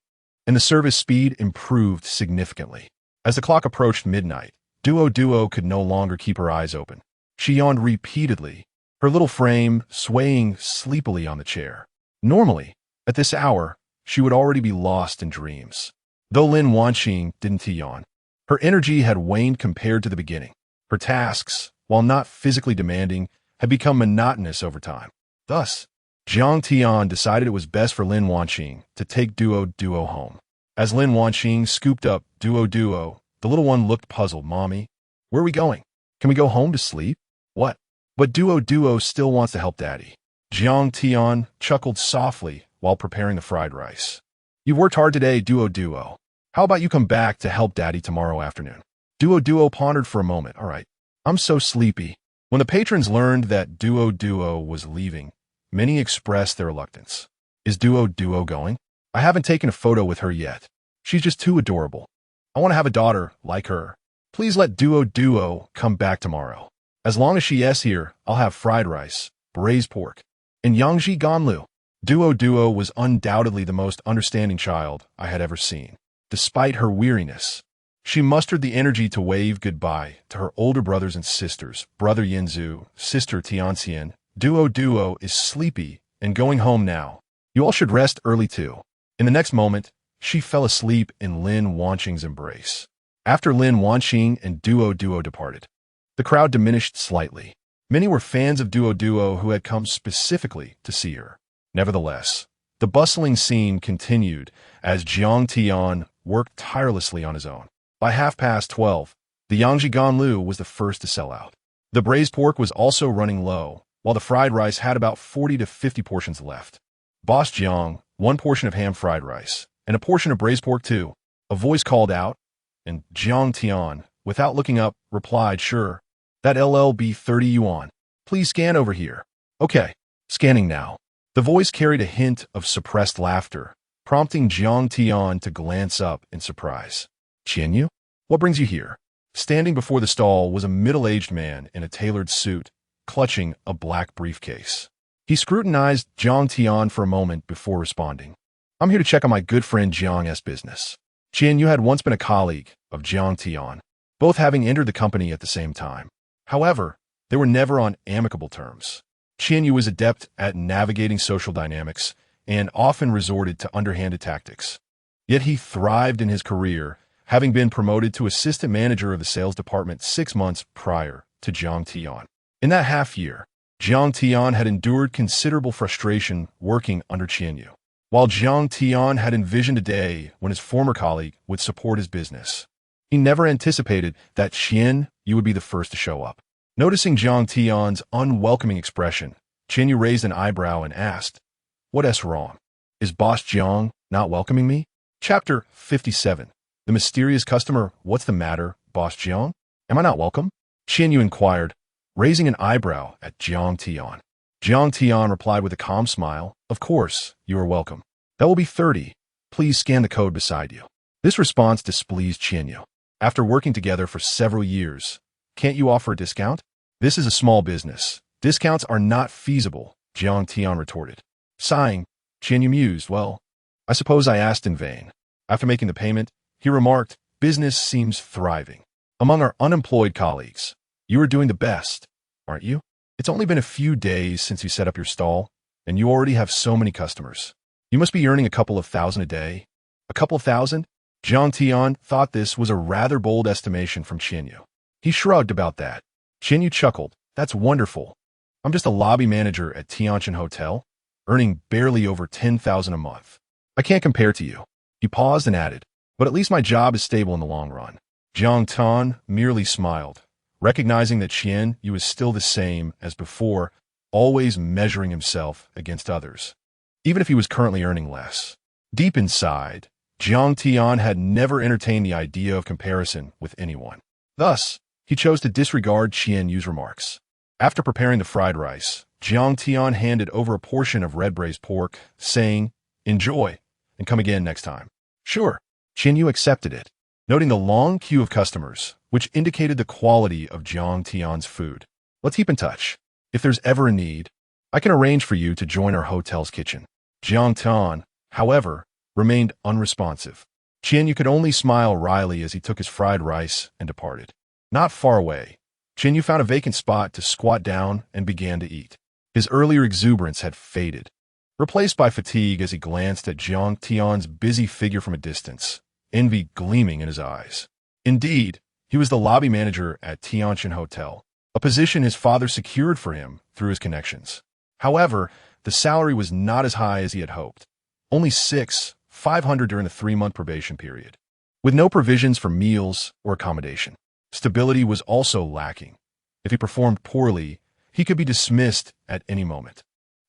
and the service speed improved significantly. As the clock approached midnight, Duo could no longer keep her eyes open. She yawned repeatedly, her little frame swaying sleepily on the chair. Normally, at this hour, she would already be lost in dreams. Though Lin Wanqing didn't yawn, her energy had waned compared to the beginning. Her tasks, while not physically demanding, had become monotonous over time. Thus, Jiang Tian decided it was best for Lin Wanqing to take Duo home. As Lin Wanqing scooped up Duo, the little one looked puzzled. Mommy, where are we going? Can we go home to sleep? What? But Duo still wants to help Daddy. Jiang Tian chuckled softly while preparing the fried rice. You've worked hard today, Duo. How about you come back to help Daddy tomorrow afternoon? Duo pondered for a moment. All right, I'm so sleepy. When the patrons learned that Duo was leaving, many expressed their reluctance. Is Duo going? I haven't taken a photo with her yet. She's just too adorable. I want to have a daughter like her. Please let Duo come back tomorrow. As long as she is here, I'll have fried rice, braised pork, and Yangji Ganlu. Duo was undoubtedly the most understanding child I had ever seen. Despite her weariness, she mustered the energy to wave goodbye to her older brothers and sisters, Brother Yinzu, Sister Tianxian. Duo is sleepy and going home now. You all should rest early too. In the next moment, she fell asleep in Lin Wanqing's embrace. After Lin Wanqing and Duo departed, the crowd diminished slightly. Many were fans of Duo who had come specifically to see her. Nevertheless, the bustling scene continued as Jiang Tian worked tirelessly on his own. By 12:30, the Yangji Ganlu was the first to sell out. The braised pork was also running low, while the fried rice had about 40 to 50 portions left. Boss Jiang, 1 portion of ham fried rice, and a portion of braised pork too. A voice called out, and Jiang Tian, without looking up, replied, Sure, that LLB 30 yuan. Please scan over here. Okay, scanning now. The voice carried a hint of suppressed laughter, prompting Jiang Tian to glance up in surprise. Qianyu? What brings you here? Standing before the stall was a middle-aged man in a tailored suit, clutching a black briefcase. He scrutinized Jiang Tian for a moment before responding. I'm here to check on my good friend Jiang's business. Qianyu had once been a colleague of Jiang Tian, both having entered the company at the same time. However, they were never on amicable terms. Qianyu was adept at navigating social dynamics and often resorted to underhanded tactics. Yet he thrived in his career, having been promoted to assistant manager of the sales department 6 months prior to Jiang Tian. In that half year, Jiang Tian had endured considerable frustration working under Qianyu, while Jiang Tian had envisioned a day when his former colleague would support his business. He never anticipated that Qianyu would be the first to show up. Noticing Jiang Tian's unwelcoming expression, Qianyu raised an eyebrow and asked, What's wrong? Is Boss Jiang not welcoming me? Chapter 57. The mysterious customer. What's the matter, Boss Jiang? Am I not welcome? Qianyu inquired, raising an eyebrow at Jiang Tian. Jiang Tian replied with a calm smile, Of course, you are welcome. That will be 30. Please scan the code beside you. This response displeased Qianyu. After working together for several years, can't you offer a discount? This is a small business. Discounts are not feasible, Jiang Tian retorted. Sighing, Qianyu mused, Well, I suppose I asked in vain. After making the payment, he remarked, Business seems thriving. Among our unemployed colleagues, you are doing the best, aren't you? It's only been a few days since you set up your stall, and you already have so many customers. You must be earning a couple of thousand a day. A couple of thousand? Jiang Tian thought this was a rather bold estimation from Qianyu. He shrugged about that. Qianyu chuckled. That's wonderful. I'm just a lobby manager at Tianjin Hotel, earning barely over 10,000 a month. I can't compare to you. He paused and added, But at least my job is stable in the long run. Jiang Tian merely smiled, recognizing that Qianyu was still the same as before, always measuring himself against others, even if he was currently earning less. Deep inside, Jiang Tian had never entertained the idea of comparison with anyone. Thus, he chose to disregard Qian Yu's remarks. After preparing the fried rice, Jiang Tian handed over a portion of red braised pork, saying, "Enjoy, and come again next time." Sure, Qian Yu accepted it, noting the long queue of customers, which indicated the quality of Jiang Tian's food. "Let's keep in touch. If there's ever a need, I can arrange for you to join our hotel's kitchen." Jiang Tian, however, remained unresponsive. Qian Yu could only smile wryly as he took his fried rice and departed. Not far away, Qian Yu found a vacant spot to squat down and began to eat. His earlier exuberance had faded, replaced by fatigue as he glanced at Jiang Tian's busy figure from a distance, envy gleaming in his eyes. Indeed, he was the lobby manager at Tianjin Hotel, a position his father secured for him through his connections. However, the salary was not as high as he had hoped, only 500 during the 3-month probation period, with no provisions for meals or accommodation. Stability was also lacking. If he performed poorly, he could be dismissed at any moment.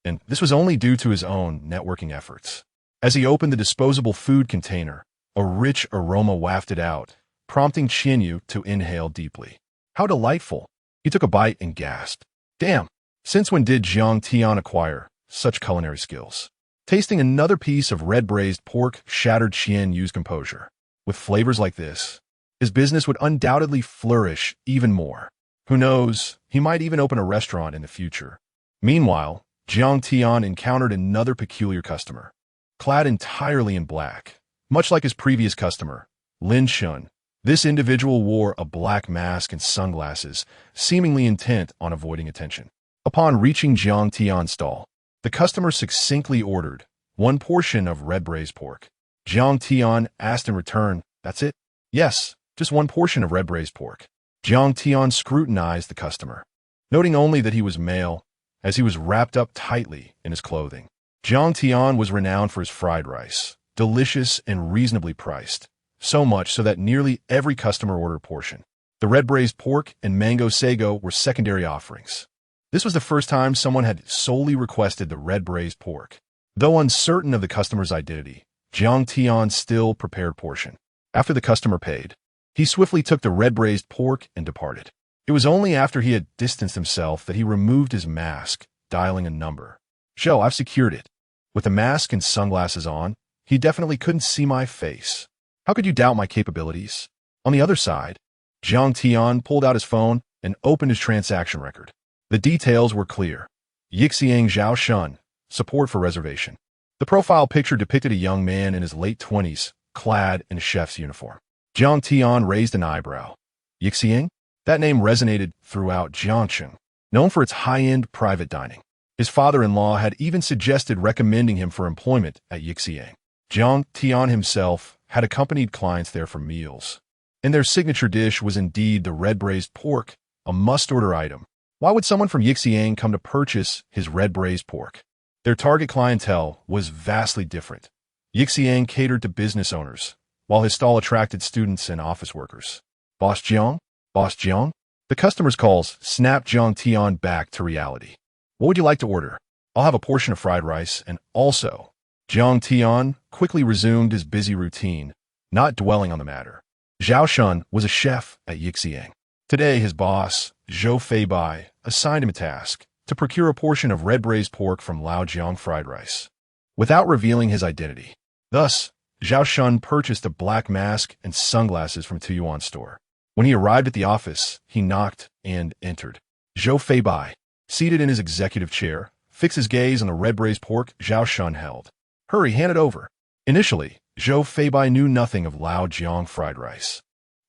And this was only due to his own networking efforts. As he opened the disposable food container, a rich aroma wafted out, prompting Qian Yu to inhale deeply. How delightful! He took a bite and gasped. Damn! Since when did Jiang Tian acquire such culinary skills? Tasting another piece of red braised pork shattered Qian Yu's composure. With flavors like this, his business would undoubtedly flourish even more. Who knows, he might even open a restaurant in the future. Meanwhile, Jiang Tian encountered another peculiar customer. Clad entirely in black, much like his previous customer, Lin Wanqing, this individual wore a black mask and sunglasses, seemingly intent on avoiding attention. Upon reaching Jiang Tian's stall, the customer succinctly ordered 1 portion of red braised pork. Jiang Tian asked in return, "That's it?" "Yes, just 1 portion of red braised pork." Jiang Tian scrutinized the customer, noting only that he was male, as he was wrapped up tightly in his clothing. Jiang Tian was renowned for his fried rice, delicious and reasonably priced, so much so that nearly every customer ordered a portion. The red braised pork and mango sago were secondary offerings. This was the first time someone had solely requested the red braised pork. Though uncertain of the customer's identity, Jiang Tian still prepared portion. After the customer paid, he swiftly took the red braised pork and departed. It was only after he had distanced himself that he removed his mask, dialing a number. "Joe, I've secured it." With the mask and sunglasses on, he definitely couldn't see my face. How could you doubt my capabilities? On the other side, Jiang Tian pulled out his phone and opened his transaction record. The details were clear. Yixiang Zhao Shun, support for reservation. The profile picture depicted a young man in his late 20s, clad in a chef's uniform. Jiang Tian raised an eyebrow. Yixiang? That name resonated throughout Jiangxing, known for its high-end private dining. His father-in-law had even suggested recommending him for employment at Yixiang. Jiang Tian himself had accompanied clients there for meals, and their signature dish was indeed the red braised pork, a must-order item. Why would someone from Yixiang come to purchase his red braised pork? Their target clientele was vastly different. Yixiang catered to business owners, while his stall attracted students and office workers. Boss Jiang? Boss Jiang? The customer's calls snapped Jiang Tian back to reality. What would you like to order? I'll have a portion of fried rice, and also... Jiang Tian quickly resumed his busy routine, not dwelling on the matter. Zhao Shun was a chef at Yixiang. Today, his boss, Zhou Feibai, assigned him a task to procure a portion of red braised pork from Laojiang fried rice, without revealing his identity. Thus, Zhao Shun purchased a black mask and sunglasses from Tuyuan's store. When he arrived at the office, he knocked and entered. Zhou Feibai, seated in his executive chair, fixed his gaze on the red braised pork Zhao Shun held. "Hurry, hand it over." Initially, Zhou Feibai knew nothing of Laojiang fried rice.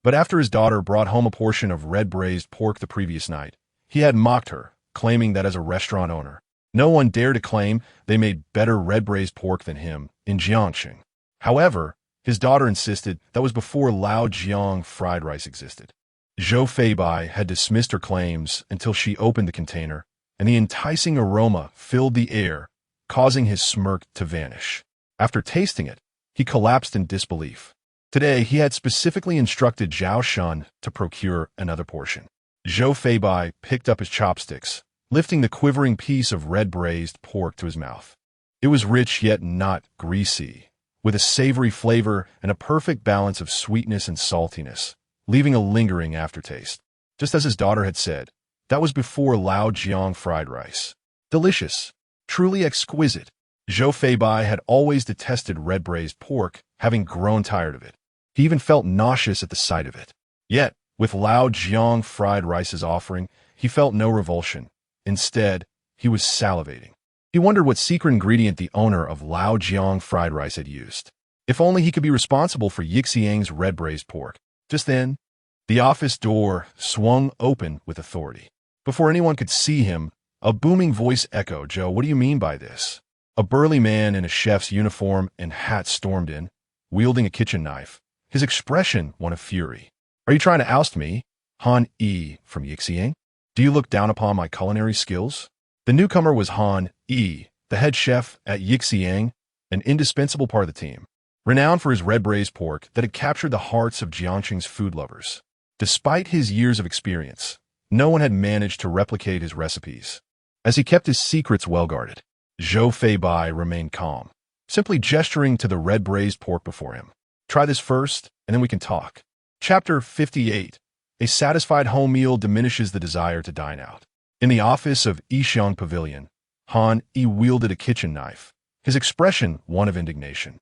But after his daughter brought home a portion of red braised pork the previous night, he had mocked her, claiming that as a restaurant owner, no one dared to claim they made better red braised pork than him in Jiangxing. However, his daughter insisted that was before Laojiang fried rice existed. Zhou Feibai had dismissed her claims until she opened the container, and the enticing aroma filled the air, causing his smirk to vanish. After tasting it, he collapsed in disbelief. Today, he had specifically instructed Zhao Shun to procure another portion. Zhou Feibai picked up his chopsticks, lifting the quivering piece of red braised pork to his mouth. It was rich yet not greasy, with a savory flavor and a perfect balance of sweetness and saltiness, leaving a lingering aftertaste. Just as his daughter had said, that was before Lao Jiang fried rice. Delicious. Truly exquisite. Zhou Feibai had always detested red braised pork, having grown tired of it. He even felt nauseous at the sight of it. Yet, with Lao Jiang fried rice's offering, he felt no revulsion. Instead, he was salivating. He wondered what secret ingredient the owner of Lao Jiang fried rice had used. If only he could be responsible for Yixiang's red braised pork. Just then, the office door swung open with authority. Before anyone could see him, a booming voice echoed, "Joe, what do you mean by this?" A burly man in a chef's uniform and hat stormed in, wielding a kitchen knife, his expression one of fury. "Are you trying to oust me, Han Yi from Yixiang? Do you look down upon my culinary skills?" The newcomer was Han Yi, the head chef at Yixiang, an indispensable part of the team, renowned for his red braised pork that had captured the hearts of Jiangqing's food lovers. Despite his years of experience, no one had managed to replicate his recipes. As he kept his secrets well guarded, Zhou Feibai remained calm, simply gesturing to the red braised pork before him. "Try this first, and then we can talk." Chapter 58. A satisfied home meal diminishes the desire to dine out. In the office of Yixiang Pavilion, Han Yi wielded a kitchen knife, his expression one of indignation.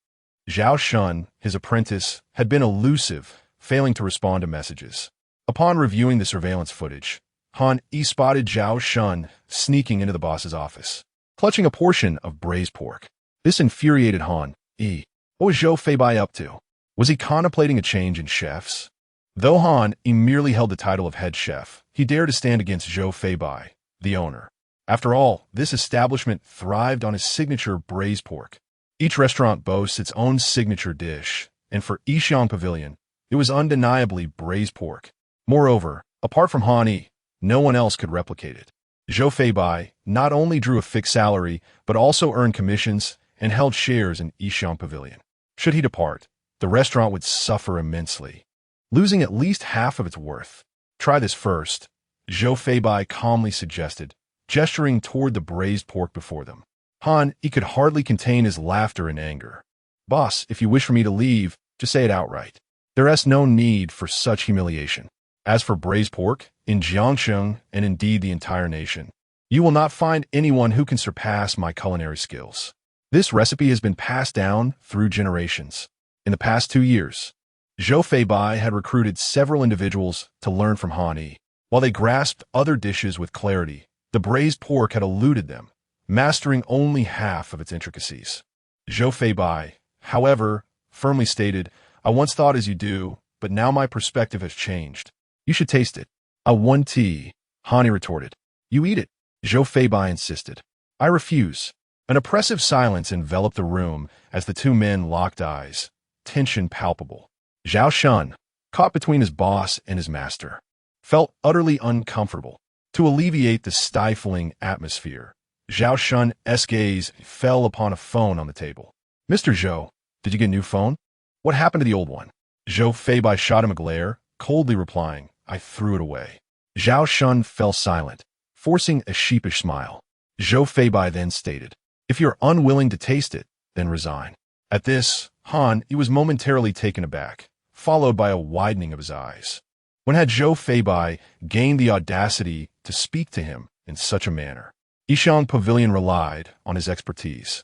Zhao Shun, his apprentice, had been elusive, failing to respond to messages. Upon reviewing the surveillance footage, Han Yi spotted Zhao Shun sneaking into the boss's office, clutching a portion of braised pork. This infuriated Han Yi. What was Zhou Feibai up to? Was he contemplating a change in chefs? Though Han Yi merely held the title of head chef, he dared to stand against Zhou Feibai, the owner. After all, this establishment thrived on his signature braised pork. Each restaurant boasts its own signature dish, and for Yixiang Pavilion, it was undeniably braised pork. Moreover, apart from Han Yi, no one else could replicate it. Zhou Feibai not only drew a fixed salary, but also earned commissions and held shares in Yixiang Pavilion. Should he depart, the restaurant would suffer immensely, losing at least half of its worth. "Try this first," Zhou Feibai calmly suggested, gesturing toward the braised pork before them. Han Yi could hardly contain his laughter and anger. "Boss, if you wish for me to leave, just say it outright. There is no need for such humiliation. As for braised pork, in Jiangsheng, and indeed the entire nation, you will not find anyone who can surpass my culinary skills. This recipe has been passed down through generations. In the past 2 years, Zhou Feibai had recruited several individuals to learn from Han Yi. While they grasped other dishes with clarity, the braised pork had eluded them, mastering only half of its intricacies. Zhou Feibai, however, firmly stated, "I once thought as you do, but now my perspective has changed. You should taste it." "I want tea," Han Yi retorted. "You eat it," Zhou Feibai insisted. "I refuse." An oppressive silence enveloped the room as the two men locked eyes, tension palpable. Zhao Shun, caught between his boss and his master, felt utterly uncomfortable. To alleviate the stifling atmosphere, Zhao Shun's gaze fell upon a phone on the table. "Mr. Zhou, did you get a new phone? What happened to the old one?" Zhou Feibai shot him a glare, coldly replying, "I threw it away." Zhao Shun fell silent, forcing a sheepish smile. Zhou Feibai then stated, "If you're unwilling to taste it, then resign." At this, Han Yi was momentarily taken aback, followed by a widening of his eyes. When had Zhou Feibai gained the audacity to speak to him in such a manner? Yixiang Pavilion relied on his expertise.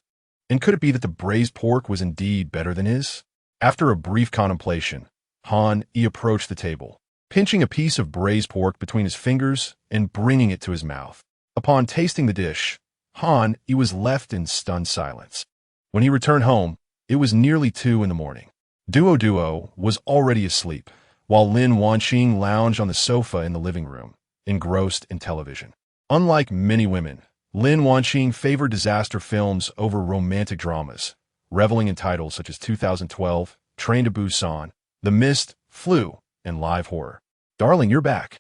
And could it be that the braised pork was indeed better than his? After a brief contemplation, Han Yi approached the table, pinching a piece of braised pork between his fingers and bringing it to his mouth. Upon tasting the dish, Han Yi was left in stunned silence. When he returned home, it was nearly 2 in the morning. Duo was already asleep, while Lin Wanqing lounged on the sofa in the living room, engrossed in television. Unlike many women, Lin Wanqing favored disaster films over romantic dramas, reveling in titles such as 2012, Train to Busan, The Mist, Flu, and Live Horror. "Darling, you're back,"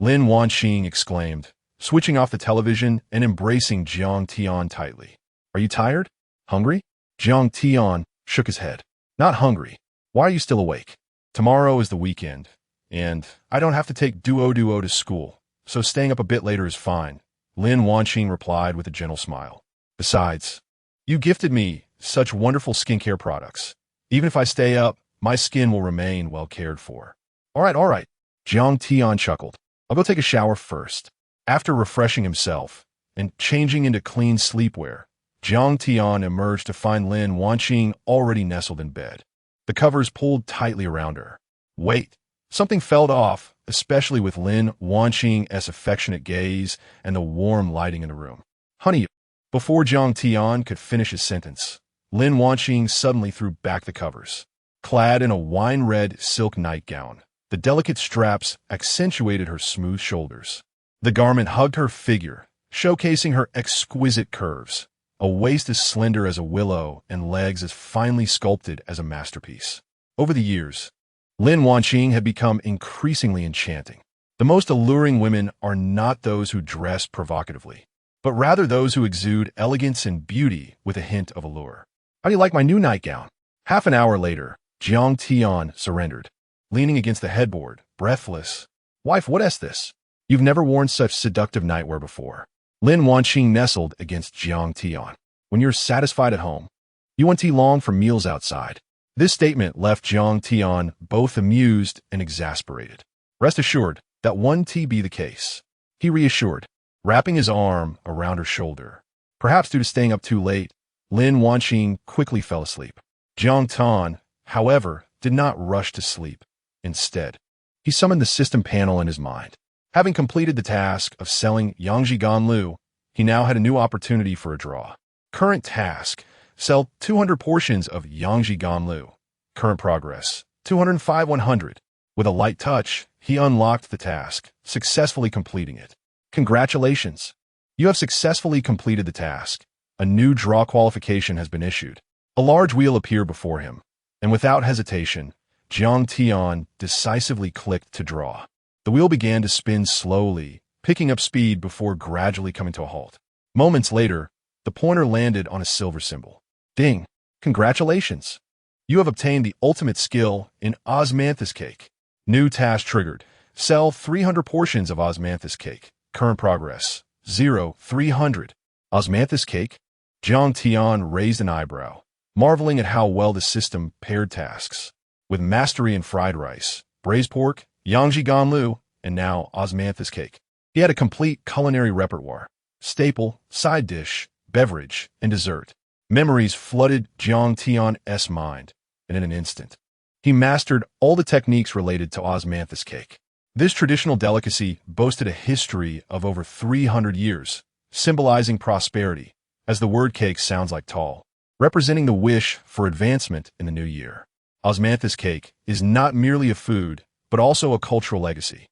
Lin Wanqing exclaimed, switching off the television and embracing Jiang Tian tightly. "Are you tired? Hungry?" Jiang Tian shook his head. "Not hungry. Why are you still awake? Tomorrow is the weekend, and I don't have to take Duo to school, so staying up a bit later is fine," Lin Wanqing replied with a gentle smile. "Besides, you gifted me such wonderful skincare products. Even if I stay up, my skin will remain well cared for. All right. Jiang Tian chuckled. I'll go take a shower first. After refreshing himself and changing into clean sleepwear, Jiang Tian emerged to find Lin Wanqing already nestled in bed. The covers pulled tightly around her. Wait, something fell off, especially with Lin Wanqing's affectionate gaze and the warm lighting in the room. Honey, before Jiang Tian could finish his sentence, Lin Wanqing suddenly threw back the covers. Clad in a wine-red silk nightgown, the delicate straps accentuated her smooth shoulders. The garment hugged her figure, showcasing her exquisite curves, a waist as slender as a willow and legs as finely sculpted as a masterpiece. Over the years, Lin Wanqing had become increasingly enchanting. The most alluring women are not those who dress provocatively, but rather those who exude elegance and beauty with a hint of allure. How do you like my new nightgown? Half an hour later, Jiang Tian surrendered, leaning against the headboard, breathless. Wife, what is this? You've never worn such seductive nightwear before. Lin Wanqing nestled against Jiang Tian. When you're satisfied at home, you won't long for meals outside. This statement left Jiang Tian both amused and exasperated. Rest assured that won't be the case, he reassured, wrapping his arm around her shoulder. Perhaps due to staying up too late, Lin Wanqing quickly fell asleep. Jiang Tian, however, did not rush to sleep. Instead, he summoned the system panel in his mind. Having completed the task of selling Yangji Ganlu, he now had a new opportunity for a draw. Current task: sell 200 portions of Yangji Ganlu. Current progress: 205-100. With a light touch, he unlocked the task, successfully completing it. Congratulations! You have successfully completed the task. A new draw qualification has been issued. A large wheel appeared before him, and without hesitation, Jiang Tian decisively clicked to draw. The wheel began to spin slowly, picking up speed before gradually coming to a halt. Moments later, the pointer landed on a silver symbol. Ding! Congratulations! You have obtained the ultimate skill in osmanthus cake. New task triggered. Sell 300 portions of osmanthus cake. Current progress: 0-300. Osmanthus cake? Jiang Tian raised an eyebrow, marveling at how well the system paired tasks. With mastery in fried rice, braised pork, Yangji Ganlu, and now osmanthus cake, he had a complete culinary repertoire: staple, side dish, beverage, and dessert. Memories flooded Jiang Tian's mind, and in an instant, he mastered all the techniques related to osmanthus cake. This traditional delicacy boasted a history of over 300 years, symbolizing prosperity, as the word cake sounds like tall, representing the wish for advancement in the new year. Osmanthus cake is not merely a food, but also a cultural legacy.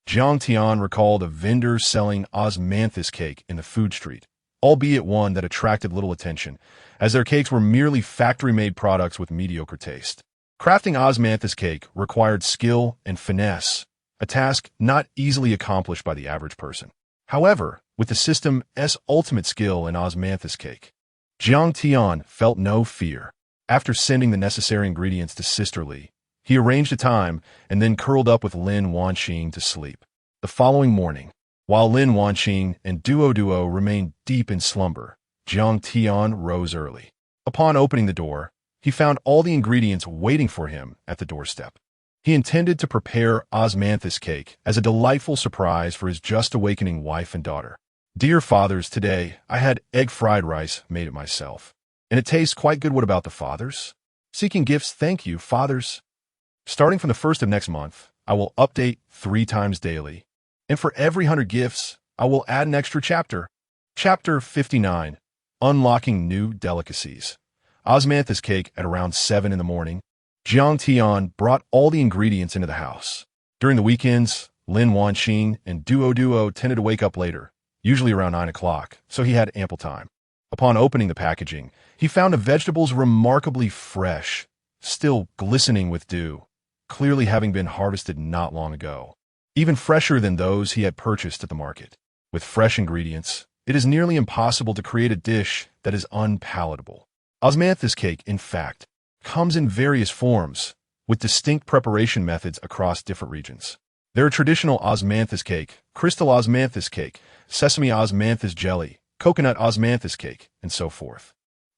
Jiang Tian recalled a vendor selling osmanthus cake in the food street, albeit one that attracted little attention, as their cakes were merely factory-made products with mediocre taste. Crafting osmanthus cake required skill and finesse, a task not easily accomplished by the average person. However, with the system's ultimate skill in osmanthus cake, Jiang Tian felt no fear. After sending the necessary ingredients to Sister Li, he arranged a time and then curled up with Lin Wanqing to sleep. The following morning, while Lin Wanqing and Duo remained deep in slumber, Jiang Tian rose early. Upon opening the door, he found all the ingredients waiting for him at the doorstep. He intended to prepare osmanthus cake as a delightful surprise for his just-awakening wife and daughter. Dear fathers, today I had egg fried rice made it myself, and it tastes quite good. What about the fathers? Seeking gifts, thank you, fathers. Starting from the 1st of next month, I will update 3 times daily, and for every 100 gifts, I will add an extra chapter. Chapter 59, Unlocking New Delicacies. Osmanthus cake at around 7 in the morning. Jiang Tian brought all the ingredients into the house. During the weekends, Lin Wanqing and Duo tended to wake up later, usually around 9 o'clock, so he had ample time. Upon opening the packaging, he found the vegetables remarkably fresh, still glistening with dew, clearly having been harvested not long ago, even fresher than those he had purchased at the market. With fresh ingredients, it is nearly impossible to create a dish that is unpalatable. Osmanthus cake, in fact, comes in various forms, with distinct preparation methods across different regions. There are traditional osmanthus cake, crystal osmanthus cake, sesame osmanthus jelly, coconut osmanthus cake, and so forth.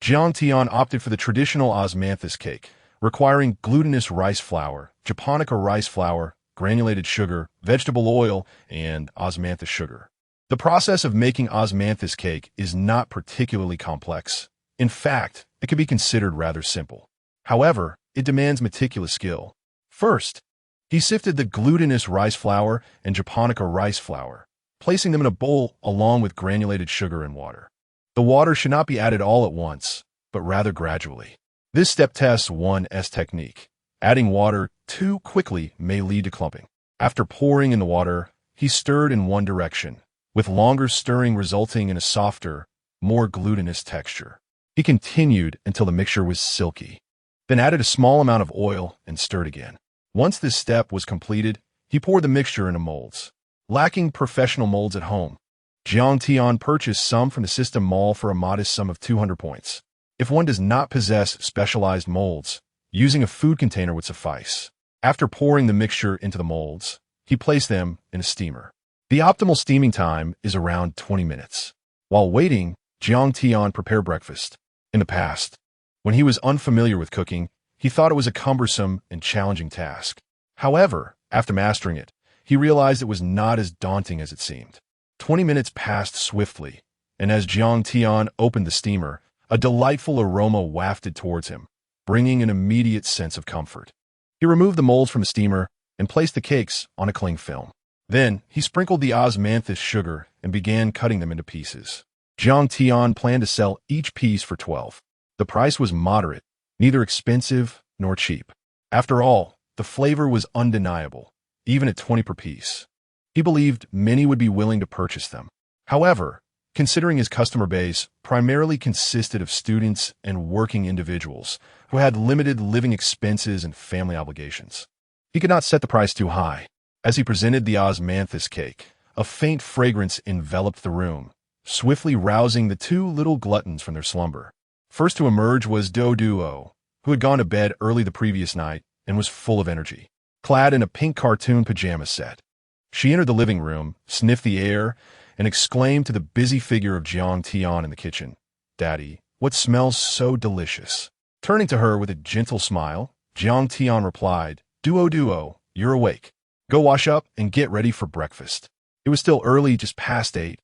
Jiang Tian opted for the traditional osmanthus cake, requiring glutinous rice flour, japonica rice flour, granulated sugar, vegetable oil, and osmanthus sugar. The process of making osmanthus cake is not particularly complex. In fact, it can be considered rather simple. However, it demands meticulous skill. First, he sifted the glutinous rice flour and japonica rice flour, placing them in a bowl along with granulated sugar and water. The water should not be added all at once, but rather gradually. This step tests one's technique. Adding water too quickly may lead to clumping. After pouring in the water, he stirred in one direction, with longer stirring resulting in a softer, more glutinous texture. He continued until the mixture was silky, then added a small amount of oil and stirred again. Once this step was completed, he poured the mixture into molds. Lacking professional molds at home, Jiang Tian purchased some from the system mall for a modest sum of 200 points. If one does not possess specialized molds, using a food container would suffice. After pouring the mixture into the molds, he placed them in a steamer. The optimal steaming time is around 20 minutes. While waiting, Jiang Tian prepared breakfast. In the past, when he was unfamiliar with cooking, he thought it was a cumbersome and challenging task. However, after mastering it, he realized it was not as daunting as it seemed. 20 minutes passed swiftly, and as Jiang Tian opened the steamer, a delightful aroma wafted towards him, bringing an immediate sense of comfort. He removed the molds from the steamer and placed the cakes on a cling film. Then, he sprinkled the osmanthus sugar and began cutting them into pieces. Jiang Tian planned to sell each piece for 12. The price was moderate, neither expensive nor cheap. After all, the flavor was undeniable, even at 20 per piece. He believed many would be willing to purchase them. However, considering his customer base primarily consisted of students and working individuals who had limited living expenses and family obligations, he could not set the price too high. As he presented the osmanthus cake, a faint fragrance enveloped the room, swiftly rousing the two little gluttons from their slumber. First to emerge was Duo, who had gone to bed early the previous night and was full of energy. Clad in a pink cartoon pajama set, she entered the living room, sniffed the air, and exclaimed to the busy figure of Jiang Tian in the kitchen, "Daddy, what smells so delicious?" Turning to her with a gentle smile, Jiang Tian replied, Duo, you're awake. Go wash up and get ready for breakfast." It was still early, just past 8,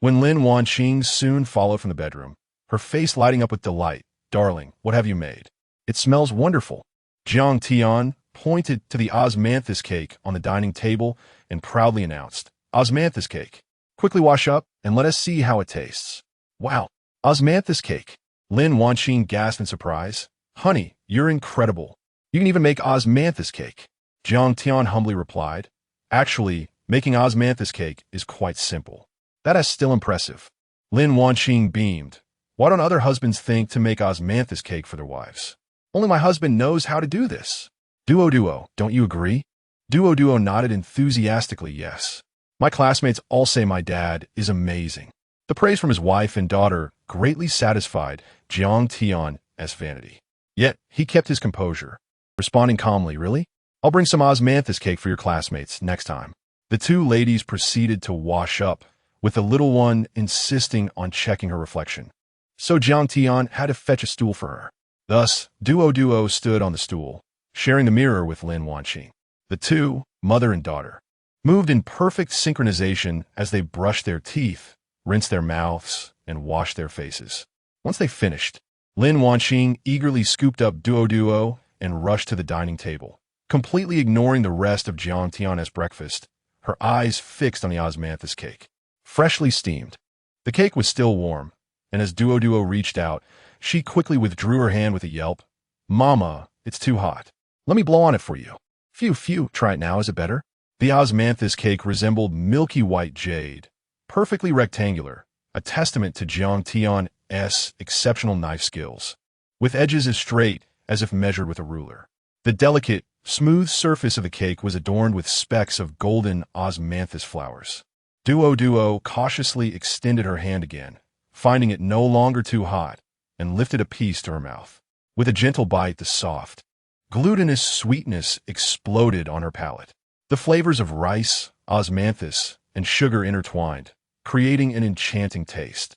when Lin Wanqing soon followed from the bedroom, her face lighting up with delight. "Darling, what have you made? It smells wonderful." Jiang Tian pointed to the osmanthus cake on the dining table and proudly announced, "Osmanthus cake. Quickly wash up and let us see how it tastes." "Wow, osmanthus cake." Lin Wanqing gasped in surprise. "Honey, you're incredible. You can even make osmanthus cake." Jiang Tian humbly replied, "Actually, making osmanthus cake is quite simple." "That is still impressive." Lin Wanqing beamed. "Why don't other husbands think to make osmanthus cake for their wives? Only my husband knows how to do this." Duo, don't you agree?" Duo nodded enthusiastically yes. "My classmates all say my dad is amazing." The praise from his wife and daughter greatly satisfied Jiang Tian's vanity. Yet, he kept his composure, responding calmly, "Really? I'll bring some osmanthus cake for your classmates next time." The two ladies proceeded to wash up, with the little one insisting on checking her reflection. So Jiang Tian had to fetch a stool for her. Thus, Duo stood on the stool, sharing the mirror with Lin Wanqing. The two, mother and daughter, moved in perfect synchronization as they brushed their teeth, rinsed their mouths, and washed their faces. Once they finished, Lin Wanqing eagerly scooped up Duo and rushed to the dining table, completely ignoring the rest of Jiang Tian's breakfast, her eyes fixed on the osmanthus cake, freshly steamed. The cake was still warm, and as Duo reached out, she quickly withdrew her hand with a yelp. "Mama, it's too hot. Let me blow on it for you." Phew, try it now, is it better?" The osmanthus cake resembled milky white jade, perfectly rectangular, a testament to Jiang Tian's exceptional knife skills, with edges as straight as if measured with a ruler. The delicate, smooth surface of the cake was adorned with specks of golden osmanthus flowers. Duo cautiously extended her hand again, finding it no longer too hot, and lifted a piece to her mouth. With a gentle bite, the soft, glutinous sweetness exploded on her palate. The flavors of rice, osmanthus, and sugar intertwined, creating an enchanting taste.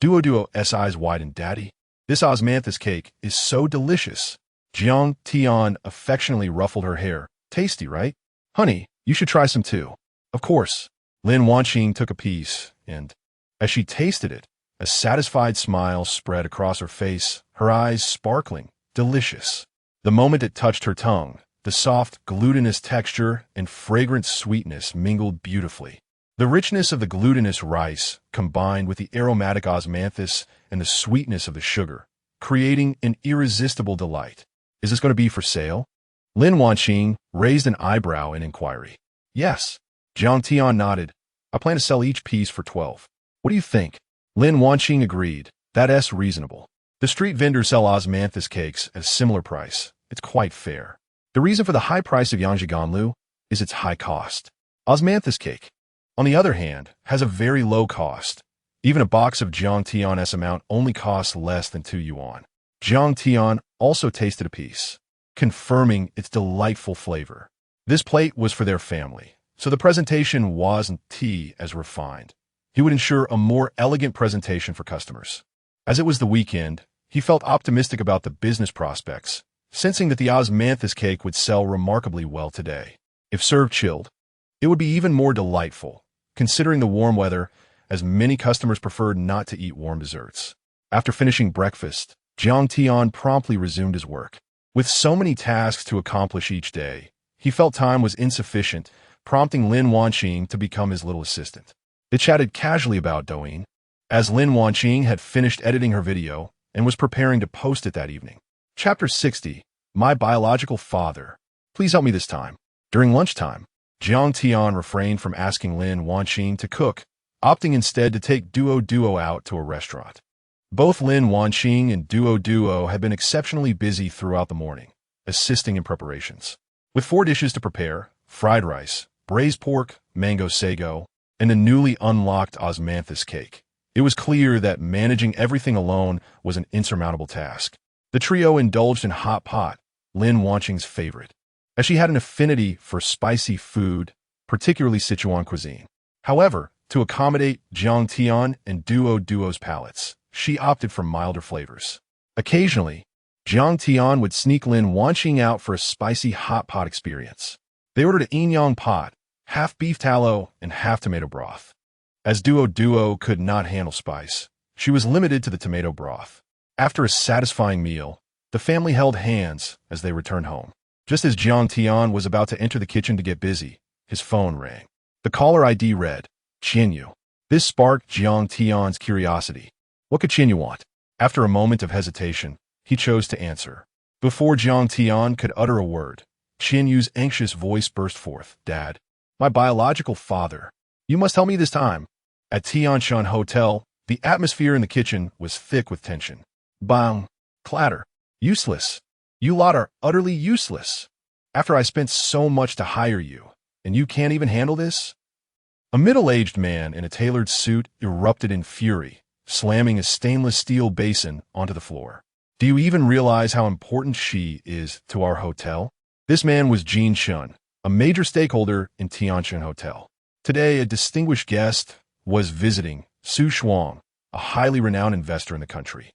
Duo eyes widened. Daddy, this osmanthus cake is so delicious. Jiang Tian affectionately ruffled her hair. Tasty, right? Honey, you should try some too. Of course. Lin Wanqing took a piece, and as she tasted it, a satisfied smile spread across her face, her eyes sparkling. Delicious. The moment it touched her tongue, the soft, glutinous texture and fragrant sweetness mingled beautifully. The richness of the glutinous rice combined with the aromatic osmanthus and the sweetness of the sugar, creating an irresistible delight. Is this going to be for sale? Lin Wanqing raised an eyebrow in inquiry. Yes. Jiang Tian nodded. I plan to sell each piece for 12. What do you think? Lin Wanqing agreed. That's reasonable. The street vendors sell osmanthus cakes at a similar price. It's quite fair. The reason for the high price of Yangjiganlu is its high cost. Osmanthus cake, on the other hand, has a very low cost. Even a box of Jiang Tian's amount only costs less than 2 yuan. Jiang Tian also tasted a piece, confirming its delightful flavor. This plate was for their family, so the presentation wasn't as refined. He would ensure a more elegant presentation for customers. As it was the weekend, he felt optimistic about the business prospects, sensing that the osmanthus cake would sell remarkably well today. If served chilled, it would be even more delightful, considering the warm weather, as many customers preferred not to eat warm desserts. After finishing breakfast, Jiang Tian promptly resumed his work. With so many tasks to accomplish each day, he felt time was insufficient, prompting Lin Wanqing to become his little assistant. They chatted casually about Douyin, as Lin Wanqing had finished editing her video and was preparing to post it that evening. Chapter 60, My Biological Father. Please help me this time. During lunchtime, Jiang Tian refrained from asking Lin Wanqing to cook, opting instead to take Duo out to a restaurant. Both Lin Wanqing and Duo had been exceptionally busy throughout the morning, assisting in preparations. With 4 dishes to prepare, fried rice, braised pork, mango sago, and a newly unlocked osmanthus cake, it was clear that managing everything alone was an insurmountable task. The trio indulged in hot pot, Lin Wanqing's favorite, as she had an affinity for spicy food, particularly Sichuan cuisine. However, to accommodate Jiang Tian and Duo's palates, she opted for milder flavors. Occasionally, Jiang Tian would sneak Lin Wanqing out for a spicy hot pot experience. They ordered an inyang pot, half beef tallow and half tomato broth. As Duo could not handle spice, she was limited to the tomato broth. After a satisfying meal, the family held hands as they returned home. Just as Jiang Tian was about to enter the kitchen to get busy, his phone rang. The caller ID read, Qianyu. This sparked Jiang Tian's curiosity. What could Qianyu want? After a moment of hesitation, he chose to answer. Before Jiang Tian could utter a word, Qianyu's anxious voice burst forth. Dad, my biological father. You must help me this time. At Tianshan Hotel, the atmosphere in the kitchen was thick with tension. Bang! Clatter! Useless! You lot are utterly useless. After I spent so much to hire you, and you can't even handle this? A middle-aged man in a tailored suit erupted in fury, slamming a stainless steel basin onto the floor. Do you even realize how important she is to our hotel? This man was Jin Shun, a major stakeholder in Tianshan Hotel. Today, a distinguished guest was visiting Su Shuang, a highly renowned investor in the country.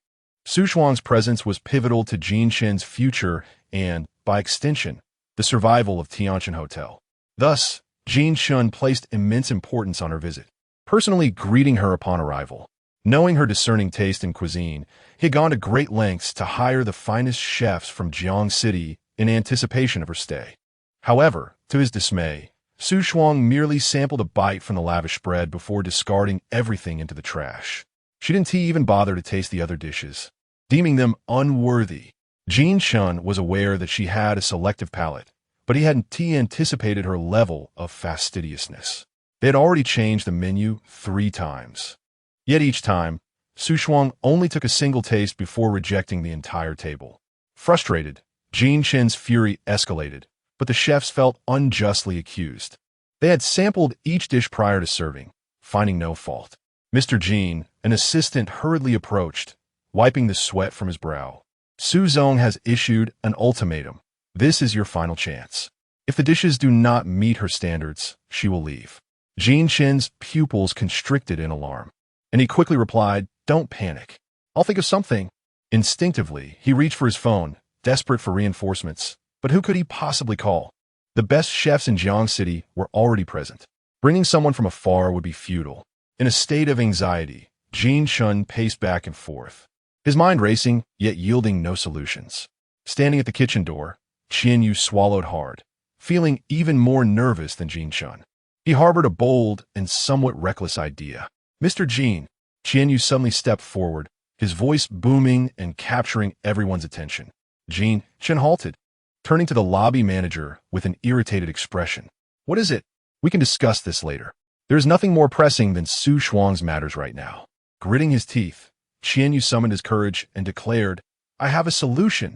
Su Shuang's presence was pivotal to Jin Shen's future and, by extension, the survival of Tianshan Hotel. Thus, Jin Shun placed immense importance on her visit, personally greeting her upon arrival. Knowing her discerning taste in cuisine, he had gone to great lengths to hire the finest chefs from Jiang City in anticipation of her stay. However, to his dismay, Su Shuang merely sampled a bite from the lavish spread before discarding everything into the trash. She didn't even bother to taste the other dishes, deeming them unworthy. Jin Shun was aware that she had a selective palate, but he hadn't anticipated her level of fastidiousness. They had already changed the menu 3 times. Yet each time, Su Shuang only took a single taste before rejecting the entire table. Frustrated, Jin Shen's fury escalated, but the chefs felt unjustly accused. They had sampled each dish prior to serving, finding no fault. Mr. Jin, an assistant, hurriedly approached, wiping the sweat from his brow. Su Zong has issued an ultimatum. This is your final chance. If the dishes do not meet her standards, she will leave. Jin Shen's pupils constricted in alarm, and he quickly replied, Don't panic. I'll think of something. Instinctively, he reached for his phone, desperate for reinforcements. But who could he possibly call? The best chefs in Jiang City were already present. Bringing someone from afar would be futile. In a state of anxiety, Jiang Tian paced back and forth, his mind racing, yet yielding no solutions. Standing at the kitchen door, Qian Yu swallowed hard, feeling even more nervous than Jiang Tian. He harbored a bold and somewhat reckless idea. "Mr. Jiang," Qian Yu suddenly stepped forward, his voice booming and capturing everyone's attention. Jiang Tian halted, turning to the lobby manager with an irritated expression. "What is it? We can discuss this later. There is nothing more pressing than Su Shuang's matters right now." Gritting his teeth, Qian Yu summoned his courage and declared, "I have a solution."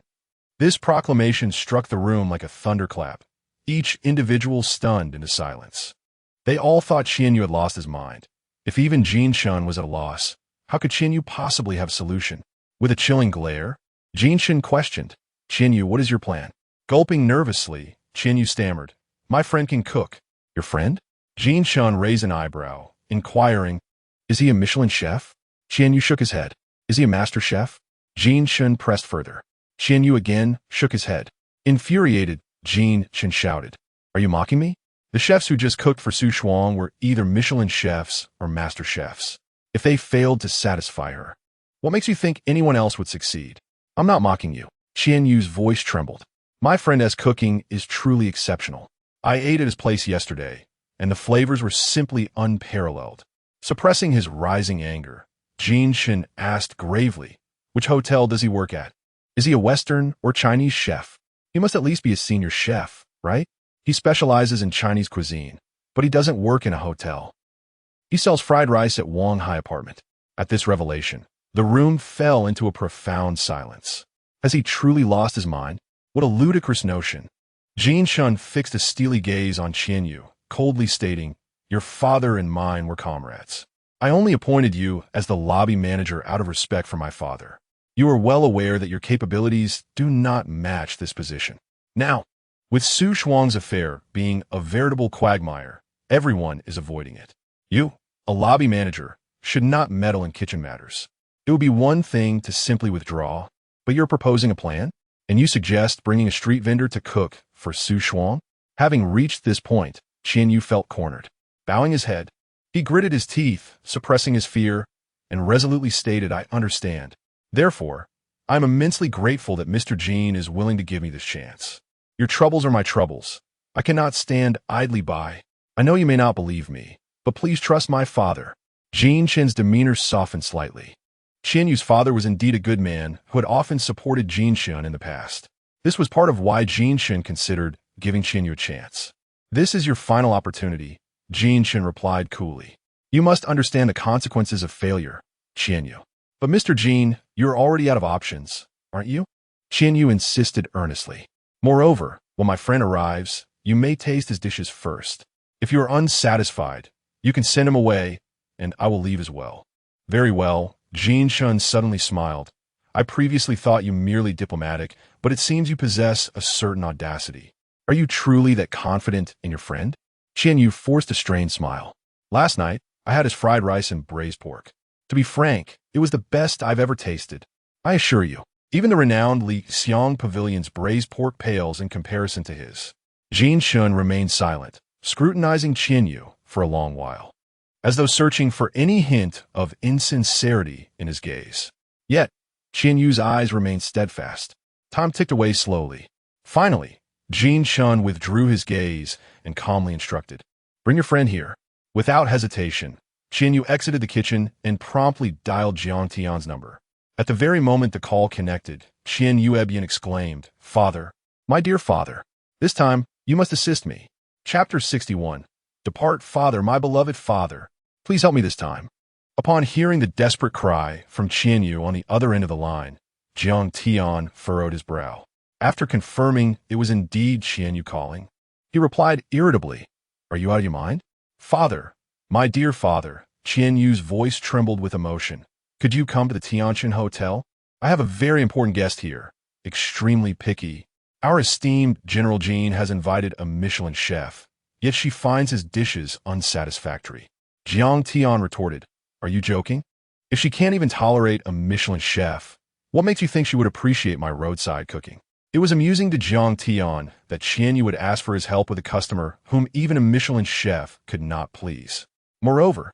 This proclamation struck the room like a thunderclap, each individual stunned into silence. They all thought Qian Yu had lost his mind. If even Jiang Tian was at a loss, how could Qian Yu possibly have a solution? With a chilling glare, Jiang Tian questioned, "Qian Yu, what is your plan?" Gulping nervously, Qian Yu stammered, "My friend can cook." "Your friend?" Jiang Tian raised an eyebrow, inquiring, "Is he a Michelin chef?" Qian Yu shook his head. "Is he a master chef?" Jiang Tian pressed further. Qian Yu again shook his head. Infuriated, Jiang Tian shouted, "Are you mocking me? The chefs who just cooked for Su Shuang were either Michelin chefs or master chefs. If they failed to satisfy her, what makes you think anyone else would succeed?" "I'm not mocking you." Qian Yu's voice trembled. "My friend S cooking is truly exceptional. I ate at his place yesterday, and the flavors were simply unparalleled." Suppressing his rising anger, Jiang Tian asked gravely, "Which hotel does he work at? Is he a Western or Chinese chef? He must at least be a senior chef, right? He specializes in Chinese cuisine, but he doesn't work in a hotel. He sells fried rice at Wang Hai apartment." At this revelation, the room fell into a profound silence. Has he truly lost his mind? What a ludicrous notion. Jiang Tian fixed a steely gaze on Qian Yu, coldly stating, "Your father and mine were comrades. I only appointed you as the lobby manager out of respect for my father. You are well aware that your capabilities do not match this position. Now, with Su Shuang's affair being a veritable quagmire, everyone is avoiding it. You, a lobby manager, should not meddle in kitchen matters. It would be one thing to simply withdraw, but you're proposing a plan? And you suggest bringing a street vendor to cook for Su Shuang?" Having reached this point, Qian Yu felt cornered. Bowing his head, he gritted his teeth, suppressing his fear, and resolutely stated, "I understand. Therefore, I am immensely grateful that Mr. Jiang is willing to give me this chance. Your troubles are my troubles. I cannot stand idly by. I know you may not believe me, but please trust my father." Jiang Tian's demeanor softened slightly. Qian Yu's father was indeed a good man who had often supported Jiang Tian in the past. This was part of why Jiang Tian considered giving Qian Yu a chance. "This is your final opportunity," Jiang Tian replied coolly. "You must understand the consequences of failure, Qian Yu." "But Mr. Jiang, you're already out of options, aren't you?" Qian Yu insisted earnestly. "Moreover, when my friend arrives, you may taste his dishes first. If you are unsatisfied, you can send him away, and I will leave as well." "Very well." Jiang Tian suddenly smiled. "I previously thought you merely diplomatic, but it seems you possess a certain audacity. Are you truly that confident in your friend?" Qian Yu forced a strained smile. "Last night, I had his fried rice and braised pork. To be frank, it was the best I've ever tasted. I assure you, even the renowned Li Xiang Pavilion's braised pork pales in comparison to his." Jiang Tian remained silent, scrutinizing Qian Yu for a long while, as though searching for any hint of insincerity in his gaze. Yet, Qian Yu's eyes remained steadfast. Time ticked away slowly. Finally, Jiang Tian withdrew his gaze and calmly instructed, "Bring your friend here." Without hesitation, Qian Yu exited the kitchen and promptly dialed Jiang Tian's number. At the very moment the call connected, Qian Yuebian exclaimed, "Father, my dear father, this time you must assist me." Chapter 61. "Depart, father, my beloved father. Please help me this time." Upon hearing the desperate cry from Qian Yu on the other end of the line, Jiang Tian furrowed his brow. After confirming it was indeed Qian Yu calling, he replied irritably, "Are you out of your mind?" "Father, my dear father," Qian Yu's voice trembled with emotion. "Could you come to the Tianjin Hotel? I have a very important guest here, extremely picky. Our esteemed General Jiang has invited a Michelin chef, yet she finds his dishes unsatisfactory." Jiang Tian retorted, "Are you joking? If she can't even tolerate a Michelin chef, what makes you think she would appreciate my roadside cooking? It was amusing to Jiang Tian that Qianyu would ask for his help with a customer whom even a Michelin chef could not please. Moreover,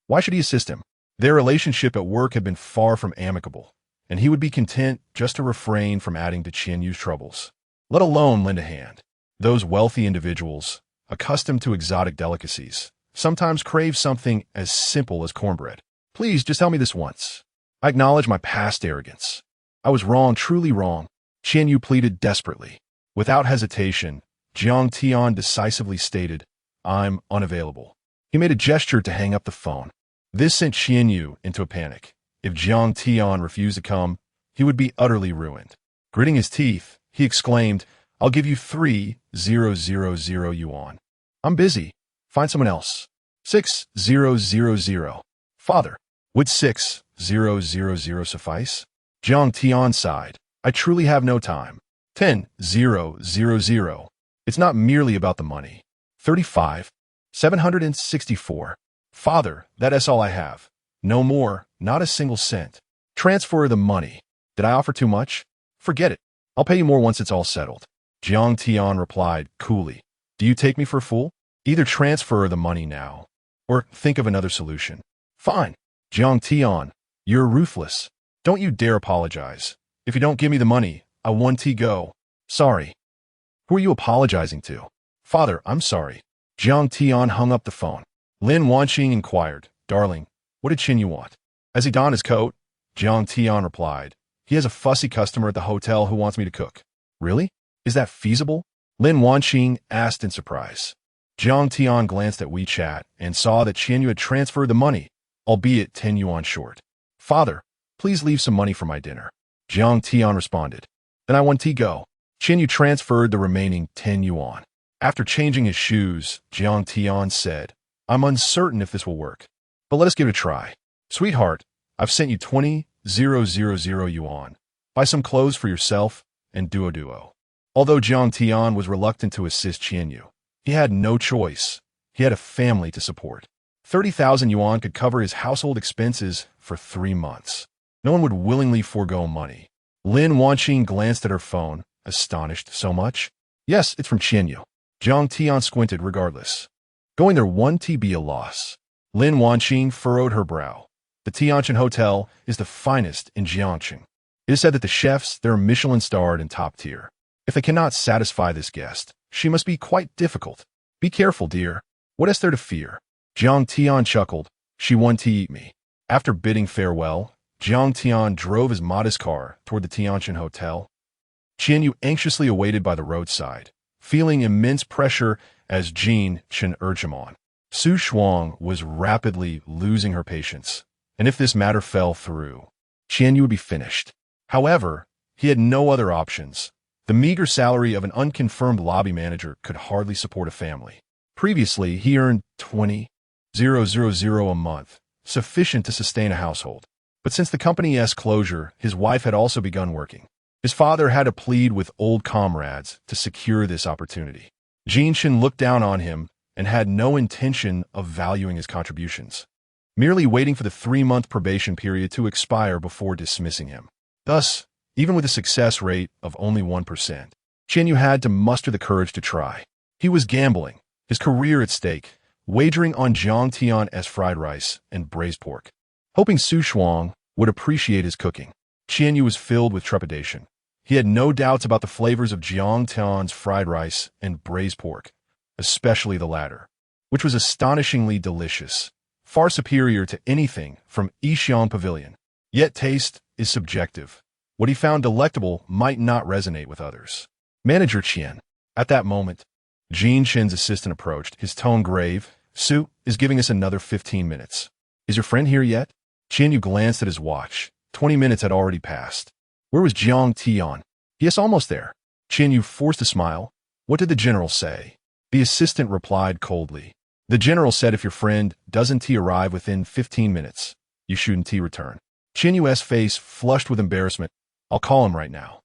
why should he assist him? Their relationship at work had been far from amicable, and he would be content just to refrain from adding to Qianyu's troubles, let alone lend a hand. Those wealthy individuals, accustomed to exotic delicacies, sometimes crave something as simple as cornbread. Please, just tell me this once. I acknowledge my past arrogance. I was wrong, truly wrong. Qianyu pleaded desperately. Without hesitation, Jiang Tian decisively stated, I'm unavailable. He made a gesture to hang up the phone. This sent Qianyu into a panic. If Jiang Tian refused to come, he would be utterly ruined. Gritting his teeth, he exclaimed, I'll give you 3,000 yuan. I'm busy. Find someone else. 6,000. Father, would 6,000 suffice? Jiang Tian sighed. I truly have no time. 10,000. It's not merely about the money. 35,764. Father, that's all I have. No more, not a single cent. Transfer the money. Did I offer too much? Forget it. I'll pay you more once it's all settled. Jiang Tian replied coolly. Do you take me for a fool? Either transfer the money now, or think of another solution. Fine. Jiang Tian, you're ruthless. Don't you dare apologize. If you don't give me the money, I want to go. Sorry. Who are you apologizing to? Father, I'm sorry. Jiang Tian hung up the phone. Lin Wanqing inquired, Darling, what did Qianyu want? As he donned his coat, Jiang Tian replied, He has a fussy customer at the hotel who wants me to cook. Really? Is that feasible? Lin Wanqing asked in surprise. Jiang Tian glanced at WeChat and saw that Qianyu had transferred the money, albeit 10 yuan short. Father, please leave some money for my dinner. Jiang Tian responded. Then I want to go. Qianyu transferred the remaining 10 yuan. After changing his shoes, Jiang Tian said, I'm uncertain if this will work, but let us give it a try. Sweetheart, I've sent you 20,000 yuan. Buy some clothes for yourself and duo. Although Jiang Tian was reluctant to assist Qianyu, he had no choice. He had a family to support. 30,000 yuan could cover his household expenses for 3 months. No one would willingly forego money. Lin Wanqing glanced at her phone, astonished. So much? Yes, it's from Qianyu. Jiang Tian squinted regardless. Going there won't be a loss. Lin Wanqing furrowed her brow. The Tianjin Hotel is the finest in Jiangxing. It is said that the chefs, they're Michelin-starred and top tier. If they cannot satisfy this guest, she must be quite difficult. Be careful, dear. What is there to fear? Jiang Tian chuckled. She wanted to eat me. After bidding farewell, Jiang Tian drove his modest car toward the Tianjin Hotel. Qianyu anxiously awaited by the roadside, feeling immense pressure as Jiang Tian urged him on. Su Shuang was rapidly losing her patience, and if this matter fell through, Qianyu would be finished. However, he had no other options. The meager salary of an unconfirmed lobby manager could hardly support a family. Previously, he earned 20,000 a month, sufficient to sustain a household. But since the company's closure, his wife had also begun working. His father had to plead with old comrades to secure this opportunity. Jiang Tian looked down on him and had no intention of valuing his contributions, merely waiting for the 3-month probation period to expire before dismissing him. Thus, even with a success rate of only 1%, Qianyu had to muster the courage to try. He was gambling, his career at stake, wagering on Jiang Tian's fried rice and braised pork, hoping Su Shuang would appreciate his cooking. Qianyu was filled with trepidation. He had no doubts about the flavors of Jiang Tian's fried rice and braised pork, especially the latter, which was astonishingly delicious, far superior to anything from Yixiang Pavilion. Yet taste is subjective. What he found delectable might not resonate with others. Manager Qian. At that moment, Jiang Tian's assistant approached, his tone grave. Su is giving us another 15 minutes. Is your friend here yet? Qianyu glanced at his watch. 20 minutes had already passed. Where was Jiang Tian? Yes, almost there. Qianyu forced a smile. What did the general say? The assistant replied coldly. The general said if your friend doesn't arrive within 15 minutes, you shouldn't return. Qianyu's face flushed with embarrassment. I'll call him right now.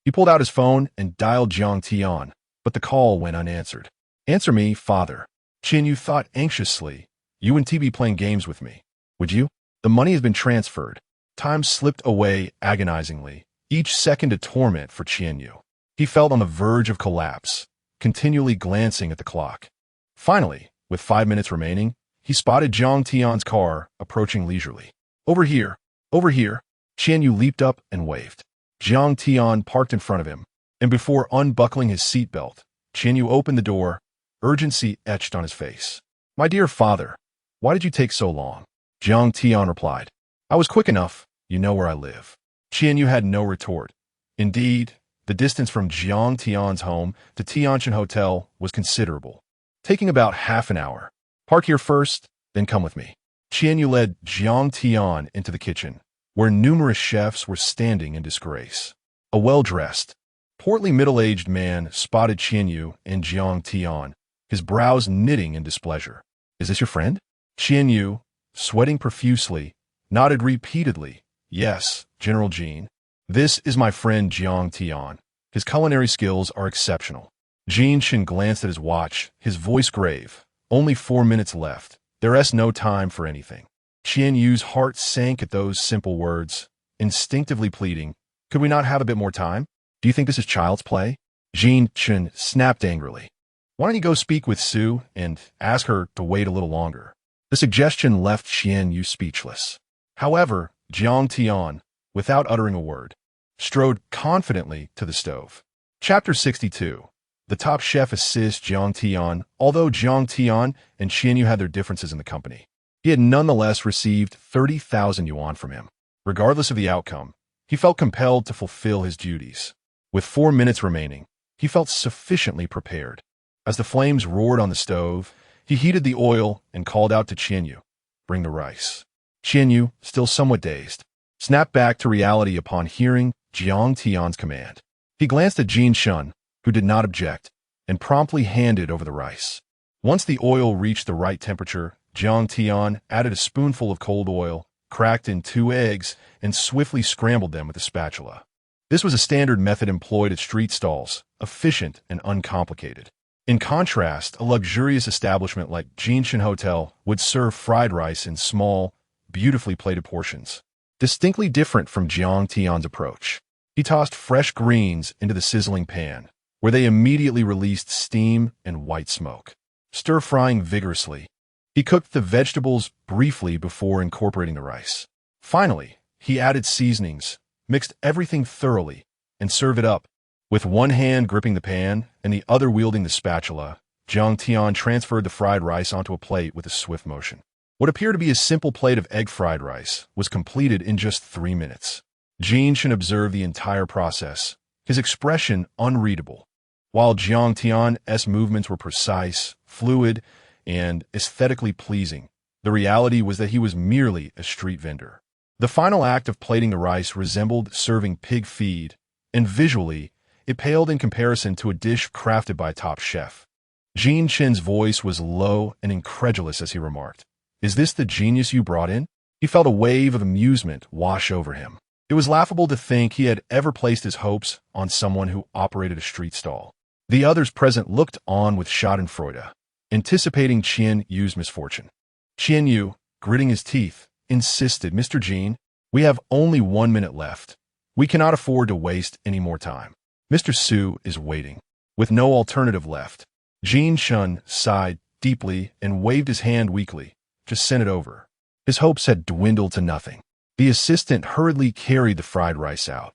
He pulled out his phone and dialed Jiang Tian, but the call went unanswered. Answer me, father. Qianyu thought anxiously. You wouldn't be playing games with me, would you? The money has been transferred. Time slipped away agonizingly, each second a torment for Qianyu. He felt on the verge of collapse, continually glancing at the clock. Finally, with 5 minutes remaining, he spotted Jiang Tian's car approaching leisurely. Over here, over here. Qianyu leaped up and waved. Jiang Tian parked in front of him, and before unbuckling his seatbelt, Qianyu opened the door, urgency etched on his face. My dear father, why did you take so long? Jiang Tian replied. I was quick enough, you know where I live. Qianyu had no retort. Indeed, the distance from Jiang Tian's home to Tianjin Hotel was considerable, taking about half an hour. Park here first, then come with me. Qianyu led Jiang Tian into the kitchen, where numerous chefs were standing in disgrace. A well-dressed, portly middle-aged man spotted Qianyu and Jiang Tian, his brows knitting in displeasure. Is this your friend? Qianyu, sweating profusely, nodded repeatedly. Yes, General Jean. This is my friend Jiang Tian. His culinary skills are exceptional. Jean Shin glanced at his watch, his voice grave. Only 4 minutes left. There's no time for anything. Qianyu's heart sank at those simple words, instinctively pleading, could we not have a bit more time? Do you think this is child's play? Jean Shin snapped angrily. Why don't you go speak with Sue and ask her to wait a little longer? The suggestion left Qianyu speechless. However, Jiang Tian, without uttering a word, strode confidently to the stove. Chapter 62. The top chef assists Jiang Tian. Although Jiang Tian and Qianyu had their differences in the company, he had nonetheless received 30,000 yuan from him. Regardless of the outcome, he felt compelled to fulfill his duties. With 4 minutes remaining, he felt sufficiently prepared. As the flames roared on the stove, he heated the oil and called out to Qianyu, bring the rice. Qianyu, still somewhat dazed, snapped back to reality upon hearing Jiang Tian's command. He glanced at Jean Shun, who did not object, and promptly handed over the rice. Once the oil reached the right temperature, Jiang Tian added a spoonful of cold oil, cracked in 2 eggs, and swiftly scrambled them with a spatula. This was a standard method employed at street stalls, efficient and uncomplicated. In contrast, a luxurious establishment like Jinshin Hotel would serve fried rice in small, beautifully plated portions, distinctly different from Jiang Tian's approach. He tossed fresh greens into the sizzling pan, where they immediately released steam and white smoke. Stir-frying vigorously, he cooked the vegetables briefly before incorporating the rice. Finally, he added seasonings, mixed everything thoroughly, and served it up. With one hand gripping the pan and the other wielding the spatula, Jiang Tian transferred the fried rice onto a plate with a swift motion. What appeared to be a simple plate of egg fried rice was completed in just 3 minutes. Jean Shin observed the entire process, his expression unreadable. While Jiang Tian's movements were precise, fluid, and aesthetically pleasing, the reality was that he was merely a street vendor. The final act of plating the rice resembled serving pig feed, and visually, it paled in comparison to a dish crafted by a top chef. Jean Shin's voice was low and incredulous as he remarked, "Is this the genius you brought in?" He felt a wave of amusement wash over him. It was laughable to think he had ever placed his hopes on someone who operated a street stall. The others present looked on with schadenfreude, anticipating Qianyu's misfortune. Qianyu, gritting his teeth, insisted, "Mr. Jean, we have only 1 minute left. We cannot afford to waste any more time. Mr. Su is waiting." With no alternative left, Jean Shun sighed deeply and waved his hand weakly. Just send it over. His hopes had dwindled to nothing. The assistant hurriedly carried the fried rice out.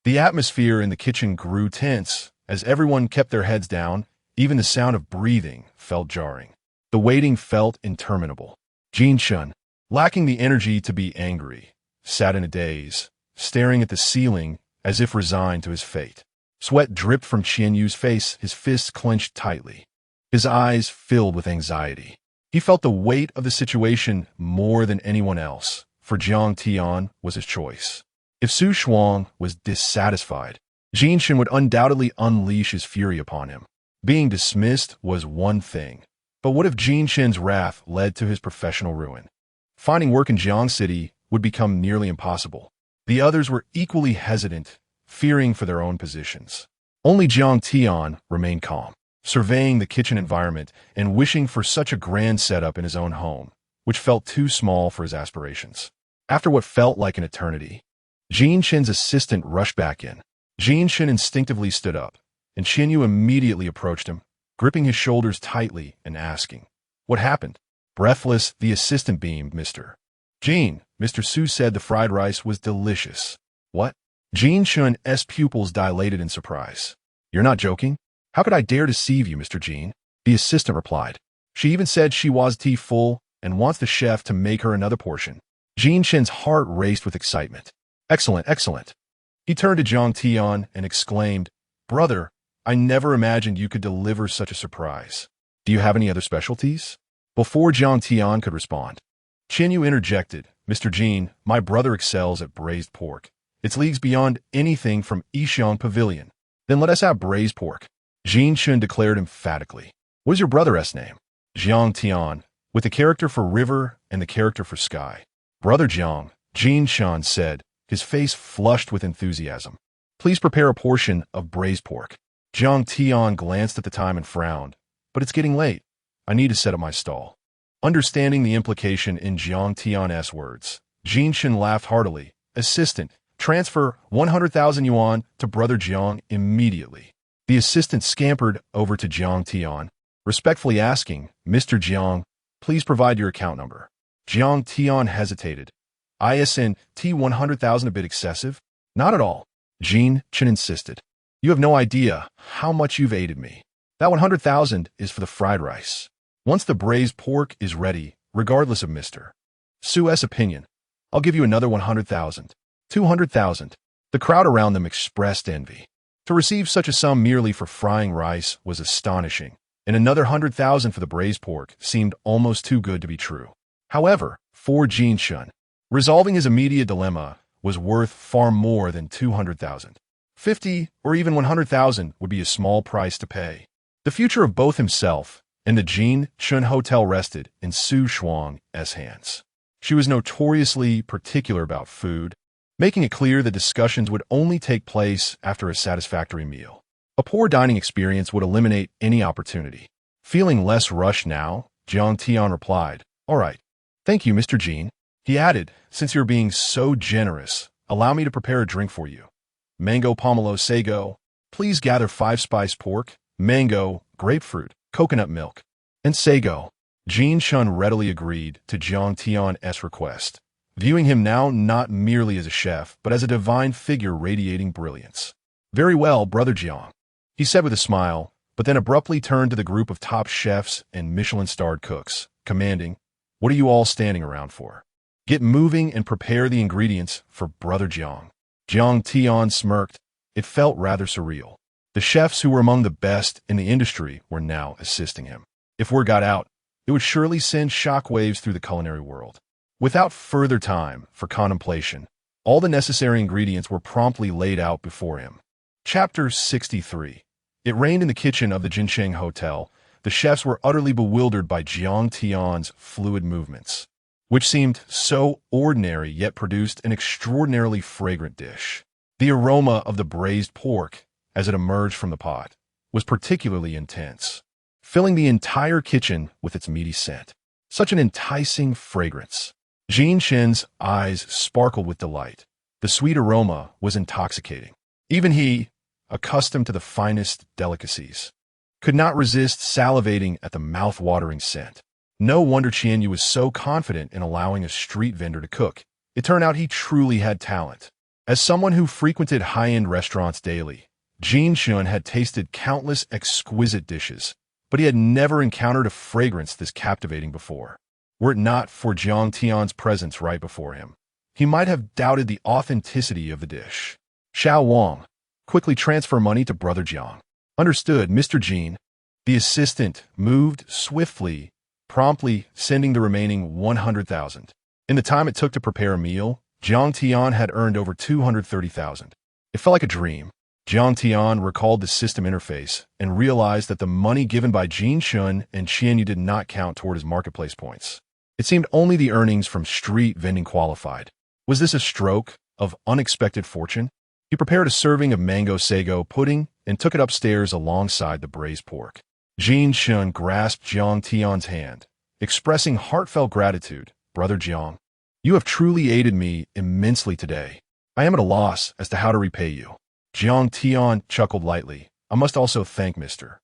The atmosphere in the kitchen grew tense as everyone kept their heads down. Even the sound of breathing felt jarring. The waiting felt interminable. Jean Shun, lacking the energy to be angry, sat in a daze, staring at the ceiling as if resigned to his fate. Sweat dripped from Qianyu's face, his fists clenched tightly. His eyes filled with anxiety. He felt the weight of the situation more than anyone else, for Jiang Tian was his choice. If Su Shuang was dissatisfied, Jean Shin would undoubtedly unleash his fury upon him. Being dismissed was one thing, but what if Jean Shin's wrath led to his professional ruin? Finding work in Jiang City would become nearly impossible. The others were equally hesitant, fearing for their own positions. Only Jiang Tian remained calm, surveying the kitchen environment and wishing for such a grand setup in his own home, which felt too small for his aspirations. After what felt like an eternity, Jiang Tian's assistant rushed back in. Jiang Tian instinctively stood up, and Qian Yu immediately approached him, gripping his shoulders tightly and asking, "What happened?" Breathless, the assistant beamed, Mr. Su said the fried rice was delicious." "What?" Jiang Tian's pupils dilated in surprise. "You're not joking? How could I dare deceive you, Mr. Jiang?" The assistant replied. "She even said she was tea full and wants the chef to make her another portion." Jiang Tian's heart raced with excitement. "Excellent, excellent." He turned to Jiang Tian and exclaimed, "Brother, I never imagined you could deliver such a surprise. Do you have any other specialties?" Before Jiang Tian could respond, Qian Yu interjected, "Mr. Jiang, my brother excels at braised pork. It's leagues beyond anything from Yixiang Pavilion." "Then let us have braised pork," Jiang Tian declared emphatically. "What is your brother's name?" "Jiang Tian, with the character for river and the character for sky." "Brother Jiang," Jiang Tian said, his face flushed with enthusiasm. "Please prepare a portion of braised pork." Jiang Tian glanced at the time and frowned. "But it's getting late. I need to set up my stall." Understanding the implication in Jiang Tian's words, Jiang Tian laughed heartily. "Assistant, transfer 100,000 yuan to Brother Jiang immediately." The assistant scampered over to Jiang Tian, respectfully asking, "Mr. Jiang, please provide your account number." Jiang Tian hesitated. "Isn't 100,000 a bit excessive?" "Not at all," Jiang Tian insisted. "You have no idea how much you've aided me. That 100,000 is for the fried rice. Once the braised pork is ready, regardless of Mr. Su's opinion, I'll give you another 100,000. 200,000. The crowd around them expressed envy. To receive such a sum merely for frying rice was astonishing, and another 100,000 for the braised pork seemed almost too good to be true. However, for Jiang Tian, resolving his immediate dilemma was worth far more than 200,000. 50 or even 100,000 would be a small price to pay. The future of both himself and the Jiang Tian Hotel rested in Su Shuang's hands. She was notoriously particular about food, making it clear that discussions would only take place after a satisfactory meal. A poor dining experience would eliminate any opportunity. Feeling less rushed now, Jiang Tian replied, "All right. Thank you, Mr. Jiang." He added, "Since you're being so generous, allow me to prepare a drink for you. Mango pomelo sago. Please gather 5 spiced pork, mango, grapefruit, coconut milk, and sago." Jiang Tian readily agreed to Jiang Tian's request, viewing him now not merely as a chef, but as a divine figure radiating brilliance. "Very well, Brother Jiang," he said with a smile, but then abruptly turned to the group of top chefs and Michelin-starred cooks, commanding, "What are you all standing around for? Get moving and prepare the ingredients for Brother Jiang." Jiang Tian smirked. It felt rather surreal. The chefs who were among the best in the industry were now assisting him. If word got out, it would surely send shockwaves through the culinary world. Without further time for contemplation, all the necessary ingredients were promptly laid out before him. Chapter 63. It rained in the kitchen of the Jincheng Hotel. The chefs were utterly bewildered by Jiang Tian's fluid movements, which seemed so ordinary yet produced an extraordinarily fragrant dish. The aroma of the braised pork, as it emerged from the pot, was particularly intense, filling the entire kitchen with its meaty scent. Such an enticing fragrance. Jiang Tian's eyes sparkled with delight. The sweet aroma was intoxicating. Even he, accustomed to the finest delicacies, could not resist salivating at the mouth-watering scent. No wonder Qian Yu was so confident in allowing a street vendor to cook. It turned out he truly had talent. As someone who frequented high-end restaurants daily, Jiang Tian had tasted countless exquisite dishes, but he had never encountered a fragrance this captivating before. Were it not for Jiang Tian's presence right before him, he might have doubted the authenticity of the dish. "Xiao Wang, quickly transfer money to Brother Jiang." "Understood, Mr. Jiang." The assistant moved swiftly, promptly sending the remaining 100,000. In the time it took to prepare a meal, Jiang Tian had earned over 230,000. It felt like a dream. Jiang Tian recalled the system interface and realized that the money given by Jiang Tian and Qian Yu did not count toward his marketplace points. It seemed only the earnings from street vending qualified. Was this a stroke of unexpected fortune? He prepared a serving of mango sago pudding and took it upstairs alongside the braised pork. Jiang Tian grasped Jiang Tian's hand, expressing heartfelt gratitude. "Brother Jiang, You have truly aided me immensely today. I am at a loss as to how to repay you. Jiang Tian chuckled lightly. I must also thank Mr.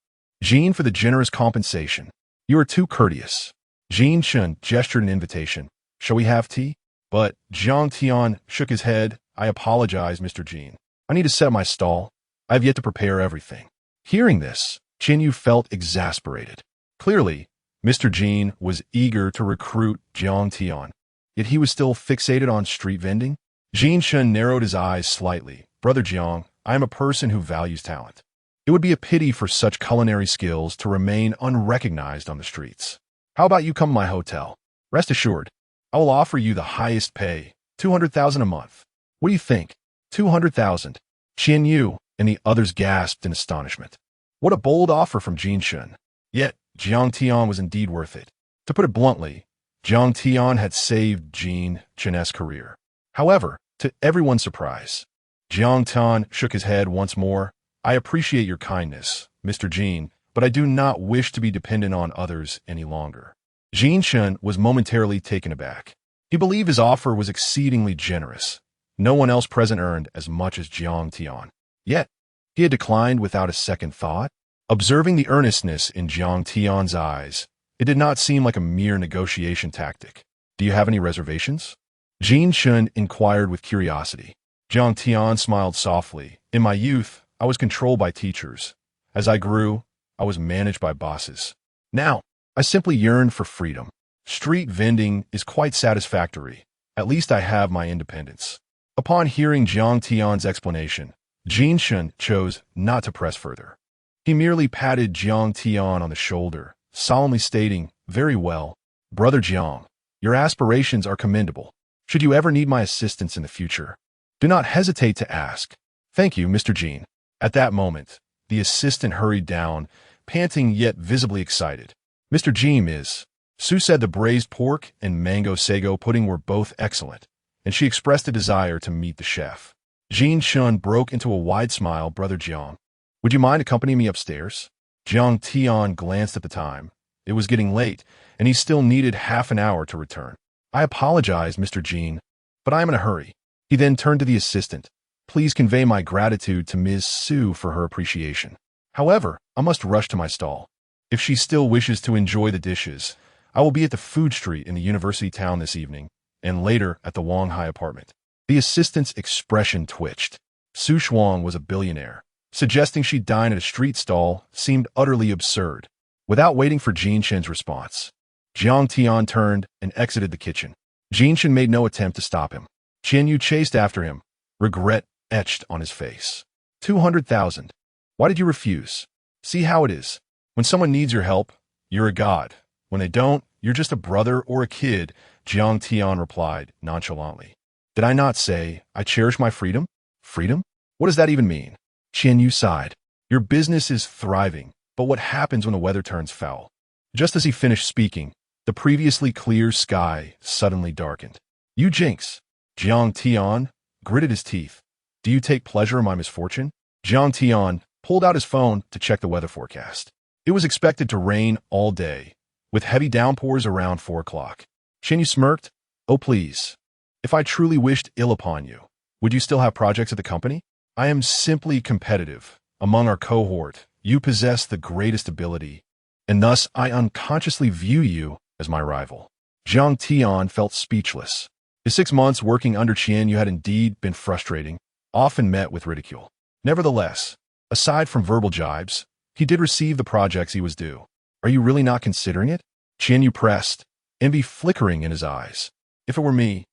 Jean for the generous compensation. You are too courteous. Jean Shun gestured an invitation. Shall we have tea? But Jiang Tian shook his head. I apologize, Mr. Jean. I need to set my stall. I have yet to prepare everything. Hearing this, Chen Yu felt exasperated. Clearly, Mr. Jean was eager to recruit Jiang Tian, yet he was still fixated on street vending. Jean Shun narrowed his eyes slightly. Brother Jiang, I am a person who values talent. It would be a pity for such culinary skills to remain unrecognized on the streets. How about you come to my hotel? Rest assured, I will offer you the highest pay, 200,000 a month. What do you think? 200,000. Chen Yu and the others gasped in astonishment. What a bold offer from Jean Shun. Yet, Jiang Tian was indeed worth it. To put it bluntly, Jiang Tian had saved Jean Chen's career. However, to everyone's surprise, Jiang Tian shook his head once more. I appreciate your kindness, Mr. Jean, but I do not wish to be dependent on others any longer. Jean Shun was momentarily taken aback. He believed his offer was exceedingly generous. No one else present earned as much as Jiang Tian. Yet, he had declined without a second thought. Observing the earnestness in Jiang Tian's eyes, it did not seem like a mere negotiation tactic. Do you have any reservations? Jean Shun inquired with curiosity. Jiang Tian smiled softly. In my youth, I was controlled by teachers. As I grew, I was managed by bosses. Now, I simply yearn for freedom. Street vending is quite satisfactory. At least I have my independence. Upon hearing Jiang Tian's explanation, Jean Shun chose not to press further. He merely patted Jiang Tian on the shoulder, solemnly stating, Very well, Brother Jiang, your aspirations are commendable. Should you ever need my assistance in the future, do not hesitate to ask. Thank you, Mr. Jean. At that moment, the assistant hurried down, panting yet visibly excited. Mr. Jean is. Sue said the braised pork and mango sago pudding were both excellent, and she expressed a desire to meet the chef. Jean Shun broke into a wide smile. Brother Jiang, would you mind accompanying me upstairs? Jiang Tian glanced at the time. It was getting late, and he still needed half an hour to return. I apologize, Mr. Jean, but I am in a hurry. He then turned to the assistant. Please convey my gratitude to Ms. Sue for her appreciation. However, I must rush to my stall. If she still wishes to enjoy the dishes, I will be at the food street in the university town this evening, and later at the Wang Hai apartment. The assistant's expression twitched. Su Shuang was a billionaire. Suggesting she dine at a street stall seemed utterly absurd. Without waiting for Jean Shen's response, Jiang Tian turned and exited the kitchen. Jean Shen made no attempt to stop him. Chen Yu chased after him, regret etched on his face. 200,000. Why did you refuse? See how it is. When someone needs your help, you're a god. When they don't, you're just a brother or a kid, Jiang Tian replied nonchalantly. Did I not say I cherish my freedom? Freedom? What does that even mean? Chen Yu sighed. Your business is thriving, but what happens when the weather turns foul? Just as he finished speaking, the previously clear sky suddenly darkened. You jinx. Jiang Tian gritted his teeth. Do you take pleasure in my misfortune? Jiang Tian pulled out his phone to check the weather forecast. It was expected to rain all day, with heavy downpours around 4 o'clock. Chen Yu smirked. Oh, please. If I truly wished ill upon you, would you still have projects at the company? I am simply competitive. Among our cohort, you possess the greatest ability, and thus I unconsciously view you as my rival. Jiang Tian felt speechless. His 6 months working under Chen Yu had indeed been frustrating, often met with ridicule. Nevertheless, aside from verbal jibes, he did receive the projects he was due. Are you really not considering it? Chen Yu pressed, envy flickering in his eyes. If it were me,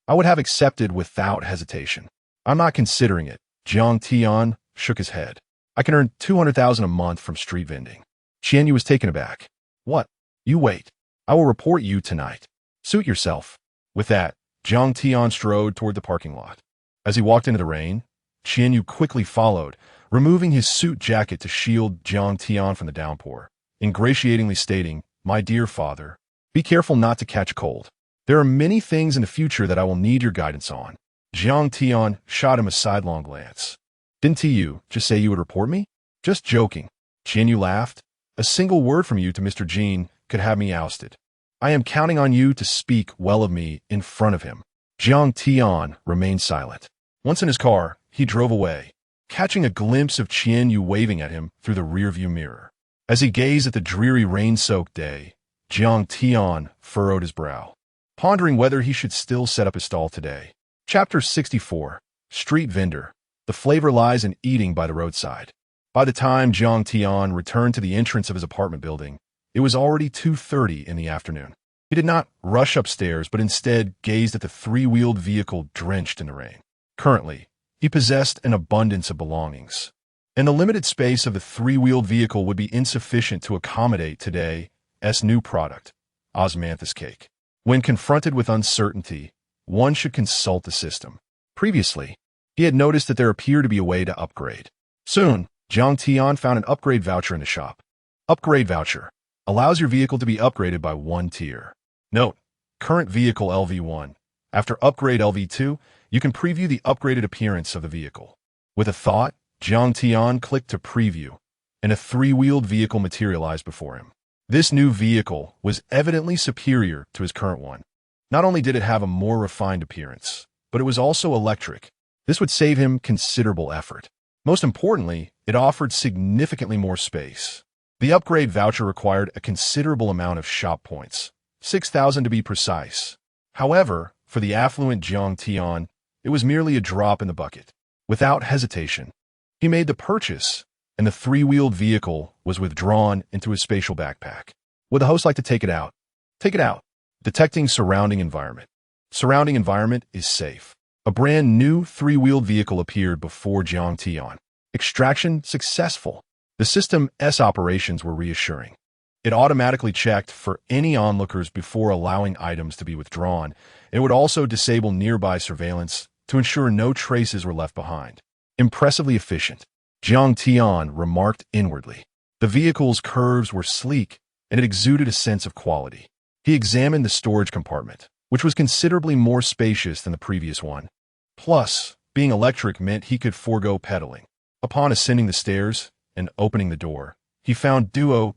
I would have accepted without hesitation. I'm not considering it. Jiang Tian shook his head. I can earn 200,000 a month from street vending. Chen Yu was taken aback. What? You wait. I will report you tonight. Suit yourself. With that, Jiang Tian strode toward the parking lot. As he walked into the rain, Chen Yu quickly followed, removing his suit jacket to shield Jiang Tian from the downpour, ingratiatingly stating, My dear father, be careful not to catch a cold. There are many things in the future that I will need your guidance on. Jiang Tian shot him a sidelong glance. Didn't you just say you would report me? Just joking. Chen Yu laughed. A single word from you to Mr. Jean could have me ousted. I am counting on you to speak well of me in front of him." Jiang Tian remained silent. Once in his car, he drove away, catching a glimpse of Qian Yu waving at him through the rearview mirror. As he gazed at the dreary rain-soaked day, Jiang Tian furrowed his brow, pondering whether he should still set up his stall today. Chapter 64. Street Vendor. The flavor lies in eating by the roadside. By the time Jiang Tian returned to the entrance of his apartment building, it was already 2:30 in the afternoon. He did not rush upstairs, but instead gazed at the three-wheeled vehicle drenched in the rain. Currently, he possessed an abundance of belongings, and the limited space of the three-wheeled vehicle would be insufficient to accommodate today's new product, osmanthus cake. When confronted with uncertainty, one should consult the system. Previously, he had noticed that there appeared to be a way to upgrade. Soon, Jiang Tian found an upgrade voucher in the shop. Upgrade voucher allows your vehicle to be upgraded by one tier. Note, current vehicle LV1. After upgrade LV2, you can preview the upgraded appearance of the vehicle. With a thought, Jiang Tian clicked to preview, and a three-wheeled vehicle materialized before him. This new vehicle was evidently superior to his current one. Not only did it have a more refined appearance, but it was also electric. This would save him considerable effort. Most importantly, it offered significantly more space. The upgrade voucher required a considerable amount of shop points, 6,000 to be precise. However, for the affluent Jiang Tian, it was merely a drop in the bucket. Without hesitation, he made the purchase, and the three-wheeled vehicle was withdrawn into his spatial backpack. Would the host like to take it out? Take it out. Detecting surrounding environment. Surrounding environment is safe. A brand new three-wheeled vehicle appeared before Jiang Tian. Extraction successful. The system's operations were reassuring. It automatically checked for any onlookers before allowing items to be withdrawn. It would also disable nearby surveillance to ensure no traces were left behind. Impressively efficient, Jiang Tian remarked inwardly. The vehicle's curves were sleek, and it exuded a sense of quality. He examined the storage compartment, which was considerably more spacious than the previous one. Plus, being electric meant he could forego pedaling. Upon ascending the stairs and opening the door, he found Duo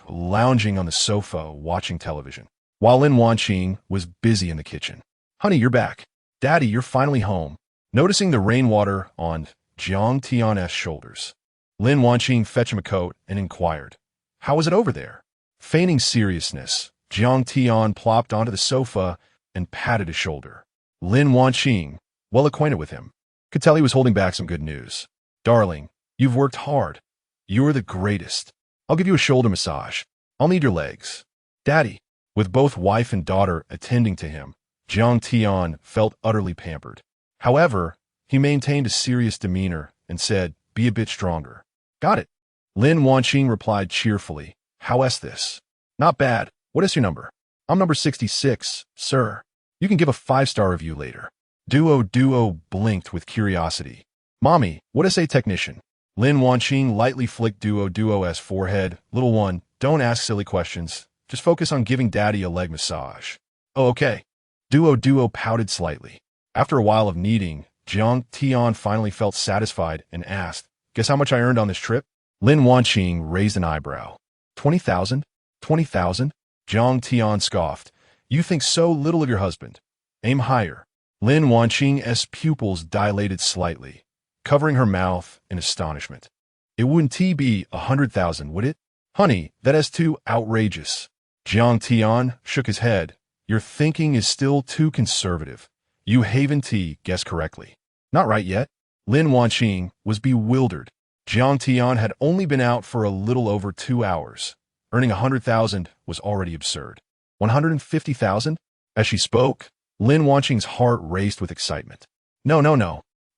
lounging on the sofa watching television, while Lin Wanqing was busy in the kitchen. "Honey, you're back. Daddy, you're finally home." Noticing the rainwater on Jiang Tian's shoulders, Lin Wanqing fetched him a coat and inquired, "How was it over there?" Feigning seriousness, Jiang Tian plopped onto the sofa and patted his shoulder. Lin Wanqing, well acquainted with him, could tell he was holding back some good news. "Darling, you've worked hard. You're the greatest. I'll give you a shoulder massage. I'll need your legs." "Daddy." With both wife and daughter attending to him, Jiang Tian felt utterly pampered. However, he maintained a serious demeanor and said, "Be a bit stronger." "Got it." Lin Wanqing replied cheerfully, "How is this?" "Not bad. What is your number?" "I'm number 66, sir. You can give a 5-star review later." Duo blinked with curiosity. "Mommy, what is a technician?" Lin Wanqing lightly flicked Duo's forehead. "Little one, don't ask silly questions. Just focus on giving Daddy a leg massage." "Oh, okay." Duo pouted slightly. After a while of kneading, Jiang Tian finally felt satisfied and asked, "Guess how much I earned on this trip?" Lin Wanqing raised an eyebrow. 20,000? 20,000? Jiang Tian scoffed. "You think so little of your husband. Aim higher." Lin Wanqing's pupils dilated slightly, covering her mouth in astonishment. "It wouldn't be 100,000, would it?" "Honey, that is too outrageous." Jiang Tian shook his head. "Your thinking is still too conservative. You haven't guessed correctly." "Not right yet." Lin Wanqing was bewildered. Jiang Tian had only been out for a little over 2 hours. Earning 100,000 was already absurd. 150,000? As she spoke, Lin Wanqing's heart raced with excitement. No.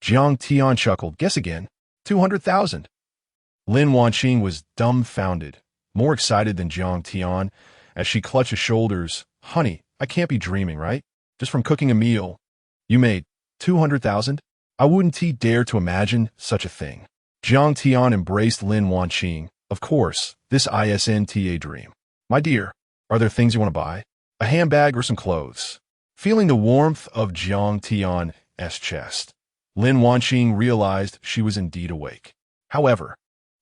Jiang Tian chuckled. "Guess again. 200,000. Lin Wanqing was dumbfounded, more excited than Jiang Tian, as she clutched his shoulders. "Honey, I can't be dreaming, right? Just from cooking a meal. You made 200,000? I wouldn't dare to imagine such a thing." Jiang Tian embraced Lin Wanqing. "Of course, this isn't a dream. My dear, are there things you want to buy? A handbag or some clothes?" Feeling the warmth of Jiang Tian's chest, Lin Wanqing realized she was indeed awake. However,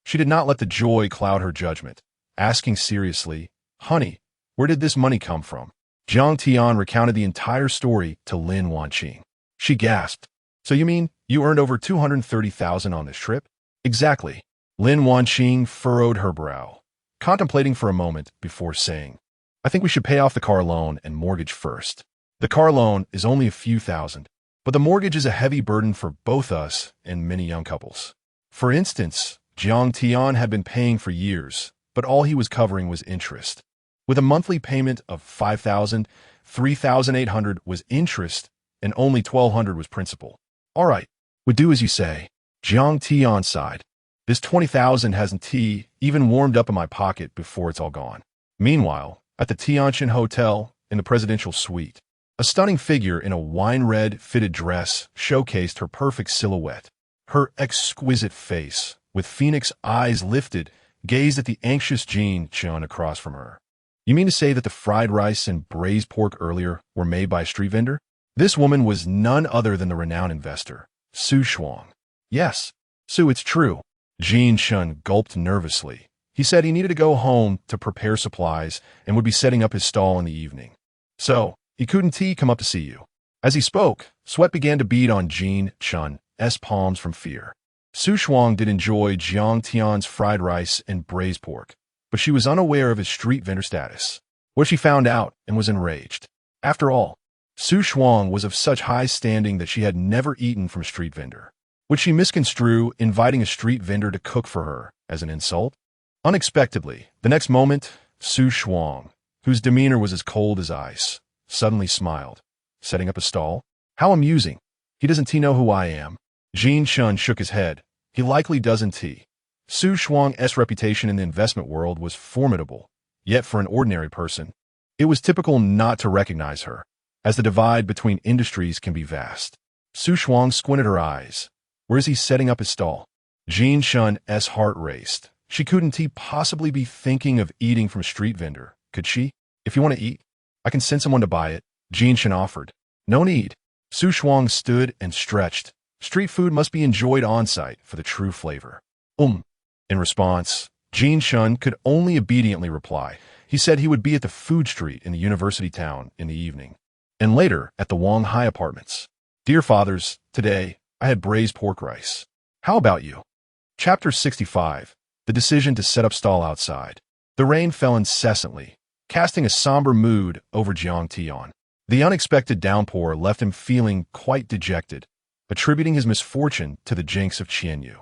she did not let the joy cloud her judgment, asking seriously, "Honey, Where did this money come from? Jiang Tian recounted the entire story to Lin Wanqing. She gasped. So you mean you earned over 230,000 on this trip? Exactly. Lin Wanqing furrowed her brow, contemplating for a moment before saying, I think we should pay off the car loan and mortgage first. The car loan is only a few thousand, but the mortgage is a heavy burden for both us and many young couples. For instance, Jiang Tian had been paying for years, but all he was covering was interest. With a monthly payment of 5,000, 3,800 was interest, and only 1,200 was principal. All right, would do as you say. Jiang Tian sighed. This 20,000 hasn't even warmed up in my pocket before it's all gone. Meanwhile, at the Tianjin Hotel, in the presidential suite, a stunning figure in a wine-red fitted dress showcased her perfect silhouette. Her exquisite face, with phoenix eyes lifted, gazed at the anxious Jiang Tian across from her. You mean to say that the fried rice and braised pork earlier were made by a street vendor? This woman was none other than the renowned investor, Su Shuang. Yes, Su, it's true. Jiang Tian gulped nervously. He said he needed to go home to prepare supplies and would be setting up his stall in the evening. So, he couldn't come up to see you. As he spoke, sweat began to bead on Jiang Tian's palms from fear. Su Shuang did enjoy Jiang Tian's fried rice and braised pork, but she was unaware of his street vendor status. What she found out and was enraged. After all, Su Shuang was of such high standing that she had never eaten from a street vendor. Would she misconstrue inviting a street vendor to cook for her as an insult? Unexpectedly, the next moment, Su Shuang, whose demeanor was as cold as ice, suddenly smiled. Setting up a stall? How amusing. He doesn't know who I am. Jiang Tian shook his head. He likely doesn't. Su Shuang's reputation in the investment world was formidable, yet for an ordinary person, it was typical not to recognize her, as the divide between industries can be vast. Su Shuang squinted her eyes. Where is he setting up his stall? Jiang Tian's heart raced. She couldn't possibly be thinking of eating from a street vendor, could she? If you want to eat, I can send someone to buy it, Jiang Tian offered. No need. Su Shuang stood and stretched. Street food must be enjoyed on-site for the true flavor. In response, Jiang Tian could only obediently reply. He said he would be at the food street in the university town in the evening, and later at the Wang Hai apartments. Dear fathers, today I had braised pork rice. How about you? Chapter 65. The decision to set up stall outside. The rain fell incessantly, casting a somber mood over Jiang Tian. The unexpected downpour left him feeling quite dejected, attributing his misfortune to the jinx of Qianyu.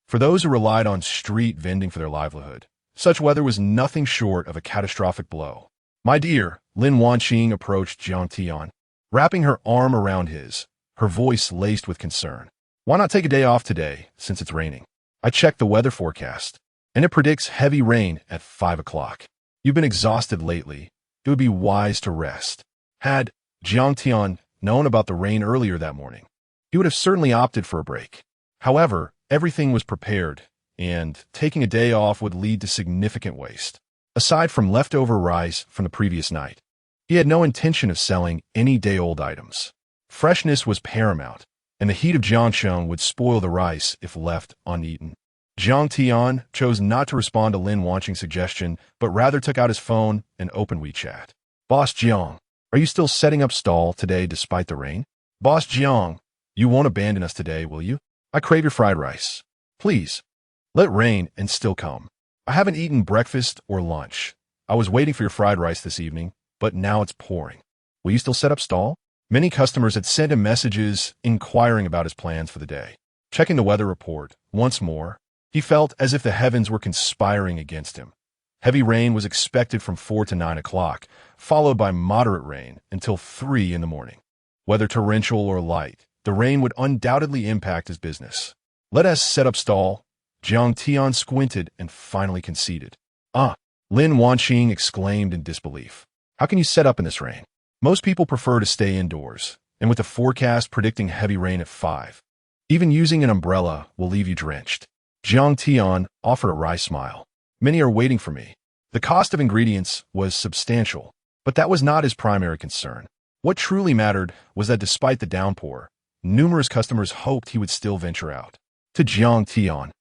For those who relied on street vending for their livelihood, such weather was nothing short of a catastrophic blow. My dear, Lin Wanqing approached Jiang Tian, wrapping her arm around his, her voice laced with concern. Why not take a day off today, since it's raining? I checked the weather forecast, and it predicts heavy rain at 5 o'clock. You've been exhausted lately. It would be wise to rest. Had Jiang Tian known about the rain earlier that morning, he would have certainly opted for a break. However, everything was prepared, and taking a day off would lead to significant waste. Aside from leftover rice from the previous night, he had no intention of selling any day-old items. Freshness was paramount, and the heat of Jiang Tian would spoil the rice if left uneaten. Jiang Tian chose not to respond to Lin Wanqing's suggestion, but rather took out his phone and opened WeChat. Boss Jiang, are you still setting up stall today despite the rain? Boss Jiang, you won't abandon us today, will you? I crave your fried rice. Please, let rain and still come. I haven't eaten breakfast or lunch. I was waiting for your fried rice this evening, but now it's pouring. Will you still set up stall? Many customers had sent him messages inquiring about his plans for the day. Checking the weather report, once more, he felt as if the heavens were conspiring against him. Heavy rain was expected from 4 to 9 o'clock, followed by moderate rain until 3 in the morning. Whether torrential or light, the rain would undoubtedly impact his business. Let us set up stall. Jiang Tian squinted and finally conceded. Lin Wanqing exclaimed in disbelief. How can you set up in this rain? Most people prefer to stay indoors, and with the forecast predicting heavy rain at 5, even using an umbrella will leave you drenched. Jiang Tian offered a wry smile. Many are waiting for me. The cost of ingredients was substantial, but that was not his primary concern. What truly mattered was that despite the downpour, numerous customers hoped he would still venture out. To Jiang Tian,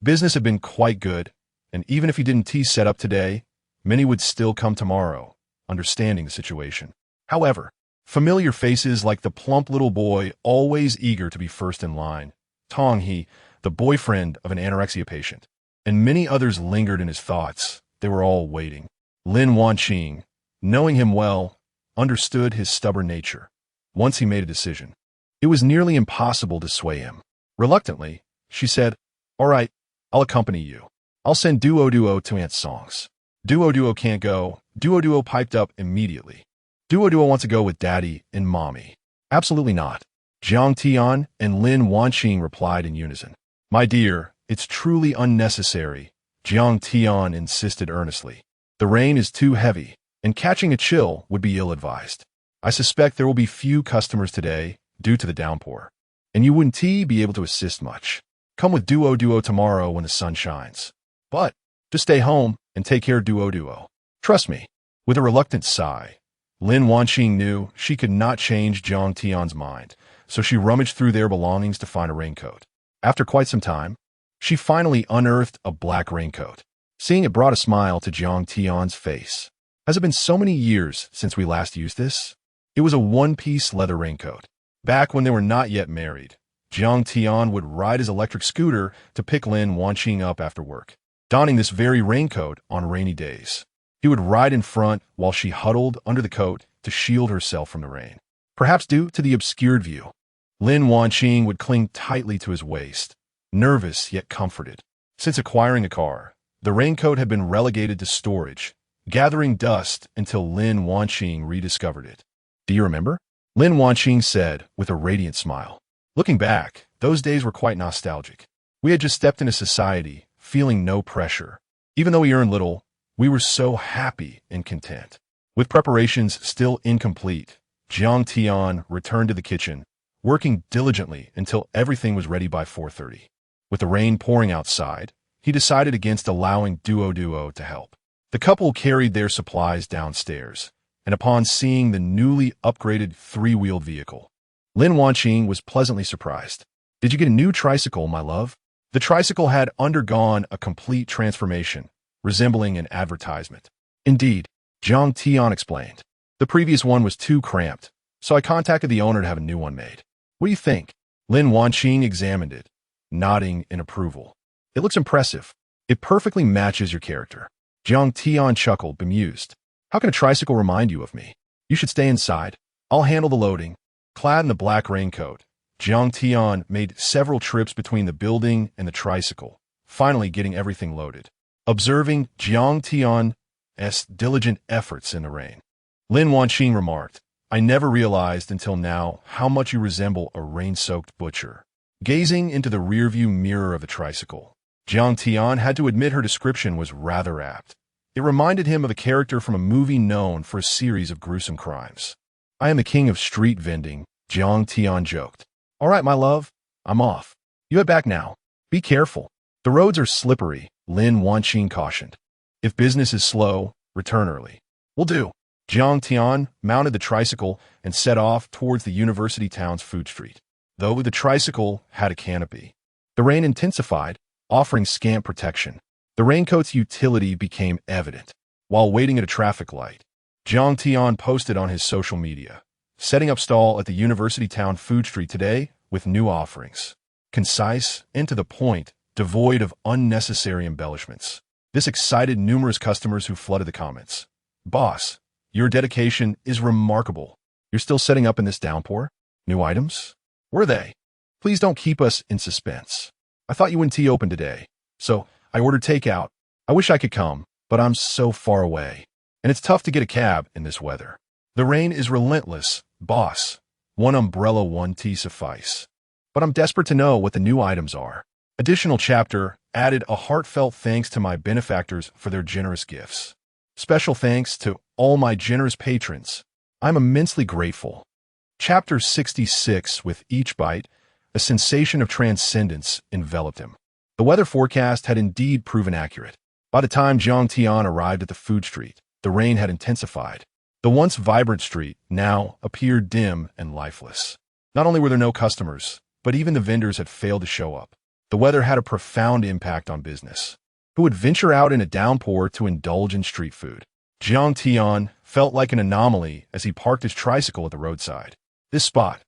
business had been quite good, and even if he didn't set up today, many would still come tomorrow, understanding the situation. However, familiar faces like the plump little boy always eager to be first in line, Tong He, the boyfriend of an anorexia patient, and many others lingered in his thoughts. They were all waiting. Lin Wanqing, knowing him well, understood his stubborn nature. Once he made a decision, it was nearly impossible to sway him. Reluctantly, she said, "All right, I'll accompany you. I'll send Duo to Aunt Song's." Duo can't go. Duo piped up immediately. Duo wants to go with Daddy and Mommy. Absolutely not. Jiang Tian and Lin Wanqing replied in unison. My dear, it's truly unnecessary, Jiang Tian insisted earnestly. The rain is too heavy, and catching a chill would be ill-advised. I suspect there will be few customers today due to the downpour, and you wouldn't be able to assist much. Come with Duo tomorrow when the sun shines. But just stay home and take care of Duo. Trust me. With a reluctant sigh, Lin Wanqing knew she could not change Jiang Tian's mind, so she rummaged through their belongings to find a raincoat. After quite some time, she finally unearthed a black raincoat. Seeing it brought a smile to Jiang Tian's face. Has it been so many years since we last used this? It was a one-piece leather raincoat. Back when they were not yet married, Jiang Tian would ride his electric scooter to pick Lin Wanqing up after work, donning this very raincoat on rainy days. He would ride in front while she huddled under the coat to shield herself from the rain. Perhaps due to the obscured view, Lin Wanqing would cling tightly to his waist, nervous yet comforted. Since acquiring a car, the raincoat had been relegated to storage, gathering dust until Lin Wanqing rediscovered it. Do you remember? Lin Wanqing said with a radiant smile. Looking back, those days were quite nostalgic. We had just stepped into society, feeling no pressure. Even though we earned little, we were so happy and content. With preparations still incomplete, Jiang Tian returned to the kitchen, working diligently until everything was ready by 4:30. With the rain pouring outside, he decided against allowing Duo to help. The couple carried their supplies downstairs, and upon seeing the newly upgraded three-wheeled vehicle, Lin Wanqing was pleasantly surprised. Did you get a new tricycle, my love? The tricycle had undergone a complete transformation, resembling an advertisement. Indeed, Jiang Tian explained. The previous one was too cramped, so I contacted the owner to have a new one made. What do you think? Lin Wanqing examined it, nodding in approval. It looks impressive. It perfectly matches your character. Jiang Tian chuckled, bemused. How can a tricycle remind you of me? You should stay inside. I'll handle the loading. Clad in the black raincoat, Jiang Tian made several trips between the building and the tricycle, finally getting everything loaded. Observing Jiang Tian's diligent efforts in the rain, Lin Wanqing remarked, I never realized until now how much you resemble a rain-soaked butcher. Gazing into the rearview mirror of the tricycle, Jiang Tian had to admit her description was rather apt. It reminded him of a character from a movie known for a series of gruesome crimes. I am the king of street vending, Jiang Tian joked. All right, my love, I'm off. You head back now. Be careful. The roads are slippery, Lin Wanqing cautioned. If business is slow, return early. Will do. Jiang Tian mounted the tricycle and set off towards the university town's food street. Though the tricycle had a canopy, the rain intensified, offering scant protection. The raincoat's utility became evident. While waiting at a traffic light, Jiang Tian posted on his social media, setting up stall at the university town food street today with new offerings. Concise and to the point, devoid of unnecessary embellishments. This excited numerous customers who flooded the comments. Boss, your dedication is remarkable. You're still setting up in this downpour? New items? Were they? Please don't keep us in suspense. I thought you wouldn't be open today, so I ordered takeout. I wish I could come, but I'm so far away, and it's tough to get a cab in this weather. The rain is relentless, boss. One umbrella, one tea suffice. But I'm desperate to know what the new items are. Additional chapter added a heartfelt thanks to my benefactors for their generous gifts. Special thanks to all my generous patrons. I'm immensely grateful. Chapter 66. With each bite, a sensation of transcendence enveloped him. The weather forecast had indeed proven accurate. By the time Jiang Tian arrived at the food street, the rain had intensified. The once vibrant street now appeared dim and lifeless. Not only were there no customers, but even the vendors had failed to show up. The weather had a profound impact on business. Who would venture out in a downpour to indulge in street food? Jiang Tian felt like an anomaly as he parked his tricycle at the roadside. This spot,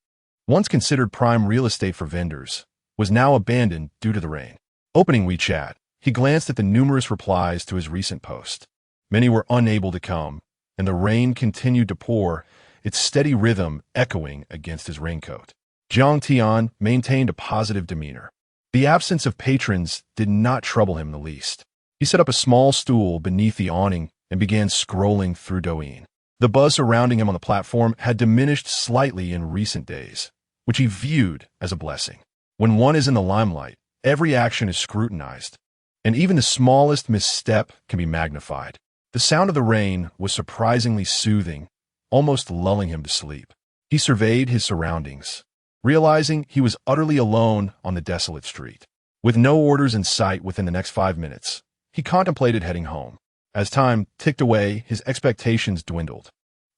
once considered prime real estate for vendors, was now abandoned due to the rain. Opening WeChat, he glanced at the numerous replies to his recent post. Many were unable to come, and the rain continued to pour, its steady rhythm echoing against his raincoat. Jiang Tian maintained a positive demeanor. The absence of patrons did not trouble him in the least. He set up a small stool beneath the awning and began scrolling through Douyin. The buzz surrounding him on the platform had diminished slightly in recent days, which he viewed as a blessing. When one is in the limelight, every action is scrutinized, and even the smallest misstep can be magnified. The sound of the rain was surprisingly soothing, almost lulling him to sleep. He surveyed his surroundings, realizing he was utterly alone on the desolate street. With no orders in sight within the next 5 minutes, he contemplated heading home. As time ticked away, his expectations dwindled.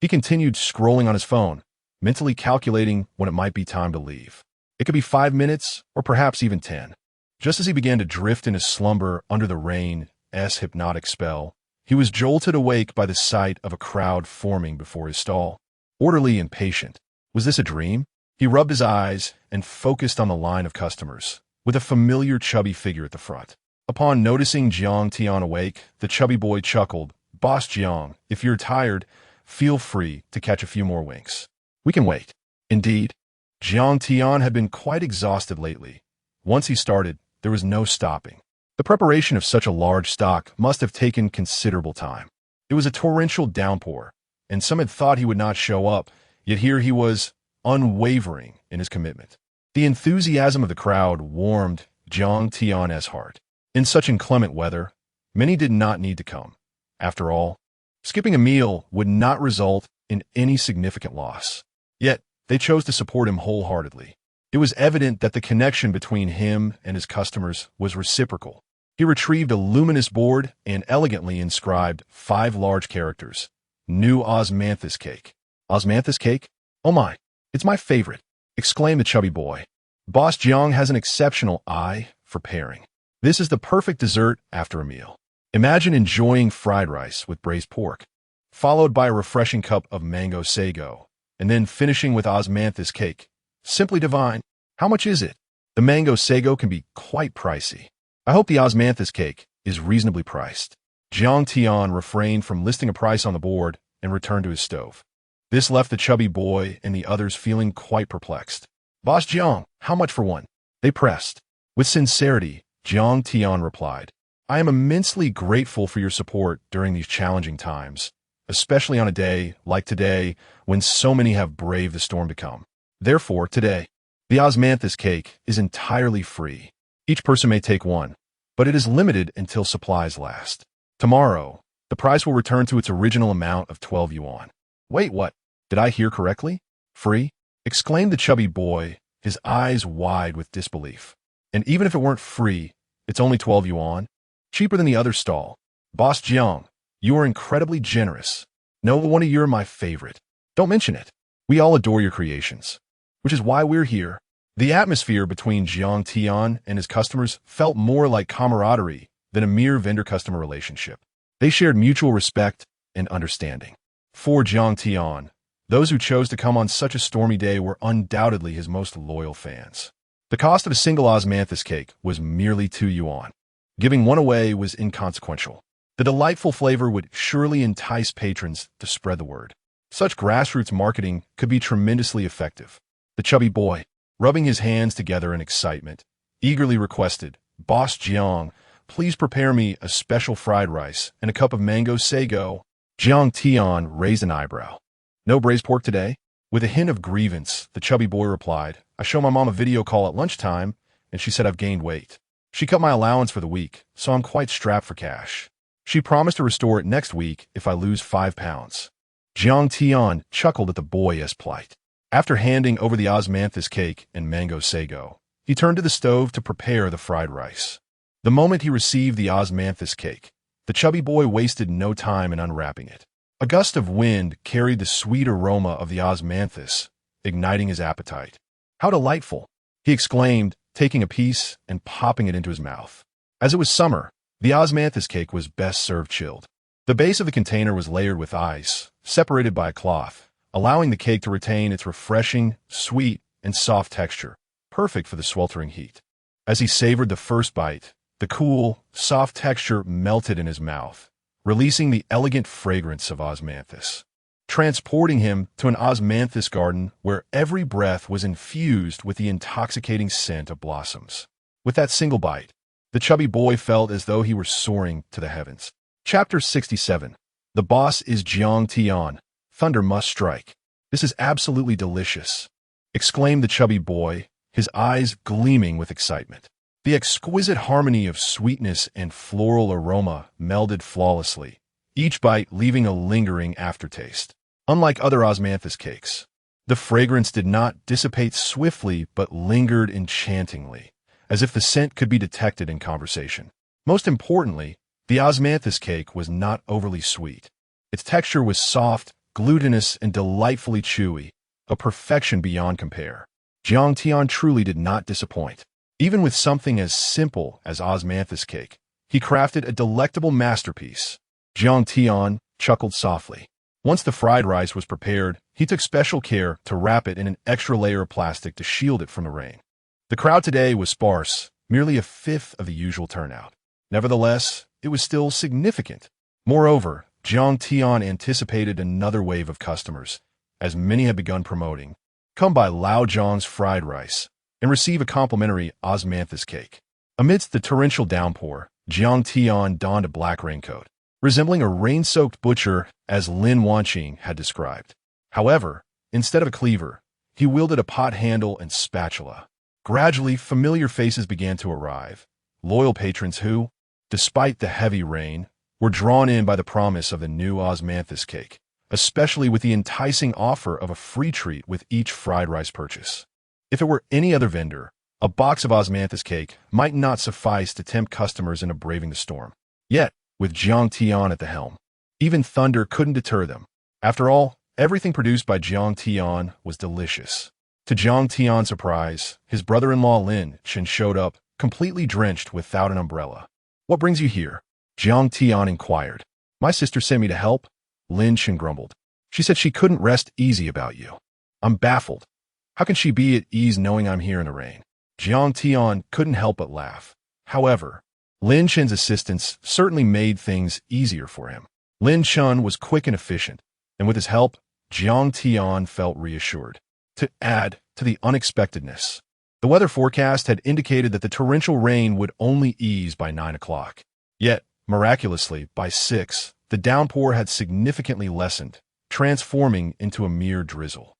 He continued scrolling on his phone, mentally calculating when it might be time to leave. It could be 5 minutes, or perhaps even 10. Just as he began to drift into slumber under the rain's hypnotic spell, he was jolted awake by the sight of a crowd forming before his stall. Orderly and patient. Was this a dream? He rubbed his eyes and focused on the line of customers, with a familiar chubby figure at the front. Upon noticing Jiang Tian awake, the chubby boy chuckled. "Boss Jiang, if you're tired, feel free to catch a few more winks. We can wait." Indeed, Jiang Tian had been quite exhausted lately. Once he started, there was no stopping. The preparation of such a large stock must have taken considerable time. It was a torrential downpour, and some had thought he would not show up, yet here he was, unwavering in his commitment. The enthusiasm of the crowd warmed Jiang Tian's heart. In such inclement weather, many did not need to come. After all, skipping a meal would not result in any significant loss. Yet, they chose to support him wholeheartedly. It was evident that the connection between him and his customers was reciprocal. He retrieved a luminous board and elegantly inscribed 5 large characters. "New osmanthus cake." "Osmanthus cake? Oh my, it's my favorite," exclaimed the chubby boy. Boss Jiang has an exceptional eye for pairing. This is the perfect dessert after a meal. Imagine enjoying fried rice with braised pork, followed by a refreshing cup of mango sago, and then finishing with osmanthus cake. Simply divine. How much is it? The mango sago can be quite pricey. I hope the osmanthus cake is reasonably priced. Jiang Tian refrained from listing a price on the board and returned to his stove. This left the chubby boy and the others feeling quite perplexed. "Boss Jiang, how much for one?" they pressed. With sincerity, Jiang Tian replied, "I am immensely grateful for your support during these challenging times, especially on a day like today when so many have braved the storm to come. Therefore, today, the osmanthus cake is entirely free. Each person may take one, but it is limited until supplies last. Tomorrow, the price will return to its original amount of 12 yuan. Wait, what? Did I hear correctly? Free?" exclaimed the chubby boy, his eyes wide with disbelief. "And even if it weren't free, it's only 12 yuan? Cheaper than the other stall. Boss Jiang, you are incredibly generous. No wonder you're my favorite. Don't mention it. We all adore your creations, which is why we're here." The atmosphere between Jiang Tian and his customers felt more like camaraderie than a mere vendor-customer relationship. They shared mutual respect and understanding. For Jiang Tian, those who chose to come on such a stormy day were undoubtedly his most loyal fans. The cost of a single osmanthus cake was merely 2 yuan. Giving one away was inconsequential. The delightful flavor would surely entice patrons to spread the word. Such grassroots marketing could be tremendously effective. The chubby boy, rubbing his hands together in excitement, eagerly requested, "Boss Jiang, please prepare me a special fried rice and a cup of mango sago." Jiang Tian raised an eyebrow. "No braised pork today?" With a hint of grievance, the chubby boy replied, "I show my mom a video call at lunchtime, and she said I've gained weight. She cut my allowance for the week, so I'm quite strapped for cash. She promised to restore it next week if I lose 5 pounds. Jiang Tian chuckled at the boy's plight. After handing over the osmanthus cake and mango sago, he turned to the stove to prepare the fried rice. The moment he received the osmanthus cake, the chubby boy wasted no time in unwrapping it. A gust of wind carried the sweet aroma of the osmanthus, igniting his appetite. "How delightful!" he exclaimed, taking a piece and popping it into his mouth. As it was summer, the osmanthus cake was best served chilled. The base of the container was layered with ice, separated by a cloth, allowing the cake to retain its refreshing, sweet, and soft texture, perfect for the sweltering heat. As he savored the first bite, the cool, soft texture melted in his mouth, releasing the elegant fragrance of osmanthus, transporting him to an osmanthus garden where every breath was infused with the intoxicating scent of blossoms. With that single bite, the chubby boy felt as though he were soaring to the heavens. Chapter 67. The boss is Jiang Tian. Thunder must strike. This is absolutely delicious, exclaimed the chubby boy, his eyes gleaming with excitement. The exquisite harmony of sweetness and floral aroma melded flawlessly, each bite leaving a lingering aftertaste. Unlike other osmanthus cakes, the fragrance did not dissipate swiftly but lingered enchantingly, as if the scent could be detected in conversation. Most importantly, the osmanthus cake was not overly sweet. Its texture was soft, glutinous, and delightfully chewy, a perfection beyond compare. Jiang Tian truly did not disappoint. Even with something as simple as osmanthus cake, he crafted a delectable masterpiece. Jiang Tian chuckled softly. Once the fried rice was prepared, he took special care to wrap it in an extra layer of plastic to shield it from the rain. The crowd today was sparse, merely a fifth of the usual turnout. Nevertheless, it was still significant. Moreover, Jiang Tian anticipated another wave of customers, as many had begun promoting. Come by Lao Zhang's fried rice and receive a complimentary osmanthus cake. Amidst the torrential downpour, Jiang Tian donned a black raincoat, resembling a rain-soaked butcher as Lin Wanqing had described. However, instead of a cleaver, he wielded a pot handle and spatula. Gradually, familiar faces began to arrive, loyal patrons who, despite the heavy rain, were drawn in by the promise of the new osmanthus cake, especially with the enticing offer of a free treat with each fried rice purchase. If it were any other vendor, a box of osmanthus cake might not suffice to tempt customers into braving the storm. Yet, with Jiang Tian at the helm, even thunder couldn't deter them. After all, everything produced by Jiang Tian was delicious. To Jiang Tian's surprise, his brother-in-law Lin Wanqing showed up, completely drenched without an umbrella. "What brings you here?" Jiang Tian inquired. "My sister sent me to help," Lin Wanqing grumbled. "She said she couldn't rest easy about you." "I'm baffled. How can she be at ease knowing I'm here in the rain?" Jiang Tian couldn't help but laugh. However, Lin Wanqing's assistance certainly made things easier for him. Lin Wanqing was quick and efficient, and with his help, Jiang Tian felt reassured. To add to the unexpectedness, the weather forecast had indicated that the torrential rain would only ease by 9 o'clock. Yet, miraculously, by 6, the downpour had significantly lessened, transforming into a mere drizzle.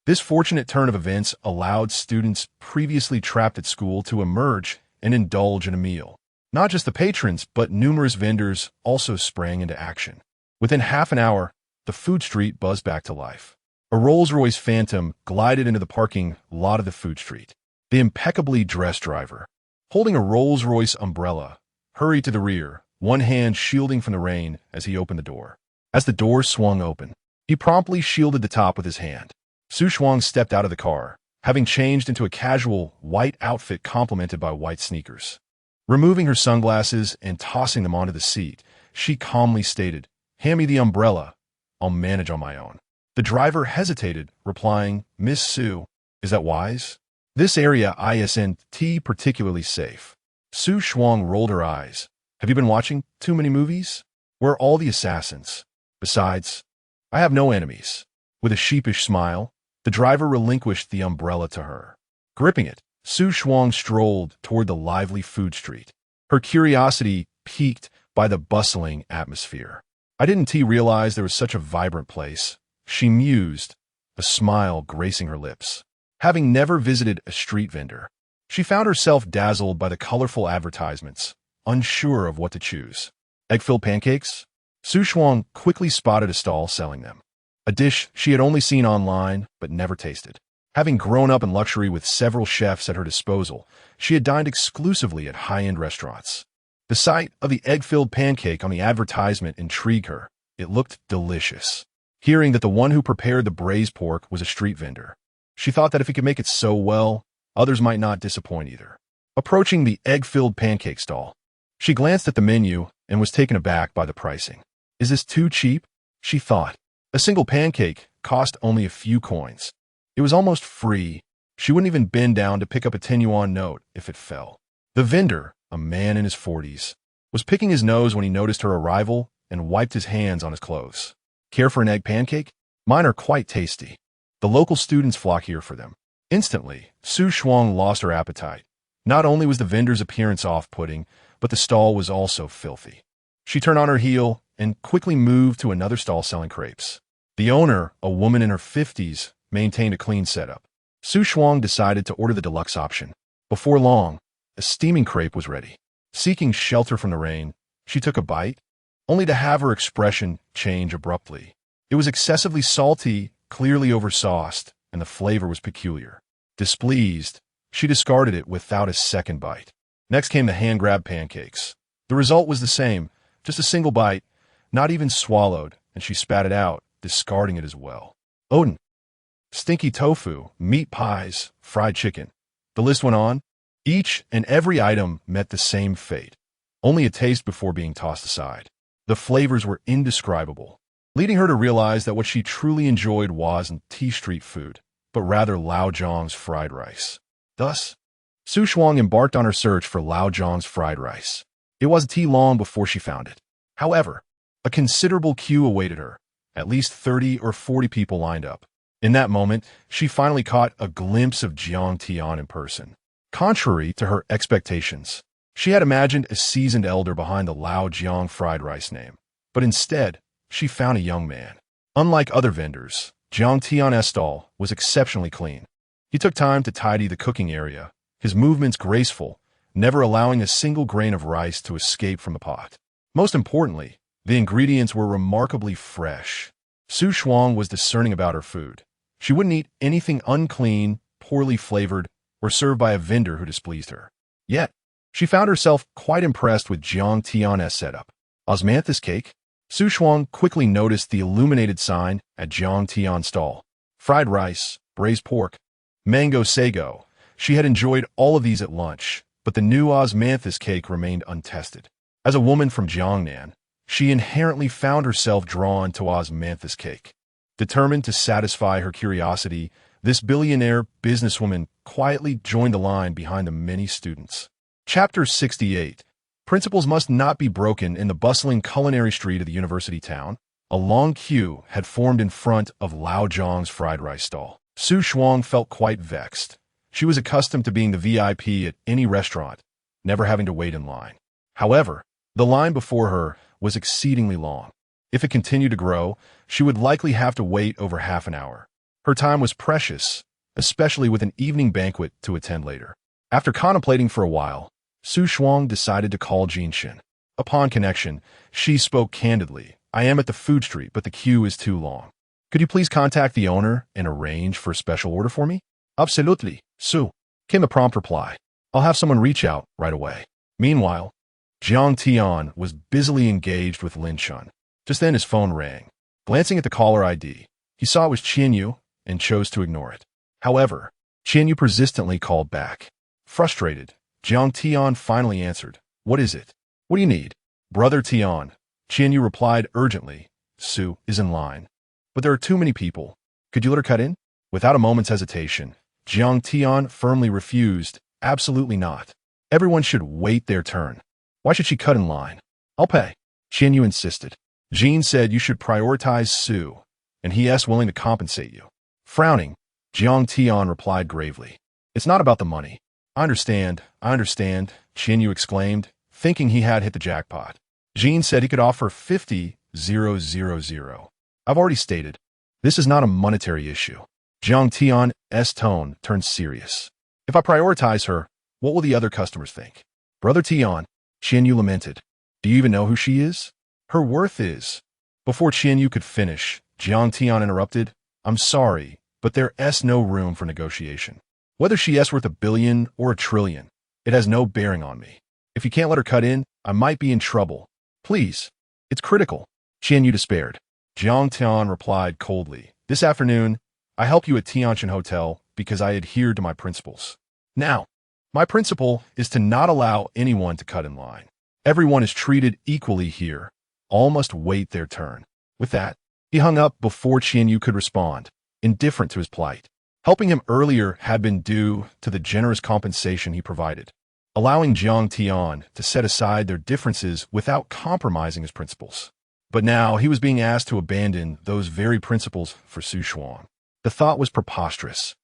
This fortunate turn of events allowed students previously trapped at school to emerge and indulge in a meal. Not just the patrons, but numerous vendors also sprang into action. Within half an hour, the food street buzzed back to life. A Rolls-Royce Phantom glided into the parking lot of the food street. The impeccably dressed driver, holding a Rolls-Royce umbrella, hurried to the rear, one hand shielding from the rain as he opened the door. As the door swung open, he promptly shielded the top with his hand. Su Shuang stepped out of the car, having changed into a casual, white outfit complemented by white sneakers. Removing her sunglasses and tossing them onto the seat, she calmly stated, "Hand me the umbrella. I'll manage on my own." The driver hesitated, replying, "Miss Su, is that wise? This area isn't particularly safe." Su Shuang rolled her eyes. "Have you been watching too many movies? Where are all the assassins? Besides, I have no enemies." With a sheepish smile, the driver relinquished the umbrella to her. Gripping it, Su Shuang strolled toward the lively food street, her curiosity piqued by the bustling atmosphere. "I didn't realize there was such a vibrant place," she mused, a smile gracing her lips. Having never visited a street vendor, she found herself dazzled by the colorful advertisements, unsure of what to choose. Egg-filled pancakes? Su Shuang quickly spotted a stall selling them, a dish she had only seen online but never tasted. Having grown up in luxury with several chefs at her disposal, she had dined exclusively at high-end restaurants. The sight of the egg-filled pancake on the advertisement intrigued her. It looked delicious. Hearing that the one who prepared the braised pork was a street vendor, she thought that if he could make it so well, others might not disappoint either. Approaching the egg-filled pancake stall, she glanced at the menu and was taken aback by the pricing. Is this too cheap? She thought. A single pancake cost only a few coins. It was almost free. She wouldn't even bend down to pick up a 10 yuan note if it fell. The vendor, a man in his 40s, was picking his nose when he noticed her arrival and wiped his hands on his clothes. Care for an egg pancake? Mine are quite tasty. The local students flock here for them. Instantly, Su Shuang lost her appetite. Not only was the vendor's appearance off-putting, but the stall was also filthy. She turned on her heel and quickly moved to another stall selling crepes. The owner, a woman in her 50s, maintained a clean setup. Su Shuang decided to order the deluxe option. Before long, a steaming crepe was ready. Seeking shelter from the rain, she took a bite, only to have her expression change abruptly. It was excessively salty, clearly oversauced, and the flavor was peculiar. Displeased, she discarded it without a second bite. Next came the hand-grabbed pancakes. The result was the same, just a single bite, not even swallowed, and she spat it out, discarding it as well. Oden, stinky tofu, meat pies, fried chicken. The list went on. Each and every item met the same fate, only a taste before being tossed aside. The flavors were indescribable, leading her to realize that what she truly enjoyed wasn't tea street food, but rather Lao Zhang's fried rice. Thus, Su Shuang embarked on her search for Lao Zhang's fried rice. It wasn't too long before she found it. However, a considerable queue awaited her. At least 30 or 40 people lined up. In that moment, she finally caught a glimpse of Jiang Tian in person. Contrary to her expectations, she had imagined a seasoned elder behind the Lao Jiang fried rice name. But instead, she found a young man. Unlike other vendors, Jiang Tian's stall was exceptionally clean. He took time to tidy the cooking area, his movements graceful, never allowing a single grain of rice to escape from the pot. Most importantly, the ingredients were remarkably fresh. Su Shuang was discerning about her food. She wouldn't eat anything unclean, poorly flavored, or served by a vendor who displeased her. Yet, she found herself quite impressed with Jiang Tian's setup. Osmanthus cake? Su Shuang quickly noticed the illuminated sign at Jiang Tian's stall. Fried rice, braised pork, mango sago. She had enjoyed all of these at lunch, but the new osmanthus cake remained untested. As a woman from Jiangnan, she inherently found herself drawn to osmanthus cake. Determined to satisfy her curiosity, this billionaire businesswoman quietly joined the line behind the many students. Chapter 68. Principles must not be broken. In the bustling culinary street of the university town, a long queue had formed in front of Lao Zhang's fried rice stall. Su Shuang felt quite vexed. She was accustomed to being the VIP at any restaurant, never having to wait in line. However, the line before her was exceedingly long. If it continued to grow, she would likely have to wait over half an hour. Her time was precious, especially with an evening banquet to attend later. After contemplating for a while, Su Shuang decided to call Jinshin. Upon connection, she spoke candidly. I am at the food street, but the queue is too long. Could you please contact the owner and arrange for a special order for me? Absolutely, Su, came the prompt reply. I'll have someone reach out right away. Meanwhile, Jiang Tian was busily engaged with Lin Shun. Just then his phone rang. Glancing at the caller ID, he saw it was Qianyu and chose to ignore it. However, Qianyu persistently called back. Frustrated, Jiang Tian finally answered. What is it? What do you need? Brother Tian, Qianyu replied urgently. Su is in line. But there are too many people. Could you let her cut in? Without a moment's hesitation, Jiang Tian firmly refused. Absolutely not. Everyone should wait their turn. Why should she cut in line? I'll pay. Qianyu insisted. Jean said you should prioritize Su, and he is willing to compensate you. Frowning, Jiang Tian replied gravely. It's not about the money. I understand, Qianyu exclaimed, thinking he had hit the jackpot. Jean said he could offer 50,000. I've already stated, this is not a monetary issue. Jiang Tian's tone turned serious. If I prioritize her, what will the other customers think? Brother Tian, Qianyu lamented. Do you even know who she is? Her worth is. Before Qianyu could finish, Jiang Tian interrupted. I'm sorry, but there's no room for negotiation. Whether she is worth $1 billion or $1 trillion, it has no bearing on me. If you can't let her cut in, I might be in trouble. Please. It's critical. Qianyu despaired. Jiang Tian replied coldly. This afternoon, I helped you at Tianjin Hotel because I adhered to my principles. Now, my principle is to not allow anyone to cut in line. Everyone is treated equally here, All must wait their turn. With that, he hung up before Qian Yu could respond, indifferent to his plight. Helping him earlier had been due to the generous compensation he provided, allowing Jiang Tian to set aside their differences without compromising his principles. But now he was being asked to abandon those very principles for Su Shuang. The thought was preposterous.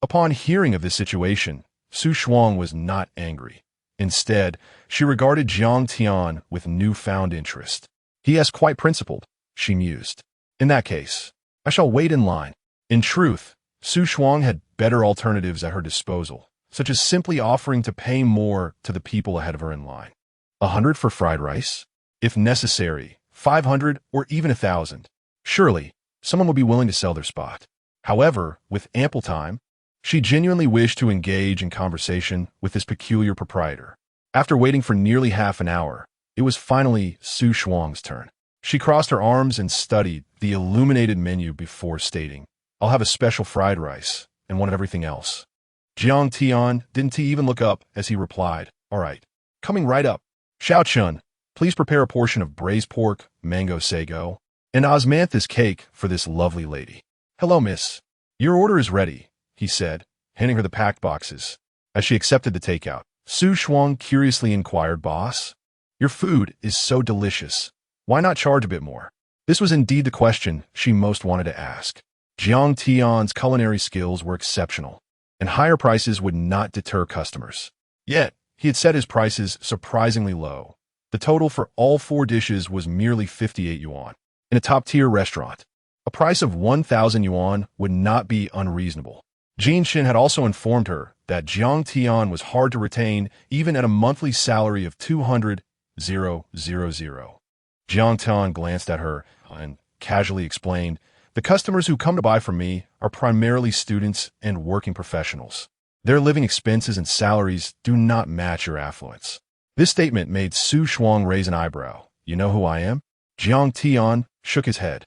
Upon hearing of this situation, Su Shuang was not angry. Instead, she regarded Jiang Tian with newfound interest. He is quite principled, she mused. In that case, I shall wait in line. In truth, Su Shuang had better alternatives at her disposal, such as simply offering to pay more to the people ahead of her in line. 100 for fried rice? If necessary, 500 or even 1,000. Surely, someone would be willing to sell their spot. However, with ample time, she genuinely wished to engage in conversation with this peculiar proprietor. After waiting for nearly half an hour, it was finally Su Shuang's turn. She crossed her arms and studied the illuminated menu before stating, "I'll have a special fried rice and one of everything else." Jiang Tian didn't even look up as he replied, "All right, coming right up. Xiao Chun, please prepare a portion of braised pork, mango sago, and osmanthus cake for this lovely lady." "Hello, miss. Your order is ready," he said, handing her the packed boxes. As she accepted the takeout, Su Shuang curiously inquired, "Boss, your food is so delicious. Why not charge a bit more?" This was indeed the question she most wanted to ask. Jiang Tian's culinary skills were exceptional, and higher prices would not deter customers. Yet, he had set his prices surprisingly low. The total for all 4 dishes was merely 58 yuan. In a top-tier restaurant, a price of 1,000 yuan would not be unreasonable. Jin Shin had also informed her that Jiang Tian was hard to retain even at a monthly salary of 200,000. Jiang Tian glanced at her and casually explained, "The customers who come to buy from me are primarily students and working professionals. Their living expenses and salaries do not match your affluence." This statement made Su Shuang raise an eyebrow. "You know who I am?" Jiang Tian shook his head.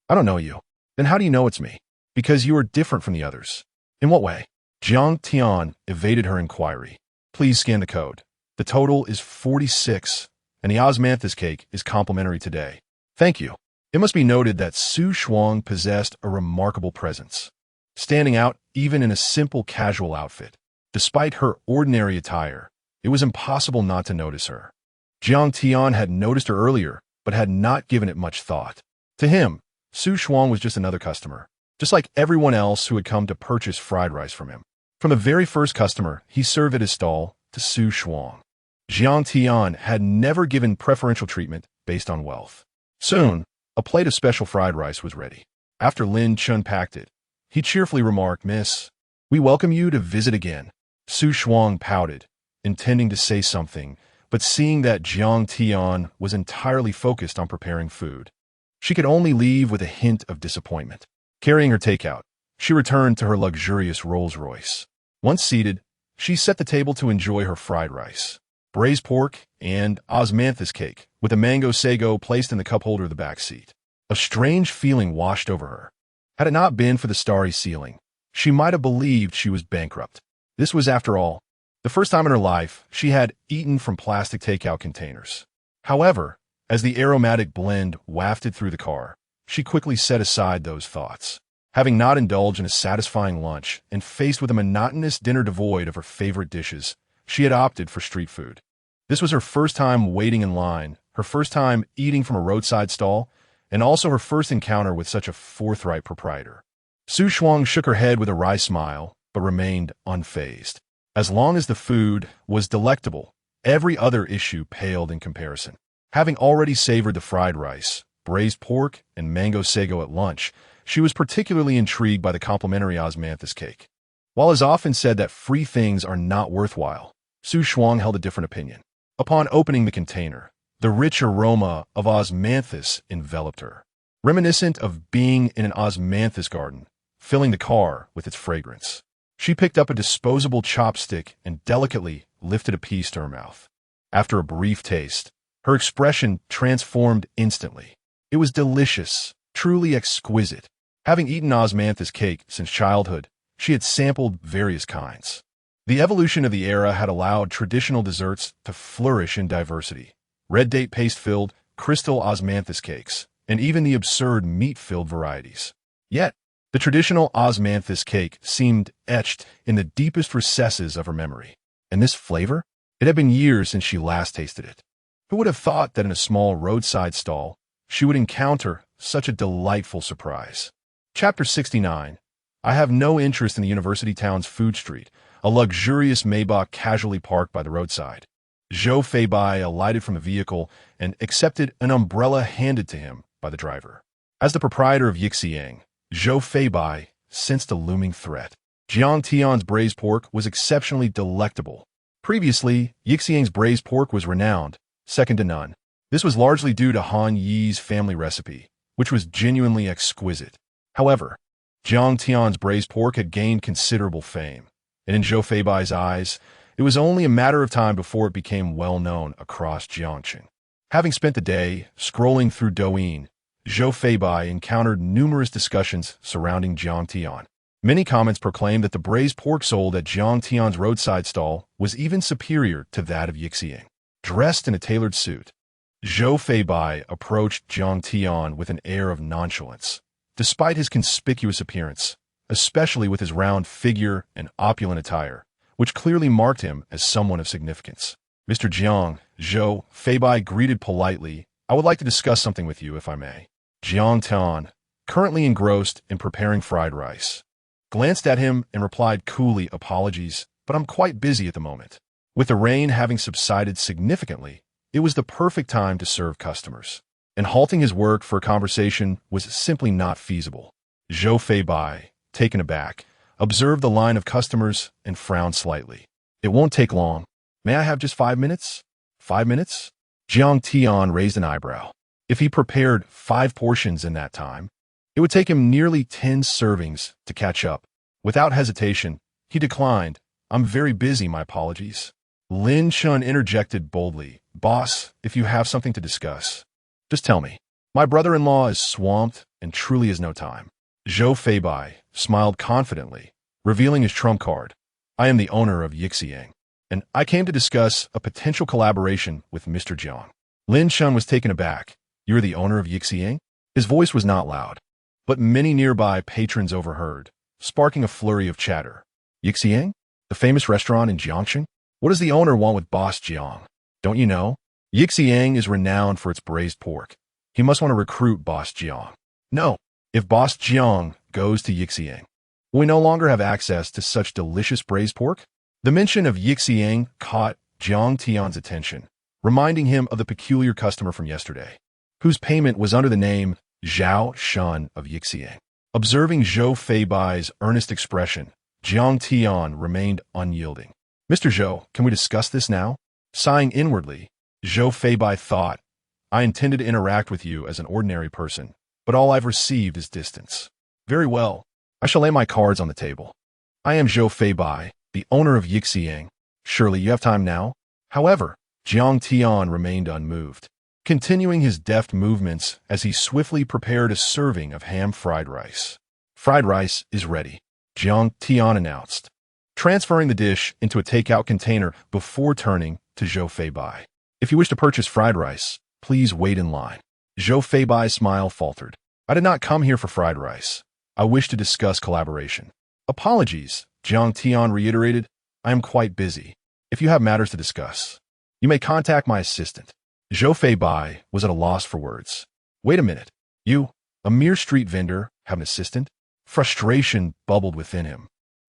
"I don't know you." "Then how do you know it's me?" "Because you are different from the others." "In what way?" Jiang Tian evaded her inquiry. "Please scan the code. The total is 46, and the osmanthus cake is complimentary today." "Thank you." It must be noted that Su Shuang possessed a remarkable presence, standing out even in a simple casual outfit. Despite her ordinary attire, it was impossible not to notice her. Jiang Tian had noticed her earlier, but had not given it much thought. To him, Su Shuang was just another customer, just like everyone else who had come to purchase fried rice from him. From the very first customer he served at his stall to Su Shuang, Jiang Tian had never given preferential treatment based on wealth. Soon, a plate of special fried rice was ready. After Lin Chun packed it, he cheerfully remarked, "Miss, we welcome you to visit again." Su Shuang pouted, intending to say something, but seeing that Jiang Tian was entirely focused on preparing food, she could only leave with a hint of disappointment. Carrying her takeout, she returned to her luxurious Rolls-Royce. Once seated, she set the table to enjoy her fried rice, braised pork, and osmanthus cake, with a mango sago placed in the cup holder of the back seat. A strange feeling washed over her. Had it not been for the starry ceiling, she might have believed she was bankrupt. This was, after all, the first time in her life she had eaten from plastic takeout containers. However, as the aromatic blend wafted through the car, she quickly set aside those thoughts. Having not indulged in a satisfying lunch and faced with a monotonous dinner devoid of her favorite dishes, she had opted for street food. This was her first time waiting in line, her first time eating from a roadside stall, and also her first encounter with such a forthright proprietor. Su Shuang shook her head with a wry smile, but remained unfazed. As long as the food was delectable, every other issue paled in comparison. Having already savored the fried rice, braised pork, and mango sago at lunch, she was particularly intrigued by the complimentary osmanthus cake. While it is often said that free things are not worthwhile, Su Shuang held a different opinion. Upon opening the container, the rich aroma of osmanthus enveloped her, reminiscent of being in an osmanthus garden, filling the car with its fragrance. She picked up a disposable chopstick and delicately lifted a piece to her mouth. After a brief taste, her expression transformed instantly. It was delicious, truly exquisite. Having eaten osmanthus cake since childhood, she had sampled various kinds. The evolution of the era had allowed traditional desserts to flourish in diversity. Red date paste-filled, crystal osmanthus cakes, and even the absurd meat-filled varieties. Yet, the traditional osmanthus cake seemed etched in the deepest recesses of her memory. And this flavor? It had been years since she last tasted it. Who would have thought that in a small roadside stall, she would encounter such a delightful surprise? Chapter 69. I have no interest in the university town's food street, a luxurious Maybach casually parked by the roadside. Zhou Feibai alighted from the vehicle and accepted an umbrella handed to him by the driver. As the proprietor of Yixiang, Zhou Feibai sensed a looming threat. Jiang Tian's braised pork was exceptionally delectable. Previously, Yixiang's braised pork was renowned, second to none. This was largely due to Han Yi's family recipe, which was genuinely exquisite. However, Jiang Tian's braised pork had gained considerable fame, and in Zhou Feibai's eyes, it was only a matter of time before it became well known across Jiangxing. Having spent the day scrolling through Douyin, Zhou Feibai encountered numerous discussions surrounding Jiang Tian. Many comments proclaimed that the braised pork sold at Jiang Tian's roadside stall was even superior to that of Yixiang. Dressed in a tailored suit, Zhou Feibai approached Jiang Tian with an air of nonchalance. Despite his conspicuous appearance, especially with his round figure and opulent attire, which clearly marked him as someone of significance. Mr. Jiang, Zhou Feibai greeted politely. I would like to discuss something with you, if I may. Jiang Tian, currently engrossed in preparing fried rice, glanced at him and replied coolly, apologies, but I'm quite busy at the moment. With the rain having subsided significantly, it was the perfect time to serve customers, and halting his work for a conversation was simply not feasible. Zhou Feibai, taken aback, observed the line of customers and frowned slightly. It won't take long. May I have just 5 minutes? 5 minutes? Jiang Tian raised an eyebrow. If he prepared 5 portions in that time, it would take him nearly 10 servings to catch up. Without hesitation, he declined. I'm very busy, my apologies. Lin Chun interjected boldly. Boss, if you have something to discuss, just tell me. My brother-in-law is swamped and truly has no time. Zhou Feibai smiled confidently, revealing his trump card. I am the owner of Yixiang, and I came to discuss a potential collaboration with Mr. Jiang. Lin Chun was taken aback. You're the owner of Yixiang? His voice was not loud, but many nearby patrons overheard, sparking a flurry of chatter. Yixiang? The famous restaurant in Jiangxing? What does the owner want with Boss Jiang? Don't you know? Yixiang is renowned for its braised pork. He must want to recruit Boss Jiang. No. If Boss Jiang goes to Yixiang, will we no longer have access to such delicious braised pork? The mention of Yixiang caught Jiang Tian's attention, reminding him of the peculiar customer from yesterday, whose payment was under the name Zhao Shun of Yixiang. Observing Zhou Feibai's earnest expression, Jiang Tian remained unyielding. Mr. Zhou, can we discuss this now? Sighing inwardly, Zhou Feibai thought, I intended to interact with you as an ordinary person, but all I've received is distance. Very well. I shall lay my cards on the table. I am Zhou Feibai, the owner of Yixiang. Surely you have time now? However, Jiang Tian remained unmoved, continuing his deft movements as he swiftly prepared a serving of ham-fried rice. Fried rice is ready, Jiang Tian announced, transferring the dish into a takeout container before turning to Zhou Feibai. If you wish to purchase fried rice, please wait in line. Zhou Feibai's smile faltered. I did not come here for fried rice. I wish to discuss collaboration. Apologies, Jiang Tian reiterated. I am quite busy. If you have matters to discuss, you may contact my assistant. Zhou Feibai was at a loss for words. Wait a minute. You, a mere street vendor, have an assistant? Frustration bubbled within him.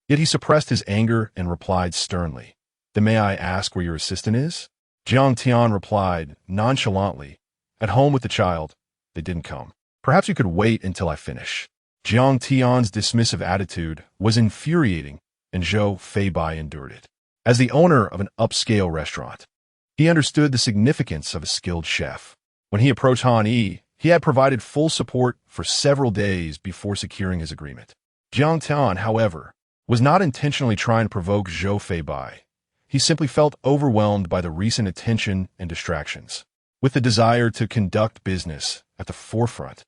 Yet he suppressed his anger and replied sternly. Then may I ask where your assistant is? Jiang Tian replied nonchalantly. At home with the child. They didn't come. Perhaps you could wait until I finish. Jiang Tian's dismissive attitude was infuriating, and Zhou Feibai endured it. As the owner of an upscale restaurant, he understood the significance of a skilled chef. When he approached Han Yi, he had provided full support for several days before securing his agreement. Jiang Tian, however, was not intentionally trying to provoke Zhou Feibai. He simply felt overwhelmed by the recent attention and distractions. With the desire to conduct business at the forefront,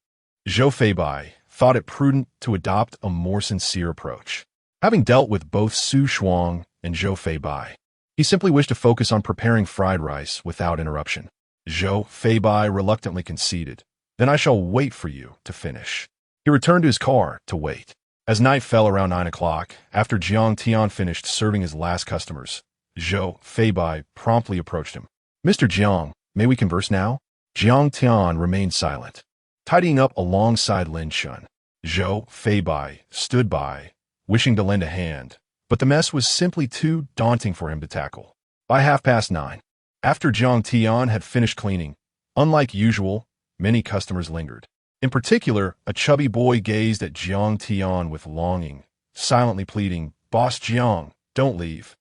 Zhou Feibai thought it prudent to adopt a more sincere approach. Having dealt with both Su Shuang and Zhou Feibai, he simply wished to focus on preparing fried rice without interruption. Zhou Feibai reluctantly conceded. Then I shall wait for you to finish. He returned to his car to wait. As night fell around 9 o'clock, after Jiang Tian finished serving his last customers, Zhou Feibai promptly approached him. Mr. Jiang, may we converse now? Jiang Tian remained silent. Tidying up alongside Lin Shun, Zhou Feibai stood by, wishing to lend a hand, but the mess was simply too daunting for him to tackle. By 9:30, after Jiang Tian had finished cleaning, unlike usual, many customers lingered. In particular, a chubby boy gazed at Jiang Tian with longing, silently pleading, "Boss Jiang, don't leave."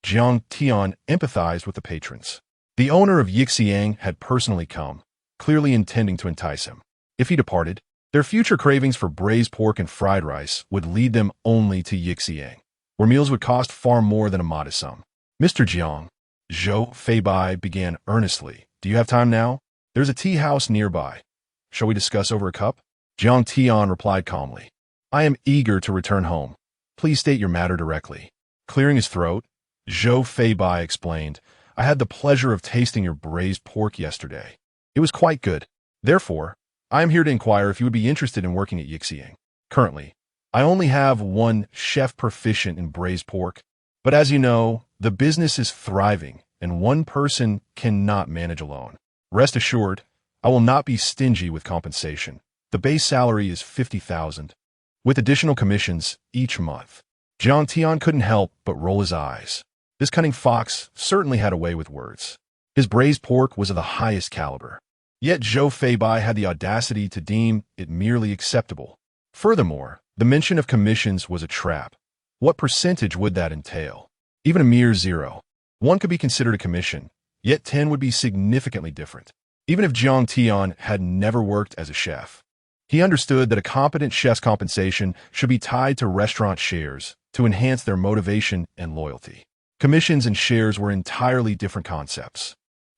Jiang Tian empathized with the patrons. The owner of Yixiang had personally come, clearly intending to entice him. If he departed, their future cravings for braised pork and fried rice would lead them only to Yixiang, where meals would cost far more than a modest sum. Mr. Jiang, Zhou Feibai began earnestly. Do you have time now? There's a tea house nearby. Shall we discuss over a cup? Jiang Tian replied calmly. I am eager to return home. Please state your matter directly. Clearing his throat, Zhou Feibai explained, I had the pleasure of tasting your braised pork yesterday. It was quite good. Therefore, I am here to inquire if you would be interested in working at Yixiang. Currently, I only have one chef proficient in braised pork, but as you know, the business is thriving and one person cannot manage alone. Rest assured, I will not be stingy with compensation. The base salary is 50,000, with additional commissions each month. Jiang Tian couldn't help but roll his eyes. This cunning fox certainly had a way with words. His braised pork was of the highest caliber. Yet Zhou Feibai had the audacity to deem it merely acceptable. Furthermore, the mention of commissions was a trap. What percentage would that entail? Even a mere 0. 1 could be considered a commission, yet 10 would be significantly different. Even if Jiang Tian had never worked as a chef, he understood that a competent chef's compensation should be tied to restaurant shares to enhance their motivation and loyalty. Commissions and shares were entirely different concepts.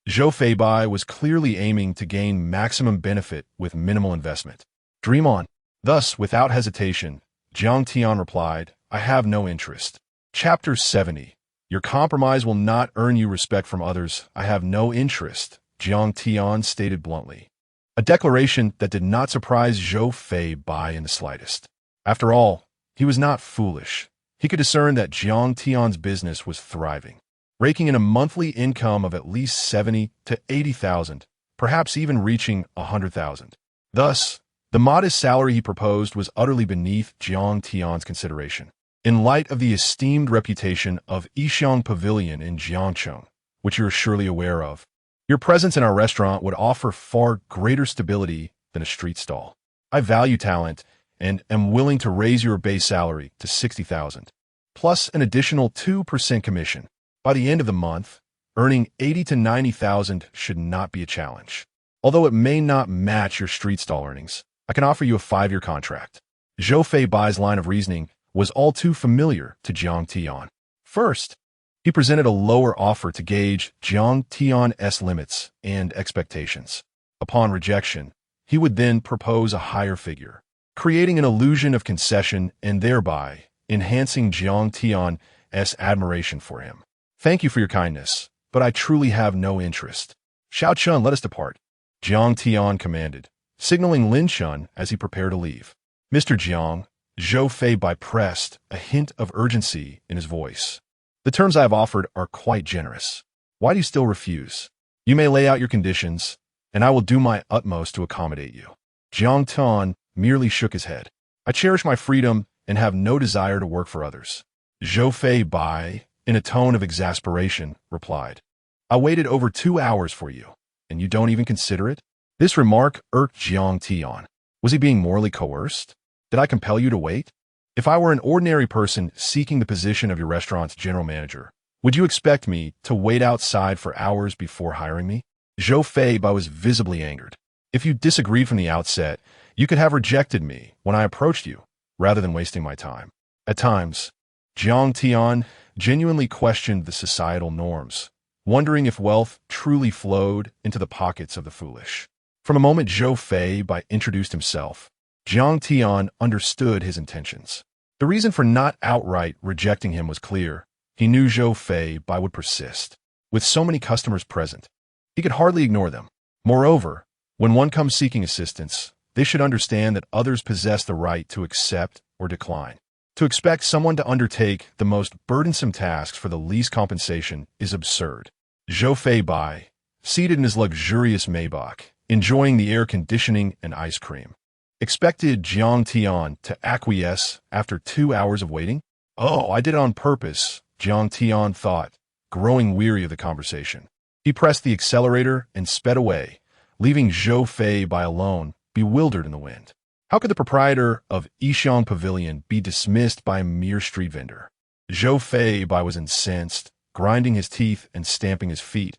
Zhou Feibai was clearly aiming to gain maximum benefit with minimal investment. Dream on. Thus, without hesitation, Jiang Tian replied, I have no interest. Chapter 70. Your compromise will not earn you respect from others. I have no interest, Jiang Tian stated bluntly. A declaration that did not surprise Zhou Feibai in the slightest. After all, he was not foolish. He could discern that Jiang Tian's business was thriving, raking in a monthly income of at least 70 to 80,000, perhaps even reaching 100,000. Thus, the modest salary he proposed was utterly beneath Jiang Tian's consideration. In light of the esteemed reputation of Yixiang Pavilion in Jiangcheng, which you are surely aware of, your presence in our restaurant would offer far greater stability than a street stall. I value talent and am willing to raise your base salary to 60,000, plus an additional 2% commission. By the end of the month, earning 80 to 90,000 should not be a challenge. Although it may not match your street stall earnings, I can offer you a 5-year contract. Zhou Feibai's line of reasoning was all too familiar to Jiang Tian. First, he presented a lower offer to gauge Jiang Tian's limits and expectations. Upon rejection, he would then propose a higher figure, creating an illusion of concession and thereby enhancing Jiang Tian's admiration for him. Thank you for your kindness, but I truly have no interest. Xiao Chun, let us depart, Jiang Tian commanded, signaling Lin Shun as he prepared to leave. Mr. Jiang, Zhou Feibai pressed, a hint of urgency in his voice. The terms I have offered are quite generous. Why do you still refuse? You may lay out your conditions, and I will do my utmost to accommodate you. Jiang Tian merely shook his head. I cherish my freedom and have no desire to work for others. Zhou Feibai, in a tone of exasperation, replied, I waited over 2 hours for you, and you don't even consider it? This remark irked Jiang Tian. Was he being morally coerced? Did I compel you to wait? If I were an ordinary person seeking the position of your restaurant's general manager, would you expect me to wait outside for hours before hiring me? Zhou Feibai was visibly angered. If you disagreed from the outset, you could have rejected me when I approached you, rather than wasting my time. At times, Jiang Tian genuinely questioned the societal norms, wondering if wealth truly flowed into the pockets of the foolish. From the moment Zhou Feibai introduced himself, Jiang Tian understood his intentions. The reason for not outright rejecting him was clear. He knew Zhou Feibai would persist. With so many customers present, he could hardly ignore them. Moreover, when one comes seeking assistance, they should understand that others possess the right to accept or decline. To expect someone to undertake the most burdensome tasks for the least compensation is absurd. Zhou Fei Bai, seated in his luxurious Maybach, enjoying the air conditioning and ice cream, expected Jiang Tian to acquiesce after 2 hours of waiting? Oh, I did it on purpose, Jiang Tian thought, growing weary of the conversation. He pressed the accelerator and sped away, leaving Zhou Fei Bai alone, bewildered in the wind. How could the proprietor of Yixiang Pavilion be dismissed by a mere street vendor? Zhou Fei Bai was incensed, grinding his teeth and stamping his feet,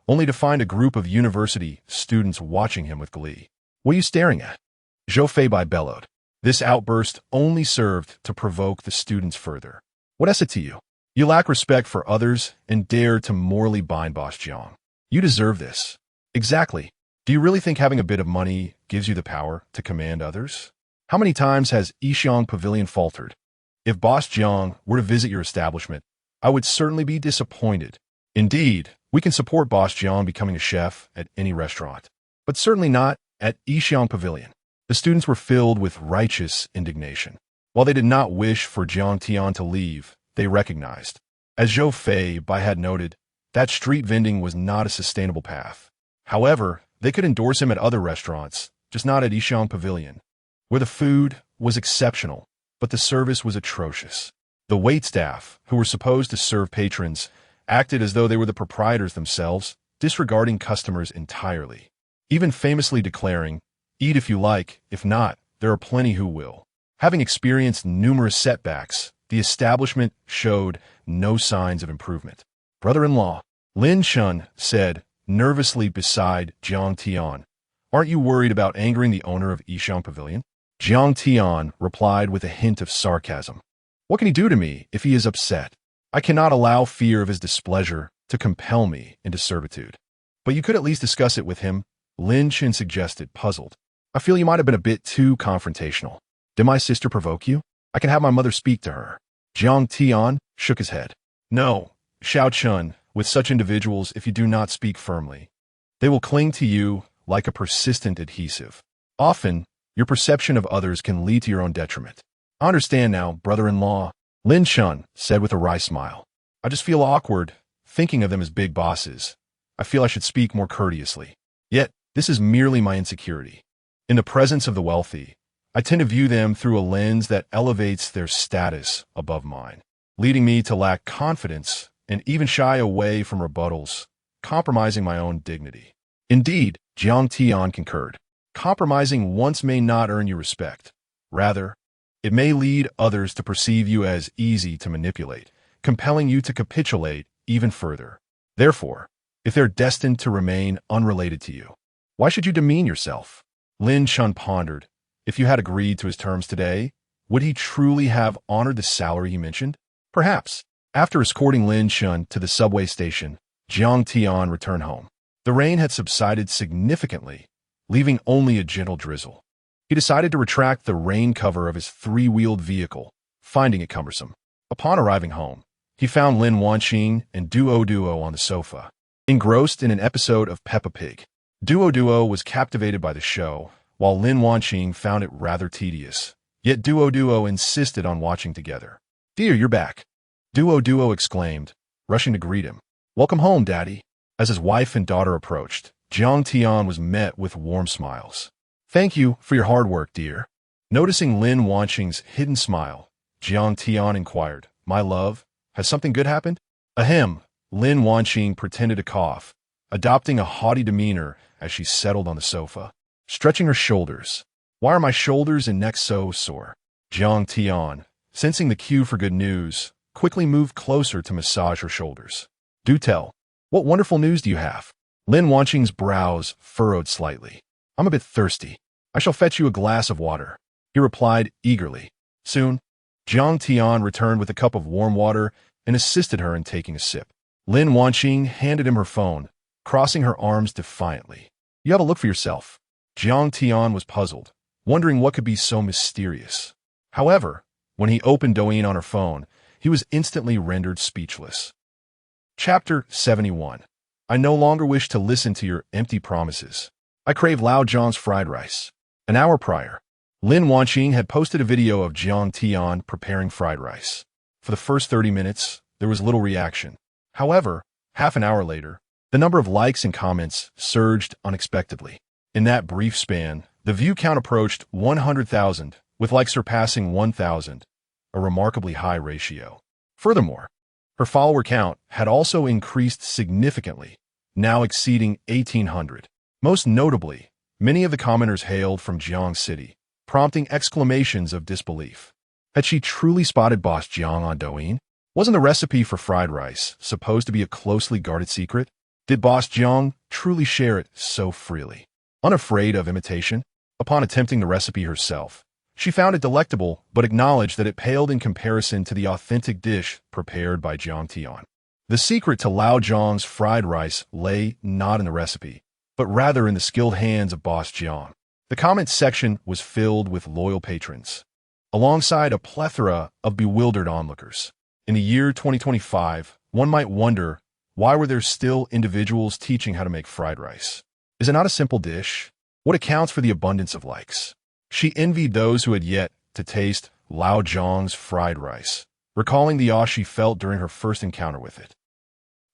only to find a group of university students watching him with glee. What are you staring at? Zhou Fei Bai bellowed. This outburst only served to provoke the students further. What is it to you? You lack respect for others and dare to morally bind Boss Jiang. You deserve this. Exactly. Do you really think having a bit of money gives you the power to command others? How many times has Yixiang Pavilion faltered? If Boss Jiang were to visit your establishment, I would certainly be disappointed. Indeed, we can support Boss Jiang becoming a chef at any restaurant, but certainly not at Yixiang Pavilion. The students were filled with righteous indignation. While they did not wish for Jiang Tian to leave, they recognized, as Zhou Fei Bai had noted, that street vending was not a sustainable path. However, they could endorse him at other restaurants, just not at Yixiang Pavilion, where the food was exceptional, but the service was atrocious. The waitstaff, who were supposed to serve patrons, acted as though they were the proprietors themselves, disregarding customers entirely, even famously declaring, "Eat if you like, if not, there are plenty who will." Having experienced numerous setbacks, the establishment showed no signs of improvement. Brother-in-law, Lin Shun said, nervously beside Jiang Tian, "Aren't you worried about angering the owner of Yixiang Pavilion?" Jiang Tian replied with a hint of sarcasm. "What can he do to me if he is upset? I cannot allow fear of his displeasure to compel me into servitude." "But you could at least discuss it with him," Lin Chin suggested, puzzled. "I feel you might have been a bit too confrontational. Did my sister provoke you? I can have my mother speak to her." Jiang Tian shook his head. "No, Xiao Chun, with such individuals, if you do not speak firmly, they will cling to you like a persistent adhesive. Often, your perception of others can lead to your own detriment." "I understand now, brother-in-law," Lin Shun said with a wry smile. "I just feel awkward, thinking of them as big bosses. I feel I should speak more courteously. Yet, this is merely my insecurity. In the presence of the wealthy, I tend to view them through a lens that elevates their status above mine, leading me to lack confidence and even shy away from rebuttals, compromising my own dignity." Indeed, Jiang Tian concurred. Compromising once may not earn you respect. Rather, it may lead others to perceive you as easy to manipulate, compelling you to capitulate even further. Therefore, if they're destined to remain unrelated to you, why should you demean yourself? Lin Chun pondered. If you had agreed to his terms today, would he truly have honored the salary he mentioned? Perhaps. After escorting Lin Chun to the subway station, Jiang Tian returned home. The rain had subsided significantly, leaving only a gentle drizzle. He decided to retract the rain cover of his three-wheeled vehicle, finding it cumbersome. Upon arriving home, he found Lin Wanqing and Duo on the sofa, engrossed in an episode of Peppa Pig. Duo was captivated by the show, while Lin Wanqing found it rather tedious. Yet Duo insisted on watching together. "Dear, you're back," Duo exclaimed, rushing to greet him. "Welcome home, Daddy." As his wife and daughter approached, Jiang Tian was met with warm smiles. "Thank you for your hard work, dear." Noticing Lin Wanqing's hidden smile, Jiang Tian inquired, "My love, has something good happened?" Ahem, Lin Wanqing pretended to cough, adopting a haughty demeanor as she settled on the sofa, stretching her shoulders. "Why are my shoulders and neck so sore?" Jiang Tian, sensing the cue for good news, quickly moved closer to massage her shoulders. "Do tell. What wonderful news do you have?" Lin Wanqing's brows furrowed slightly. "I'm a bit thirsty. I shall fetch you a glass of water," he replied eagerly. Soon, Jiang Tian returned with a cup of warm water and assisted her in taking a sip. Lin Wanqing handed him her phone, crossing her arms defiantly. "You have a look for yourself." Jiang Tian was puzzled, wondering what could be so mysterious. However, when he opened Douyin on her phone, he was instantly rendered speechless. Chapter 71. I no longer wish to listen to your empty promises. I crave Lao Zhang's fried rice. An hour prior, Lin Wanqing had posted a video of Jiang Tian preparing fried rice. For the first 30 minutes, there was little reaction. However, half an hour later, the number of likes and comments surged unexpectedly. In that brief span, the view count approached 100,000, with likes surpassing 1,000, a remarkably high ratio. Furthermore, her follower count had also increased significantly, now exceeding 1,800. Most notably, many of the commenters hailed from Jiang City, prompting exclamations of disbelief. Had she truly spotted Boss Jiang on Douyin? Wasn't the recipe for fried rice supposed to be a closely guarded secret? Did Boss Jiang truly share it so freely? Unafraid of imitation, upon attempting the recipe herself, she found it delectable but acknowledged that it paled in comparison to the authentic dish prepared by Jiang Tian. The secret to Lao Zhang's fried rice lay not in the recipe, but rather in the skilled hands of Boss Jiang. The comments section was filled with loyal patrons, alongside a plethora of bewildered onlookers. In the year 2025, one might wonder, why were there still individuals teaching how to make fried rice? Is it not a simple dish? What accounts for the abundance of likes? She envied those who had yet to taste Lao Zhang's fried rice, recalling the awe she felt during her first encounter with it.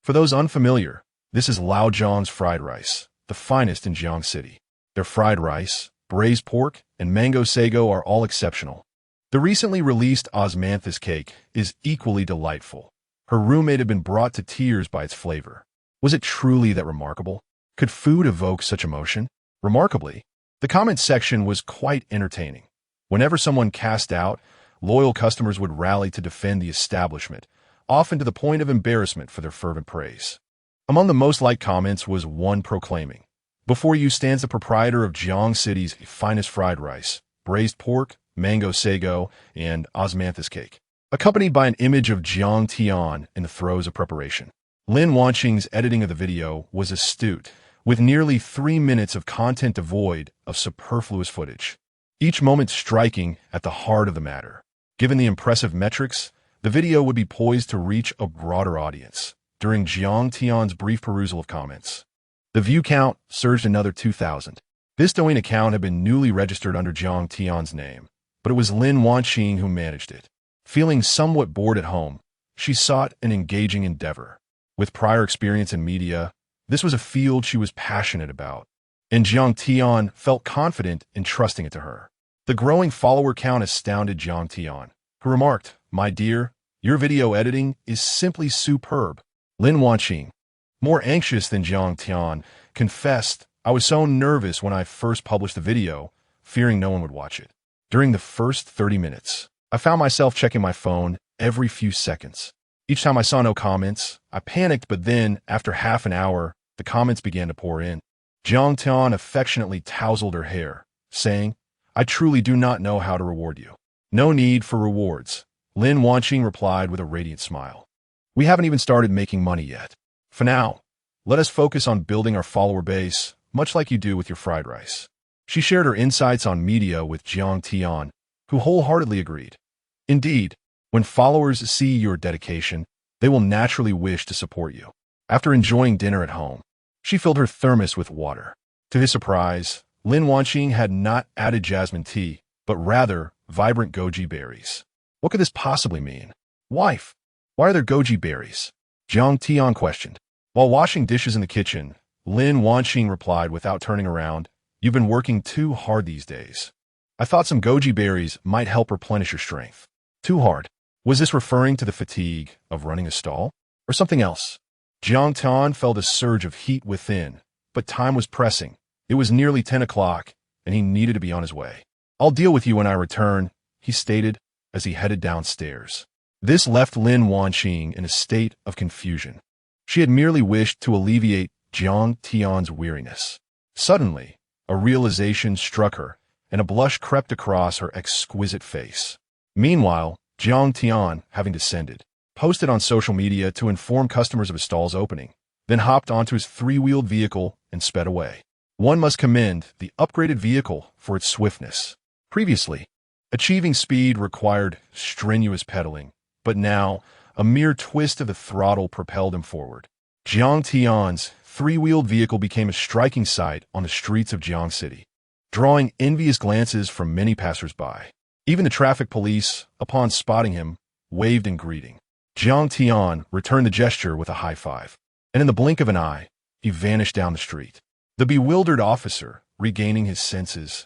For those unfamiliar, this is Lao Zhang's fried rice, the finest in Jiang City. Their fried rice, braised pork, and mango sago are all exceptional. The recently released osmanthus cake is equally delightful. Her roommate had been brought to tears by its flavor. Was it truly that remarkable? Could food evoke such emotion? Remarkably, the comment section was quite entertaining. Whenever someone cast doubt, loyal customers would rally to defend the establishment, often to the point of embarrassment for their fervent praise. Among the most liked comments was one proclaiming, "Before you stands the proprietor of Jiang City's finest fried rice, braised pork, mango sago, and osmanthus cake," accompanied by an image of Jiang Tian in the throes of preparation. Lin Wanqing's editing of the video was astute, with nearly 3 minutes of content devoid of superfluous footage, each moment striking at the heart of the matter. Given the impressive metrics, the video would be poised to reach a broader audience. During Jiang Tian's brief perusal of comments, the view count surged another 2,000. This Douyin account had been newly registered under Jiang Tian's name, but it was Lin Wanqing who managed it. Feeling somewhat bored at home, she sought an engaging endeavor. With prior experience in media, this was a field she was passionate about, and Jiang Tian felt confident in trusting it to her. The growing follower count astounded Jiang Tian, who remarked, "My dear, your video editing is simply superb." Lin Wanqing, more anxious than Jiang Tian, confessed, "I was so nervous when I first published the video, fearing no one would watch it. During the first 30 minutes, I found myself checking my phone every few seconds. Each time I saw no comments, I panicked, but then, after half an hour, the comments began to pour in." Jiang Tian affectionately tousled her hair, saying, "I truly do not know how to reward you." "No need for rewards," Lin Wanqing replied with a radiant smile. "We haven't even started making money yet. For now, let us focus on building our follower base, much like you do with your fried rice." She shared her insights on media with Jiang Tian, who wholeheartedly agreed. Indeed, when followers see your dedication, they will naturally wish to support you. After enjoying dinner at home, she filled her thermos with water. To his surprise, Lin Wanqing had not added jasmine tea, but rather vibrant goji berries. What could this possibly mean? "Wife, why are there goji berries?" Jiang Tian questioned. While washing dishes in the kitchen, Lin Wanqing replied without turning around, "You've been working too hard these days. I thought some goji berries might help replenish your strength." Too hard? Was this referring to the fatigue of running a stall, or something else? Jiang Tian felt a surge of heat within, but time was pressing. It was nearly 10 o'clock, and he needed to be on his way. "I'll deal with you when I return," he stated as he headed downstairs. This left Lin Wanqing in a state of confusion. She had merely wished to alleviate Jiang Tian's weariness. Suddenly, a realization struck her, and a blush crept across her exquisite face. Meanwhile, Jiang Tian, having descended, posted on social media to inform customers of his stall's opening, then hopped onto his three-wheeled vehicle and sped away. One must commend the upgraded vehicle for its swiftness. Previously, achieving speed required strenuous pedaling, but now, a mere twist of the throttle propelled him forward. Jiang Tian's three-wheeled vehicle became a striking sight on the streets of Jiang City, drawing envious glances from many passers-by. Even the traffic police, upon spotting him, waved in greeting. Jiang Tian returned the gesture with a high five, and in the blink of an eye, he vanished down the street. The bewildered officer, regaining his senses,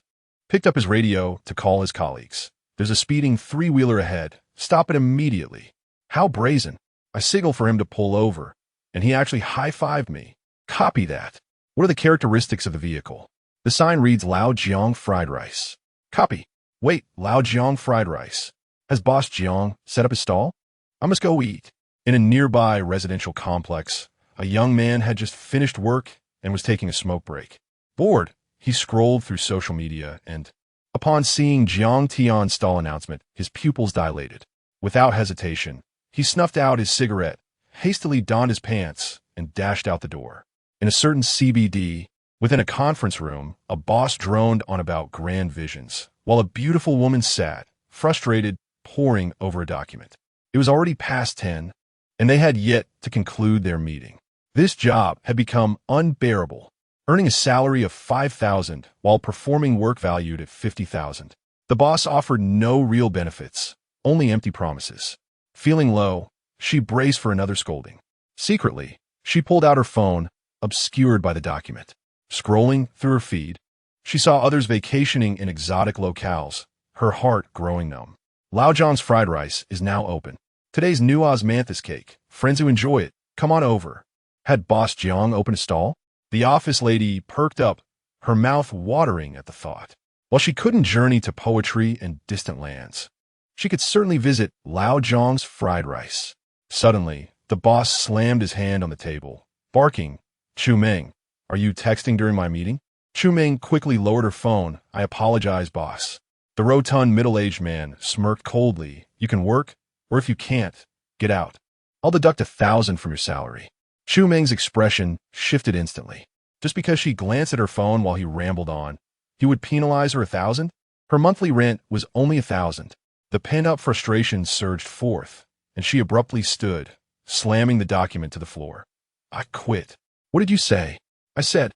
picked up his radio to call his colleagues. There's a speeding three-wheeler ahead. Stop it immediately. How brazen. I signaled for him to pull over, and he actually high-fived me. Copy that. What are the characteristics of the vehicle? The sign reads Lao Jiang Fried Rice. Copy. Wait, Lao Jiang Fried Rice. Has Boss Jiang set up his stall? I must go eat. In a nearby residential complex, a young man had just finished work and was taking a smoke break. Bored, he scrolled through social media and, upon seeing Jiang Tian's stall announcement, his pupils dilated. Without hesitation, he snuffed out his cigarette, hastily donned his pants, and dashed out the door. In a certain CBD, within a conference room, a boss droned on about grand visions, while a beautiful woman sat, frustrated, poring over a document. It was already past 10, and they had yet to conclude their meeting. This job had become unbearable, earning a salary of $5,000 while performing work valued at $50,000. The boss offered no real benefits, only empty promises. Feeling low, she braced for another scolding. Secretly, she pulled out her phone, obscured by the document. Scrolling through her feed, she saw others vacationing in exotic locales, her heart growing numb. Lao Jiang's Fried Rice is now open. Today's new osmanthus cake. Friends who enjoy it, come on over. Had Boss Jiang opened a stall? The office lady perked up, her mouth watering at the thought. While she couldn't journey to poetry and distant lands, she could certainly visit Lao Jiang's Fried Rice. Suddenly, the boss slammed his hand on the table, barking, "Chu Meng, are you texting during my meeting?" Chu Meng quickly lowered her phone. "I apologize, boss." The rotund middle-aged man smirked coldly. "You can work, or if you can't, get out. I'll deduct $1,000 from your salary." Chu Meng's expression shifted instantly. Just because she glanced at her phone while he rambled on, he would penalize her $1,000? Her monthly rent was only $1,000. The pent-up frustration surged forth, and she abruptly stood, slamming the document to the floor. "I quit." "What did you say?" "I said,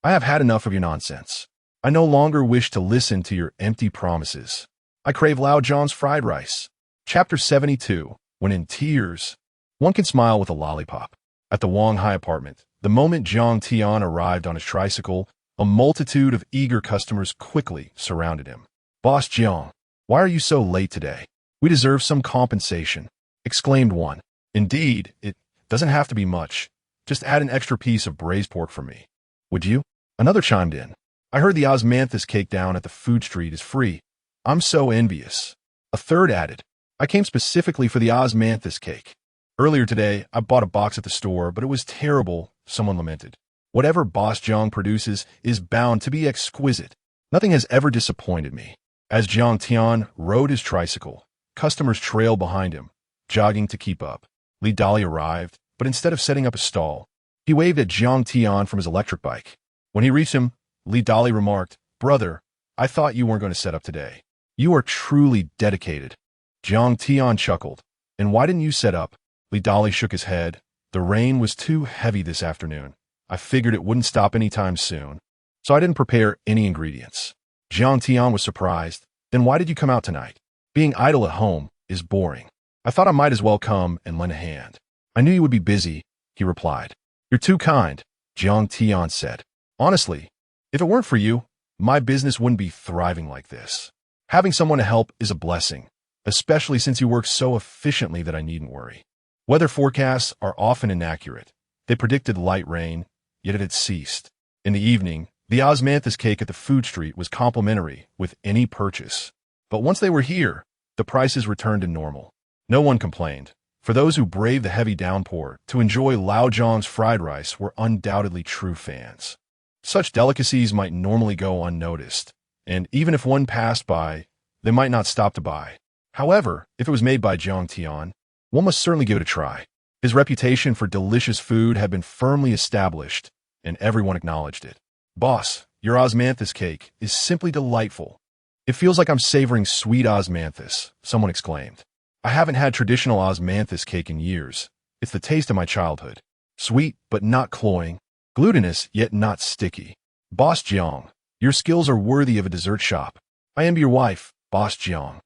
I have had enough of your nonsense. I no longer wish to listen to your empty promises. I crave Lao Jiang's Fried Rice." Chapter 72. When in tears, one can smile with a lollipop. At the Wanqing apartment, the moment Jiang Tian arrived on his tricycle, a multitude of eager customers quickly surrounded him. "Boss Jiang, why are you so late today? We deserve some compensation," exclaimed one. "Indeed, it doesn't have to be much. Just add an extra piece of braised pork for me. Would you?" Another chimed in. "I heard the osmanthus cake down at the food street is free. I'm so envious." A third added, "I came specifically for the osmanthus cake. Earlier today, I bought a box at the store, but it was terrible," someone lamented. "Whatever Boss Jiang produces is bound to be exquisite. Nothing has ever disappointed me." As Jiang Tian rode his tricycle, customers trailed behind him, jogging to keep up. Li Dali arrived, but instead of setting up a stall, he waved at Jiang Tian from his electric bike. When he reached him, Li Dali remarked, "Brother, I thought you weren't going to set up today. You are truly dedicated." Jiang Tian chuckled. "And why didn't you set up?" Li Dali shook his head. "The rain was too heavy this afternoon. I figured it wouldn't stop anytime soon, so I didn't prepare any ingredients." Jiang Tian was surprised. "Then why did you come out tonight? Being idle at home is boring." "I thought I might as well come and lend a hand." "I knew you would be busy," he replied. "You're too kind," Jiang Tian said. "Honestly, if it weren't for you, my business wouldn't be thriving like this. Having someone to help is a blessing, especially since you work so efficiently that I needn't worry." Weather forecasts are often inaccurate. They predicted light rain, yet it had ceased. In the evening, the osmanthus cake at the food street was complimentary with any purchase. But once they were here, the prices returned to normal. No one complained. For those who braved the heavy downpour to enjoy Lao Jiang's fried rice were undoubtedly true fans. Such delicacies might normally go unnoticed, and even if one passed by, they might not stop to buy. However, if it was made by Jiang Tian, one must certainly give it a try. His reputation for delicious food had been firmly established, and everyone acknowledged it. "Boss, your osmanthus cake is simply delightful. It feels like I'm savoring sweet osmanthus," someone exclaimed. "I haven't had traditional osmanthus cake in years. It's the taste of my childhood." Sweet but not cloying, glutinous yet not sticky. Boss Jiang, your skills are worthy of a dessert shop. I am your wife, Boss Jiang.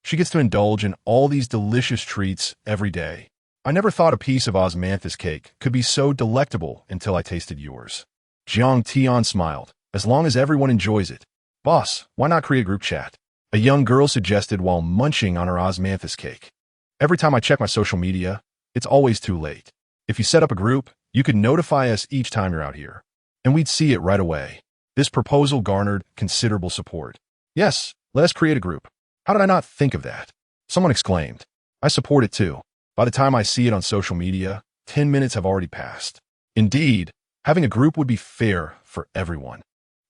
She gets to indulge in all these delicious treats every day. I never thought a piece of osmanthus cake could be so delectable until I tasted yours. Jiang Tian smiled. As long as everyone enjoys it. Boss, why not create a group chat? A young girl suggested while munching on her osmanthus cake. Every time I check my social media, it's always too late. If you set up a group, you could notify us each time you're out here, and we'd see it right away. This proposal garnered considerable support. Yes, let us create a group. How did I not think of that? Someone exclaimed. I support it too. By the time I see it on social media, 10 minutes have already passed. Indeed, having a group would be fair for everyone.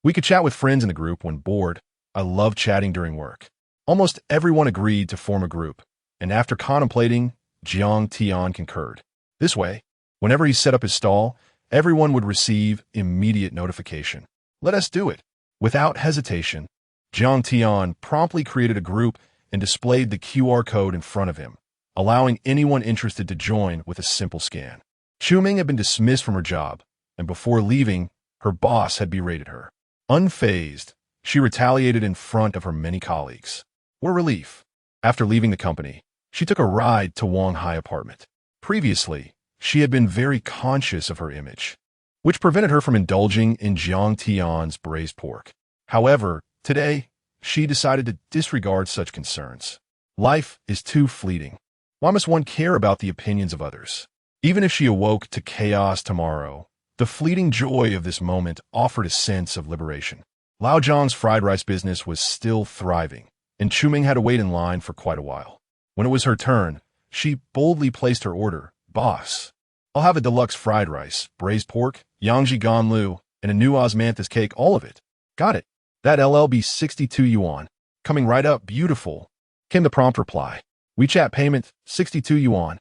We could chat with friends in the group when bored. I love chatting during work. Almost everyone agreed to form a group, and after contemplating, Jiang Tian concurred. This way, whenever he set up his stall, everyone would receive immediate notification. Let us do it. Without hesitation, Jiang Tian promptly created a group and displayed the QR code in front of him, allowing anyone interested to join with a simple scan. Ming had been dismissed from her job, and before leaving, her boss had berated her. Unfazed, she retaliated in front of her many colleagues. What a relief. After leaving the company, she took a ride to Wanqing apartment. Previously, she had been very conscious of her image, which prevented her from indulging in Jiang Tian's braised pork. However, today, she decided to disregard such concerns. Life is too fleeting. Why must one care about the opinions of others? Even if she awoke to chaos tomorrow, the fleeting joy of this moment offered a sense of liberation. Lao Zhang's fried rice business was still thriving, and Ming had to wait in line for quite a while. When it was her turn, she boldly placed her order. Boss, I'll have a deluxe fried rice, braised pork, Yangji Ganlu, and a new osmanthus cake, all of it. Got it. That LLB 62 yuan. Coming right up, beautiful, came the prompt reply. WeChat payment, 62 yuan.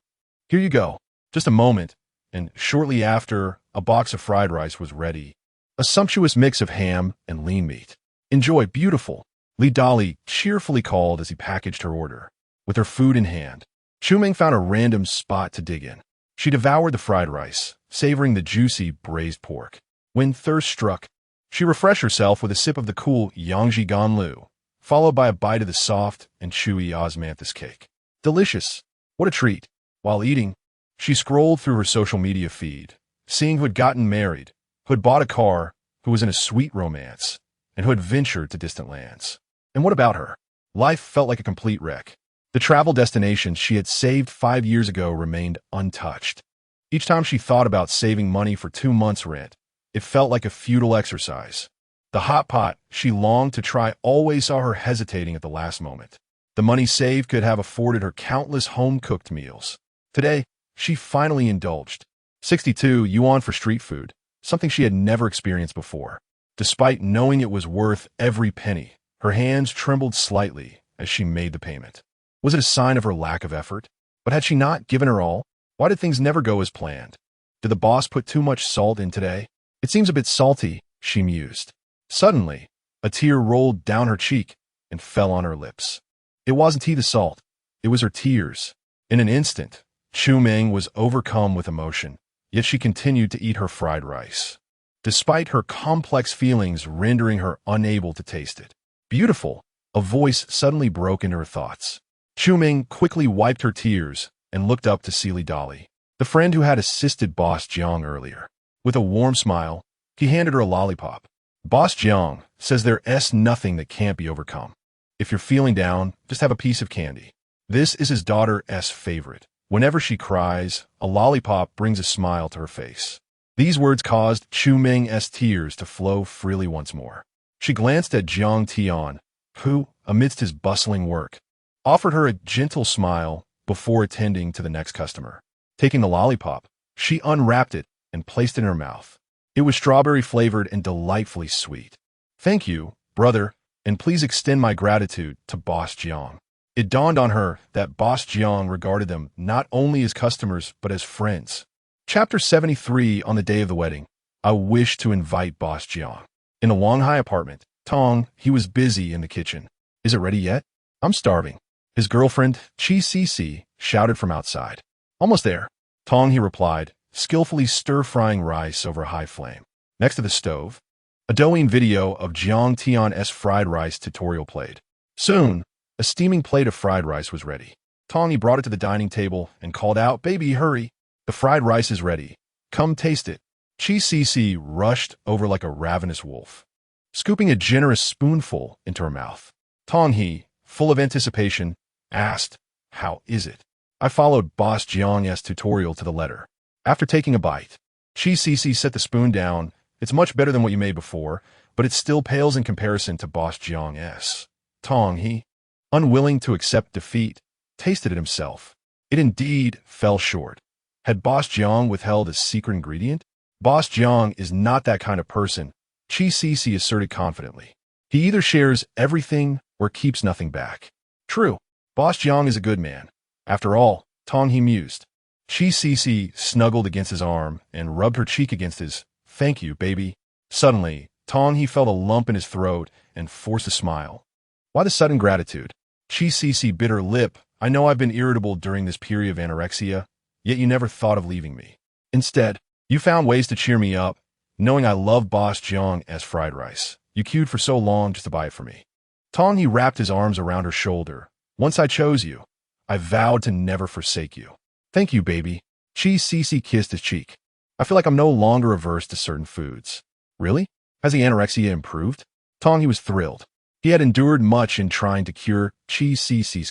Here you go. Just a moment, and shortly after, a box of fried rice was ready. A sumptuous mix of ham and lean meat. Enjoy, beautiful, Li Dali cheerfully called as he packaged her order. With her food in hand, Ming found a random spot to dig in. She devoured the fried rice, savoring the juicy braised pork. When thirst struck, she refreshed herself with a sip of the cool Yangji Ganlu, followed by a bite of the soft and chewy osmanthus cake. Delicious. What a treat. While eating, she scrolled through her social media feed, seeing who had gotten married, who had bought a car, who was in a sweet romance, and who had ventured to distant lands. And what about her? Life felt like a complete wreck. The travel destinations she had saved 5 years ago remained untouched. Each time she thought about saving money for 2 months' rent, it felt like a futile exercise. The hot pot she longed to try always saw her hesitating at the last moment. The money saved could have afforded her countless home-cooked meals. Today, she finally indulged. 62 yuan for street food, something she had never experienced before. Despite knowing it was worth every penny, her hands trembled slightly as she made the payment. Was it a sign of her lack of effort? But had she not given her all? Why did things never go as planned? Did the boss put too much salt in today? It seems a bit salty, she mused. Suddenly, a tear rolled down her cheek and fell on her lips. It wasn't the salt. It was her tears. In an instant, Ming was overcome with emotion, yet she continued to eat her fried rice, despite her complex feelings rendering her unable to taste it. Beautiful, a voice suddenly broke into her thoughts. Ming quickly wiped her tears and looked up to see Li Dali, the friend who had assisted Boss Jiang earlier. With a warm smile, he handed her a lollipop. Boss Jiang says there's nothing that can't be overcome. If you're feeling down, just have a piece of candy. This is his daughter's favorite. Whenever she cries, a lollipop brings a smile to her face. These words caused Ming's tears to flow freely once more. She glanced at Jiang Tian, who, amidst his bustling work, offered her a gentle smile before attending to the next customer. Taking the lollipop, she unwrapped it and placed it in her mouth. It was strawberry-flavored and delightfully sweet. Thank you, brother, and please extend my gratitude to Boss Jiang. It dawned on her that Boss Jiang regarded them not only as customers, but as friends. Chapter 73. On the day of the wedding, I wished to invite Boss Jiang. In the Wanqing apartment, he was busy in the kitchen. Is it ready yet? I'm starving. His girlfriend, Chi Cici, shouted from outside. Almost there. He replied, skillfully stir-frying rice over a high flame. Next to the stove, a Douyin video of Jiang Tian's fried rice tutorial played. Soon, a steaming plate of fried rice was ready. Tong brought it to the dining table and called out, "Baby, hurry! The fried rice is ready. Come taste it." Chi rushed over like a ravenous wolf, scooping a generous spoonful into her mouth. Tong, full of anticipation, asked, "How is it?" I followed Boss Jiang's tutorial to the letter. After taking a bite, Chi set the spoon down. "It's much better than what you made before, but it still pales in comparison to Boss Jiang's." Tong, unwilling to accept defeat, tasted it himself. It indeed fell short. Had Boss Jiang withheld a secret ingredient? Boss Jiang is not that kind of person, Chi asserted confidently. He either shares everything or keeps nothing back. True, Boss Jiang is a good man. After all, Tong mused. Chi snuggled against his arm and rubbed her cheek against his. "Thank you, baby." Suddenly, Tong felt a lump in his throat and forced a smile. Why the sudden gratitude? Chi bit her lip. "I know I've been irritable during this period of anorexia, yet you never thought of leaving me. Instead, you found ways to cheer me up, knowing I love Boss Jiang's fried rice. You queued for so long just to buy it for me." Tong wrapped his arms around her shoulder. "Once I chose you, I vowed to never forsake you." "Thank you, baby." Chi kissed his cheek. "I feel like I'm no longer averse to certain foods." "Really? Has the anorexia improved?" Tong was thrilled. He had endured much in trying to cure Chi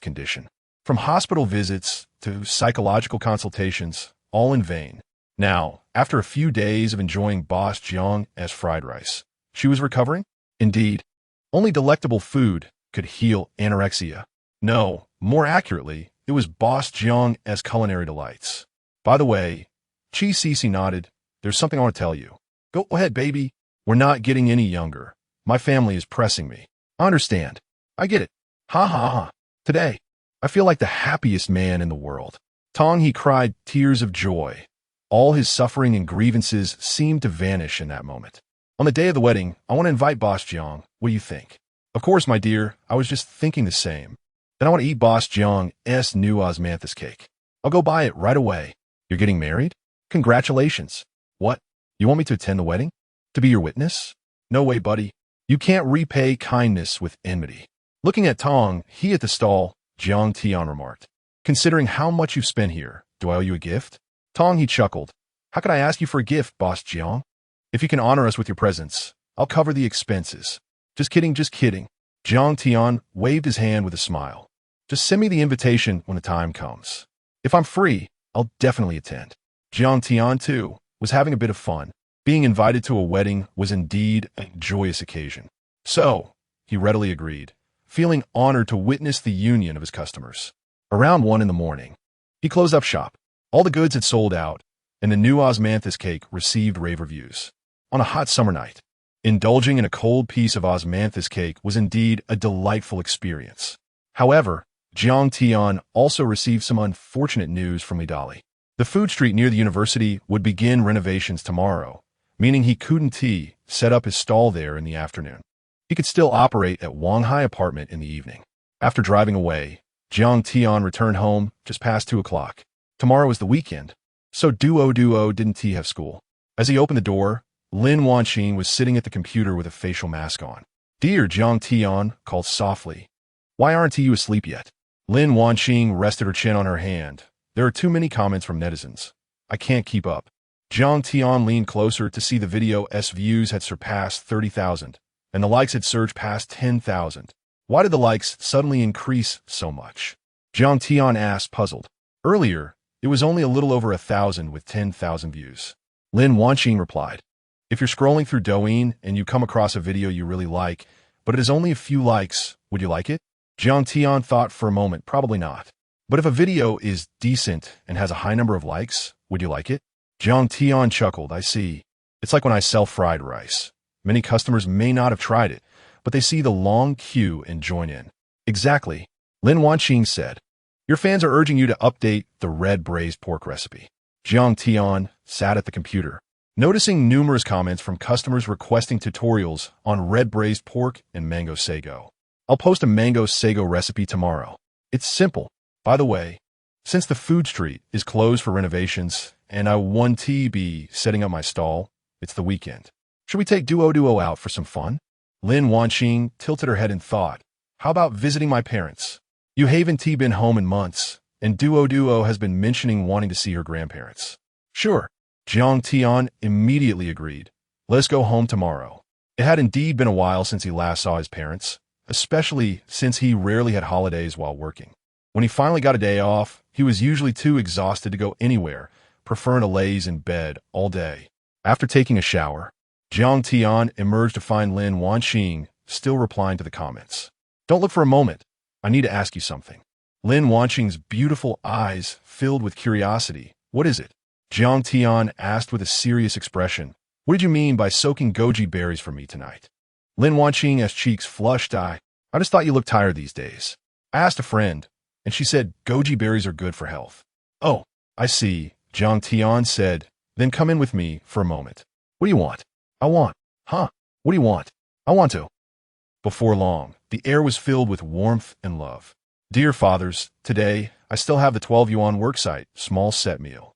condition. From hospital visits to psychological consultations, all in vain. Now, after a few days of enjoying Boss Jiang's fried rice, she was recovering? Indeed, only delectable food could heal anorexia. No, more accurately, it was Boss Jiang's culinary delights. "By the way," Chi nodded, "there's something I want to tell you." "Go ahead, baby." "We're not getting any younger. My family is pressing me." "I understand. I get it." Ha ha ha. "Today, I feel like the happiest man in the world." Tong cried tears of joy. All his suffering and grievances seemed to vanish in that moment. "On the day of the wedding, I want to invite Boss Jiang. What do you think?" "Of course, my dear. I was just thinking the same. Then I want to eat Boss Jiang's new osmanthus cake. I'll go buy it right away." "You're getting married? Congratulations." "What? You want me to attend the wedding? To be your witness?" "No way, buddy. You can't repay kindness with enmity." Looking at Tong, he at the stall, Jiang Tian remarked, "Considering how much you've spent here, do I owe you a gift?" Tong chuckled. "How could I ask you for a gift, Boss Jiang? If you can honor us with your presence, I'll cover the expenses." Just kidding, just kidding." Jiang Tian waved his hand with a smile. "Just send me the invitation when the time comes. If I'm free, I'll definitely attend." Jiang Tian, too, was having a bit of fun. Being invited to a wedding was indeed a joyous occasion. So, he readily agreed, feeling honored to witness the union of his customers. Around 1 in the morning, he closed up shop. All the goods had sold out, and the new osmanthus cake received rave reviews. On a hot summer night, indulging in a cold piece of osmanthus cake was indeed a delightful experience. However, Jiang Tian also received some unfortunate news from Idali. The food street near the university would begin renovations tomorrow, meaning he couldn't set up his stall there in the afternoon. He could still operate at Wanghai apartment in the evening. After driving away, Jiang Tian returned home just past 2 o'clock. Tomorrow was the weekend, so Duo didn't have school. As he opened the door, Lin Wanqing was sitting at the computer with a facial mask on. "Dear," Jiang Tian called softly. "Why aren't you asleep yet?" Lin Wanqing rested her chin on her hand. "There are too many comments from netizens. I can't keep up." Jiang Tian leaned closer to see the video's views had surpassed 30,000, and the likes had surged past 10,000. Why did the likes suddenly increase so much? Jiang Tian asked, puzzled. Earlier, it was only a little over 1,000 with 10,000 views. Lin Wanqing replied, "If you're scrolling through Douyin and you come across a video you really like, but it has only a few likes, would you like it?" Jiang Tian thought for a moment, probably not. "But if a video is decent and has a high number of likes, would you like it?" Jiang Tian chuckled. "I see. It's like when I sell fried rice. Many customers may not have tried it, but they see the long queue and join in." "Exactly," Lin Wanqing said. "Your fans are urging you to update the red braised pork recipe." Jiang Tian sat at the computer, noticing numerous comments from customers requesting tutorials on red braised pork and mango sago. "I'll post a mango sago recipe tomorrow. It's simple. By the way, since the food street is closed for renovations and I want to be setting up my stall. It's the weekend. Should we take Duo out for some fun? Lin Wanqing tilted her head in thought. How about visiting my parents? You haven't been home in months, and Duo has been mentioning wanting to see her grandparents. Sure. Jiang Tian immediately agreed. Let's go home tomorrow. It had indeed been a while since he last saw his parents, especially since he rarely had holidays while working. When he finally got a day off, he was usually too exhausted to go anywhere, preferring to laze in bed all day. After taking a shower, Jiang Tian emerged to find Lin Wanqing still replying to the comments. Don't look for a moment. I need to ask you something. Lin Wanqing's beautiful eyes filled with curiosity. What is it? Jiang Tian asked with a serious expression. What did you mean by soaking goji berries for me tonight? Lin Wanqing's cheeks flushed. I just thought you looked tired these days. I asked a friend, and she said goji berries are good for health. Oh, I see, Jiang Tian said. Then come in with me for a moment. What do you want? I want. Huh? What do you want? I want to. Before long, the air was filled with warmth and love. Dear fathers, today, I still have the 12 yuan worksite, small set meal.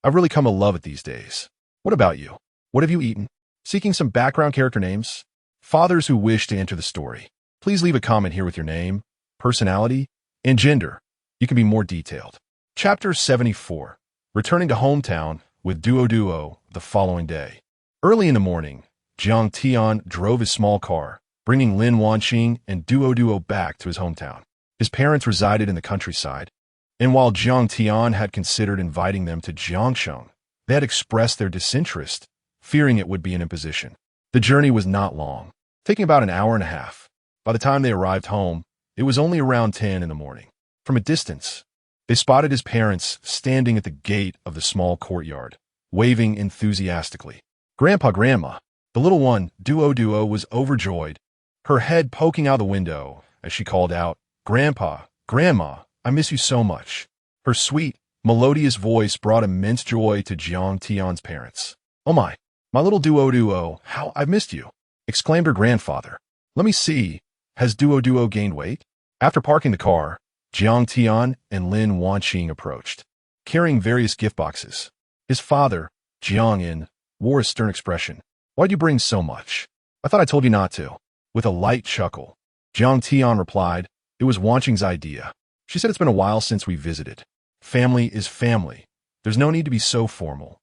I've really come to love it these days. What about you? What have you eaten? Seeking some background character names? Fathers who wish to enter the story, please leave a comment here with your name, personality, and gender. You can be more detailed. Chapter 74. Returning to hometown with Duo the following day. Early in the morning, Jiang Tian drove his small car, bringing Lin Wanqing and Duo back to his hometown. His parents resided in the countryside, and while Jiang Tian had considered inviting them to Jiangsheng, they had expressed their disinterest, fearing it would be an imposition. The journey was not long, taking about an hour and a half. By the time they arrived home, it was only around 10 in the morning. From a distance, they spotted his parents standing at the gate of the small courtyard, waving enthusiastically. Grandma, the little one, Duo was overjoyed, her head poking out the window as she called out, Grandpa, Grandma, I miss you so much. Her sweet, melodious voice brought immense joy to Jiang Tian's parents. Oh my little Duo, how I've missed you, exclaimed her grandfather. Let me see, has Duo gained weight? After parking the car, Jiang Tian and Lin Wanqing approached, carrying various gift boxes. His father, Jiang, wore a stern expression. Why'd you bring so much? I thought I told you not to. With a light chuckle, Jiang Tian replied, it was Wanqing's idea. She said it's been a while since we visited. Family is family. There's no need to be so formal.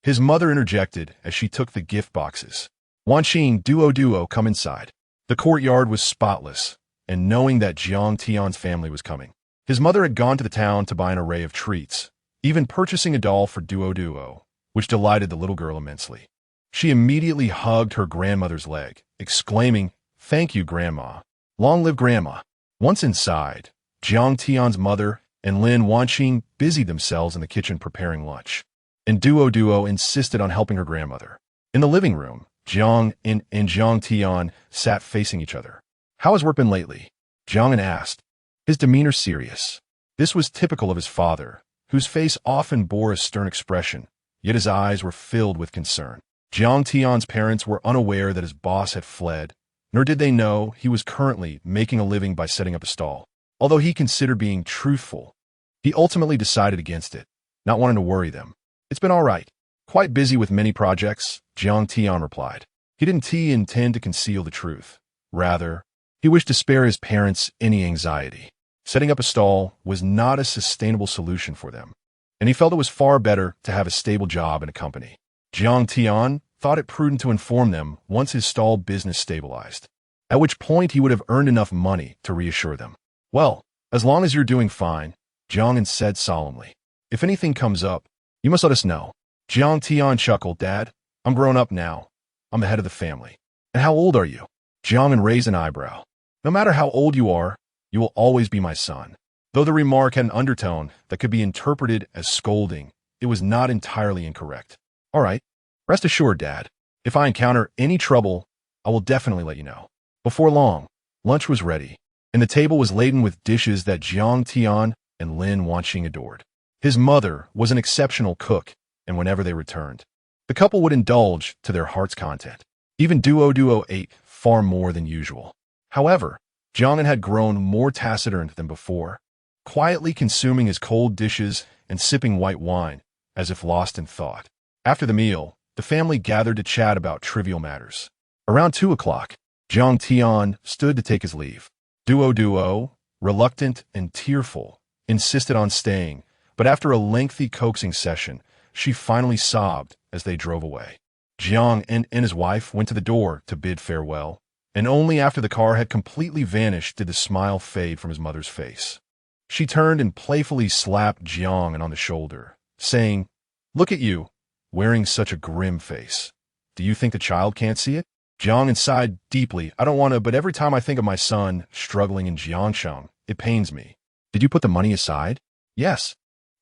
His mother interjected as she took the gift boxes. Wanqing, Duo, come inside. The courtyard was spotless, and knowing that Jiang Tian's family was coming, his mother had gone to the town to buy an array of treats, even purchasing a doll for Duo, which delighted the little girl immensely. She immediately hugged her grandmother's leg, exclaiming, Thank you, Grandma. Long live Grandma. Once inside, Jiang Tian's mother and Lin Wanqing busied themselves in the kitchen preparing lunch, and Duo insisted on helping her grandmother. In the living room, Jiang and Jiang Tian sat facing each other. How has work been lately? Jiang asked, his demeanor serious. This was typical of his father, whose face often bore a stern expression, yet his eyes were filled with concern. Jiang Tian's parents were unaware that his boss had fled, nor did they know he was currently making a living by setting up a stall. Although he considered being truthful, he ultimately decided against it, not wanting to worry them. It's been all right. Quite busy with many projects, Jiang Tian replied. He didn't intend to conceal the truth. Rather, he wished to spare his parents any anxiety. Setting up a stall was not a sustainable solution for them, and he felt it was far better to have a stable job in a company. Jiang Tian thought it prudent to inform them once his stall business stabilized, at which point he would have earned enough money to reassure them. Well, as long as you're doing fine, Jiang said solemnly. If anything comes up, you must let us know. Jiang Tian chuckled. Dad, I'm grown up now. I'm the head of the family. And how old are you? Jiang raised an eyebrow. No matter how old you are, you will always be my son. Though the remark had an undertone that could be interpreted as scolding, it was not entirely incorrect. All right, rest assured, Dad. If I encounter any trouble, I will definitely let you know. Before long, lunch was ready, and the table was laden with dishes that Jiang Tian and Lin Wanqing adored. His mother was an exceptional cook, and whenever they returned, the couple would indulge to their heart's content. Even Duo ate far more than usual. However, Jiang had grown more taciturn than before, quietly consuming his cold dishes and sipping white wine, as if lost in thought. After the meal, the family gathered to chat about trivial matters. Around 2 o'clock, Jiang Tian stood to take his leave. Duo, reluctant and tearful, insisted on staying, but after a lengthy coaxing session, she finally sobbed as they drove away. Jiang and his wife went to the door to bid farewell, and only after the car had completely vanished did the smile fade from his mother's face. She turned and playfully slapped Jiang on the shoulder, saying, "Look at you, wearing such a grim face. Do you think the child can't see it?" Jiang sighed deeply. "I don't want to, but every time I think of my son struggling in Jiangshang, it pains me." "Did you put the money aside?" "Yes,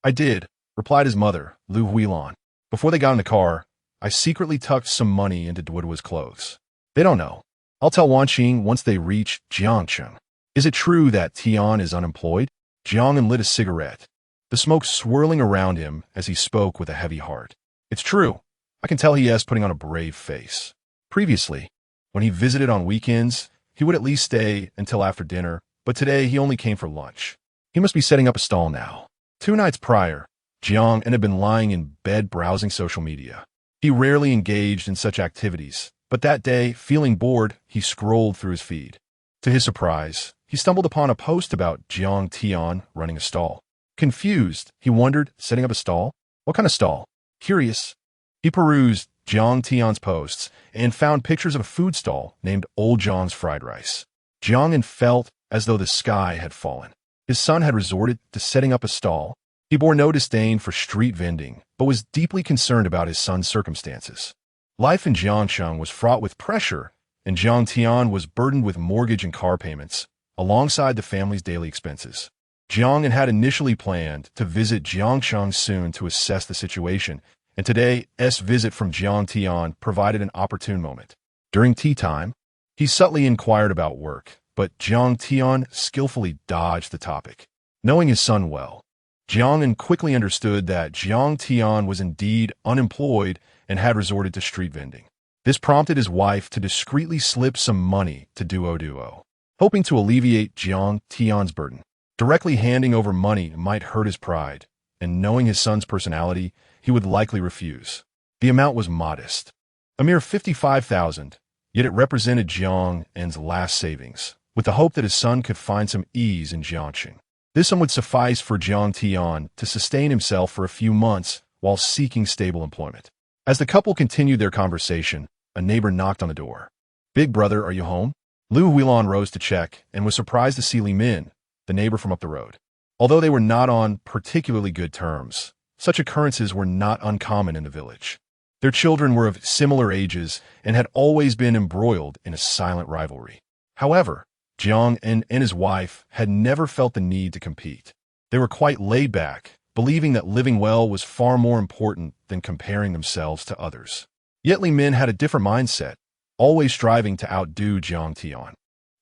I did," replied his mother, Lu Huilan. "Before they got in the car, I secretly tucked some money into Duoduo's clothes. They don't know. I'll tell Wanqing once they reach Jiangshang." "Is it true that Tian is unemployed?" Jiang lit a cigarette, the smoke swirling around him as he spoke with a heavy heart. "It's true. I can tell he is putting on a brave face. Previously, when he visited on weekends, he would at least stay until after dinner, but today he only came for lunch. He must be setting up a stall now." 2 nights prior, Jiang had been lying in bed browsing social media. He rarely engaged in such activities, but that day, feeling bored, he scrolled through his feed. To his surprise, he stumbled upon a post about Jiang Tian running a stall. Confused, he wondered, setting up a stall? What kind of stall? Curious, he perused Jiang Tian's posts and found pictures of a food stall named Old John's Fried Rice. Jiang felt as though the sky had fallen. His son had resorted to setting up a stall. He bore no disdain for street vending, but was deeply concerned about his son's circumstances. Life in Jiangshang was fraught with pressure, and Jiang Tian was burdened with mortgage and car payments, alongside the family's daily expenses. Jiang had initially planned to visit Jiangshang soon to assess the situation, and today's visit from Jiang Tian provided an opportune moment. During tea time, he subtly inquired about work, but Jiang Tian skillfully dodged the topic. Knowing his son well, Jiang quickly understood that Jiang Tian was indeed unemployed and had resorted to street vending. This prompted his wife to discreetly slip some money to Duo, hoping to alleviate Jiang Tian's burden. Directly handing over money might hurt his pride, and knowing his son's personality, he would likely refuse. The amount was modest, a mere 55,000, yet it represented Jiang's last savings, with the hope that his son could find some ease in Jiangxing. This sum would suffice for Jiang Tian to sustain himself for a few months while seeking stable employment. As the couple continued their conversation, a neighbor knocked on the door. "Big brother, are you home?" Lu Huilan rose to check and was surprised to see Li Min, the neighbor from up the road. Although they were not on particularly good terms, such occurrences were not uncommon in the village. Their children were of similar ages and had always been embroiled in a silent rivalry. However, Jiang and his wife had never felt the need to compete. They were quite laid back, believing that living well was far more important than comparing themselves to others. Yet Li Min had a different mindset, always striving to outdo Jiang Tian.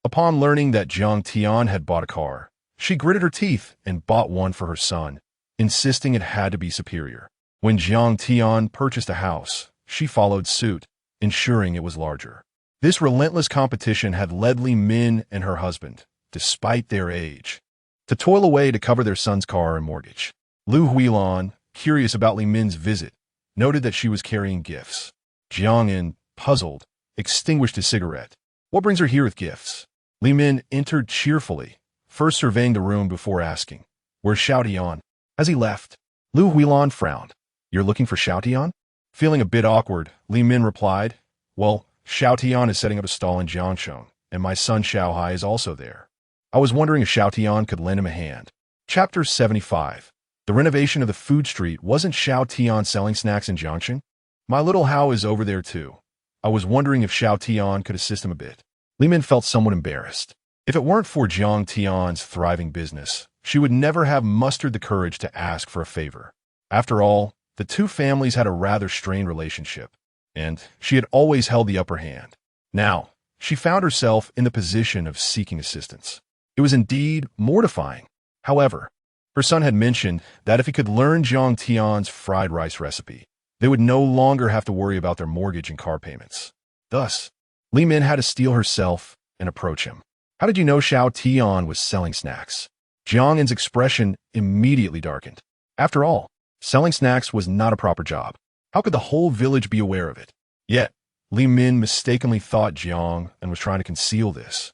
Upon learning that Jiang Tian had bought a car, she gritted her teeth and bought one for her son, insisting it had to be superior. When Jiang Tian purchased a house, she followed suit, ensuring it was larger. This relentless competition had led Li Min and her husband, despite their age, to toil away to cover their son's car and mortgage. Lu Huilan, curious about Li Min's visit, noted that she was carrying gifts. Jiang, puzzled, extinguished his cigarette. "What brings her here with gifts?" Li Min entered cheerfully, first surveying the room before asking, "Where's Xiao Tian?" As he left, Lu Huilan frowned. "You're looking for Xiao Tian?" Feeling a bit awkward, Li Min replied, "Well, Xiao Tian is setting up a stall in Jiangshang, and my son Xiao Hai is also there. I was wondering if Xiao Tian could lend him a hand." Chapter 75. The renovation of the food street. Wasn't Xiao Tian selling snacks in Jiangshang? My little Hao is over there too. I was wondering if Xiao Tian could assist him a bit. Li Min felt somewhat embarrassed. If it weren't for Jiang Tian's thriving business, she would never have mustered the courage to ask for a favor. After all, the two families had a rather strained relationship, and she had always held the upper hand. Now, she found herself in the position of seeking assistance. It was indeed mortifying. However, her son had mentioned that if he could learn Jiang Tian's fried rice recipe, they would no longer have to worry about their mortgage and car payments. Thus, Li Min had to steel herself and approach him. "How did you know Xiao Tian was selling snacks?" Jiang's expression immediately darkened. After all, Selling snacks was not a proper job. How could the whole village be aware of it? Yet, Li Min mistakenly thought Jiang and was trying to conceal this.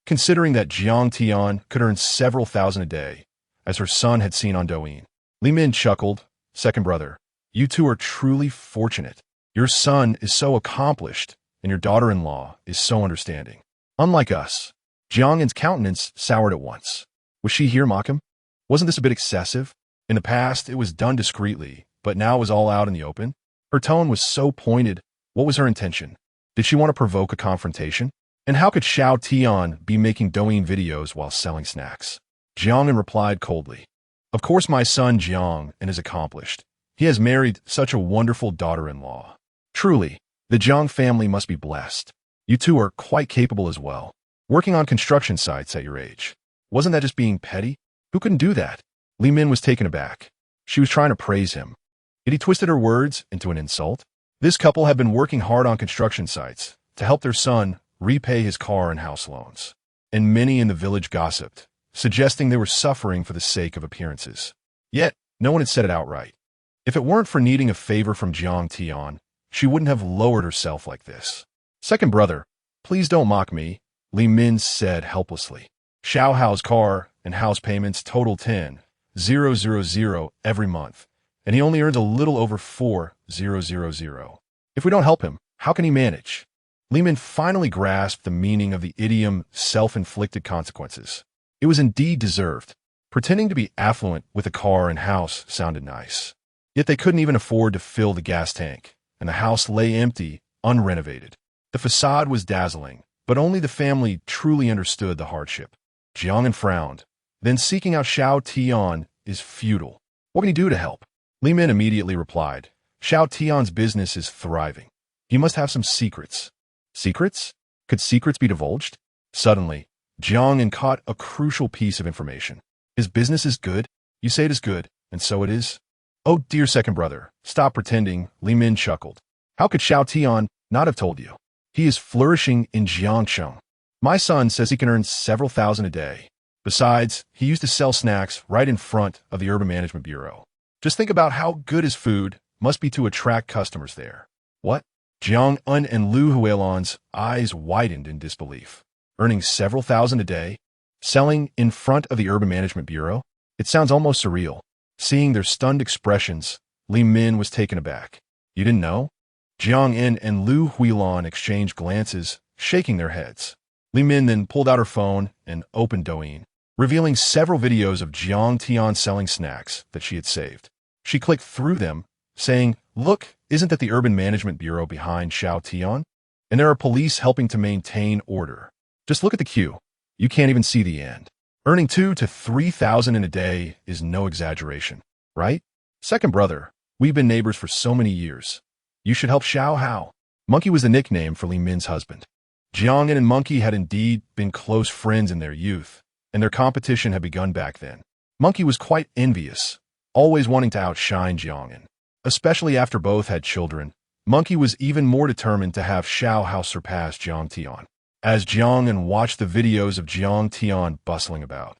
Considering that Jiang Tian could earn several thousand a day, as her son had seen on Douyin, Li Min chuckled. Second brother, you two are truly fortunate. Your son is so accomplished, and your daughter-in-law is so understanding. Unlike us. Jiang's countenance soured at once. Was she here mock him? Wasn't this a bit excessive? In the past, it was done discreetly, but now it was all out in the open. Her tone was so pointed. What was her intention? Did she want to provoke a confrontation? And how could Xiao Tian be making Douyin videos while selling snacks? Jiang replied coldly. Of course my son Jiang is accomplished. He has married such a wonderful daughter-in-law. Truly, the Jiang family must be blessed. You two are quite capable as well. Working on construction sites at your age. Wasn't that just being petty? Who couldn't do that? Li Min was taken aback. She was trying to praise him. Yet he twisted her words into an insult. This couple had been working hard on construction sites to help their son repay his car and house loans. And many in the village gossiped, suggesting they were suffering for the sake of appearances. Yet, no one had said it outright. If it weren't for needing a favor from Jiang Tian, she wouldn't have lowered herself like this. Second brother, please don't mock me, Li Min said helplessly. Xiao Hao's car and house payments total 10,000 every month, and he only earns a little over 4,000. If we don't help him, how can he manage? Li Min finally grasped the meaning of the idiom self-inflicted consequences. It was indeed deserved. Pretending to be affluent with a car and house sounded nice. Yet they couldn't even afford to fill the gas tank, and the house lay empty, unrenovated. The facade was dazzling, but only the family truly understood the hardship. Jiang frowned. Then seeking out Xiao Tian is futile. What can he do to help? Li Min immediately replied. Xiao Tian's business is thriving. He must have some secrets. Secrets? Could secrets be divulged? Suddenly, Jiang caught a crucial piece of information. His business is good? You say it is good, and so it is? Oh, dear second brother, stop pretending, Li Min chuckled. How could Xiao Tian not have told you? He is flourishing in Jiangcheng. My son says he can earn several thousand a day. Besides, he used to sell snacks right in front of the Urban Management Bureau. Just think about how good his food must be to attract customers there. What? Jiang and Lu Huilan's eyes widened in disbelief. Earning several thousand a day? Selling in front of the Urban Management Bureau? It sounds almost surreal. Seeing their stunned expressions, Li Min was taken aback. You didn't know? Jiang and Lu Huilan exchanged glances, shaking their heads. Li Min then pulled out her phone and opened Douyin, revealing several videos of Jiang Tian selling snacks that she had saved. She clicked through them, saying, Look, isn't that the Urban Management Bureau behind Xiao Tian? And there are police helping to maintain order. Just look at the queue. You can't even see the end. Earning 2,000 to 3,000 in a day is no exaggeration, right? Second brother, we've been neighbors for so many years. You should help Xiao Hao. Monkey was the nickname for Li Min's husband. Jiang and Monkey had indeed been close friends in their youth, and their competition had begun back then. Monkey was quite envious, always wanting to outshine Jiang. Especially after both had children, Monkey was even more determined to have Xiao Hao surpass Jiang Tian. As Jiang watched the videos of Jiang Tian bustling about,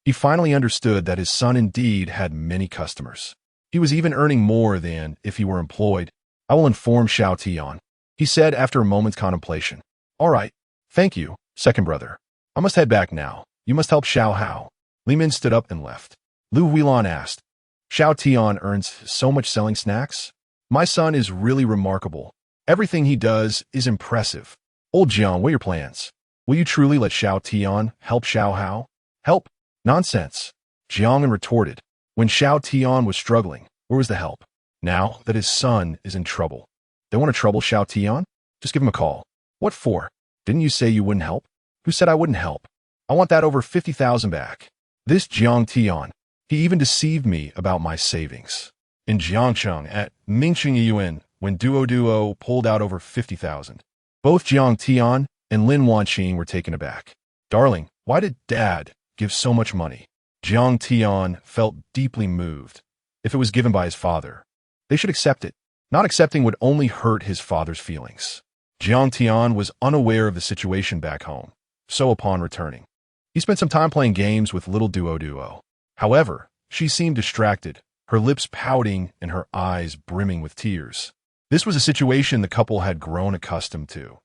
he finally understood that his son indeed had many customers. He was even earning more than if he were employed. I will inform Xiao Tian, he said after a moment's contemplation. All right, thank you, second brother. I must head back now. You must help Xiao Hao. Li Min stood up and left. Lu Huilan asked, Xiao Tian earns so much selling snacks? My son is really remarkable. Everything he does is impressive. Old Jiang, what are your plans? Will you truly let Xiao Tian help Xiao Hao? Help? Nonsense. Jiang retorted. When Xiao Tian was struggling, where was the help? Now that his son is in trouble. They want to trouble Xiao Tian? Just give him a call. What for? Didn't you say you wouldn't help? Who said I wouldn't help? I want that over 50,000 back. This Jiang Tian, he even deceived me about my savings. In Jiangcheng at Mingqing when Duo pulled out over 50,000. Both Jiang Tian and Lin Wanqing were taken aback. Darling, why did Dad give so much money? Jiang Tian felt deeply moved. If it was given by his father, they should accept it. Not accepting would only hurt his father's feelings. Jiang Tian was unaware of the situation back home, so upon returning, he spent some time playing games with little Duo. However, she seemed distracted, her lips pouting and her eyes brimming with tears. This was a situation the couple had grown accustomed to,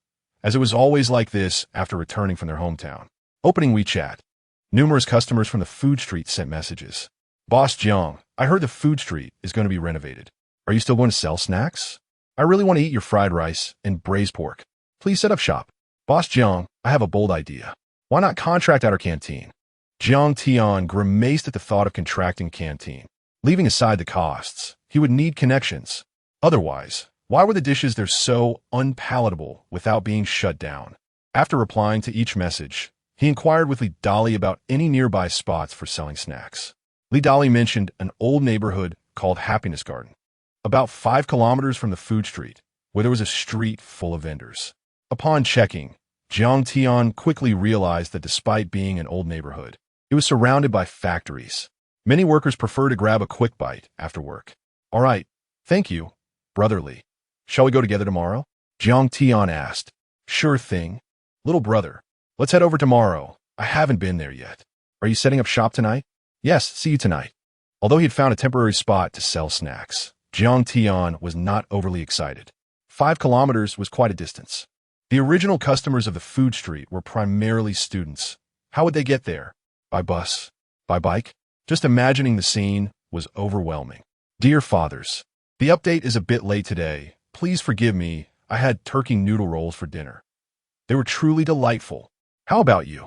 as it was always like this after returning from their hometown. Opening WeChat. Numerous customers from the food street sent messages. Boss Jiang, I heard the food street is going to be renovated. Are you still going to sell snacks? I really want to eat your fried rice and braised pork. Please set up shop. Boss Jiang, I have a bold idea. Why not contract out our canteen? Jiang Tian grimaced at the thought of contracting a canteen. Leaving aside the costs, he would need connections. Otherwise, why were the dishes there so unpalatable without being shut down? After replying to each message, he inquired with Li Dali about any nearby spots for selling snacks. Li Dali mentioned an old neighborhood called Happiness Garden, about 5 kilometers from the food street, where there was a street full of vendors. Upon checking, Jiang Tian quickly realized that despite being an old neighborhood, it was surrounded by factories. Many workers prefer to grab a quick bite after work. All right, thank you, brotherly. Shall we go together tomorrow? Jiang Tian asked. Sure thing. Little brother, let's head over tomorrow. I haven't been there yet. Are you setting up shop tonight? Yes, see you tonight. Although he had found a temporary spot to sell snacks, Jiang Tian was not overly excited. 5 kilometers was quite a distance. The original customers of the food street were primarily students. How would they get there? By bus? By bike? Just imagining the scene was overwhelming. Dear fathers, the update is a bit late today. Please forgive me. I had turkey noodle rolls for dinner. They were truly delightful. How about you?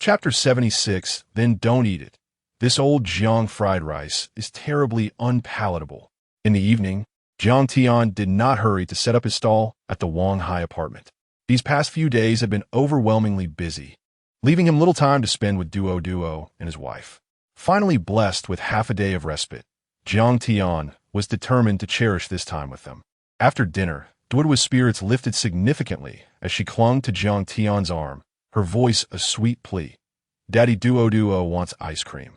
Chapter 76, Then Don't Eat It. This old Jiang fried rice is terribly unpalatable. In the evening, Jiang Tian did not hurry to set up his stall at the Wanqing apartment. These past few days had been overwhelmingly busy, leaving him little time to spend with Duo and his wife. Finally blessed with half a day of respite, Jiang Tian was determined to cherish this time with them. After dinner, Duo's spirits lifted significantly as she clung to Jiang Tian's arm, her voice a sweet plea. Daddy Duo wants ice cream.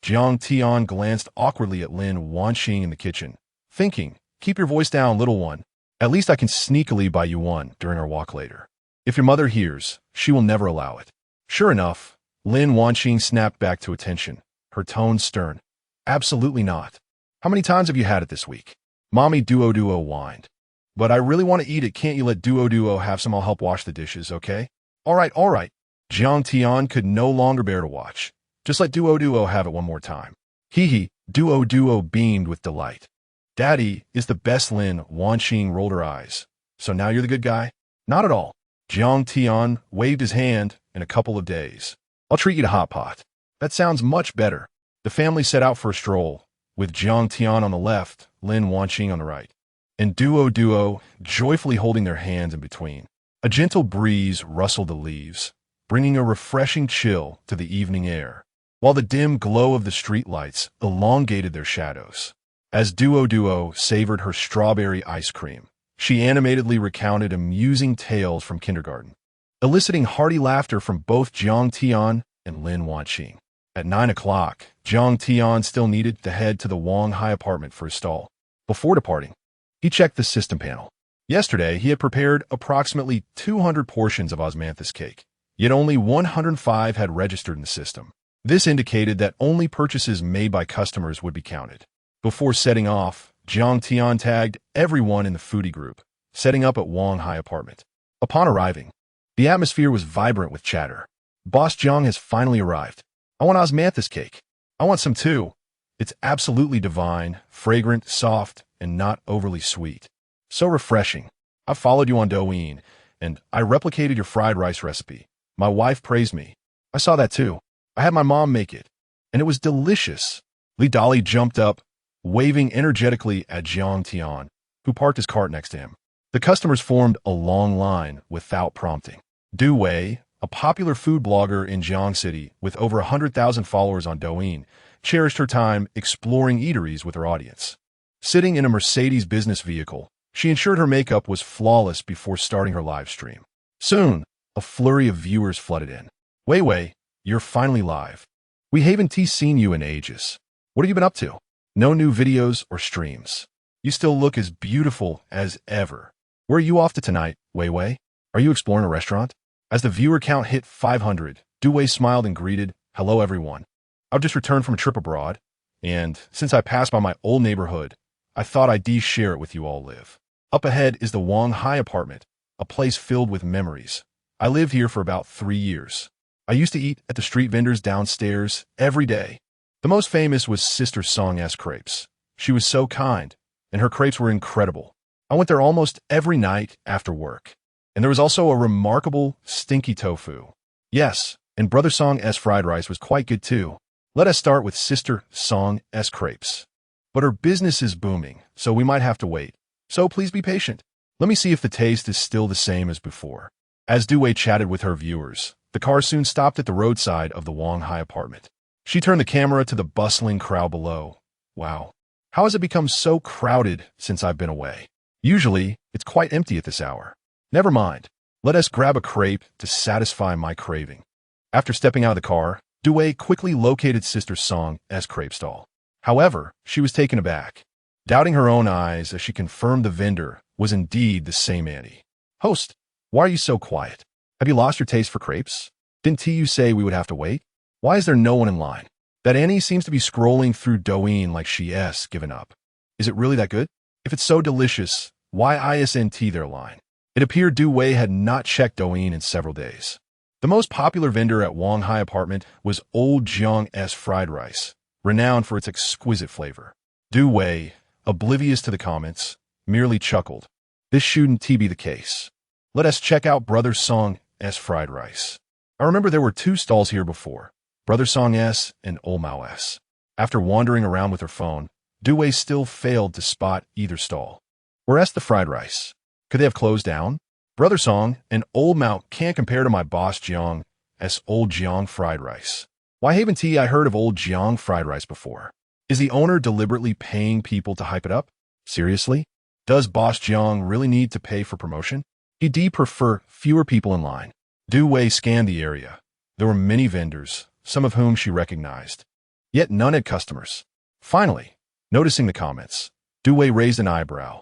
Jiang Tian glanced awkwardly at Lin Wanqing in the kitchen, thinking, keep your voice down, little one. At least I can sneakily buy you one during our walk later. If your mother hears, she will never allow it. Sure enough, Lin Wanqing snapped back to attention, her tone stern. Absolutely not. How many times have you had it this week? Mommy Duo whined. But I really want to eat it. Can't you let Duo have some? I'll help wash the dishes, okay? All right. Jiang Tian could no longer bear to watch. Just let Duo have it one more time. Hee. Duo beamed with delight. Daddy is the best. Lin Wanqing rolled her eyes. So now you're the good guy? Not at all. Jiang Tian waved his hand. In a couple of days, I'll treat you to hot pot. That sounds much better. The family set out for a stroll, with Jiang Tian on the left, Lin Wanqing on the right, and Duo joyfully holding their hands in between. A gentle breeze rustled the leaves, bringing a refreshing chill to the evening air, while the dim glow of the streetlights elongated their shadows. As Duo savored her strawberry ice cream, she animatedly recounted amusing tales from kindergarten, eliciting hearty laughter from both Jiang Tian and Lin Wanqing. At 9 o'clock, Jiang Tian still needed to head to the Wanqing apartment for his stall. Before departing, he checked the system panel. Yesterday, he had prepared approximately 200 portions of osmanthus cake, yet only 105 had registered in the system. This indicated that only purchases made by customers would be counted. Before setting off, Jiang Tian tagged everyone in the foodie group, setting up at Wanqing apartment. Upon arriving, the atmosphere was vibrant with chatter. Boss Jiang has finally arrived. I want osmanthus cake. I want some too. It's absolutely divine, fragrant, soft, and not overly sweet. So refreshing. I followed you on Douyin, and I replicated your fried rice recipe. My wife praised me. I saw that too. I had my mom make it, and it was delicious. Li Dali jumped up, waving energetically at Jiang Tian, who parked his cart next to him. The customers formed a long line without prompting. Du Wei, a popular food blogger in Jiang City with over 100,000 followers on Douyin, cherished her time exploring eateries with her audience. Sitting in a Mercedes business vehicle, she ensured her makeup was flawless before starting her live stream. Soon, a flurry of viewers flooded in. Wei, you're finally live. We haven't seen you in ages. What have you been up to? No new videos or streams. You still look as beautiful as ever. Where are you off to tonight, Wei? Are you exploring a restaurant? As the viewer count hit 500, Du Wei smiled and greeted, Hello everyone. I've just returned from a trip abroad. And since I passed by my old neighborhood, I thought I'd share it with you all live. Up ahead is the Wang Hai apartment, a place filled with memories. I lived here for about 3 years. I used to eat at the street vendors downstairs every day. The most famous was Sister Song's crepes. She was so kind, and her crepes were incredible. I went there almost every night after work. And there was also a remarkable stinky tofu. Yes, and Brother Song's fried rice was quite good too. Let us start with Sister Song's crepes. But her business is booming, so we might have to wait. So please be patient. Let me see if the taste is still the same as before. As Dewey chatted with her viewers, the car soon stopped at the roadside of the Wang Hai apartment. She turned the camera to the bustling crowd below. Wow, how has it become so crowded since I've been away? Usually, it's quite empty at this hour. Never mind. Let us grab a crepe to satisfy my craving. After stepping out of the car, Dewey quickly located Sister Song's crepe stall. However, she was taken aback, doubting her own eyes as she confirmed the vendor was indeed the same Annie. Host, why are you so quiet? Have you lost your taste for crepes? Didn't you say we would have to wait? Why is there no one in line? That Annie seems to be scrolling through Douyin like she's given up. Is it really that good? If it's so delicious, why isn't their line? It appeared Dewey had not checked Douyin in several days. The most popular vendor at Wang Hai apartment was Old Jiang's fried rice, renowned for its exquisite flavor. Dewey, oblivious to the comments, merely chuckled. This shouldn't be the case. Let us check out Brother Song's fried rice. I remember there were 2 stalls here before, Brother Song's and Old Mao's. After wandering around with her phone, Dewey still failed to spot either stall. Where's the fried rice? Could they have closed down? Brother Song and Old Mao can't compare to my boss Jiang's Old Jiang fried rice. Why haven't I heard of Old Jiang fried rice before? Is the owner deliberately paying people to hype it up? Seriously? Does Boss Jiang really need to pay for promotion? He'd prefer fewer people in line. Dewey scanned the area. There were many vendors, some of whom she recognized. Yet none had customers. Finally, noticing the comments, Dewey raised an eyebrow.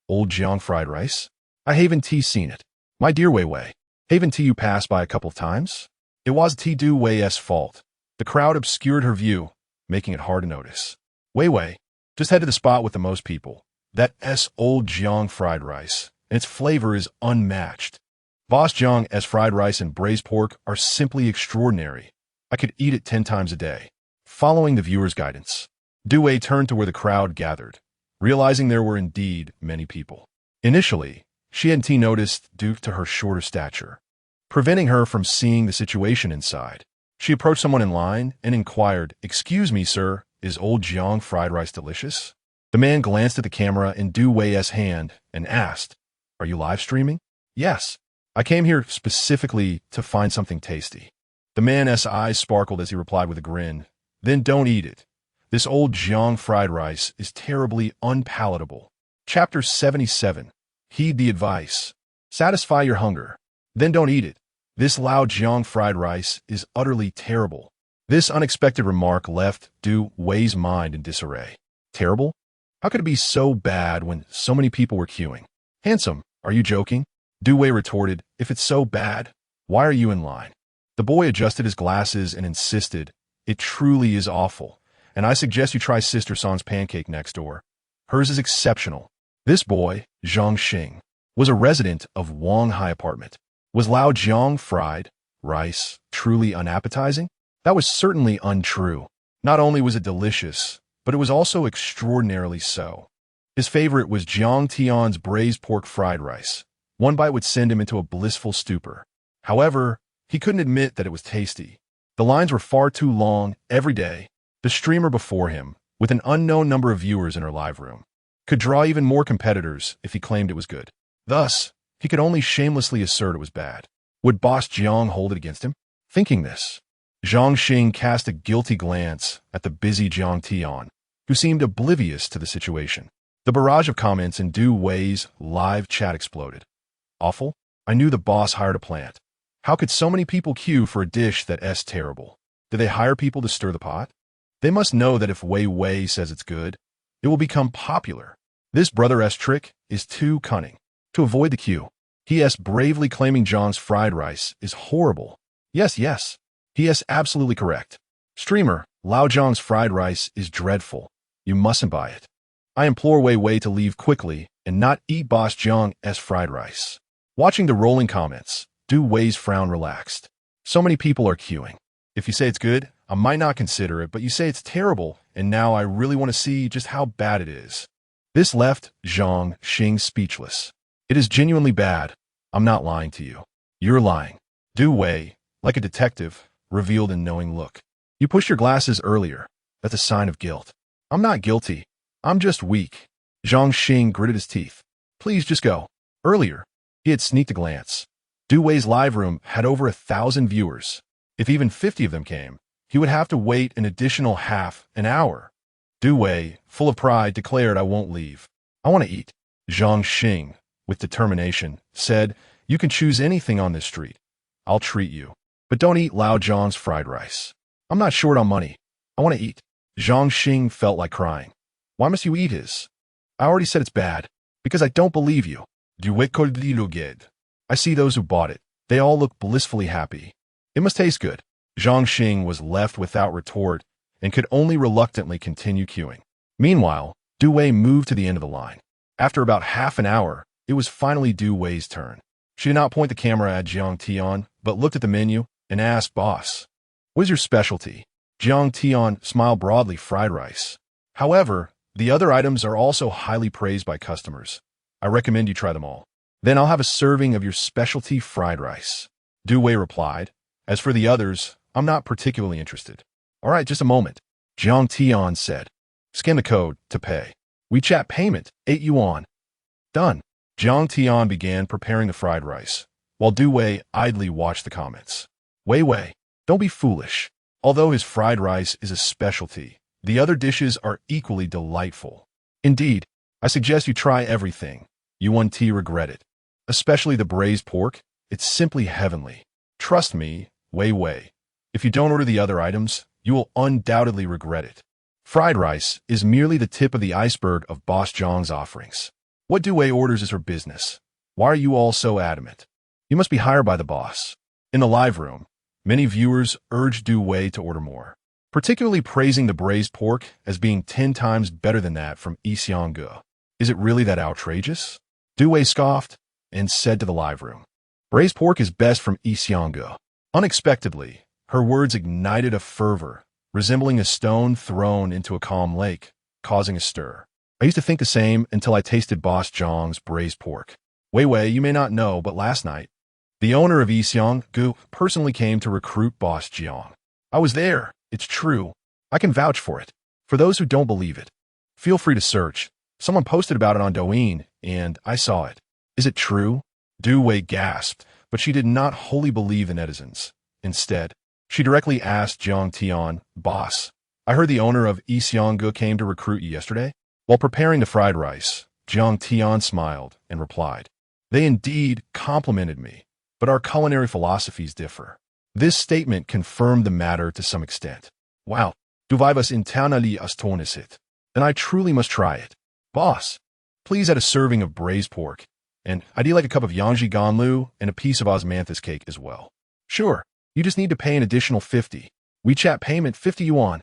Old Jiang fried rice? I haven't seen it. My dear Wei, haven't you passed by a couple of times? It was Dewey's fault. The crowd obscured her view, making it hard to notice. Wei, just head to the spot with the most people. That's Old Jiang fried rice, and its flavor is unmatched. Boss Jiang's fried rice and braised pork are simply extraordinary. I could eat it 10 times a day. Following the viewer's guidance, Dewey turned to where the crowd gathered, realizing there were indeed many people. Initially, she hadn't noticed due to her shorter stature, preventing her from seeing the situation inside. She approached someone in line and inquired, "Excuse me, sir, is Old Jiang fried rice delicious?" The man glanced at the camera in Dewey's hand and asked, "Are you live streaming?" "Yes. I came here specifically to find something tasty." The man's eyes sparkled as he replied with a grin, "Then don't eat it. This Old Jiang fried rice is terribly unpalatable." Chapter 77. Heed the advice. Satisfy your hunger. Then don't eat it. This Lao Jiang fried rice is utterly terrible. This unexpected remark left Dewey's mind in disarray. Terrible? How could it be so bad when so many people were queuing? Handsome, are you joking? Dewey retorted, "If it's so bad, why are you in line?" The boy adjusted his glasses and insisted, "It truly is awful, and I suggest you try Sister Song's pancake next door. Hers is exceptional." This boy, Jiang Xing, was a resident of Wang Hai apartment. Was Lao Jiang fried rice truly unappetizing? That was certainly untrue. Not only was it delicious, but it was also extraordinarily so. His favorite was Jiang Tian's braised pork fried rice. One bite would send him into a blissful stupor. However, he couldn't admit that it was tasty. The lines were far too long every day. The streamer before him, with an unknown number of viewers in her live room, could draw even more competitors if he claimed it was good. Thus, he could only shamelessly assert it was bad. Would Boss Jiang hold it against him? Thinking this, Jiang Xing cast a guilty glance at the busy Jiang Tian, who seemed oblivious to the situation. The barrage of comments in Dewey's live chat exploded. Awful? I knew the boss hired a plant. How could so many people queue for a dish that's terrible? Did they hire people to stir the pot? They must know that if Wei says it's good, it will become popular. This brother's trick is too cunning. To avoid the queue, he bravely claiming Jiang's fried rice is horrible. Yes, he is absolutely correct. Streamer, Lao Zhang's fried rice is dreadful. You mustn't buy it. I implore Wei to leave quickly and not eat Boss Jiang's fried rice. Watching the rolling comments, Du Wei's frown relaxed. So many people are queuing. If you say it's good, I might not consider it, but you say it's terrible, and now I really want to see just how bad it is. This left Jiang Xing speechless. It is genuinely bad. I'm not lying to you. You're lying. Du Wei, like a detective, revealed a knowing look. You pushed your glasses earlier. That's a sign of guilt. I'm not guilty. I'm just weak. Jiang Xing gritted his teeth. Please just go. Earlier, he had sneaked a glance. Du Wei's live room had over 1,000 viewers. If even 50 of them came, he would have to wait an additional half an hour. Du Wei, full of pride, declared, I won't leave. I want to eat. Jiang Xing, with determination, said, you can choose anything on this street. I'll treat you. But don't eat Lao Zhang's fried rice. I'm not short on money. I want to eat. Jiang Xing felt like crying. Why must you eat his? I already said it's bad. Because I don't believe you. Du Wei I see those who bought it. They all look blissfully happy. It must taste good. Jiang Xing was left without retort and could only reluctantly continue queuing. Meanwhile, Du Wei moved to the end of the line. After about half an hour, it was finally Du Wei's turn. She did not point the camera at Jiang Tian, but looked at the menu and asked, Boss, what is your specialty? Jiang Tian smiled broadly, fried rice. However, the other items are also highly praised by customers. I recommend you try them all. Then I'll have a serving of your specialty fried rice. Du Wei replied. As for the others, I'm not particularly interested. All right, just a moment. Jiang Tian said. Scan the code to pay. WeChat payment, 8 yuan. Done. Jiang Tian began preparing the fried rice, while Du Wei idly watched the comments. Wei, don't be foolish. Although his fried rice is a specialty, the other dishes are equally delightful. Indeed, I suggest you try everything. You won't regret it. Especially the braised pork. It's simply heavenly. Trust me, Wei. If you don't order the other items, you will undoubtedly regret it. Fried rice is merely the tip of the iceberg of Boss Jiang's offerings. What Du Wei orders is her business. Why are you all so adamant? You must be hired by the boss. In the live room, many viewers urged Du Wei to order more, particularly praising the braised pork as being 10 times better than that from Yixiangge. Is it really that outrageous? Du Wei scoffed and said to the live room, braised pork is best from Yixiangge. Unexpectedly, her words ignited a fervor, resembling a stone thrown into a calm lake, causing a stir. I used to think the same until I tasted Boss Jiang's braised pork. Wei, you may not know, but last night, the owner of Yixiangge personally came to recruit Boss Jiang. I was there. It's true. I can vouch for it. For those who don't believe it, feel free to search. Someone posted about it on Douyin, and I saw it. Is it true? Du Wei gasped, but she did not wholly believe the netizens. Instead, she directly asked Jiang Tian, Boss, I heard the owner of Yixiangge came to recruit you yesterday? While preparing the fried rice, Jiang Tian smiled and replied, they indeed complimented me, but our culinary philosophies differ. This statement confirmed the matter to some extent. Wow, du was internally astonished. Then I truly must try it. Boss, please add a serving of braised pork, and I'd like a cup of Yangji Ganlu and a piece of osmanthus cake as well. Sure, you just need to pay an additional 50. WeChat payment 50 yuan.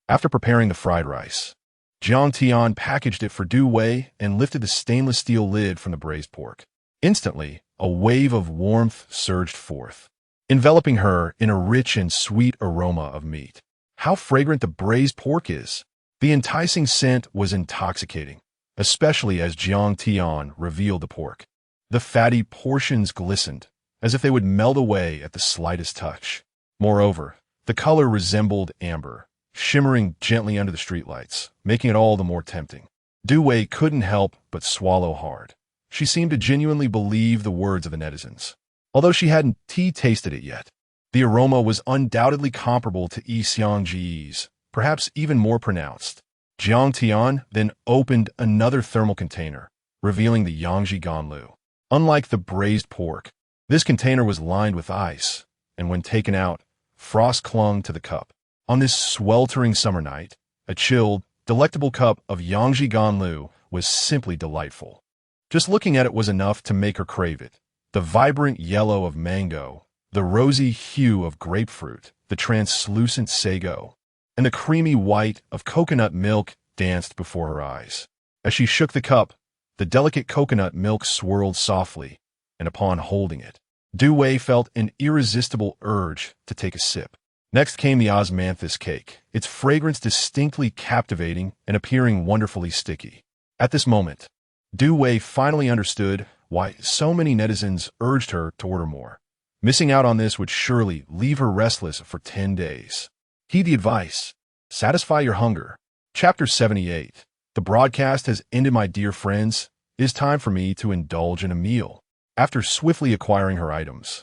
After preparing the fried rice, Jiang Tian packaged it for Du Wei and lifted the stainless steel lid from the braised pork. Instantly, a wave of warmth surged forth, enveloping her in a rich and sweet aroma of meat. How fragrant the braised pork is! The enticing scent was intoxicating, especially as Jiang Tian revealed the pork. The fatty portions glistened, as if they would melt away at the slightest touch. Moreover, the color resembled amber, shimmering gently under the streetlights, making it all the more tempting. Du Wei couldn't help but swallow hard. She seemed to genuinely believe the words of the netizens. Although she hadn't tasted it yet, the aroma was undoubtedly comparable to Yixiangge's, perhaps even more pronounced. Jiang Tian then opened another thermal container, revealing the Yangji Ganlu. Unlike the braised pork, this container was lined with ice, and when taken out, frost clung to the cup. On this sweltering summer night, a chilled, delectable cup of Yangji Ganlu was simply delightful. Just looking at it was enough to make her crave it. The vibrant yellow of mango, the rosy hue of grapefruit, the translucent sago, and the creamy white of coconut milk danced before her eyes. As she shook the cup, the delicate coconut milk swirled softly, and upon holding it, Du Wei felt an irresistible urge to take a sip. Next came the osmanthus cake, its fragrance distinctly captivating and appearing wonderfully sticky. At this moment, Du Wei finally understood why so many netizens urged her to order more. Missing out on this would surely leave her restless for 10 days. Heed the advice. Satisfy your hunger. Chapter 78. The broadcast has ended, my dear friends. It is time for me to indulge in a meal. After swiftly acquiring her items,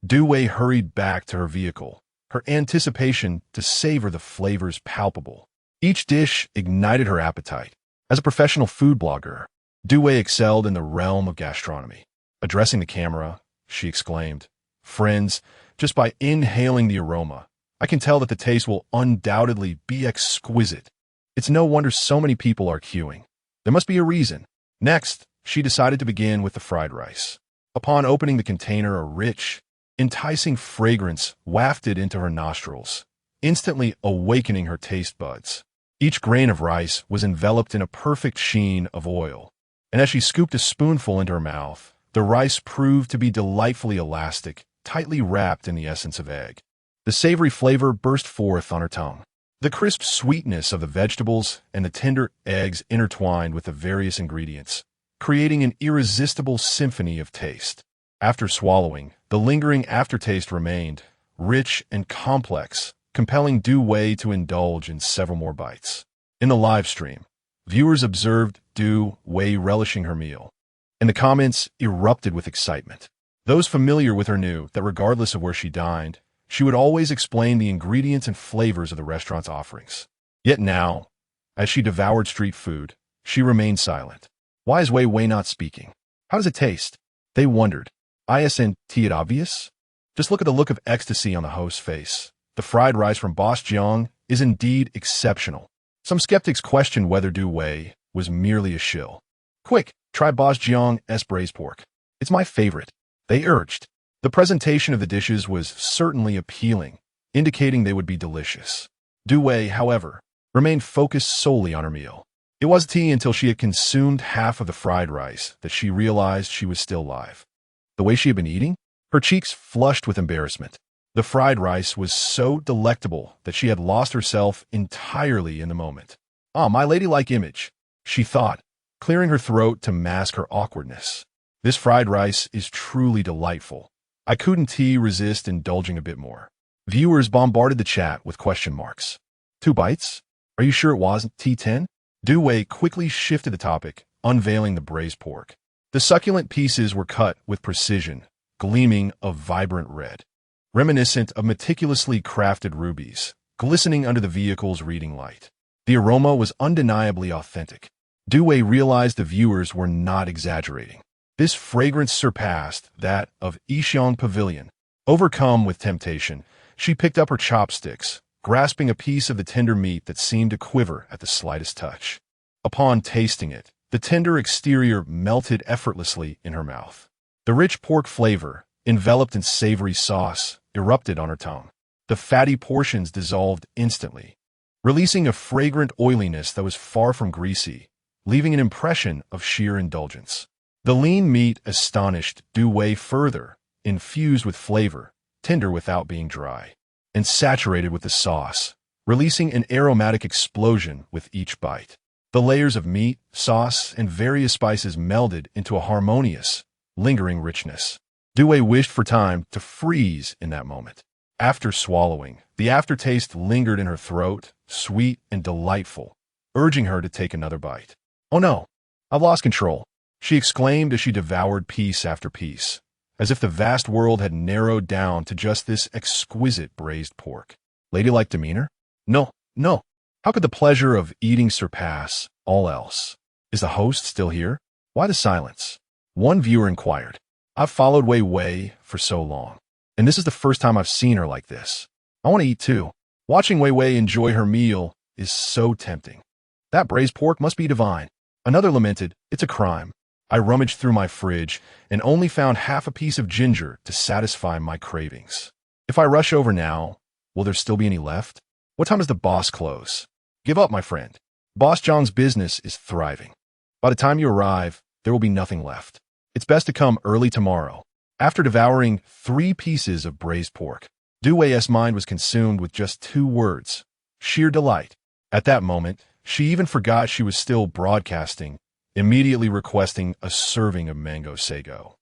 Du Wei hurried back to her vehicle, her anticipation to savor the flavors palpable. Each dish ignited her appetite. As a professional food blogger, Du Wei excelled in the realm of gastronomy. Addressing the camera, she exclaimed, "Friends, just by inhaling the aroma, I can tell that the taste will undoubtedly be exquisite. It's no wonder so many people are queuing. There must be a reason." Next, she decided to begin with the fried rice. Upon opening the container, a rich, enticing fragrance wafted into her nostrils, instantly awakening her taste buds. Each grain of rice was enveloped in a perfect sheen of oil, and as she scooped a spoonful into her mouth, the rice proved to be delightfully elastic, tightly wrapped in the essence of egg. The savory flavor burst forth on her tongue. The crisp sweetness of the vegetables and the tender eggs intertwined with the various ingredients, creating an irresistible symphony of taste. After swallowing, the lingering aftertaste remained, rich and complex, compelling Du Wei to indulge in several more bites. In the live stream, viewers observed Du Wei relishing her meal, and the comments erupted with excitement. Those familiar with her knew that regardless of where she dined, she would always explain the ingredients and flavors of the restaurant's offerings. Yet now, as she devoured street food, she remained silent. Why is Wei Wei not speaking? How does it taste? They wondered. Isn't it obvious? Just look at the look of ecstasy on the host's face. The fried rice from Boss Jiang is indeed exceptional. Some skeptics questioned whether Du Wei was merely a shill. "Quick, try Boss Jiang's braised pork. It's my favorite," they urged. The presentation of the dishes was certainly appealing, indicating they would be delicious. Du Wei, however, remained focused solely on her meal. It wasn't until she had consumed half of the fried rice that she realized she was still alive. The way she had been eating? Her cheeks flushed with embarrassment. The fried rice was so delectable that she had lost herself entirely in the moment. "Ah, my ladylike image," she thought, clearing her throat to mask her awkwardness. "This fried rice is truly delightful. I couldn't resist indulging a bit more." Viewers bombarded the chat with question marks. 2 bites? Are you sure it wasn't T10? Du Wei quickly shifted the topic, unveiling the braised pork. The succulent pieces were cut with precision, gleaming of vibrant red, reminiscent of meticulously crafted rubies, glistening under the vehicle's reading light. The aroma was undeniably authentic. Du Wei realized the viewers were not exaggerating. This fragrance surpassed that of Yixiong Pavilion. Overcome with temptation, she picked up her chopsticks, grasping a piece of the tender meat that seemed to quiver at the slightest touch. Upon tasting it, the tender exterior melted effortlessly in her mouth. The rich pork flavor, enveloped in savory sauce, erupted on her tongue. The fatty portions dissolved instantly, releasing a fragrant oiliness that was far from greasy, leaving an impression of sheer indulgence. The lean meat astonished Du Wei further, infused with flavor, tender without being dry, and saturated with the sauce, releasing an aromatic explosion with each bite. The layers of meat, sauce, and various spices melded into a harmonious, lingering richness. Du Wei wished for time to freeze in that moment. After swallowing, the aftertaste lingered in her throat, sweet and delightful, urging her to take another bite. "Oh no, I've lost control," she exclaimed as she devoured piece after piece, as if the vast world had narrowed down to just this exquisite braised pork. Ladylike demeanor? No, no. How could the pleasure of eating surpass all else? Is the host still here? Why the silence? One viewer inquired. "I've followed Wei Wei for so long, and this is the first time I've seen her like this. I want to eat too. Watching Wei Wei enjoy her meal is so tempting. That braised pork must be divine." Another lamented, "It's a crime. I rummaged through my fridge and only found half a piece of ginger to satisfy my cravings. If I rush over now, will there still be any left?" What time does the boss close? Give up, my friend. Boss John's business is thriving. By the time you arrive, there will be nothing left. It's best to come early tomorrow. After devouring 3 pieces of braised pork, Du Wei's mind was consumed with just 2 words: sheer delight. At that moment, she even forgot she was still broadcasting, immediately requesting a serving of mango sago.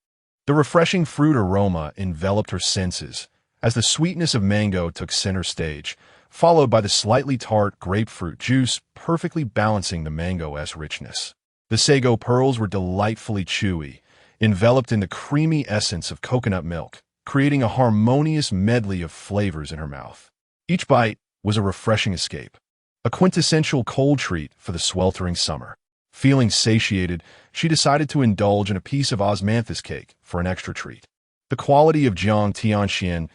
The refreshing fruit aroma enveloped her senses as the sweetness of mango took center stage, followed by the slightly tart grapefruit juice perfectly balancing the mango-esque richness. The sago pearls were delightfully chewy, enveloped in the creamy essence of coconut milk, creating a harmonious medley of flavors in her mouth. Each bite was a refreshing escape, a quintessential cold treat for the sweltering summer. Feeling satiated, she decided to indulge in a piece of osmanthus cake for an extra treat. The quality of Jiang Tian's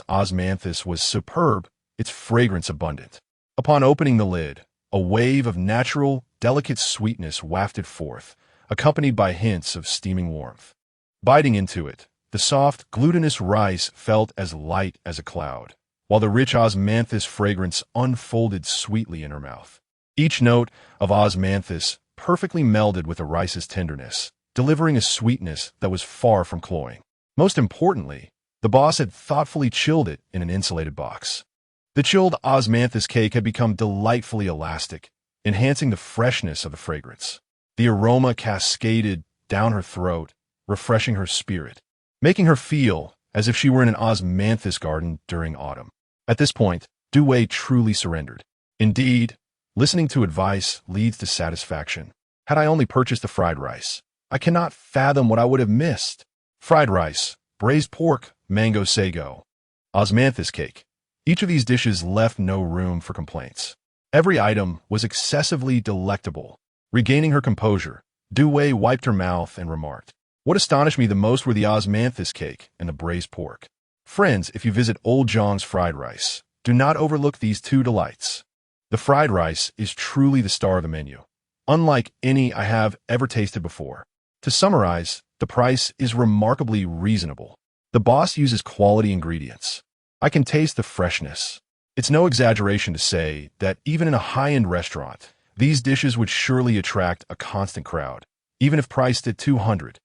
osmanthus was superb, its fragrance abundant. Upon opening the lid, a wave of natural, delicate sweetness wafted forth, accompanied by hints of steaming warmth. Biting into it, the soft, glutinous rice felt as light as a cloud, while the rich osmanthus fragrance unfolded sweetly in her mouth. Each note of osmanthus perfectly melded with the rice's tenderness, delivering a sweetness that was far from cloying. Most importantly, the boss had thoughtfully chilled it in an insulated box. The chilled osmanthus cake had become delightfully elastic, enhancing the freshness of the fragrance. The aroma cascaded down her throat, refreshing her spirit, making her feel as if she were in an osmanthus garden during autumn. At this point, Du Wei truly surrendered. Indeed, listening to advice leads to satisfaction. Had I only purchased the fried rice, I cannot fathom what I would have missed. Fried rice, braised pork, mango sago, osmanthus cake. Each of these dishes left no room for complaints. Every item was excessively delectable. Regaining her composure, Du Wei wiped her mouth and remarked, "What astonished me the most were the osmanthus cake and the braised pork. Friends, if you visit Old Zhang's fried rice, do not overlook these 2 delights. The fried rice is truly the star of the menu, unlike any I have ever tasted before. To summarize, the price is remarkably reasonable. The boss uses quality ingredients. I can taste the freshness. It's no exaggeration to say that even in a high-end restaurant, these dishes would surely attract a constant crowd, even if priced at 200.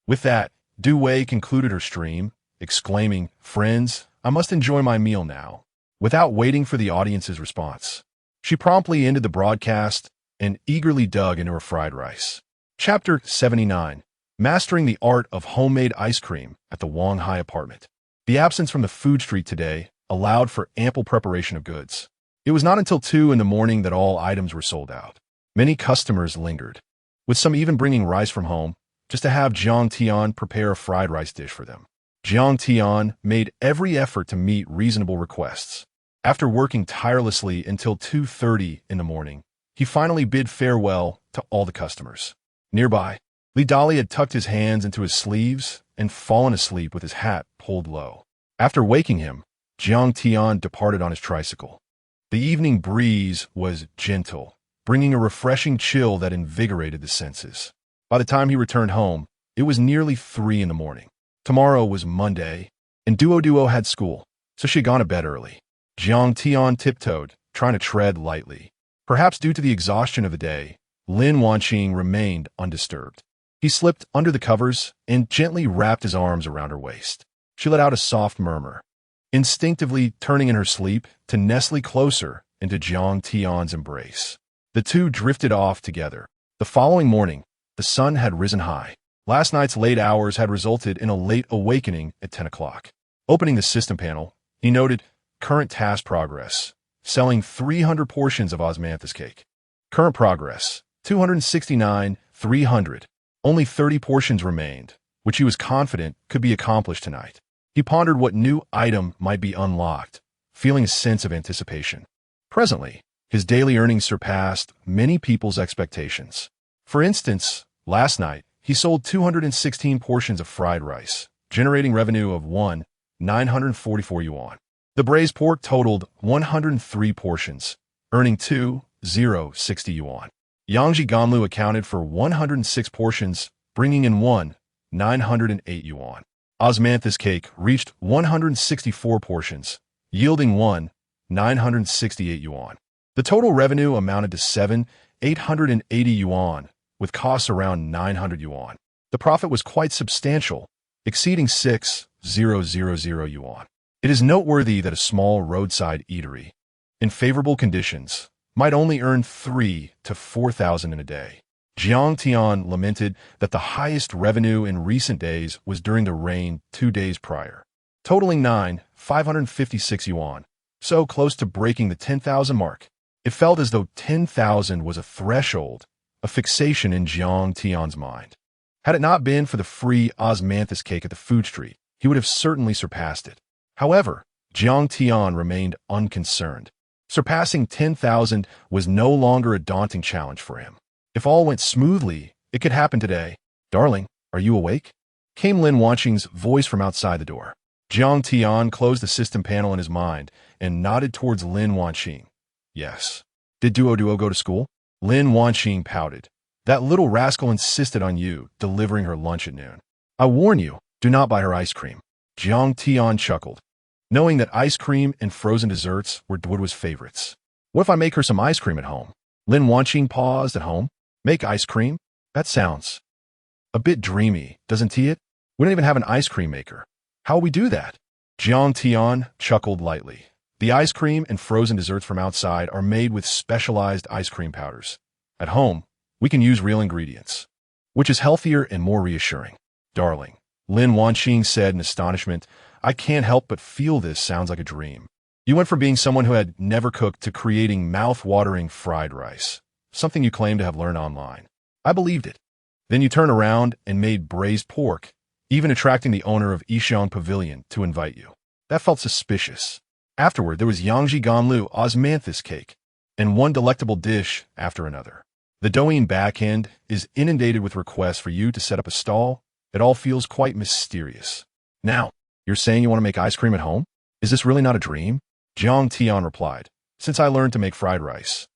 With that, Du Wei concluded her stream, exclaiming, "Friends, I must enjoy my meal now." Without waiting for the audience's response, she promptly ended the broadcast and eagerly dug into her fried rice. Chapter 79. Mastering the Art of Homemade Ice Cream at the Wanghai Apartment. The absence from the food street today allowed for ample preparation of goods. It was not until 2 in the morning that all items were sold out. Many customers lingered, with some even bringing rice from home, just to have Jiang Tian prepare a fried rice dish for them. Jiang Tian made every effort to meet reasonable requests. After working tirelessly until 2:30 in the morning, he finally bid farewell to all the customers. Nearby, Li Dali had tucked his hands into his sleeves and fallen asleep with his hat pulled low. After waking him, Jiang Tian departed on his tricycle. The evening breeze was gentle, bringing a refreshing chill that invigorated the senses. By the time he returned home, it was nearly 3 in the morning. Tomorrow was Monday, and Duo had school, so she had gone to bed early. Jiang Tian tiptoed, trying to tread lightly. Perhaps due to the exhaustion of the day, Lin Wanqing remained undisturbed. He slipped under the covers and gently wrapped his arms around her waist. She let out a soft murmur, instinctively turning in her sleep to nestle closer into Jiang Tian's embrace. The 2 drifted off together. The following morning, the sun had risen high. Last night's late hours had resulted in a late awakening at 10 o'clock. Opening the system panel, he noted current task progress, selling 300 portions of osmanthus cake. Current progress, 269, 300. Only 30 portions remained, which he was confident could be accomplished tonight. He pondered what new item might be unlocked, feeling a sense of anticipation. Presently, his daily earnings surpassed many people's expectations. For instance, last night, he sold 216 portions of fried rice, generating revenue of 944 yuan. The braised pork totaled 103 portions, earning 2,060 yuan. Yangji Ganlu accounted for 106 portions, bringing in 908 yuan. Osmanthus cake reached 164 portions, yielding 968 yuan. The total revenue amounted to 7,880 yuan, with costs around 900 yuan. The profit was quite substantial, exceeding 6,000 yuan. It is noteworthy that a small roadside eatery, in favorable conditions, might only earn 3,000 to 4,000 in a day. Jiang Tian lamented that the highest revenue in recent days was during the rain 2 days prior, totaling 9,556 yuan, so close to breaking the 10,000 mark. It felt as though 10,000 was a threshold, a fixation in Jiang Tian's mind. Had it not been for the free osmanthus cake at the food street, he would have certainly surpassed it. However, Jiang Tian remained unconcerned. Surpassing 10,000 was no longer a daunting challenge for him. If all went smoothly, it could happen today. "Darling, are you awake?" came Lin Wanqing's voice from outside the door. Jiang Tian closed the system panel in his mind and nodded towards Lin Wanqing. "Yes." "Did Duo go to school?" Lin Wanqing pouted. "That little rascal insisted on you delivering her lunch at noon. I warn you, do not buy her ice cream." Jiang Tian chuckled, knowing that ice cream and frozen desserts were Duo's favorites. "What if I make her some ice cream at home?" Lin Wanqing paused. "At home? Make ice cream? That sounds a bit dreamy, doesn't it? We don't even have an ice cream maker. How will we do that?" Jiang Tian chuckled lightly. "The ice cream and frozen desserts from outside are made with specialized ice cream powders. At home, we can use real ingredients, which is healthier and more reassuring." "Darling," Lin Wanqing said in astonishment, "I can't help but feel this sounds like a dream. You went from being someone who had never cooked to creating mouth-watering fried rice, something you claim to have learned online. I believed it. Then you turned around and made braised pork, even attracting the owner of Yixiang Pavilion to invite you. That felt suspicious. Afterward, there was Yangji Ganlu osmanthus cake, and one delectable dish after another. The Douyin backend is inundated with requests for you to set up a stall. It all feels quite mysterious. Now, you're saying you want to make ice cream at home? Is this really not a dream?" Jiang Tian replied. "Since I learned to make fried rice,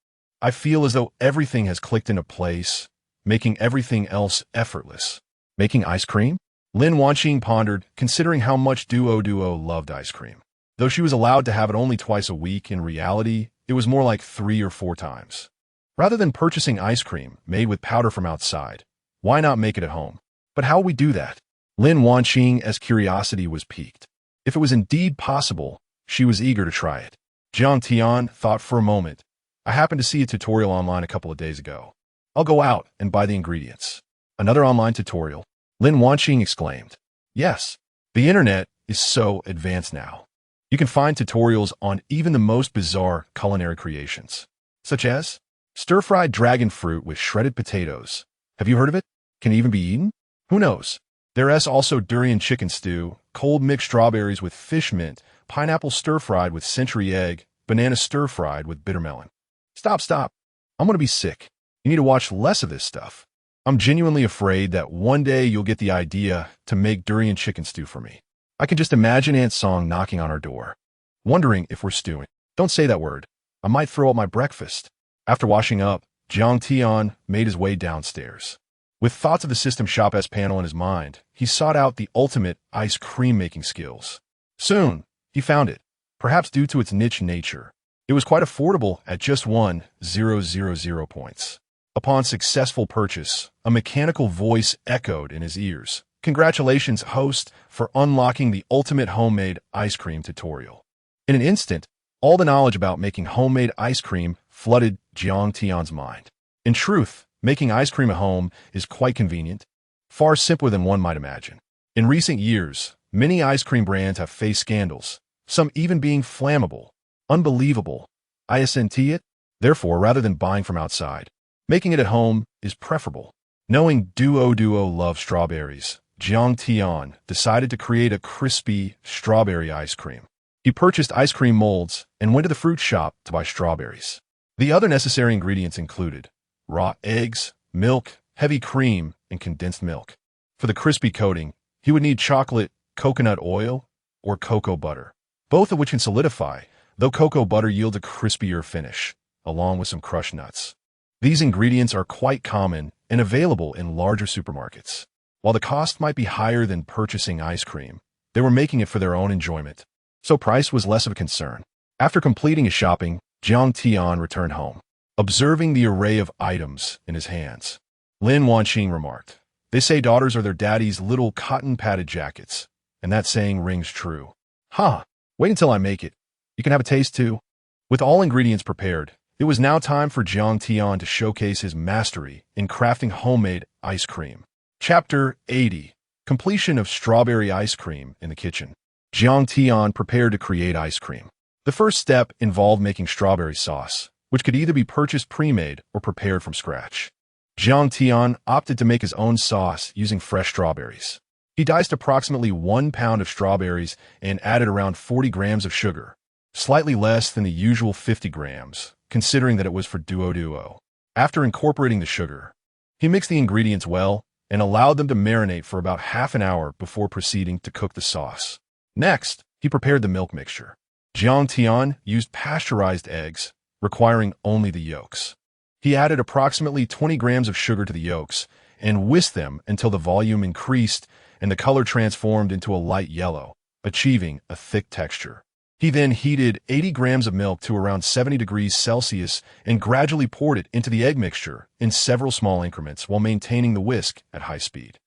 I feel as though everything has clicked into place, making everything else effortless." "Making ice cream?" Lin Wanqing pondered, considering how much Duo loved ice cream. Though she was allowed to have it only twice a week, in reality, it was more like 3 or 4 times. Rather than purchasing ice cream made with powder from outside, why not make it at home? But how would we do that? Lin Wanqing's curiosity was piqued. If it was indeed possible, she was eager to try it. Jiang Tian thought for a moment. "I happened to see a tutorial online a couple of days ago. I'll go out and buy the ingredients." "Another online tutorial?" Lin Wanqing exclaimed. "Yes, the internet is so advanced now. You can find tutorials on even the most bizarre culinary creations, such as stir-fried dragon fruit with shredded potatoes. Have you heard of it? Can it even be eaten? Who knows? There's also durian chicken stew, cold mixed strawberries with fish mint, pineapple stir-fried with century egg, banana stir-fried with bitter melon." Stop. I'm going to be sick. You need to watch less of this stuff. I'm genuinely afraid that one day you'll get the idea to make durian chicken stew for me. I can just imagine Aunt Song knocking on our door, wondering if we're stewing. Don't say that word. I might throw up my breakfast. After washing up, Jiang Tian made his way downstairs. With thoughts of the system shop's panel in his mind, he sought out the ultimate ice cream making skills. Soon, he found it, perhaps due to its niche nature. It was quite affordable at just 1,000 points. Upon successful purchase, a mechanical voice echoed in his ears. "Congratulations, host, for unlocking the ultimate homemade ice cream tutorial." In an instant, all the knowledge about making homemade ice cream flooded Jiang Tian's mind. In truth, making ice cream at home is quite convenient, far simpler than one might imagine. In recent years, many ice cream brands have faced scandals, some even being flammable. Unbelievable. Isn't it? Therefore, rather than buying from outside, making it at home is preferable. Knowing Duo loves strawberries, Jiang Tian decided to create a crispy strawberry ice cream. He purchased ice cream molds and went to the fruit shop to buy strawberries. The other necessary ingredients included raw eggs, milk, heavy cream, and condensed milk. For the crispy coating, he would need chocolate, coconut oil, or cocoa butter, both of which can solidify, though cocoa butter yields a crispier finish, along with some crushed nuts. These ingredients are quite common and available in larger supermarkets. While the cost might be higher than purchasing ice cream, they were making it for their own enjoyment, so price was less of a concern. After completing his shopping, Jiang Tian returned home, observing the array of items in his hands. Lin Wanqing remarked, "They say daughters are their daddy's little cotton-padded jackets, and that saying rings true." "Ha! Wait until I make it. You can have a taste too." With all ingredients prepared, it was now time for Jiang Tian to showcase his mastery in crafting homemade ice cream. Chapter 80. Completion of strawberry ice cream in the kitchen. Jiang Tian prepared to create ice cream. The first step involved making strawberry sauce, which could either be purchased pre-made or prepared from scratch. Jiang Tian opted to make his own sauce using fresh strawberries. He diced approximately 1 pound of strawberries and added around 40 grams of sugar, slightly less than the usual 50 grams, considering that it was for duo. After incorporating the sugar, he mixed the ingredients well and allowed them to marinate for about half an hour before proceeding to cook the sauce. Next, he prepared the milk mixture. Jiang Tian used pasteurized eggs, requiring only the yolks. He added approximately 20 grams of sugar to the yolks and whisked them until the volume increased and the color transformed into a light yellow, achieving a thick texture. He then heated 80 grams of milk to around 70 degrees Celsius and gradually poured it into the egg mixture in several small increments while maintaining the whisk at high speed.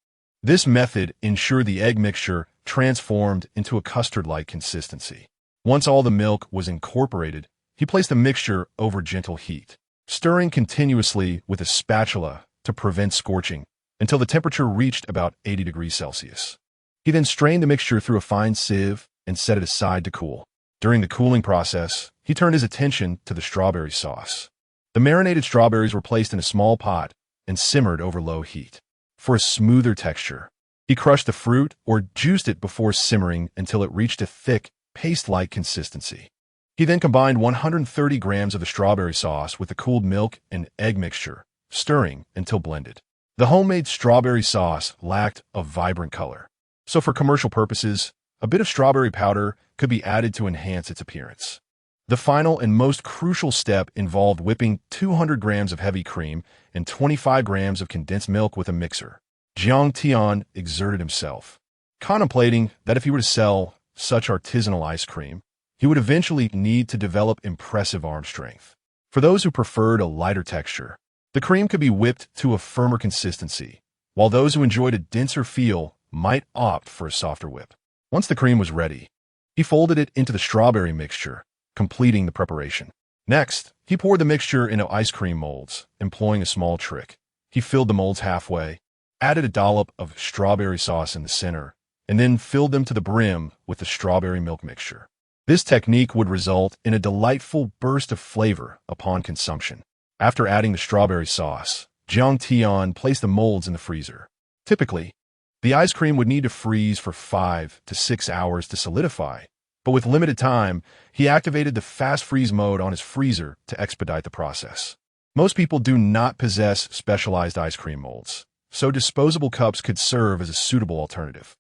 This method ensured the egg mixture transformed into a custard-like consistency. Once all the milk was incorporated, he placed the mixture over gentle heat, stirring continuously with a spatula to prevent scorching until the temperature reached about 80 degrees Celsius. He then strained the mixture through a fine sieve and set it aside to cool. During the cooling process, he turned his attention to the strawberry sauce. The marinated strawberries were placed in a small pot and simmered over low heat. For a smoother texture, he crushed the fruit or juiced it before simmering until it reached a thick, paste-like consistency. He then combined 130 grams of the strawberry sauce with the cooled milk and egg mixture, stirring until blended. The homemade strawberry sauce lacked a vibrant color, so for commercial purposes, a bit of strawberry powder could be added to enhance its appearance. The final and most crucial step involved whipping 200 grams of heavy cream and 25 grams of condensed milk with a mixer. Jiang Tian exerted himself, contemplating that if he were to sell such artisanal ice cream, he would eventually need to develop impressive arm strength. For those who preferred a lighter texture, the cream could be whipped to a firmer consistency, while those who enjoyed a denser feel might opt for a softer whip. Once the cream was ready, he folded it into the strawberry mixture, completing the preparation. Next, he poured the mixture into ice cream molds, employing a small trick. He filled the molds halfway, added a dollop of strawberry sauce in the center, and then filled them to the brim with the strawberry milk mixture. This technique would result in a delightful burst of flavor upon consumption. After adding the strawberry sauce, Jiang Tian placed the molds in the freezer. Typically, the ice cream would need to freeze for 5 to 6 hours to solidify, but with limited time, he activated the fast freeze mode on his freezer to expedite the process. Most people do not possess specialized ice cream molds, so disposable cups could serve as a suitable alternative.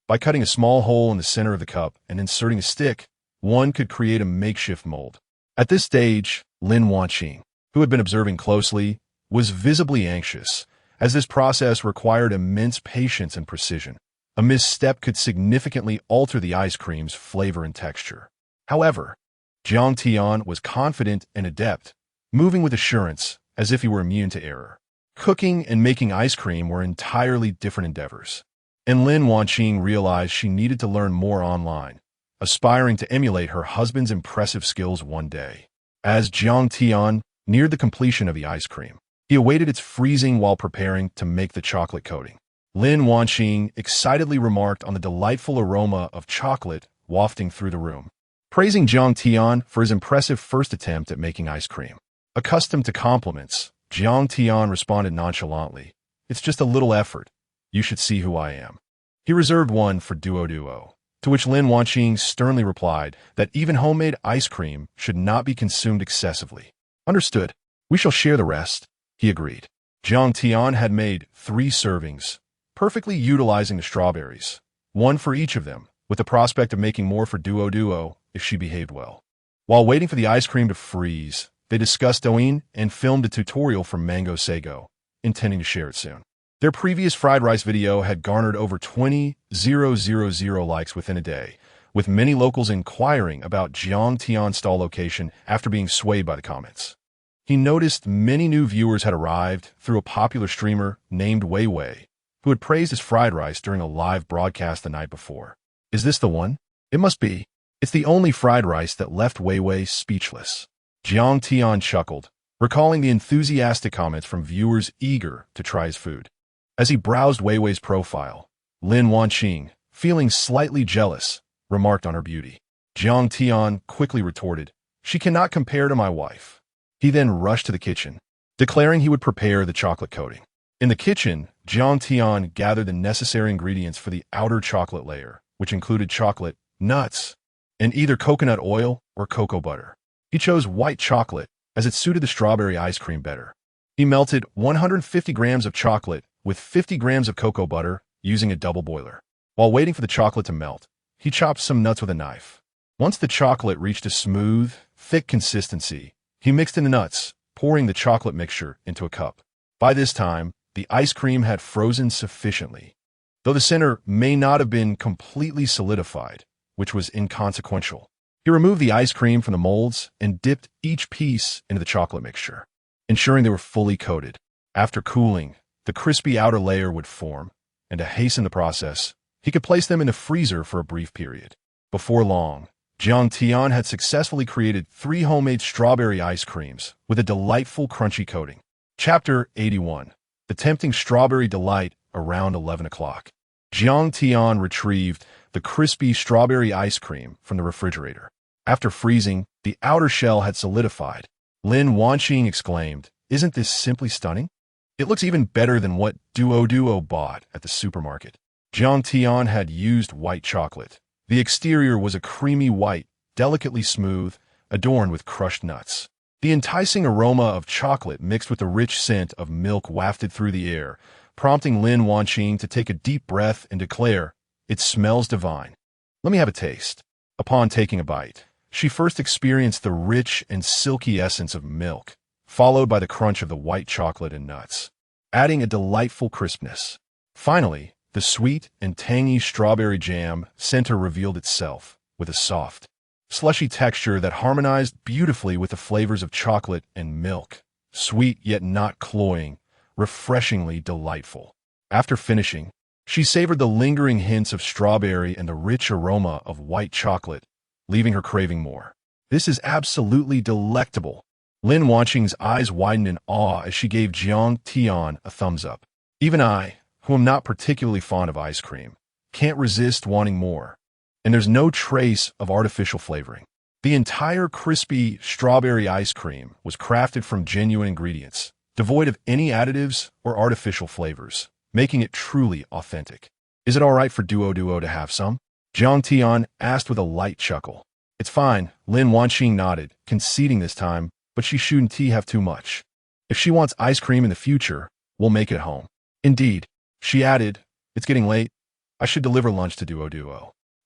By cutting a small hole in the center of the cup and inserting a stick, one could create a makeshift mold. At this stage, Lin Wanqing, who had been observing closely, was visibly anxious, as this process required immense patience and precision. A misstep could significantly alter the ice cream's flavor and texture. However, Jiang Tian was confident and adept, moving with assurance as if he were immune to error. Cooking and making ice cream were entirely different endeavors, and Lin Wanqing realized she needed to learn more online, aspiring to emulate her husband's impressive skills one day. As Jiang Tian neared the completion of the ice cream, he awaited its freezing while preparing to make the chocolate coating. Lin Wanqing excitedly remarked on the delightful aroma of chocolate wafting through the room, praising Jiang Tian for his impressive first attempt at making ice cream. Accustomed to compliments, Jiang Tian responded nonchalantly, "It's just a little effort. You should see who I am." He reserved one for duo, to which Lin Wanqing sternly replied that even homemade ice cream should not be consumed excessively. "Understood. We shall share the rest," he agreed. Jiang Tian had made 3 servings, perfectly utilizing the strawberries, one for each of them, with the prospect of making more for duo if she behaved well. While waiting for the ice cream to freeze, they discussed Douyin and filmed a tutorial for Mango Sago, intending to share it soon. Their previous fried rice video had garnered over 20,000 likes within a day, with many locals inquiring about Jiang Tian's stall location after being swayed by the comments. He noticed many new viewers had arrived through a popular streamer named Wei Wei, who had praised his fried rice during a live broadcast the night before. Is this the one? It must be. It's the only fried rice that left Wei Wei speechless. Jiang Tian chuckled, recalling the enthusiastic comments from viewers eager to try his food. As he browsed Wei Wei's profile, Lin Wanqing, feeling slightly jealous, remarked on her beauty. Jiang Tian quickly retorted, "She cannot compare to my wife." He then rushed to the kitchen, declaring he would prepare the chocolate coating. In the kitchen, Jiang Tian gathered the necessary ingredients for the outer chocolate layer, which included chocolate, nuts, and either coconut oil or cocoa butter. He chose white chocolate as it suited the strawberry ice cream better. He melted 150 grams of chocolate with 50 grams of cocoa butter using a double boiler. While waiting for the chocolate to melt, he chopped some nuts with a knife. Once the chocolate reached a smooth, thick consistency, he mixed in the nuts, pouring the chocolate mixture into a cup. By this time, the ice cream had frozen sufficiently, though the center may not have been completely solidified, which was inconsequential. He removed the ice cream from the molds and dipped each piece into the chocolate mixture, ensuring they were fully coated. After cooling, the crispy outer layer would form, and to hasten the process, he could place them in the freezer for a brief period. Before long, Jiang Tian had successfully created 3 homemade strawberry ice creams with a delightful crunchy coating. Chapter 81. The Tempting Strawberry Delight around 11 o'clock. Jiang Tian retrieved the crispy strawberry ice cream from the refrigerator. After freezing, the outer shell had solidified. Lin Wanqing exclaimed, "Isn't this simply stunning? It looks even better than what Duo bought at the supermarket." Jiang Tian had used white chocolate. The exterior was a creamy white, delicately smooth, adorned with crushed nuts. The enticing aroma of chocolate mixed with the rich scent of milk wafted through the air, prompting Lin Wanqing to take a deep breath and declare, "It smells divine. Let me have a taste." Upon taking a bite, she first experienced the rich and silky essence of milk, followed by the crunch of the white chocolate and nuts, adding a delightful crispness. Finally, the sweet and tangy strawberry jam center revealed itself, with a soft, slushy texture that harmonized beautifully with the flavors of chocolate and milk. Sweet yet not cloying, refreshingly delightful. After finishing, she savored the lingering hints of strawberry and the rich aroma of white chocolate, leaving her craving more. "This is absolutely delectable." Lin Wanqing's eyes widened in awe as she gave Jiang Tian a thumbs up. "Even I, who am not particularly fond of ice cream, can't resist wanting more." And there's no trace of artificial flavoring. The entire crispy strawberry ice cream was crafted from genuine ingredients, devoid of any additives or artificial flavors, making it truly authentic. "Is it all right for Duo to have some?" Jiang Tian asked with a light chuckle. "It's fine," Lin Wanqing nodded, conceding this time, "but she shouldn't have too much. If she wants ice cream in the future, we'll make it at home." "Indeed," she added, "it's getting late. I should deliver lunch to Duo."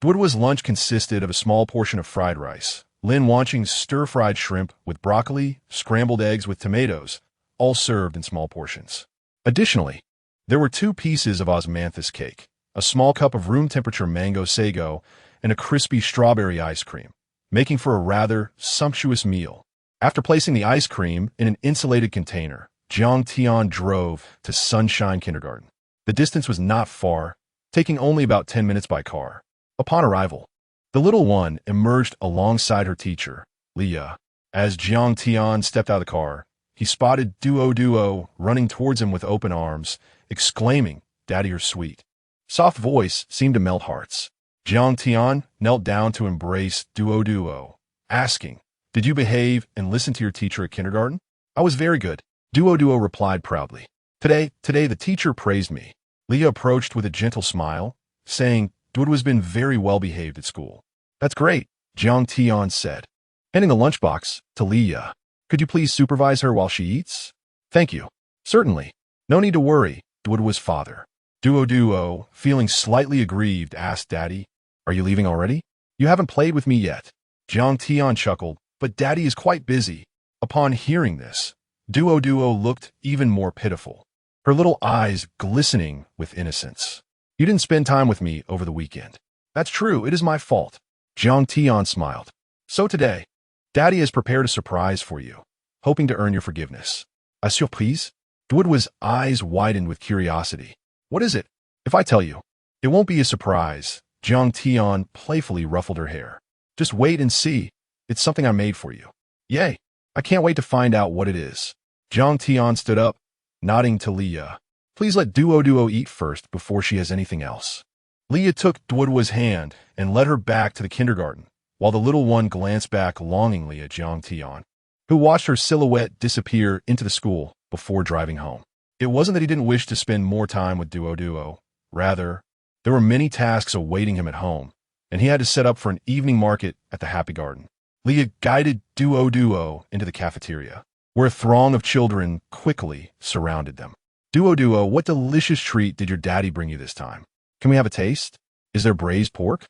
Duo's lunch consisted of a small portion of fried rice, Lin Wanqing's stir-fried shrimp with broccoli, scrambled eggs with tomatoes, all served in small portions. Additionally, there were 2 pieces of osmanthus cake, a small cup of room-temperature mango sago, and a crispy strawberry ice cream, making for a rather sumptuous meal. After placing the ice cream in an insulated container, Jiang Tian drove to Sunshine Kindergarten. The distance was not far, taking only about 10 minutes by car. Upon arrival, the little one emerged alongside her teacher, Leah. As Jiang Tian stepped out of the car, he spotted Duo running towards him with open arms, exclaiming, "Daddy, you're sweet." Soft voice seemed to melt hearts. Jiang Tian knelt down to embrace Duo, asking, "Did you behave and listen to your teacher at kindergarten?" "I was very good," Duo replied proudly. Today the teacher praised me." Leah approached with a gentle smile, saying, "Duo has been very well behaved at school." "That's great," Jiang Tian said, handing the lunchbox to Leah. "Could you please supervise her while she eats?" "Thank you." "Certainly. No need to worry," Duo's father. Duo, feeling slightly aggrieved, asked, "Daddy, are you leaving already? You haven't played with me yet." Jiang Tian chuckled, "But Daddy is quite busy." Upon hearing this, Duo looked even more pitiful, her little eyes glistening with innocence. "You didn't spend time with me over the weekend." "That's true, it is my fault." Jiang Tian smiled. So today, Daddy has prepared a surprise for you, hoping to earn your forgiveness. A surprise? Duodwa's eyes widened with curiosity. What is it? If I tell you, it won't be a surprise. Jiang Tian playfully ruffled her hair. Just wait and see. It's something I made for you. Yay! I can't wait to find out what it is. Jiang Tian stood up, nodding to Leah. Please let Duo eat first before she has anything else. Leah took Duodwa's hand and led her back to the kindergarten, while the little one glanced back longingly at Jiang Tian, who watched her silhouette disappear into the school before driving home. It wasn't that he didn't wish to spend more time with Duo. Rather, there were many tasks awaiting him at home, and he had to set up for an evening market at the Happy Garden. Leah guided Duo into the cafeteria, where a throng of children quickly surrounded them. Duo, what delicious treat did your daddy bring you this time? Can we have a taste? Is there braised pork?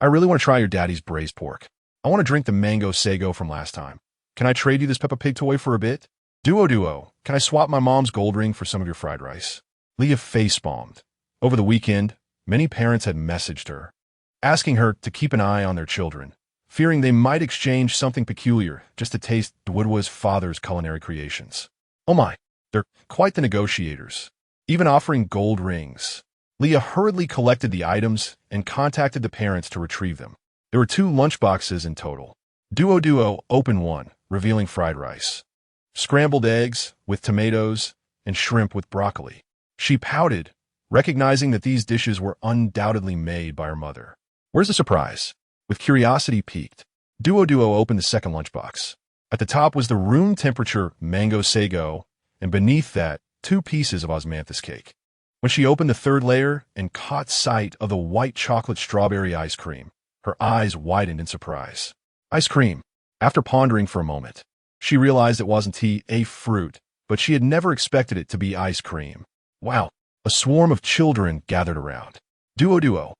I really want to try your daddy's braised pork. I want to drink the mango sago from last time. Can I trade you this Peppa Pig toy for a bit? Duo, can I swap my mom's gold ring for some of your fried rice? Leah face-palmed. Over the weekend, many parents had messaged her, asking her to keep an eye on their children, fearing they might exchange something peculiar just to taste Duodwa's father's culinary creations. Oh my, they're quite the negotiators, even offering gold rings. Leah hurriedly collected the items and contacted the parents to retrieve them. There were 2 lunchboxes in total. Duo opened one, revealing fried rice, scrambled eggs with tomatoes, and shrimp with broccoli. She pouted, recognizing that these dishes were undoubtedly made by her mother. Where's the surprise? With curiosity piqued, Duo opened the second lunchbox. At the top was the room temperature mango sago, and beneath that, 2 pieces of osmanthus cake. When she opened the third layer and caught sight of the white chocolate strawberry ice cream, her eyes widened in surprise. Ice cream. After pondering for a moment, she realized it wasn't a fruit, but she had never expected it to be ice cream. Wow. A swarm of children gathered around. Duo,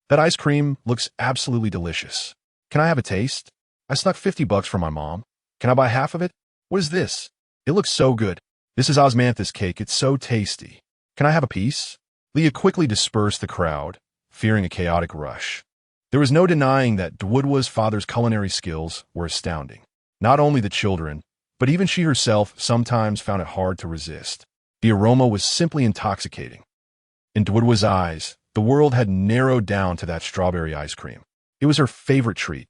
that ice cream looks absolutely delicious. Can I have a taste? I snuck $50 from my mom. Can I buy half of it? What is this? It looks so good. This is osmanthus cake. It's so tasty. Can I have a piece? Leah quickly dispersed the crowd, fearing a chaotic rush. There was no denying that Duodwa's father's culinary skills were astounding. Not only the children, but even she herself sometimes found it hard to resist. The aroma was simply intoxicating. In Duodwa's eyes, the world had narrowed down to that strawberry ice cream. It was her favorite treat,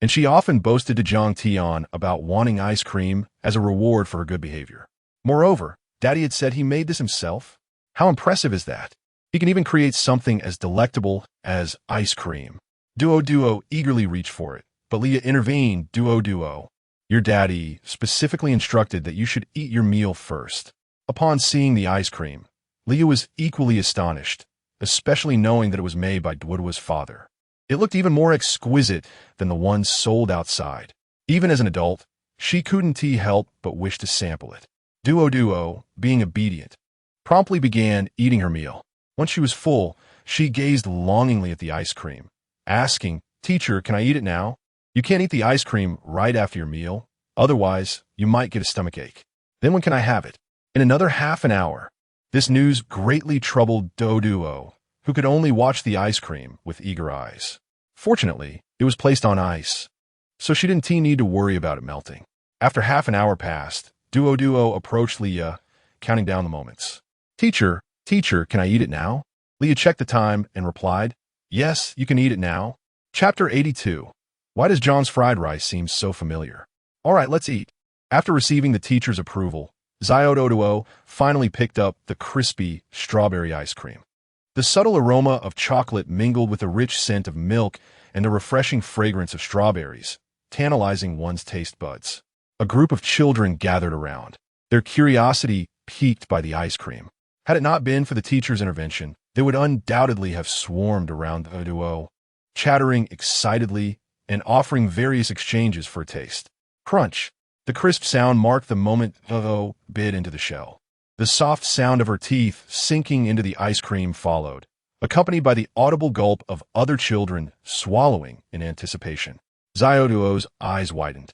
and she often boasted to Jiang Tian about wanting ice cream as a reward for her good behavior. Moreover, Daddy had said he made this himself. How impressive is that? He can even create something as delectable as ice cream. Duo eagerly reached for it, but Leah intervened. Duo, your daddy specifically instructed that you should eat your meal first. Upon seeing the ice cream, Leah was equally astonished, especially knowing that it was made by Duodwa's father. It looked even more exquisite than the ones sold outside. Even as an adult, she couldn't help but wish to sample it. Duo, being obedient, promptly began eating her meal. Once she was full, she gazed longingly at the ice cream, asking, "Teacher, can I eat it now? You can't eat the ice cream right after your meal, otherwise you might get a stomachache. Then when can I have it?" In another half an hour, this news greatly troubled Duo, who could only watch the ice cream with eager eyes. Fortunately, it was placed on ice, so she didn't need to worry about it melting. After half an hour passed, Duo approached Leah, counting down the moments. Teacher, can I eat it now?" Leah checked the time and replied, "Yes, you can eat it now." Chapter 82. Why does John's fried rice seem so familiar? All right, let's eat. After receiving the teacher's approval, Duo finally picked up the crispy strawberry ice cream. The subtle aroma of chocolate mingled with the rich scent of milk and the refreshing fragrance of strawberries, tantalizing one's taste buds. A group of children gathered around, their curiosity piqued by the ice cream. Had it not been for the teacher's intervention, they would undoubtedly have swarmed around Duo, chattering excitedly and offering various exchanges for a taste. Crunch. The crisp sound marked the moment Duo bit into the shell. The soft sound of her teeth sinking into the ice cream followed, accompanied by the audible gulp of other children swallowing in anticipation. Duo's eyes widened.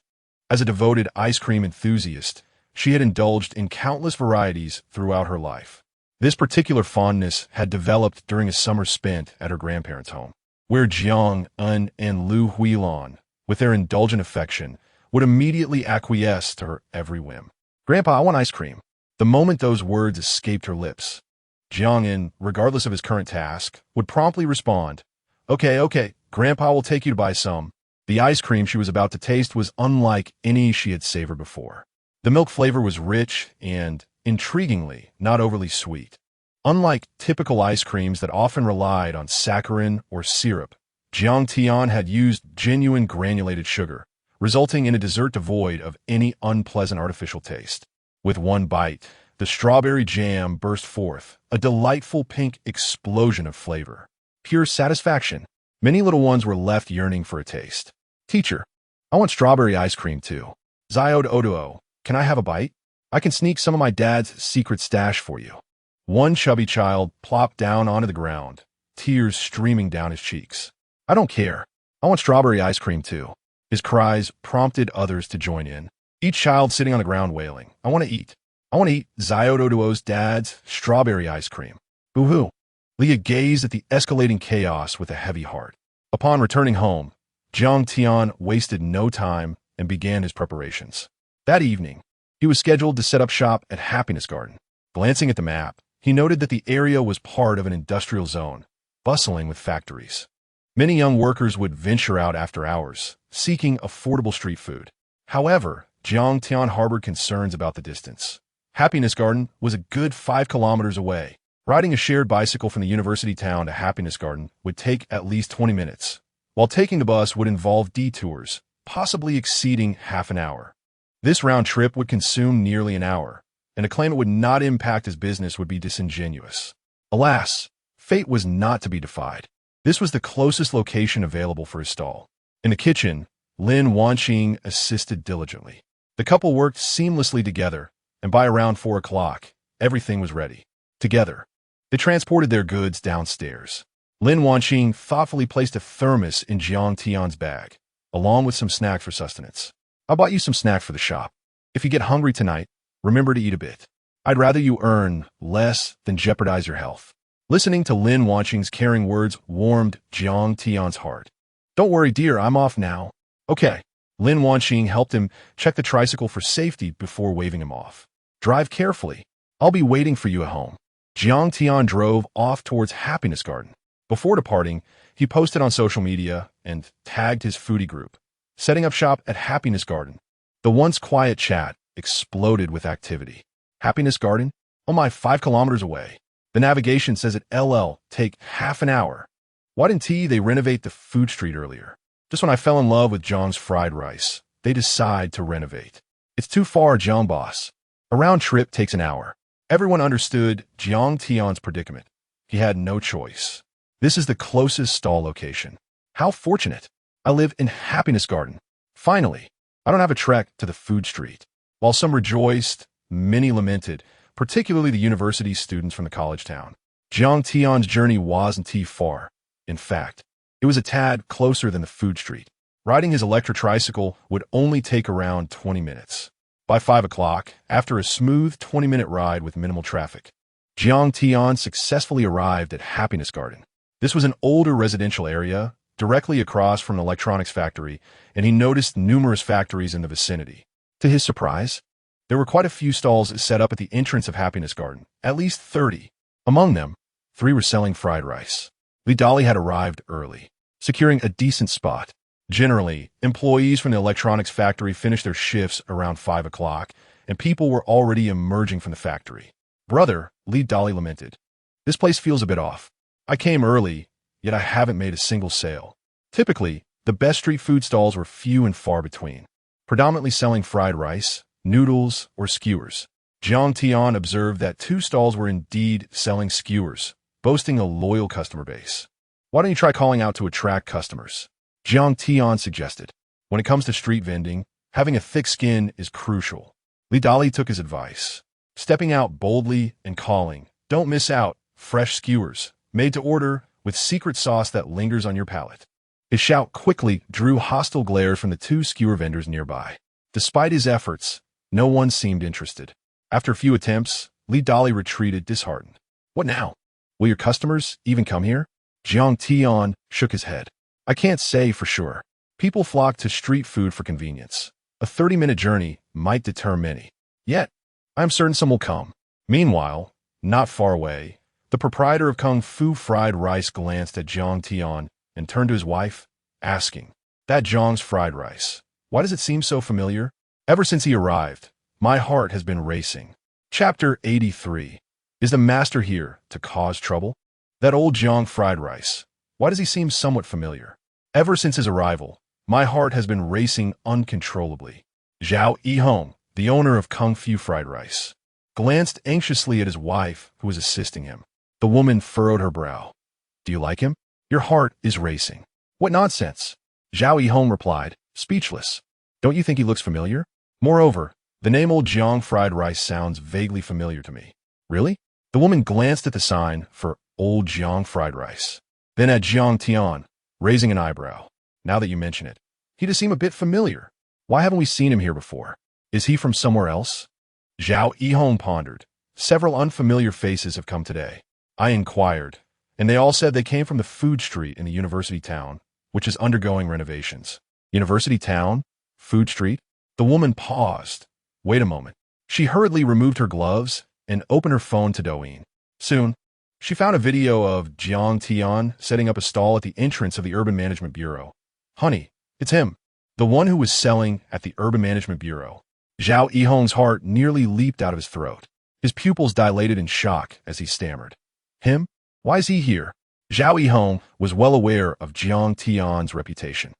As a devoted ice cream enthusiast, she had indulged in countless varieties throughout her life. This particular fondness had developed during a summer spent at her grandparents' home, where Jiang Tian and Lu Huilan, with their indulgent affection, would immediately acquiesce to her every whim. "Grandpa, I want ice cream." The moment those words escaped her lips, Jiang Tian, regardless of his current task, would promptly respond, Okay, Grandpa will take you to buy some." The ice cream she was about to taste was unlike any she had savored before. The milk flavor was rich and, intriguingly, not overly sweet. Unlike typical ice creams that often relied on saccharin or syrup, Jiang Tian had used genuine granulated sugar, resulting in a dessert devoid of any unpleasant artificial taste. With one bite, the strawberry jam burst forth, a delightful pink explosion of flavor. Pure satisfaction. Many little ones were left yearning for a taste. "Teacher, I want strawberry ice cream too. Zyode Oduo, can I have a bite? I can sneak some of my dad's secret stash for you." One chubby child plopped down onto the ground, tears streaming down his cheeks. "I don't care. I want strawberry ice cream too." His cries prompted others to join in, each child sitting on the ground wailing, "I want to eat. I want to eat Zyode Oduo's dad's strawberry ice cream." Boo-hoo. Leah gazed at the escalating chaos with a heavy heart. Upon returning home, Jiang Tian wasted no time and began his preparations. That evening, he was scheduled to set up shop at Happiness Garden. Glancing at the map, he noted that the area was part of an industrial zone, bustling with factories. Many young workers would venture out after hours, seeking affordable street food. However, Jiang Tian harbored concerns about the distance. Happiness Garden was a good 5 kilometers away. Riding a shared bicycle from the university town to Happiness Garden would take at least 20 minutes, while taking the bus would involve detours, possibly exceeding half an hour. This round trip would consume nearly an hour, and to claim it would not impact his business would be disingenuous. Alas, fate was not to be defied. This was the closest location available for his stall. In the kitchen, Lin Wanqing assisted diligently. The couple worked seamlessly together, and by around 4 o'clock, everything was ready. Together, they transported their goods downstairs. Lin Wanqing thoughtfully placed a thermos in Jiang Tian's bag, along with some snacks for sustenance. "I bought you some snack for the shop. If you get hungry tonight, remember to eat a bit. I'd rather you earn less than jeopardize your health." Listening to Lin Wanqing's caring words warmed Jiang Tian's heart. "Don't worry, dear, I'm off now." "Okay." Lin Wanqing helped him check the tricycle for safety before waving him off. "Drive carefully. I'll be waiting for you at home." Jiang Tian drove off towards Happiness Garden. Before departing, he posted on social media and tagged his foodie group, setting up shop at Happiness Garden. The once quiet chat exploded with activity. "Happiness Garden? Oh my, 5 kilometers away. The navigation says it'll take half an hour. Why didn't they renovate the food street earlier? Just when I fell in love with Jiang's fried rice, they decide to renovate. It's too far, Jiang boss. A round trip takes an hour." Everyone understood Jiang Tian's predicament. He had no choice. "This is the closest stall location. How fortunate. I live in Happiness Garden. Finally, I don't have a trek to the food street." While some rejoiced, many lamented, particularly the university students from the college town. Jiang Tian's journey wasn't too far. In fact, it was a tad closer than the food street. Riding his electric tricycle would only take around 20 minutes. By 5 o'clock, after a smooth 20-minute ride with minimal traffic, Jiang Tian successfully arrived at Happiness Garden. This was an older residential area, directly across from an electronics factory, and he noticed numerous factories in the vicinity. To his surprise, there were quite a few stalls set up at the entrance of Happiness Garden, at least 30. Among them, 3 were selling fried rice. Li Dali had arrived early, securing a decent spot. Generally, employees from the electronics factory finished their shifts around 5 o'clock, and people were already emerging from the factory. "Brother," Li Dali lamented, "this place feels a bit off. I came early, yet I haven't made a single sale." Typically, the best street food stalls were few and far between, predominantly selling fried rice, noodles, or skewers. Jiang Tian observed that 2 stalls were indeed selling skewers, boasting a loyal customer base. "Why don't you try calling out to attract customers?" Jiang Tian suggested. "When it comes to street vending, having a thick skin is crucial." Li Dali took his advice, stepping out boldly and calling, "Don't miss out, fresh skewers, made to order, with secret sauce that lingers on your palate." His shout quickly drew hostile glares from the 2 skewer vendors nearby. Despite his efforts, no one seemed interested. After a few attempts, Li Dali retreated disheartened. "What now? Will your customers even come here?" Jiang Tian shook his head. I can't say for sure. People flock to street food for convenience. A 30-minute journey might deter many. Yet, I'm certain some will come. Meanwhile, not far away, the proprietor of Kung Fu Fried Rice glanced at Jiang Tian and turned to his wife, asking, "That Jiang's fried rice. Why does it seem so familiar? Ever since he arrived, my heart has been racing." Chapter 83. Is the master here to cause trouble? That old Jiang fried rice. Why does he seem somewhat familiar? Ever since his arrival, my heart has been racing uncontrollably. Zhao Yihong, the owner of Kung Fu Fried Rice, glanced anxiously at his wife, who was assisting him. The woman furrowed her brow. Do you like him? Your heart is racing. What nonsense! Zhao Yihong replied, speechless. Don't you think he looks familiar? Moreover, the name Old Jiang Fried Rice sounds vaguely familiar to me. Really? The woman glanced at the sign for Old Jiang Fried Rice, then at Jiang Tian, raising an eyebrow. Now that you mention it, he does seem a bit familiar. Why haven't we seen him here before? Is he from somewhere else? Zhao Yihong pondered. Several unfamiliar faces have come today. I inquired, and they all said they came from the food street in the university town, which is undergoing renovations. University town? Food street? The woman paused. Wait a moment. She hurriedly removed her gloves and opened her phone to Douyin. Soon, she found a video of Jiang Tian setting up a stall at the entrance of the Urban Management Bureau. Honey, it's him. The one who was selling at the Urban Management Bureau. Zhao Yihong's heart nearly leaped out of his throat. His pupils dilated in shock as he stammered. Him? Why is he here? Zhao Yihong was well aware of Jiang Tian's reputation.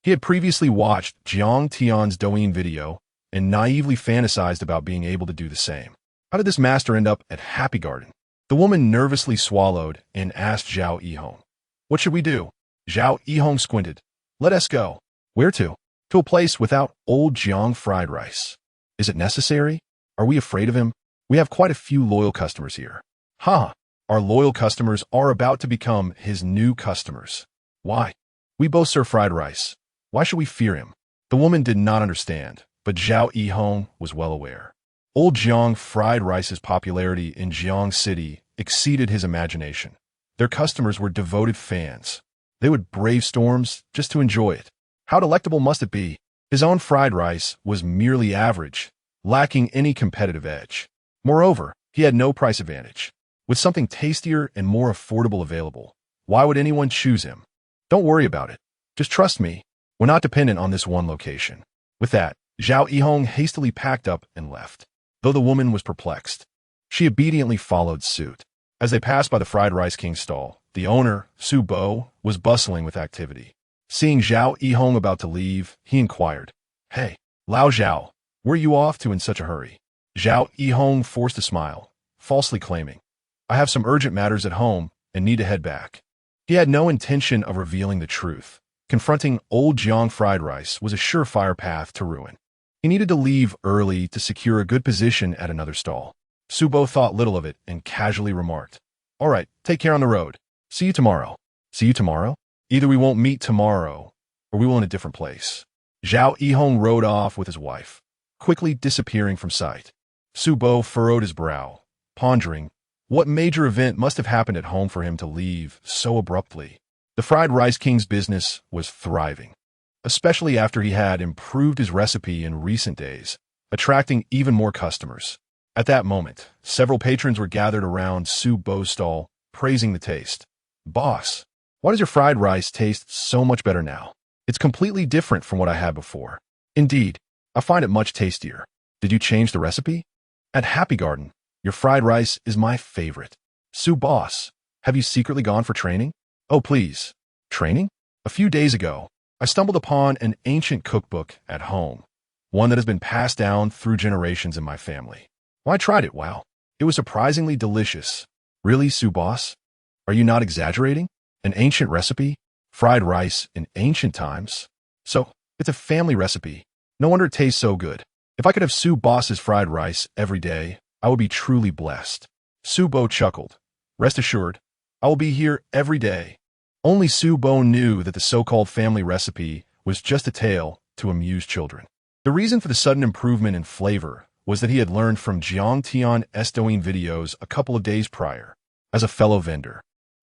He had previously watched Jiang Tian's Douyin video and naively fantasized about being able to do the same. How did this master end up at Happy Garden? The woman nervously swallowed and asked Zhao Yihong. What should we do? Zhao Yihong squinted. Let us go. Where to? To a place without Old Jiang Fried Rice. Is it necessary? Are we afraid of him? We have quite a few loyal customers here. Ha! Our loyal customers are about to become his new customers. Why? We both serve fried rice. Why should we fear him? The woman did not understand, but Zhao Yihong was well aware. Old Jiang Fried Rice's popularity in Jiang City exceeded his imagination. Their customers were devoted fans. They would brave storms just to enjoy it. How delectable must it be? His own fried rice was merely average, lacking any competitive edge. Moreover, he had no price advantage. With something tastier and more affordable available, why would anyone choose him? Don't worry about it. Just trust me. We're not dependent on this one location. With that, Zhao Yihong hastily packed up and left. Though the woman was perplexed, she obediently followed suit. As they passed by the Fried Rice King's stall, the owner, Su Bo, was bustling with activity. Seeing Zhao Yihong about to leave, he inquired, Hey, Lao Zhao, where are you off to in such a hurry? Zhao Yihong forced a smile, falsely claiming, I have some urgent matters at home and need to head back. He had no intention of revealing the truth. Confronting Old Jiang Fried Rice was a surefire path to ruin. He needed to leave early to secure a good position at another stall. Su Bo thought little of it and casually remarked, All right, take care on the road. See you tomorrow. See you tomorrow? Either we won't meet tomorrow, or we will in a different place. Zhao Yihong rode off with his wife, quickly disappearing from sight. Su Bo furrowed his brow, pondering, what major event must have happened at home for him to leave so abruptly? The Fried Rice King's business was thriving, especially after he had improved his recipe in recent days, attracting even more customers. At that moment, several patrons were gathered around Su Bo's stall, praising the taste. Boss, why does your fried rice taste so much better now? It's completely different from what I had before. Indeed, I find it much tastier. Did you change the recipe? At Happy Garden, your fried rice is my favorite. Su Boss, have you secretly gone for training? Oh, please. Training? A few days ago, I stumbled upon an ancient cookbook at home, one that has been passed down through generations in my family. Well, I tried it, wow. It was surprisingly delicious. Really, Su Boss? Are you not exaggerating? An ancient recipe? Fried rice in ancient times? So, it's a family recipe. No wonder it tastes so good. If I could have Su Boss's fried rice every day, I would be truly blessed. Su Bo chuckled. Rest assured, I will be here every day. Only Su Bo knew that the so-called family recipe was just a tale to amuse children. The reason for the sudden improvement in flavor was that he had learned from Jiang Tian's Douyin videos a couple of days prior. As a fellow vendor,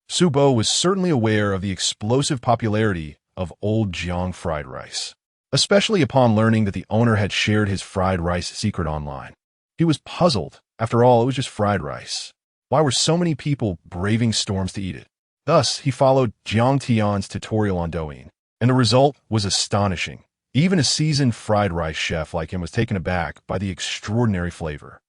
Su Bo was certainly aware of the explosive popularity of Old Jiang fried rice, especially upon learning that the owner had shared his fried rice secret online. He was puzzled. After all, it was just fried rice. Why were so many people braving storms to eat it? Thus, he followed Jiang Tian's tutorial on Douyin, and the result was astonishing. Even a seasoned fried rice chef like him was taken aback by the extraordinary flavor.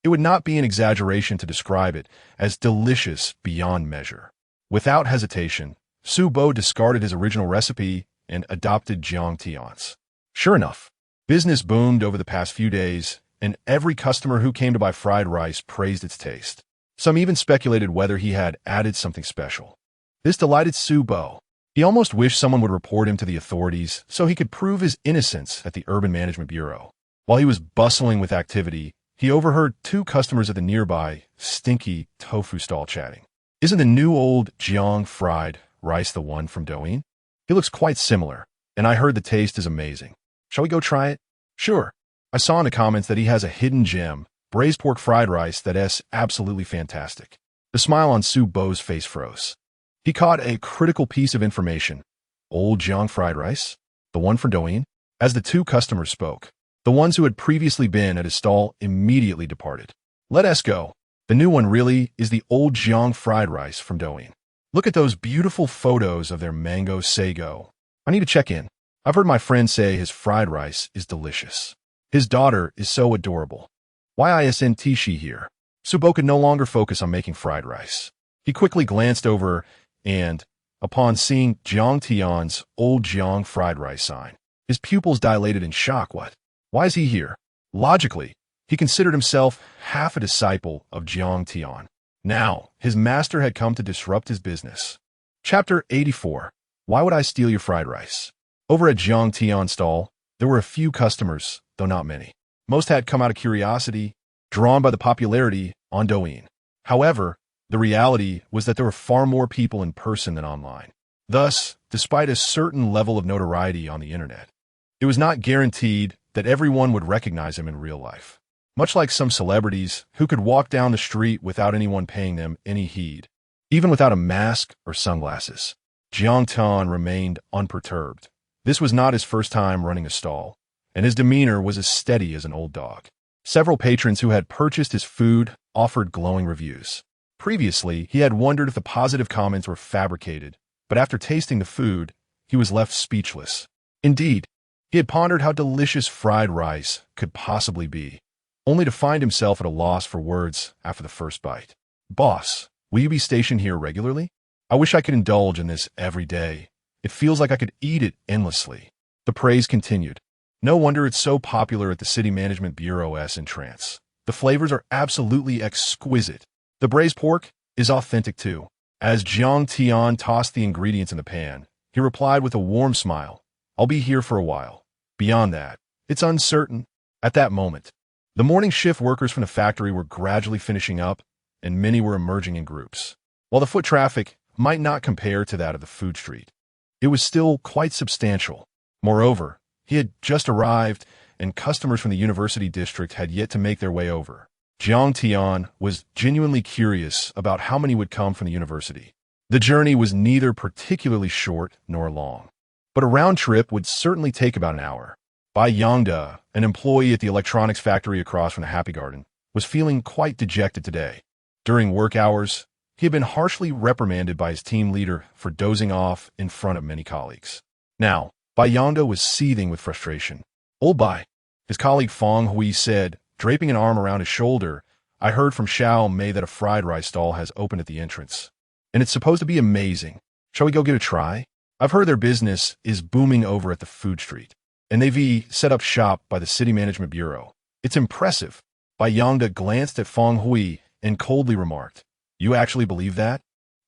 It would not be an exaggeration to describe it as delicious beyond measure. Without hesitation, Su Bo discarded his original recipe and adopted Jiang Tian's. Sure enough, business boomed over the past few days, and every customer who came to buy fried rice praised its taste. Some even speculated whether he had added something special. This delighted Su Bo. He almost wished someone would report him to the authorities so he could prove his innocence at the Urban Management Bureau. While he was bustling with activity, he overheard two customers at the nearby, stinky tofu stall chatting. Isn't the new old Jiang fried rice the one from Douyin? He looks quite similar, and I heard the taste is amazing. Shall we go try it? Sure. I saw in the comments that he has a hidden gem, braised pork fried rice that is absolutely fantastic. The smile on Su Bo's face froze. He caught a critical piece of information. Old Jiang fried rice? The one from Douyin? As the two customers spoke, the ones who had previously been at his stall immediately departed. Let us go. The new one really is the old Jiang fried rice from Douyin. Look at those beautiful photos of their mango sago. I need to check in. I've heard my friend say his fried rice is delicious. His daughter is so adorable. Why isn't she here? Su Bo could no longer focus on making fried rice. He quickly glanced over and, upon seeing Jiang Tian's old Jiang fried rice sign, his pupils dilated in shock. What? Why is he here? Logically, he considered himself half a disciple of Jiang Tian. Now, his master had come to disrupt his business. Chapter 84. Why would I steal your fried rice? Over at Jiang Tian's stall, there were a few customers, though not many. Most had come out of curiosity, drawn by the popularity on Douyin. However, the reality was that there were far more people in person than online. Thus, despite a certain level of notoriety on the internet, it was not guaranteed that everyone would recognize him in real life. Much like some celebrities who could walk down the street without anyone paying them any heed, even without a mask or sunglasses. Jiang Tian remained unperturbed. This was not his first time running a stall, and his demeanor was as steady as an old dog. Several patrons who had purchased his food offered glowing reviews. Previously, he had wondered if the positive comments were fabricated, but after tasting the food, he was left speechless. Indeed, he had pondered how delicious fried rice could possibly be, only to find himself at a loss for words after the first bite. Boss, will you be stationed here regularly? I wish I could indulge in this every day. It feels like I could eat it endlessly. The praise continued. No wonder it's so popular at the City Management Bureau's entrance. The flavors are absolutely exquisite. The braised pork is authentic too. As Jiang Tian tossed the ingredients in the pan, he replied with a warm smile, I'll be here for a while. Beyond that, it's uncertain. At that moment, the morning shift workers from the factory were gradually finishing up, and many were emerging in groups. While the foot traffic might not compare to that of the food street, it was still quite substantial. Moreover, he had just arrived, and customers from the university district had yet to make their way over. Jiang Tian was genuinely curious about how many would come from the university. The journey was neither particularly short nor long, but a round trip would certainly take about an hour. Bai Yangda, an employee at the electronics factory across from the Happy Garden, was feeling quite dejected today. During work hours, he had been harshly reprimanded by his team leader for dozing off in front of many colleagues. Now, Bai Yangda was seething with frustration. Old Bai, his colleague Fong Hui said, draping an arm around his shoulder, I heard from Xiao Mei that a fried rice stall has opened at the entrance. And it's supposed to be amazing. Shall we go give it a try? I've heard their business is booming over at the food street, and they've set up shop by the City Management Bureau. It's impressive. Bai Yangda glanced at Fong Hui and coldly remarked, You actually believe that?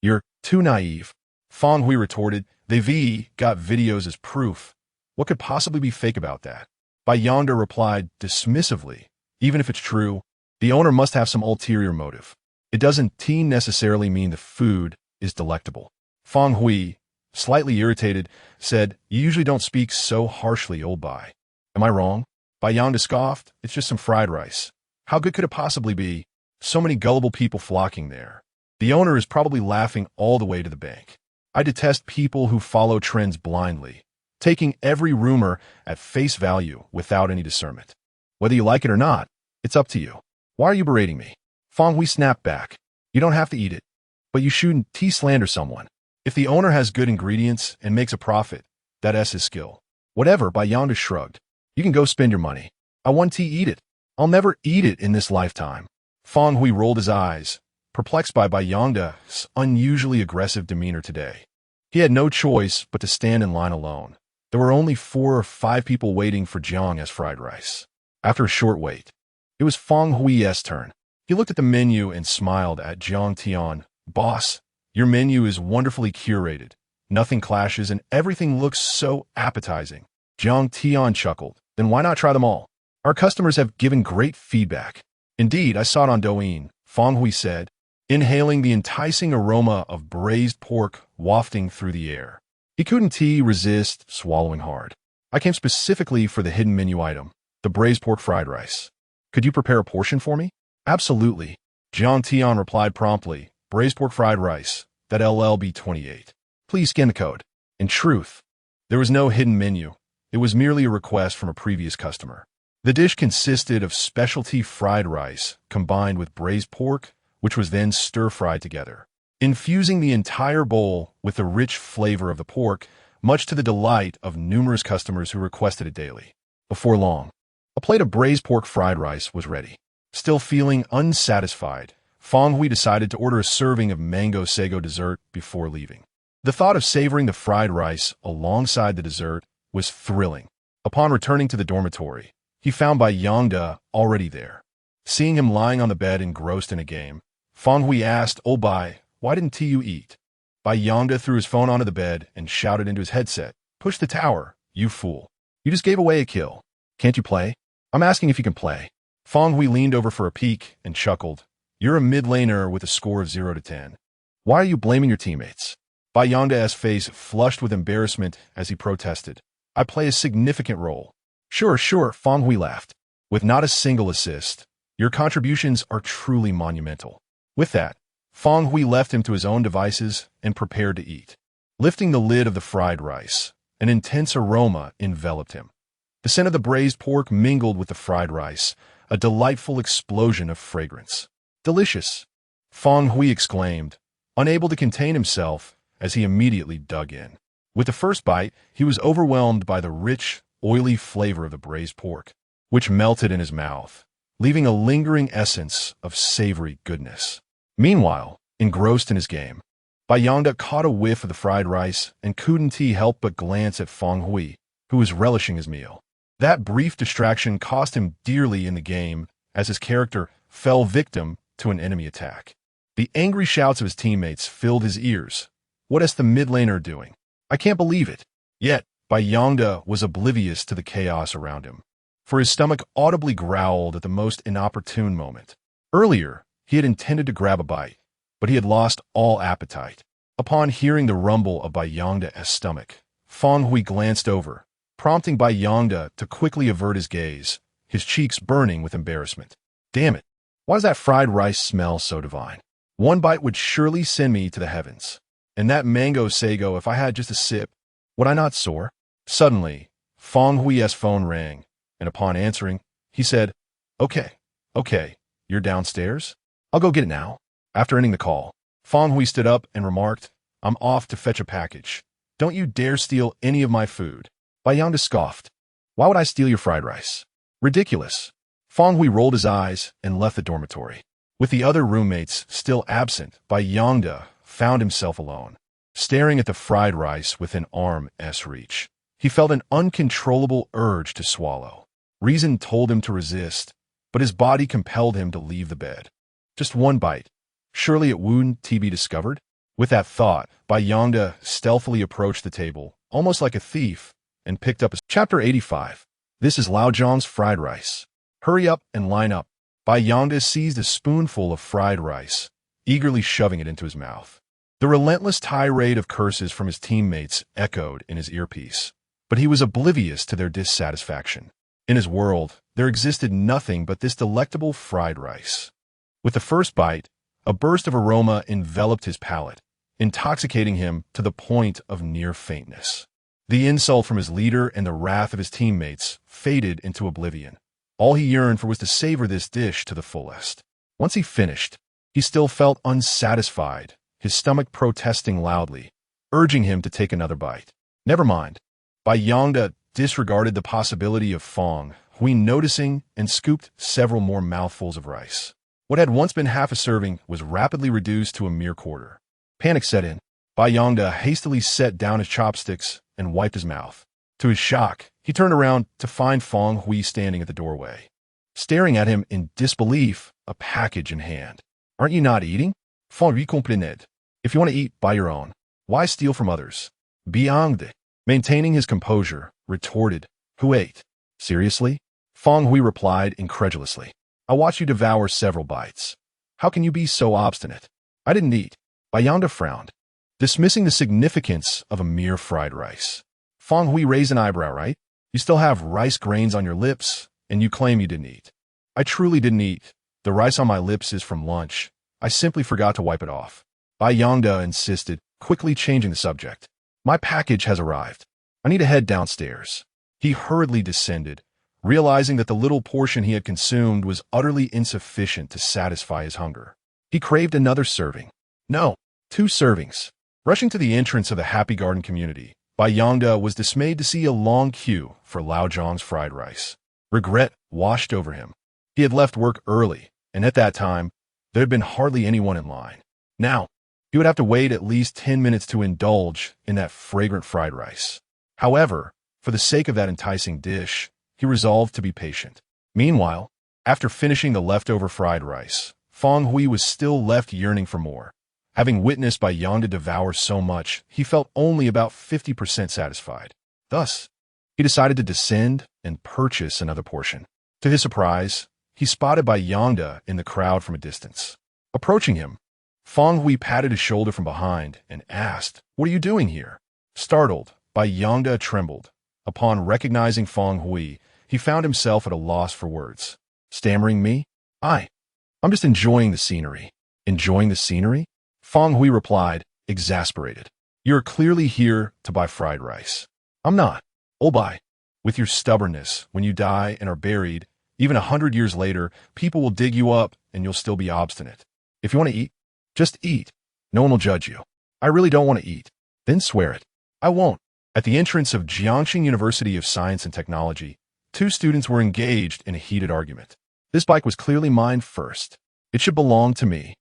You're too naive. Fong Hui retorted, They've got videos as proof. What could possibly be fake about that? Bai Yangda replied dismissively, Even if it's true, the owner must have some ulterior motive. It doesn't necessarily mean the food is delectable. Fong Hui, slightly irritated, said, You usually don't speak so harshly, old Bai. Am I wrong? Bai Yangda scoffed, It's just some fried rice. How good could it possibly be? So many gullible people flocking there. The owner is probably laughing all the way to the bank. I detest people who follow trends blindly, taking every rumor at face value without any discernment. Whether you like it or not, it's up to you. Why are you berating me? Fong Hui snapped back. You don't have to eat it, but you shouldn't slander someone. If the owner has good ingredients and makes a profit, that's his skill. Whatever, Bai Yongda shrugged. You can go spend your money. I want to eat it. I'll never eat it in this lifetime. Fong Hui rolled his eyes, perplexed by Bai Yongda's unusually aggressive demeanor today. He had no choice but to stand in line alone. There were only 4 or 5 people waiting for Jiang's fried rice. After a short wait, it was Fong Hui's turn. He looked at the menu and smiled at Jiang Tian. Boss, your menu is wonderfully curated. Nothing clashes and everything looks so appetizing. Jiang Tian chuckled. Then why not try them all? Our customers have given great feedback. Indeed, I saw it on Douyin, Fong Hui said, inhaling the enticing aroma of braised pork wafting through the air. He couldn't resist swallowing hard. I came specifically for the hidden menu item, the braised pork fried rice. Could you prepare a portion for me? Absolutely. Jiang Tian replied promptly. Braised pork fried rice, that LLB28. Please scan the code. In truth, there was no hidden menu. It was merely a request from a previous customer. The dish consisted of specialty fried rice combined with braised pork, which was then stir-fried together, infusing the entire bowl with the rich flavor of the pork, much to the delight of numerous customers who requested it daily. Before long, a plate of braised pork fried rice was ready. Still feeling unsatisfied, Fong Hui decided to order a serving of mango sago dessert before leaving. The thought of savoring the fried rice alongside the dessert was thrilling. Upon returning to the dormitory, he found Bai Yongda already there. Seeing him lying on the bed engrossed in a game, Fong Hui asked, "Oh Bai, why didn't you eat?" Bai Yongda threw his phone onto the bed and shouted into his headset, "Push the tower, you fool. You just gave away a kill. Can't you play? I'm asking if you can play." Fong Hui leaned over for a peek and chuckled. "You're a mid laner with a score of 0 to 10. Why are you blaming your teammates?" Bai Yongda's face flushed with embarrassment as he protested. "I play a significant role." Sure, Fong Hui laughed. "With not a single assist, your contributions are truly monumental." With that, Fong Hui left him to his own devices and prepared to eat. Lifting the lid of the fried rice, an intense aroma enveloped him. The scent of the braised pork mingled with the fried rice, a delightful explosion of fragrance. "Delicious!" Fong Hui exclaimed, unable to contain himself as he immediately dug in. With the first bite, he was overwhelmed by the rich, oily flavor of the braised pork, which melted in his mouth, leaving a lingering essence of savory goodness. Meanwhile, engrossed in his game, Bai Yongda caught a whiff of the fried rice and couldn't help but glance at Fong Hui, who was relishing his meal. That brief distraction cost him dearly in the game as his character fell victim to an enemy attack. The angry shouts of his teammates filled his ears. "What is the mid laner doing? I can't believe it." Yet, Bai Yongda was oblivious to the chaos around him, for his stomach audibly growled at the most inopportune moment. Earlier, he had intended to grab a bite, but he had lost all appetite. Upon hearing the rumble of Bai Yongda's stomach, Fong Hui glanced over, prompting Bai Yongda to quickly avert his gaze, his cheeks burning with embarrassment. "Damn it, why does that fried rice smell so divine? One bite would surely send me to the heavens. And that mango sago, if I had just a sip, would I not soar?" Suddenly, Fong Hui's phone rang, and upon answering, he said, Okay, you're downstairs? I'll go get it now." After ending the call, Fong Hui stood up and remarked, "I'm off to fetch a package. Don't you dare steal any of my food." Bai Yongda scoffed. "Why would I steal your fried rice? Ridiculous." Fong Hui rolled his eyes and left the dormitory. With the other roommates still absent, Bai Yongda found himself alone, staring at the fried rice within arm's reach. He felt an uncontrollable urge to swallow. Reason told him to resist, but his body compelled him to leave the bed. Just one bite. Surely it wouldn't be discovered? With that thought, Bai Yongda stealthily approached the table, almost like a thief, and picked up Chapter 85. This is Lao Zhang's fried rice. Hurry up and line up. Bai Yongda seized a spoonful of fried rice, eagerly shoving it into his mouth. The relentless tirade of curses from his teammates echoed in his earpiece, but he was oblivious to their dissatisfaction. In his world, there existed nothing but this delectable fried rice. With the first bite, A burst of aroma enveloped his palate, intoxicating him to the point of near faintness. The insult from his leader and the wrath of his teammates faded into oblivion. All he yearned for was to savor this dish to the fullest. Once he finished, he still felt unsatisfied, his stomach protesting loudly, urging him to take another bite. Never mind. Bai Yongda disregarded the possibility of Fong Hui noticing and scooped several more mouthfuls of rice. What had once been half a serving was rapidly reduced to a mere quarter. Panic set in. Bai Yongda hastily set down his chopsticks and wiped his mouth. To his shock, he turned around to find Fong Hui standing at the doorway, staring at him in disbelief, a package in hand. Aren't you not eating? Fong Hui comprenait. If you want to eat, buy your own. Why steal from others? Biangde, maintaining his composure, retorted. Who ate? Seriously? Fong Hui replied incredulously. I watched you devour several bites. How can you be so obstinate? I didn't eat. Bai Yongda frowned, dismissing the significance of a mere fried rice. Fong Hui raised an eyebrow, right? You still have rice grains on your lips, and you claim you didn't eat. I truly didn't eat. The rice on my lips is from lunch. I simply forgot to wipe it off. Bai Yongda insisted, quickly changing the subject. My package has arrived. I need to head downstairs. He hurriedly descended, realizing that the little portion he had consumed was utterly insufficient to satisfy his hunger. He craved another serving. No, 2 servings. Rushing to the entrance of the Happy Garden community, Bai Yongda was dismayed to see a long queue for Lao Zhang's fried rice. Regret washed over him. He had left work early, and at that time, there had been hardly anyone in line. Now, he would have to wait at least 10 minutes to indulge in that fragrant fried rice. However, for the sake of that enticing dish, he resolved to be patient. Meanwhile, after finishing the leftover fried rice, Fong Hui was still left yearning for more. Having witnessed Bai Yongda devour so much, he felt only about 50% satisfied. Thus, he decided to descend and purchase another portion. To his surprise, he spotted Bai Yongda in the crowd from a distance. Approaching him, Fong Hui patted his shoulder from behind and asked, "What are you doing here?" Startled, Bai Yongda trembled. Upon recognizing Fong Hui, he found himself at a loss for words. Stammering, "Me? I'm just enjoying the scenery." "Enjoying the scenery?" Fong Hui replied, exasperated. "You're clearly here to buy fried rice." "I'm not." "Oh, Bai. With your stubbornness, when you die and are buried, even 100 years later, people will dig you up and you'll still be obstinate. If you want to eat, just eat. No one will judge you." "I really don't want to eat." "Then swear it." "I won't." At the entrance of Jiangxing University of Science and Technology, 2 students were engaged in a heated argument. "This bike was clearly mine first. It should belong to me.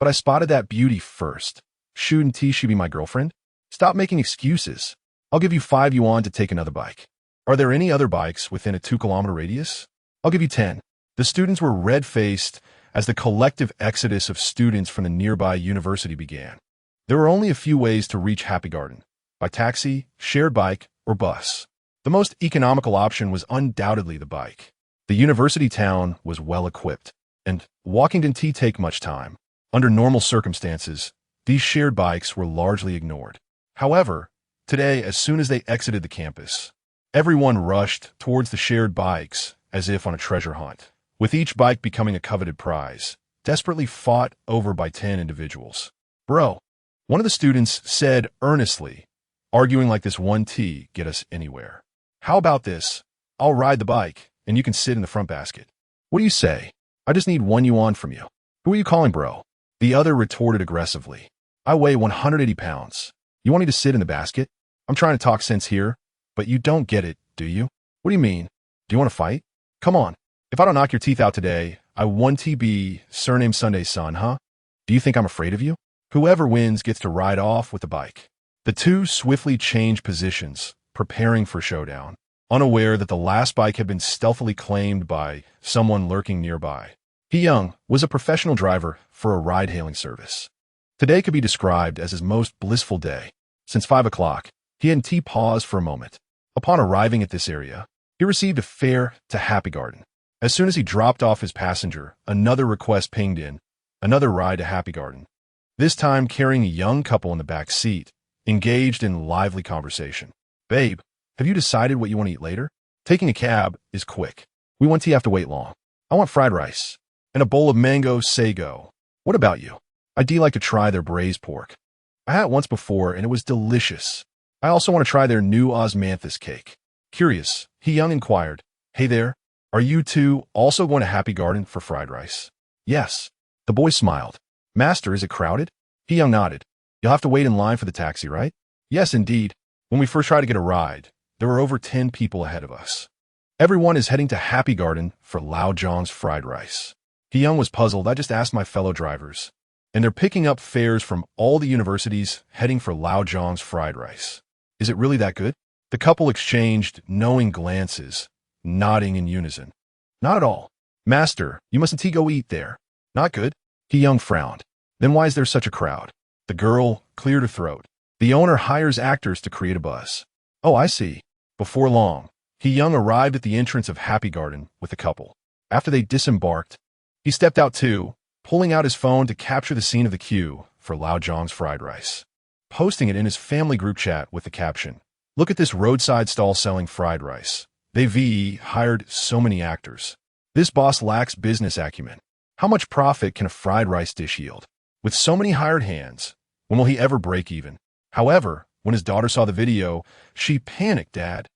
But I spotted that beauty first. Shouldn't she be my girlfriend? Stop making excuses. I'll give you 5 yuan to take another bike. Are there any other bikes within a 2-kilometer radius? I'll give you 10. The students were red-faced as the collective exodus of students from the nearby university began. There were only a few ways to reach Happy Garden: by taxi, shared bike, or bus. The most economical option was undoubtedly the bike. The university town was well equipped, and walking didn't take much time. Under normal circumstances, these shared bikes were largely ignored. However, today, as soon as they exited the campus, everyone rushed towards the shared bikes as if on a treasure hunt, with each bike becoming a coveted prize, desperately fought over by 10 individuals. "Bro," one of the students said earnestly, arguing like this 1T get us anywhere. "How about this? I'll ride the bike, and you can sit in the front basket. What do you say? I just need 1 yuan from you." "Who are you calling, bro?" The other retorted aggressively. "I weigh 180 pounds. You want me to sit in the basket? I'm trying to talk sense here, but you don't get it, do you? What do you mean? Do you want to fight? Come on. If I don't knock your teeth out today, I 1TB, surname Sunday son, huh? Do you think I'm afraid of you?" Whoever wins gets to ride off with the bike. The 2 swiftly changed positions, preparing for showdown, unaware that the last bike had been stealthily claimed by someone lurking nearby. He Young was a professional driver for a ride-hailing service. Today could be described as his most blissful day. Since 5 o'clock, he hadn't paused for a moment. Upon arriving at this area, he received a fare to Happy Garden. As soon as he dropped off his passenger, another request pinged in, another ride to Happy Garden. This time carrying a young couple in the back seat, engaged in lively conversation. "Babe, have you decided what you want to eat later? Taking a cab is quick. We won't have to wait long. I want fried rice and a bowl of mango sago. What about you?" I'd like to try their braised pork. I had it once before, and it was delicious. I also want to try their new osmanthus cake. Curious, Young inquired, "Hey there, are you two also going to Happy Garden for fried rice?" "Yes." The boy smiled. "Master, is it crowded?" Young nodded. "You'll have to wait in line for the taxi, right?" "Yes, indeed. When we first tried to get a ride, there were over 10 people ahead of us." Everyone is heading to Happy Garden for Lao Zhang's fried rice. Young was puzzled. "I just asked my fellow drivers, and they're picking up fares from all the universities heading for Lao Zhang's fried rice. Is it really that good?" The couple exchanged knowing glances, nodding in unison. "Not at all. Master, you mustn't go eat there." "Not good?" Young frowned. "Then why is there such a crowd?" The girl cleared her throat. "The owner hires actors to create a buzz." "Oh, I see." Before long, Young arrived at the entrance of Happy Garden with the couple. After they disembarked, he stepped out too, pulling out his phone to capture the scene of the queue for Lao Zhang's fried rice, posting it in his family group chat with the caption, "Look at this roadside stall selling fried rice. They've hired so many actors. This boss lacks business acumen. How much profit can a fried rice dish yield? With so many hired hands, when will he ever break even?" However, when his daughter saw the video, she panicked. "Dad,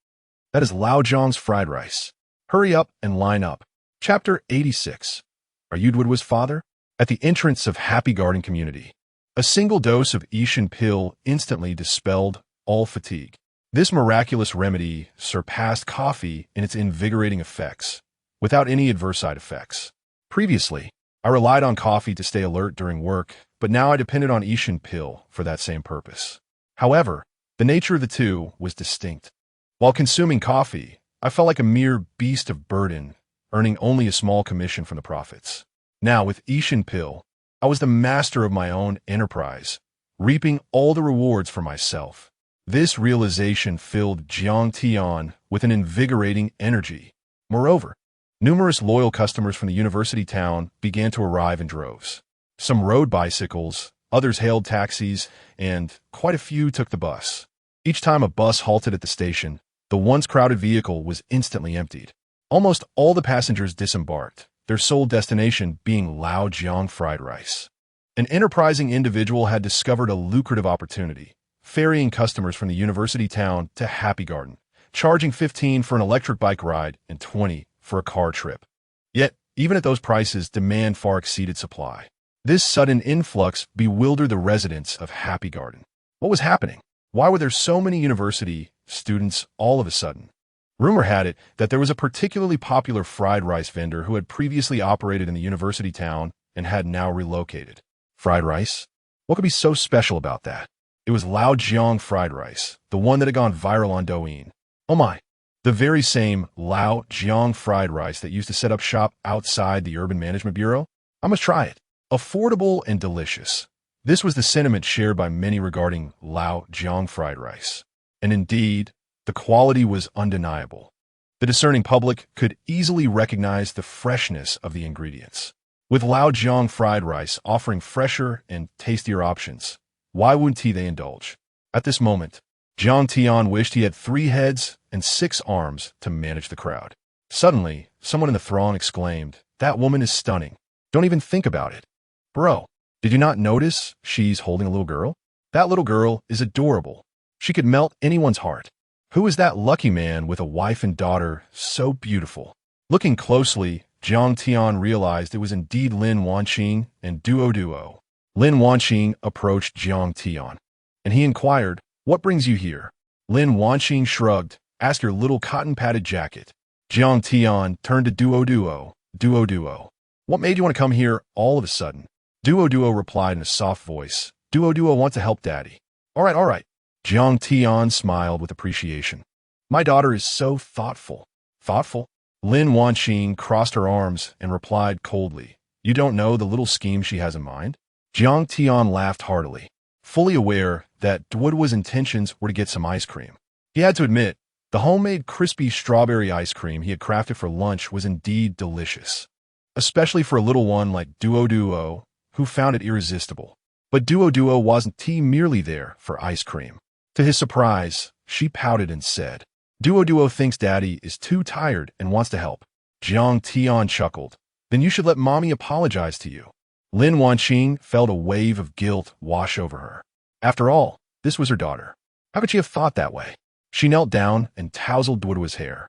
that is Lao Zhang's fried rice. Hurry up and line up." Chapter 86. Are you Dwudwa's father? At the entrance of Happy Garden Community, a single dose of Ishan pill instantly dispelled all fatigue. This miraculous remedy surpassed coffee in its invigorating effects, without any adverse side effects. Previously, I relied on coffee to stay alert during work, but now I depended on Ishan pill for that same purpose. However, the nature of the two was distinct. While consuming coffee, I felt like a mere beast of burden, earning only a small commission from the profits. Now, with Ishan pill, I was the master of my own enterprise, reaping all the rewards for myself. This realization filled Jiang Tian with an invigorating energy. Moreover, numerous loyal customers from the university town began to arrive in droves. Some rode bicycles, others hailed taxis, and quite a few took the bus. Each time a bus halted at the station, the once crowded vehicle was instantly emptied. Almost all the passengers disembarked, their sole destination being Lao Zhang fried rice. An enterprising individual had discovered a lucrative opportunity, ferrying customers from the university town to Happy Garden, charging 15 for an electric bike ride and 20 for a car trip. Yet, even at those prices, demand far exceeded supply. This sudden influx bewildered the residents of Happy Garden. What was happening? Why were there so many university students all of a sudden? Rumor had it that there was a particularly popular fried rice vendor who had previously operated in the university town and had now relocated. Fried rice? What could be so special about that? It was Lao Zhang fried rice, the one that had gone viral on Douyin. Oh my, the very same Lao Zhang fried rice that used to set up shop outside the Urban Management Bureau? I must try it. Affordable and delicious. This was the sentiment shared by many regarding Lao Zhang fried rice. And indeed, the quality was undeniable. The discerning public could easily recognize the freshness of the ingredients. With Lao Zhang fried rice offering fresher and tastier options, why wouldn't they indulge? At this moment, Jiang Tian wished he had 3 heads and 6 arms to manage the crowd. Suddenly, someone in the throng exclaimed, "That woman is stunning. Don't even think about it." "Bro, did you not notice she's holding a little girl? That little girl is adorable. She could melt anyone's heart. Who is that lucky man with a wife and daughter so beautiful?" Looking closely, Jiang Tian realized it was indeed Lin Wanqing and Duo. Lin Wanqing approached Jiang Tian, and he inquired, "What brings you here?" Lin Wanqing shrugged, "Ask your little cotton-padded jacket." Jiang Tian turned to Duo. Duo, "What made you want to come here all of a sudden?" Duo replied in a soft voice, Duo wants to help Daddy." All right. Jiang Tian smiled with appreciation. "My daughter is so thoughtful." "Thoughtful?" Lin Wanqing crossed her arms and replied coldly, "You don't know the little scheme she has in mind?" Jiang Tian laughed heartily, fully aware that Dwudwa's intentions were to get some ice cream. He had to admit, the homemade crispy strawberry ice cream he had crafted for lunch was indeed delicious, especially for a little one like Duo, who found it irresistible. But Duo wasn't merely there for ice cream. To his surprise, she pouted and said, Duo thinks Daddy is too tired and wants to help." Jiang Tian chuckled. "Then you should let Mommy apologize to you." Lin Wanqing felt a wave of guilt wash over her. After all, this was her daughter. How could she have thought that way? She knelt down and tousled Duoduo's hair.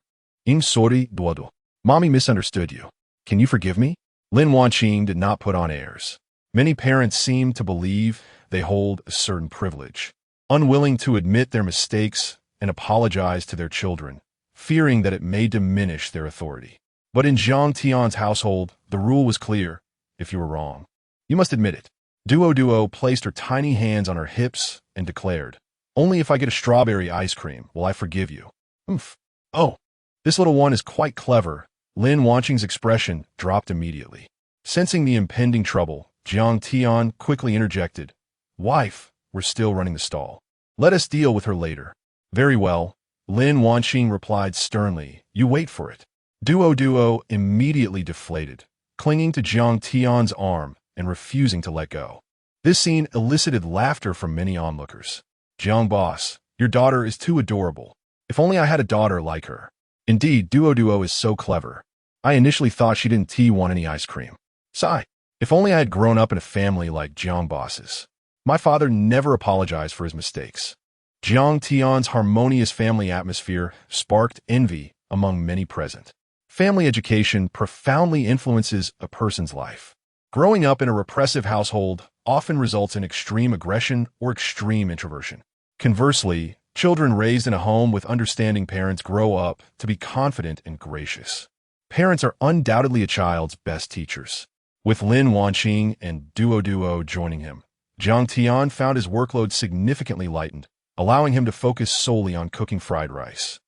Sorry, Duoduo. Mommy misunderstood you. Can you forgive me? Lin Wanqing did not put on airs. Many parents seem to believe they hold a certain privilege, unwilling to admit their mistakes and apologize to their children, fearing that it may diminish their authority. But in Jiang Tian's household, the rule was clear. If you were wrong, you must admit it. Duoduo placed her tiny hands on her hips and declared, "Only if I get a strawberry ice cream will I forgive you." Oomph. Oh, this little one is quite clever. Lin Wanqing's expression dropped immediately. Sensing the impending trouble, Jiang Tian quickly interjected, "Wife, we're still running the stall. Let us deal with her later." "Very well," Lin Wanqing replied sternly. "You wait for it." Duoduo immediately deflated, clinging to Jiang Tian's arm and refusing to let go. This scene elicited laughter from many onlookers. "Jiang boss, your daughter is too adorable. If only I had a daughter like her." Indeed, Duoduo is so clever. I initially thought she didn't want any ice cream. Sigh. If only I had grown up in a family like Jiang boss's. My father never apologized for his mistakes. Jiang Tian's harmonious family atmosphere sparked envy among many present. Family education profoundly influences a person's life. Growing up in a repressive household often results in extreme aggression or extreme introversion. Conversely, children raised in a home with understanding parents grow up to be confident and gracious. Parents are undoubtedly a child's best teachers. With Lin Wanqing and Duoduo joining him, Jiang Tian found his workload significantly lightened, allowing him to focus solely on cooking fried rice.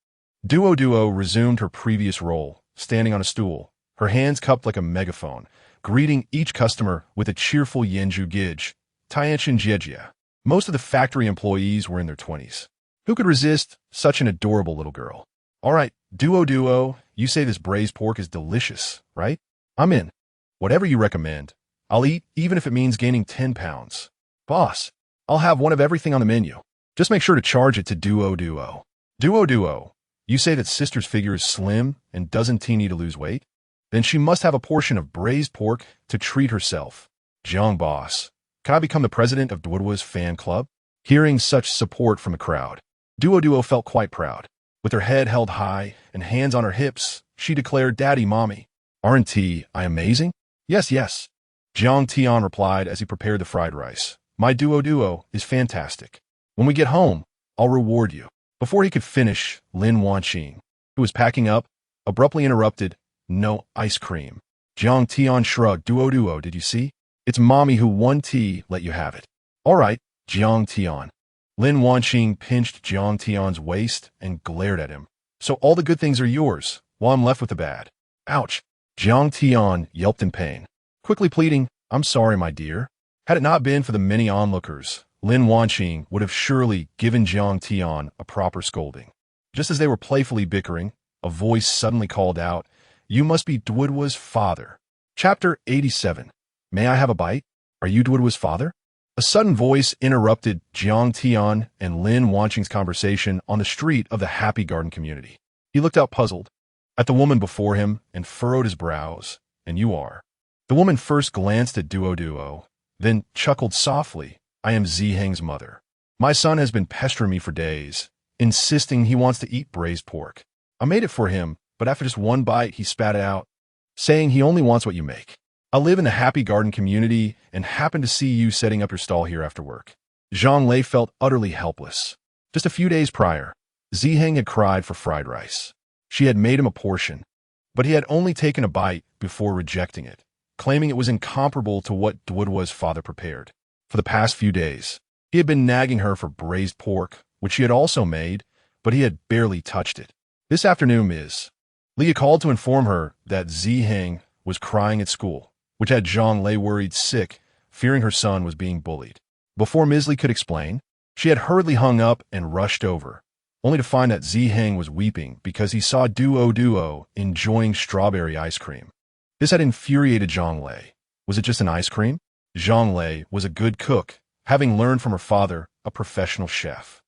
Duoduo resumed her previous role, standing on a stool, her hands cupped like a megaphone, greeting each customer with a cheerful Yenju Gij, Tianchen Jiejia. Most of the factory employees were in their 20s. Who could resist such an adorable little girl? "All right, Duoduo, you say this braised pork is delicious, right? I'm in. Whatever you recommend. I'll eat, even if it means gaining 10 pounds. Boss, I'll have one of everything on the menu. Just make sure to charge it to Duoduo." "Duoduo, you say that sister's figure is slim and doesn't need to lose weight? Then she must have a portion of braised pork to treat herself." "Jiang boss, can I become the president of Duoduo's fan club?" Hearing such support from the crowd, Duoduo felt quite proud. With her head held high and hands on her hips, she declared, "Daddy, Mommy, aren't I amazing?" "Yes, yes," Jiang Tian replied as he prepared the fried rice. "My Duoduo is fantastic. When we get home, I'll reward you." Before he could finish, Lin Wanqing, who was packing up, abruptly interrupted, "No ice cream." Jiang Tian shrugged. "Duoduo, did you see? It's Mommy who let you have it." "All right, Jiang Tian." Lin Wanqing pinched Jiang Tian's waist and glared at him. "So all the good things are yours, while I'm left with the bad." "Ouch." Jiang Tian yelped in pain, quickly pleading, "I'm sorry, my dear." Had it not been for the many onlookers, Lin Wanqing would have surely given Jiang Tian a proper scolding. Just as they were playfully bickering, a voice suddenly called out, "You must be Duoduo's father." Chapter 87. "May I have a bite? Are you Duoduo's father?" A sudden voice interrupted Jiang Tian and Lin Wanqing's conversation on the street of the Happy Garden community. He looked out puzzled at the woman before him and furrowed his brows. "And you are?" The woman first glanced at Duoduo, then chuckled softly. "I am Ziheng's mother. My son has been pestering me for days, insisting he wants to eat braised pork. I made it for him, but after just one bite, he spat it out, saying he only wants what you make. I live in the Happy Garden community and happen to see you setting up your stall here after work." Zhang Lei felt utterly helpless. Just a few days prior, Ziheng had cried for fried rice. She had made him a portion, but he had only taken a bite before rejecting it, claiming it was incomparable to what Duoduo's father prepared. For the past few days, he had been nagging her for braised pork, which she had also made, but he had barely touched it. This afternoon, Ms. Li called to inform her that Ziheng was crying at school, which had Zhang Lei worried sick, fearing her son was being bullied. Before Ms. Li could explain, she had hurriedly hung up and rushed over, only to find that Ziheng was weeping because he saw Duoduo enjoying strawberry ice cream. This had infuriated Zhang Lei. Was it just an ice cream? Zhang Lei was a good cook, having learned from her father, a professional chef.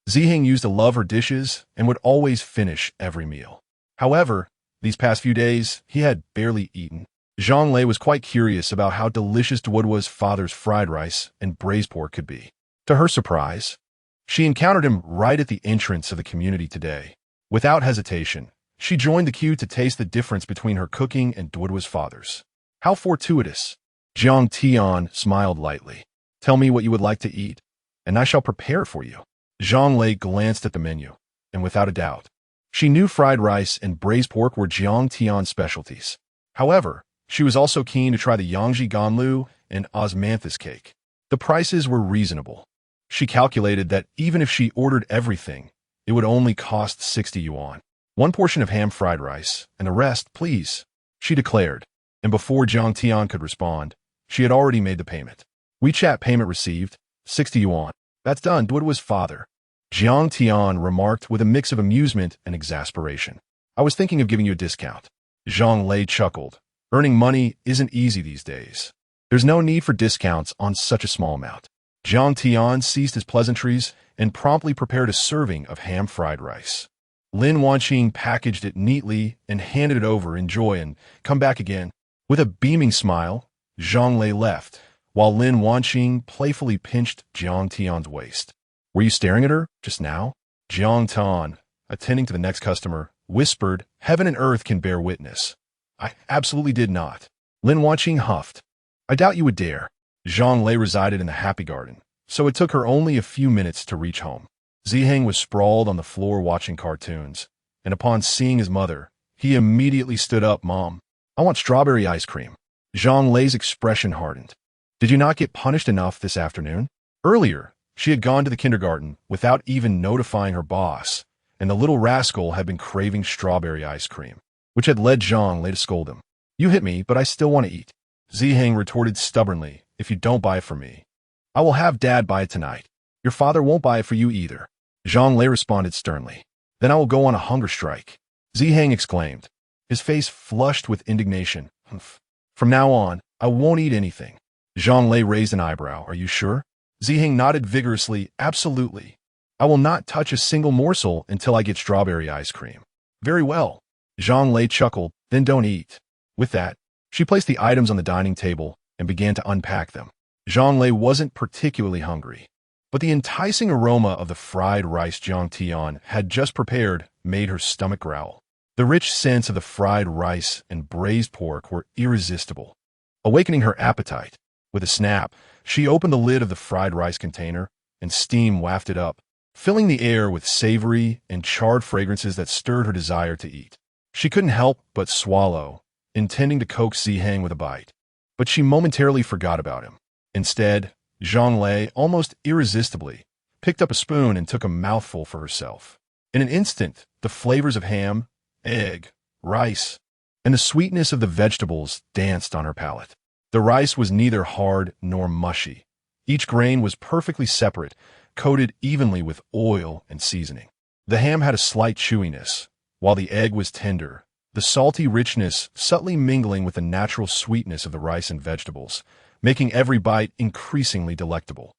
Ziheng used to love her dishes and would always finish every meal. However, these past few days, he had barely eaten. Zhang Lei was quite curious about how delicious Duoduo's father's fried rice and braised pork could be. To her surprise, she encountered him right at the entrance of the community today. Without hesitation, she joined the queue to taste the difference between her cooking and Duoduo's father's. How fortuitous! Jiang Tian smiled lightly. Tell me what you would like to eat, and I shall prepare it for you. Zhang Lei glanced at the menu, and without a doubt, she knew fried rice and braised pork were Jiang Tian's specialties. However, she was also keen to try the Yangji Ganlu and osmanthus cake. The prices were reasonable. She calculated that even if she ordered everything, it would only cost 60 yuan. One portion of ham fried rice, and the rest, please, she declared. And before Jiang Tian could respond, she had already made the payment. WeChat payment received, 60 yuan. That's done, Duoduo's father. Jiang Tian remarked with a mix of amusement and exasperation. I was thinking of giving you a discount. Zhang Lei chuckled. Earning money isn't easy these days. There's no need for discounts on such a small amount. Jiang Tian ceased his pleasantries and promptly prepared a serving of ham fried rice. Lin Wanqing packaged it neatly and handed it over. Enjoy and come back again. With a beaming smile, Zhang Lei left, while Lin Wanqing playfully pinched Jiang Tian's waist. Were you staring at her just now? Jiang Tian, attending to the next customer, whispered, Heaven and earth can bear witness. I absolutely did not. Lin Wanqing huffed. I doubt you would dare. Zhang Lei resided in the Happy Garden, so it took her only a few minutes to reach home. Ziheng was sprawled on the floor watching cartoons, and upon seeing his mother, he immediately stood up. Mom, I want strawberry ice cream. Zhang Lei's expression hardened. Did you not get punished enough this afternoon? Earlier, she had gone to the kindergarten without even notifying her boss, and the little rascal had been craving strawberry ice cream, which had led Zhang Lei to scold him. You hit me, but I still want to eat. Ziheng retorted stubbornly, if you don't buy it for me, I will have Dad buy it tonight. Your father won't buy it for you either. Zhang Lei responded sternly. Then I will go on a hunger strike. Ziheng exclaimed, his face flushed with indignation. From now on, I won't eat anything. Zhang Lei raised an eyebrow. Are you sure? Ziheng nodded vigorously. Absolutely. I will not touch a single morsel until I get strawberry ice cream. Very well. Zhang Lei chuckled. Then don't eat. With that, she placed the items on the dining table and began to unpack them. Zhang Lei wasn't particularly hungry, but the enticing aroma of the fried rice Jiang Tian had just prepared made her stomach growl. The rich scents of the fried rice and braised pork were irresistible, awakening her appetite. With a snap, she opened the lid of the fried rice container, and steam wafted up, filling the air with savory and charred fragrances that stirred her desire to eat. She couldn't help but swallow, intending to coax Ziheng with a bite, but she momentarily forgot about him. Instead, Zhang Lei, almost irresistibly, picked up a spoon and took a mouthful for herself. In an instant, the flavors of ham, egg, rice, and the sweetness of the vegetables danced on her palate. The rice was neither hard nor mushy. Each grain was perfectly separate, coated evenly with oil and seasoning. The ham had a slight chewiness, while the egg was tender, the salty richness subtly mingling with the natural sweetness of the rice and vegetables, making every bite increasingly delectable.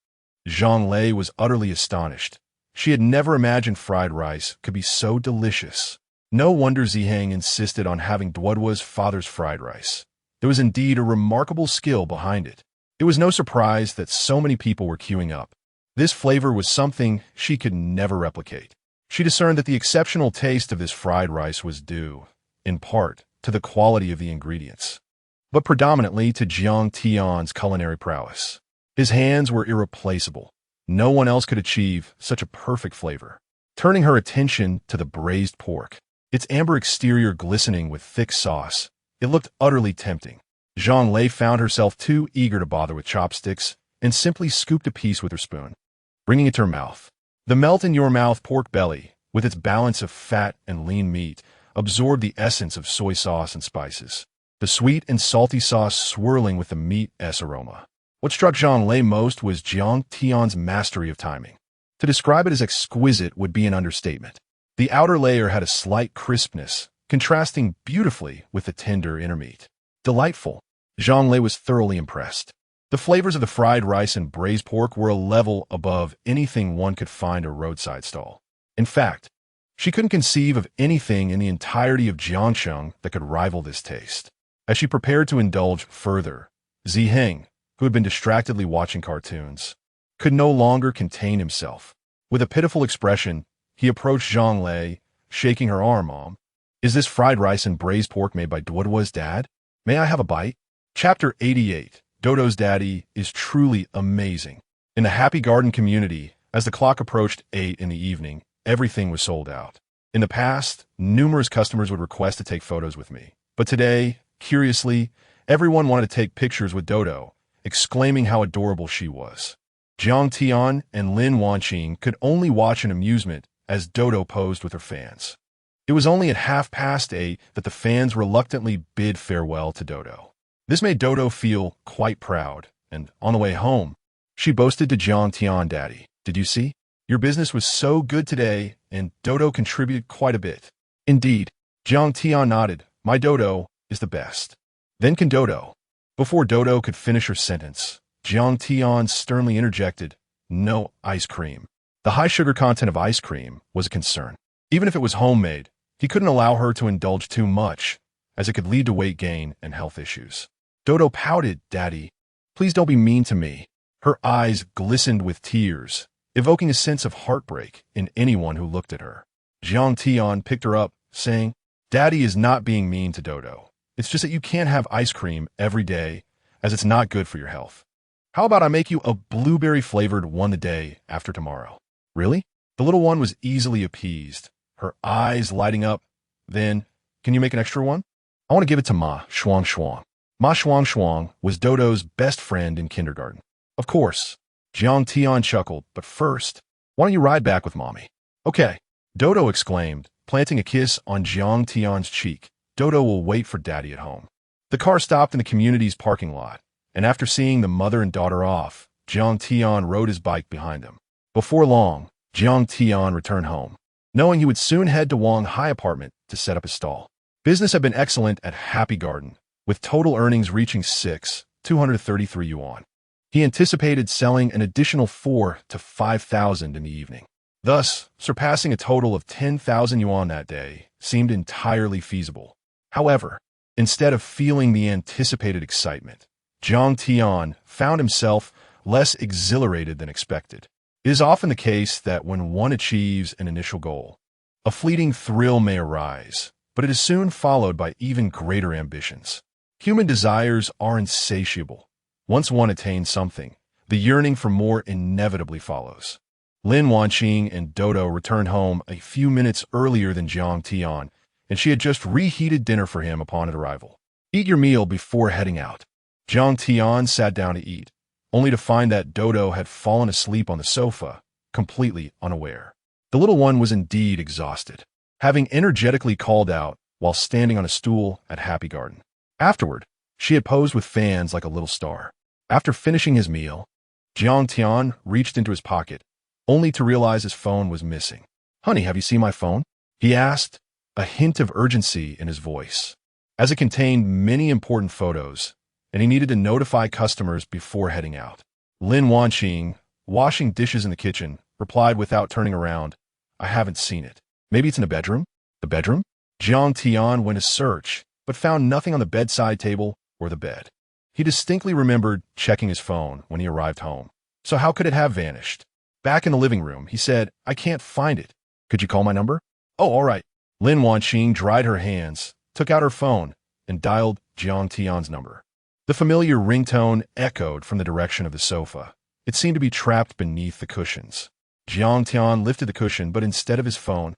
Zhang Lei was utterly astonished. She had never imagined fried rice could be so delicious. No wonder Ziheng insisted on having Duoduo's father's fried rice. There was indeed a remarkable skill behind it. It was no surprise that so many people were queuing up. This flavor was something she could never replicate. She discerned that the exceptional taste of this fried rice was due, in part, to the quality of the ingredients, but predominantly to Jiang Tian's culinary prowess. His hands were irreplaceable. No one else could achieve such a perfect flavor. Turning her attention to the braised pork, its amber exterior glistening with thick sauce, it looked utterly tempting. Zhang Lei found herself too eager to bother with chopsticks and simply scooped a piece with her spoon, bringing it to her mouth. The melt-in-your-mouth pork belly, with its balance of fat and lean meat, absorbed the essence of soy sauce and spices, the sweet and salty sauce swirling with the meat's aroma. What struck Zhang Lei most was Jiang Tian's mastery of timing. To describe it as exquisite would be an understatement. The outer layer had a slight crispness, contrasting beautifully with the tender inner meat. Delightful. Zhang Lei was thoroughly impressed. The flavors of the fried rice and braised pork were a level above anything one could find at a roadside stall. In fact, she couldn't conceive of anything in the entirety of Jiangsheng that could rival this taste. As she prepared to indulge further, Ziheng, who had been distractedly watching cartoons, could no longer contain himself. With a pitiful expression, he approached Zhang Lei, shaking her arm. "Mom, is this fried rice and braised pork made by Duoduo's dad? May I have a bite?" Chapter 88. Dodo's daddy is truly amazing. In the Happy Garden community, as the clock approached 8 in the evening, everything was sold out. In the past, numerous customers would request to take photos with me. But today, curiously, everyone wanted to take pictures with Dodo, exclaiming how adorable she was. Jiang Tian and Lin Wanqing could only watch in amusement as Dodo posed with her fans. It was only at 8:30 that the fans reluctantly bid farewell to Dodo. This made Dodo feel quite proud, and on the way home, she boasted to Jiang Tian, "Daddy, did you see? Your business was so good today, and Dodo contributed quite a bit." "Indeed." Jiang Tian nodded. "My Dodo is the best." "Then can Dodo." Before Dodo could finish her sentence, Jiang Tian sternly interjected, "No ice cream." The high sugar content of ice cream was a concern. Even if it was homemade, he couldn't allow her to indulge too much, as it could lead to weight gain and health issues. Dodo pouted, "Daddy, please don't be mean to me." Her eyes glistened with tears, evoking a sense of heartbreak in anyone who looked at her. Jiang Tian picked her up, saying, "Daddy is not being mean to Dodo. It's just that you can't have ice cream every day, as it's not good for your health. How about I make you a blueberry-flavored one the day after tomorrow?" "Really?" The little one was easily appeased, her eyes lighting up. "Then, can you make an extra one? I want to give it to Ma Shuang Shuang." Ma Shuang Shuang was Dodo's best friend in kindergarten. "Of course." Jiang Tian chuckled, "But first, why don't you ride back with Mommy?" "Okay," Dodo exclaimed, planting a kiss on Jiang Tian's cheek. "Dodo will wait for Daddy at home." The car stopped in the community's parking lot, and after seeing the mother and daughter off, Jiang Tian rode his bike behind them. Before long, Jiang Tian returned home, knowing he would soon head to Wang Hai apartment to set up his stall. Business had been excellent at Happy Garden, with total earnings reaching 233 yuan. He anticipated selling an additional 4 to 5,000 in the evening. Thus, surpassing a total of 10,000 yuan that day seemed entirely feasible. However, instead of feeling the anticipated excitement, Jiang Tian found himself less exhilarated than expected. It is often the case that when one achieves an initial goal, a fleeting thrill may arise, but it is soon followed by even greater ambitions. Human desires are insatiable. Once one attains something, the yearning for more inevitably follows. Lin Wanqing and Dodo returned home a few minutes earlier than Jiang Tian, and she had just reheated dinner for him upon his arrival. "Eat your meal before heading out." Jiang Tian sat down to eat, only to find that Dodo had fallen asleep on the sofa, completely unaware. The little one was indeed exhausted, having energetically called out while standing on a stool at Happy Garden. Afterward, she had posed with fans like a little star. After finishing his meal, Jiang Tian reached into his pocket, only to realize his phone was missing. "Honey, have you seen my phone?" he asked, a hint of urgency in his voice, as it contained many important photos, and he needed to notify customers before heading out. Lin Wanqing, washing dishes in the kitchen, replied without turning around, "I haven't seen it. Maybe it's in the bedroom?" "The bedroom?" Jiang Tian went to search, but found nothing on the bedside table or the bed. He distinctly remembered checking his phone when he arrived home. So how could it have vanished? Back in the living room, he said, "I can't find it. Could you call my number?" "Oh, all right." Lin Wanqing dried her hands, took out her phone, and dialed Jiang Tian's number. The familiar ringtone echoed from the direction of the sofa. It seemed to be trapped beneath the cushions. Jiang Tian lifted the cushion, but instead of his phone,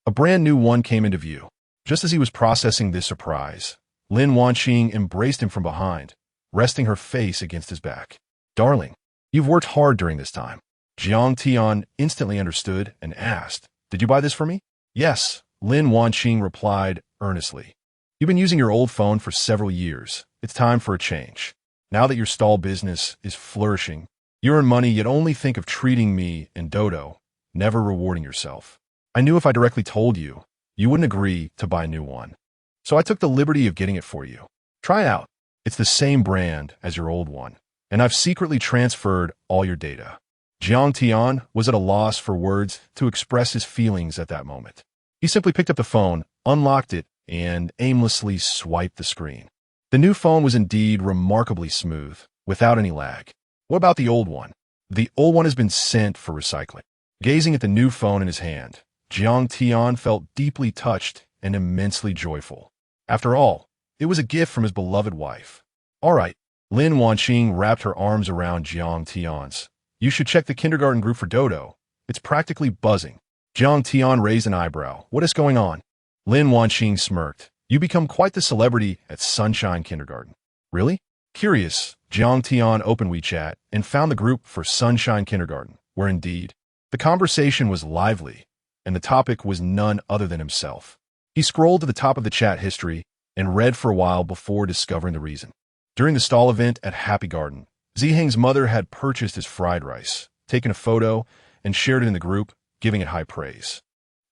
a brand new one came into view. Just as he was processing this surprise, Lin Wanqing embraced him from behind, resting her face against his back. "Darling, you've worked hard during this time." Jiang Tian instantly understood and asked, "Did you buy this for me?" "Yes," Lin Wanqing replied earnestly. "You've been using your old phone for several years. It's time for a change. Now that your stall business is flourishing, you earn money yet only think of treating me and Dodo, never rewarding yourself. I knew if I directly told you, you wouldn't agree to buy a new one. So I took the liberty of getting it for you. Try it out. It's the same brand as your old one, and I've secretly transferred all your data." Jiang Tian was at a loss for words to express his feelings at that moment. He simply picked up the phone, unlocked it, and aimlessly swiped the screen. The new phone was indeed remarkably smooth, without any lag. What about the old one? The old one has been sent for recycling. Gazing at the new phone in his hand, Jiang Tian felt deeply touched and immensely joyful. After all, it was a gift from his beloved wife. All right, Lin Wanqing wrapped her arms around Jiang Tian's. You should check the kindergarten group for Dodo. It's practically buzzing. Jiang Tian raised an eyebrow. What is going on? Lin Wanqing smirked. You become quite the celebrity at Sunshine Kindergarten. Really? Curious, Jiang Tian opened WeChat and found the group for Sunshine Kindergarten, where indeed, the conversation was lively, and the topic was none other than himself. He scrolled to the top of the chat history and read for a while before discovering the reason. During the stall event at Happy Garden, Ziheng's mother had purchased his fried rice, taken a photo, and shared it in the group, giving it high praise.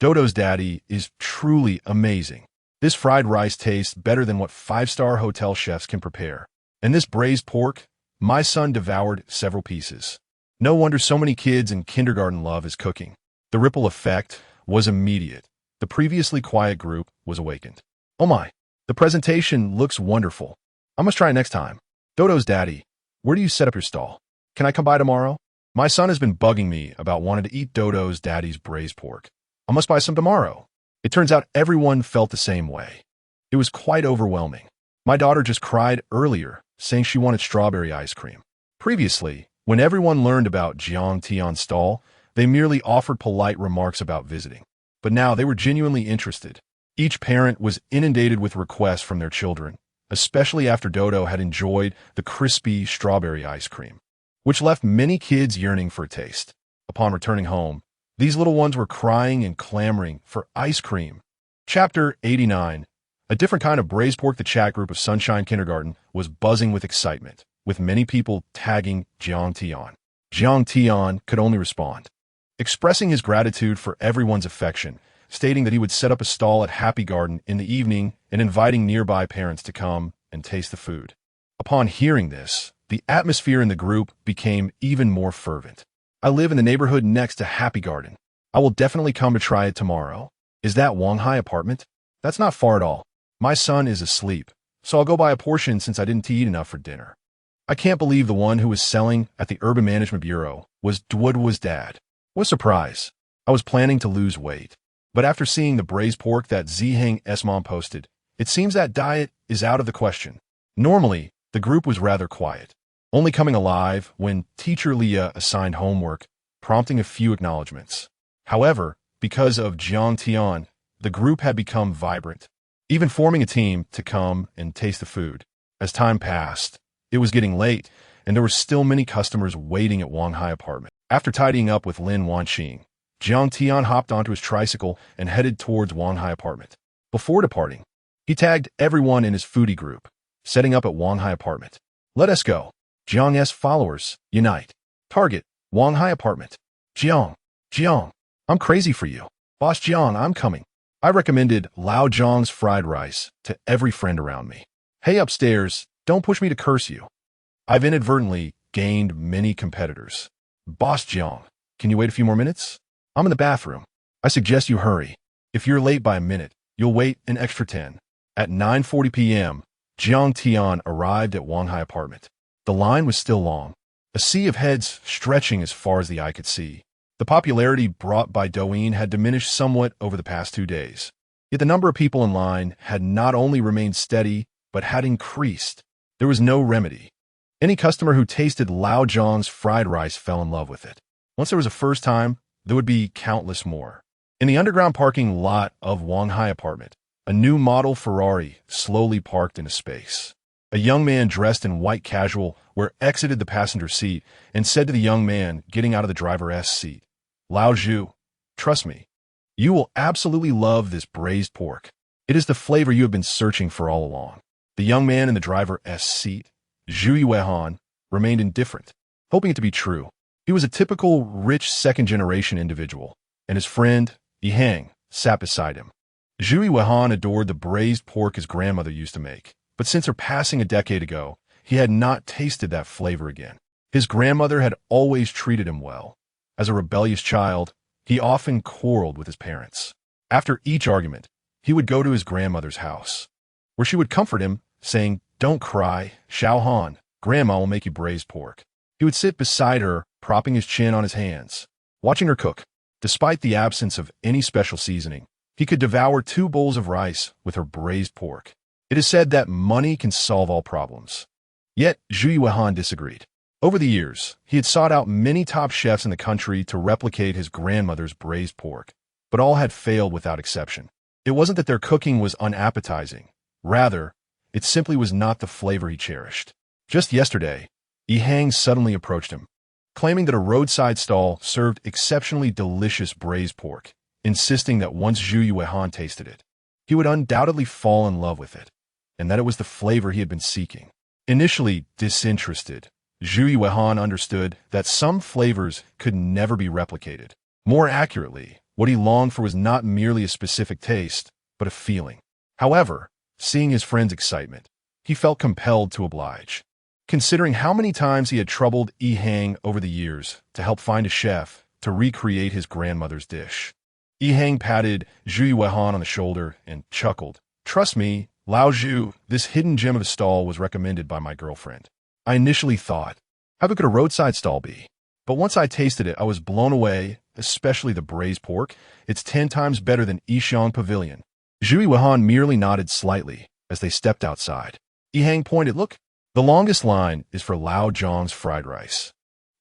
Dodo's daddy is truly amazing. This fried rice tastes better than what five-star hotel chefs can prepare. And this braised pork, my son devoured several pieces. No wonder so many kids in kindergarten love his cooking. The ripple effect was immediate. The previously quiet group was awakened. Oh my, the presentation looks wonderful. I must try it next time. Dodo's daddy, where do you set up your stall? Can I come by tomorrow? My son has been bugging me about wanting to eat Dodo's daddy's braised pork. I must buy some tomorrow. It turns out everyone felt the same way. It was quite overwhelming. My daughter just cried earlier, saying she wanted strawberry ice cream. Previously, when everyone learned about Jiang Tian's stall, they merely offered polite remarks about visiting. But now they were genuinely interested. Each parent was inundated with requests from their children, especially after Dodo had enjoyed the crispy strawberry ice cream, which left many kids yearning for a taste. Upon returning home, these little ones were crying and clamoring for ice cream. Chapter 89. A different kind of braised pork. The chat group of Sunshine Kindergarten was buzzing with excitement, with many people tagging Jiang Tian. Jiang Tian could only respond, expressing his gratitude for everyone's affection, stating that he would set up a stall at Happy Garden in the evening and inviting nearby parents to come and taste the food. Upon hearing this, the atmosphere in the group became even more fervent. I live in the neighborhood next to Happy Garden. I will definitely come to try it tomorrow. Is that Wanghai apartment? That's not far at all. My son is asleep, so I'll go buy a portion since I didn't eat enough for dinner. I can't believe the one who was selling at the Urban Management Bureau was Dwoodwa's dad. What a surprise. I was planning to lose weight. But after seeing the braised pork that Ziheng's mom posted, it seems that diet is out of the question. Normally, the group was rather quiet, only coming alive when teacher Leah assigned homework, prompting a few acknowledgments. However, because of Jiang Tian, the group had become vibrant, even forming a team to come and taste the food. As time passed, it was getting late, and there were still many customers waiting at Wanghai apartment. After tidying up with Lin Wanqing, Jiang Tian hopped onto his tricycle and headed towards Wanghai apartment. Before departing, he tagged everyone in his foodie group, setting up at Wanghai apartment. Let us go. Jiang's followers, unite. Target, Wanghai apartment. Jiang, I'm crazy for you. Boss Jiang, I'm coming. I recommended Lao Zhang's fried rice to every friend around me. Hey upstairs, don't push me to curse you. I've inadvertently gained many competitors. Boss Jiang, can you wait a few more minutes? I'm in the bathroom. I suggest you hurry. If you're late by a minute, you'll wait an extra 10. At 9:40 p.m., Jiang Tian arrived at Wanghai apartment. The line was still long, a sea of heads stretching as far as the eye could see. The popularity brought by Douyin had diminished somewhat over the past 2 days. Yet the number of people in line had not only remained steady, but had increased. There was no remedy. Any customer who tasted Lao Zhang's fried rice fell in love with it. Once there was a first time, there would be countless more. In the underground parking lot of Wanghai apartment, a new model Ferrari slowly parked in a space. A young man dressed in white casual wear exited the passenger seat and said to the young man getting out of the driver's seat, Lao Zhu, trust me, you will absolutely love this braised pork. It is the flavor you have been searching for all along. The young man in the driver's seat, Zhu Weihan, remained indifferent, hoping it to be true. He was a typical rich second-generation individual, and his friend, Yihang, sat beside him. Zhu Weihan adored the braised pork his grandmother used to make, but since her passing a decade ago, he had not tasted that flavor again. His grandmother had always treated him well. As a rebellious child, he often quarreled with his parents. After each argument, he would go to his grandmother's house, where she would comfort him, saying, "Don't cry, Xiao Han. Grandma will make you braised pork." He would sit beside her, propping his chin on his hands, watching her cook. Despite the absence of any special seasoning, he could devour 2 bowls of rice with her braised pork. It is said that money can solve all problems. Yet, Zhu Yuehan disagreed. Over the years, he had sought out many top chefs in the country to replicate his grandmother's braised pork, but all had failed without exception. It wasn't that their cooking was unappetizing. Rather, it simply was not the flavor he cherished. Just yesterday, Hang suddenly approached him, claiming that a roadside stall served exceptionally delicious braised pork, insisting that once Zhu Yuehan tasted it, he would undoubtedly fall in love with it, and that it was the flavor he had been seeking. Initially disinterested, Zhu Yuehan understood that some flavors could never be replicated. More accurately, what he longed for was not merely a specific taste, but a feeling. However, seeing his friend's excitement, he felt compelled to oblige. Considering how many times he had troubled Hang over the years to help find a chef to recreate his grandmother's dish, Hang patted Zhu Yuehan on the shoulder and chuckled. "Trust me, Lao Zhu, this hidden gem of a stall was recommended by my girlfriend. I initially thought, how good could a roadside stall be? But once I tasted it, I was blown away, especially the braised pork. It's 10 times better than Yixiang Pavilion." Zhu Yuehan merely nodded slightly as they stepped outside. Hang pointed, "Look, the longest line is for Lao Zhang's fried rice,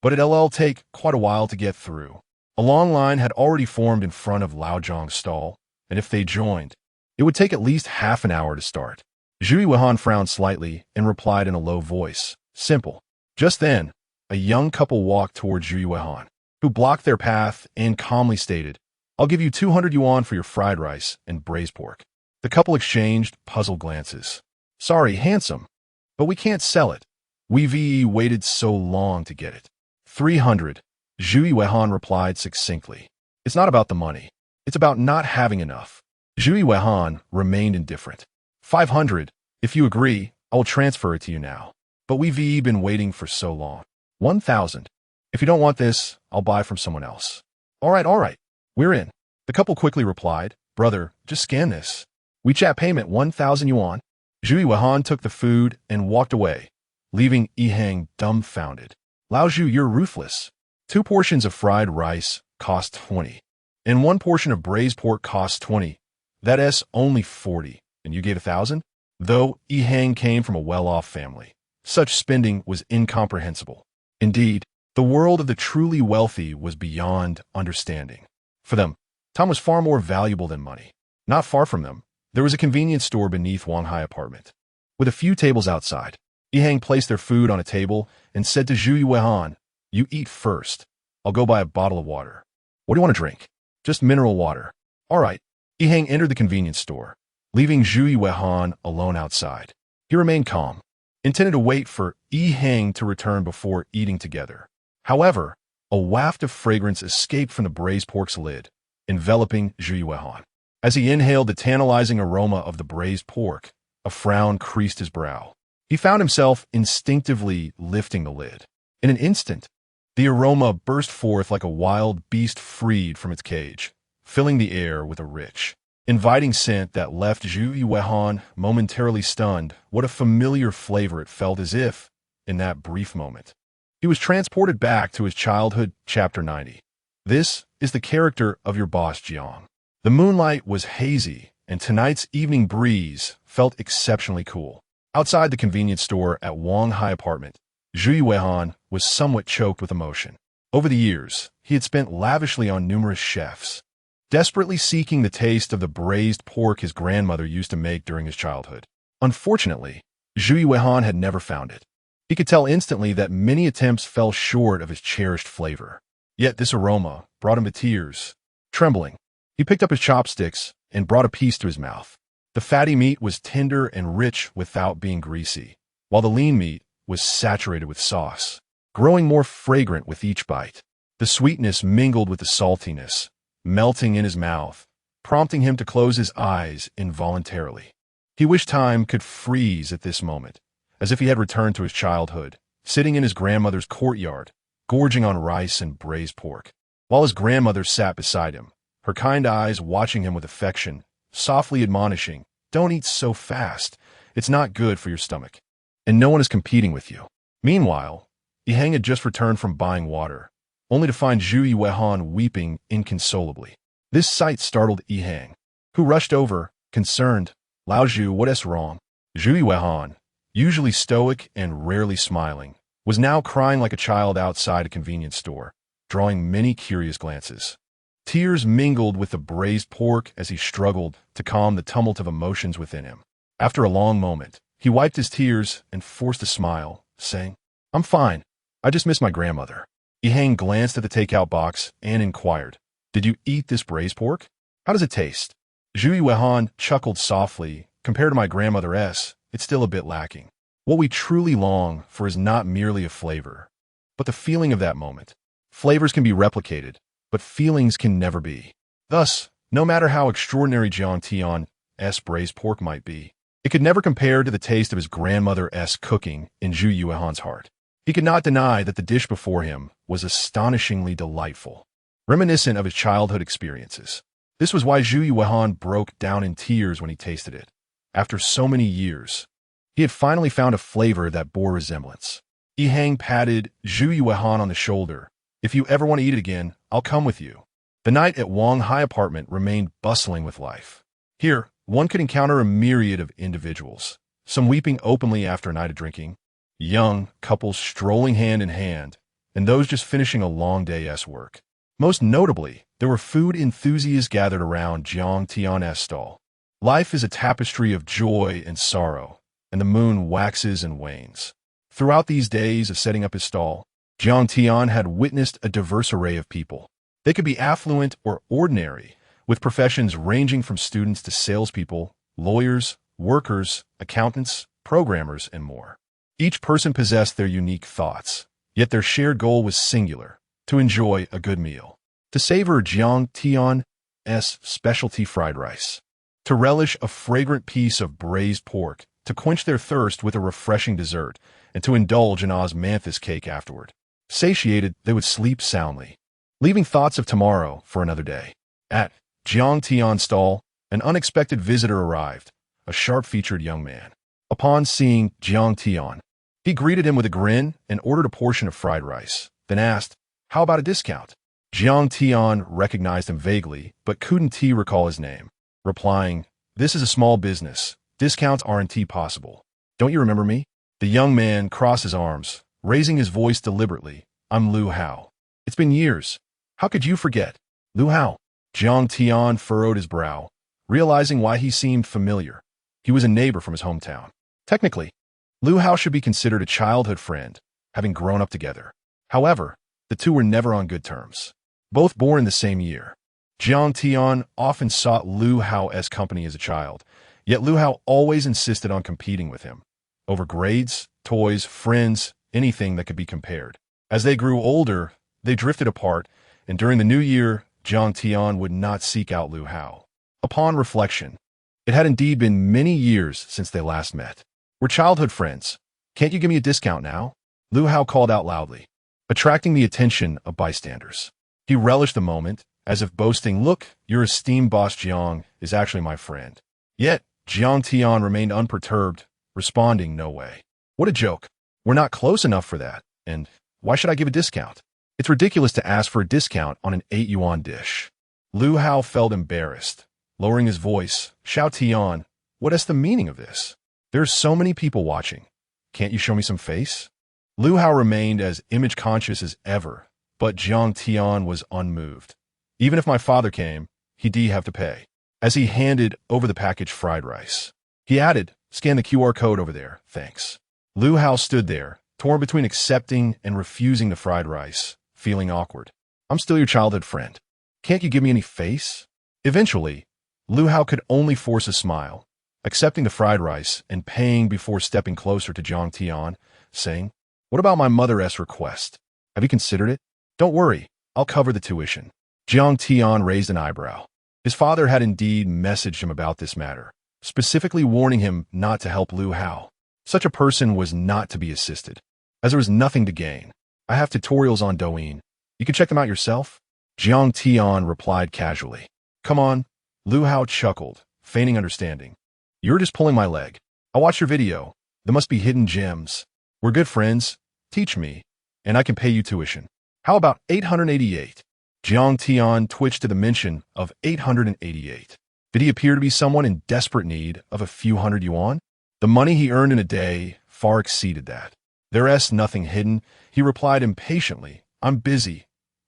but it'll take quite a while to get through." A long line had already formed in front of Lao Zhang's stall, and if they joined, it would take at least half an hour to start. Zhu Yuehan frowned slightly and replied in a low voice, "Simple." Just then, a young couple walked towards Zhu Yuehan, who blocked their path and calmly stated, "I'll give you 200 yuan for your fried rice and braised pork." The couple exchanged puzzled glances. "Sorry, handsome, but we can't sell it. We've waited so long to get it." 300, Zhu Yuehan replied succinctly. "It's not about the money. It's about not having enough." Zhu Yuehan remained indifferent. 500, if you agree, I will transfer it to you now. But we've been waiting for so long. 1,000. If you don't want this, I'll buy from someone else. All right. We're in. The couple quickly replied, "Brother, just scan this. WeChat payment 1,000 yuan. Zhu Yuehan took the food and walked away, leaving Hang dumbfounded. "Lao Zhu, you're ruthless. 2 portions of fried rice cost 20, and 1 portion of braised pork cost 20. That's only 40, and you gave 1,000? Though Hang came from a well-off family, such spending was incomprehensible. Indeed, the world of the truly wealthy was beyond understanding. For them, time was far more valuable than money. Not far from them, there was a convenience store beneath Wanghai apartment. With a few tables outside, Hang placed their food on a table and said to Zhu Yuehan, "You eat first. I'll go buy a bottle of water." "What do you want to drink?" "Just mineral water." "All right." Hang entered the convenience store, leaving Zhu Yuehan alone outside. He remained calm, intended to wait for Hang to return before eating together. However, a waft of fragrance escaped from the braised pork's lid, enveloping Zhu Yuehan. As he inhaled the tantalizing aroma of the braised pork, a frown creased his brow. He found himself instinctively lifting the lid. In an instant, the aroma burst forth like a wild beast freed from its cage, filling the air with a rich, inviting scent that left Zhu Yuehan momentarily stunned. What a familiar flavor it felt, as if, in that brief moment, he was transported back to his childhood. Chapter 90. This is the character of your boss, Jiang. The moonlight was hazy, and tonight's evening breeze felt exceptionally cool. Outside the convenience store at Wanghai apartment, Zhu Yuehan was somewhat choked with emotion. Over the years, he had spent lavishly on numerous chefs, desperately seeking the taste of the braised pork his grandmother used to make during his childhood. Unfortunately, Zhu Yuehan had never found it. He could tell instantly that many attempts fell short of his cherished flavor. Yet this aroma brought him to tears. Trembling, he picked up his chopsticks and brought a piece to his mouth. The fatty meat was tender and rich without being greasy, while the lean meat was saturated with sauce, growing more fragrant with each bite. The sweetness mingled with the saltiness, melting in his mouth, prompting him to close his eyes involuntarily. He wished time could freeze at this moment, as if he had returned to his childhood, sitting in his grandmother's courtyard, gorging on rice and braised pork, while his grandmother sat beside him, her kind eyes watching him with affection, softly admonishing, "Don't eat so fast. It's not good for your stomach." and no one is competing with you. Meanwhile, Yihang had just returned from buying water, only to find Zhu Yuehan weeping inconsolably. This sight startled Yihang, who rushed over, concerned. Lao Zhu, what's wrong? Zhu Yuehan, usually stoic and rarely smiling, was now crying like a child outside a convenience store, drawing many curious glances. Tears mingled with the braised pork as he struggled to calm the tumult of emotions within him. After a long moment, he wiped his tears and forced a smile, saying, "I'm fine. I just miss my grandmother." Yihang glanced at the takeout box and inquired, "Did you eat this braised pork? How does it taste?" Zhu Yuehan chuckled softly. "Compared to my grandmother's, it's still a bit lacking. What we truly long for is not merely a flavor, but the feeling of that moment. Flavors can be replicated, but feelings can never be. Thus, no matter how extraordinary Jiang Tian's braised pork might be, it could never compare to the taste of his grandmother's cooking in Zhu Yuehan's heart. He could not deny that the dish before him was astonishingly delightful, reminiscent of his childhood experiences. This was why Zhu Yuehan broke down in tears when he tasted it. After so many years, he had finally found a flavor that bore resemblance. Yihang patted Zhu Yuehan on the shoulder. "If you ever want to eat it again, I'll come with you." The night at Wang Hai apartment remained bustling with life. Here, one could encounter a myriad of individuals, some weeping openly after a night of drinking, young couples strolling hand in hand, and those just finishing a long day's work. Most notably, there were food enthusiasts gathered around Jiang Tian's stall. Life is a tapestry of joy and sorrow, and the moon waxes and wanes. Throughout these days of setting up his stall, Jiang Tian had witnessed a diverse array of people. They could be affluent or ordinary, with professions ranging from students to salespeople, lawyers, workers, accountants, programmers, and more. Each person possessed their unique thoughts, yet their shared goal was singular: to enjoy a good meal, to savor Jiang Tian's specialty fried rice, to relish a fragrant piece of braised pork, to quench their thirst with a refreshing dessert, and to indulge in osmanthus cake afterward. Satiated, they would sleep soundly, leaving thoughts of tomorrow for another day. At Jiang Tian's stall, an unexpected visitor arrived, a sharp-featured young man. Upon seeing Jiang Tian, he greeted him with a grin and ordered a portion of fried rice, then asked, "How about a discount?" Jiang Tian recognized him vaguely, but couldn't recall his name, replying, "This is a small business. Discounts aren't possible. Don't you remember me?" The young man crossed his arms, raising his voice deliberately. "I'm Lu Hao. It's been years. How could you forget?" "Lu Hao?" Jiang Tian furrowed his brow, realizing why he seemed familiar. He was a neighbor from his hometown. Technically, Lu Hao should be considered a childhood friend, having grown up together. However, the two were never on good terms. Both born in the same year, Jiang Tian often sought Lu Hao's company as a child, yet Lu Hao always insisted on competing with him over grades, toys, friends, anything that could be compared. As they grew older, they drifted apart, and during the new year, Jiang Tian would not seek out Lu Hao. Upon reflection, it had indeed been many years since they last met. "We're childhood friends. Can't you give me a discount now?" Lu Hao called out loudly, attracting the attention of bystanders. He relished the moment, as if boasting, "Look, your esteemed boss Jiang is actually my friend." Yet, Jiang Tian remained unperturbed, responding, "No way. What a joke. We're not close enough for that, and why should I give a discount? It's ridiculous to ask for a discount on an 8 yuan dish." Lu Hao felt embarrassed. Lowering his voice, "Xiao Tian, what is the meaning of this? There's so many people watching. Can't you show me some face?" Lu Hao remained as image-conscious as ever, but Jiang Tian was unmoved. "Even if my father came, he'd have to pay." As he handed over the packaged fried rice, he added, "Scan the QR code over there, thanks." Lu Hao stood there, torn between accepting and refusing the fried rice, feeling awkward. "I'm still your childhood friend. Can't you give me any face?" Eventually, Lu Hao could only force a smile, accepting the fried rice and paying before stepping closer to Jiang Tian, saying, "What about my mother's request? Have you considered it?" "Don't worry, I'll cover the tuition." Jiang Tian raised an eyebrow. His father had indeed messaged him about this matter, specifically warning him not to help Lu Hao. Such a person was not to be assisted, as there was nothing to gain. "I have tutorials on Douyin. You can check them out yourself." Jiang Tian replied casually. "Come on." Lu Hao chuckled, feigning understanding. "You're just pulling my leg. I'll watch your video, There must be hidden gems. We're good friends. Teach me, and I can pay you tuition. How about 888? Jiang Tian twitched to the mention of 888. Did he appear to be someone in desperate need of a few hundred yuan? The money he earned in a day far exceeded that. There's nothing hidden, he replied impatiently. I'm busy.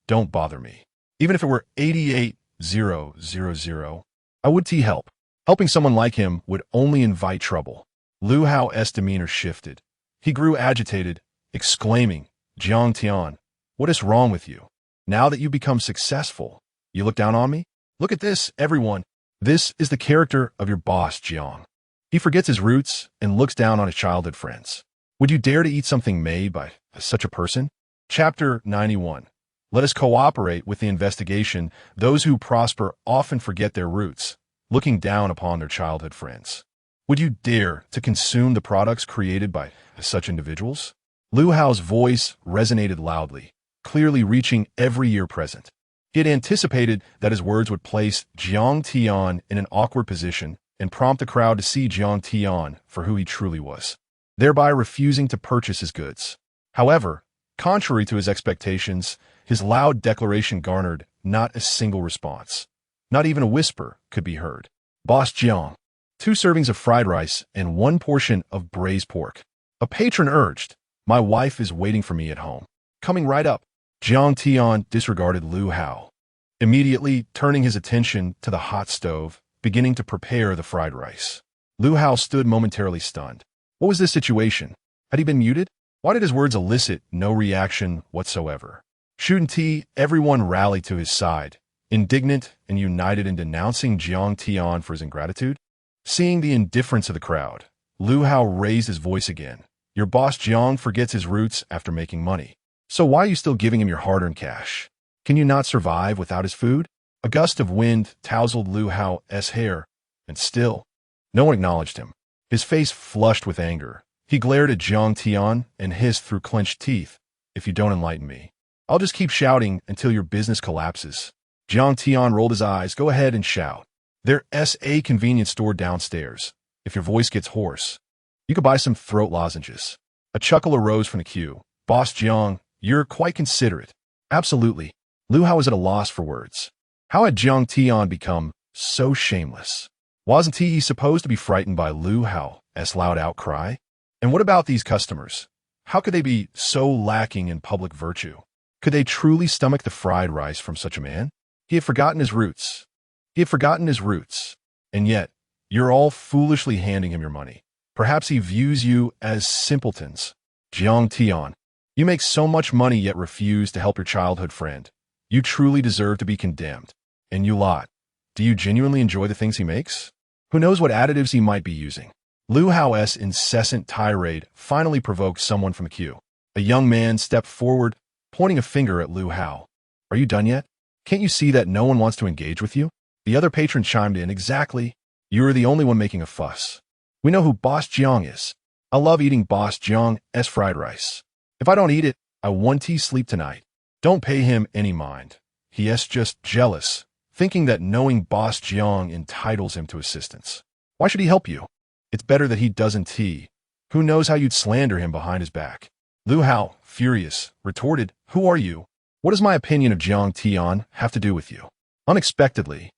Don't bother me. Even if it were 88,000, I would help. Helping someone like him would only invite trouble. Lu Hao's demeanor shifted. He grew agitated, exclaiming, Jiang Tian, what is wrong with you? Now that you've become successful, you look down on me? Look at this, everyone. This is the character of your boss, Jiang. He forgets his roots and looks down on his childhood friends. Would you dare to eat something made by such a person? Chapter 91. Let us cooperate with the investigation. Those who prosper often forget their roots, looking down upon their childhood friends. Would you dare to consume the products created by such individuals? Lu Hao's voice resonated loudly, clearly reaching every ear present. He had anticipated that his words would place Jiang Tian in an awkward position and prompt the crowd to see Jiang Tian for who he truly was, thereby refusing to purchase his goods. However, contrary to his expectations, his loud declaration garnered not a single response. Not even a whisper could be heard. Boss Jiang, 2 servings of fried rice and 1 portion of braised pork. A patron urged, my wife is waiting for me at home. Coming right up. Jiang Tian disregarded Lu Hao, immediately turning his attention to the hot stove, beginning to prepare the fried rice. Lu Hao stood momentarily stunned. What was this situation? Had he been muted? Why did his words elicit no reaction whatsoever? Shooting everyone rallied to his side, indignant and united in denouncing Jiang Tian for his ingratitude. Seeing the indifference of the crowd, Lu Hao raised his voice again. Your boss Jiang forgets his roots after making money. So why are you still giving him your hard-earned cash? Can you not survive without his food? A gust of wind tousled Lu Hao's hair, and still, no one acknowledged him. His face flushed with anger. He glared at Jiang Tian and hissed through clenched teeth, if you don't enlighten me, I'll just keep shouting until your business collapses. Jiang Tian rolled his eyes. Go ahead and shout. There's a convenience store downstairs. If your voice gets hoarse, you could buy some throat lozenges. A chuckle arose from the queue. Boss Jiang, you're quite considerate. Absolutely. Lu Hao was at a loss for words. How had Jiang Tian become so shameless? Wasn't he supposed to be frightened by Lu Hao's loud outcry? And what about these customers? How could they be so lacking in public virtue? Could they truly stomach the fried rice from such a man? He had forgotten his roots. And yet, you're all foolishly handing him your money. Perhaps he views you as simpletons. Jiang Tian, you make so much money yet refuse to help your childhood friend. You truly deserve to be condemned. And you lot, do you genuinely enjoy the things he makes? Who knows what additives he might be using? Lu Hao's incessant tirade finally provoked someone from the queue. A young man stepped forward, pointing a finger at Lu Hao. Are you done yet? Can't you see that no one wants to engage with you? The other patron chimed in. Exactly. You're the only one making a fuss. We know who Boss Jiang is. I love eating Boss Jiang's fried rice. If I don't eat it, I want to sleep tonight. Don't pay him any mind. He's just jealous, thinking that knowing Boss Jiang entitles him to assistance. Why should he help you? It's better that he doesn't. Who knows how you'd slander him behind his back? Lu Hao, furious, retorted, Who are you? What does my opinion of Jiang Tian have to do with you? Unexpectedly,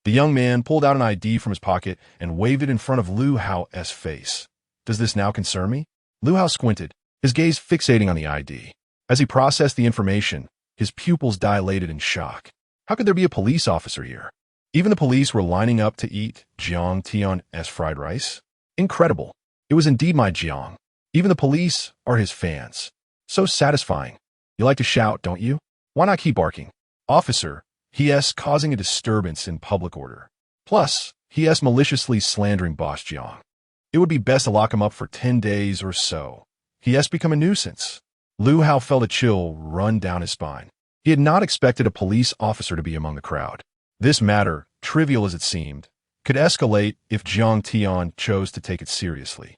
the young man pulled out an ID from his pocket and waved it in front of Lu Hao's face. Does this now concern me? Lu Hao squinted, his gaze fixating on the ID. As he processed the information, his pupils dilated in shock. How could there be a police officer here? Even the police were lining up to eat Jiang Tian's fried rice? Incredible. It was indeed my Jiang. Even the police are his fans. So satisfying. You like to shout, don't you? Why not keep barking? Officer, he's causing a disturbance in public order. Plus, he's maliciously slandering Boss Jiang. It would be best to lock him up for 10 days or so. He's become a nuisance. Lu Hao felt a chill run down his spine. He had not expected a police officer to be among the crowd. This matter, trivial as it seemed, could escalate if Jiang Tian chose to take it seriously.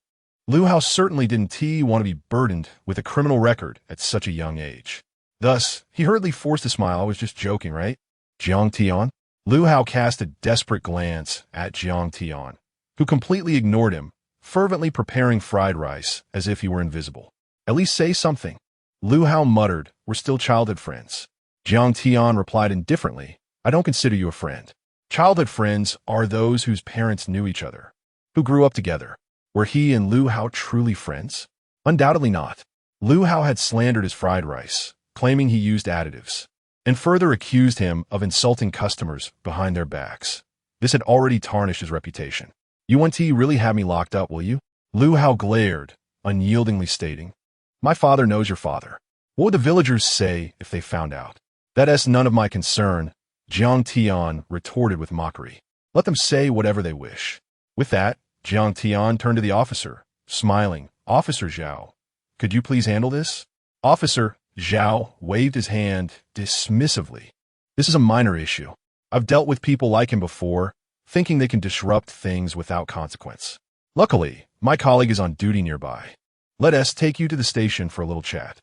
Lu Hao certainly didn't want to be burdened with a criminal record at such a young age. Thus, he hurriedly forced a smile. I was just joking, right? Jiang Tian? Lu Hao cast a desperate glance at Jiang Tian, who completely ignored him, fervently preparing fried rice as if he were invisible. At least say something. Lu Hao muttered, we're still childhood friends. Jiang Tian replied indifferently, I don't consider you a friend. Childhood friends are those whose parents knew each other, who grew up together. Were he and Lu Hao truly friends? Undoubtedly not. Lu Hao had slandered his fried rice, claiming he used additives, and further accused him of insulting customers behind their backs. This had already tarnished his reputation. You want to really have me locked up, will you? Lu Hao glared, unyieldingly stating, my father knows your father. What would the villagers say if they found out? That's none of my concern, Jiang Tian retorted with mockery. Let them say whatever they wish. With that, Jiang Tian turned to the officer, smiling. Officer Zhao, could you please handle this? Officer Zhao waved his hand dismissively. This is a minor issue. I've dealt with people like him before, thinking they can disrupt things without consequence. Luckily, my colleague is on duty nearby. Let us take you to the station for a little chat.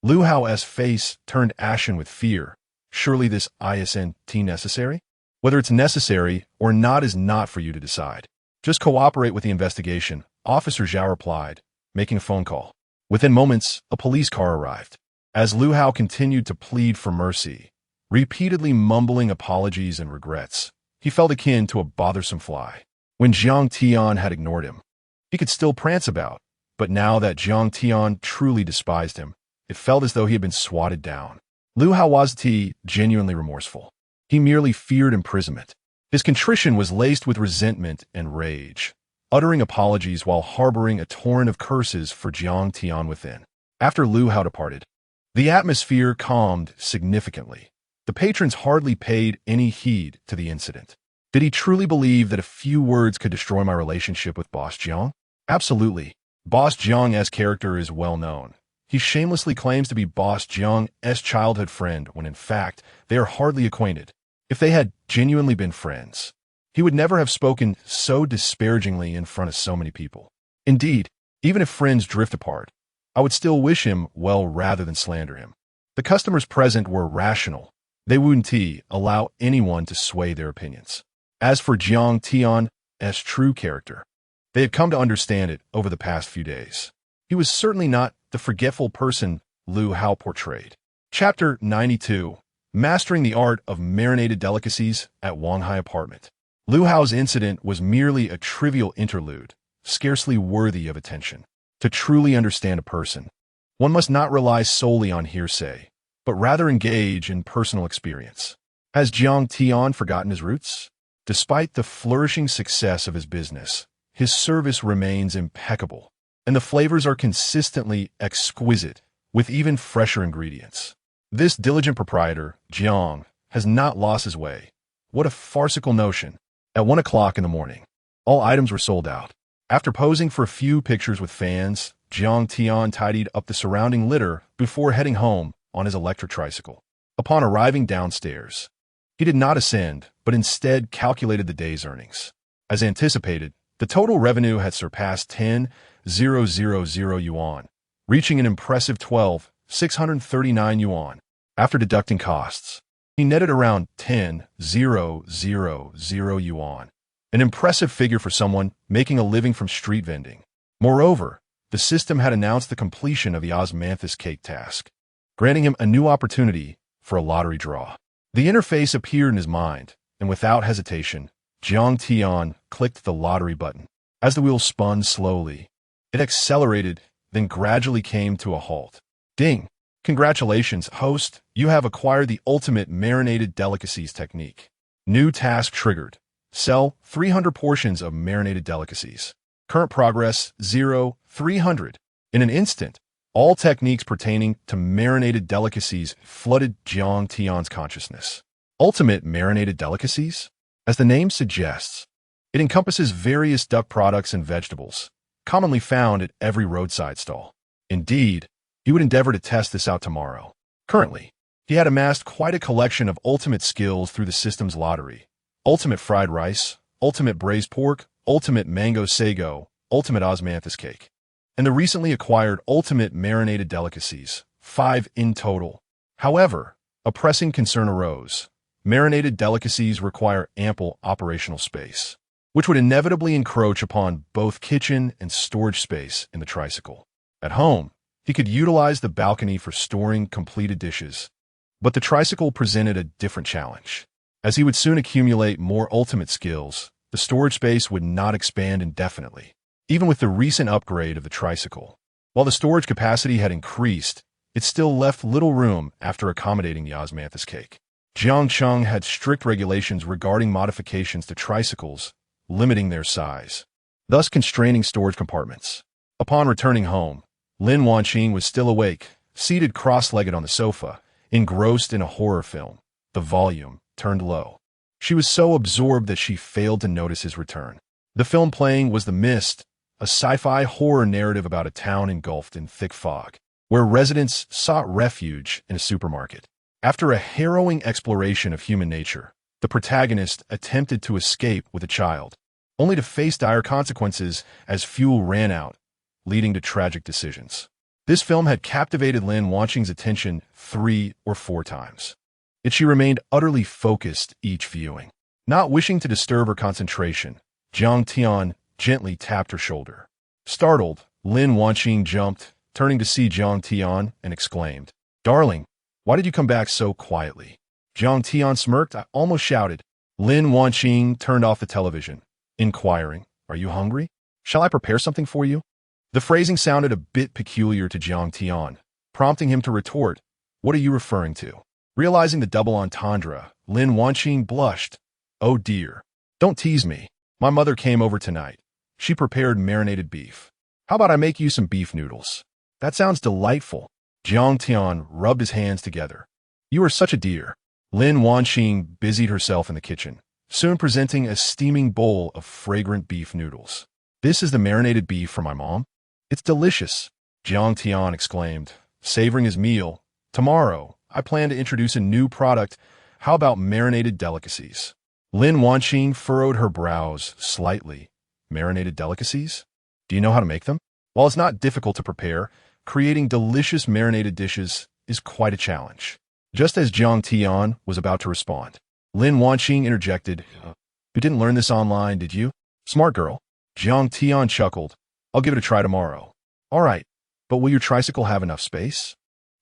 Lu Hao's face turned ashen with fear. Surely this isn't necessary? Whether it's necessary or not is not for you to decide. Just cooperate with the investigation, Officer Zhao replied, making a phone call. Within moments, a police car arrived. As Lu Hao continued to plead for mercy, repeatedly mumbling apologies and regrets, he felt akin to a bothersome fly. When Jiang Tian had ignored him, he could still prance about, but now that Jiang Tian truly despised him, it felt as though he had been swatted down. Lu Hao wasn't genuinely remorseful. He merely feared imprisonment. His contrition was laced with resentment and rage, uttering apologies while harboring a torrent of curses for Jiang Tian within. After Lu Hao departed, the atmosphere calmed significantly. The patrons hardly paid any heed to the incident. Did he truly believe that a few words could destroy my relationship with Boss Jiang? Absolutely. Boss Jiang's character is well known. He shamelessly claims to be Boss Jiang's childhood friend when in fact they are hardly acquainted. If they had genuinely been friends, he would never have spoken so disparagingly in front of so many people. Indeed, even if friends drift apart, I would still wish him well rather than slander him. The customers present were rational. They wouldn't allow anyone to sway their opinions. As for Jiang Tian's true character, they had come to understand it over the past few days. He was certainly not the forgetful person Lu Hao portrayed. Chapter 92, Mastering the Art of Marinated Delicacies at Wanghai Apartment. Lu Hao's incident was merely a trivial interlude, scarcely worthy of attention. To truly understand a person, one must not rely solely on hearsay, but rather engage in personal experience. Has Jiang Tian forgotten his roots? Despite the flourishing success of his business, his service remains impeccable, and the flavors are consistently exquisite, with even fresher ingredients. This diligent proprietor, Jiang, has not lost his way. What a farcical notion. At 1 o'clock in the morning, all items were sold out. After posing for a few pictures with fans, Jiang Tian tidied up the surrounding litter before heading home on his electric tricycle. Upon arriving downstairs, he did not ascend, but instead calculated the day's earnings. As anticipated, the total revenue had surpassed 10,000 yuan, reaching an impressive 12,639 yuan. After deducting costs, he netted around 10,000 yuan, an impressive figure for someone making a living from street vending. Moreover, the system had announced the completion of the osmanthus cake task, granting him a new opportunity for a lottery draw. The interface appeared in his mind, and without hesitation, Jiang Tian clicked the lottery button. As the wheel spun slowly, it accelerated, then gradually came to a halt. Ding! Congratulations, host, you have acquired the ultimate marinated delicacies technique. New task triggered. Sell 300 portions of marinated delicacies. Current progress 0,300. In an instant, all techniques pertaining to marinated delicacies flooded Jiang Tian's consciousness. Ultimate marinated delicacies? As the name suggests, it encompasses various duck products and vegetables, commonly found at every roadside stall. Indeed, he would endeavor to test this out tomorrow. Currently, he had amassed quite a collection of ultimate skills through the system's lottery. Ultimate fried rice, ultimate braised pork, ultimate mango sago, ultimate osmanthus cake, and the recently acquired ultimate marinated delicacies, 5 in total. However, a pressing concern arose. Marinated delicacies require ample operational space. which would inevitably encroach upon both kitchen and storage space in the tricycle. At home, he could utilize the balcony for storing completed dishes, but the tricycle presented a different challenge. As he would soon accumulate more ultimate skills, the storage space would not expand indefinitely, even with the recent upgrade of the tricycle. While the storage capacity had increased, it still left little room after accommodating the osmanthus cake. Jiang Tian had strict regulations regarding modifications to tricycles, limiting their size, thus constraining storage compartments. Upon returning home, Lin Wanqing was still awake, seated cross-legged on the sofa, engrossed in a horror film. The volume turned low. She was so absorbed that she failed to notice his return. The film playing was The Mist, a sci-fi horror narrative about a town engulfed in thick fog, where residents sought refuge in a supermarket. After a harrowing exploration of human nature, the protagonist attempted to escape with a child, only to face dire consequences as fuel ran out, leading to tragic decisions. This film had captivated Lin Wanqing's attention 3 or 4 times. Yet she remained utterly focused each viewing. Not wishing to disturb her concentration, Jiang Tian gently tapped her shoulder. Startled, Lin Wanqing jumped, turning to see Jiang Tian, and exclaimed, "Darling, why did you come back so quietly?" Jiang Tian smirked. I almost shouted. Lin Wanqing turned off the television, inquiring, "Are you hungry? Shall I prepare something for you?" The phrasing sounded a bit peculiar to Jiang Tian, prompting him to retort, "What are you referring to?" Realizing the double entendre, Lin Wanqing blushed. "Oh dear. Don't tease me. My mother came over tonight. She prepared marinated beef. How about I make you some beef noodles?" "That sounds delightful." Jiang Tian rubbed his hands together. "You are such a dear." Lin Wanqing busied herself in the kitchen, soon presenting a steaming bowl of fragrant beef noodles. "This is the marinated beef for my mom? It's delicious," Jiang Tian exclaimed, savoring his meal. "Tomorrow, I plan to introduce a new product. How about marinated delicacies?" Lin Wanqing furrowed her brows slightly. "Marinated delicacies? Do you know how to make them?" While it's not difficult to prepare, creating delicious marinated dishes is quite a challenge. Just as Jiang Tian was about to respond, Lin Wanqing interjected, "You didn't learn this online, did you? Smart girl." Jiang Tian chuckled. "I'll give it a try tomorrow." "All right, but will your tricycle have enough space?"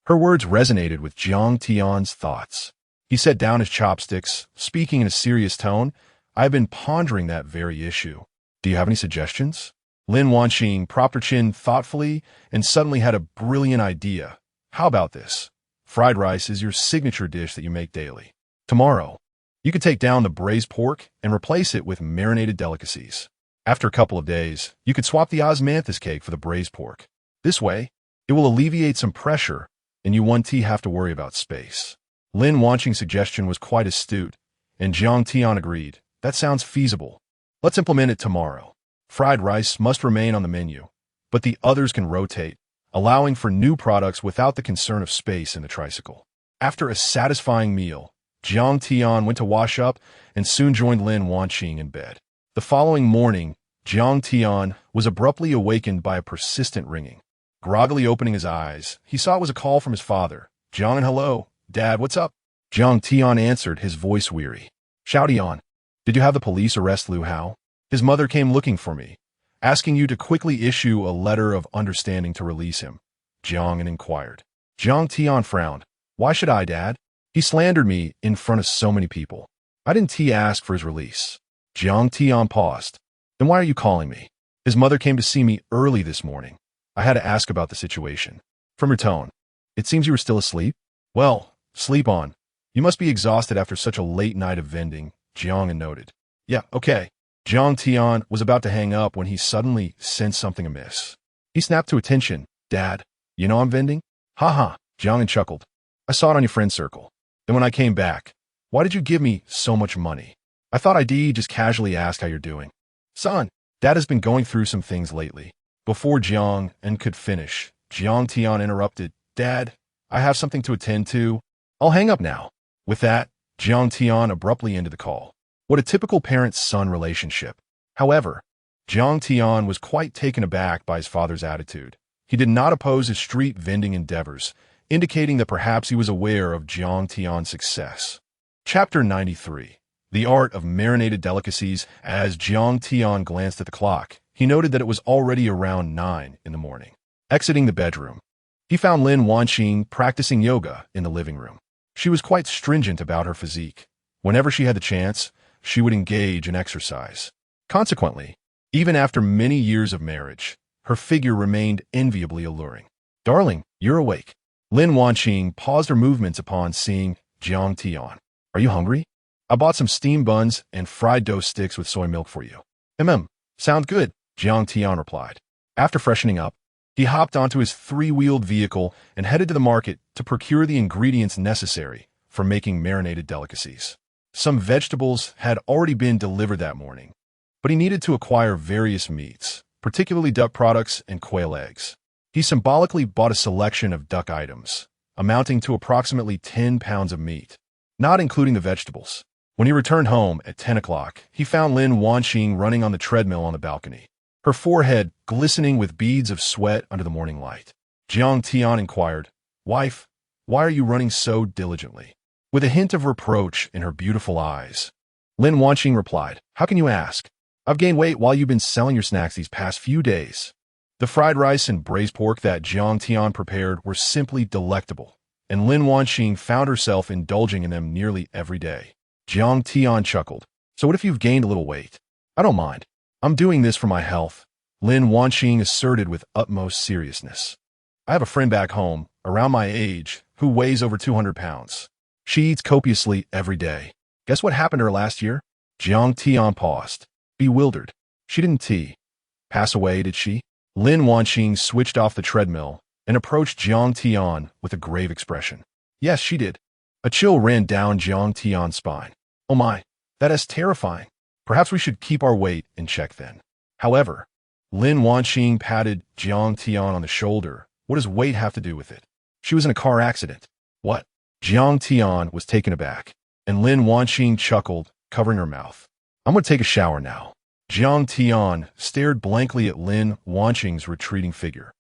Her words resonated with Jiang Tian's thoughts. He set down his chopsticks, speaking in a serious tone. "I've been pondering that very issue. Do you have any suggestions?" Lin Wanqing propped her chin thoughtfully and suddenly had a brilliant idea. "How about this? Fried rice is your signature dish that you make daily. Tomorrow, you could take down the braised pork and replace it with marinated delicacies. After a couple of days, you could swap the osmanthus cake for the braised pork. This way, it will alleviate some pressure, and you won't have to worry about space." Lin Wanqing's suggestion was quite astute, and Jiang Tian agreed. "That sounds feasible. Let's implement it tomorrow. Fried rice must remain on the menu, but the others can rotate, allowing for new products without the concern of space in the tricycle." After a satisfying meal, Jiang Tian went to wash up and soon joined Lin Wanqing in bed. The following morning, Jiang Tian was abruptly awakened by a persistent ringing. Groggily opening his eyes, he saw it was a call from his father. "Jiang, hello. Dad, what's up?" Jiang Tian answered, his voice weary. "Shouty on. Did you have the police arrest Liu Hao? His mother came looking for me, asking you to quickly issue a letter of understanding to release him," Jiang inquired. Jiang Tian frowned. "Why should I, Dad? He slandered me in front of so many people. I didn't ask for his release." Jiang Tian paused. "Then why are you calling me?" "His mother came to see me early this morning. I had to ask about the situation." "From your tone, it seems you were still asleep." "Well, sleep on. You must be exhausted after such a late night of vending," Jiang noted. "Yeah, okay." Jiang Tian was about to hang up when he suddenly sensed something amiss. He snapped to attention. "Dad, you know I'm vending?" "Ha, Jiang chuckled. "I saw it on your friend circle. Then when I came back, why did you give me so much money?" "I thought I'd just casually ask how you're doing." "Son, Dad has been going through some things lately." Before Jiang could finish, Jiang Tian interrupted. "Dad, I have something to attend to. I'll hang up now." With that, Jiang Tian abruptly ended the call. What a typical parent-son relationship. However, Jiang Tian was quite taken aback by his father's attitude. He did not oppose his street vending endeavors, indicating that perhaps he was aware of Jiang Tian's success. Chapter 93. The art of marinated delicacies. As Jiang Tian glanced at the clock, he noted that it was already around 9 in the morning. Exiting the bedroom, he found Lin Wanqing practicing yoga in the living room. She was quite stringent about her physique. Whenever she had the chance, she would engage in exercise. Consequently, even after many years of marriage, her figure remained enviably alluring. "Darling, you're awake." Lin Wanqing paused her movements upon seeing Jiang Tian. "Are you hungry? I bought some steamed buns and fried dough sticks with soy milk for you." Sounds good," Jiang Tian replied. After freshening up, he hopped onto his three-wheeled vehicle and headed to the market to procure the ingredients necessary for making marinated delicacies. Some vegetables had already been delivered that morning, but he needed to acquire various meats, particularly duck products and quail eggs. He symbolically bought a selection of duck items, amounting to approximately 10 pounds of meat, not including the vegetables. When he returned home at 10 o'clock, he found Lin Wanqing running on the treadmill on the balcony, her forehead glistening with beads of sweat under the morning light. Jiang Tian inquired, "Wife, why are you running so diligently?" With a hint of reproach in her beautiful eyes, Lin Wanqing replied, "How can you ask? I've gained weight while you've been selling your snacks these past few days." The fried rice and braised pork that Jiang Tian prepared were simply delectable, and Lin Wanqing found herself indulging in them nearly every day. Jiang Tian chuckled, "So what if you've gained a little weight? I don't mind. I'm doing this for my health," Lin Wanqing asserted with utmost seriousness. "I have a friend back home, around my age, who weighs over 200 pounds. She eats copiously every day. Guess what happened to her last year?" Jiang Tian paused, bewildered. "She didn't pass away, did she?" Lin Wanqing switched off the treadmill and approached Jiang Tian with a grave expression. "Yes, she did." A chill ran down Jiang Tian's spine. "Oh my, that is terrifying. Perhaps we should keep our weight in check then." However, Lin Wanqing patted Jiang Tian on the shoulder. "What does weight have to do with it? She was in a car accident." "What?" Jiang Tian was taken aback, and Lin Wanqing chuckled, covering her mouth. "I'm going to take a shower now." Jiang Tian stared blankly at Lin Wanqing's retreating figure,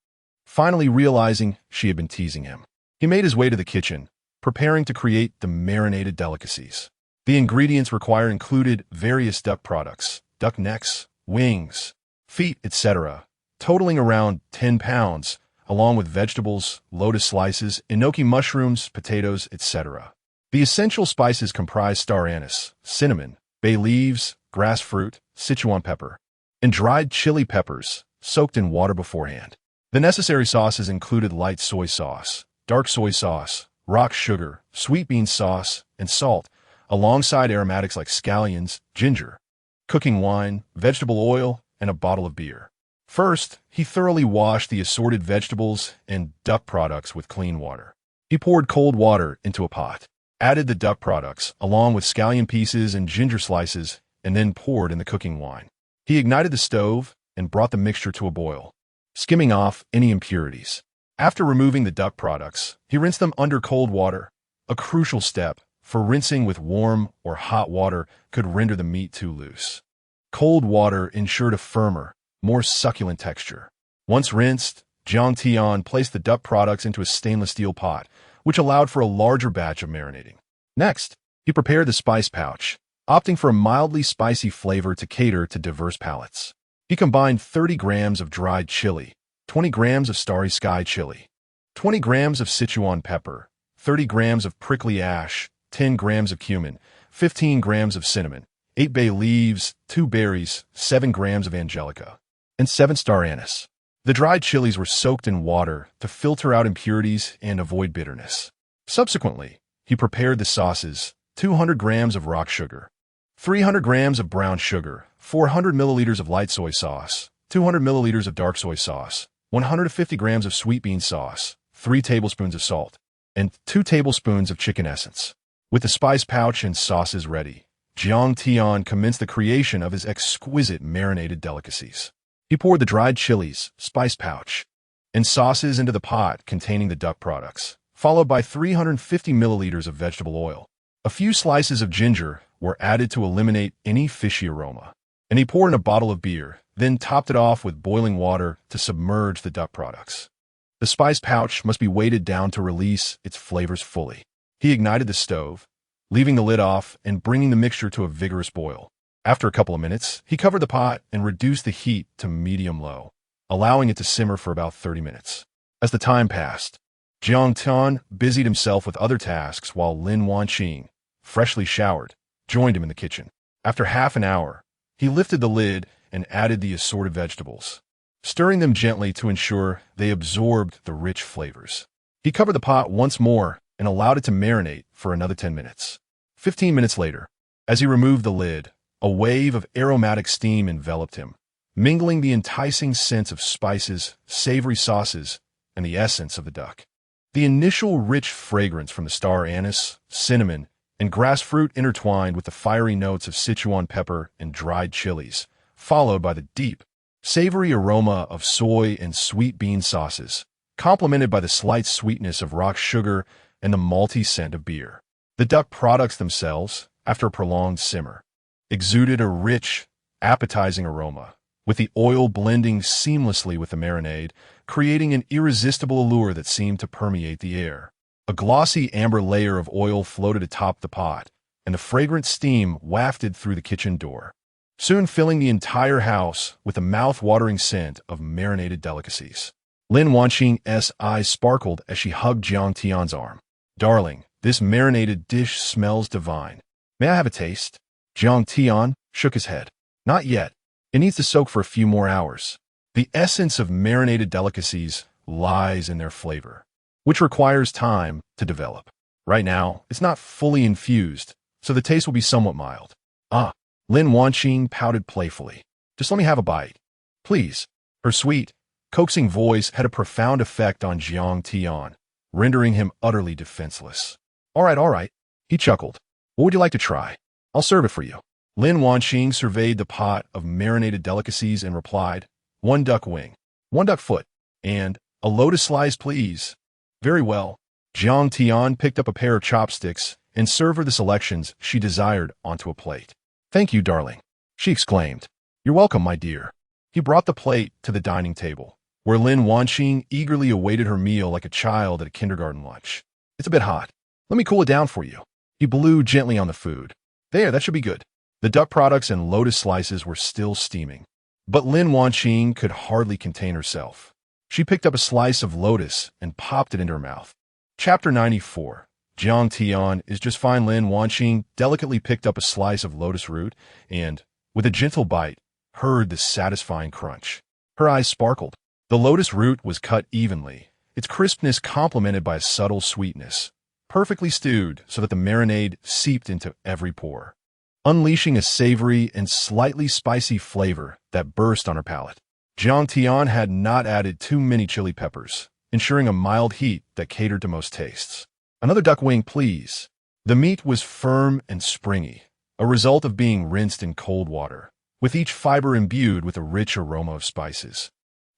finally realizing she had been teasing him. He made his way to the kitchen, preparing to create the marinated delicacies. The ingredients required included various duck products, duck necks, wings, feet, etc., totaling around 10 pounds, along with vegetables, lotus slices, enoki mushrooms, potatoes, etc. The essential spices comprise star anise, cinnamon, bay leaves, grass fruit, Sichuan pepper, and dried chili peppers soaked in water beforehand. The necessary sauces included light soy sauce, dark soy sauce, rock sugar, sweet bean sauce, and salt, alongside aromatics like scallions, ginger, cooking wine, vegetable oil, and a bottle of beer. First, he thoroughly washed the assorted vegetables and duck products with clean water. He poured cold water into a pot, added the duck products, along with scallion pieces and ginger slices, and then poured in the cooking wine. He ignited the stove and brought the mixture to a boil, skimming off any impurities. After removing the duck products, he rinsed them under cold water, a crucial step, for rinsing with warm or hot water could render the meat too loose. Cold water ensured a firmer, more succulent texture. Once rinsed, Jiang Tian placed the duck products into a stainless steel pot, which allowed for a larger batch of marinating. Next, he prepared the spice pouch, opting for a mildly spicy flavor to cater to diverse palates. He combined 30 grams of dried chili, 20 grams of starry sky chili, 20 grams of Sichuan pepper, 30 grams of prickly ash, 10 grams of cumin, 15 grams of cinnamon, 8 bay leaves, 2 berries, 7 grams of angelica, and 7 star anise. The dried chilies were soaked in water to filter out impurities and avoid bitterness. Subsequently, he prepared the sauces: 200 grams of rock sugar, 300 grams of brown sugar, 400 milliliters of light soy sauce, 200 milliliters of dark soy sauce, 150 grams of sweet bean sauce, 3 tablespoons of salt, and 2 tablespoons of chicken essence. With the spice pouch and sauces ready, Jiang Tian commenced the creation of his exquisite marinated delicacies. He poured the dried chilies, spice pouch, and sauces into the pot containing the duck products, followed by 350 milliliters of vegetable oil. A few slices of ginger were added to eliminate any fishy aroma, and he poured in a bottle of beer, then topped it off with boiling water to submerge the duck products. The spice pouch must be weighted down to release its flavors fully. He ignited the stove, leaving the lid off and bringing the mixture to a vigorous boil. After a couple of minutes, he covered the pot and reduced the heat to medium-low, allowing it to simmer for about 30 minutes. As the time passed, Jiang Tian busied himself with other tasks while Lin Wanqing, freshly showered, joined him in the kitchen. After half an hour, he lifted the lid and added the assorted vegetables, stirring them gently to ensure they absorbed the rich flavors. He covered the pot once more and allowed it to marinate for another 10 minutes. 15 minutes later, as he removed the lid, a wave of aromatic steam enveloped him, mingling the enticing scents of spices, savory sauces, and the essence of the duck. The initial rich fragrance from the star anise, cinnamon, and grass fruit intertwined with the fiery notes of Sichuan pepper and dried chilies, followed by the deep, savory aroma of soy and sweet bean sauces, complemented by the slight sweetness of rock sugar and the malty scent of beer. The duck products themselves, after a prolonged simmer, exuded a rich, appetizing aroma, with the oil blending seamlessly with the marinade, creating an irresistible allure that seemed to permeate the air. A glossy amber layer of oil floated atop the pot, and the fragrant steam wafted through the kitchen door, soon filling the entire house with a mouth-watering scent of marinated delicacies. Lin Wanqing's eyes sparkled as she hugged Jiang Tian's arm. "Darling, this marinated dish smells divine. May I have a taste?" Jiang Tian shook his head. "Not yet. It needs to soak for a few more hours. The essence of marinated delicacies lies in their flavor, which requires time to develop. Right now, it's not fully infused, so the taste will be somewhat mild." "Ah," Lin Wanqing pouted playfully. "Just let me have a bite, please." Her sweet, coaxing voice had a profound effect on Jiang Tian, rendering him utterly defenseless. All right, he chuckled. "What would you like to try? I'll serve it for you." Lin Wanqing surveyed the pot of marinated delicacies and replied, "One duck wing, one duck foot, and a lotus slice, please." "Very well." Jiang Tian picked up a pair of chopsticks and served her the selections she desired onto a plate. "Thank you, darling," she exclaimed. "You're welcome, my dear." He brought the plate to the dining table, where Lin Wanqing eagerly awaited her meal like a child at a kindergarten lunch. "It's a bit hot. Let me cool it down for you." He blew gently on the food. "There, that should be good." The duck products and lotus slices were still steaming, but Lin Wanqing could hardly contain herself. She picked up a slice of lotus and popped it into her mouth. Chapter 94. Jiang Tian is just fine. Lin Wanqing delicately picked up a slice of lotus root and, with a gentle bite, heard the satisfying crunch. Her eyes sparkled. The lotus root was cut evenly, its crispness complemented by a subtle sweetness, perfectly stewed so that the marinade seeped into every pore, unleashing a savory and slightly spicy flavor that burst on her palate. Jiang Tian had not added too many chili peppers, ensuring a mild heat that catered to most tastes. "Another duck wing, please." The meat was firm and springy, a result of being rinsed in cold water, with each fiber imbued with a rich aroma of spices,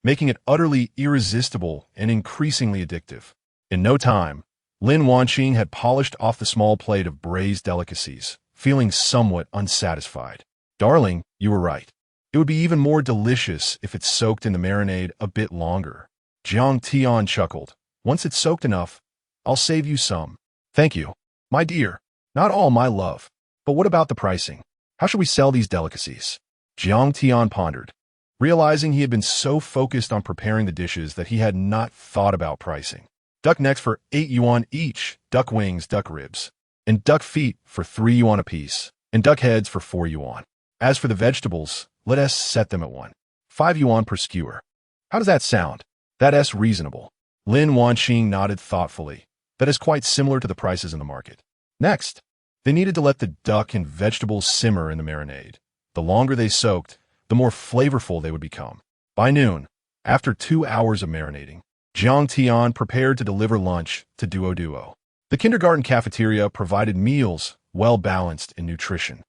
making it utterly irresistible and increasingly addictive. In no time, Lin Wanqing had polished off the small plate of braised delicacies, feeling somewhat unsatisfied. "Darling, you were right. It would be even more delicious if it soaked in the marinade a bit longer." Jiang Tian chuckled. "Once it's soaked enough, I'll save you some." "Thank you, my dear. Not all, my love. But what about the pricing? How should we sell these delicacies?" Jiang Tian pondered, realizing he had been so focused on preparing the dishes that he had not thought about pricing. Duck necks for 8 yuan each, duck wings, duck ribs, and duck feet for 3 yuan apiece, and duck heads for 4 yuan. As for the vegetables, let us set them at 5 yuan per skewer. How does that sound? That's reasonable. Lin Wanqing nodded thoughtfully. That is quite similar to the prices in the market. Next, they needed to let the duck and vegetables simmer in the marinade. The longer they soaked, the more flavorful they would become. By noon, after 2 hours of marinating, Jiang Tian prepared to deliver lunch to Duo Duo. The kindergarten cafeteria provided meals well-balanced in nutrition.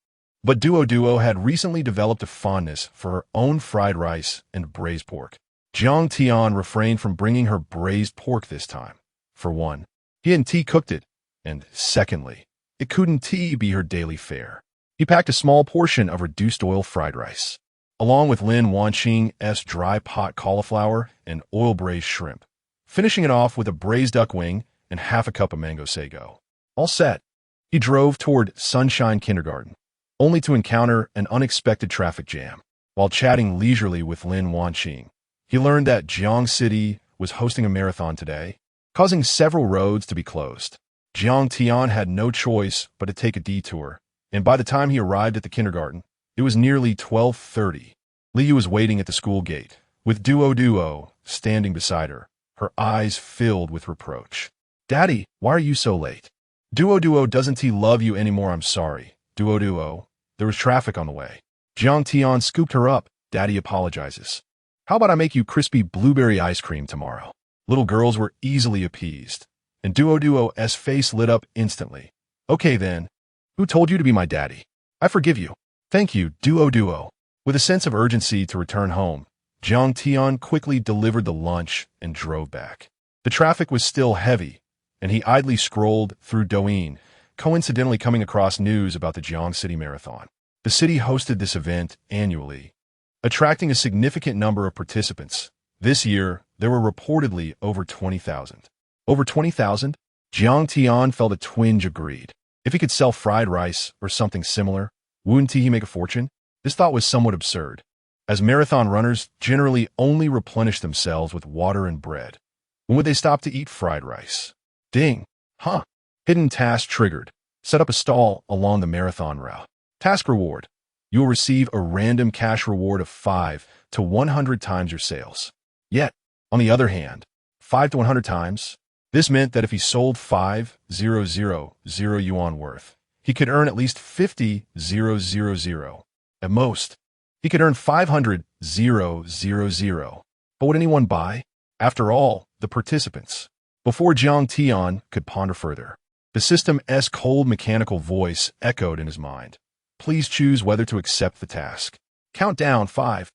But Duo Duo had recently developed a fondness for her own fried rice and braised pork. Jiang Tian refrained from bringing her braised pork this time. For one, he hadn't cooked it, and secondly, it couldn't be her daily fare. He packed a small portion of reduced oil fried rice, along with Lin Wanqing's dry pot cauliflower and oil-braised shrimp, finishing it off with a braised duck wing and half a cup of mango sago. All set. He drove toward Sunshine Kindergarten, only to encounter an unexpected traffic jam. While chatting leisurely with Lin Wanqing, he learned that Jiang City was hosting a marathon today, causing several roads to be closed. Jiang Tian had no choice but to take a detour, and by the time he arrived at the kindergarten, it was nearly 12:30. Liu was waiting at the school gate, with Duo standing beside her, her eyes filled with reproach. "Daddy, why are you so late?" Duo, doesn't he love you anymore? I'm sorry. Duo, there was traffic on the way. Jiang Tian scooped her up. Daddy apologizes. How about I make you crispy blueberry ice cream tomorrow? Little girls were easily appeased, and Duo's face lit up instantly. Okay then. Who told you to be my daddy? I forgive you. Thank you, Duo. With a sense of urgency to return home, Jiang Tian quickly delivered the lunch and drove back. The traffic was still heavy, and he idly scrolled through Douyin, coincidentally coming across news about the Jiang City Marathon. The city hosted this event annually, attracting a significant number of participants. This year, there were reportedly over 20,000. Over 20,000? Jiang Tian felt a twinge of greed. If he could sell fried rice or something similar, wouldn't he make a fortune? This thought was somewhat absurd, as marathon runners generally only replenish themselves with water and bread. When would they stop to eat fried rice? Ding. Hidden task triggered. Set up a stall along the marathon route. Task reward. You will receive a random cash reward of 5 to 100 times your sales. Yet, on the other hand, 5 to 100 times, this meant that if he sold 5,000 yuan worth, he could earn at least 50,000. At most, he could earn 500,000. But would anyone buy? After all, the participants. Before Jiang Tian could ponder further, the system's cold mechanical voice echoed in his mind. Please choose whether to accept the task. Countdown 5,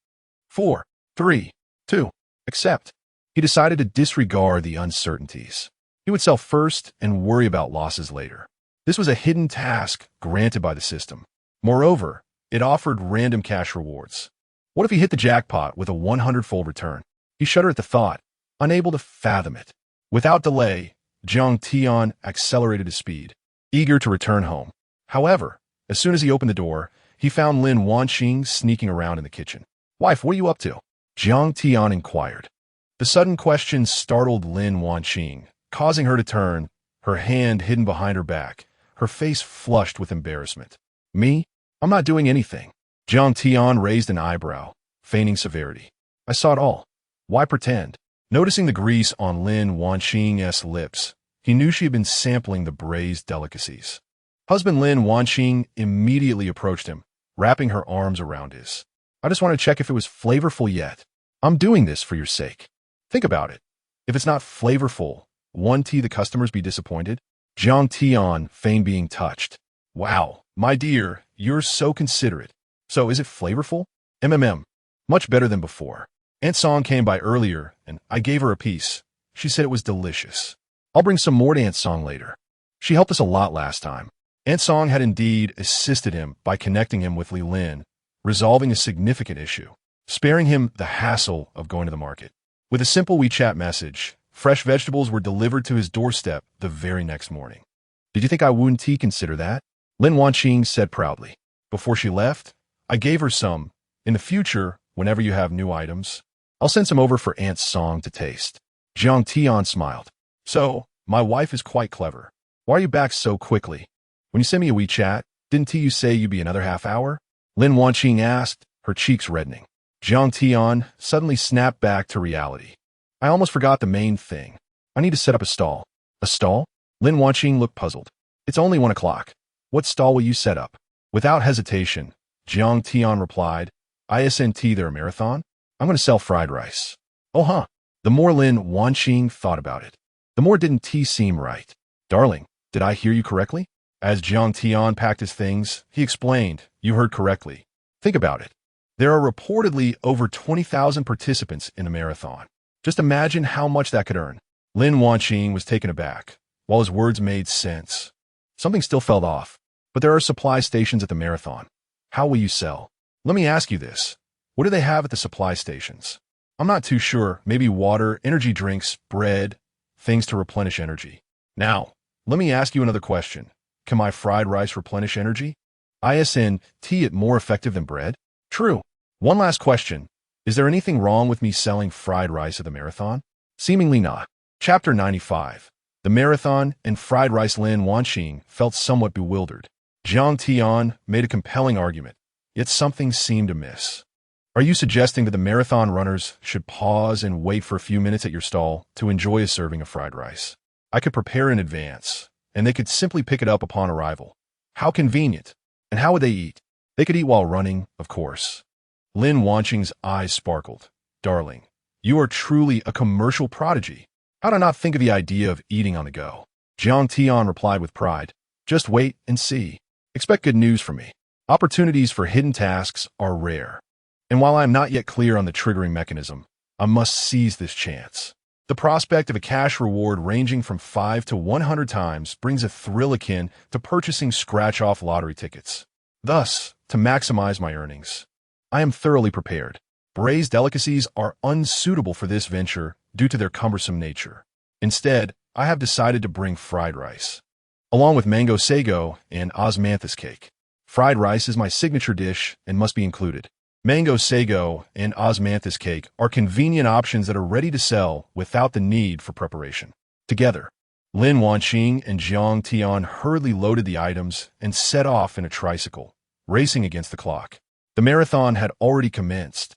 4, 3, 2, accept. He decided to disregard the uncertainties. He would sell first and worry about losses later. This was a hidden task granted by the system. Moreover, it offered random cash rewards. What if he hit the jackpot with a 100-fold return? He shuddered at the thought, unable to fathom it. Without delay, Jiang Tian accelerated his speed, eager to return home. However, as soon as he opened the door, he found Lin Wanqing sneaking around in the kitchen. "Wife, what are you up to?" Jiang Tian inquired. The sudden question startled Lin Wanqing, causing her to turn, her hand hidden behind her back, her face flushed with embarrassment. "Me? I'm not doing anything." Jiang Tian raised an eyebrow, feigning severity. "I saw it all. Why pretend?" Noticing the grease on Lin Wanqing's lips, he knew she had been sampling the braised delicacies. Husband Lin Wanqing immediately approached him, wrapping her arms around his. "I just want to check if it was flavorful yet. I'm doing this for your sake. Think about it. If it's not flavorful, won't the customers be disappointed?" Jiang Tian feigned being touched. "Wow, my dear, you're so considerate. So is it flavorful?" Much better than before. Aunt Song came by earlier, and I gave her a piece. She said it was delicious. I'll bring some more to Aunt Song later. She helped us a lot last time. Aunt Song had indeed assisted him by connecting him with Li Lin, resolving a significant issue, sparing him the hassle of going to the market. With a simple WeChat message, fresh vegetables were delivered to his doorstep the very next morning. "Did you think I wouldn't consider that?" Lin Wanqing said proudly. Before she left, I gave her some. "In the future, whenever you have new items, I'll send some over for Aunt Song to taste." Jiang Tian smiled. "So, my wife is quite clever. Why are you back so quickly? When you sent me a WeChat, didn't you say you'd be another half hour?" Lin Wanqing asked, her cheeks reddening. Jiang Tian suddenly snapped back to reality. "I almost forgot the main thing. I need to set up a stall." "A stall?" Lin Wanqing looked puzzled. "It's only 1 o'clock. What stall will you set up?" Without hesitation, Jiang Tian replied, "Isn't there a marathon? I'm going to sell fried rice." "Oh, The more Lin Wanqing thought about it, the more didn't seem right. "Darling, did I hear you correctly?" As Jiang Tian packed his things, he explained, "You heard correctly. Think about it. There are reportedly over 20,000 participants in a marathon. Just imagine how much that could earn." Lin Wanqing was taken aback, while his words made sense. Something still felt off. "But there are supply stations at the marathon. How will you sell?" "Let me ask you this. What do they have at the supply stations?" "I'm not too sure. Maybe water, energy drinks, bread, things to replenish energy." "Now, let me ask you another question. Can my fried rice replenish energy? Isn't it more effective than bread? True. One last question. Is there anything wrong with me selling fried rice at the marathon? Seemingly not. Chapter 95. The marathon and fried rice. Lin Wanqing felt somewhat bewildered. Jiang Tian made a compelling argument, yet something seemed amiss. Are you suggesting that the marathon runners should pause and wait for a few minutes at your stall to enjoy a serving of fried rice? I could prepare in advance, and they could simply pick it up upon arrival. How convenient. And how would they eat? They could eat while running, of course. Lin Wanqing's eyes sparkled. Darling, you are truly a commercial prodigy. How did I not think of the idea of eating on the go? Jiang Tian replied with pride. Just wait and see. Expect good news from me. Opportunities for hidden tasks are rare. And while I am not yet clear on the triggering mechanism, I must seize this chance. The prospect of a cash reward ranging from 5 to 100 times brings a thrill akin to purchasing scratch-off lottery tickets. Thus, to maximize my earnings, I am thoroughly prepared. Braised delicacies are unsuitable for this venture due to their cumbersome nature. Instead, I have decided to bring fried rice, along with mango sago and osmanthus cake. Fried rice is my signature dish and must be included. Mango sago and osmanthus cake are convenient options that are ready to sell without the need for preparation. Together, Lin Wanqing and Jiang Tian hurriedly loaded the items and set off in a tricycle, racing against the clock. The marathon had already commenced,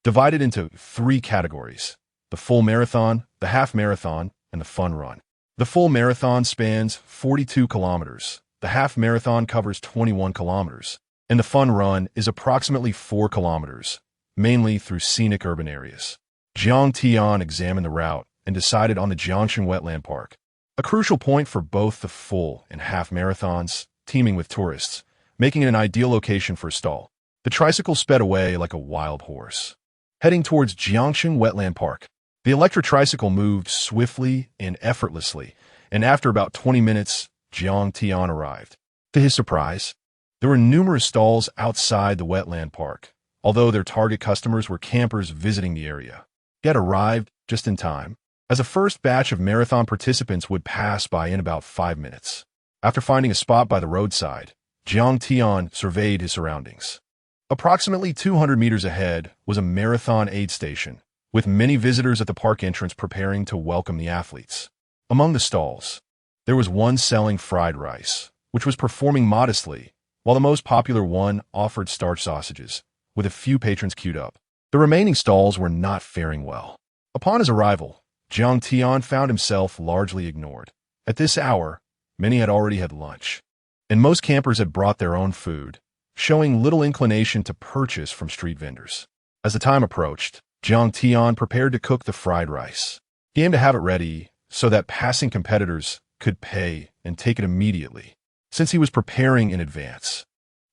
divided into 3 categories: the full marathon, the half marathon, and the fun run. The full marathon spans 42 kilometers, the half marathon covers 21 kilometers, and the fun run is approximately 4 kilometers, mainly through scenic urban areas. Jiang Tian examined the route and decided on the Jiangshan Wetland Park, a crucial point for both the full and half marathons, teeming with tourists, making it an ideal location for a stall. The tricycle sped away like a wild horse, heading towards Jiangshan Wetland Park. The electric tricycle moved swiftly and effortlessly, and after about 20 minutes, Jiang Tian arrived. To his surprise, there were numerous stalls outside the wetland park, although their target customers were campers visiting the area. He had arrived just in time, as a first batch of marathon participants would pass by in about 5 minutes. After finding a spot by the roadside, Jiang Tian surveyed his surroundings. Approximately 200 meters ahead was a marathon aid station, with many visitors at the park entrance preparing to welcome the athletes. Among the stalls, there was one selling fried rice, which was performing modestly, while the most popular one offered starch sausages, with a few patrons queued up. The remaining stalls were not faring well. Upon his arrival, Jiang Tian found himself largely ignored. At this hour, many had already had lunch, and most campers had brought their own food, showing little inclination to purchase from street vendors. As the time approached, Jiang Tian prepared to cook the fried rice. He aimed to have it ready so that passing competitors could pay and take it immediately. Since he was preparing in advance,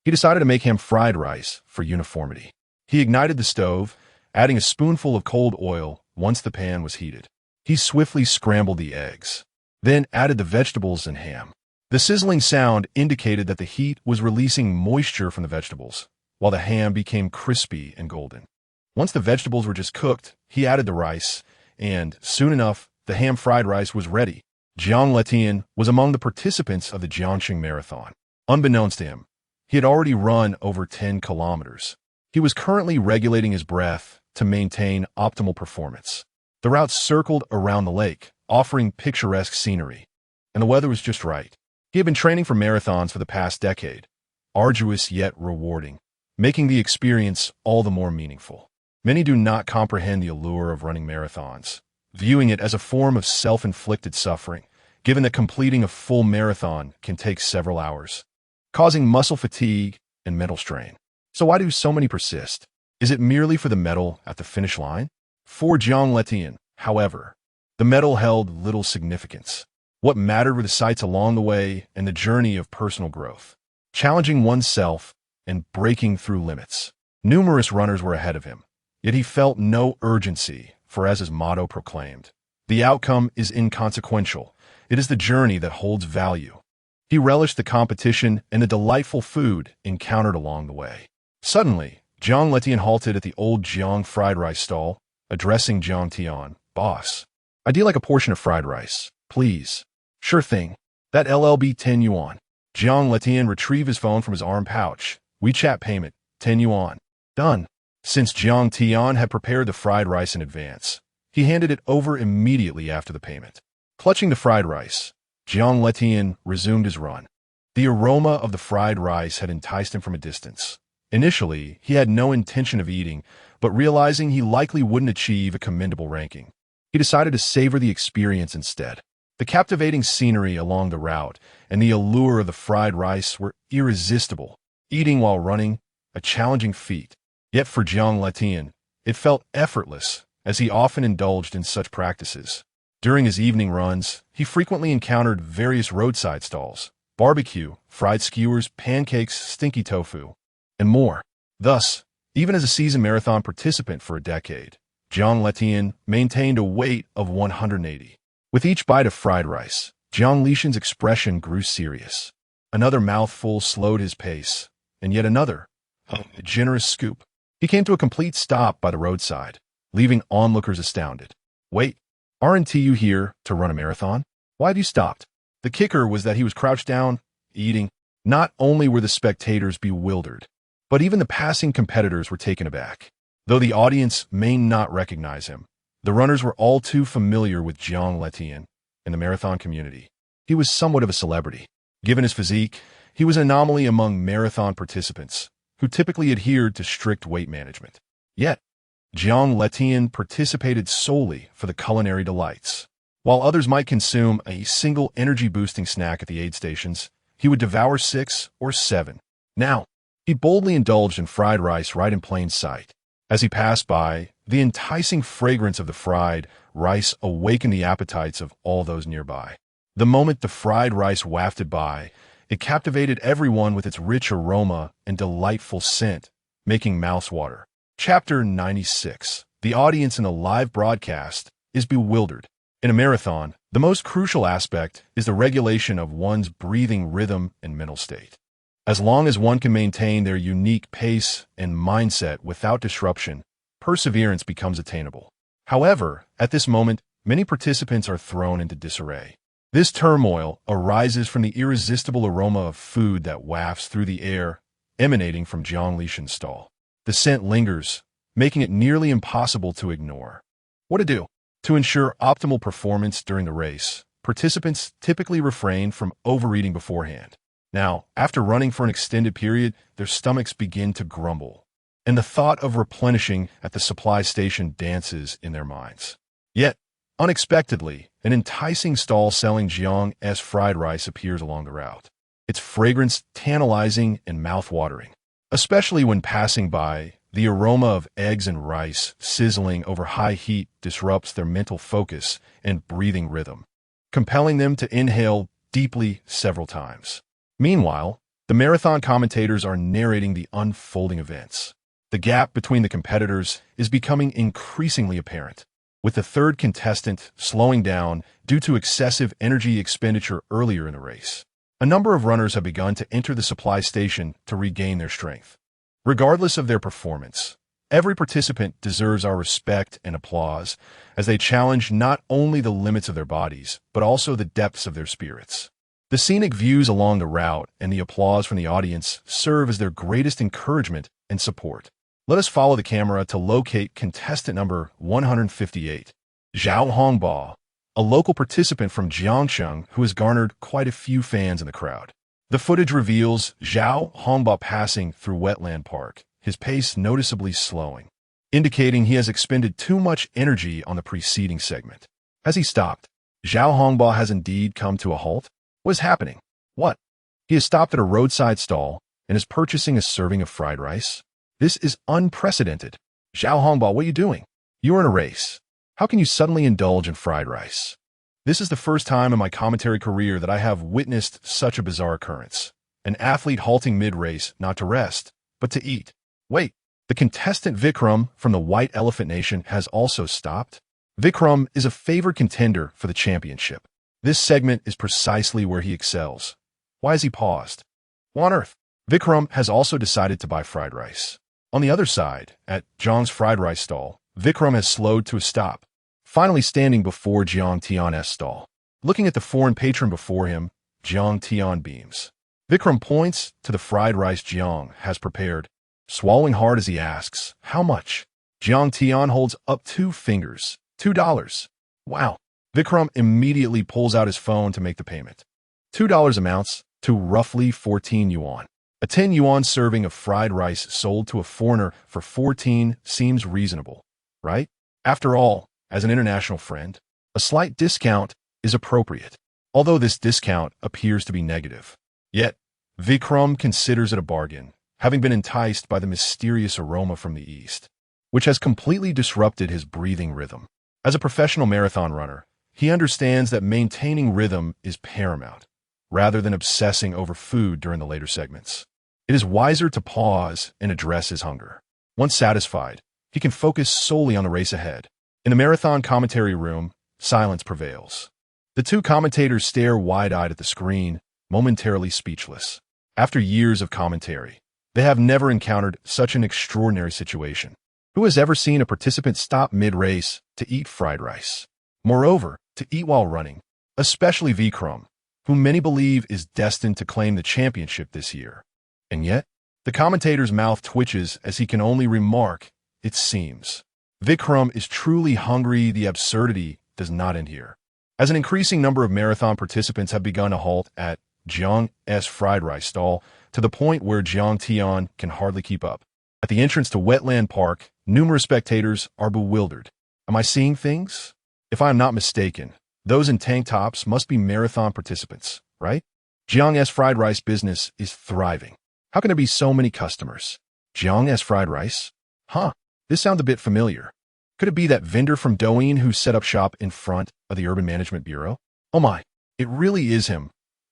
he decided to make ham fried rice for uniformity. He ignited the stove, adding a spoonful of cold oil once the pan was heated. He swiftly scrambled the eggs, then added the vegetables and ham. The sizzling sound indicated that the heat was releasing moisture from the vegetables, while the ham became crispy and golden. Once the vegetables were just cooked, he added the rice, and soon enough, the ham fried rice was ready. Jiang Tian was among the participants of the Jiangshan Marathon. Unbeknownst to him, he had already run over 10 kilometers. He was currently regulating his breath to maintain optimal performance. The route circled around the lake, offering picturesque scenery, and the weather was just right. He had been training for marathons for the past decade, arduous yet rewarding, making the experience all the more meaningful. Many do not comprehend the allure of running marathons, viewing it as a form of self-inflicted suffering, given that completing a full marathon can take several hours, causing muscle fatigue and mental strain. So why do so many persist? Is it merely for the medal at the finish line? For Jiang Tian, however, the medal held little significance. What mattered were the sights along the way and the journey of personal growth, challenging oneself and breaking through limits. Numerous runners were ahead of him, yet he felt no urgency, for as his motto proclaimed, the outcome is inconsequential. It is the journey that holds value. He relished the competition and the delightful food encountered along the way. Suddenly, Jiang Tian halted at the old Jiang fried rice stall, addressing Jiang Tian. Boss, I'd like a portion of fried rice, please. Sure thing. That LLB 10 yuan. Jiang Tian retrieved his phone from his arm pouch. WeChat payment, 10 yuan. Done. Since Jiang Tian had prepared the fried rice in advance, he handed it over immediately after the payment. Clutching the fried rice, Jiang Tian resumed his run. The aroma of the fried rice had enticed him from a distance. Initially, he had no intention of eating, but realizing he likely wouldn't achieve a commendable ranking, he decided to savor the experience instead. The captivating scenery along the route and the allure of the fried rice were irresistible. Eating while running, a challenging feat. Yet for Jiang Tian, it felt effortless, as he often indulged in such practices. During his evening runs, he frequently encountered various roadside stalls, barbecue, fried skewers, pancakes, stinky tofu, and more. Thus, even as a seasoned marathon participant for a decade, Jiang Tian maintained a weight of 180. With each bite of fried rice, Jiang Tian's expression grew serious. Another mouthful slowed his pace, and yet another, a generous scoop. He came to a complete stop by the roadside, leaving onlookers astounded. Wait, aren't you here to run a marathon? Why have you stopped? The kicker was that he was crouched down, eating. Not only were the spectators bewildered, but even the passing competitors were taken aback. Though the audience may not recognize him, the runners were all too familiar with Jiang Tian in the marathon community. He was somewhat of a celebrity. Given his physique, he was an anomaly among marathon participants, who typically adhered to strict weight management. Yet, Jiang Tian participated solely for the culinary delights. While others might consume a single energy-boosting snack at the aid stations, he would devour 6 or 7. Now, he boldly indulged in fried rice right in plain sight. As he passed by, the enticing fragrance of the fried rice awakened the appetites of all those nearby. The moment the fried rice wafted by, it captivated everyone with its rich aroma and delightful scent, making mouths water. Chapter 96. The audience in a live broadcast is bewildered. In a marathon, the most crucial aspect is the regulation of one's breathing rhythm and mental state. As long as one can maintain their unique pace and mindset without disruption, perseverance becomes attainable. However, at this moment, many participants are thrown into disarray. This turmoil arises from the irresistible aroma of food that wafts through the air, emanating from Jiang Tian's stall. The scent lingers, making it nearly impossible to ignore. What to do? To ensure optimal performance during the race, participants typically refrain from overeating beforehand. Now, after running for an extended period, their stomachs begin to grumble, and the thought of replenishing at the supply station dances in their minds. Yet, unexpectedly, an enticing stall selling Jiang's fried rice appears along the route. Its fragrance tantalizing and mouth-watering. Especially when passing by, the aroma of eggs and rice sizzling over high heat disrupts their mental focus and breathing rhythm, compelling them to inhale deeply several times. Meanwhile, the marathon commentators are narrating the unfolding events. The gap between the competitors is becoming increasingly apparent, with the third contestant slowing down due to excessive energy expenditure earlier in the race. A number of runners have begun to enter the supply station to regain their strength. Regardless of their performance, every participant deserves our respect and applause as they challenge not only the limits of their bodies, but also the depths of their spirits. The scenic views along the route and the applause from the audience serve as their greatest encouragement and support. Let us follow the camera to locate contestant number 158, Zhao Hongbo, a local participant from Jiangcheng who has garnered quite a few fans in the crowd. The footage reveals Zhao Hongbo passing through Wetland Park, his pace noticeably slowing, indicating he has expended too much energy on the preceding segment. Has he stopped? Zhao Hongbo has indeed come to a halt? What is happening? What? He has stopped at a roadside stall and is purchasing a serving of fried rice? This is unprecedented. Zhao Hongbo, what are you doing? You are in a race. How can you suddenly indulge in fried rice? This is the first time in my commentary career that I have witnessed such a bizarre occurrence. An athlete halting mid-race not to rest, but to eat. Wait, the contestant Vikram from the White Elephant Nation has also stopped? Vikram is a favored contender for the championship. This segment is precisely where he excels. Why has he paused? What on earth? Vikram has also decided to buy fried rice. On the other side, at Jiang's fried rice stall, Vikram has slowed to a stop, finally standing before Jiang Tian's stall. Looking at the foreign patron before him, Jiang Tian beams. Vikram points to the fried rice Jiang has prepared, swallowing hard as he asks, "How much?" Jiang Tian holds up 2 fingers. $2. Wow. Vikram immediately pulls out his phone to make the payment. $2 amounts to roughly 14 yuan. A 10 yuan serving of fried rice sold to a foreigner for 14 seems reasonable, right? After all, as an international friend, a slight discount is appropriate, although this discount appears to be negative. Yet, Vikram considers it a bargain, having been enticed by the mysterious aroma from the east, which has completely disrupted his breathing rhythm. As a professional marathon runner, he understands that maintaining rhythm is paramount, rather than obsessing over food during the later segments. It is wiser to pause and address his hunger. Once satisfied, he can focus solely on the race ahead. In the marathon commentary room, silence prevails. The 2 commentators stare wide-eyed at the screen, momentarily speechless. After years of commentary, they have never encountered such an extraordinary situation. Who has ever seen a participant stop mid-race to eat fried rice? Moreover, to eat while running, especially Vikram, whom many believe is destined to claim the championship this year. And yet, the commentator's mouth twitches as he can only remark, "It seems." Vikram is truly hungry. The absurdity does not end here. As an increasing number of marathon participants have begun to halt at Jiang's fried rice stall, to the point where Jiang Tian can hardly keep up. At the entrance to Wetland Park, numerous spectators are bewildered. Am I seeing things? If I am not mistaken, those in tank tops must be marathon participants, right? Jiang's fried rice business is thriving. How can there be so many customers? Jiang's fried rice? Huh, this sounds a bit familiar. Could it be that vendor from Douyin who set up shop in front of the Urban Management Bureau? Oh my, it really is him.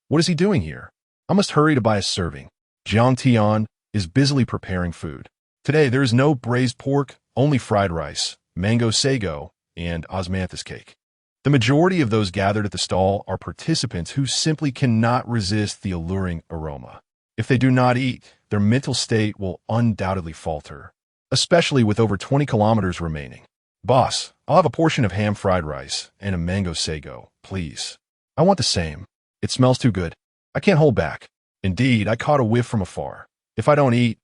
What is he doing here? I must hurry to buy a serving. Jiang Tian is busily preparing food. Today there is no braised pork, only fried rice, mango sago, and osmanthus cake. The majority of those gathered at the stall are participants who simply cannot resist the alluring aroma. If they do not eat, their mental state will undoubtedly falter, especially with over 20 kilometers remaining. "Boss, I'll have a portion of ham fried rice and a mango sago, please." "I want the same. It smells too good. I can't hold back." Indeed, I caught a whiff from afar. If I don't eat,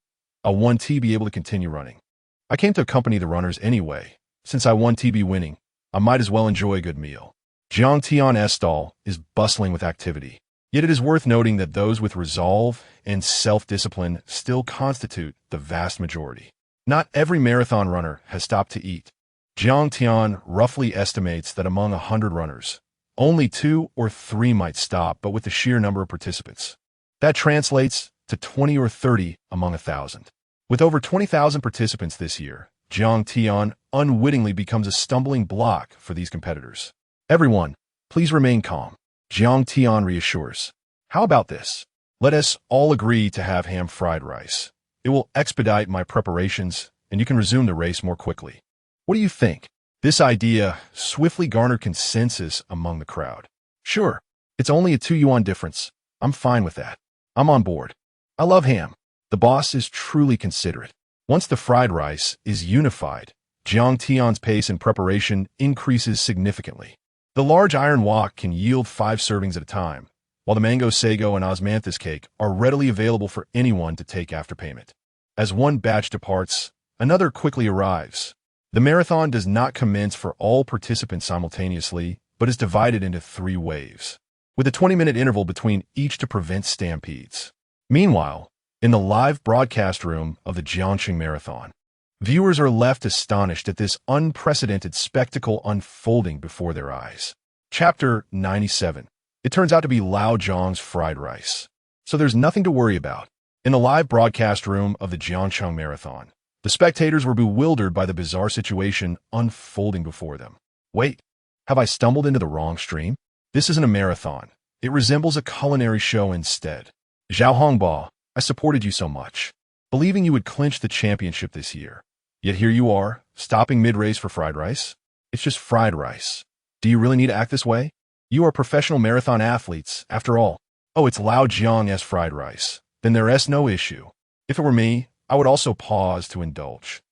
I'll 1T be able to continue running. I came to accompany the runners anyway. Since I 1T be winning, I might as well enjoy a good meal. Jiang Tian's stall is bustling with activity. Yet it is worth noting that those with resolve and self-discipline still constitute the vast majority. Not every marathon runner has stopped to eat. Jiang Tian roughly estimates that among 100 runners, only 2 or 3 might stop, but with the sheer number of participants, that translates to 20 or 30 among 1,000. With over 20,000 participants this year, Jiang Tian unwittingly becomes a stumbling block for these competitors. "Everyone, please remain calm," Jiang Tian reassures. "How about this? Let us all agree to have ham fried rice. It will expedite my preparations, and you can resume the race more quickly. What do you think?" This idea swiftly garnered consensus among the crowd. "Sure, it's only a 2 yuan difference. I'm fine with that. I'm on board. I love ham." The boss is truly considerate. Once the fried rice is unified, Jiang Tian's pace and preparation increases significantly. The large iron wok can yield 5 servings at a time, while the mango sago and osmanthus cake are readily available for anyone to take after payment. As one batch departs, another quickly arrives. The marathon does not commence for all participants simultaneously, but is divided into 3 waves, with a 20-minute interval between each to prevent stampedes. Meanwhile, in the live broadcast room of the Jiangxing Marathon, viewers are left astonished at this unprecedented spectacle unfolding before their eyes. Chapter 97. It turns out to be Lao Zhang's fried rice. So there's nothing to worry about. In the live broadcast room of the Jiangxing Marathon, the spectators were bewildered by the bizarre situation unfolding before them. Wait, have I stumbled into the wrong stream? This isn't a marathon. It resembles a culinary show instead. Zhao Hongba, I supported you so much, believing you would clinch the championship this year. Yet here you are, stopping mid-race for fried rice? It's just fried rice. Do you really need to act this way? You are professional marathon athletes, after all. Oh, it's Lao Jiang's fried rice. Then there's no issue. If it were me, I would also pause to indulge.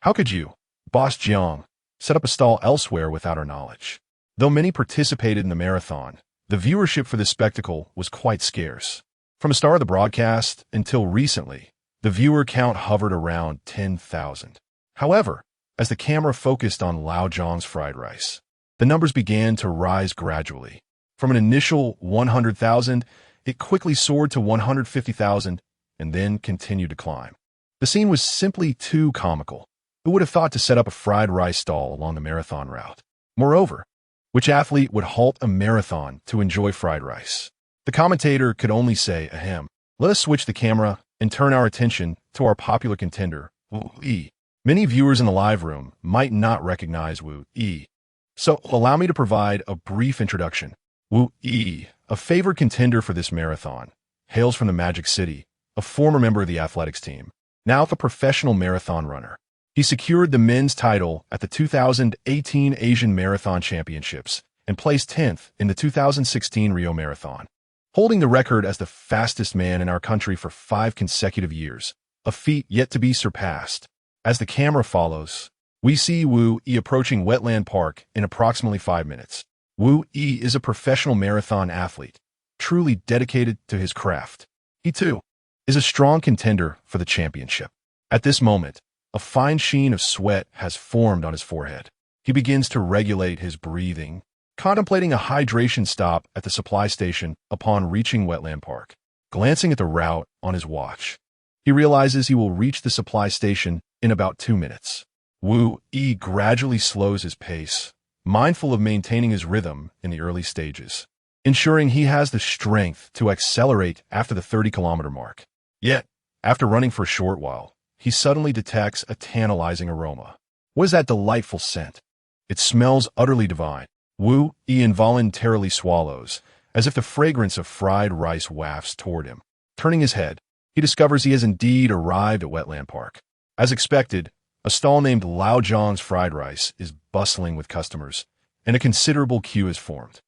How could you, Boss Jiang, set up a stall elsewhere without our knowledge? Though many participated in the marathon, the viewership for this spectacle was quite scarce. From the start of the broadcast until recently, the viewer count hovered around 10,000. However, as the camera focused on Lao Zhang's fried rice, the numbers began to rise gradually. From an initial 100,000, it quickly soared to 150,000 and then continued to climb. The scene was simply too comical. Who would have thought to set up a fried rice stall along the marathon route? Moreover, which athlete would halt a marathon to enjoy fried rice? The commentator could only say, ahem. Let us switch the camera and turn our attention to our popular contender, Wu Yi. Many viewers in the live room might not recognize Wu Yi, so allow me to provide a brief introduction. Wu Yi, a favored contender for this marathon, hails from the Magic City, a former member of the athletics team, now a professional marathon runner. He secured the men's title at the 2018 Asian Marathon Championships and placed 10th in the 2016 Rio Marathon, holding the record as the fastest man in our country for 5 consecutive years, a feat yet to be surpassed. As the camera follows, we see Wu Yi approaching Wetland Park in approximately 5 minutes. Wu Yi is a professional marathon athlete, truly dedicated to his craft. He, too, is a strong contender for the championship. At this moment, a fine sheen of sweat has formed on his forehead. He begins to regulate his breathing, contemplating a hydration stop at the supply station upon reaching Wetland Park. Glancing at the route on his watch, he realizes he will reach the supply station in about 2 minutes. Wu Yi gradually slows his pace, mindful of maintaining his rhythm in the early stages, ensuring he has the strength to accelerate after the 30-kilometer mark. Yet, after running for a short while, he suddenly detects a tantalizing aroma. What is that delightful scent? It smells utterly divine. Wu Yi involuntarily swallows, as if the fragrance of fried rice wafts toward him. Turning his head, he discovers he has indeed arrived at Wetland Park. As expected, a stall named Lao Zhang's Fried Rice is bustling with customers, and a considerable queue is formed.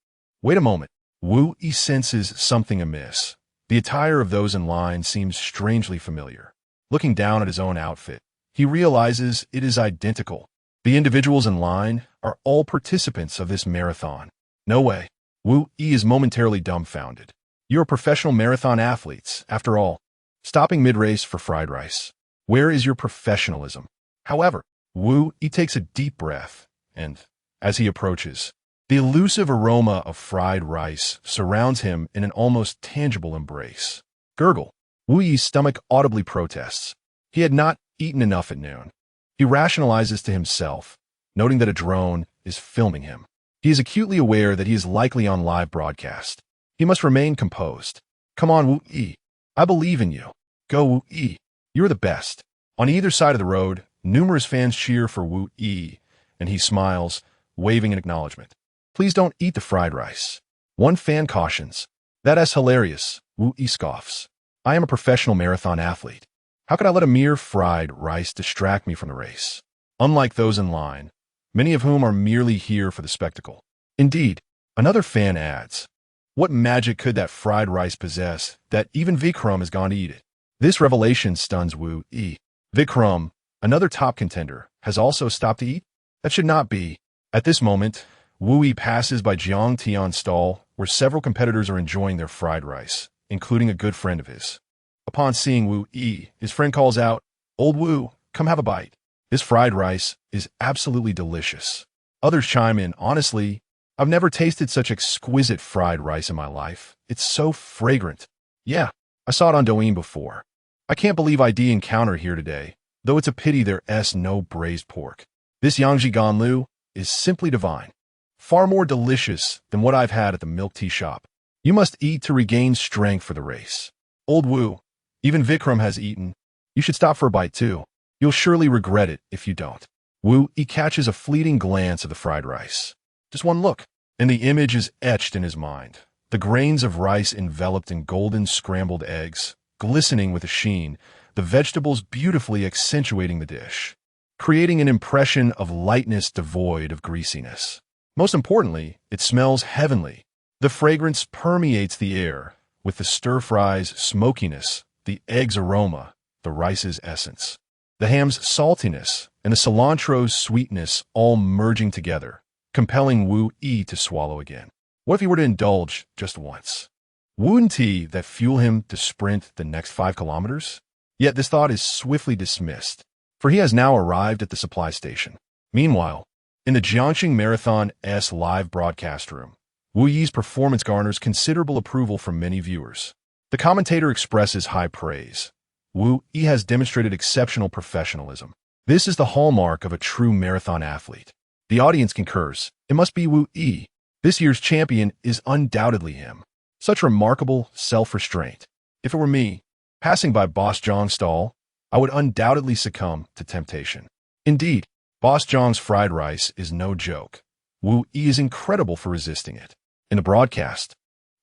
Wait a moment. Wu Yi senses something amiss. The attire of those in line seems strangely familiar. Looking down at his own outfit, he realizes it is identical. The individuals in line are all participants of this marathon. No way. Wu Yi is momentarily dumbfounded. You're professional marathon athletes, after all. Stopping mid-race for fried rice. Where is your professionalism? However, Wu Yi takes a deep breath, and, as he approaches, the elusive aroma of fried rice surrounds him in an almost tangible embrace. Gurgle. Wu Yi's stomach audibly protests. He had not eaten enough at noon. He rationalizes to himself, noting that a drone is filming him. He is acutely aware that he is likely on live broadcast. He must remain composed. Come on, Wu Yi. I believe in you. Go, Wu Yi. You're the best. On either side of the road, numerous fans cheer for Wu Yi, and he smiles, waving in acknowledgement. Please don't eat the fried rice. One fan cautions. That's hilarious, Wu Yi scoffs. I am a professional marathon athlete. How could I let a mere fried rice distract me from the race? Unlike those in line, many of whom are merely here for the spectacle. Indeed, another fan adds, what magic could that fried rice possess that even Vikram has gone to eat it? This revelation stuns Wu Yi. Vikram, another top contender, has also stopped to eat? That should not be. At this moment, Wu Yi passes by Jiang Tian's stall, where several competitors are enjoying their fried rice, including a good friend of his. Upon seeing Wu Yi, his friend calls out, Old Wu, come have a bite. This fried rice is absolutely delicious. Others chime in, honestly, I've never tasted such exquisite fried rice in my life. It's so fragrant. Yeah, I saw it on Douyin before. I can't believe I encounter here today, though it's a pity there's no braised pork. This Yangji Ganlu is simply divine. Far more delicious than what I've had at the milk tea shop. You must eat to regain strength for the race. Old Wu, even Vikram has eaten. You should stop for a bite too. You'll surely regret it if you don't. Wu Yi catches a fleeting glance of the fried rice. Just one look, and the image is etched in his mind. The grains of rice enveloped in golden scrambled eggs, glistening with a sheen, the vegetables beautifully accentuating the dish, creating an impression of lightness devoid of greasiness. Most importantly, it smells heavenly. The fragrance permeates the air, with the stir-fry's smokiness, the egg's aroma, the rice's essence, the ham's saltiness, and the cilantro's sweetness all merging together, compelling Wu Yi to swallow again. What if he were to indulge just once? Wouldn't he that fuel him to sprint the next 5 kilometers? Yet this thought is swiftly dismissed, for he has now arrived at the supply station. Meanwhile, in the Jiangqing Marathon's live broadcast room, Wu Yi's performance garners considerable approval from many viewers. The commentator expresses high praise. Wu Yi has demonstrated exceptional professionalism. This is the hallmark of a true marathon athlete. The audience concurs. It must be Wu Yi. This year's champion is undoubtedly him. Such remarkable self-restraint. If it were me, passing by Boss Zhang's stall, I would undoubtedly succumb to temptation. Indeed, Boss Zhang's fried rice is no joke. Wu Yi is incredible for resisting it. In the broadcast,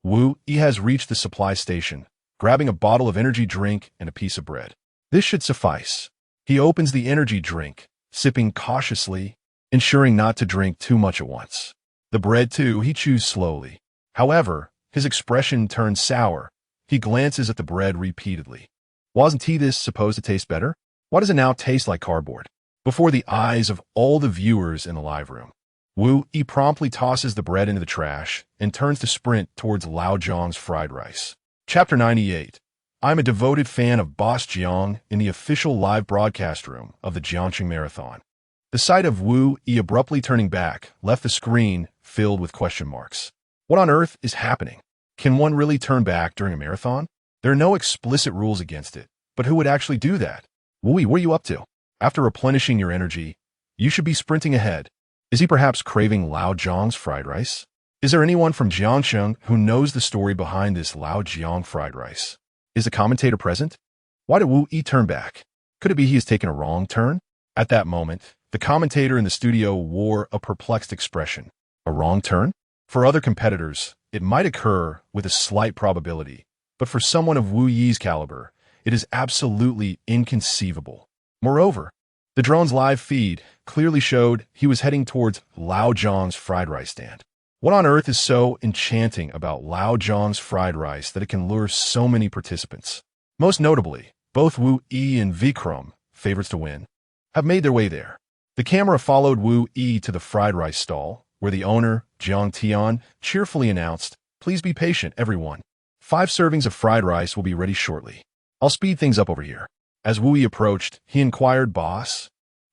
Wu Yi has reached the supply station, grabbing a bottle of energy drink and a piece of bread. This should suffice. He opens the energy drink, sipping cautiously, ensuring not to drink too much at once. The bread, too, he chews slowly. However, his expression turns sour. He glances at the bread repeatedly. Wasn't this supposed to taste better? Why does it now taste like cardboard? Before the eyes of all the viewers in the live room, Wu Yi promptly tosses the bread into the trash and turns to sprint towards Lao Zhang's fried rice. Chapter 98. I'm a devoted fan of Boss Jiang in the official live broadcast room of the Jiangqing Marathon. The sight of Wu Yi abruptly turning back left the screen filled with question marks. What on earth is happening? Can one really turn back during a marathon? There are no explicit rules against it, but who would actually do that? Wu Yi, what are you up to? After replenishing your energy, you should be sprinting ahead. Is he perhaps craving Lao Zhang's fried rice? Is there anyone from Jiangsheng who knows the story behind this Lao Zhang fried rice? Is the commentator present? Why did Wu Yi turn back? Could it be he has taken a wrong turn? At that moment, the commentator in the studio wore a perplexed expression. A wrong turn? For other competitors, it might occur with a slight probability, but for someone of Wu Yi's caliber, it is absolutely inconceivable. Moreover, the drone's live feed clearly showed he was heading towards Lao Zhang's fried rice stand. What on earth is so enchanting about Lao Zhang's fried rice that it can lure so many participants? Most notably, both Wu Yi and Vikram, favorites to win, have made their way there. The camera followed Wu Yi to the fried rice stall, where the owner, Jiang Tian, cheerfully announced, "Please be patient, everyone. 5 servings of fried rice will be ready shortly. I'll speed things up over here." As Wu Yi approached, he inquired, "Boss,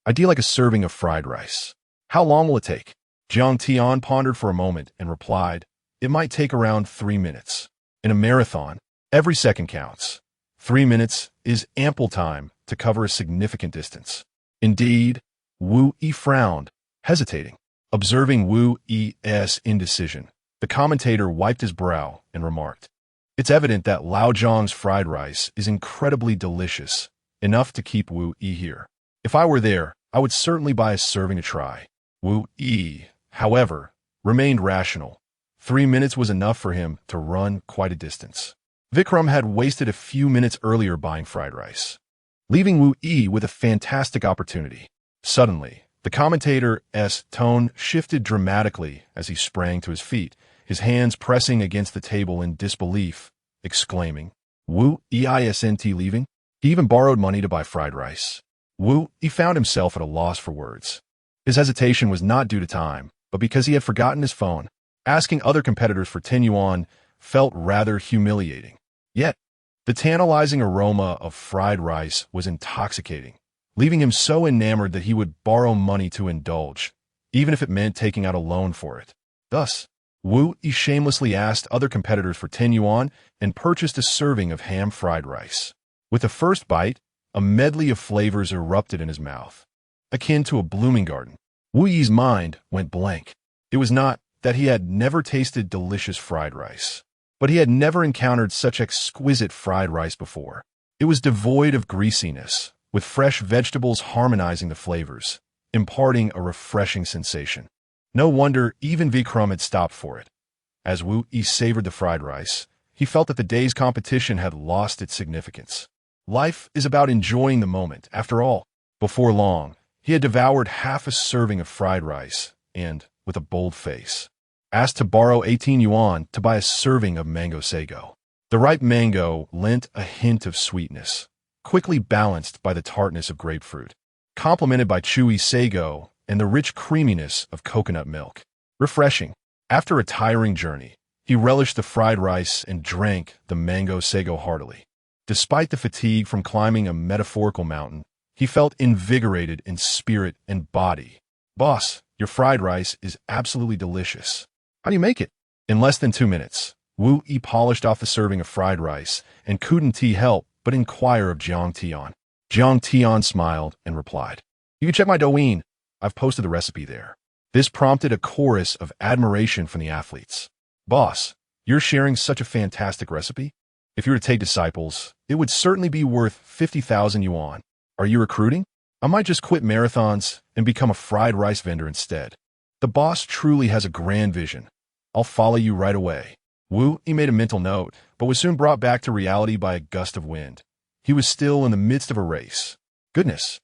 I'd like a serving of fried rice. How long will it take?" Jiang Tian pondered for a moment and replied, "It might take around 3 minutes. In a marathon, every second counts. 3 minutes is ample time to cover a significant distance." Indeed, Wu Yi frowned, hesitating. Observing Wu Yi's indecision, the commentator wiped his brow and remarked, "It's evident that Lao Zhang's fried rice is incredibly delicious, enough to keep Wu Yi here. If I were there, I would certainly buy a serving to try." Wu Yi, however, remained rational. 3 minutes was enough for him to run quite a distance. Vikram had wasted a few minutes earlier buying fried rice, leaving Wu Yi with a fantastic opportunity. Suddenly, the commentator's tone shifted dramatically as he sprang to his feet, his hands pressing against the table in disbelief, exclaiming, "Wu Yi isn't leaving? He even borrowed money to buy fried rice." Wu Yi found himself at a loss for words. His hesitation was not due to time, but because he had forgotten his phone. Asking other competitors for 10 yuan felt rather humiliating. Yet, the tantalizing aroma of fried rice was intoxicating, leaving him so enamored that he would borrow money to indulge, even if it meant taking out a loan for it. Thus, Wu Yi shamelessly asked other competitors for 10 yuan and purchased a serving of ham fried rice. With the first bite, a medley of flavors erupted in his mouth, akin to a blooming garden. Wu Yi's mind went blank. It was not that he had never tasted delicious fried rice, but he had never encountered such exquisite fried rice before. It was devoid of greasiness, with fresh vegetables harmonizing the flavors, imparting a refreshing sensation. No wonder even Vikram had stopped for it. As Wu Yi savored the fried rice, he felt that the day's competition had lost its significance. Life is about enjoying the moment, after all. Before long, he had devoured half a serving of fried rice and, with a bold face, asked to borrow 18 yuan to buy a serving of mango sago. The ripe mango lent a hint of sweetness, quickly balanced by the tartness of grapefruit, complemented by chewy sago and the rich creaminess of coconut milk. Refreshing. After a tiring journey, He relished the fried rice and drank the mango sago heartily. Despite the fatigue from climbing a metaphorical mountain, he felt invigorated in spirit and body. "Boss, your fried rice is absolutely delicious. How do you make it?" In less than 2 minutes, Wu Yi polished off the serving of fried rice and couldn't help but inquire of Jiang Tian. Jiang Tian smiled and replied, "You can check my Douyin. I've posted the recipe there." This prompted a chorus of admiration from the athletes. "Boss, you're sharing such a fantastic recipe? If you were to take disciples, it would certainly be worth 50,000 yuan. Are you recruiting? I might just quit marathons and become a fried rice vendor instead. The boss truly has a grand vision. I'll follow you right away." Wu Yi made a mental note, but was soon brought back to reality by a gust of wind. He was still in the midst of a race. Goodness!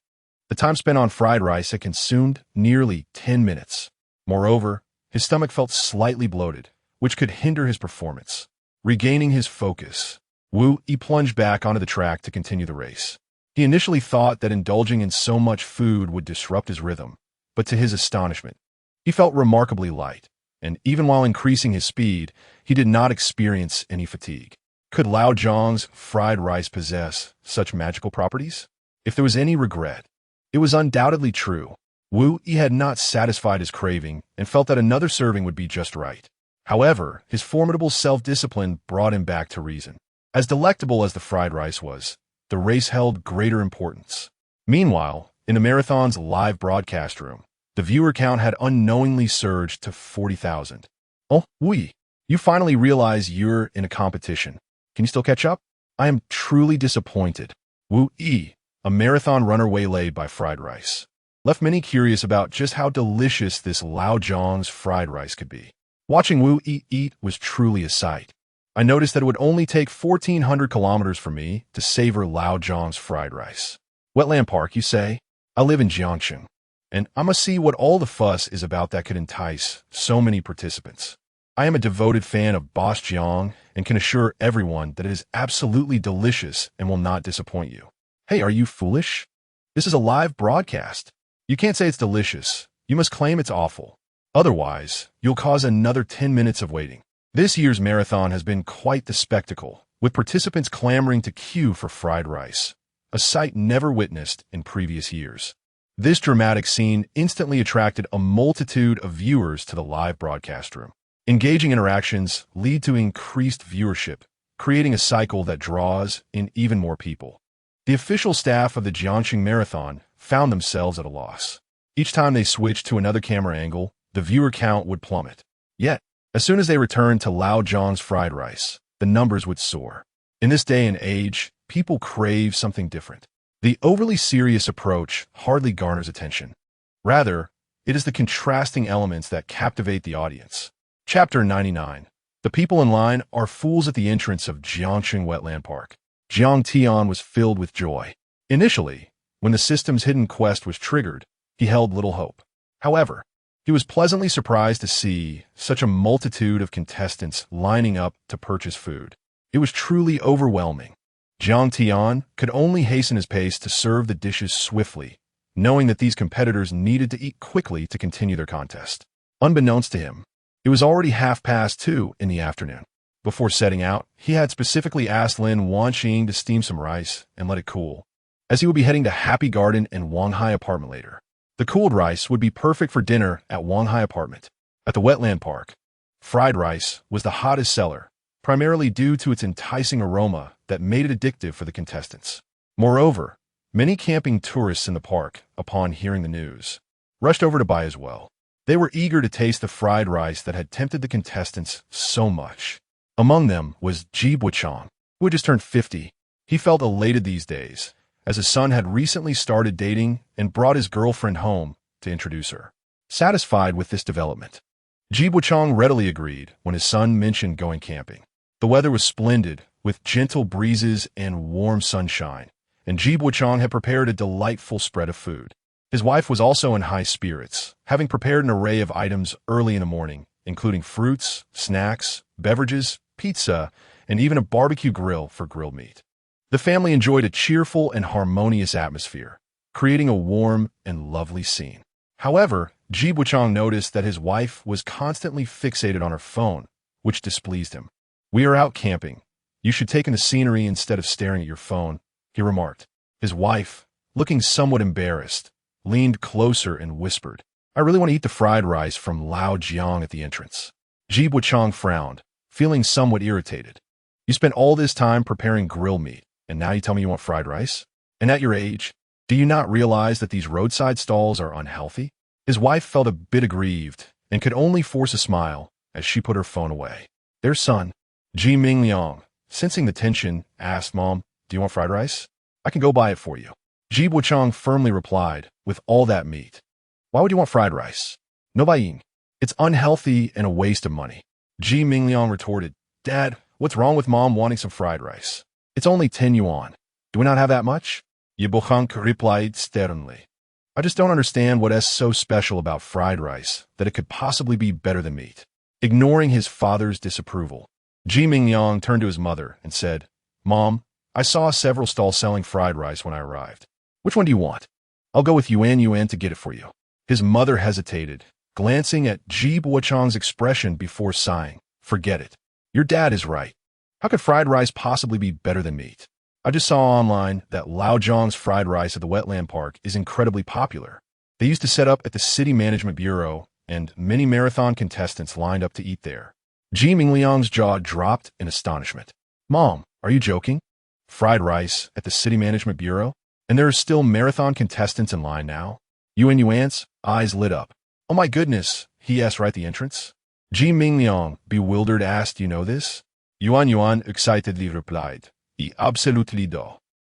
The time spent on fried rice had consumed nearly 10 minutes. Moreover, his stomach felt slightly bloated, which could hinder his performance. Regaining his focus, Wu Yi plunged back onto the track to continue the race. He initially thought that indulging in so much food would disrupt his rhythm, but to his astonishment, he felt remarkably light, and even while increasing his speed, he did not experience any fatigue. Could Lao Zhang's fried rice possess such magical properties? If there was any regret, it was undoubtedly true. Wu Yi had not satisfied his craving and felt that another serving would be just right. However, his formidable self-discipline brought him back to reason. As delectable as the fried rice was, the race held greater importance. Meanwhile, in the marathon's live broadcast room, the viewer count had unknowingly surged to 40,000. "Oh, Wu Yi, you finally realize you're in a competition. Can you still catch up? I am truly disappointed." Wu Yi, a marathon runner waylaid by fried rice, left many curious about just how delicious this Lao Zhang's fried rice could be. Watching Wu Yi eat was truly a sight. "I noticed that it would only take 1,400 kilometers for me to savor Lao Zhang's fried rice. Wetland Park, you say? I live in Jiangxing, and I must see what all the fuss is about that could entice so many participants. I am a devoted fan of Boss Jiang and can assure everyone that it is absolutely delicious and will not disappoint you." "Hey, are you foolish? This is a live broadcast. You can't say it's delicious. You must claim it's awful. Otherwise, you'll cause another 10 minutes of waiting." This year's marathon has been quite the spectacle, with participants clamoring to queue for fried rice, a sight never witnessed in previous years. This dramatic scene instantly attracted a multitude of viewers to the live broadcast room. Engaging interactions lead to increased viewership, creating a cycle that draws in even more people. The official staff of the Jiangxing Marathon found themselves at a loss. Each time they switched to another camera angle, the viewer count would plummet. Yet, as soon as they returned to Lao Zhang's fried rice, the numbers would soar. In this day and age, people crave something different. The overly serious approach hardly garners attention. Rather, it is the contrasting elements that captivate the audience. Chapter 99. The people in line are fools at the entrance of Jiangxing Wetland Park. Jiang Tian was filled with joy. Initially, when the system's hidden quest was triggered, he held little hope. However, he was pleasantly surprised to see such a multitude of contestants lining up to purchase food. It was truly overwhelming. Jiang Tian could only hasten his pace to serve the dishes swiftly, knowing that these competitors needed to eat quickly to continue their contest. Unbeknownst to him, it was already 2:30 in the afternoon. Before setting out, he had specifically asked Lin Wanqing to steam some rice and let it cool, as he would be heading to Happy Garden and Wanghai apartment later. The cooled rice would be perfect for dinner at Wanghai apartment. At the wetland park, fried rice was the hottest seller, primarily due to its enticing aroma that made it addictive for the contestants. Moreover, many camping tourists in the park, upon hearing the news, rushed over to buy as well. They were eager to taste the fried rice that had tempted the contestants so much. Among them was Jiang, who had just turned 50. He felt elated these days, as his son had recently started dating and brought his girlfriend home to introduce her. Satisfied with this development, Jiang readily agreed when his son mentioned going camping. The weather was splendid, with gentle breezes and warm sunshine, and Jiang had prepared a delightful spread of food. His wife was also in high spirits, having prepared an array of items early in the morning, including fruits, snacks, beverages, pizza, and even a barbecue grill for grilled meat. The family enjoyed a cheerful and harmonious atmosphere, creating a warm and lovely scene. However, Jiang noticed that his wife was constantly fixated on her phone, which displeased him. "We are out camping. You should take in the scenery instead of staring at your phone," he remarked. His wife, looking somewhat embarrassed, leaned closer and whispered, "I really want to eat the fried rice from Lao Jiang at the entrance." Ji Buchang frowned, feeling somewhat irritated. "You spent all this time preparing grill meat, and now you tell me you want fried rice? And at your age, do you not realize that these roadside stalls are unhealthy?" His wife felt a bit aggrieved and could only force a smile as she put her phone away. Their son, Ji Mingliang, sensing the tension, asked, "Mom, do you want fried rice? I can go buy it for you." Ji Buchang firmly replied, "With all that meat, why would you want fried rice? No buying. It's unhealthy and a waste of money." Ji Mingliang retorted, "Dad, what's wrong with Mom wanting some fried rice? It's only 10 yuan. Do we not have that much?" Ji Buchang replied sternly, "I just don't understand what is so special about fried rice that it could possibly be better than meat." Ignoring his father's disapproval, Ji Mingliang turned to his mother and said, "Mom, I saw several stalls selling fried rice when I arrived. Which one do you want? I'll go with Yuan to get it for you." His mother hesitated, glancing at Ji Buchang's expression before sighing. "Forget it. Your dad is right. How could fried rice possibly be better than meat? I just saw online that Lao Zhang's fried rice at the wetland park is incredibly popular. They used to set up at the City Management Bureau, and many marathon contestants lined up to eat there." Ji Mingliang's jaw dropped in astonishment. "Mom, are you joking? Fried rice at the City Management Bureau? And there are still marathon contestants in line now?" Yuan's eyes lit up. "Oh my goodness," he asked right at the entrance. Ji Mingliang, bewildered, asked, "You know this?" Yuan excitedly replied, "I absolutely do.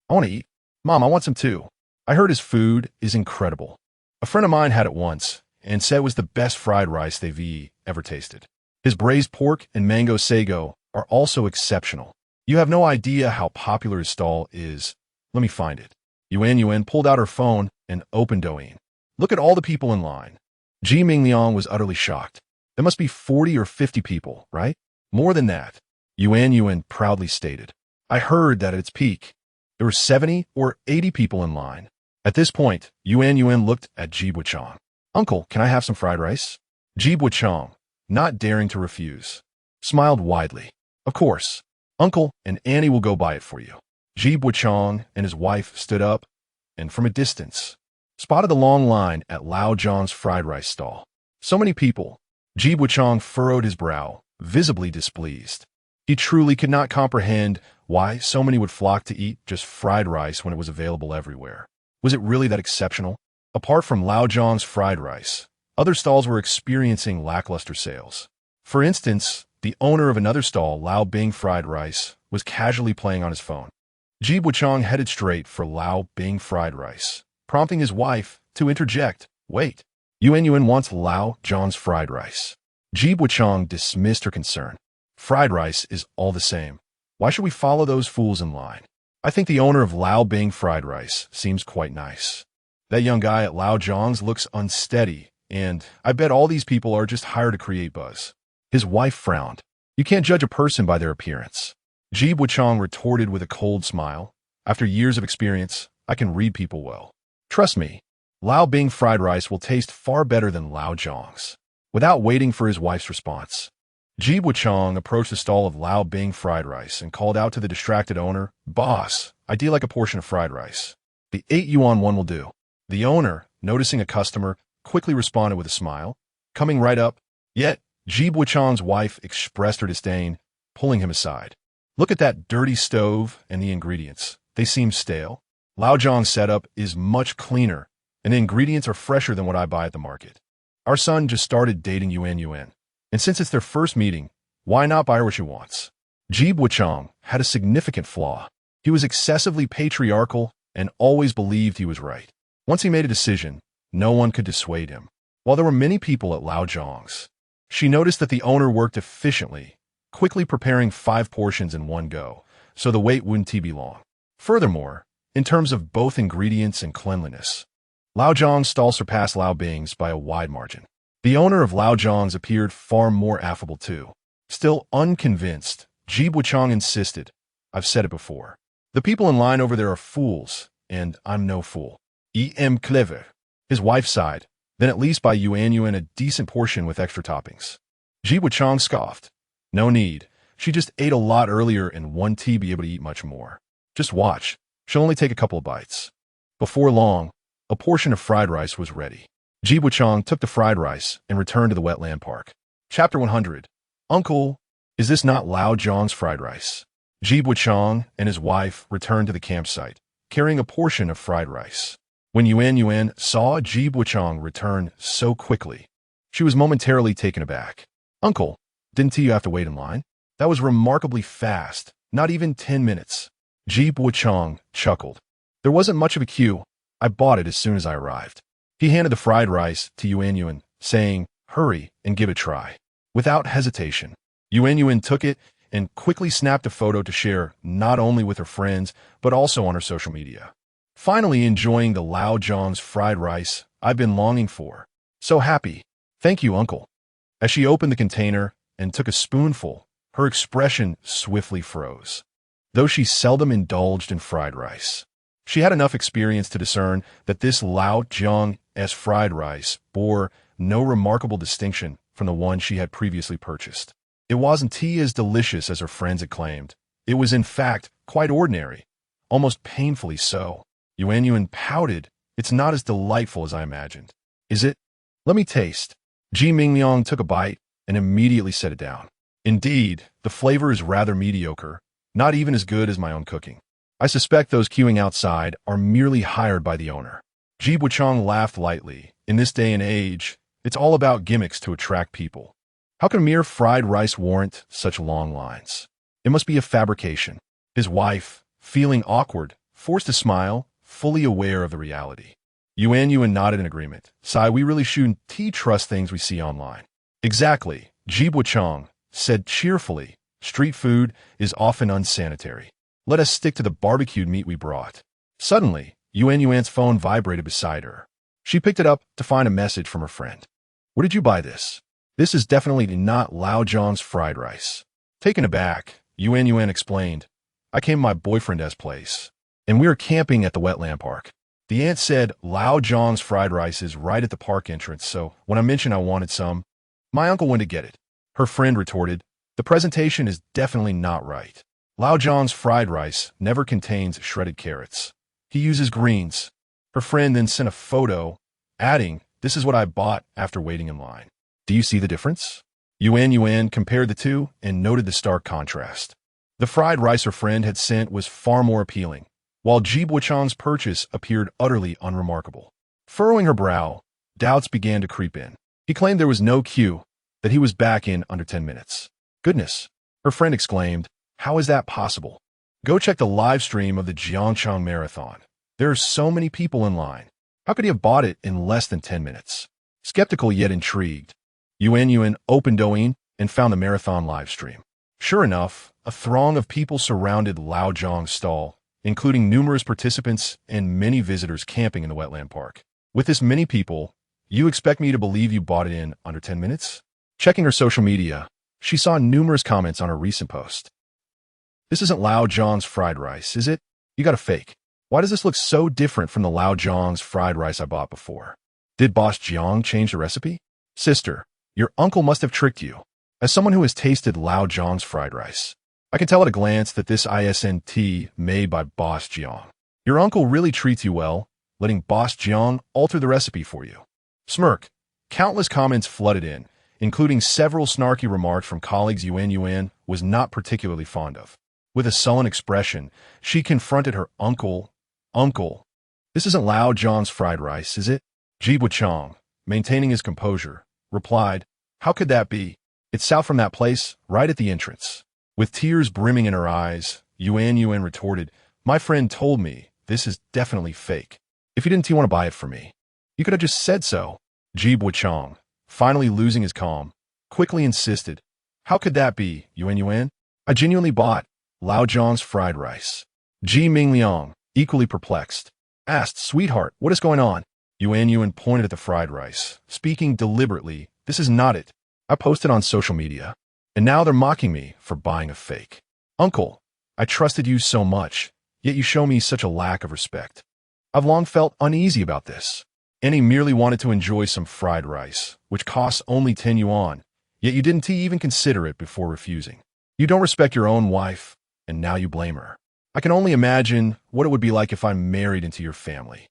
I want to eat. Mom, I want some too. I heard his food is incredible. A friend of mine had it once and said it was the best fried rice they've ever tasted. His braised pork and mango sago are also exceptional. You have no idea how popular his stall is. Let me find it." Yuan pulled out her phone and opened Douyin. "Look at all the people in line." Ji Mingliang was utterly shocked. "There must be 40 or 50 people, right? More than that," Yuan proudly stated. "I heard that at its peak, there were 70 or 80 people in line." At this point, Yuan looked at Ji Buchang. "Uncle, can I have some fried rice?" Ji Buchang, not daring to refuse, smiled widely. "Of course. Uncle and Annie will go buy it for you." Ji Buchang and his wife stood up and, from a distance, spotted the long line at Lao Zhang's fried rice stall. So many people. Ji Buchang furrowed his brow, visibly displeased. He truly could not comprehend why so many would flock to eat just fried rice when it was available everywhere. Was it really that exceptional? Apart from Lao Zhang's fried rice, other stalls were experiencing lackluster sales. For instance, the owner of another stall, Lao Bing Fried Rice, was casually playing on his phone. Ji Buchang headed straight for Lao Bing Fried Rice, prompting his wife to interject, "Wait, Yuan wants Lao Zhang's fried rice." Ji Buchang dismissed her concern. "Fried rice is all the same. Why should we follow those fools in line? I think the owner of Lao Bing Fried Rice seems quite nice. That young guy at Lao Zhang's looks unsteady, and I bet all these people are just hired to create buzz." His wife frowned. "You can't judge a person by their appearance." Ji Buchang retorted with a cold smile. "After years of experience, I can read people well. Trust me, Lao Bing Fried Rice will taste far better than Lao Zhang's." Without waiting for his wife's response, Ji Buchang approached the stall of Lao Bing Fried Rice and called out to the distracted owner, "Boss, I'd like a portion of fried rice. The 8 yuan one will do." The owner, noticing a customer, quickly responded with a smile, coming right up. Yet, Ji Buchang's wife expressed her disdain, pulling him aside. "Look at that dirty stove and the ingredients. They seem stale. Lao Zhang's setup is much cleaner, and the ingredients are fresher than what I buy at the market. Our son just started dating Yuan, and since it's their first meeting, why not buy her what she wants?" Ji Buchang had a significant flaw. He was excessively patriarchal and always believed he was right. Once he made a decision, no one could dissuade him. While there were many people at Lao Zhang's, she noticed that the owner worked efficiently, quickly preparing 5 portions in one go, so the wait wouldn't be long. Furthermore, in terms of both ingredients and cleanliness, Lao Zhang's stall surpassed Lao Bing's by a wide margin. The owner of Lao Zhang's appeared far more affable too. Still unconvinced, Ji Buchang insisted, "I've said it before. The people in line over there are fools, and I'm no fool. I am clever." His wife sighed, "Then at least buy Yuan a decent portion with extra toppings." Ji Buchang scoffed. No need. She just ate a lot earlier and won't be able to eat much more. Just watch. She'll only take a couple of bites. Before long, a portion of fried rice was ready. Ji Wuchang took the fried rice and returned to the wetland park. Chapter 100. Uncle, is this not Lao Zhang's fried rice? Ji Wuchang and his wife returned to the campsite, carrying a portion of fried rice. When Yuan saw Ji Wuchang return so quickly, she was momentarily taken aback. Uncle, didn't you have to wait in line? That was remarkably fast, not even 10 minutes. Ji Wuchang chuckled. There wasn't much of a queue. I bought it as soon as I arrived. He handed the fried rice to Yuan, saying, hurry and give it a try. Without hesitation, Yuan took it and quickly snapped a photo to share not only with her friends, but also on her social media. Finally enjoying the Lao Zhang's fried rice I've been longing for. So happy. Thank you, Uncle. As she opened the container and took a spoonful, her expression swiftly froze. Though she seldom indulged in fried rice, she had enough experience to discern that this Lao Zhang's fried rice bore no remarkable distinction from the one she had previously purchased. It wasn't as delicious as her friends had claimed. It was in fact quite ordinary, almost painfully so. Yuan pouted. It's not as delightful as I imagined. Is it? Let me taste. Ji Mingliang took a bite and immediately set it down. Indeed, the flavor is rather mediocre, not even as good as my own cooking. I suspect those queuing outside are merely hired by the owner. Ji Wuchang laughed lightly. In this day and age, it's all about gimmicks to attract people. How can mere fried rice warrant such long lines? It must be a fabrication. His wife, feeling awkward, forced a smile, fully aware of the reality. Yuan nodded in agreement. Sai, we really shouldn't trust things we see online. Exactly, Ji Wuchang said cheerfully. Street food is often unsanitary. Let us stick to the barbecued meat we brought. Suddenly, Yuan's phone vibrated beside her. She picked it up to find a message from her friend. Where did you buy this? This is definitely not Lao Zhang's fried rice. Taken aback, Yuan explained. I came to my boyfriend's place, and we were camping at the wetland park. The aunt said Lao Zhang's fried rice is right at the park entrance, so when I mentioned I wanted some, my uncle went to get it. Her friend retorted, the presentation is definitely not right. Lao Zhang's fried rice never contains shredded carrots. He uses greens. Her friend then sent a photo, adding, this is what I bought after waiting in line. Do you see the difference? Yuan compared the two and noted the stark contrast. The fried rice her friend had sent was far more appealing, while Ji Wuchang's purchase appeared utterly unremarkable. Furrowing her brow, doubts began to creep in. He claimed there was no queue, that he was back in under 10 minutes. Goodness, her friend exclaimed, how is that possible? Go check the live stream of the Jiangchang Marathon. There are so many people in line. How could he have bought it in less than 10 minutes? Skeptical yet intrigued, Yuan opened Douyin and found the marathon live stream. Sure enough, a throng of people surrounded Lao Zhang's stall, including numerous participants and many visitors camping in the wetland park. With this many people, you expect me to believe you bought it in under 10 minutes? Checking her social media, she saw numerous comments on her recent post. This isn't Lao Zhang's fried rice, is it? You got a fake. Why does this look so different from the Lao Zhang's fried rice I bought before? Did Boss Jiang change the recipe? Sister, your uncle must have tricked you. As someone who has tasted Lao Zhang's fried rice, I can tell at a glance that this isn't made by Boss Jiang. Your uncle really treats you well, letting Boss Jiang alter the recipe for you. Smirk. Countless comments flooded in, including several snarky remarks from colleagues Yuan was not particularly fond of. With a sullen expression, she confronted her uncle. Uncle, this isn't Lao Zhang's fried rice, is it? Ji Wuchang, maintaining his composure, replied, how could that be? It's south from that place, right at the entrance. With tears brimming in her eyes, Yuan retorted, my friend told me this is definitely fake. If you didn't want to buy it for me, you could have just said so. Ji Wuchang, finally losing his calm, quickly insisted, how could that be, Yuan? I genuinely bought Lao Zhang's fried rice. Ji Mingliang, equally perplexed, asked, sweetheart, what is going on? Yuan pointed at the fried rice, speaking deliberately, this is not it. I posted on social media, and now they're mocking me for buying a fake. Uncle, I trusted you so much, yet you show me such a lack of respect. I've long felt uneasy about this. Annie merely wanted to enjoy some fried rice, which costs only 10 yuan, Yet you didn't even consider it before refusing. You don't respect your own wife, and now you blame her. I can only imagine what it would be like if I married into your family.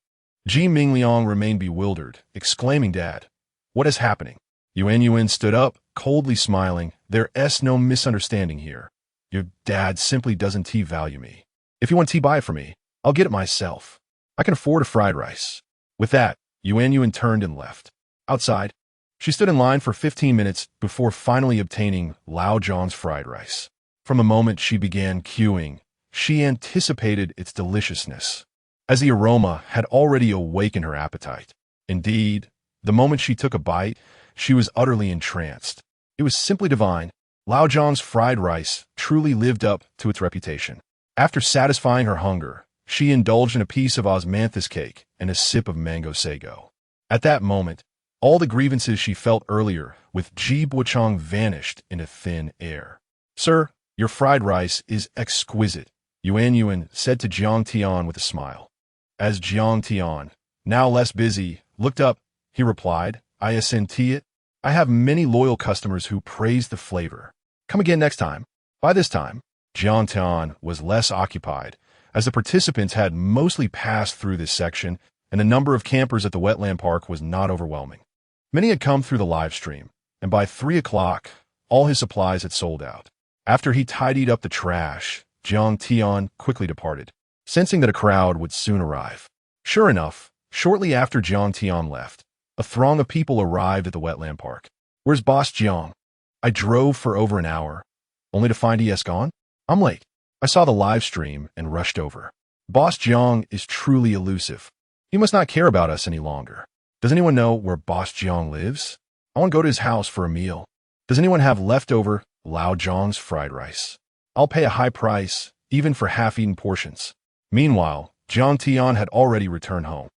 Ji Mingliang remained bewildered, exclaiming, Dad, what is happening? Yuan stood up, coldly smiling. There's no misunderstanding here. Your dad simply doesn't value me. If you want tea, buy it for me. I'll get it myself. I can afford a fried rice. With that, Yuan turned and left. Outside, she stood in line for 15 minutes before finally obtaining Lao Zhang's fried rice. From the moment she began queuing, she anticipated its deliciousness, as the aroma had already awakened her appetite. Indeed, the moment she took a bite, she was utterly entranced. It was simply divine. Lao Zhang's fried rice truly lived up to its reputation. After satisfying her hunger, she indulged in a piece of osmanthus cake and a sip of mango sago. At that moment, all the grievances she felt earlier with Ji Buchang vanished into thin air. Sir, your fried rice is exquisite, Yuan said to Jiang Tian with a smile. As Jiang Tian, now less busy, looked up, he replied, I assent it. I have many loyal customers who praise the flavor. Come again next time. By this time, Jiang Tian was less occupied, as the participants had mostly passed through this section, and the number of campers at the wetland park was not overwhelming. Many had come through the live stream, and by 3 o'clock, all his supplies had sold out. After he tidied up the trash, Jiang Tian quickly departed, sensing that a crowd would soon arrive. Sure enough, shortly after Jiang Tian left, a throng of people arrived at the wetland park. Where's Boss Jiang? I drove for over an hour, only to find he has gone. I'm late. I saw the live stream and rushed over. Boss Jiang is truly elusive. He must not care about us any longer. Does anyone know where Boss Jiang lives? I want to go to his house for a meal. Does anyone have leftover Lao Zhang's fried rice? I'll pay a high price, even for half-eaten portions. Meanwhile, Jiang Tian had already returned home.